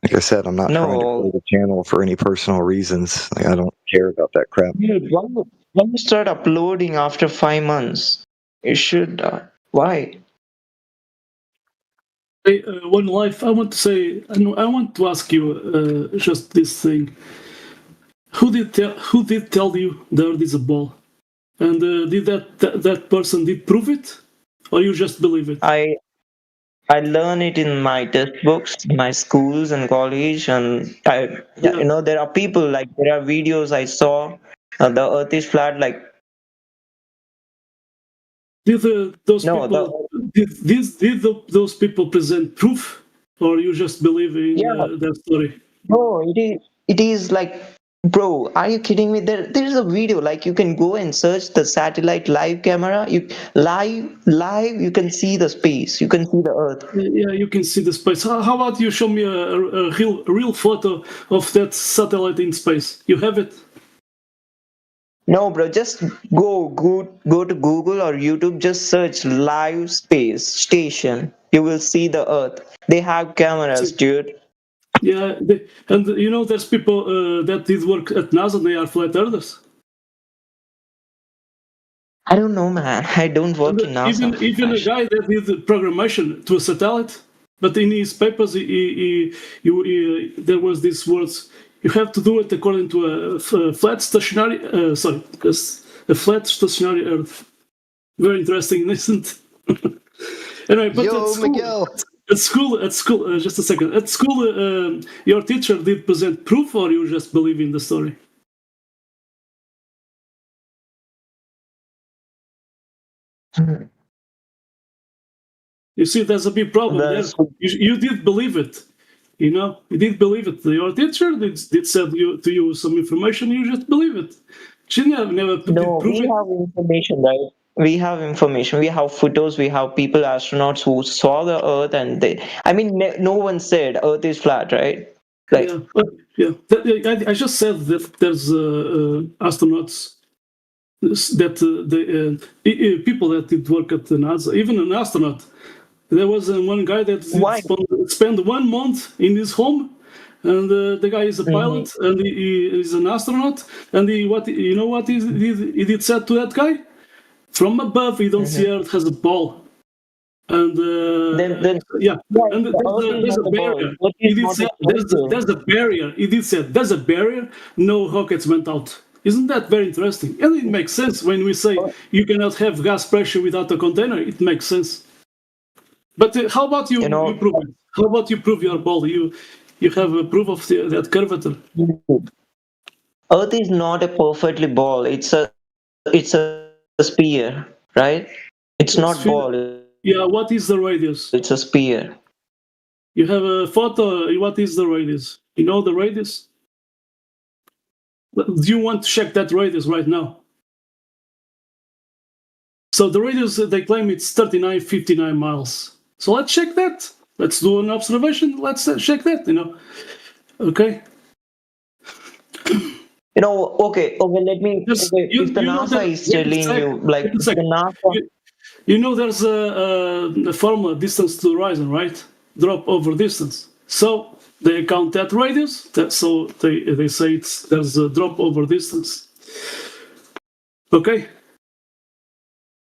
Like I said, I'm not trying to grow the channel for any personal reasons. Like, I don't care about that crap. Dude, why you start uploading after 5 months? You should. Why? Hey, One Life, I want to say, I want to ask you just this thing. Who did tell you there is a ball? And did that person did prove it? Or you just believe it? I learn it in my textbooks, in my schools and college, and you know, there are people, like, there are videos I saw, the earth is flat, like. Did those people present proof, or you just believe in their story? No, it is like, bro, are you kidding me? There is a video, like, you can go and search the satellite live camera. You you can see the space, you can see the earth. Yeah, you can see the space. How about you show me a real photo of that satellite in space? You have it? No, bro, just go to Google or YouTube, just search live space station. You will see the earth. They have cameras, dude. Yeah, and you know, there's people that did work at NASA, they are flat earthers. I don't know, man. I don't work in NASA. Even a guy that did the programmation to a satellite, but in his papers, there was these words: you have to do it according to a flat stationary. A flat stationary Earth. Very interesting, isn't it? Anyway, but at school, just a second. At school, your teacher did present proof, or you just believe in the story? You see, there's a big problem there. You did believe it. You know, you did believe it. Your teacher did send to you some information. You just believe it. She never No, we have information, right? We have information. We have photos. We have people, astronauts who saw the Earth, and no one said Earth is flat, right? Like, I just said that there's astronauts, that people that did work at the NASA, even an astronaut. There was one guy that spent 1 month in his home, and the guy is a pilot, and he is an astronaut. And he did said to that guy? From above, you don't see Earth has a ball. And there's a barrier. There's a barrier. He did say there's a barrier. No rockets went out. Isn't that very interesting? And it makes sense when we say you cannot have gas pressure without a container. It makes sense. But how about you prove it? How about you prove your ball? You have a proof of that curvature. Earth is not a perfectly ball. It's a sphere, right? It's not ball. Yeah, what is the radius? It's a sphere. You have a photo. What is the radius? You know the radius? Do you want to check that radius right now? So the radius, they claim it's 3959 miles. So let's check that. Let's do an observation. Let's check that, Okay. Okay, let me. If the NASA is telling you, like, the NASA. There's a formula, distance to horizon, right? Drop over distance. So they count that radius. So they say there's a drop over distance. Okay.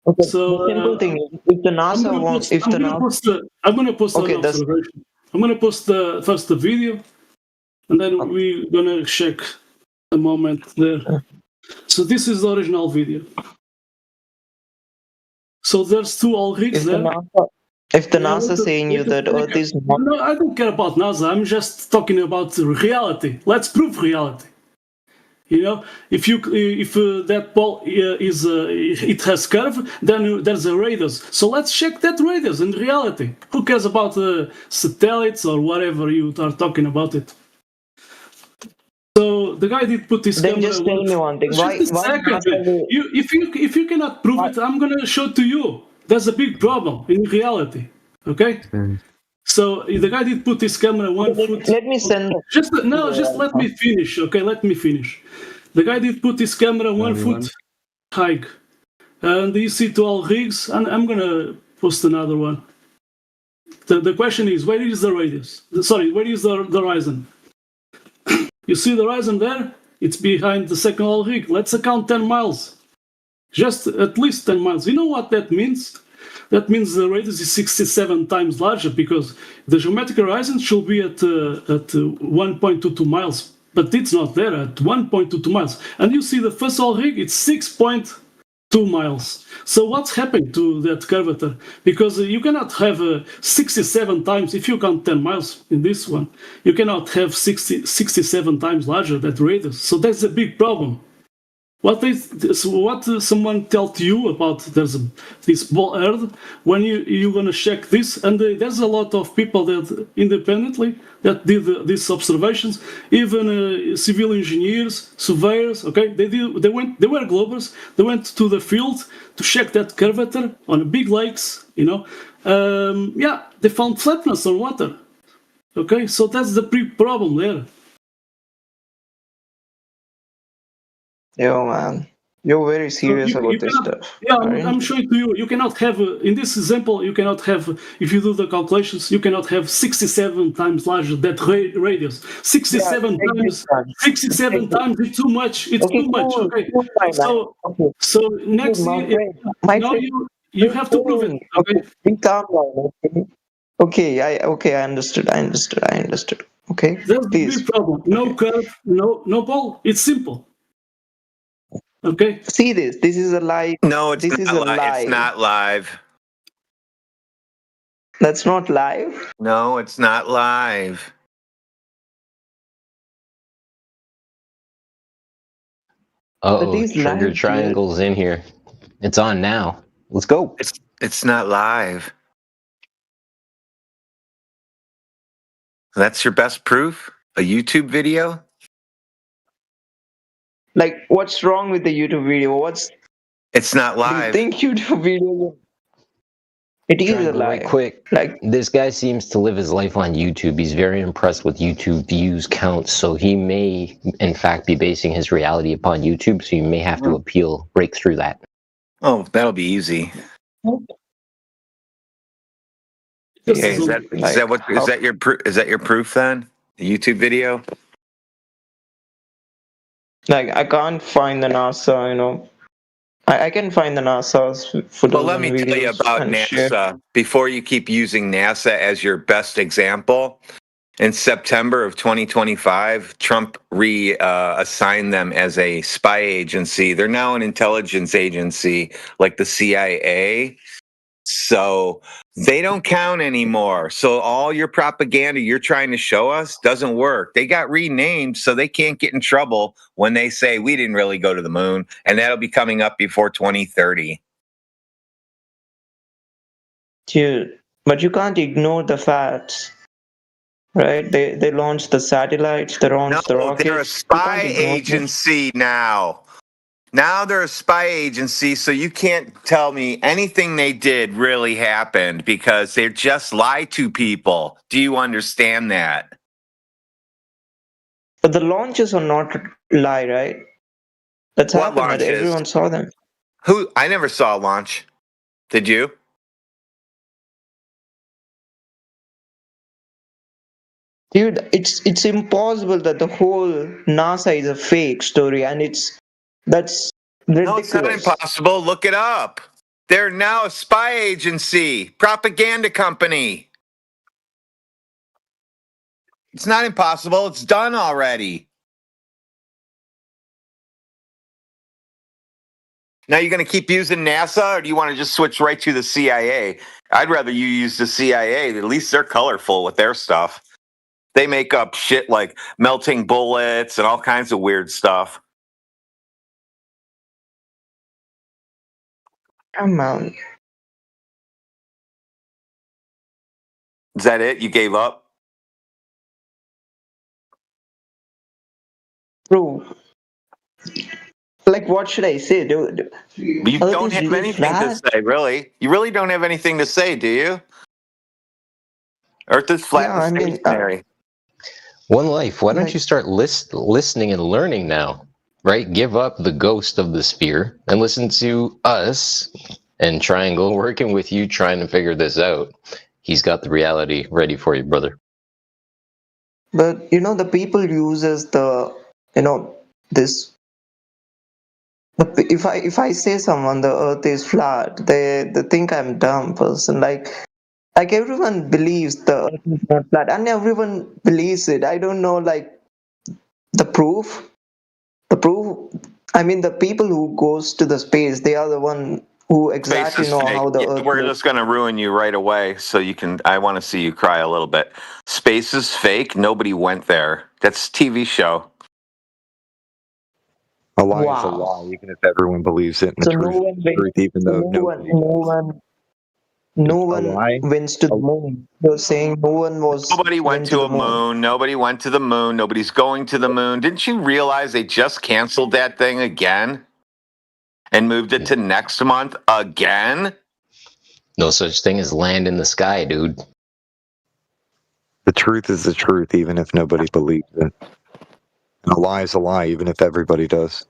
Okay. So the simple thing is, if the NASA wants, I'm going to post an observation. I'm going to post first the video, and then we're going to check a moment there. So this is the original video. So there's two algorithms there. If the NASA saying you that Earth is not... No, I don't care about NASA. I'm just talking about reality. Let's prove reality. You know, if that ball it has curve, then there's a radius. So let's check that radius in reality. Who cares about satellites or whatever you are talking about it? So the guy did put his camera. Just tell me one thing. Just a second. If you cannot prove it, I'm gonna show it to you. That's a big problem in reality. Okay. So the guy did put his camera 1 foot. Let me send. Just let me finish. Okay, let me finish. The guy did put his camera 1 foot high, and you see 12 rigs. And I'm gonna post another one. The question is, where is the radius? Sorry, where is the horizon? You see the horizon there? It's behind the second all rig. Let's account 10 miles. Just at least 10 miles. You know what that means? That means the radius is 67 times larger because the geometric horizon should be at 1.22 miles, but it's not there at 1.22 miles. And you see the first all rig, it's 6.2 miles. So what's happened to that curvature? Because you cannot have 67 times, if you count 10 miles in this one, you cannot have 67 times larger that radius. So that's a big problem. What someone told you about this ball Earth when you're gonna check this, and there's a lot of people that independently that did these observations, even civil engineers, surveyors. Okay, they were globers. They went to the field to check that curvature on big lakes. You know, they found flatness on water. Okay, so that's the big problem there. Yo, man, you're very serious about this stuff. Yeah, I'm showing to you. You cannot have, in this example, you cannot have, if you do the calculations, you cannot have 67 times larger that radius. 67 times, 67 times, it's too much. It's too much. Okay. So next year, now you have to prove it. Okay. Be calm down. Okay, I understood. Okay. That's the big problem. No curve, no ball. It's simple. Okay. See this. This is a lie. No, it's not live. That's not live? No, it's not live. Sugar Triangle's in here. It's on now. Let's go. It's not live. That's your best proof? A YouTube video? Like, what's wrong with the YouTube video? It's not live. Do you think YouTube video? It is a lie. Right quick. Like, this guy seems to live his life on YouTube. He's very impressed with YouTube views counts, so he may, in fact, be basing his reality upon YouTube. So you may have to break through that. Oh, that'll be easy. Okay, is that your proof then? The YouTube video? Like, I can't find the NASA, you know. I can find the NASA's photos. Well, let me tell you about NASA. Before you keep using NASA as your best example, in September of 2025, Trump reassigned them as a spy agency. They're now an intelligence agency like the CIA. So they don't count anymore. So all your propaganda you're trying to show us doesn't work. They got renamed so they can't get in trouble when they say we didn't really go to the moon, and that'll be coming up before 2030. Dude, but you can't ignore the facts, right? They launched the satellites, they launched the rockets. They're a spy agency now. Now they're a spy agency, so you can't tell me anything they did really happened because they just lie to people. Do you understand that? But the launches are not lie, right? That's What happened. launches? Everyone saw them. I never saw a launch. Did you? Dude, it's impossible that the whole NASA is a fake story, and that's ridiculous. No, it's not impossible. Look it up. They're now a spy agency, propaganda company. It's not impossible. It's done already. Now you're going to keep using NASA, or do you want to just switch right to the CIA? I'd rather you use the CIA. At least they're colorful with their stuff. They make up shit like melting bullets and all kinds of weird stuff. Come on. Is that it? You gave up? Bro, like what should I say, dude? You Earth don't is have really anything to flat. say, really. You really don't have anything to say, do you? Earth is flat Yeah, I and mean, stationary. One life. Why don't like you start listening and learning now? Right? Give up the ghost of the sphere and listen to us and Triangle working with you trying to figure this out. He's got the reality ready for you, brother. but the people uses this. If I say someone the Earth is flat, they think I'm dumb person. Like everyone believes the Earth is not flat, and everyone believes it. I don't know, like the proof. The proof. I mean, the people who goes to the space, they are the one who Space exactly is know fake. how the Yeah, Earth we're looks. just going to ruin you right away so you can. I want to see you cry a little bit. Space is fake. Nobody went there. That's TV show. A lie is a Wow. lie, even if everyone believes it, and So the truth is the truth, even though nobody does. no A one lie? went to the moon. You're saying no one Nobody went went to to the a moon. moon. Nobody went to the moon. Nobody's going to the moon. Didn't you realize they just canceled that thing again and moved it to next month again? No such thing as land in the sky, dude. The truth is the truth, even if nobody believes it. And a lie is a lie, even if everybody does.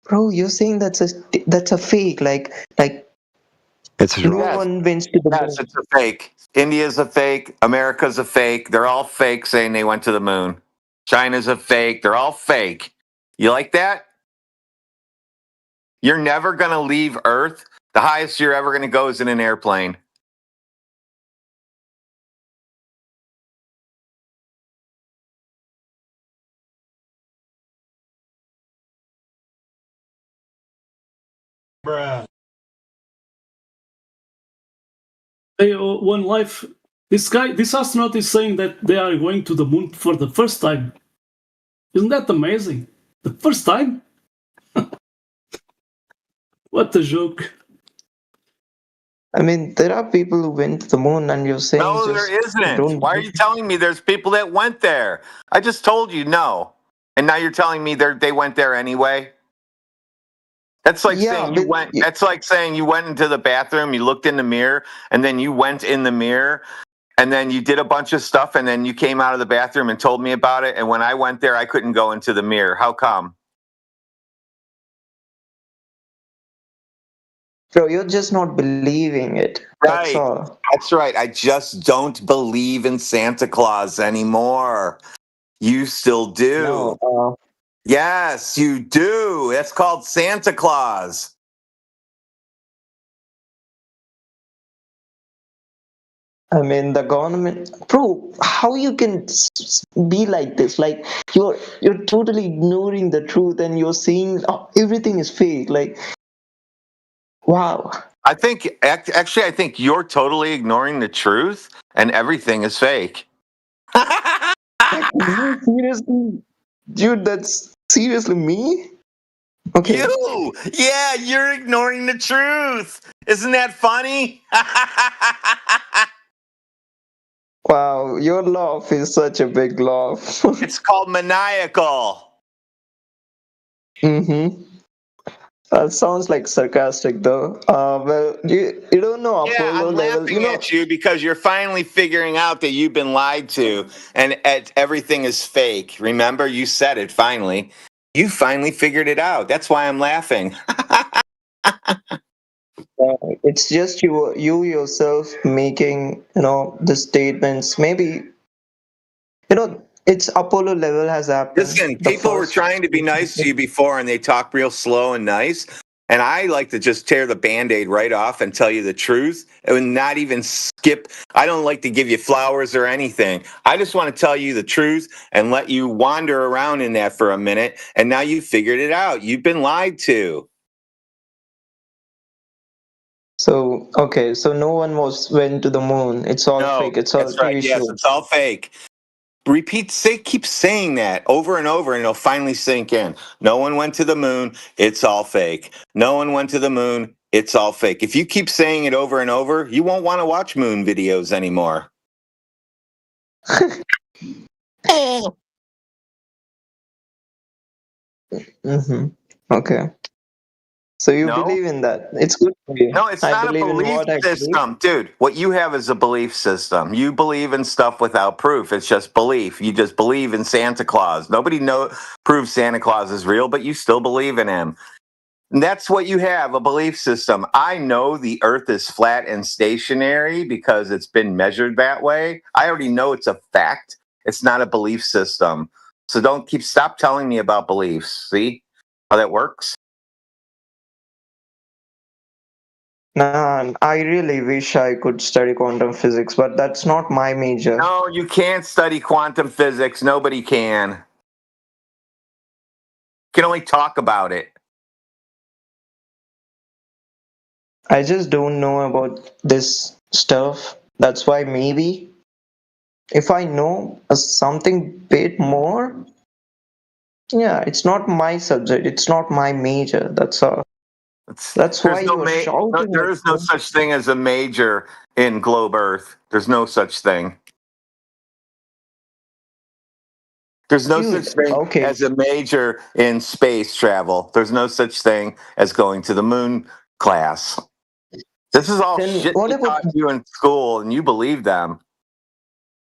Bro, you're saying that's a fake. Like It's no Yes. one went to the Yes, moon. it's a fake. India's a fake. America's a fake. They're all fake saying they went to the moon. China's a fake. They're all fake. You like that? You're never going to leave Earth. The highest you're ever going to go is in an airplane. Bruh. Hey, One Life. This astronaut is saying that they are going to the moon for the first time. Isn't that amazing? The first time? What a joke. I mean, there are people who went to the moon, and you're saying No, just there isn't. don't. Why are you telling me there's people that went there? I just told you no. And now you're telling me they went there anyway? That's like saying you went. That's like saying you went into the bathroom, you looked in the mirror, and then you went in the mirror, and then you did a bunch of stuff, and then you came out of the bathroom and told me about it. And when I went there, I couldn't go into the mirror. How come? Bro, you're just not believing it. That's Right. all. That's right. I just don't believe in Santa Claus anymore. You still do. No. Yes, you do. That's called Santa Claus. I mean, the government, bro. How you can be like this? Like you're totally ignoring the truth, and you're saying everything is fake. Like, wow. I think you're totally ignoring the truth and everything is fake. Seriously, dude, that's seriously me. Okay. You! Yeah, you're ignoring the truth. Isn't that funny? Wow, your laugh is such a big laugh. It's called maniacal. Mm-hmm. That sounds like sarcastic, though. Well, you don't know Yeah, Apollo I'm level. laughing at you because you're finally figuring out that you've been lied to and everything is fake. Remember, you said it finally. You finally figured it out. That's why I'm laughing. It's just you yourself making the statements. Maybe it's Apollo level has happened. Listen, people were trying to be nice to you before and they talk real slow and nice. And I like to just tear the Band-Aid right off and tell you the truth and not even skip. I don't like to give you flowers or anything. I just want to tell you the truth and let you wander around in that for a minute. And now you figured it out. You've been lied to. So okay, so no one went to the moon. It's all fake. It's all That's right. TV Yes, show. it's all fake. Keep saying that over and over, and it'll finally sink in. No one went to the moon. It's all fake. No one went to the moon. It's all fake. If you keep saying it over and over, you won't want to watch moon videos anymore. Okay. So you No? believe in that? It's good for you. No, it's I not a believe in belief what I believe. system. Dude, what you have is a belief system. You believe in stuff without proof. It's just belief. You just believe in Santa Claus. Nobody proves Santa Claus is real, but you still believe in him. And that's what you have, a belief system. I know the earth is flat and stationary because it's been measured that way. I already know it's a fact. It's not a belief system. So stop telling me about beliefs. See how that works? Nah, I really wish I could study quantum physics, but that's not my major. No, you can't study quantum physics. Nobody can. You can only talk about it. I just don't know about this stuff. That's why maybe if I know something bit more, yeah, it's not my subject. It's not my major. That's all. That's why you are shouting. There is no such thing as a major in Globe Earth. There's no such thing. There's no such thing as a major in space travel. There's no such thing as going to the moon class. This is all shit they taught you in school, and you believe them.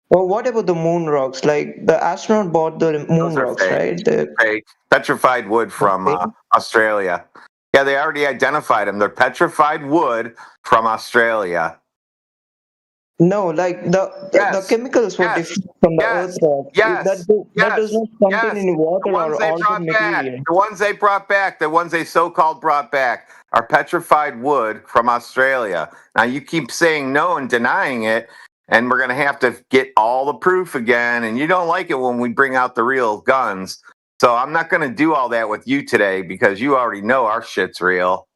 Well, what about the moon rocks? Like the astronaut bought the moon rocks, right? Fake. Petrified wood from Australia. Yeah, they already identified them. They're petrified wood from Australia. No, like the chemicals were different from the earth rock. That does not contain any water or organic material. The ones they brought back, the ones they so-called brought back, are petrified wood from Australia. Now you keep saying no and denying it, and we're going to have to get all the proof again, and you don't like it when we bring out the real guns. So I'm not going to do all that with you today because you already know our shit's real.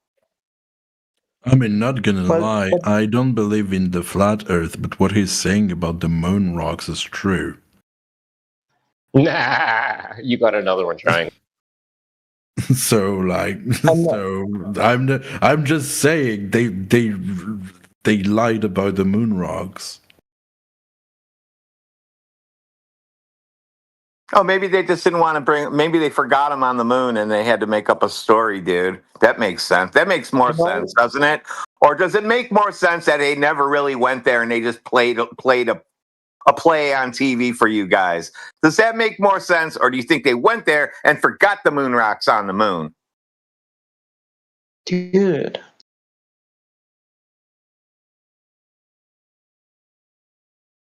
I mean, not gonna lie, I don't believe in the flat earth, but what he's saying about the moon rocks is true. Nah, you got another one trying. So I'm just saying they lied about the moon rocks. Oh, maybe they just didn't want to maybe they forgot him on the moon and they had to make up a story, dude. That makes sense. That makes more sense, doesn't it? Or does it make more sense that they never really went there and they just played a play on TV for you guys? Does that make more sense? Or do you think they went there and forgot the moon rocks on the moon? Dude.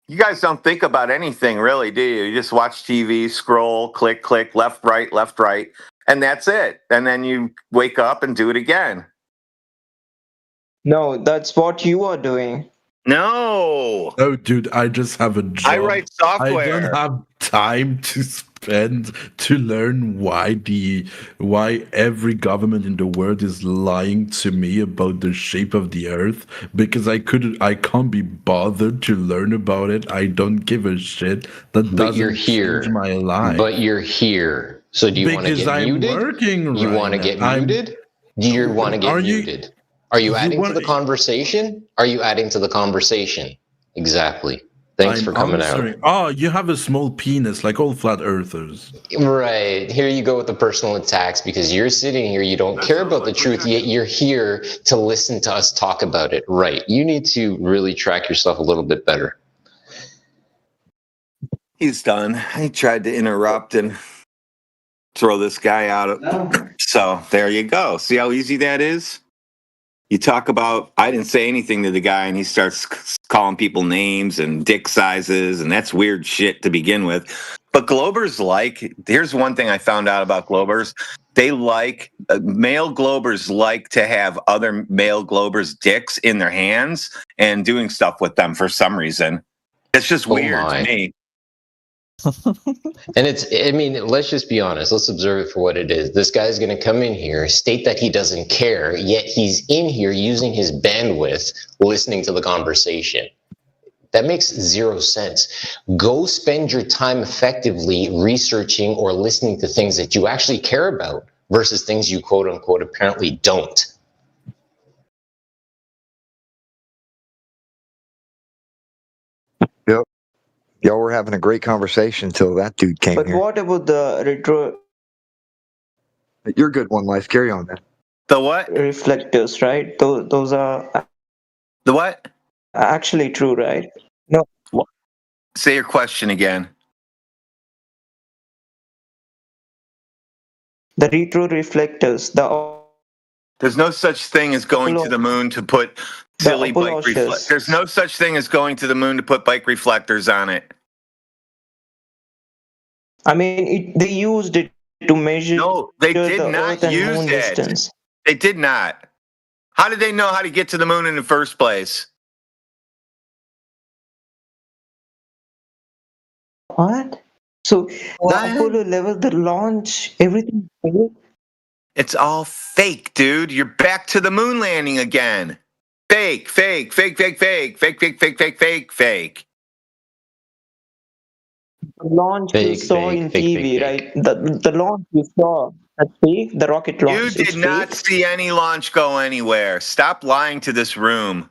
You guys don't think about anything, really, do you? You just watch TV, scroll, click, click, left, right, and that's it. And then you wake up and do it again. No, that's what you are doing. No. Oh, dude, I just have a job. I write software. I don't have time to spend to learn why every government in the world is lying to me about the shape of the earth, because I can't be bothered to learn about it. I don't give a shit. That doesn't change my life. But you're here. So do you want to get muted? Working you want to get muted? Do you want to get muted? Are you adding to the conversation? Are you adding to the conversation? Exactly. Thanks for coming out. Oh, you have a small penis like all flat earthers. Right. Here you go with the personal attacks because you're sitting here, you don't care about the truth, yet you're here to listen to us talk about it. Right. You need to really track yourself a little bit better. He's done. He tried to interrupt and throw this guy out. So there you go. See how easy that is? You talk about, I didn't say anything to the guy, and he starts calling people names and dick sizes, and that's weird shit to begin with. But Globers here's one thing I found out about Globers. They male Globers like to have other male Globers' dicks in their hands and doing stuff with them for some reason. It's just weird to me. And let's just be honest. Let's observe it for what it is. This guy's going to come in here, state that he doesn't care, yet he's in here using his bandwidth, listening to the conversation. That makes zero sense. Go spend your time effectively researching or listening to things that you actually care about versus things you quote unquote apparently don't. Y'all were having a great conversation until that dude came But here. what about the retro You're good, One Life. Carry on, man. The what? reflectors, right? Those are The what? actually true, right? No, Say your question again. the retro reflectors, There's no such thing as going to the moon to put silly bike Apollo reflectors. There's no such thing as going to the moon to put bike reflectors on it. I mean, they used it to measure No, they did the not Earth and use Moon it. distance. They did not. How did they know how to get to the moon in the first place? What? So the Apollo level, the launch, everything. It's all fake, dude. You're back to the moon landing again. Fake, fake, fake, fake, fake, fake, fake, fake, fake, fake, fake. The launch we saw in TV, right? The launch we saw, that's fake. The rocket You launch, it's did not fake. see any launch go anywhere. Stop lying to this room.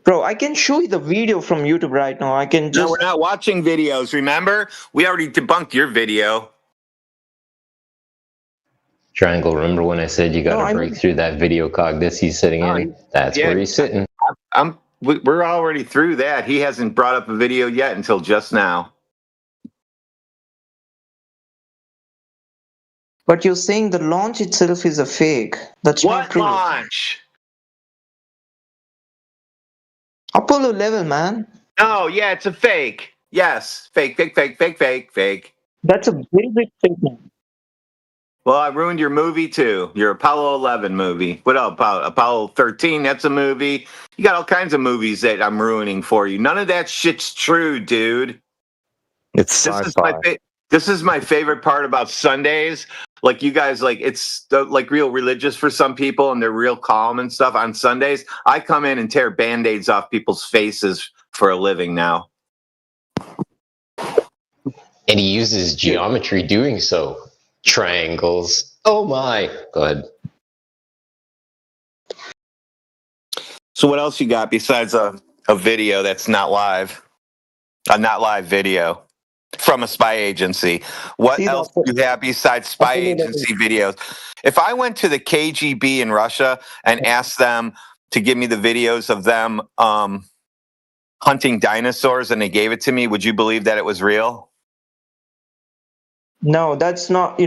Bro, I can show you the video from YouTube right now. I can just. No, we're not watching videos, remember? We already debunked your video. Triangle, remember when I said you got to break through that video cognitus he's sitting in? That's where he's sitting. We're already through that. He hasn't brought up a video yet until just now. But you're saying the launch itself is a fake. That's not true. What launch? Apollo level, man. No, yeah, it's a fake. Yes, fake, fake, fake, fake, fake, fake. That's a very big statement. Well, I ruined your movie too. Your Apollo 11 movie. What else? Apollo 13, that's a movie. You got all kinds of movies that I'm ruining for you. None of that shit's true, dude. It's sci-fi. This is my favorite part about Sundays. Like you guys, like it's like real religious for some people and they're real calm and stuff on Sundays. I come in and tear Band-Aids off people's faces for a living now. And he uses geometry doing so. Triangles. Oh my. Go ahead. So what else you got besides a video that's not live? A not live video from a spy agency. What else do you have besides spy agency videos? If I went to the KGB in Russia and asked them to give me the videos of them hunting dinosaurs and they gave it to me, would you believe that it was real? No, that's not, you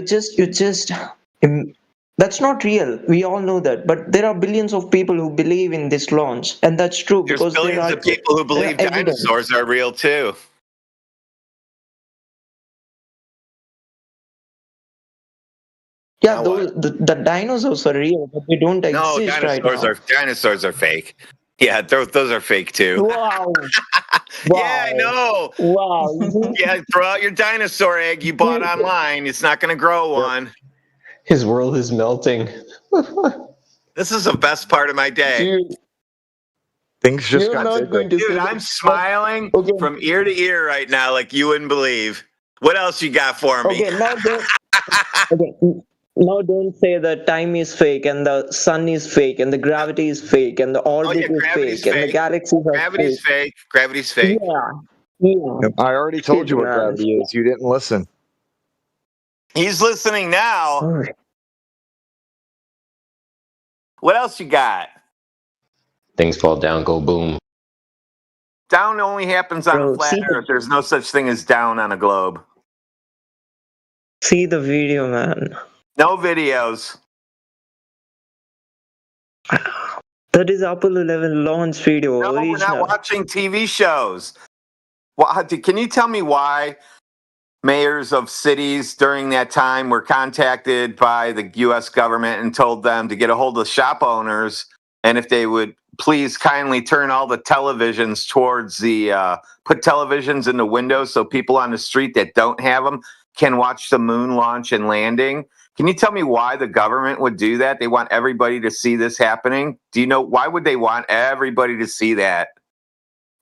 just, that's not real. We all know that. But there are billions of people who believe in this launch. And that's true. There's because billions of people who believe dinosaurs are real too. Yeah, the dinosaurs are real, but they don't exist right now. Dinosaurs are fake. Yeah, those are fake too. Wow. Yeah, I know. Wow. Yeah, throw out your dinosaur egg you bought online. It's not going to grow one. His world is melting. This is the best part of my day. Dude, things just got bigger. Dude, I'm smiling from ear to ear right now like you wouldn't believe. What else you got for me? Now don't say that time is fake and the sun is fake and the gravity is fake and the orbit is fake and the galaxies are Gravity's fake. Gravity's fake. Yeah. I already told you what gravity is. You didn't listen. He's listening now. What else you got? Things fall down, go boom. Down only happens on a flat Earth. There's no such thing as down on a globe. See the video, man. No videos. That is Apollo 11 launch video. No, we're not watching TV shows. Can you tell me why mayors of cities during that time were contacted by the U.S. government and told them to get a hold of shop owners and if they would please kindly turn all the televisions towards put televisions in the windows so people on the street that don't have them can watch the moon launch and landing? Can you tell me why the government would do that? They want everybody to see this happening. Do you know why would they want everybody to see that?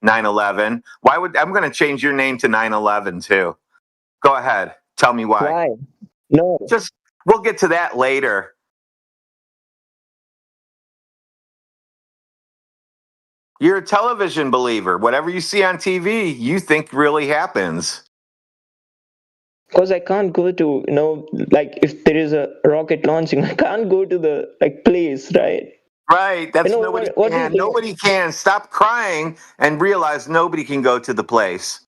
9/11. I'm going to change your name to 9/11 too. Go ahead. Tell me why. Why? No. We'll get to that later. You're a television believer. Whatever you see on TV, you think really happens. Because I can't go to, like if there is a rocket launching, I can't go to the place, right? Right. That's nobody what do you can. think? Nobody can. Stop crying and realize nobody can go to the place.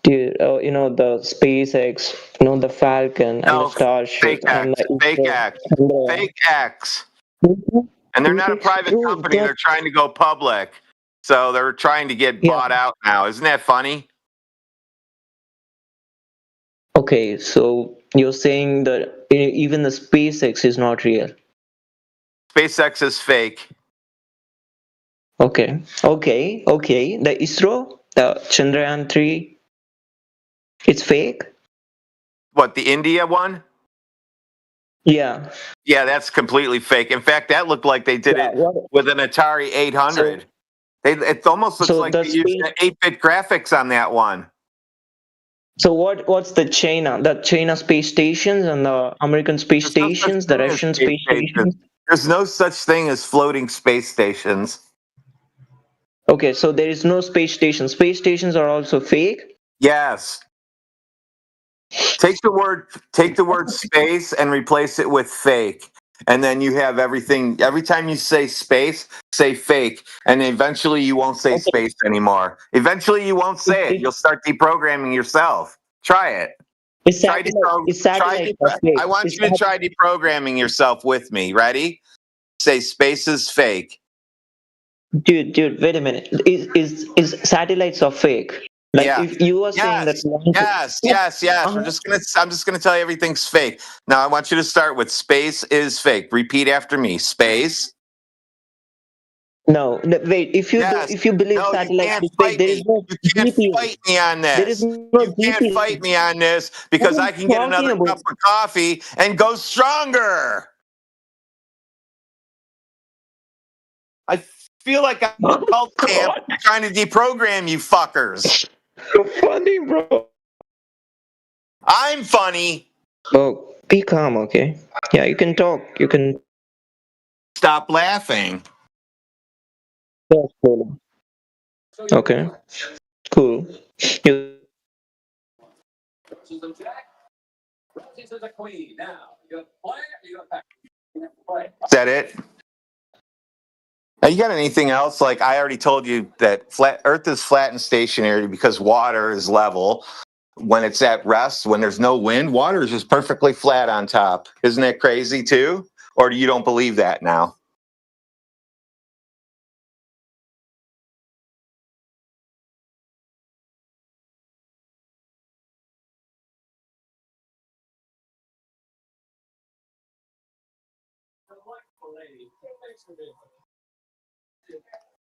Dude, the SpaceX, the Falcon and the Starship and the Fake X. And they're not a private company. They're trying to go public. So they're trying to get bought out now. Isn't that funny? Okay, so you're saying that even the SpaceX is not real. SpaceX is fake. Okay. The ISRO, the Chandrayaan 3, it's fake? What, the India one? Yeah. Yeah, that's completely fake. In fact, that looked like they did it with an Atari 800. It almost looks like they used 8-bit graphics on that one. So what's the China space stations and the American space stations, the Russian space stations? There's no such thing as floating space stations. Okay, so there is no space station. Space stations are also fake? Yes. Take the word space and replace it with fake. And then you have everything. Every time you say space, say fake. And eventually you won't say space anymore. Eventually you won't say it. You'll start deprogramming yourself. Try it. I want you to try deprogramming yourself with me. Ready? Say space is fake. Dude, wait a minute. Is satellites are fake? Like if you are saying that. Yes. I'm just gonna tell you everything's fake. Now I want you to start with space is fake. Repeat after me. Space. No, wait. If you believe satellites is fake, there is no. You can't fight me on this. There is no you can't fight me on this because I can get another cup of coffee and go stronger. I feel like I'm a cult camp trying to deprogram you fuckers. You're funny, bro. I'm funny. Oh, be calm, okay? Yeah, you can talk. You can stop laughing. Okay, cool. Is that it? Now, you got anything else? Like I already told you that Earth is flat and stationary because water is level. When it's at rest, when there's no wind, water is just perfectly flat on top. Isn't that crazy too? Or you don't believe that now?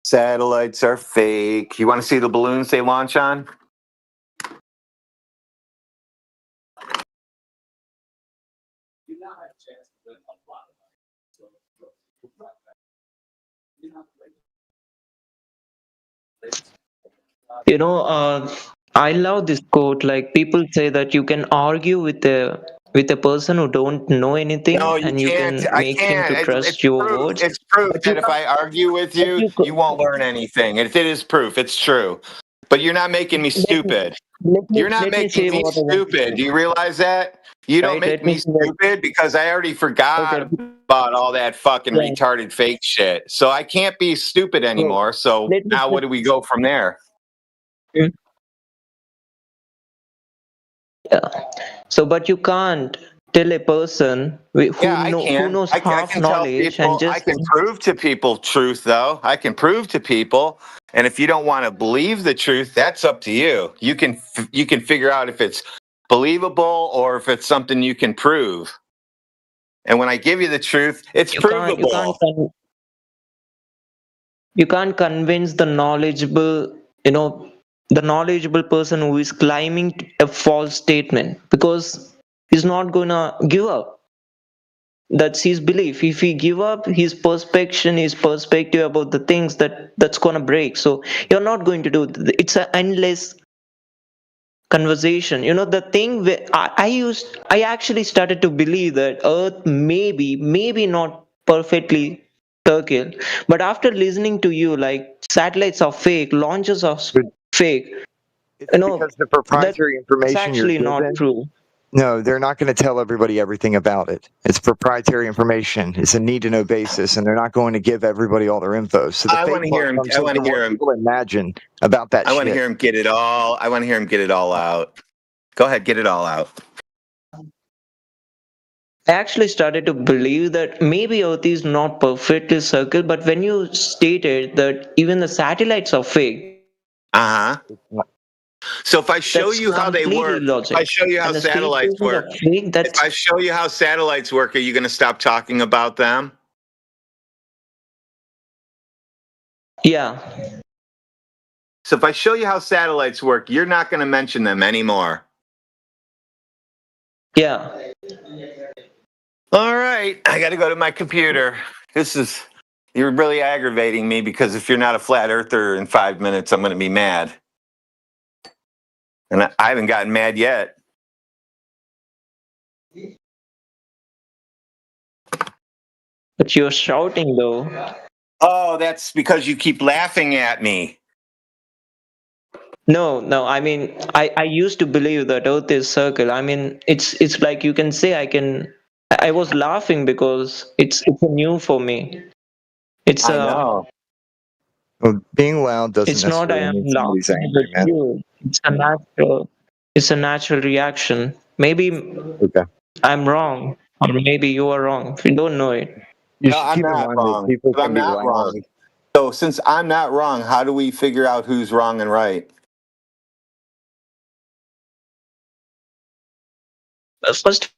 Satellites are fake. You want to see the balloons they launch on? I love this quote. Like people say that you can argue with a person who don't know anything, and you can make him to trust your words. It's proof that if I argue with you, you won't learn anything. It is proof. It's true. But you're not making me stupid. You're not making me stupid. Do you realize that? You don't make me stupid because I already forgot about all that fucking retarded fake shit. So I can't be stupid anymore. So now what do we go from there? Yeah. So, but you can't tell a person who knows half knowledge and just. I can prove to people truth, though. I can prove to people, and if you don't want to believe the truth, that's up to you. You can figure out if it's believable or if it's something you can prove. And when I give you the truth, it's provable. You can't convince the knowledgeable, the knowledgeable person who is claiming a false statement because he's not gonna give up. That's his belief. If he give up, his perspective about the things that's gonna break. So you're not going to do. It's an endless conversation. The thing where I actually started to believe that Earth maybe not perfectly circle. But after listening to you, like satellites are fake, launches are fake. Because the proprietary That's information you're actually not given. true. No, they're not going to tell everybody everything about it. It's proprietary information. It's a need-to-know basis, and they're not going to give everybody all their info. So the I want fake to hear part him. comes I in want to from hear what him. people imagine about that I want to shit. hear him get it all. I want to hear him get it all out. Go ahead, get it all out. I actually started to believe that maybe Earth is not perfectly circle, but when you stated that even the satellites are fake, So if I show that's you how they completely work, if I logic. show you how And the space satellites stations work, are fake, if that's I show you how satellites work, are you going to stop talking about them? yeah. So if I show you how satellites work, you're not going to mention them anymore. Yeah. All right, I got to go to my computer. You're really aggravating me because if you're not a flat earther in 5 minutes, I'm going to be mad. And I haven't gotten mad yet. But you're shouting though. Oh, that's because you keep laughing at me. No. I mean, I used to believe that Earth is circle. I mean, it's like you can say I was laughing because it's new for me. It's I know. Well, being loud doesn't it's not I necessarily am mean somebody's laughing angry, with man. you. It's a natural reaction. Maybe Okay. I'm wrong, or maybe you are wrong. We don't know it. You No, should I'm keep in not mind that wrong. people I'm can be not loud. wrong. So since I'm not wrong, how do we figure out who's wrong and right? First,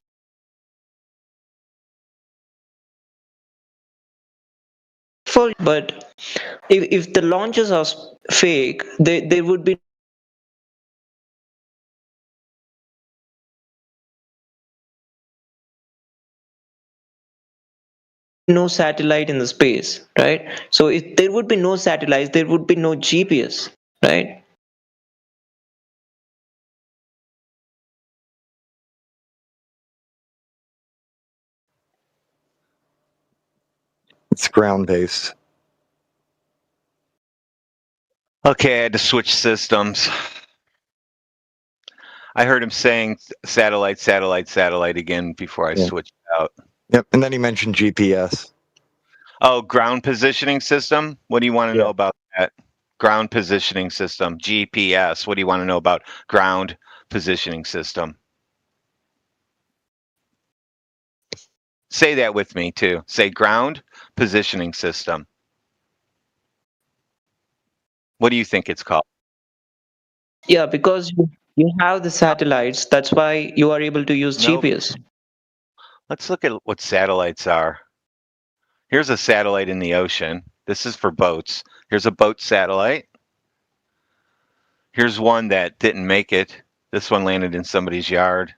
but if the launches are fake, there would be no satellite in the space, right? So if there would be no satellites, there would be no GPS, right? It's ground-based. Okay, I had to switch systems. I heard him saying satellite again before I switched out. Yep, and then he mentioned GPS. Oh, ground positioning system? What do you want to know about that? Ground positioning system, GPS. What do you want to know about ground positioning system? Say that with me too. Say ground positioning system. What do you think it's called? Yeah, because you have the satellites. That's why you are able to use Nope. GPS. Let's look at what satellites are. Here's a satellite in the ocean. This is for boats. Here's a boat satellite. Here's one that didn't make it. This one landed in somebody's yard.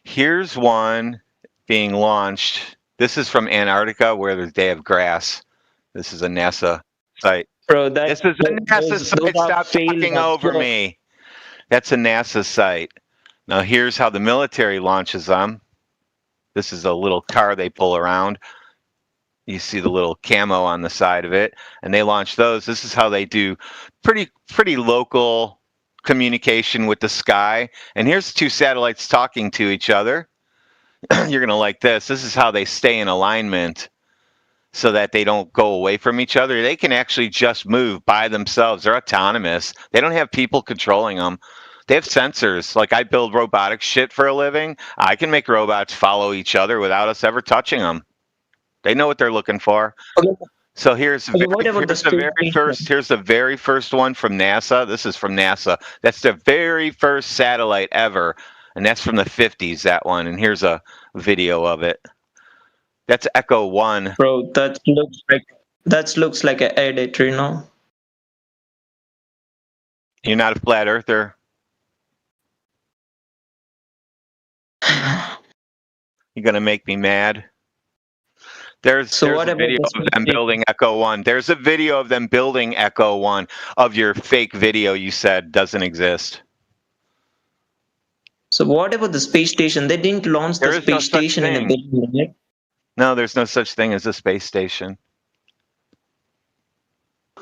Here's one being launched. This is from Antarctica where they have grass. This is a NASA site. Bro, This is a NASA site. Stop talking over me. That's a NASA site. Now here's how the military launches them. This is a little car they pull around. You see the little camo on the side of it, and they launch those. This is how they do pretty local communication with the sky. And here's two satellites talking to each other. You're going to like this. This is how they stay in alignment so that they don't go away from each other. They can actually just move by themselves. They're autonomous. They don't have people controlling them. They have sensors. Like I build robotic shit for a living. I can make robots follow each other without us ever touching them. They know what they're looking for. So here's the very first one from NASA. This is from NASA. That's the very first satellite ever, and that's from the 50s. That one, and here's a video of it. That's Echo 1. Bro, that looks like an edit, you know. You're not a flat earther. You're gonna make me mad. There's a video of them building Echo 1. There's a video of them building Echo 1 of your fake video you said doesn't exist. So what about the space station? They didn't launch the space station in a big minute. No, there's no such thing as a space station.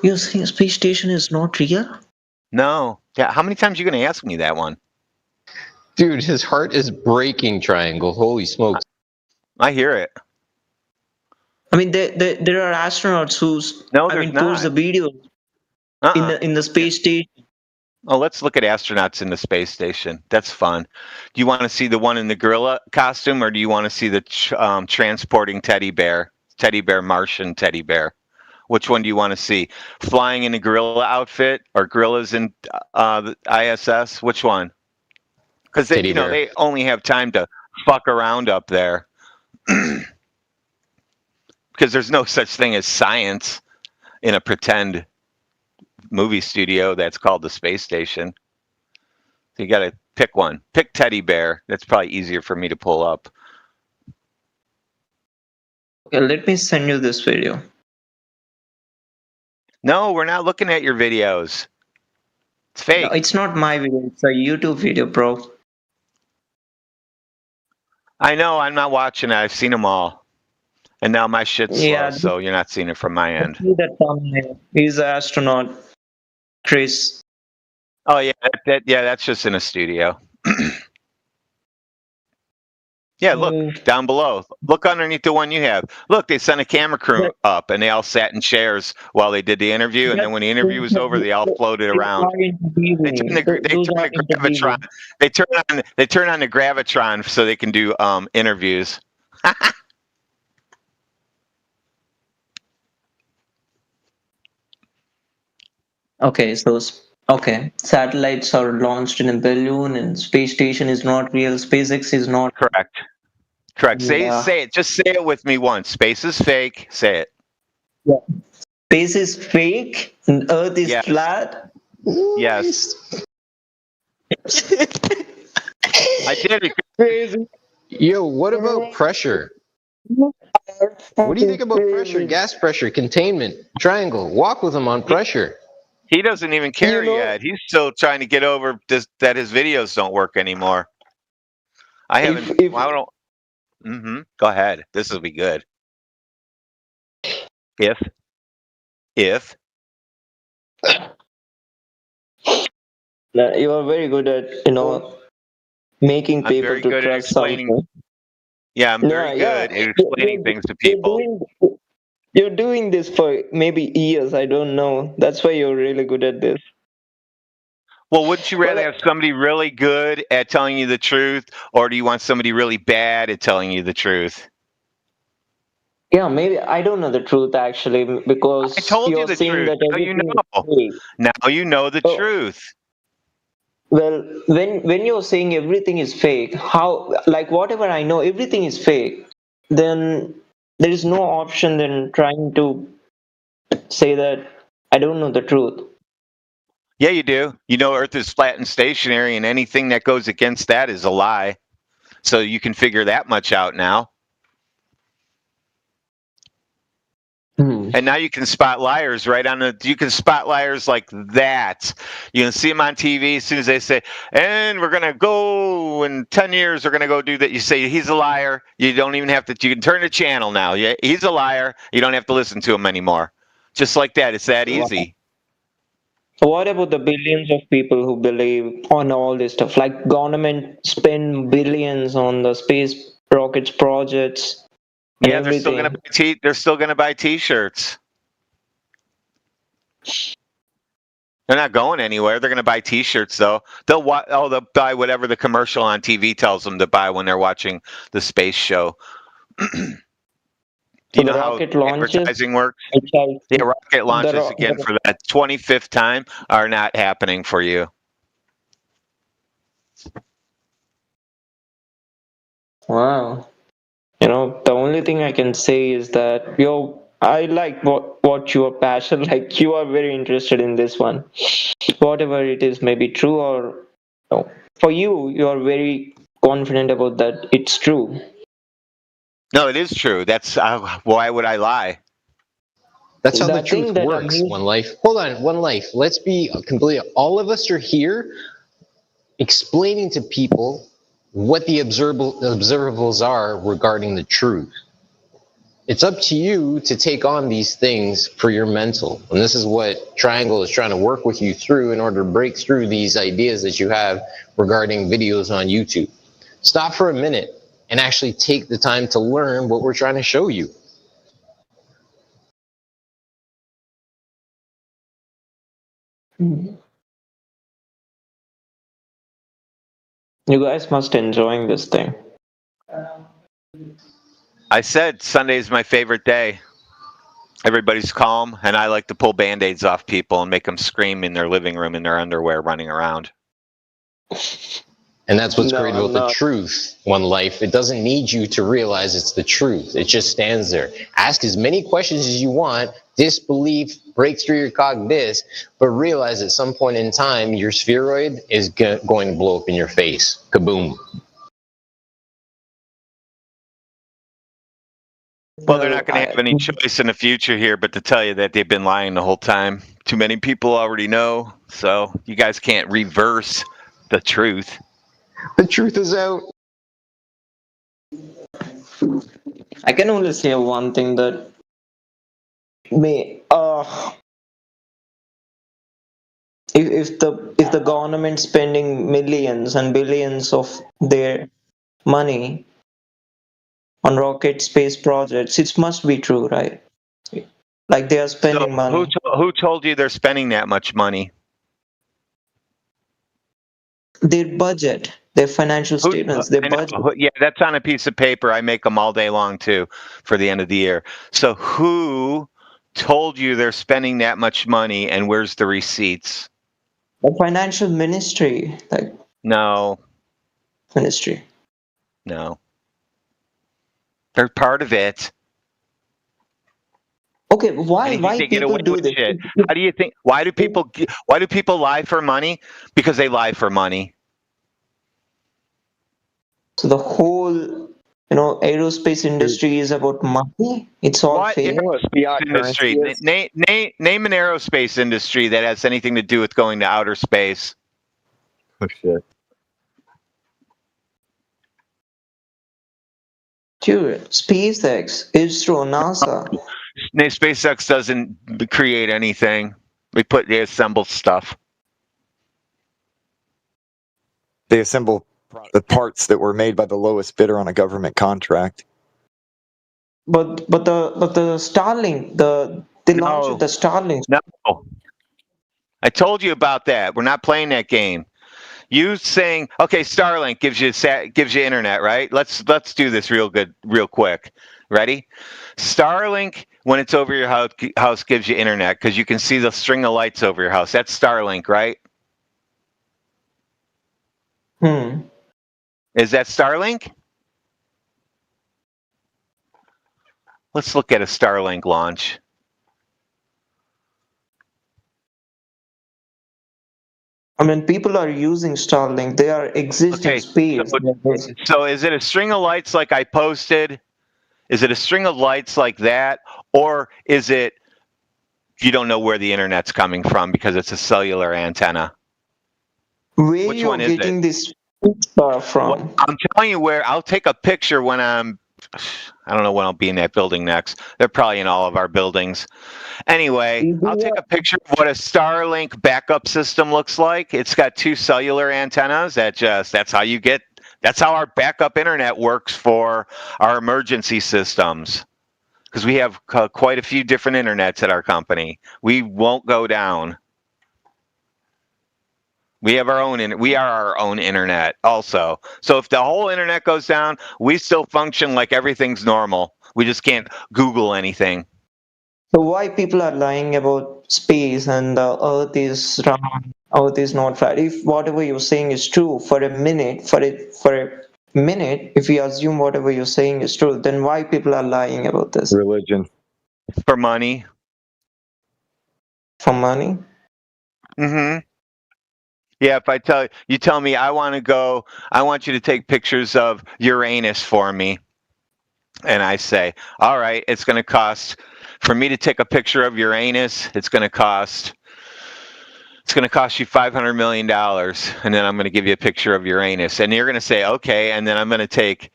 Your space station is not real? No. Yeah. How many times are you going to ask me that one? Dude, his heart is breaking, Triangle. Holy smokes. I hear it. I mean, there are astronauts who's post the video in the space station. Oh, let's look at astronauts in the space station. That's fun. Do you want to see the one in the gorilla costume, or do you want to see the transporting teddy bear Martian teddy bear? Which one do you want to see? Flying in a gorilla outfit or gorillas in the ISS? Which one? Because they only have time to fuck around up there. Because there's no such thing as science in a pretend movie studio that's called the space station. So you got to pick one. Pick teddy bear. That's probably easier for me to pull up. Okay, let me send you this video. No, we're not looking at your videos. It's fake. No, it's not my video. It's a YouTube video, bro. I know. I'm not watching it. I've seen them all. And now my shit's slow, so you're not seeing it from my end. See that thumbnail. He's an astronaut, Chris. Oh, yeah. That's just in a studio. Yeah, look down below. Look underneath the one you have. Look, they sent a camera crew up, and they all sat in chairs while they did the interview. And then when the interview was over, they all floated around. They turn on the gravitron so they can do interviews. Okay, so satellites are launched in a balloon, and space station is not real. SpaceX is not correct. Yeah. Say it. Just say it with me once. Space is fake. Say it. Yeah. Space is fake, and Earth is flat. Yes. I did it. Crazy. Yo, what about pressure? What do you think about pressure, gas pressure, containment, triangle? Walk with him on pressure. He doesn't even care yet. He's still trying to get over this, that his videos don't work anymore. I haven't. Go ahead. This will be good. If. You are very good at making people to trust something. Yeah, I'm very good at explaining things to people. You're doing this for maybe years. I don't know. That's why you're really good at this. Well, wouldn't you rather have somebody really good at telling you the truth, or do you want somebody really bad at telling you the truth? Yeah, maybe I don't know the truth actually, because I told you the truth. Now you know. Now you know the truth. Well, when you're saying everything is fake, how, like, whatever I know, everything is fake, then there is no option than trying to say that I don't know the truth. Yeah, you do. You know Earth is flat and stationary, and anything that goes against that is a lie. So you can figure that much out now. And now you can spot liars you can spot liars like that. You can see them on TV as soon as they say, and we're going to go in 10 years, we're going to go do that. You say, he's a liar. You don't even have to, you can turn the channel now. Yeah, he's a liar. You don't have to listen to him anymore. Just like that. It's that easy. What about the billions of people who believe on all this stuff? Like, government spend billions on the space rockets projects. Yeah, they're still gonna buy T-shirts. They're not going anywhere. They're gonna buy T-shirts though. They'll buy whatever the commercial on TV tells them to buy when they're watching the space show. Do you know how advertising works? Yeah, rocket launches again for the 25th time are not happening for you. Wow. The only thing I can say is that I like what you are passionate, like you are very interested in this one. Whatever it is may be true or no. For you are very confident about that it's true. No, it is true. That's why would I lie? That's how the truth works. One life. Hold on, one life. Let's be completely. All of us are here explaining to people what the observables are regarding the truth. It's up to you to take on these things for your mental. And this is what Triangle is trying to work with you through in order to break through these ideas that you have regarding videos on YouTube. Stop for a minute and actually take the time to learn what we're trying to show you. You guys must enjoying this thing. I said Sunday's my favorite day. Everybody's calm, and I like to pull Band-Aids off people and make them scream in their living room in their underwear running around. And that's what's No, great I'm about the not. truth, One Life. It doesn't need you to realize it's the truth. It just stands there. Ask as many questions as you want, disbelief, break through your cognitus, but realize at some point in time, your spheroid is going to blow up in your face. Kaboom. Well, they're not going to have any choice in the future here but to tell you that they've been lying the whole time. Too many people already know, so you guys can't reverse the truth. The truth is out. I can only say one thing that if the government spending millions and billions of their money on rocket space projects, it must be true, right? Like they are spending money. Who told you they're spending that much money? Their budget, their financial statements, their budget. Yeah, that's on a piece of paper. I make them all day long too for the end of the year. So who told you they're spending that much money, and where's the receipts? The financial ministry, like No. Ministry. No. They're part of it. Okay, why they get people away do with this? shit? How do you think? Why do people lie for money? Because they lie for money. So the whole, aerospace industry is about money. It's all What fake. industry? Name an aerospace industry that has anything to do with going to outer space. Oh shit. Dude, SpaceX, ISRO, NASA. SpaceX doesn't create anything. They assemble stuff. They assemble the parts that were made by the lowest bidder on a government contract. But the Starlink, they launched the Starlink. No. I told you about that. We're not playing that game. You saying, okay, Starlink gives you internet, right? Let's do this real quick. Ready? Starlink, when it's over your house, gives you internet because you can see the string of lights over your house. That's Starlink, right? Is that Starlink? Let's look at a Starlink launch. I mean, people are using Starlink. They are existing space. So is it a string of lights like I posted? Is it a string of lights like that? Or is it you don't know where the internet's coming from because it's a cellular antenna? Where Which you're one is getting it? this from? Well, I'm telling you where. I'll take a picture when I don't know when I'll be in that building next. They're probably in all of our buildings. Anyway, I'll take a picture of what a Starlink backup system looks like. It's got two cellular antennas. That's how our backup internet works for our emergency systems. Because we have quite a few different internets at our company. We won't go down. We have our own. We are our own internet also. So if the whole internet goes down, we still function like everything's normal. We just can't Google anything. So why people are lying about space and the Earth is round, Earth is not flat? If whatever you're saying is true for a minute, if we assume whatever you're saying is true, then why people are lying about this? Religion. For money. For money? Mm-hmm. Yeah, if you tell me I want you to take pictures of Uranus for me. And I say, all right, it's going to cost, for me to take a picture of Uranus, it's going to cost you $500 million. And then I'm going to give you a picture of Uranus. And you're going to say, okay, and then I'm going to take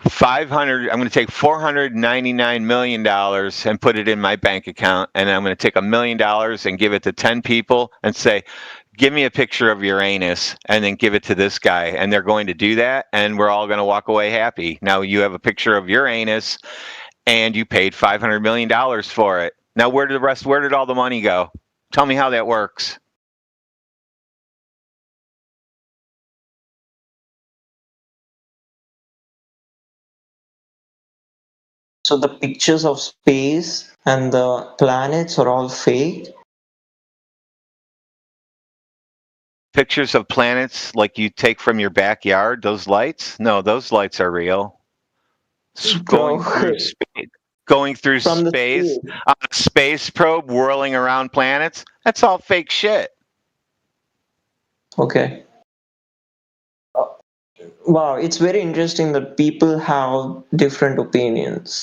500. I'm going to take $499 million and put it in my bank account, and I'm going to take $1 million and give it to 10 people and say, give me a picture of Uranus, and then give it to this guy, and they're going to do that, and we're all going to walk away happy. Now you have a picture of Uranus, and you paid $500 million for it. Now where did all the money go? Tell me how that works. So the pictures of space and the planets are all fake? Pictures of planets like you take from your backyard, those lights? No, those lights are real. Going through space, on a space probe whirling around planets, that's all fake shit. Okay. Wow, it's very interesting that people have different opinions.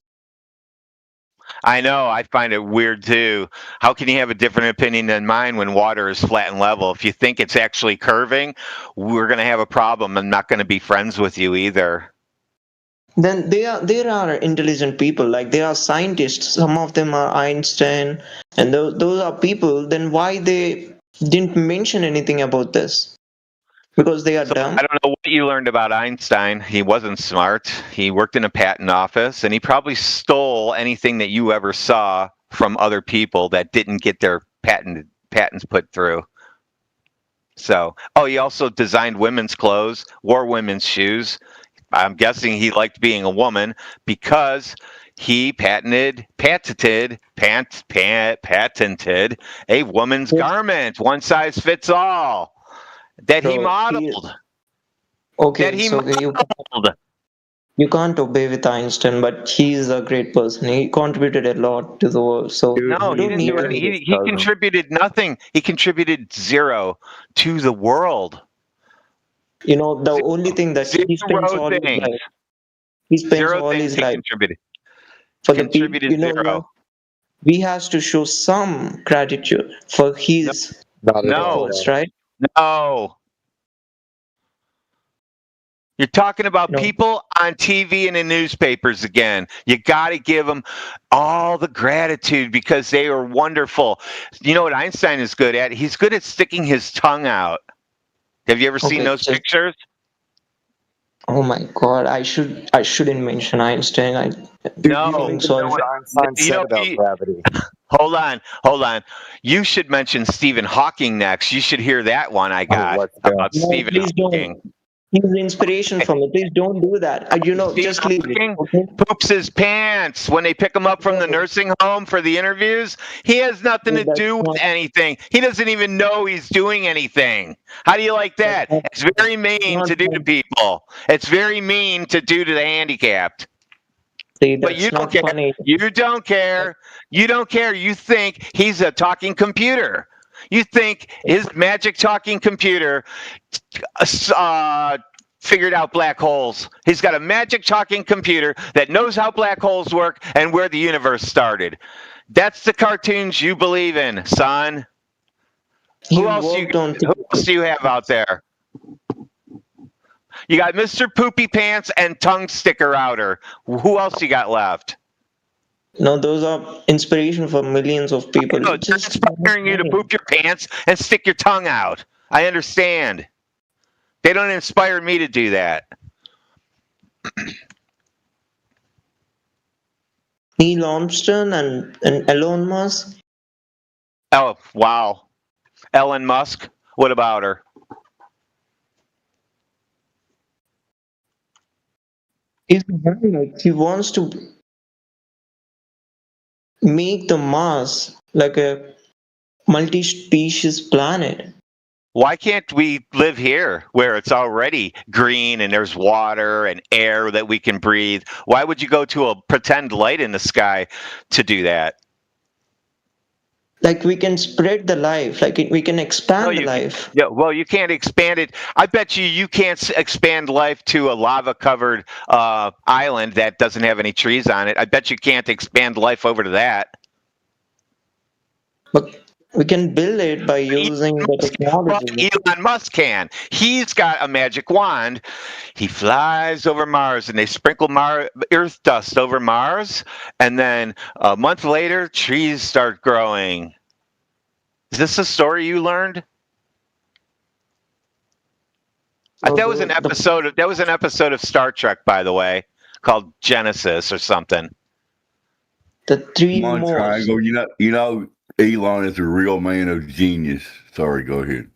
I know, I find it weird too. How can you have a different opinion than mine when water is flat and level? If you think it's actually curving, we're going to have a problem. I'm not going to be friends with you either. Then there are intelligent people, like there are scientists, some of them are Einstein, and those are people, then why they didn't mention anything about this? Because they are dumb? I don't know what you learned about Einstein. He wasn't smart. He worked in a patent office, and he probably stole anything that you ever saw from other people that didn't get their patents put through. So, he also designed women's clothes, wore women's shoes. I'm guessing he liked being a woman because he patented a woman's garment, one size fits all, that he modeled. You can't obey with Einstein, but he's a great person. He contributed a lot to the world. So no, he didn't do anything. He contributed nothing. He contributed zero to the world. You know, the only thing that he spends all his life. He spends all his life. For the people, you know, we has to show some gratitude for his efforts, right? No. You're talking about people on TV and in newspapers again. You got to give them all the gratitude because they are wonderful. You know what Einstein is good at? He's good at sticking his tongue out. Have you ever seen those pictures? Oh my God! I shouldn't mention Einstein. Hold on. You should mention Stephen Hawking next. You should hear that one I got about Stephen Hawking. He's the inspiration for me. Please don't do that. You know, just leave it. Okay? Poops his pants when they pick him up from the nursing home for the interviews. He has nothing to do with anything. He doesn't even know he's doing anything. How do you like that? It's very mean to do to people. It's very mean to do to the handicapped. But you don't care. Funny. You don't care. You don't care. You think he's a talking computer. You think his magic talking computer figured out black holes. He's got a magic talking computer that knows how black holes work and where the universe started. That's the cartoons you believe in, son. Who else do you have out there? You got Mr. Poopy Pants and Tongue Sticker Outer. Who else you got left? No, those are inspiration for millions of people. No, they're inspiring you to poop your pants and stick your tongue out. I understand. They don't inspire me to do that. Neil Armstrong and Elon Musk. Oh, wow. Elon Musk? What about her? He wants to make the Mars like a multi-species planet. Why can't we live here where it's already green and there's water and air that we can breathe? Why would you go to a pretend light in the sky to do that? Like we can spread the life, like we can expand the life. Yeah, well, you can't expand it. I bet you can't expand life to a lava-covered island that doesn't have any trees on it. I bet you can't expand life over to that. But We can build it by using the technology. Elon Musk can. He's got a magic wand. He flies over Mars, and they sprinkle Earth dust over Mars, and then a month later, trees start growing. Is this a story you learned? That was an episode. That was an episode of Star Trek, by the way, called Genesis or something. The three Come on, most. Triangle. You know, Elon is a real man of genius. Sorry, go ahead.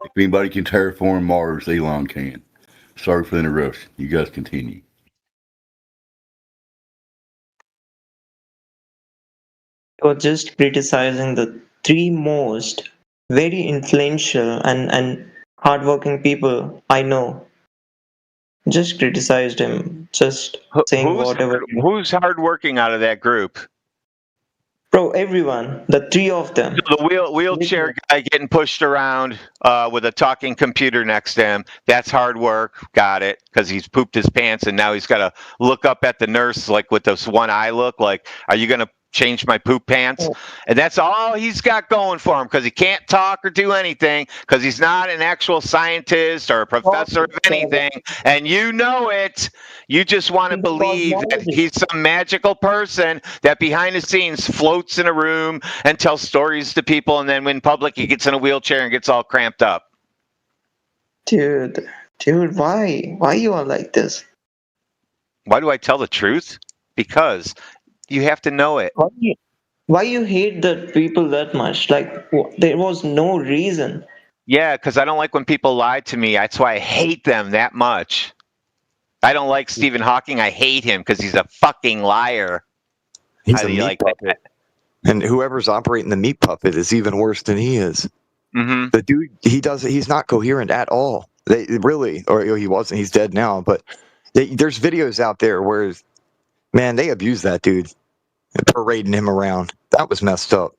If anybody can terraform Mars, Elon can. Sorry for the interruption. You guys continue. You're just criticizing the three most very influential and hardworking people I know. Just criticized him. Just saying whatever. Who's hardworking out of that group? Bro, everyone. The three of them. So the wheelchair guy getting pushed around with a talking computer next to him. That's hard work. Got it. Because he's pooped his pants and now he's got to look up at the nurse like with this one eye look like, are you going to change my poop pants? And that's all he's got going for him because he can't talk or do anything because he's not an actual scientist or a professor of anything. And you know it. You just want to believe that he's some magical person that behind the scenes floats in a room and tells stories to people. And then when public, he gets in a wheelchair and gets all cramped up. Dude, why? Why you are like this? Why do I tell the truth? Because you have to know it. Why you hate the people that much? Like, there was no reason. Yeah, because I don't like when people lie to me. That's why I hate them that much. I don't like Stephen Hawking. I hate him because he's a fucking liar. He's a meat puppet. And whoever's operating the meat puppet is even worse than he is. Mm-hmm. The dude, he's not coherent at all. They really, or he wasn't. He's dead now. But there's videos out there where, man, they abuse that dude, parading him around. That was messed up.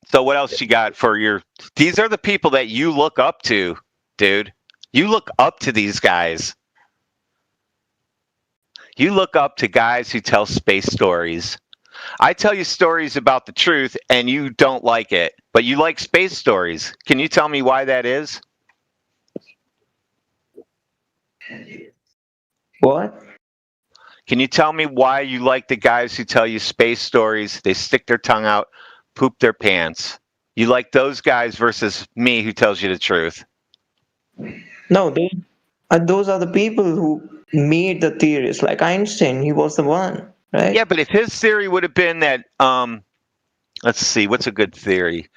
So what else you got for your? These are the people that you look up to, dude. You look up to these guys. You look up to guys who tell space stories. I tell you stories about the truth, and you don't like it, but you like space stories. Can you tell me why that is? What? Can you tell me why you like the guys who tell you space stories? They stick their tongue out, poop their pants. You like those guys versus me who tells you the truth. No, those are the people who made the theories. Like Einstein, he was the one, right? Yeah, but if his theory would have been that, let's see, what's a good theory?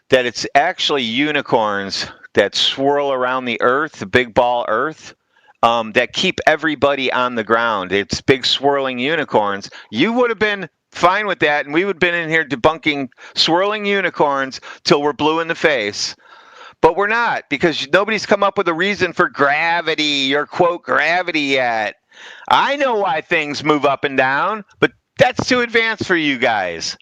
That it's actually unicorns that swirl around the Earth, the big ball Earth, that keep everybody on the ground. It's big swirling unicorns. You would have been fine with that, and we would have been in here debunking swirling unicorns till we're blue in the face. But we're not, because nobody's come up with a reason for gravity or quote gravity yet. I know why things move up and down, but that's too advanced for you guys.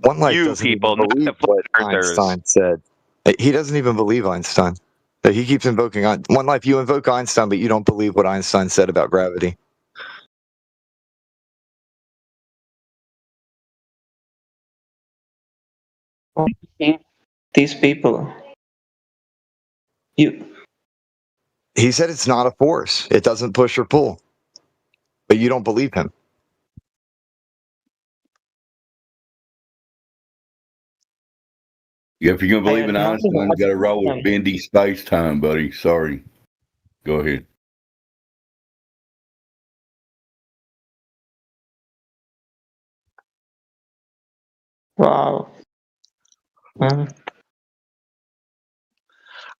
One Life you doesn't people, even believe what Einstein said. He doesn't even believe Einstein. He keeps invoking One Life. You invoke Einstein, but you don't believe what Einstein said about gravity. These people. He said it's not a force. It doesn't push or pull. But you don't believe him. Yeah, if you're gonna believe in Einstein, you got to roll with bendy space time, buddy. Sorry. Go ahead. Wow.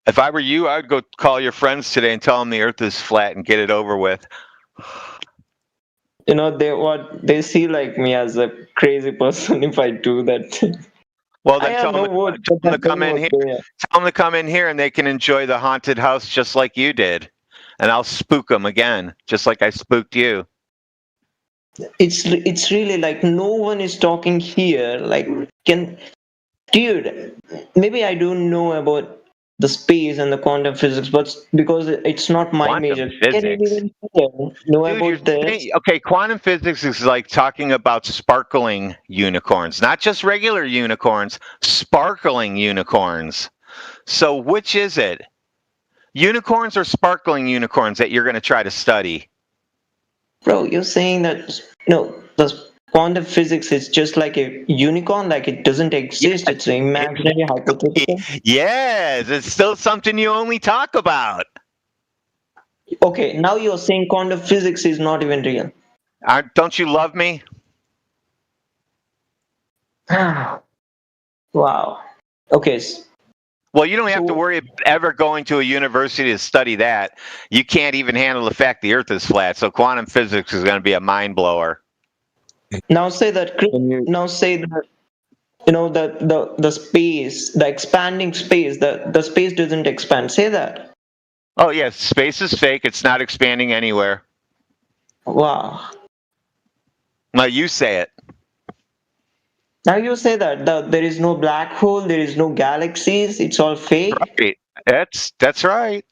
If I were you, I would go call your friends today and tell them the Earth is flat and get it over with. You know, they see like me as a crazy person if I do that. Well, then tell them to come in here. Tell them to come in here, and they can enjoy the haunted house just like you did. And I'll spook them again, just like I spooked you. It's really like no one is talking here. Like, dude, maybe I don't know about the space and the quantum physics, but because it's not my Quantum major, can you physics. even know about this? Okay, quantum physics is like talking about sparkling unicorns, not just regular unicorns, sparkling unicorns. So which is it? Unicorns or sparkling unicorns that you're going to try to study? Bro, you're saying that no, the quantum physics is just like a unicorn, like it doesn't exist. It's an imaginary hypothetical. Yes, it's still something you only talk about. Okay, now you're saying quantum physics is not even real. Don't you love me? Wow. Okay. Well, you don't have to worry about ever going to a university to study that. You can't even handle the fact the Earth is flat. So quantum physics is going to be a mind blower. Now say that. Now say that. You know the space, the expanding space. The space doesn't expand. Say that. Oh yes, space is fake. It's not expanding anywhere. Wow. Now you say it. Now you say that there is no black hole, there is no galaxies. It's all fake. Right. That's right.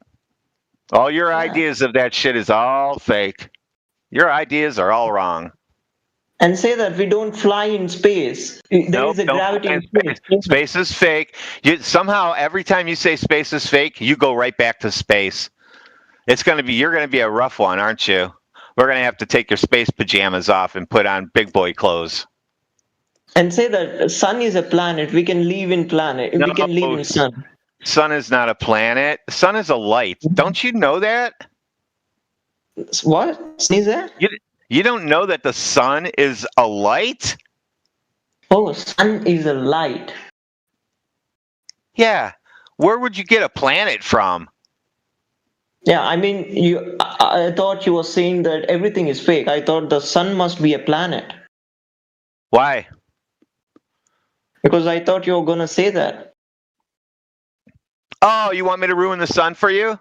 All your ideas of that shit is all fake. Your ideas are all wrong. And say that we don't fly in space. There is a gravity in space. Space is fake. Somehow, every time you say space is fake, you go right back to space. You're going to be a rough one, aren't you? We're going to have to take your space pajamas off and put on big boy clothes. And say that sun is a planet. We can live in planet. We can live in sun. Sun is not a planet. Sun is a light. Don't you know that? What? Is that? You don't know that the sun is a light? Oh, sun is a light. Yeah. Where would you get a planet from? Yeah, I mean, I thought you were saying that everything is fake. I thought the sun must be a planet. Why? Because I thought you were going to say that. Oh, you want me to ruin the sun for you?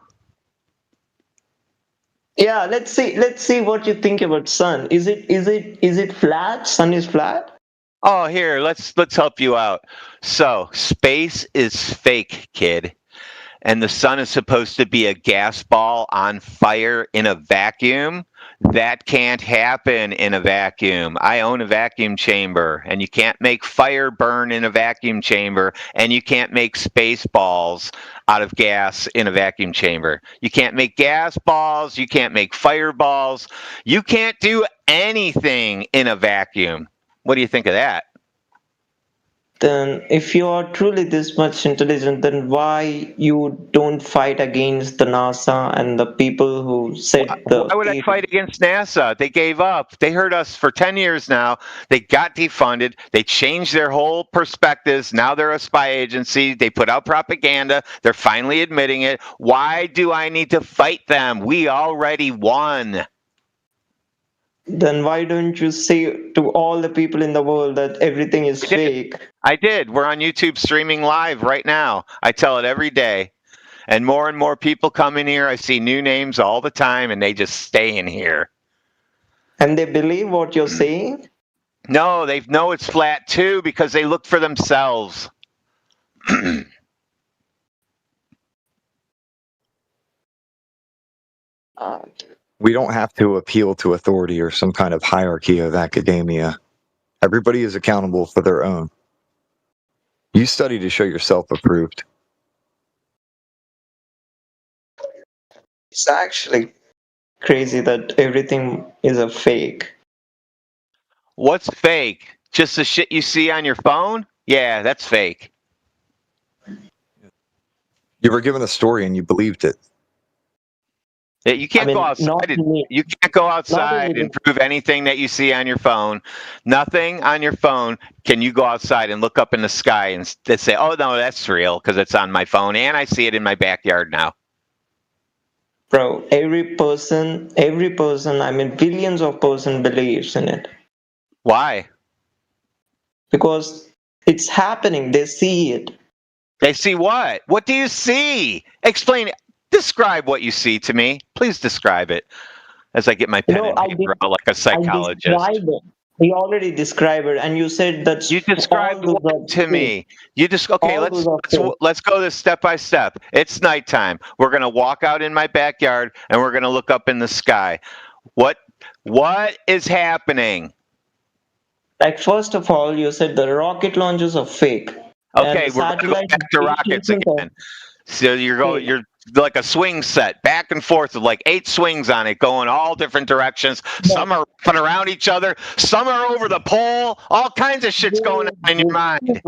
Yeah, let's see what you think about sun. Is it flat? Sun is flat? Oh, here, let's help you out. So, space is fake, kid. And the sun is supposed to be a gas ball on fire in a vacuum. That can't happen in a vacuum. I own a vacuum chamber, and you can't make fire burn in a vacuum chamber, and you can't make space balls out of gas in a vacuum chamber. You can't make gas balls, you can't make fireballs, you can't do anything in a vacuum. What do you think of that? Then if you are truly this much intelligent, then why you don't fight against the NASA and the people who said the... Why would I fight against NASA? They gave up. They heard us for 10 years now. They got defunded. They changed their whole perspectives. Now they're a spy agency. They put out propaganda. They're finally admitting it. Why do I need to fight them? We already won. Then why don't you say to all the people in the world that everything is fake? I did. We're on YouTube streaming live right now. I tell it every day. And more people come in here. I see new names all the time, and they just stay in here. And they believe what you're saying? No, they know it's flat too because they look for themselves. We don't have to appeal to authority or some kind of hierarchy of academia. Everybody is accountable for their own. You study to show yourself approved. It's actually crazy that everything is a fake. What's fake? Just the shit you see on your phone? Yeah, that's fake. You were given a story and you believed it. You can't go outside. You can't go outside and prove anything that you see on your phone. Nothing on your phone can you go outside and look up in the sky and say, "Oh no, that's real," because it's on my phone and I see it in my backyard now. Bro, every person, I mean billions of person believes in it. Why? Because it's happening. They see it. They see what? What do you see? Explain it. Describe what you see to me. Please describe it as I get my pen and paper out like a psychologist. You already described it, and you said that You described all those what are to fake. me? You just okay. All Let's those are let's fake. let's go this step by step. It's nighttime. We're gonna walk out in my backyard and we're gonna look up in the sky. What is happening? Like first of all, you said the rocket launches are fake, and Okay, the we're gonna go satellite back to rockets stations are again. So fake. you're like a swing set, back and forth with like 8 swings on it, going all different directions. Some are fun around each other, some are over the pole, all kinds of shit's going on in your mind.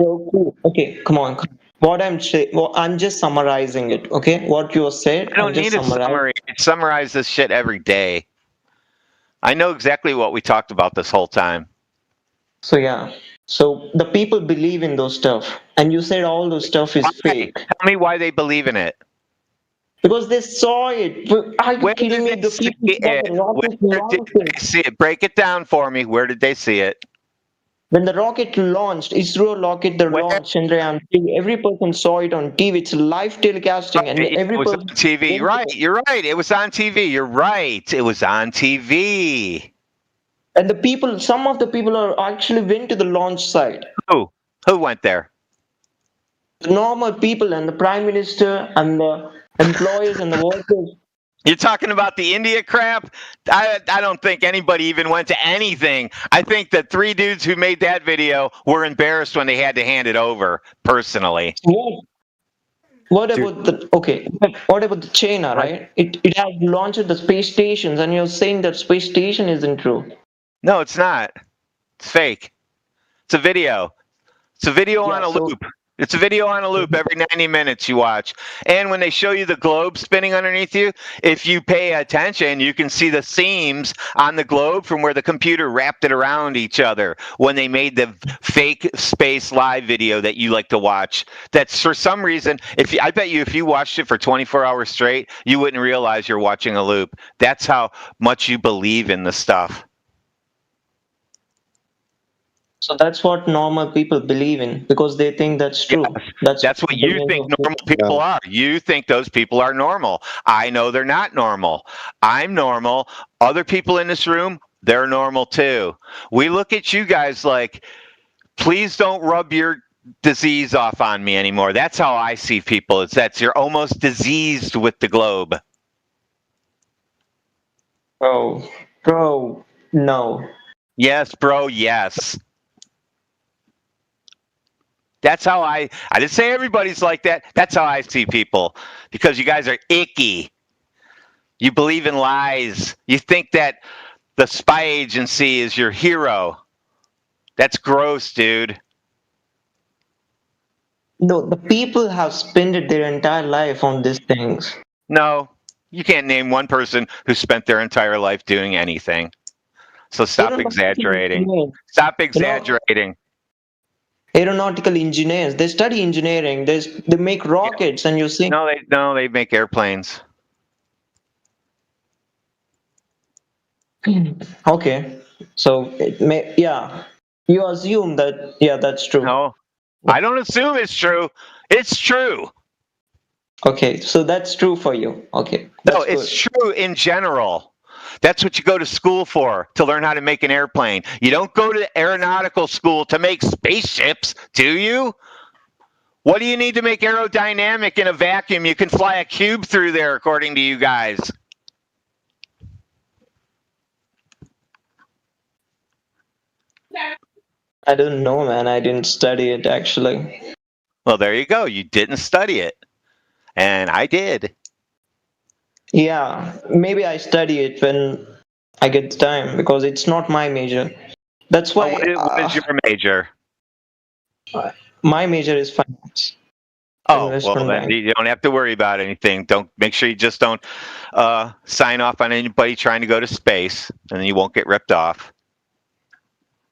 Okay, come on. What I'm saying, well, I'm just summarizing it. Okay, what you said, I don't I'm just need a summarizing. summary. I summarize this shit every day. I know exactly what we talked about this whole time. So yeah, so the people believe in those stuff, and you said all those stuff is fake Tell me why they believe in it. because they saw it. Are you Where kidding me? did they The see people saw the it? rocket Where did launching. they see it? Break it down for me. Where did they see it? When the rocket launched, ISRO rocket the launch, Chandrayaan-3, every person saw it on TV. It's live telecasting, and It every was on person. TV. Right, you're right. It was on TV. You're right. It was on TV. And the people, some of the people are actually went to the launch site. Who? Who went there? The normal people and the prime minister and the employees and the workers. You're talking about the India crap? I don't think anybody even went to anything. I think the 3 dudes who made that video were embarrassed when they had to hand it over, personally. What about what about the China, right? It has launched the space stations, and you're saying that space station isn't true. No, it's not. It's fake. It's a video. It's a video on a loop. It's a video on a loop every 90 minutes you watch. And when they show you the globe spinning underneath you, if you pay attention, you can see the seams on the globe from where the computer wrapped it around each other when they made the fake space live video that you like to watch. That's for some reason, I bet you if you watched it for 24 hours straight, you wouldn't realize you're watching a loop. That's how much you believe in the stuff. So that's what normal people believe in because they think that's true. Yes, that's what you think normal people are. You think those people are normal. I know they're not normal. I'm normal. Other people in this room, they're normal too. We look at you guys like, please don't rub your disease off on me anymore. That's how I see people. It's that you're almost diseased with the globe. Bro, no. Yes, bro, yes. That's how I didn't say everybody's like that. That's how I see people because you guys are icky. You believe in lies. You think that the spy agency is your hero. That's gross, dude. No, the people have spent their entire life on these things. No, you can't name one person who spent their entire life doing anything. So stop exaggerating. Stop exaggerating. Aeronautical engineers, they study engineering. They make rockets, and you see. No, they make airplanes. Okay, so you assume that that's true. No, I don't assume it's true. It's true. Okay, so that's true for you. Okay, no, it's true in general. That's what you go to school for, to learn how to make an airplane. You don't go to aeronautical school to make spaceships, do you? What do you need to make aerodynamic in a vacuum? You can fly a cube through there, according to you guys. I don't know, man. I didn't study it, actually. Well, there you go. You didn't study it. And I did. Yeah, maybe I study it when I get the time because it's not my major. That's why. What is your major? My major is finance. Oh, well, then you don't have to worry about anything. Make sure you just don't sign off on anybody trying to go to space, and then you won't get ripped off.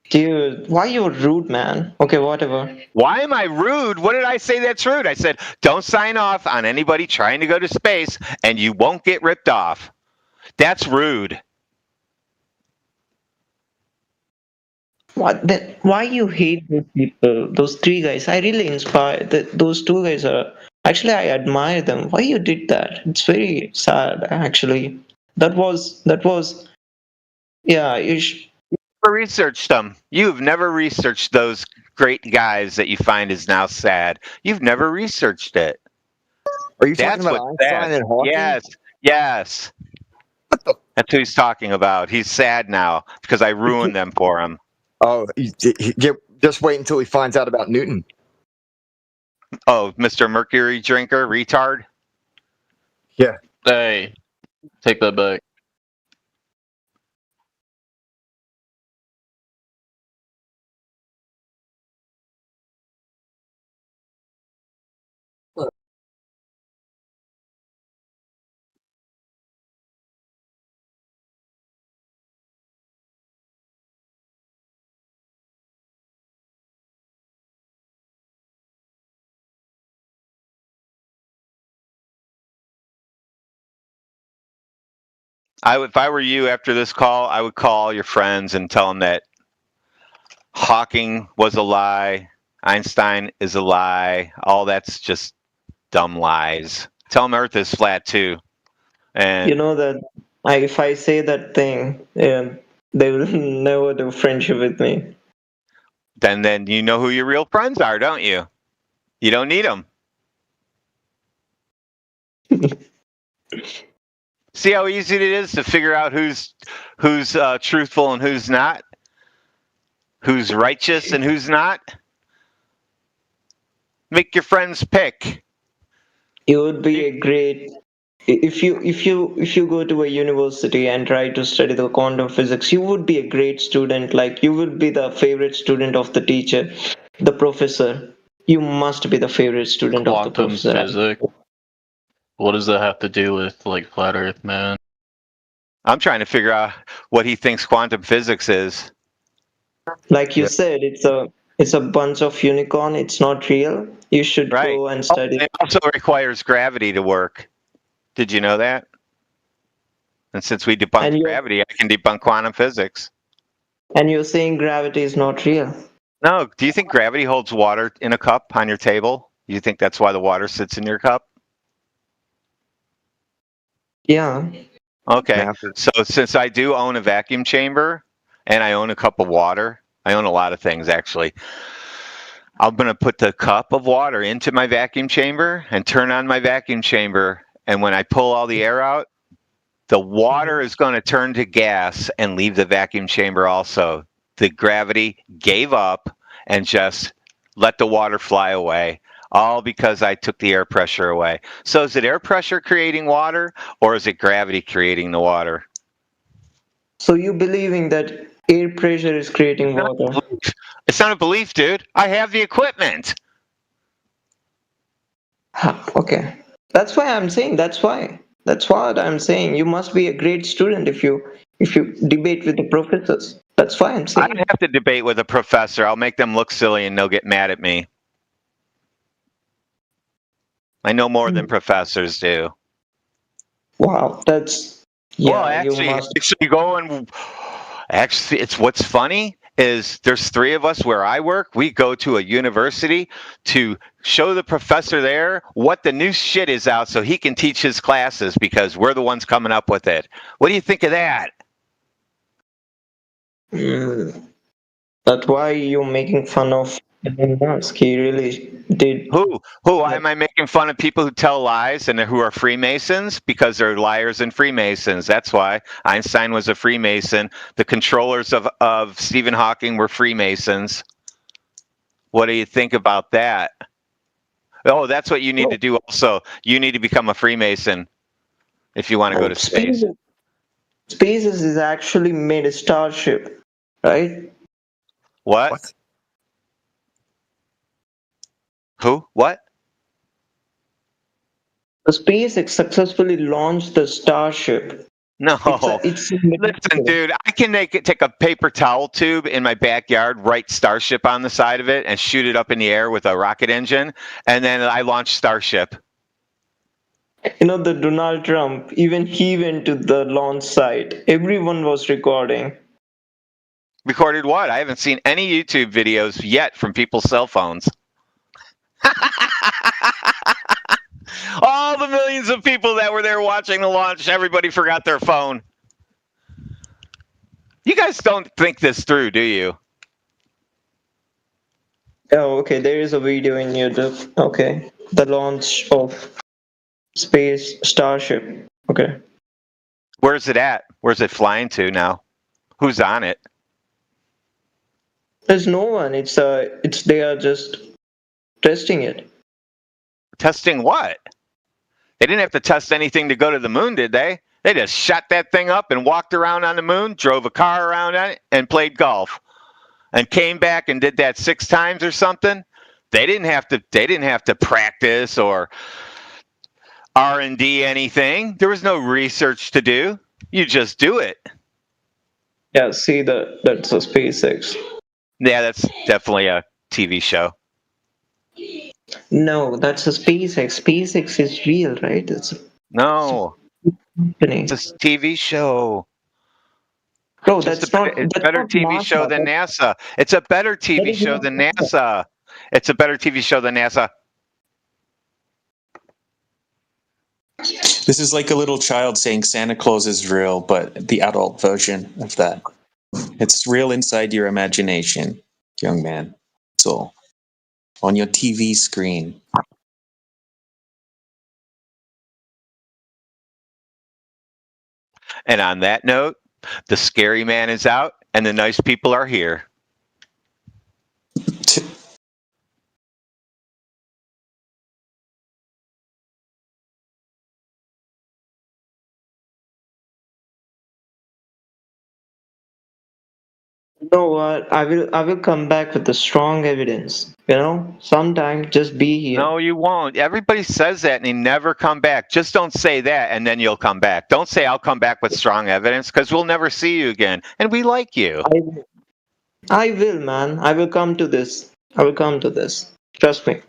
Dude, why you rude, man? Okay, whatever. Why am I rude? What did I say that's rude? I said, don't sign off on anybody trying to go to space, and you won't get ripped off. That's rude. Why you hate those people? Those 3 guys. I really inspired. Those 2 guys are... Actually, I admire them. Why you did that? It's very sad, actually. That was... Yeah, never researched them. You've never researched those great guys that you find is now sad. You've never researched it. Are you That's talking about what's sad. Einstein and Hawking? Yes, yes. That's who he's talking about. He's sad now because I ruined them for him. Oh, just wait until he finds out about Newton. Oh, Mr. Mercury drinker, retard. Yeah. Hey, take that back. If I were you after this call, I would call your friends and tell them that Hawking was a lie, Einstein is a lie. All that's just dumb lies. Tell them Earth is flat too. And You know that if I say that thing, they will never do friendship with me. then you know who your real friends are, don't you? You don't need them. See how easy it is to figure out who's truthful and who's not, who's righteous and who's not. Make your friends pick. You would be a great if you go to a university and try to study the quantum physics. You would be a great student. Like you would be the favorite student of the teacher, the professor. You must be the favorite student of the Quantum professor. physics. What does that have to do with like flat Earth, man? I'm trying to figure out what he thinks quantum physics is. Like you said, it's a bunch of unicorn. It's not real. You should go and study. It also requires gravity to work. Did you know that? And since we debunked gravity, I can debunk quantum physics. And you're saying gravity is not real. No, do you think gravity holds water in a cup on your table? You think that's why the water sits in your cup? Yeah. Okay. So since I do own a vacuum chamber and I own a cup of water, I own a lot of things actually. I'm going to put the cup of water into my vacuum chamber and turn on my vacuum chamber. And when I pull all the air out, the water is going to turn to gas and leave the vacuum chamber also. The gravity gave up and just let the water fly away, all because I took the air pressure away. So is it air pressure creating water or is it gravity creating the water? So you believing that air pressure is creating water? It's not a belief, dude. I have the equipment. Okay. That's why I'm saying. That's what I'm saying. You must be a great student if you debate with the professors. That's why I'm saying. I don't have to debate with a professor. I'll make them look silly and they'll get mad at me. I know more than professors do. Wow, that's well. Actually, it's what's funny is there's three of us where I work. We go to a university to show the professor there what the new shit is out so he can teach his classes because we're the ones coming up with it. What do you think of that? That's why you're making fun of Elon Musk. He really did. Who? Why am I making fun of people who tell lies and who are Freemasons? Because they're liars and Freemasons. That's why Einstein was a Freemason. The controllers of Stephen Hawking were Freemasons. What do you think about that? Oh, that's what you need to do also. You need to become a Freemason if you want to go to space. SpaceX is actually made a starship, right? What? Who? What? The SpaceX successfully launched the Starship. No. Listen, dude, I can take a paper towel tube in my backyard, write Starship on the side of it, and shoot it up in the air with a rocket engine, and then I launch Starship. You know, the Donald Trump, even he went to the launch site. Everyone was recording. Recorded what? I haven't seen any YouTube videos yet from people's cell phones. All the millions of people that were there watching the launch, everybody forgot their phone. You guys don't think this through, do you? Oh, okay. There is a video in YouTube. Okay, the launch of Space Starship. Okay. Where's it at? Where's it flying to now? Who's on it? There's no one. It's they are just testing it. Testing what? They didn't have to test anything to go to the moon, did they? They just shot that thing up and walked around on the moon, drove a car around on it, and played golf, and came back and did that 6 times or something. They didn't have to practice or R&D anything. There was no research to do. You just do it. Yeah. See that's a SpaceX. Yeah, that's definitely a TV show. No, that's a SpaceX. SpaceX is real, right? No, company. It's a TV show. Bro, Just that's a, not. it's a That's better not TV show NASA. than NASA. It's a better TV is show not than NASA. NASA. It's a better TV show than NASA. This is like a little child saying Santa Claus is real, but the adult version of that. It's real inside your imagination, young man. It's all on your TV screen. And on that note, the scary man is out and the nice people are here. You know what? I will come back with the strong evidence. You know, sometime just be here. No, you won't. Everybody says that and they never come back. Just don't say that and then you'll come back. Don't say I'll come back with strong evidence because we'll never see you again. And we like you. I will, man. I will come to this. I will come to this. Trust me.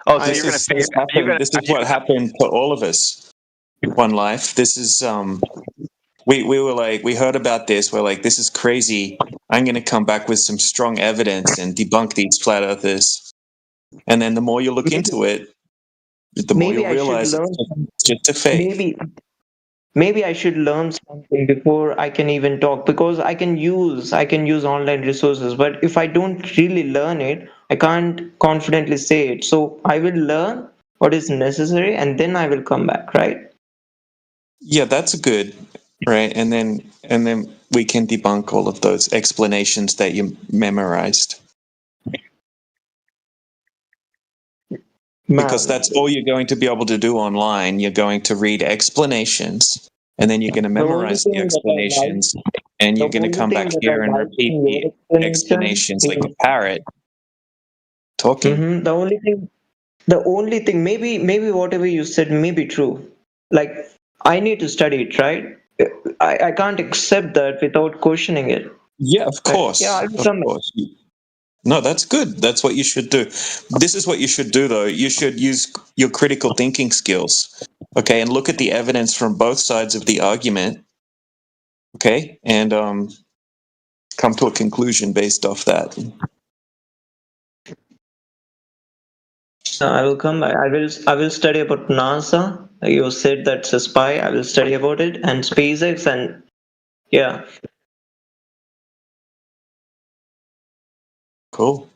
Oh, so This is what happened to all of us. One Life. This is we were like, we heard about this. We're like, this is crazy. I'm going to come back with some strong evidence and debunk these flat earthers. And then the more you look into it, the more you realize it's just a fake. Maybe I should learn something before I can even talk, because I can use online resources, but if I don't really learn it, I can't confidently say it. So I will learn what is necessary and then I will come back, right? Yeah, that's good, right? And then we can debunk all of those explanations that you memorized. Because that's all you're going to be able to do online. You're going to read explanations, and then you're going to memorize the explanations, and you're going to come back here and repeat the explanations like a parrot talking. Mm-hmm. The only thing, maybe whatever you said may be true. Like, I need to study it, right? I can't accept that without questioning it. Yeah, of course. Yeah, I'll of course. No, that's good. That's what you should do. This is what you should do, though. You should use your critical thinking skills, okay, and look at the evidence from both sides of the argument, okay, and come to a conclusion based off that. I will come back. I will study about NASA. You said that's a spy. I will study about it, and SpaceX, and yeah. Cool.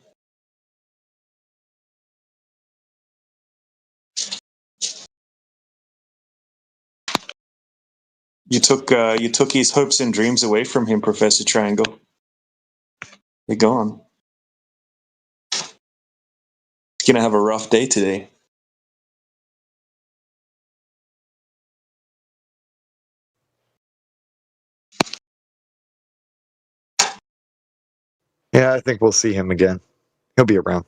You took his hopes and dreams away from him, Professor Triangle. They're gone. He's gonna have a rough day today. Yeah, I think we'll see him again. He'll be around.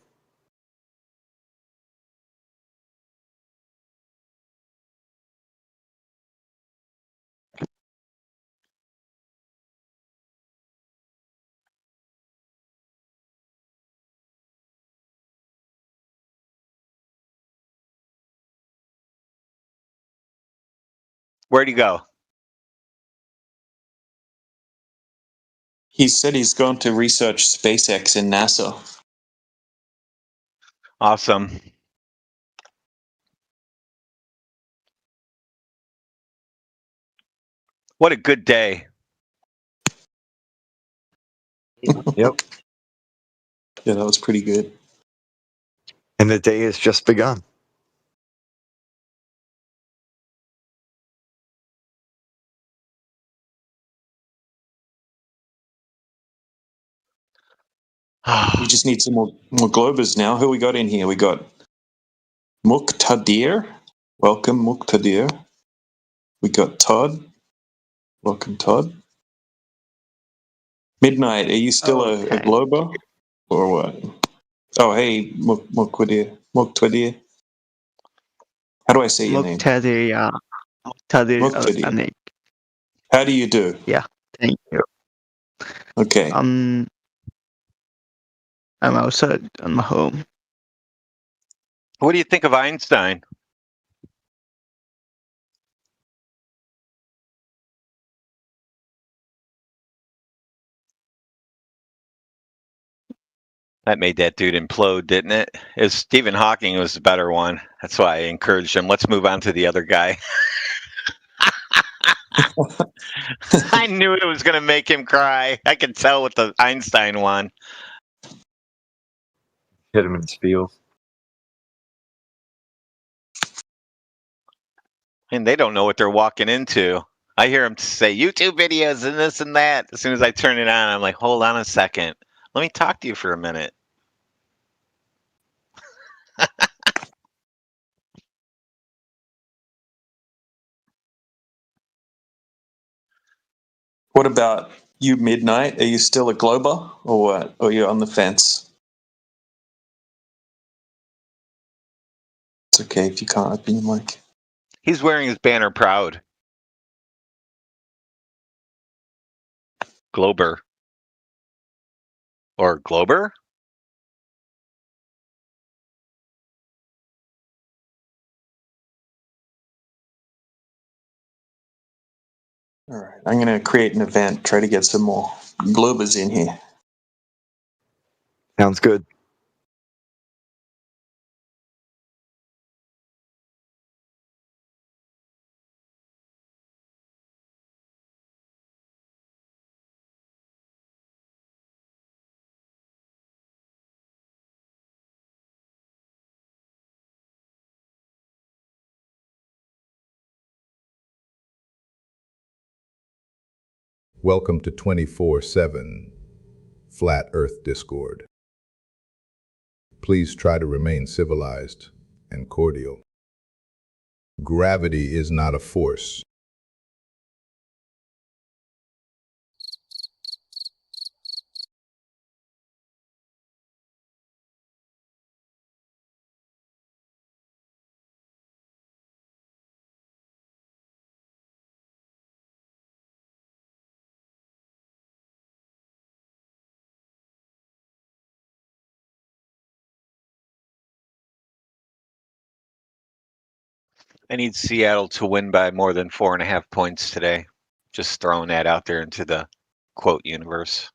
Where'd he go? He said he's going to research SpaceX and NASA. Awesome. What a good day. Yep. Yeah, that was pretty good. And the day has just begun. We just need some more Globers now. Who we got in here? We got Muqtadir. Welcome, Muqtadir. We got Todd. Welcome, Todd. Midnight, are you still a Glober? Or what? Oh, hey, Muqtadir. How do I say your name? Muqtadir, yeah. Muqtadir Muqtadir. Anik. How do you do? Yeah, thank you. Okay. I'm outside on my home. What do you think of Einstein? That made that dude implode, didn't it? Stephen Hawking was the better one. That's why I encouraged him. Let's move on to the other guy. I knew it was going to make him cry. I could tell with the Einstein one. Hit him in his feels. And they don't know what they're walking into. I hear them say YouTube videos and this and that. As soon as I turn it on, I'm like, hold on a second. Let me talk to you for a minute. What about you, Midnight? Are you still a Glober or what? Or you're on the fence? It's okay if you can't open your mic. He's wearing his banner proud. Glober. Or Glober? All right, I'm going to create an event, try to get some more Globers in here. Sounds good. Welcome to 24/7 Flat Earth Discord. Please try to remain civilized and cordial. Gravity is not a force. I need Seattle to win by more than 4.5 points today. Just throwing that out there into the quote universe.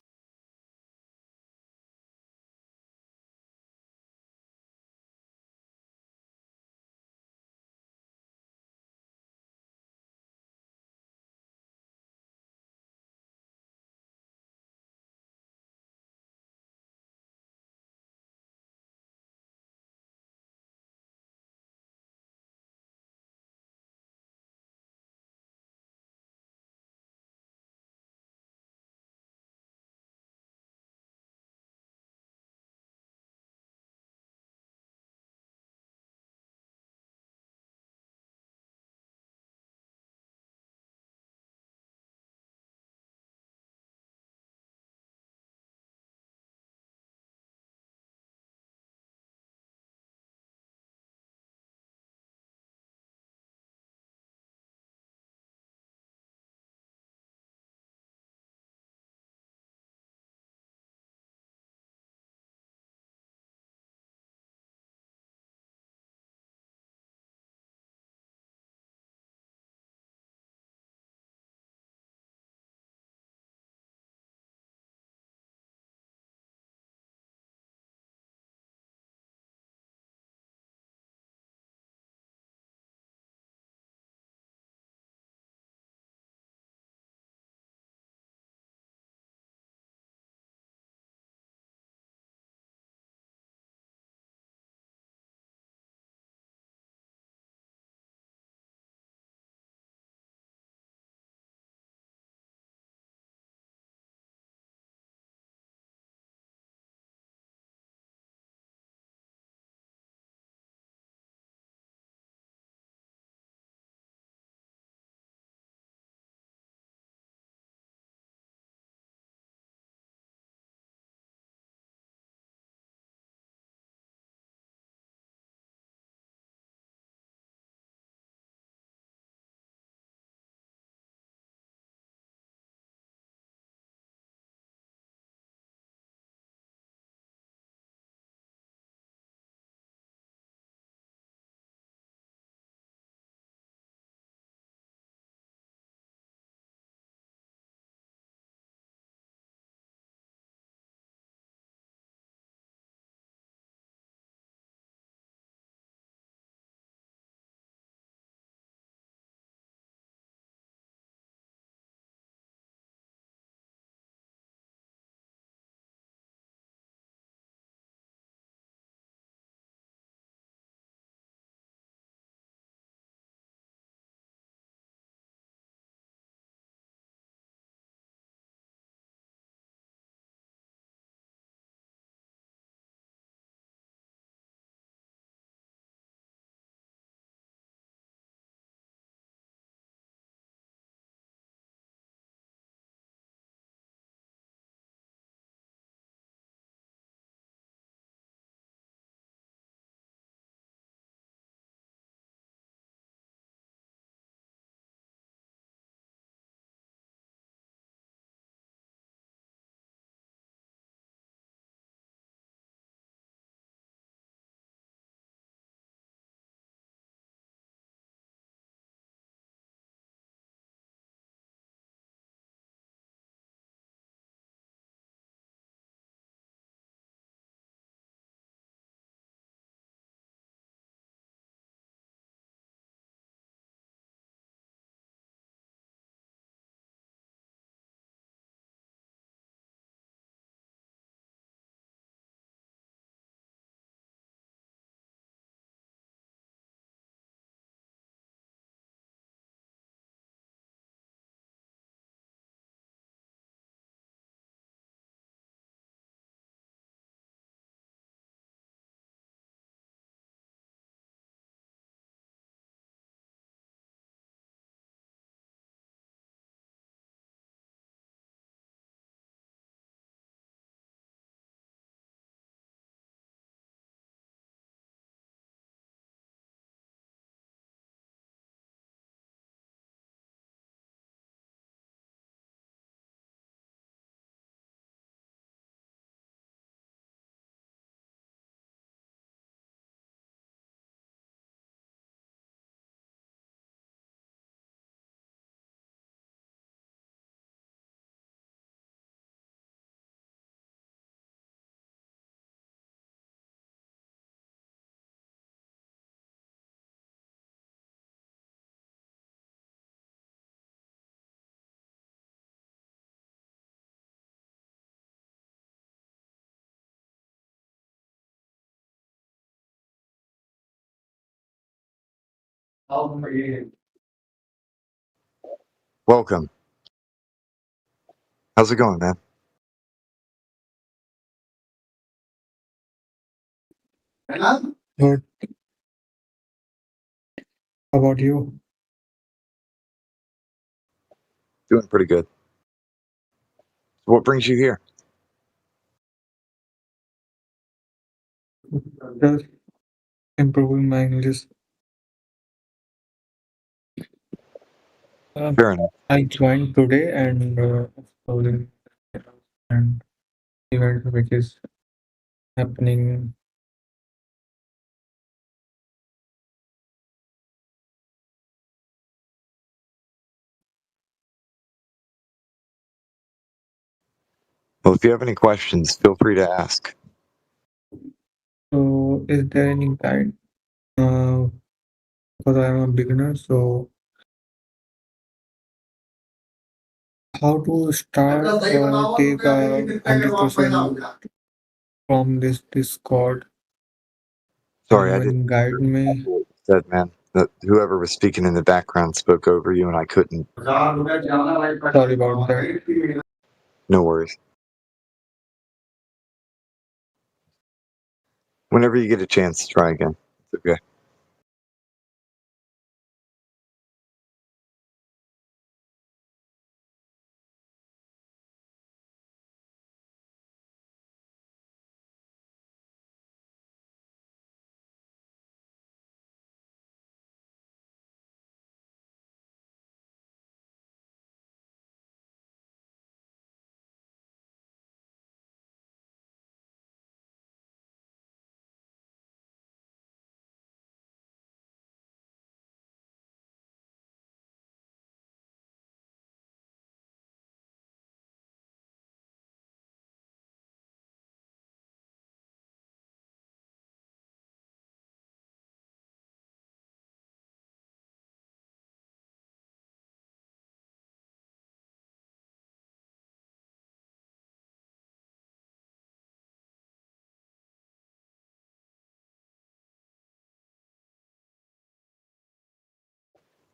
Welcome. How's it going, man? Good. How about you? Doing pretty good. What brings you here? Just improving my English. Fair enough. I joined today and exploring an event which is happening. Well, if you have any questions, feel free to ask. So, is there any guide? Because I am a beginner, so how to start take 100% from this Discord? Sorry, I Anyone didn't guide me? said, man. Whoever was speaking in the background spoke over you, and I couldn't. Sorry about that. No worries. Whenever you get a chance, try again. It's okay.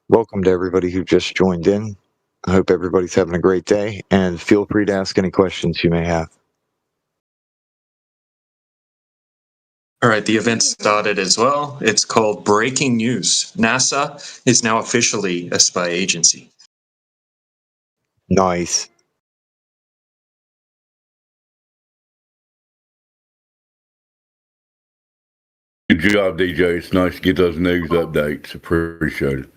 Welcome to everybody who just joined in. I hope everybody's having a great day, and feel free to ask any questions you may have. All right, the event started as well. It's called Breaking News. NASA is now officially a spy agency. Nice. Good job, DJ. It's nice to get those news updates. Appreciate it.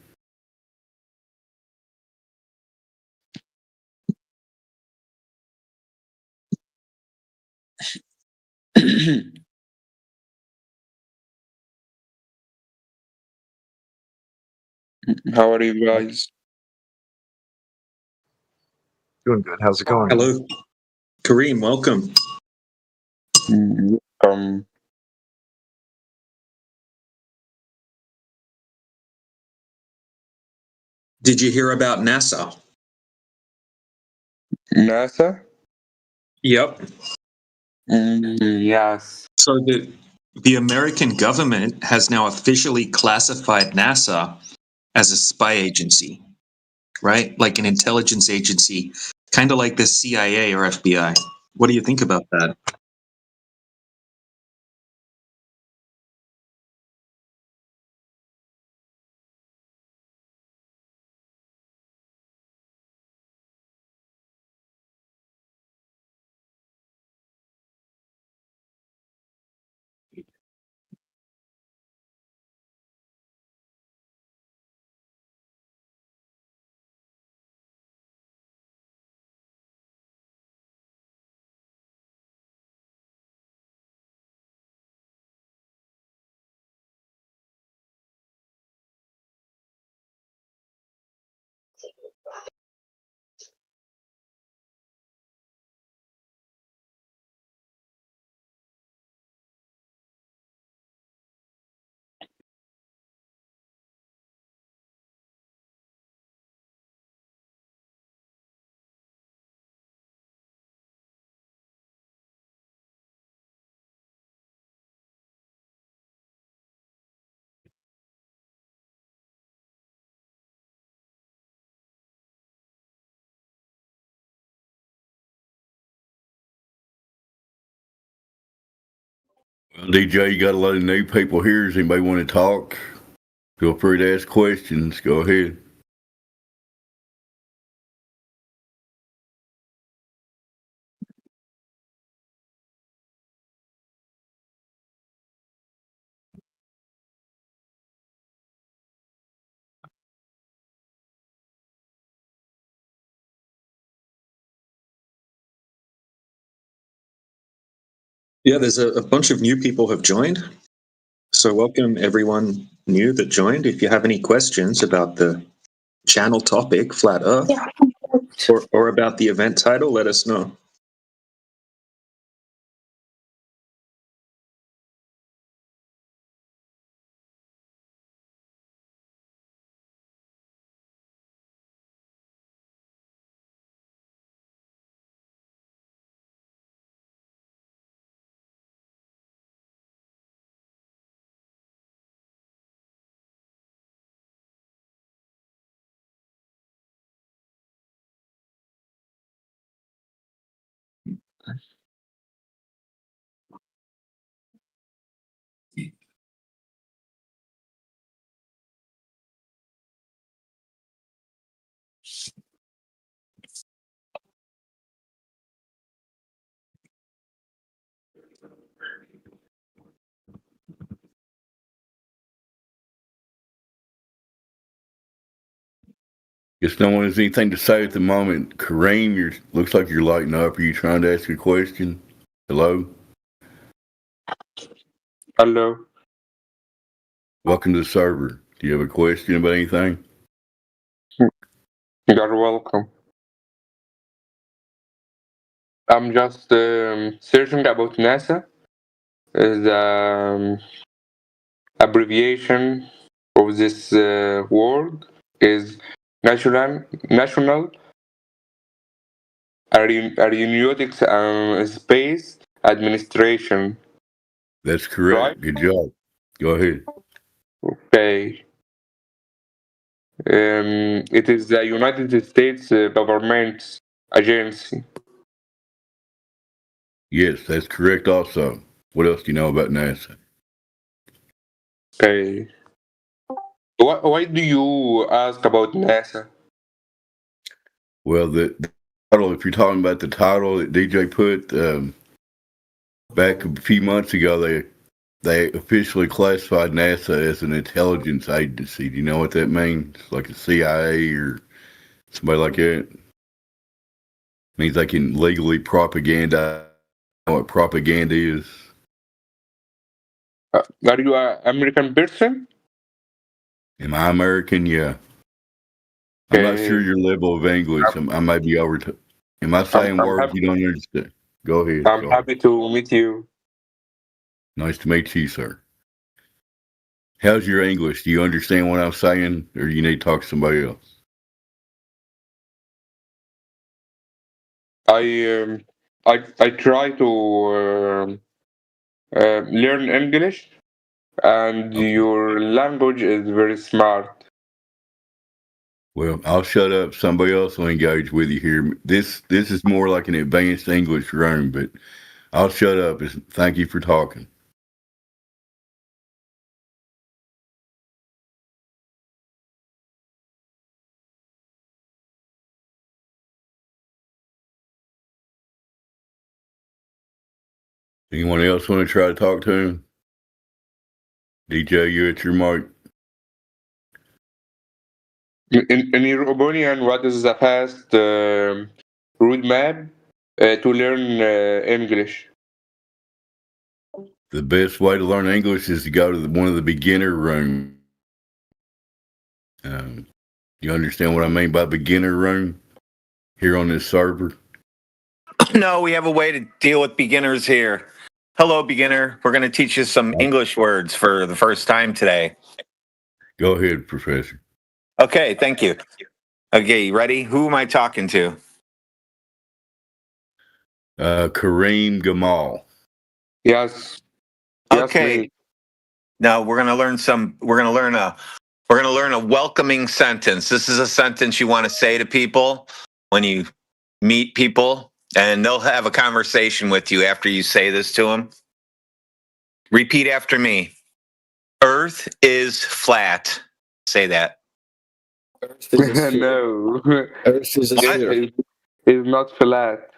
How are you guys? Doing good. How's it going? Hello. Kareem, welcome. Did you hear about NASA? NASA? Yep. Yes. So the American government has now officially classified NASA as a spy agency, right? Like an intelligence agency, kind of like the CIA or FBI. What do you think about that? Well, DJ, you got a lot of new people here. Does anybody want to talk? Feel free to ask questions. Go ahead. Yeah, there's a bunch of new people have joined. So welcome everyone new that joined. If you have any questions about the channel topic, Flat Earth, or about the event title, let us know. Guess no one has anything to say at the moment. Kareem, you looks like you're lighting up. Are you trying to ask a question? Hello? Hello. Welcome to the server. Do you have a question about anything? You're welcome. I'm just searching about NASA. The abbreviation of this word is National Aeronautics Space Administration. That's correct. Right? Good job. Go ahead. Okay. It is the United States government agency. Yes, that's correct also. What else do you know about NASA? Okay. Why do you ask about NASA? Well, the title, if you're talking about the title that DJ put, back a few months ago, they officially classified NASA as an intelligence agency. Do you know what that means? Like a CIA or somebody like that? Means they can legally propaganda. You know what propaganda is? Are you an American person? Am I American? Yeah. I'm not sure your level of English. I might be over to. Am I saying I'm words happy, you don't understand? Go ahead. I'm happy to meet you. Nice to meet you, sir. How's your English? Do you understand what I'm saying, or you need to talk to somebody else? I try to learn English, and your language is very smart. Well, I'll shut up. Somebody else will engage with you here. This is more like an advanced English room, but I'll shut up. Thank you for talking. Anyone else want to try to talk to him? DJ, you at your mic. In your opinion, what is the fast roadmap to learn English? The best way to learn English is to go to one of the beginner rooms. You understand what I mean by beginner room here on this server? No, we have a way to deal with beginners here. Hello, beginner. We're going to teach you some English words for the first time today. Go ahead, Professor. Okay, thank you. Okay, you ready? Who am I talking to? Kareem Gamal. Yes. Okay. Me. Now we're going to learn a welcoming sentence. This is a sentence you want to say to people when you meet people, and they'll have a conversation with you after you say this to them. Repeat after me. Earth is flat. Say that. Earth is a sphere. No. Earth is a What? sphere. It's not flat.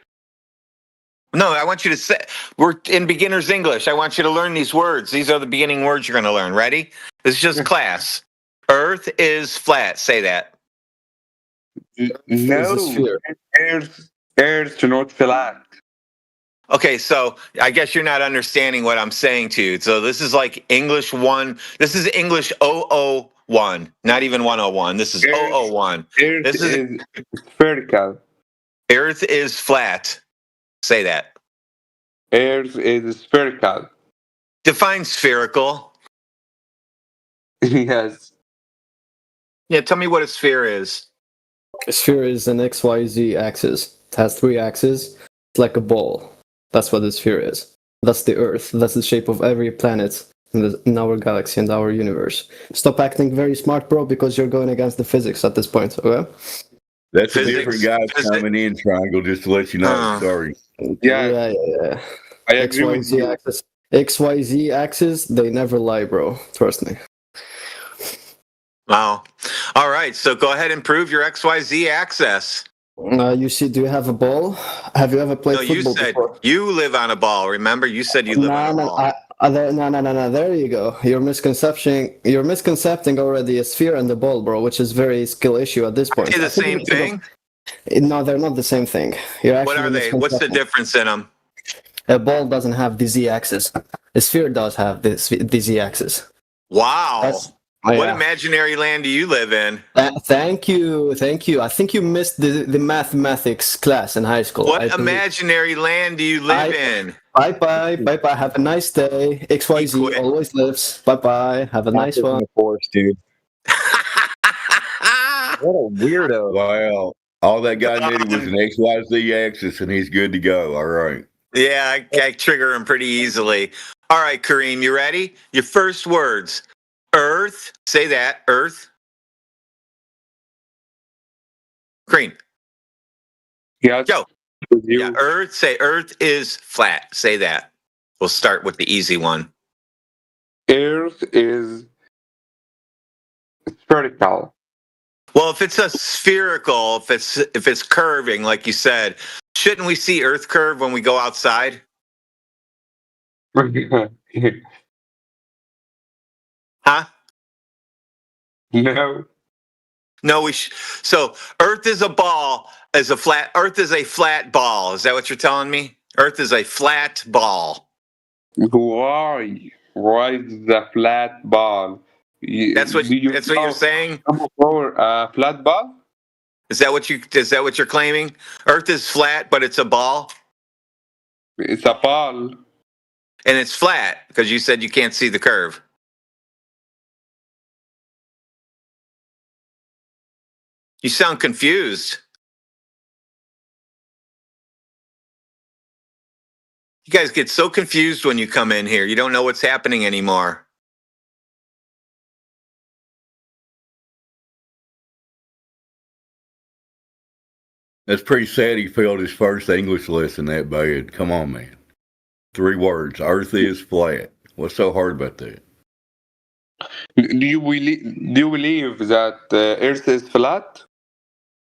No, I want you to say, we're in beginner's English. I want you to learn these words. These are the beginning words you're going to learn. Ready? This is just class. Earth is flat. Say that. No. Earth not flat. Okay, so I guess you're not understanding what I'm saying to you. So this is like English 1. This is English 001, not even 101. This is 001. Earth This is spherical. Earth is flat. Say that. Earth is spherical. Define spherical. Yes. Yeah, tell me what a sphere is. A sphere is an XYZ axis. It has 3 axes. It's like a ball. That's what a sphere is. That's the Earth. That's the shape of every planet in our galaxy and our universe. Stop acting very smart, bro, because you're going against the physics at this point, okay? That's a different guy coming in, Triangle, just to let you know. Sorry. Yeah. I agree with XYZ you. axis. XYZ axis, they never lie, bro. Trust me. Wow. All right, so go ahead and prove your XYZ access. You see, do you have a ball? Have you ever played No, you football said before? you live on a ball. Remember, you said you live on a ball. No. There you go. You're misconcepting already a sphere and a ball, bro, which is very skill issue at this point. Are they the same thing? No, they're not the same thing. You're actually What are they? What's the difference in them? A ball doesn't have the z-axis. A sphere does have the z-axis. Wow. What yeah. imaginary land do you live in? Thank you. I think you missed the mathematics class in high school. What imaginary land do you live in? Bye. Have a nice day. XYZ always lives. Bye. Have a nice one. Force, dude. What a weirdo. Wow. All that guy needed was an XYZ axis, and he's good to go. All right. Yeah, I trigger him pretty easily. All right, Kareem, you ready? Your first words. Earth. Say that. Earth. Kareem. Yeah. Go. Yeah, Earth. Say Earth is flat. Say that. We'll start with the easy one. Earth is spherical. Well, if it's a spherical, if it's curving, like you said, shouldn't we see Earth curve when we go outside? Huh? No. No, so Earth is a ball, Earth is a flat ball. Is that what you're telling me? Earth is a flat ball. Why? Why is the flat ball? That's what you're saying? A flat ball? Is that what you're claiming? Earth is flat, but it's a ball? It's a ball. And it's flat because you said you can't see the curve. You sound confused. You guys get so confused when you come in here. You don't know what's happening anymore. That's pretty sad he failed his first English lesson that bad. Come on, man. 3 words. Earth is flat. What's so hard about that? Do you believe that Earth is flat?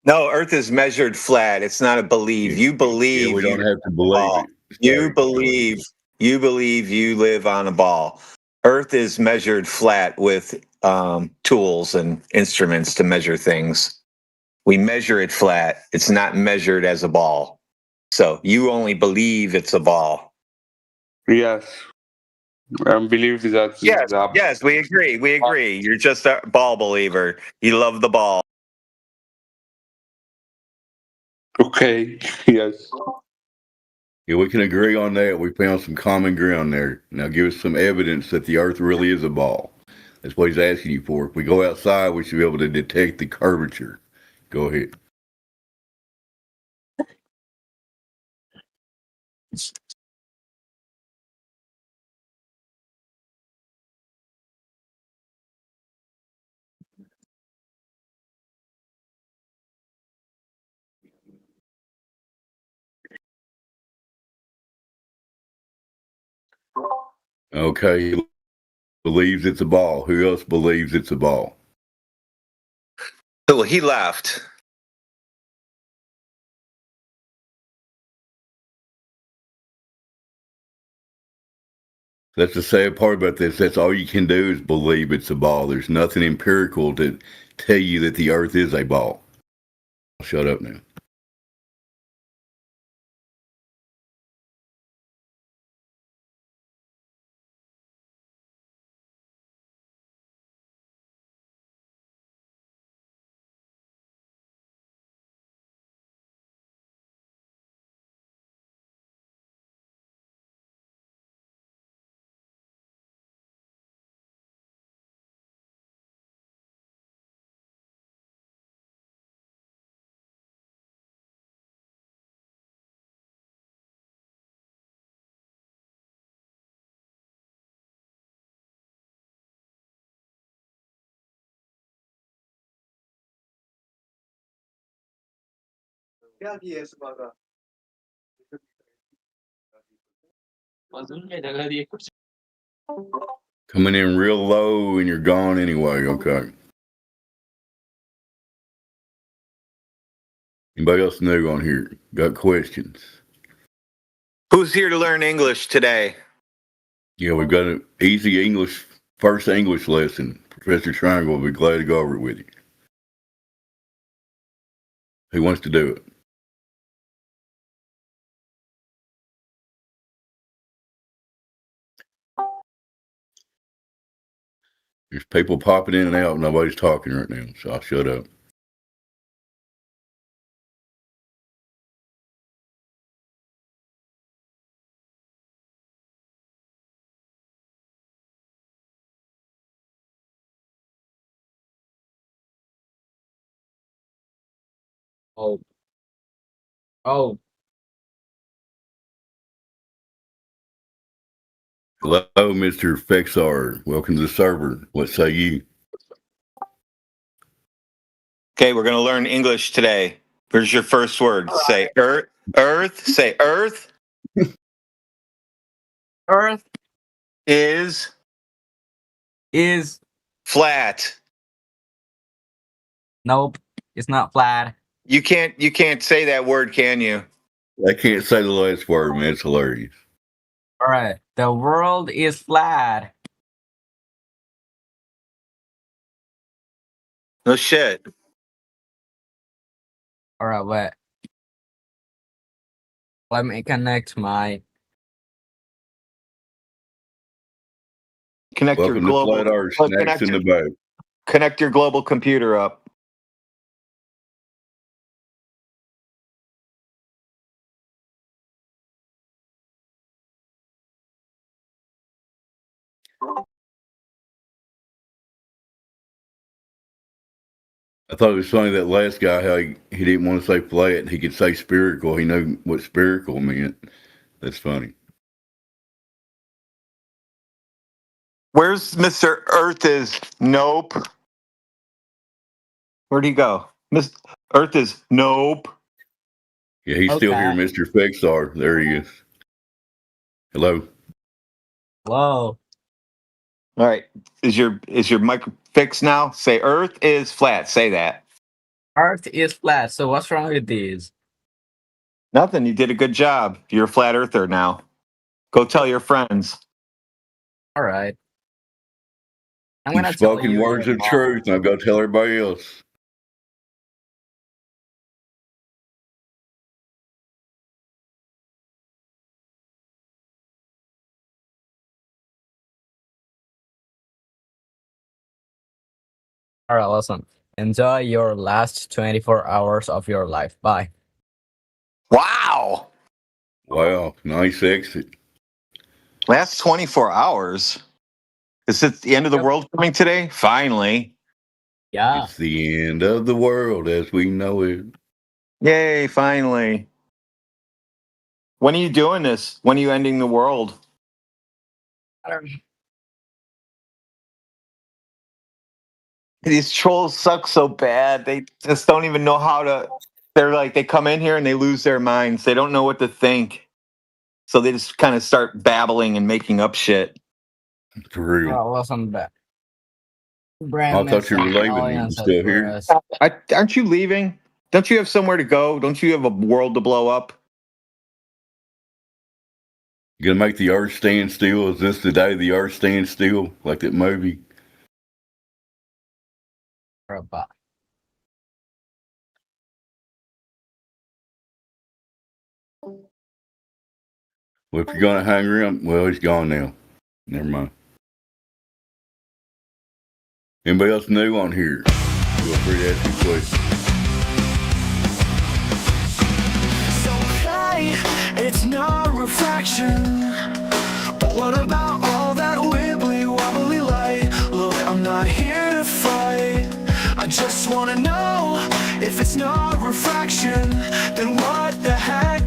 No, Earth is measured flat. It's not a believe. You believe. Yeah, we don't have to believe it. You believe you live on a ball. Earth is measured flat with tools and instruments to measure things. We measure it flat. It's not measured as a ball. So you only believe it's a ball. Yes. I believe that. Yes, we agree. We agree. You're just a ball believer. You love the ball. Okay. Yes. Yeah, we can agree on that. We found some common ground there. Now give us some evidence that the Earth really is a ball. That's what he's asking you for. If we go outside, we should be able to detect the curvature. Go ahead. Okay, he believes it's a ball. Who else believes it's a ball? So he left. That's the sad part about this. That's all you can do is believe it's a ball. There's nothing empirical to tell you that the Earth is a ball. I'll shut up now. Coming in real low and you're gone anyway. Okay. Anybody else new on here? Got questions? Who's here to learn English today? Yeah, we've got an easy English, first English lesson. Professor Triangle will be glad to go over it with you. Who wants to do it? There's people popping in and out. Nobody's talking right now, so I'll shut up. Oh. Oh. Hello, Mr. Fexar. Welcome to the server. What say you? Okay, we're going to learn English today. Here's your first word. Say earth. Earth. Say earth. Earth is flat. Nope, it's not flat. You can't say that word, can you? I can't say the last word, man. It's hilarious. All right, the world is flat. No shit. All right, wait. Let me connect my. Connect Welcome your to global. Flat Earth. Snacks in the bag. Connect your global computer up. I thought it was funny that last guy, how he didn't want to say flat. He could say spherical. He knew what spherical meant. That's funny. Where's Mr. Earth is? Nope. Where'd he go? Miss Earth is nope. Yeah, he's still here, Mr. Fexar. There he is. Hello. Whoa. All right. Is your mic fixed now? Say Earth is flat. Say that. Earth is flat. So what's wrong with these? Nothing. You did a good job. You're a flat earther now. Go tell your friends. All right. I'm You've gonna tell spoken you words your of mom. truth. Now go tell everybody else. All right, listen. Enjoy your last 24 hours of your life. Bye. Wow. Wow. Nice exit. Last 24 hours. Is it the end of the world coming today? Finally. Yeah. It's the end of the world as we know it. Yay, finally. When are you doing this? When are you ending the world? I don't know. These trolls suck so bad. They just don't even know how to. They're like, they come in here and they lose their minds. They don't know what to think. So they just kind of start babbling and making up shit. For real. Well, listen back. I Brand thought you were missing leaving. You aliens still at here? rest. Aren't you leaving? Don't you have somewhere to go? Don't you have a world to blow up? You gonna make the earth stand still? Is this the day the earth stands still? Like that movie? Robot. Well, if you're gonna hang around, well, he's gone now. Never mind. Anybody else new on here? Feel free to ask your question. So hey, it's not refraction. But what about all that wibbly wobbly light? Look, I'm not here to fight. I just wanna know if it's not refraction, then what the heck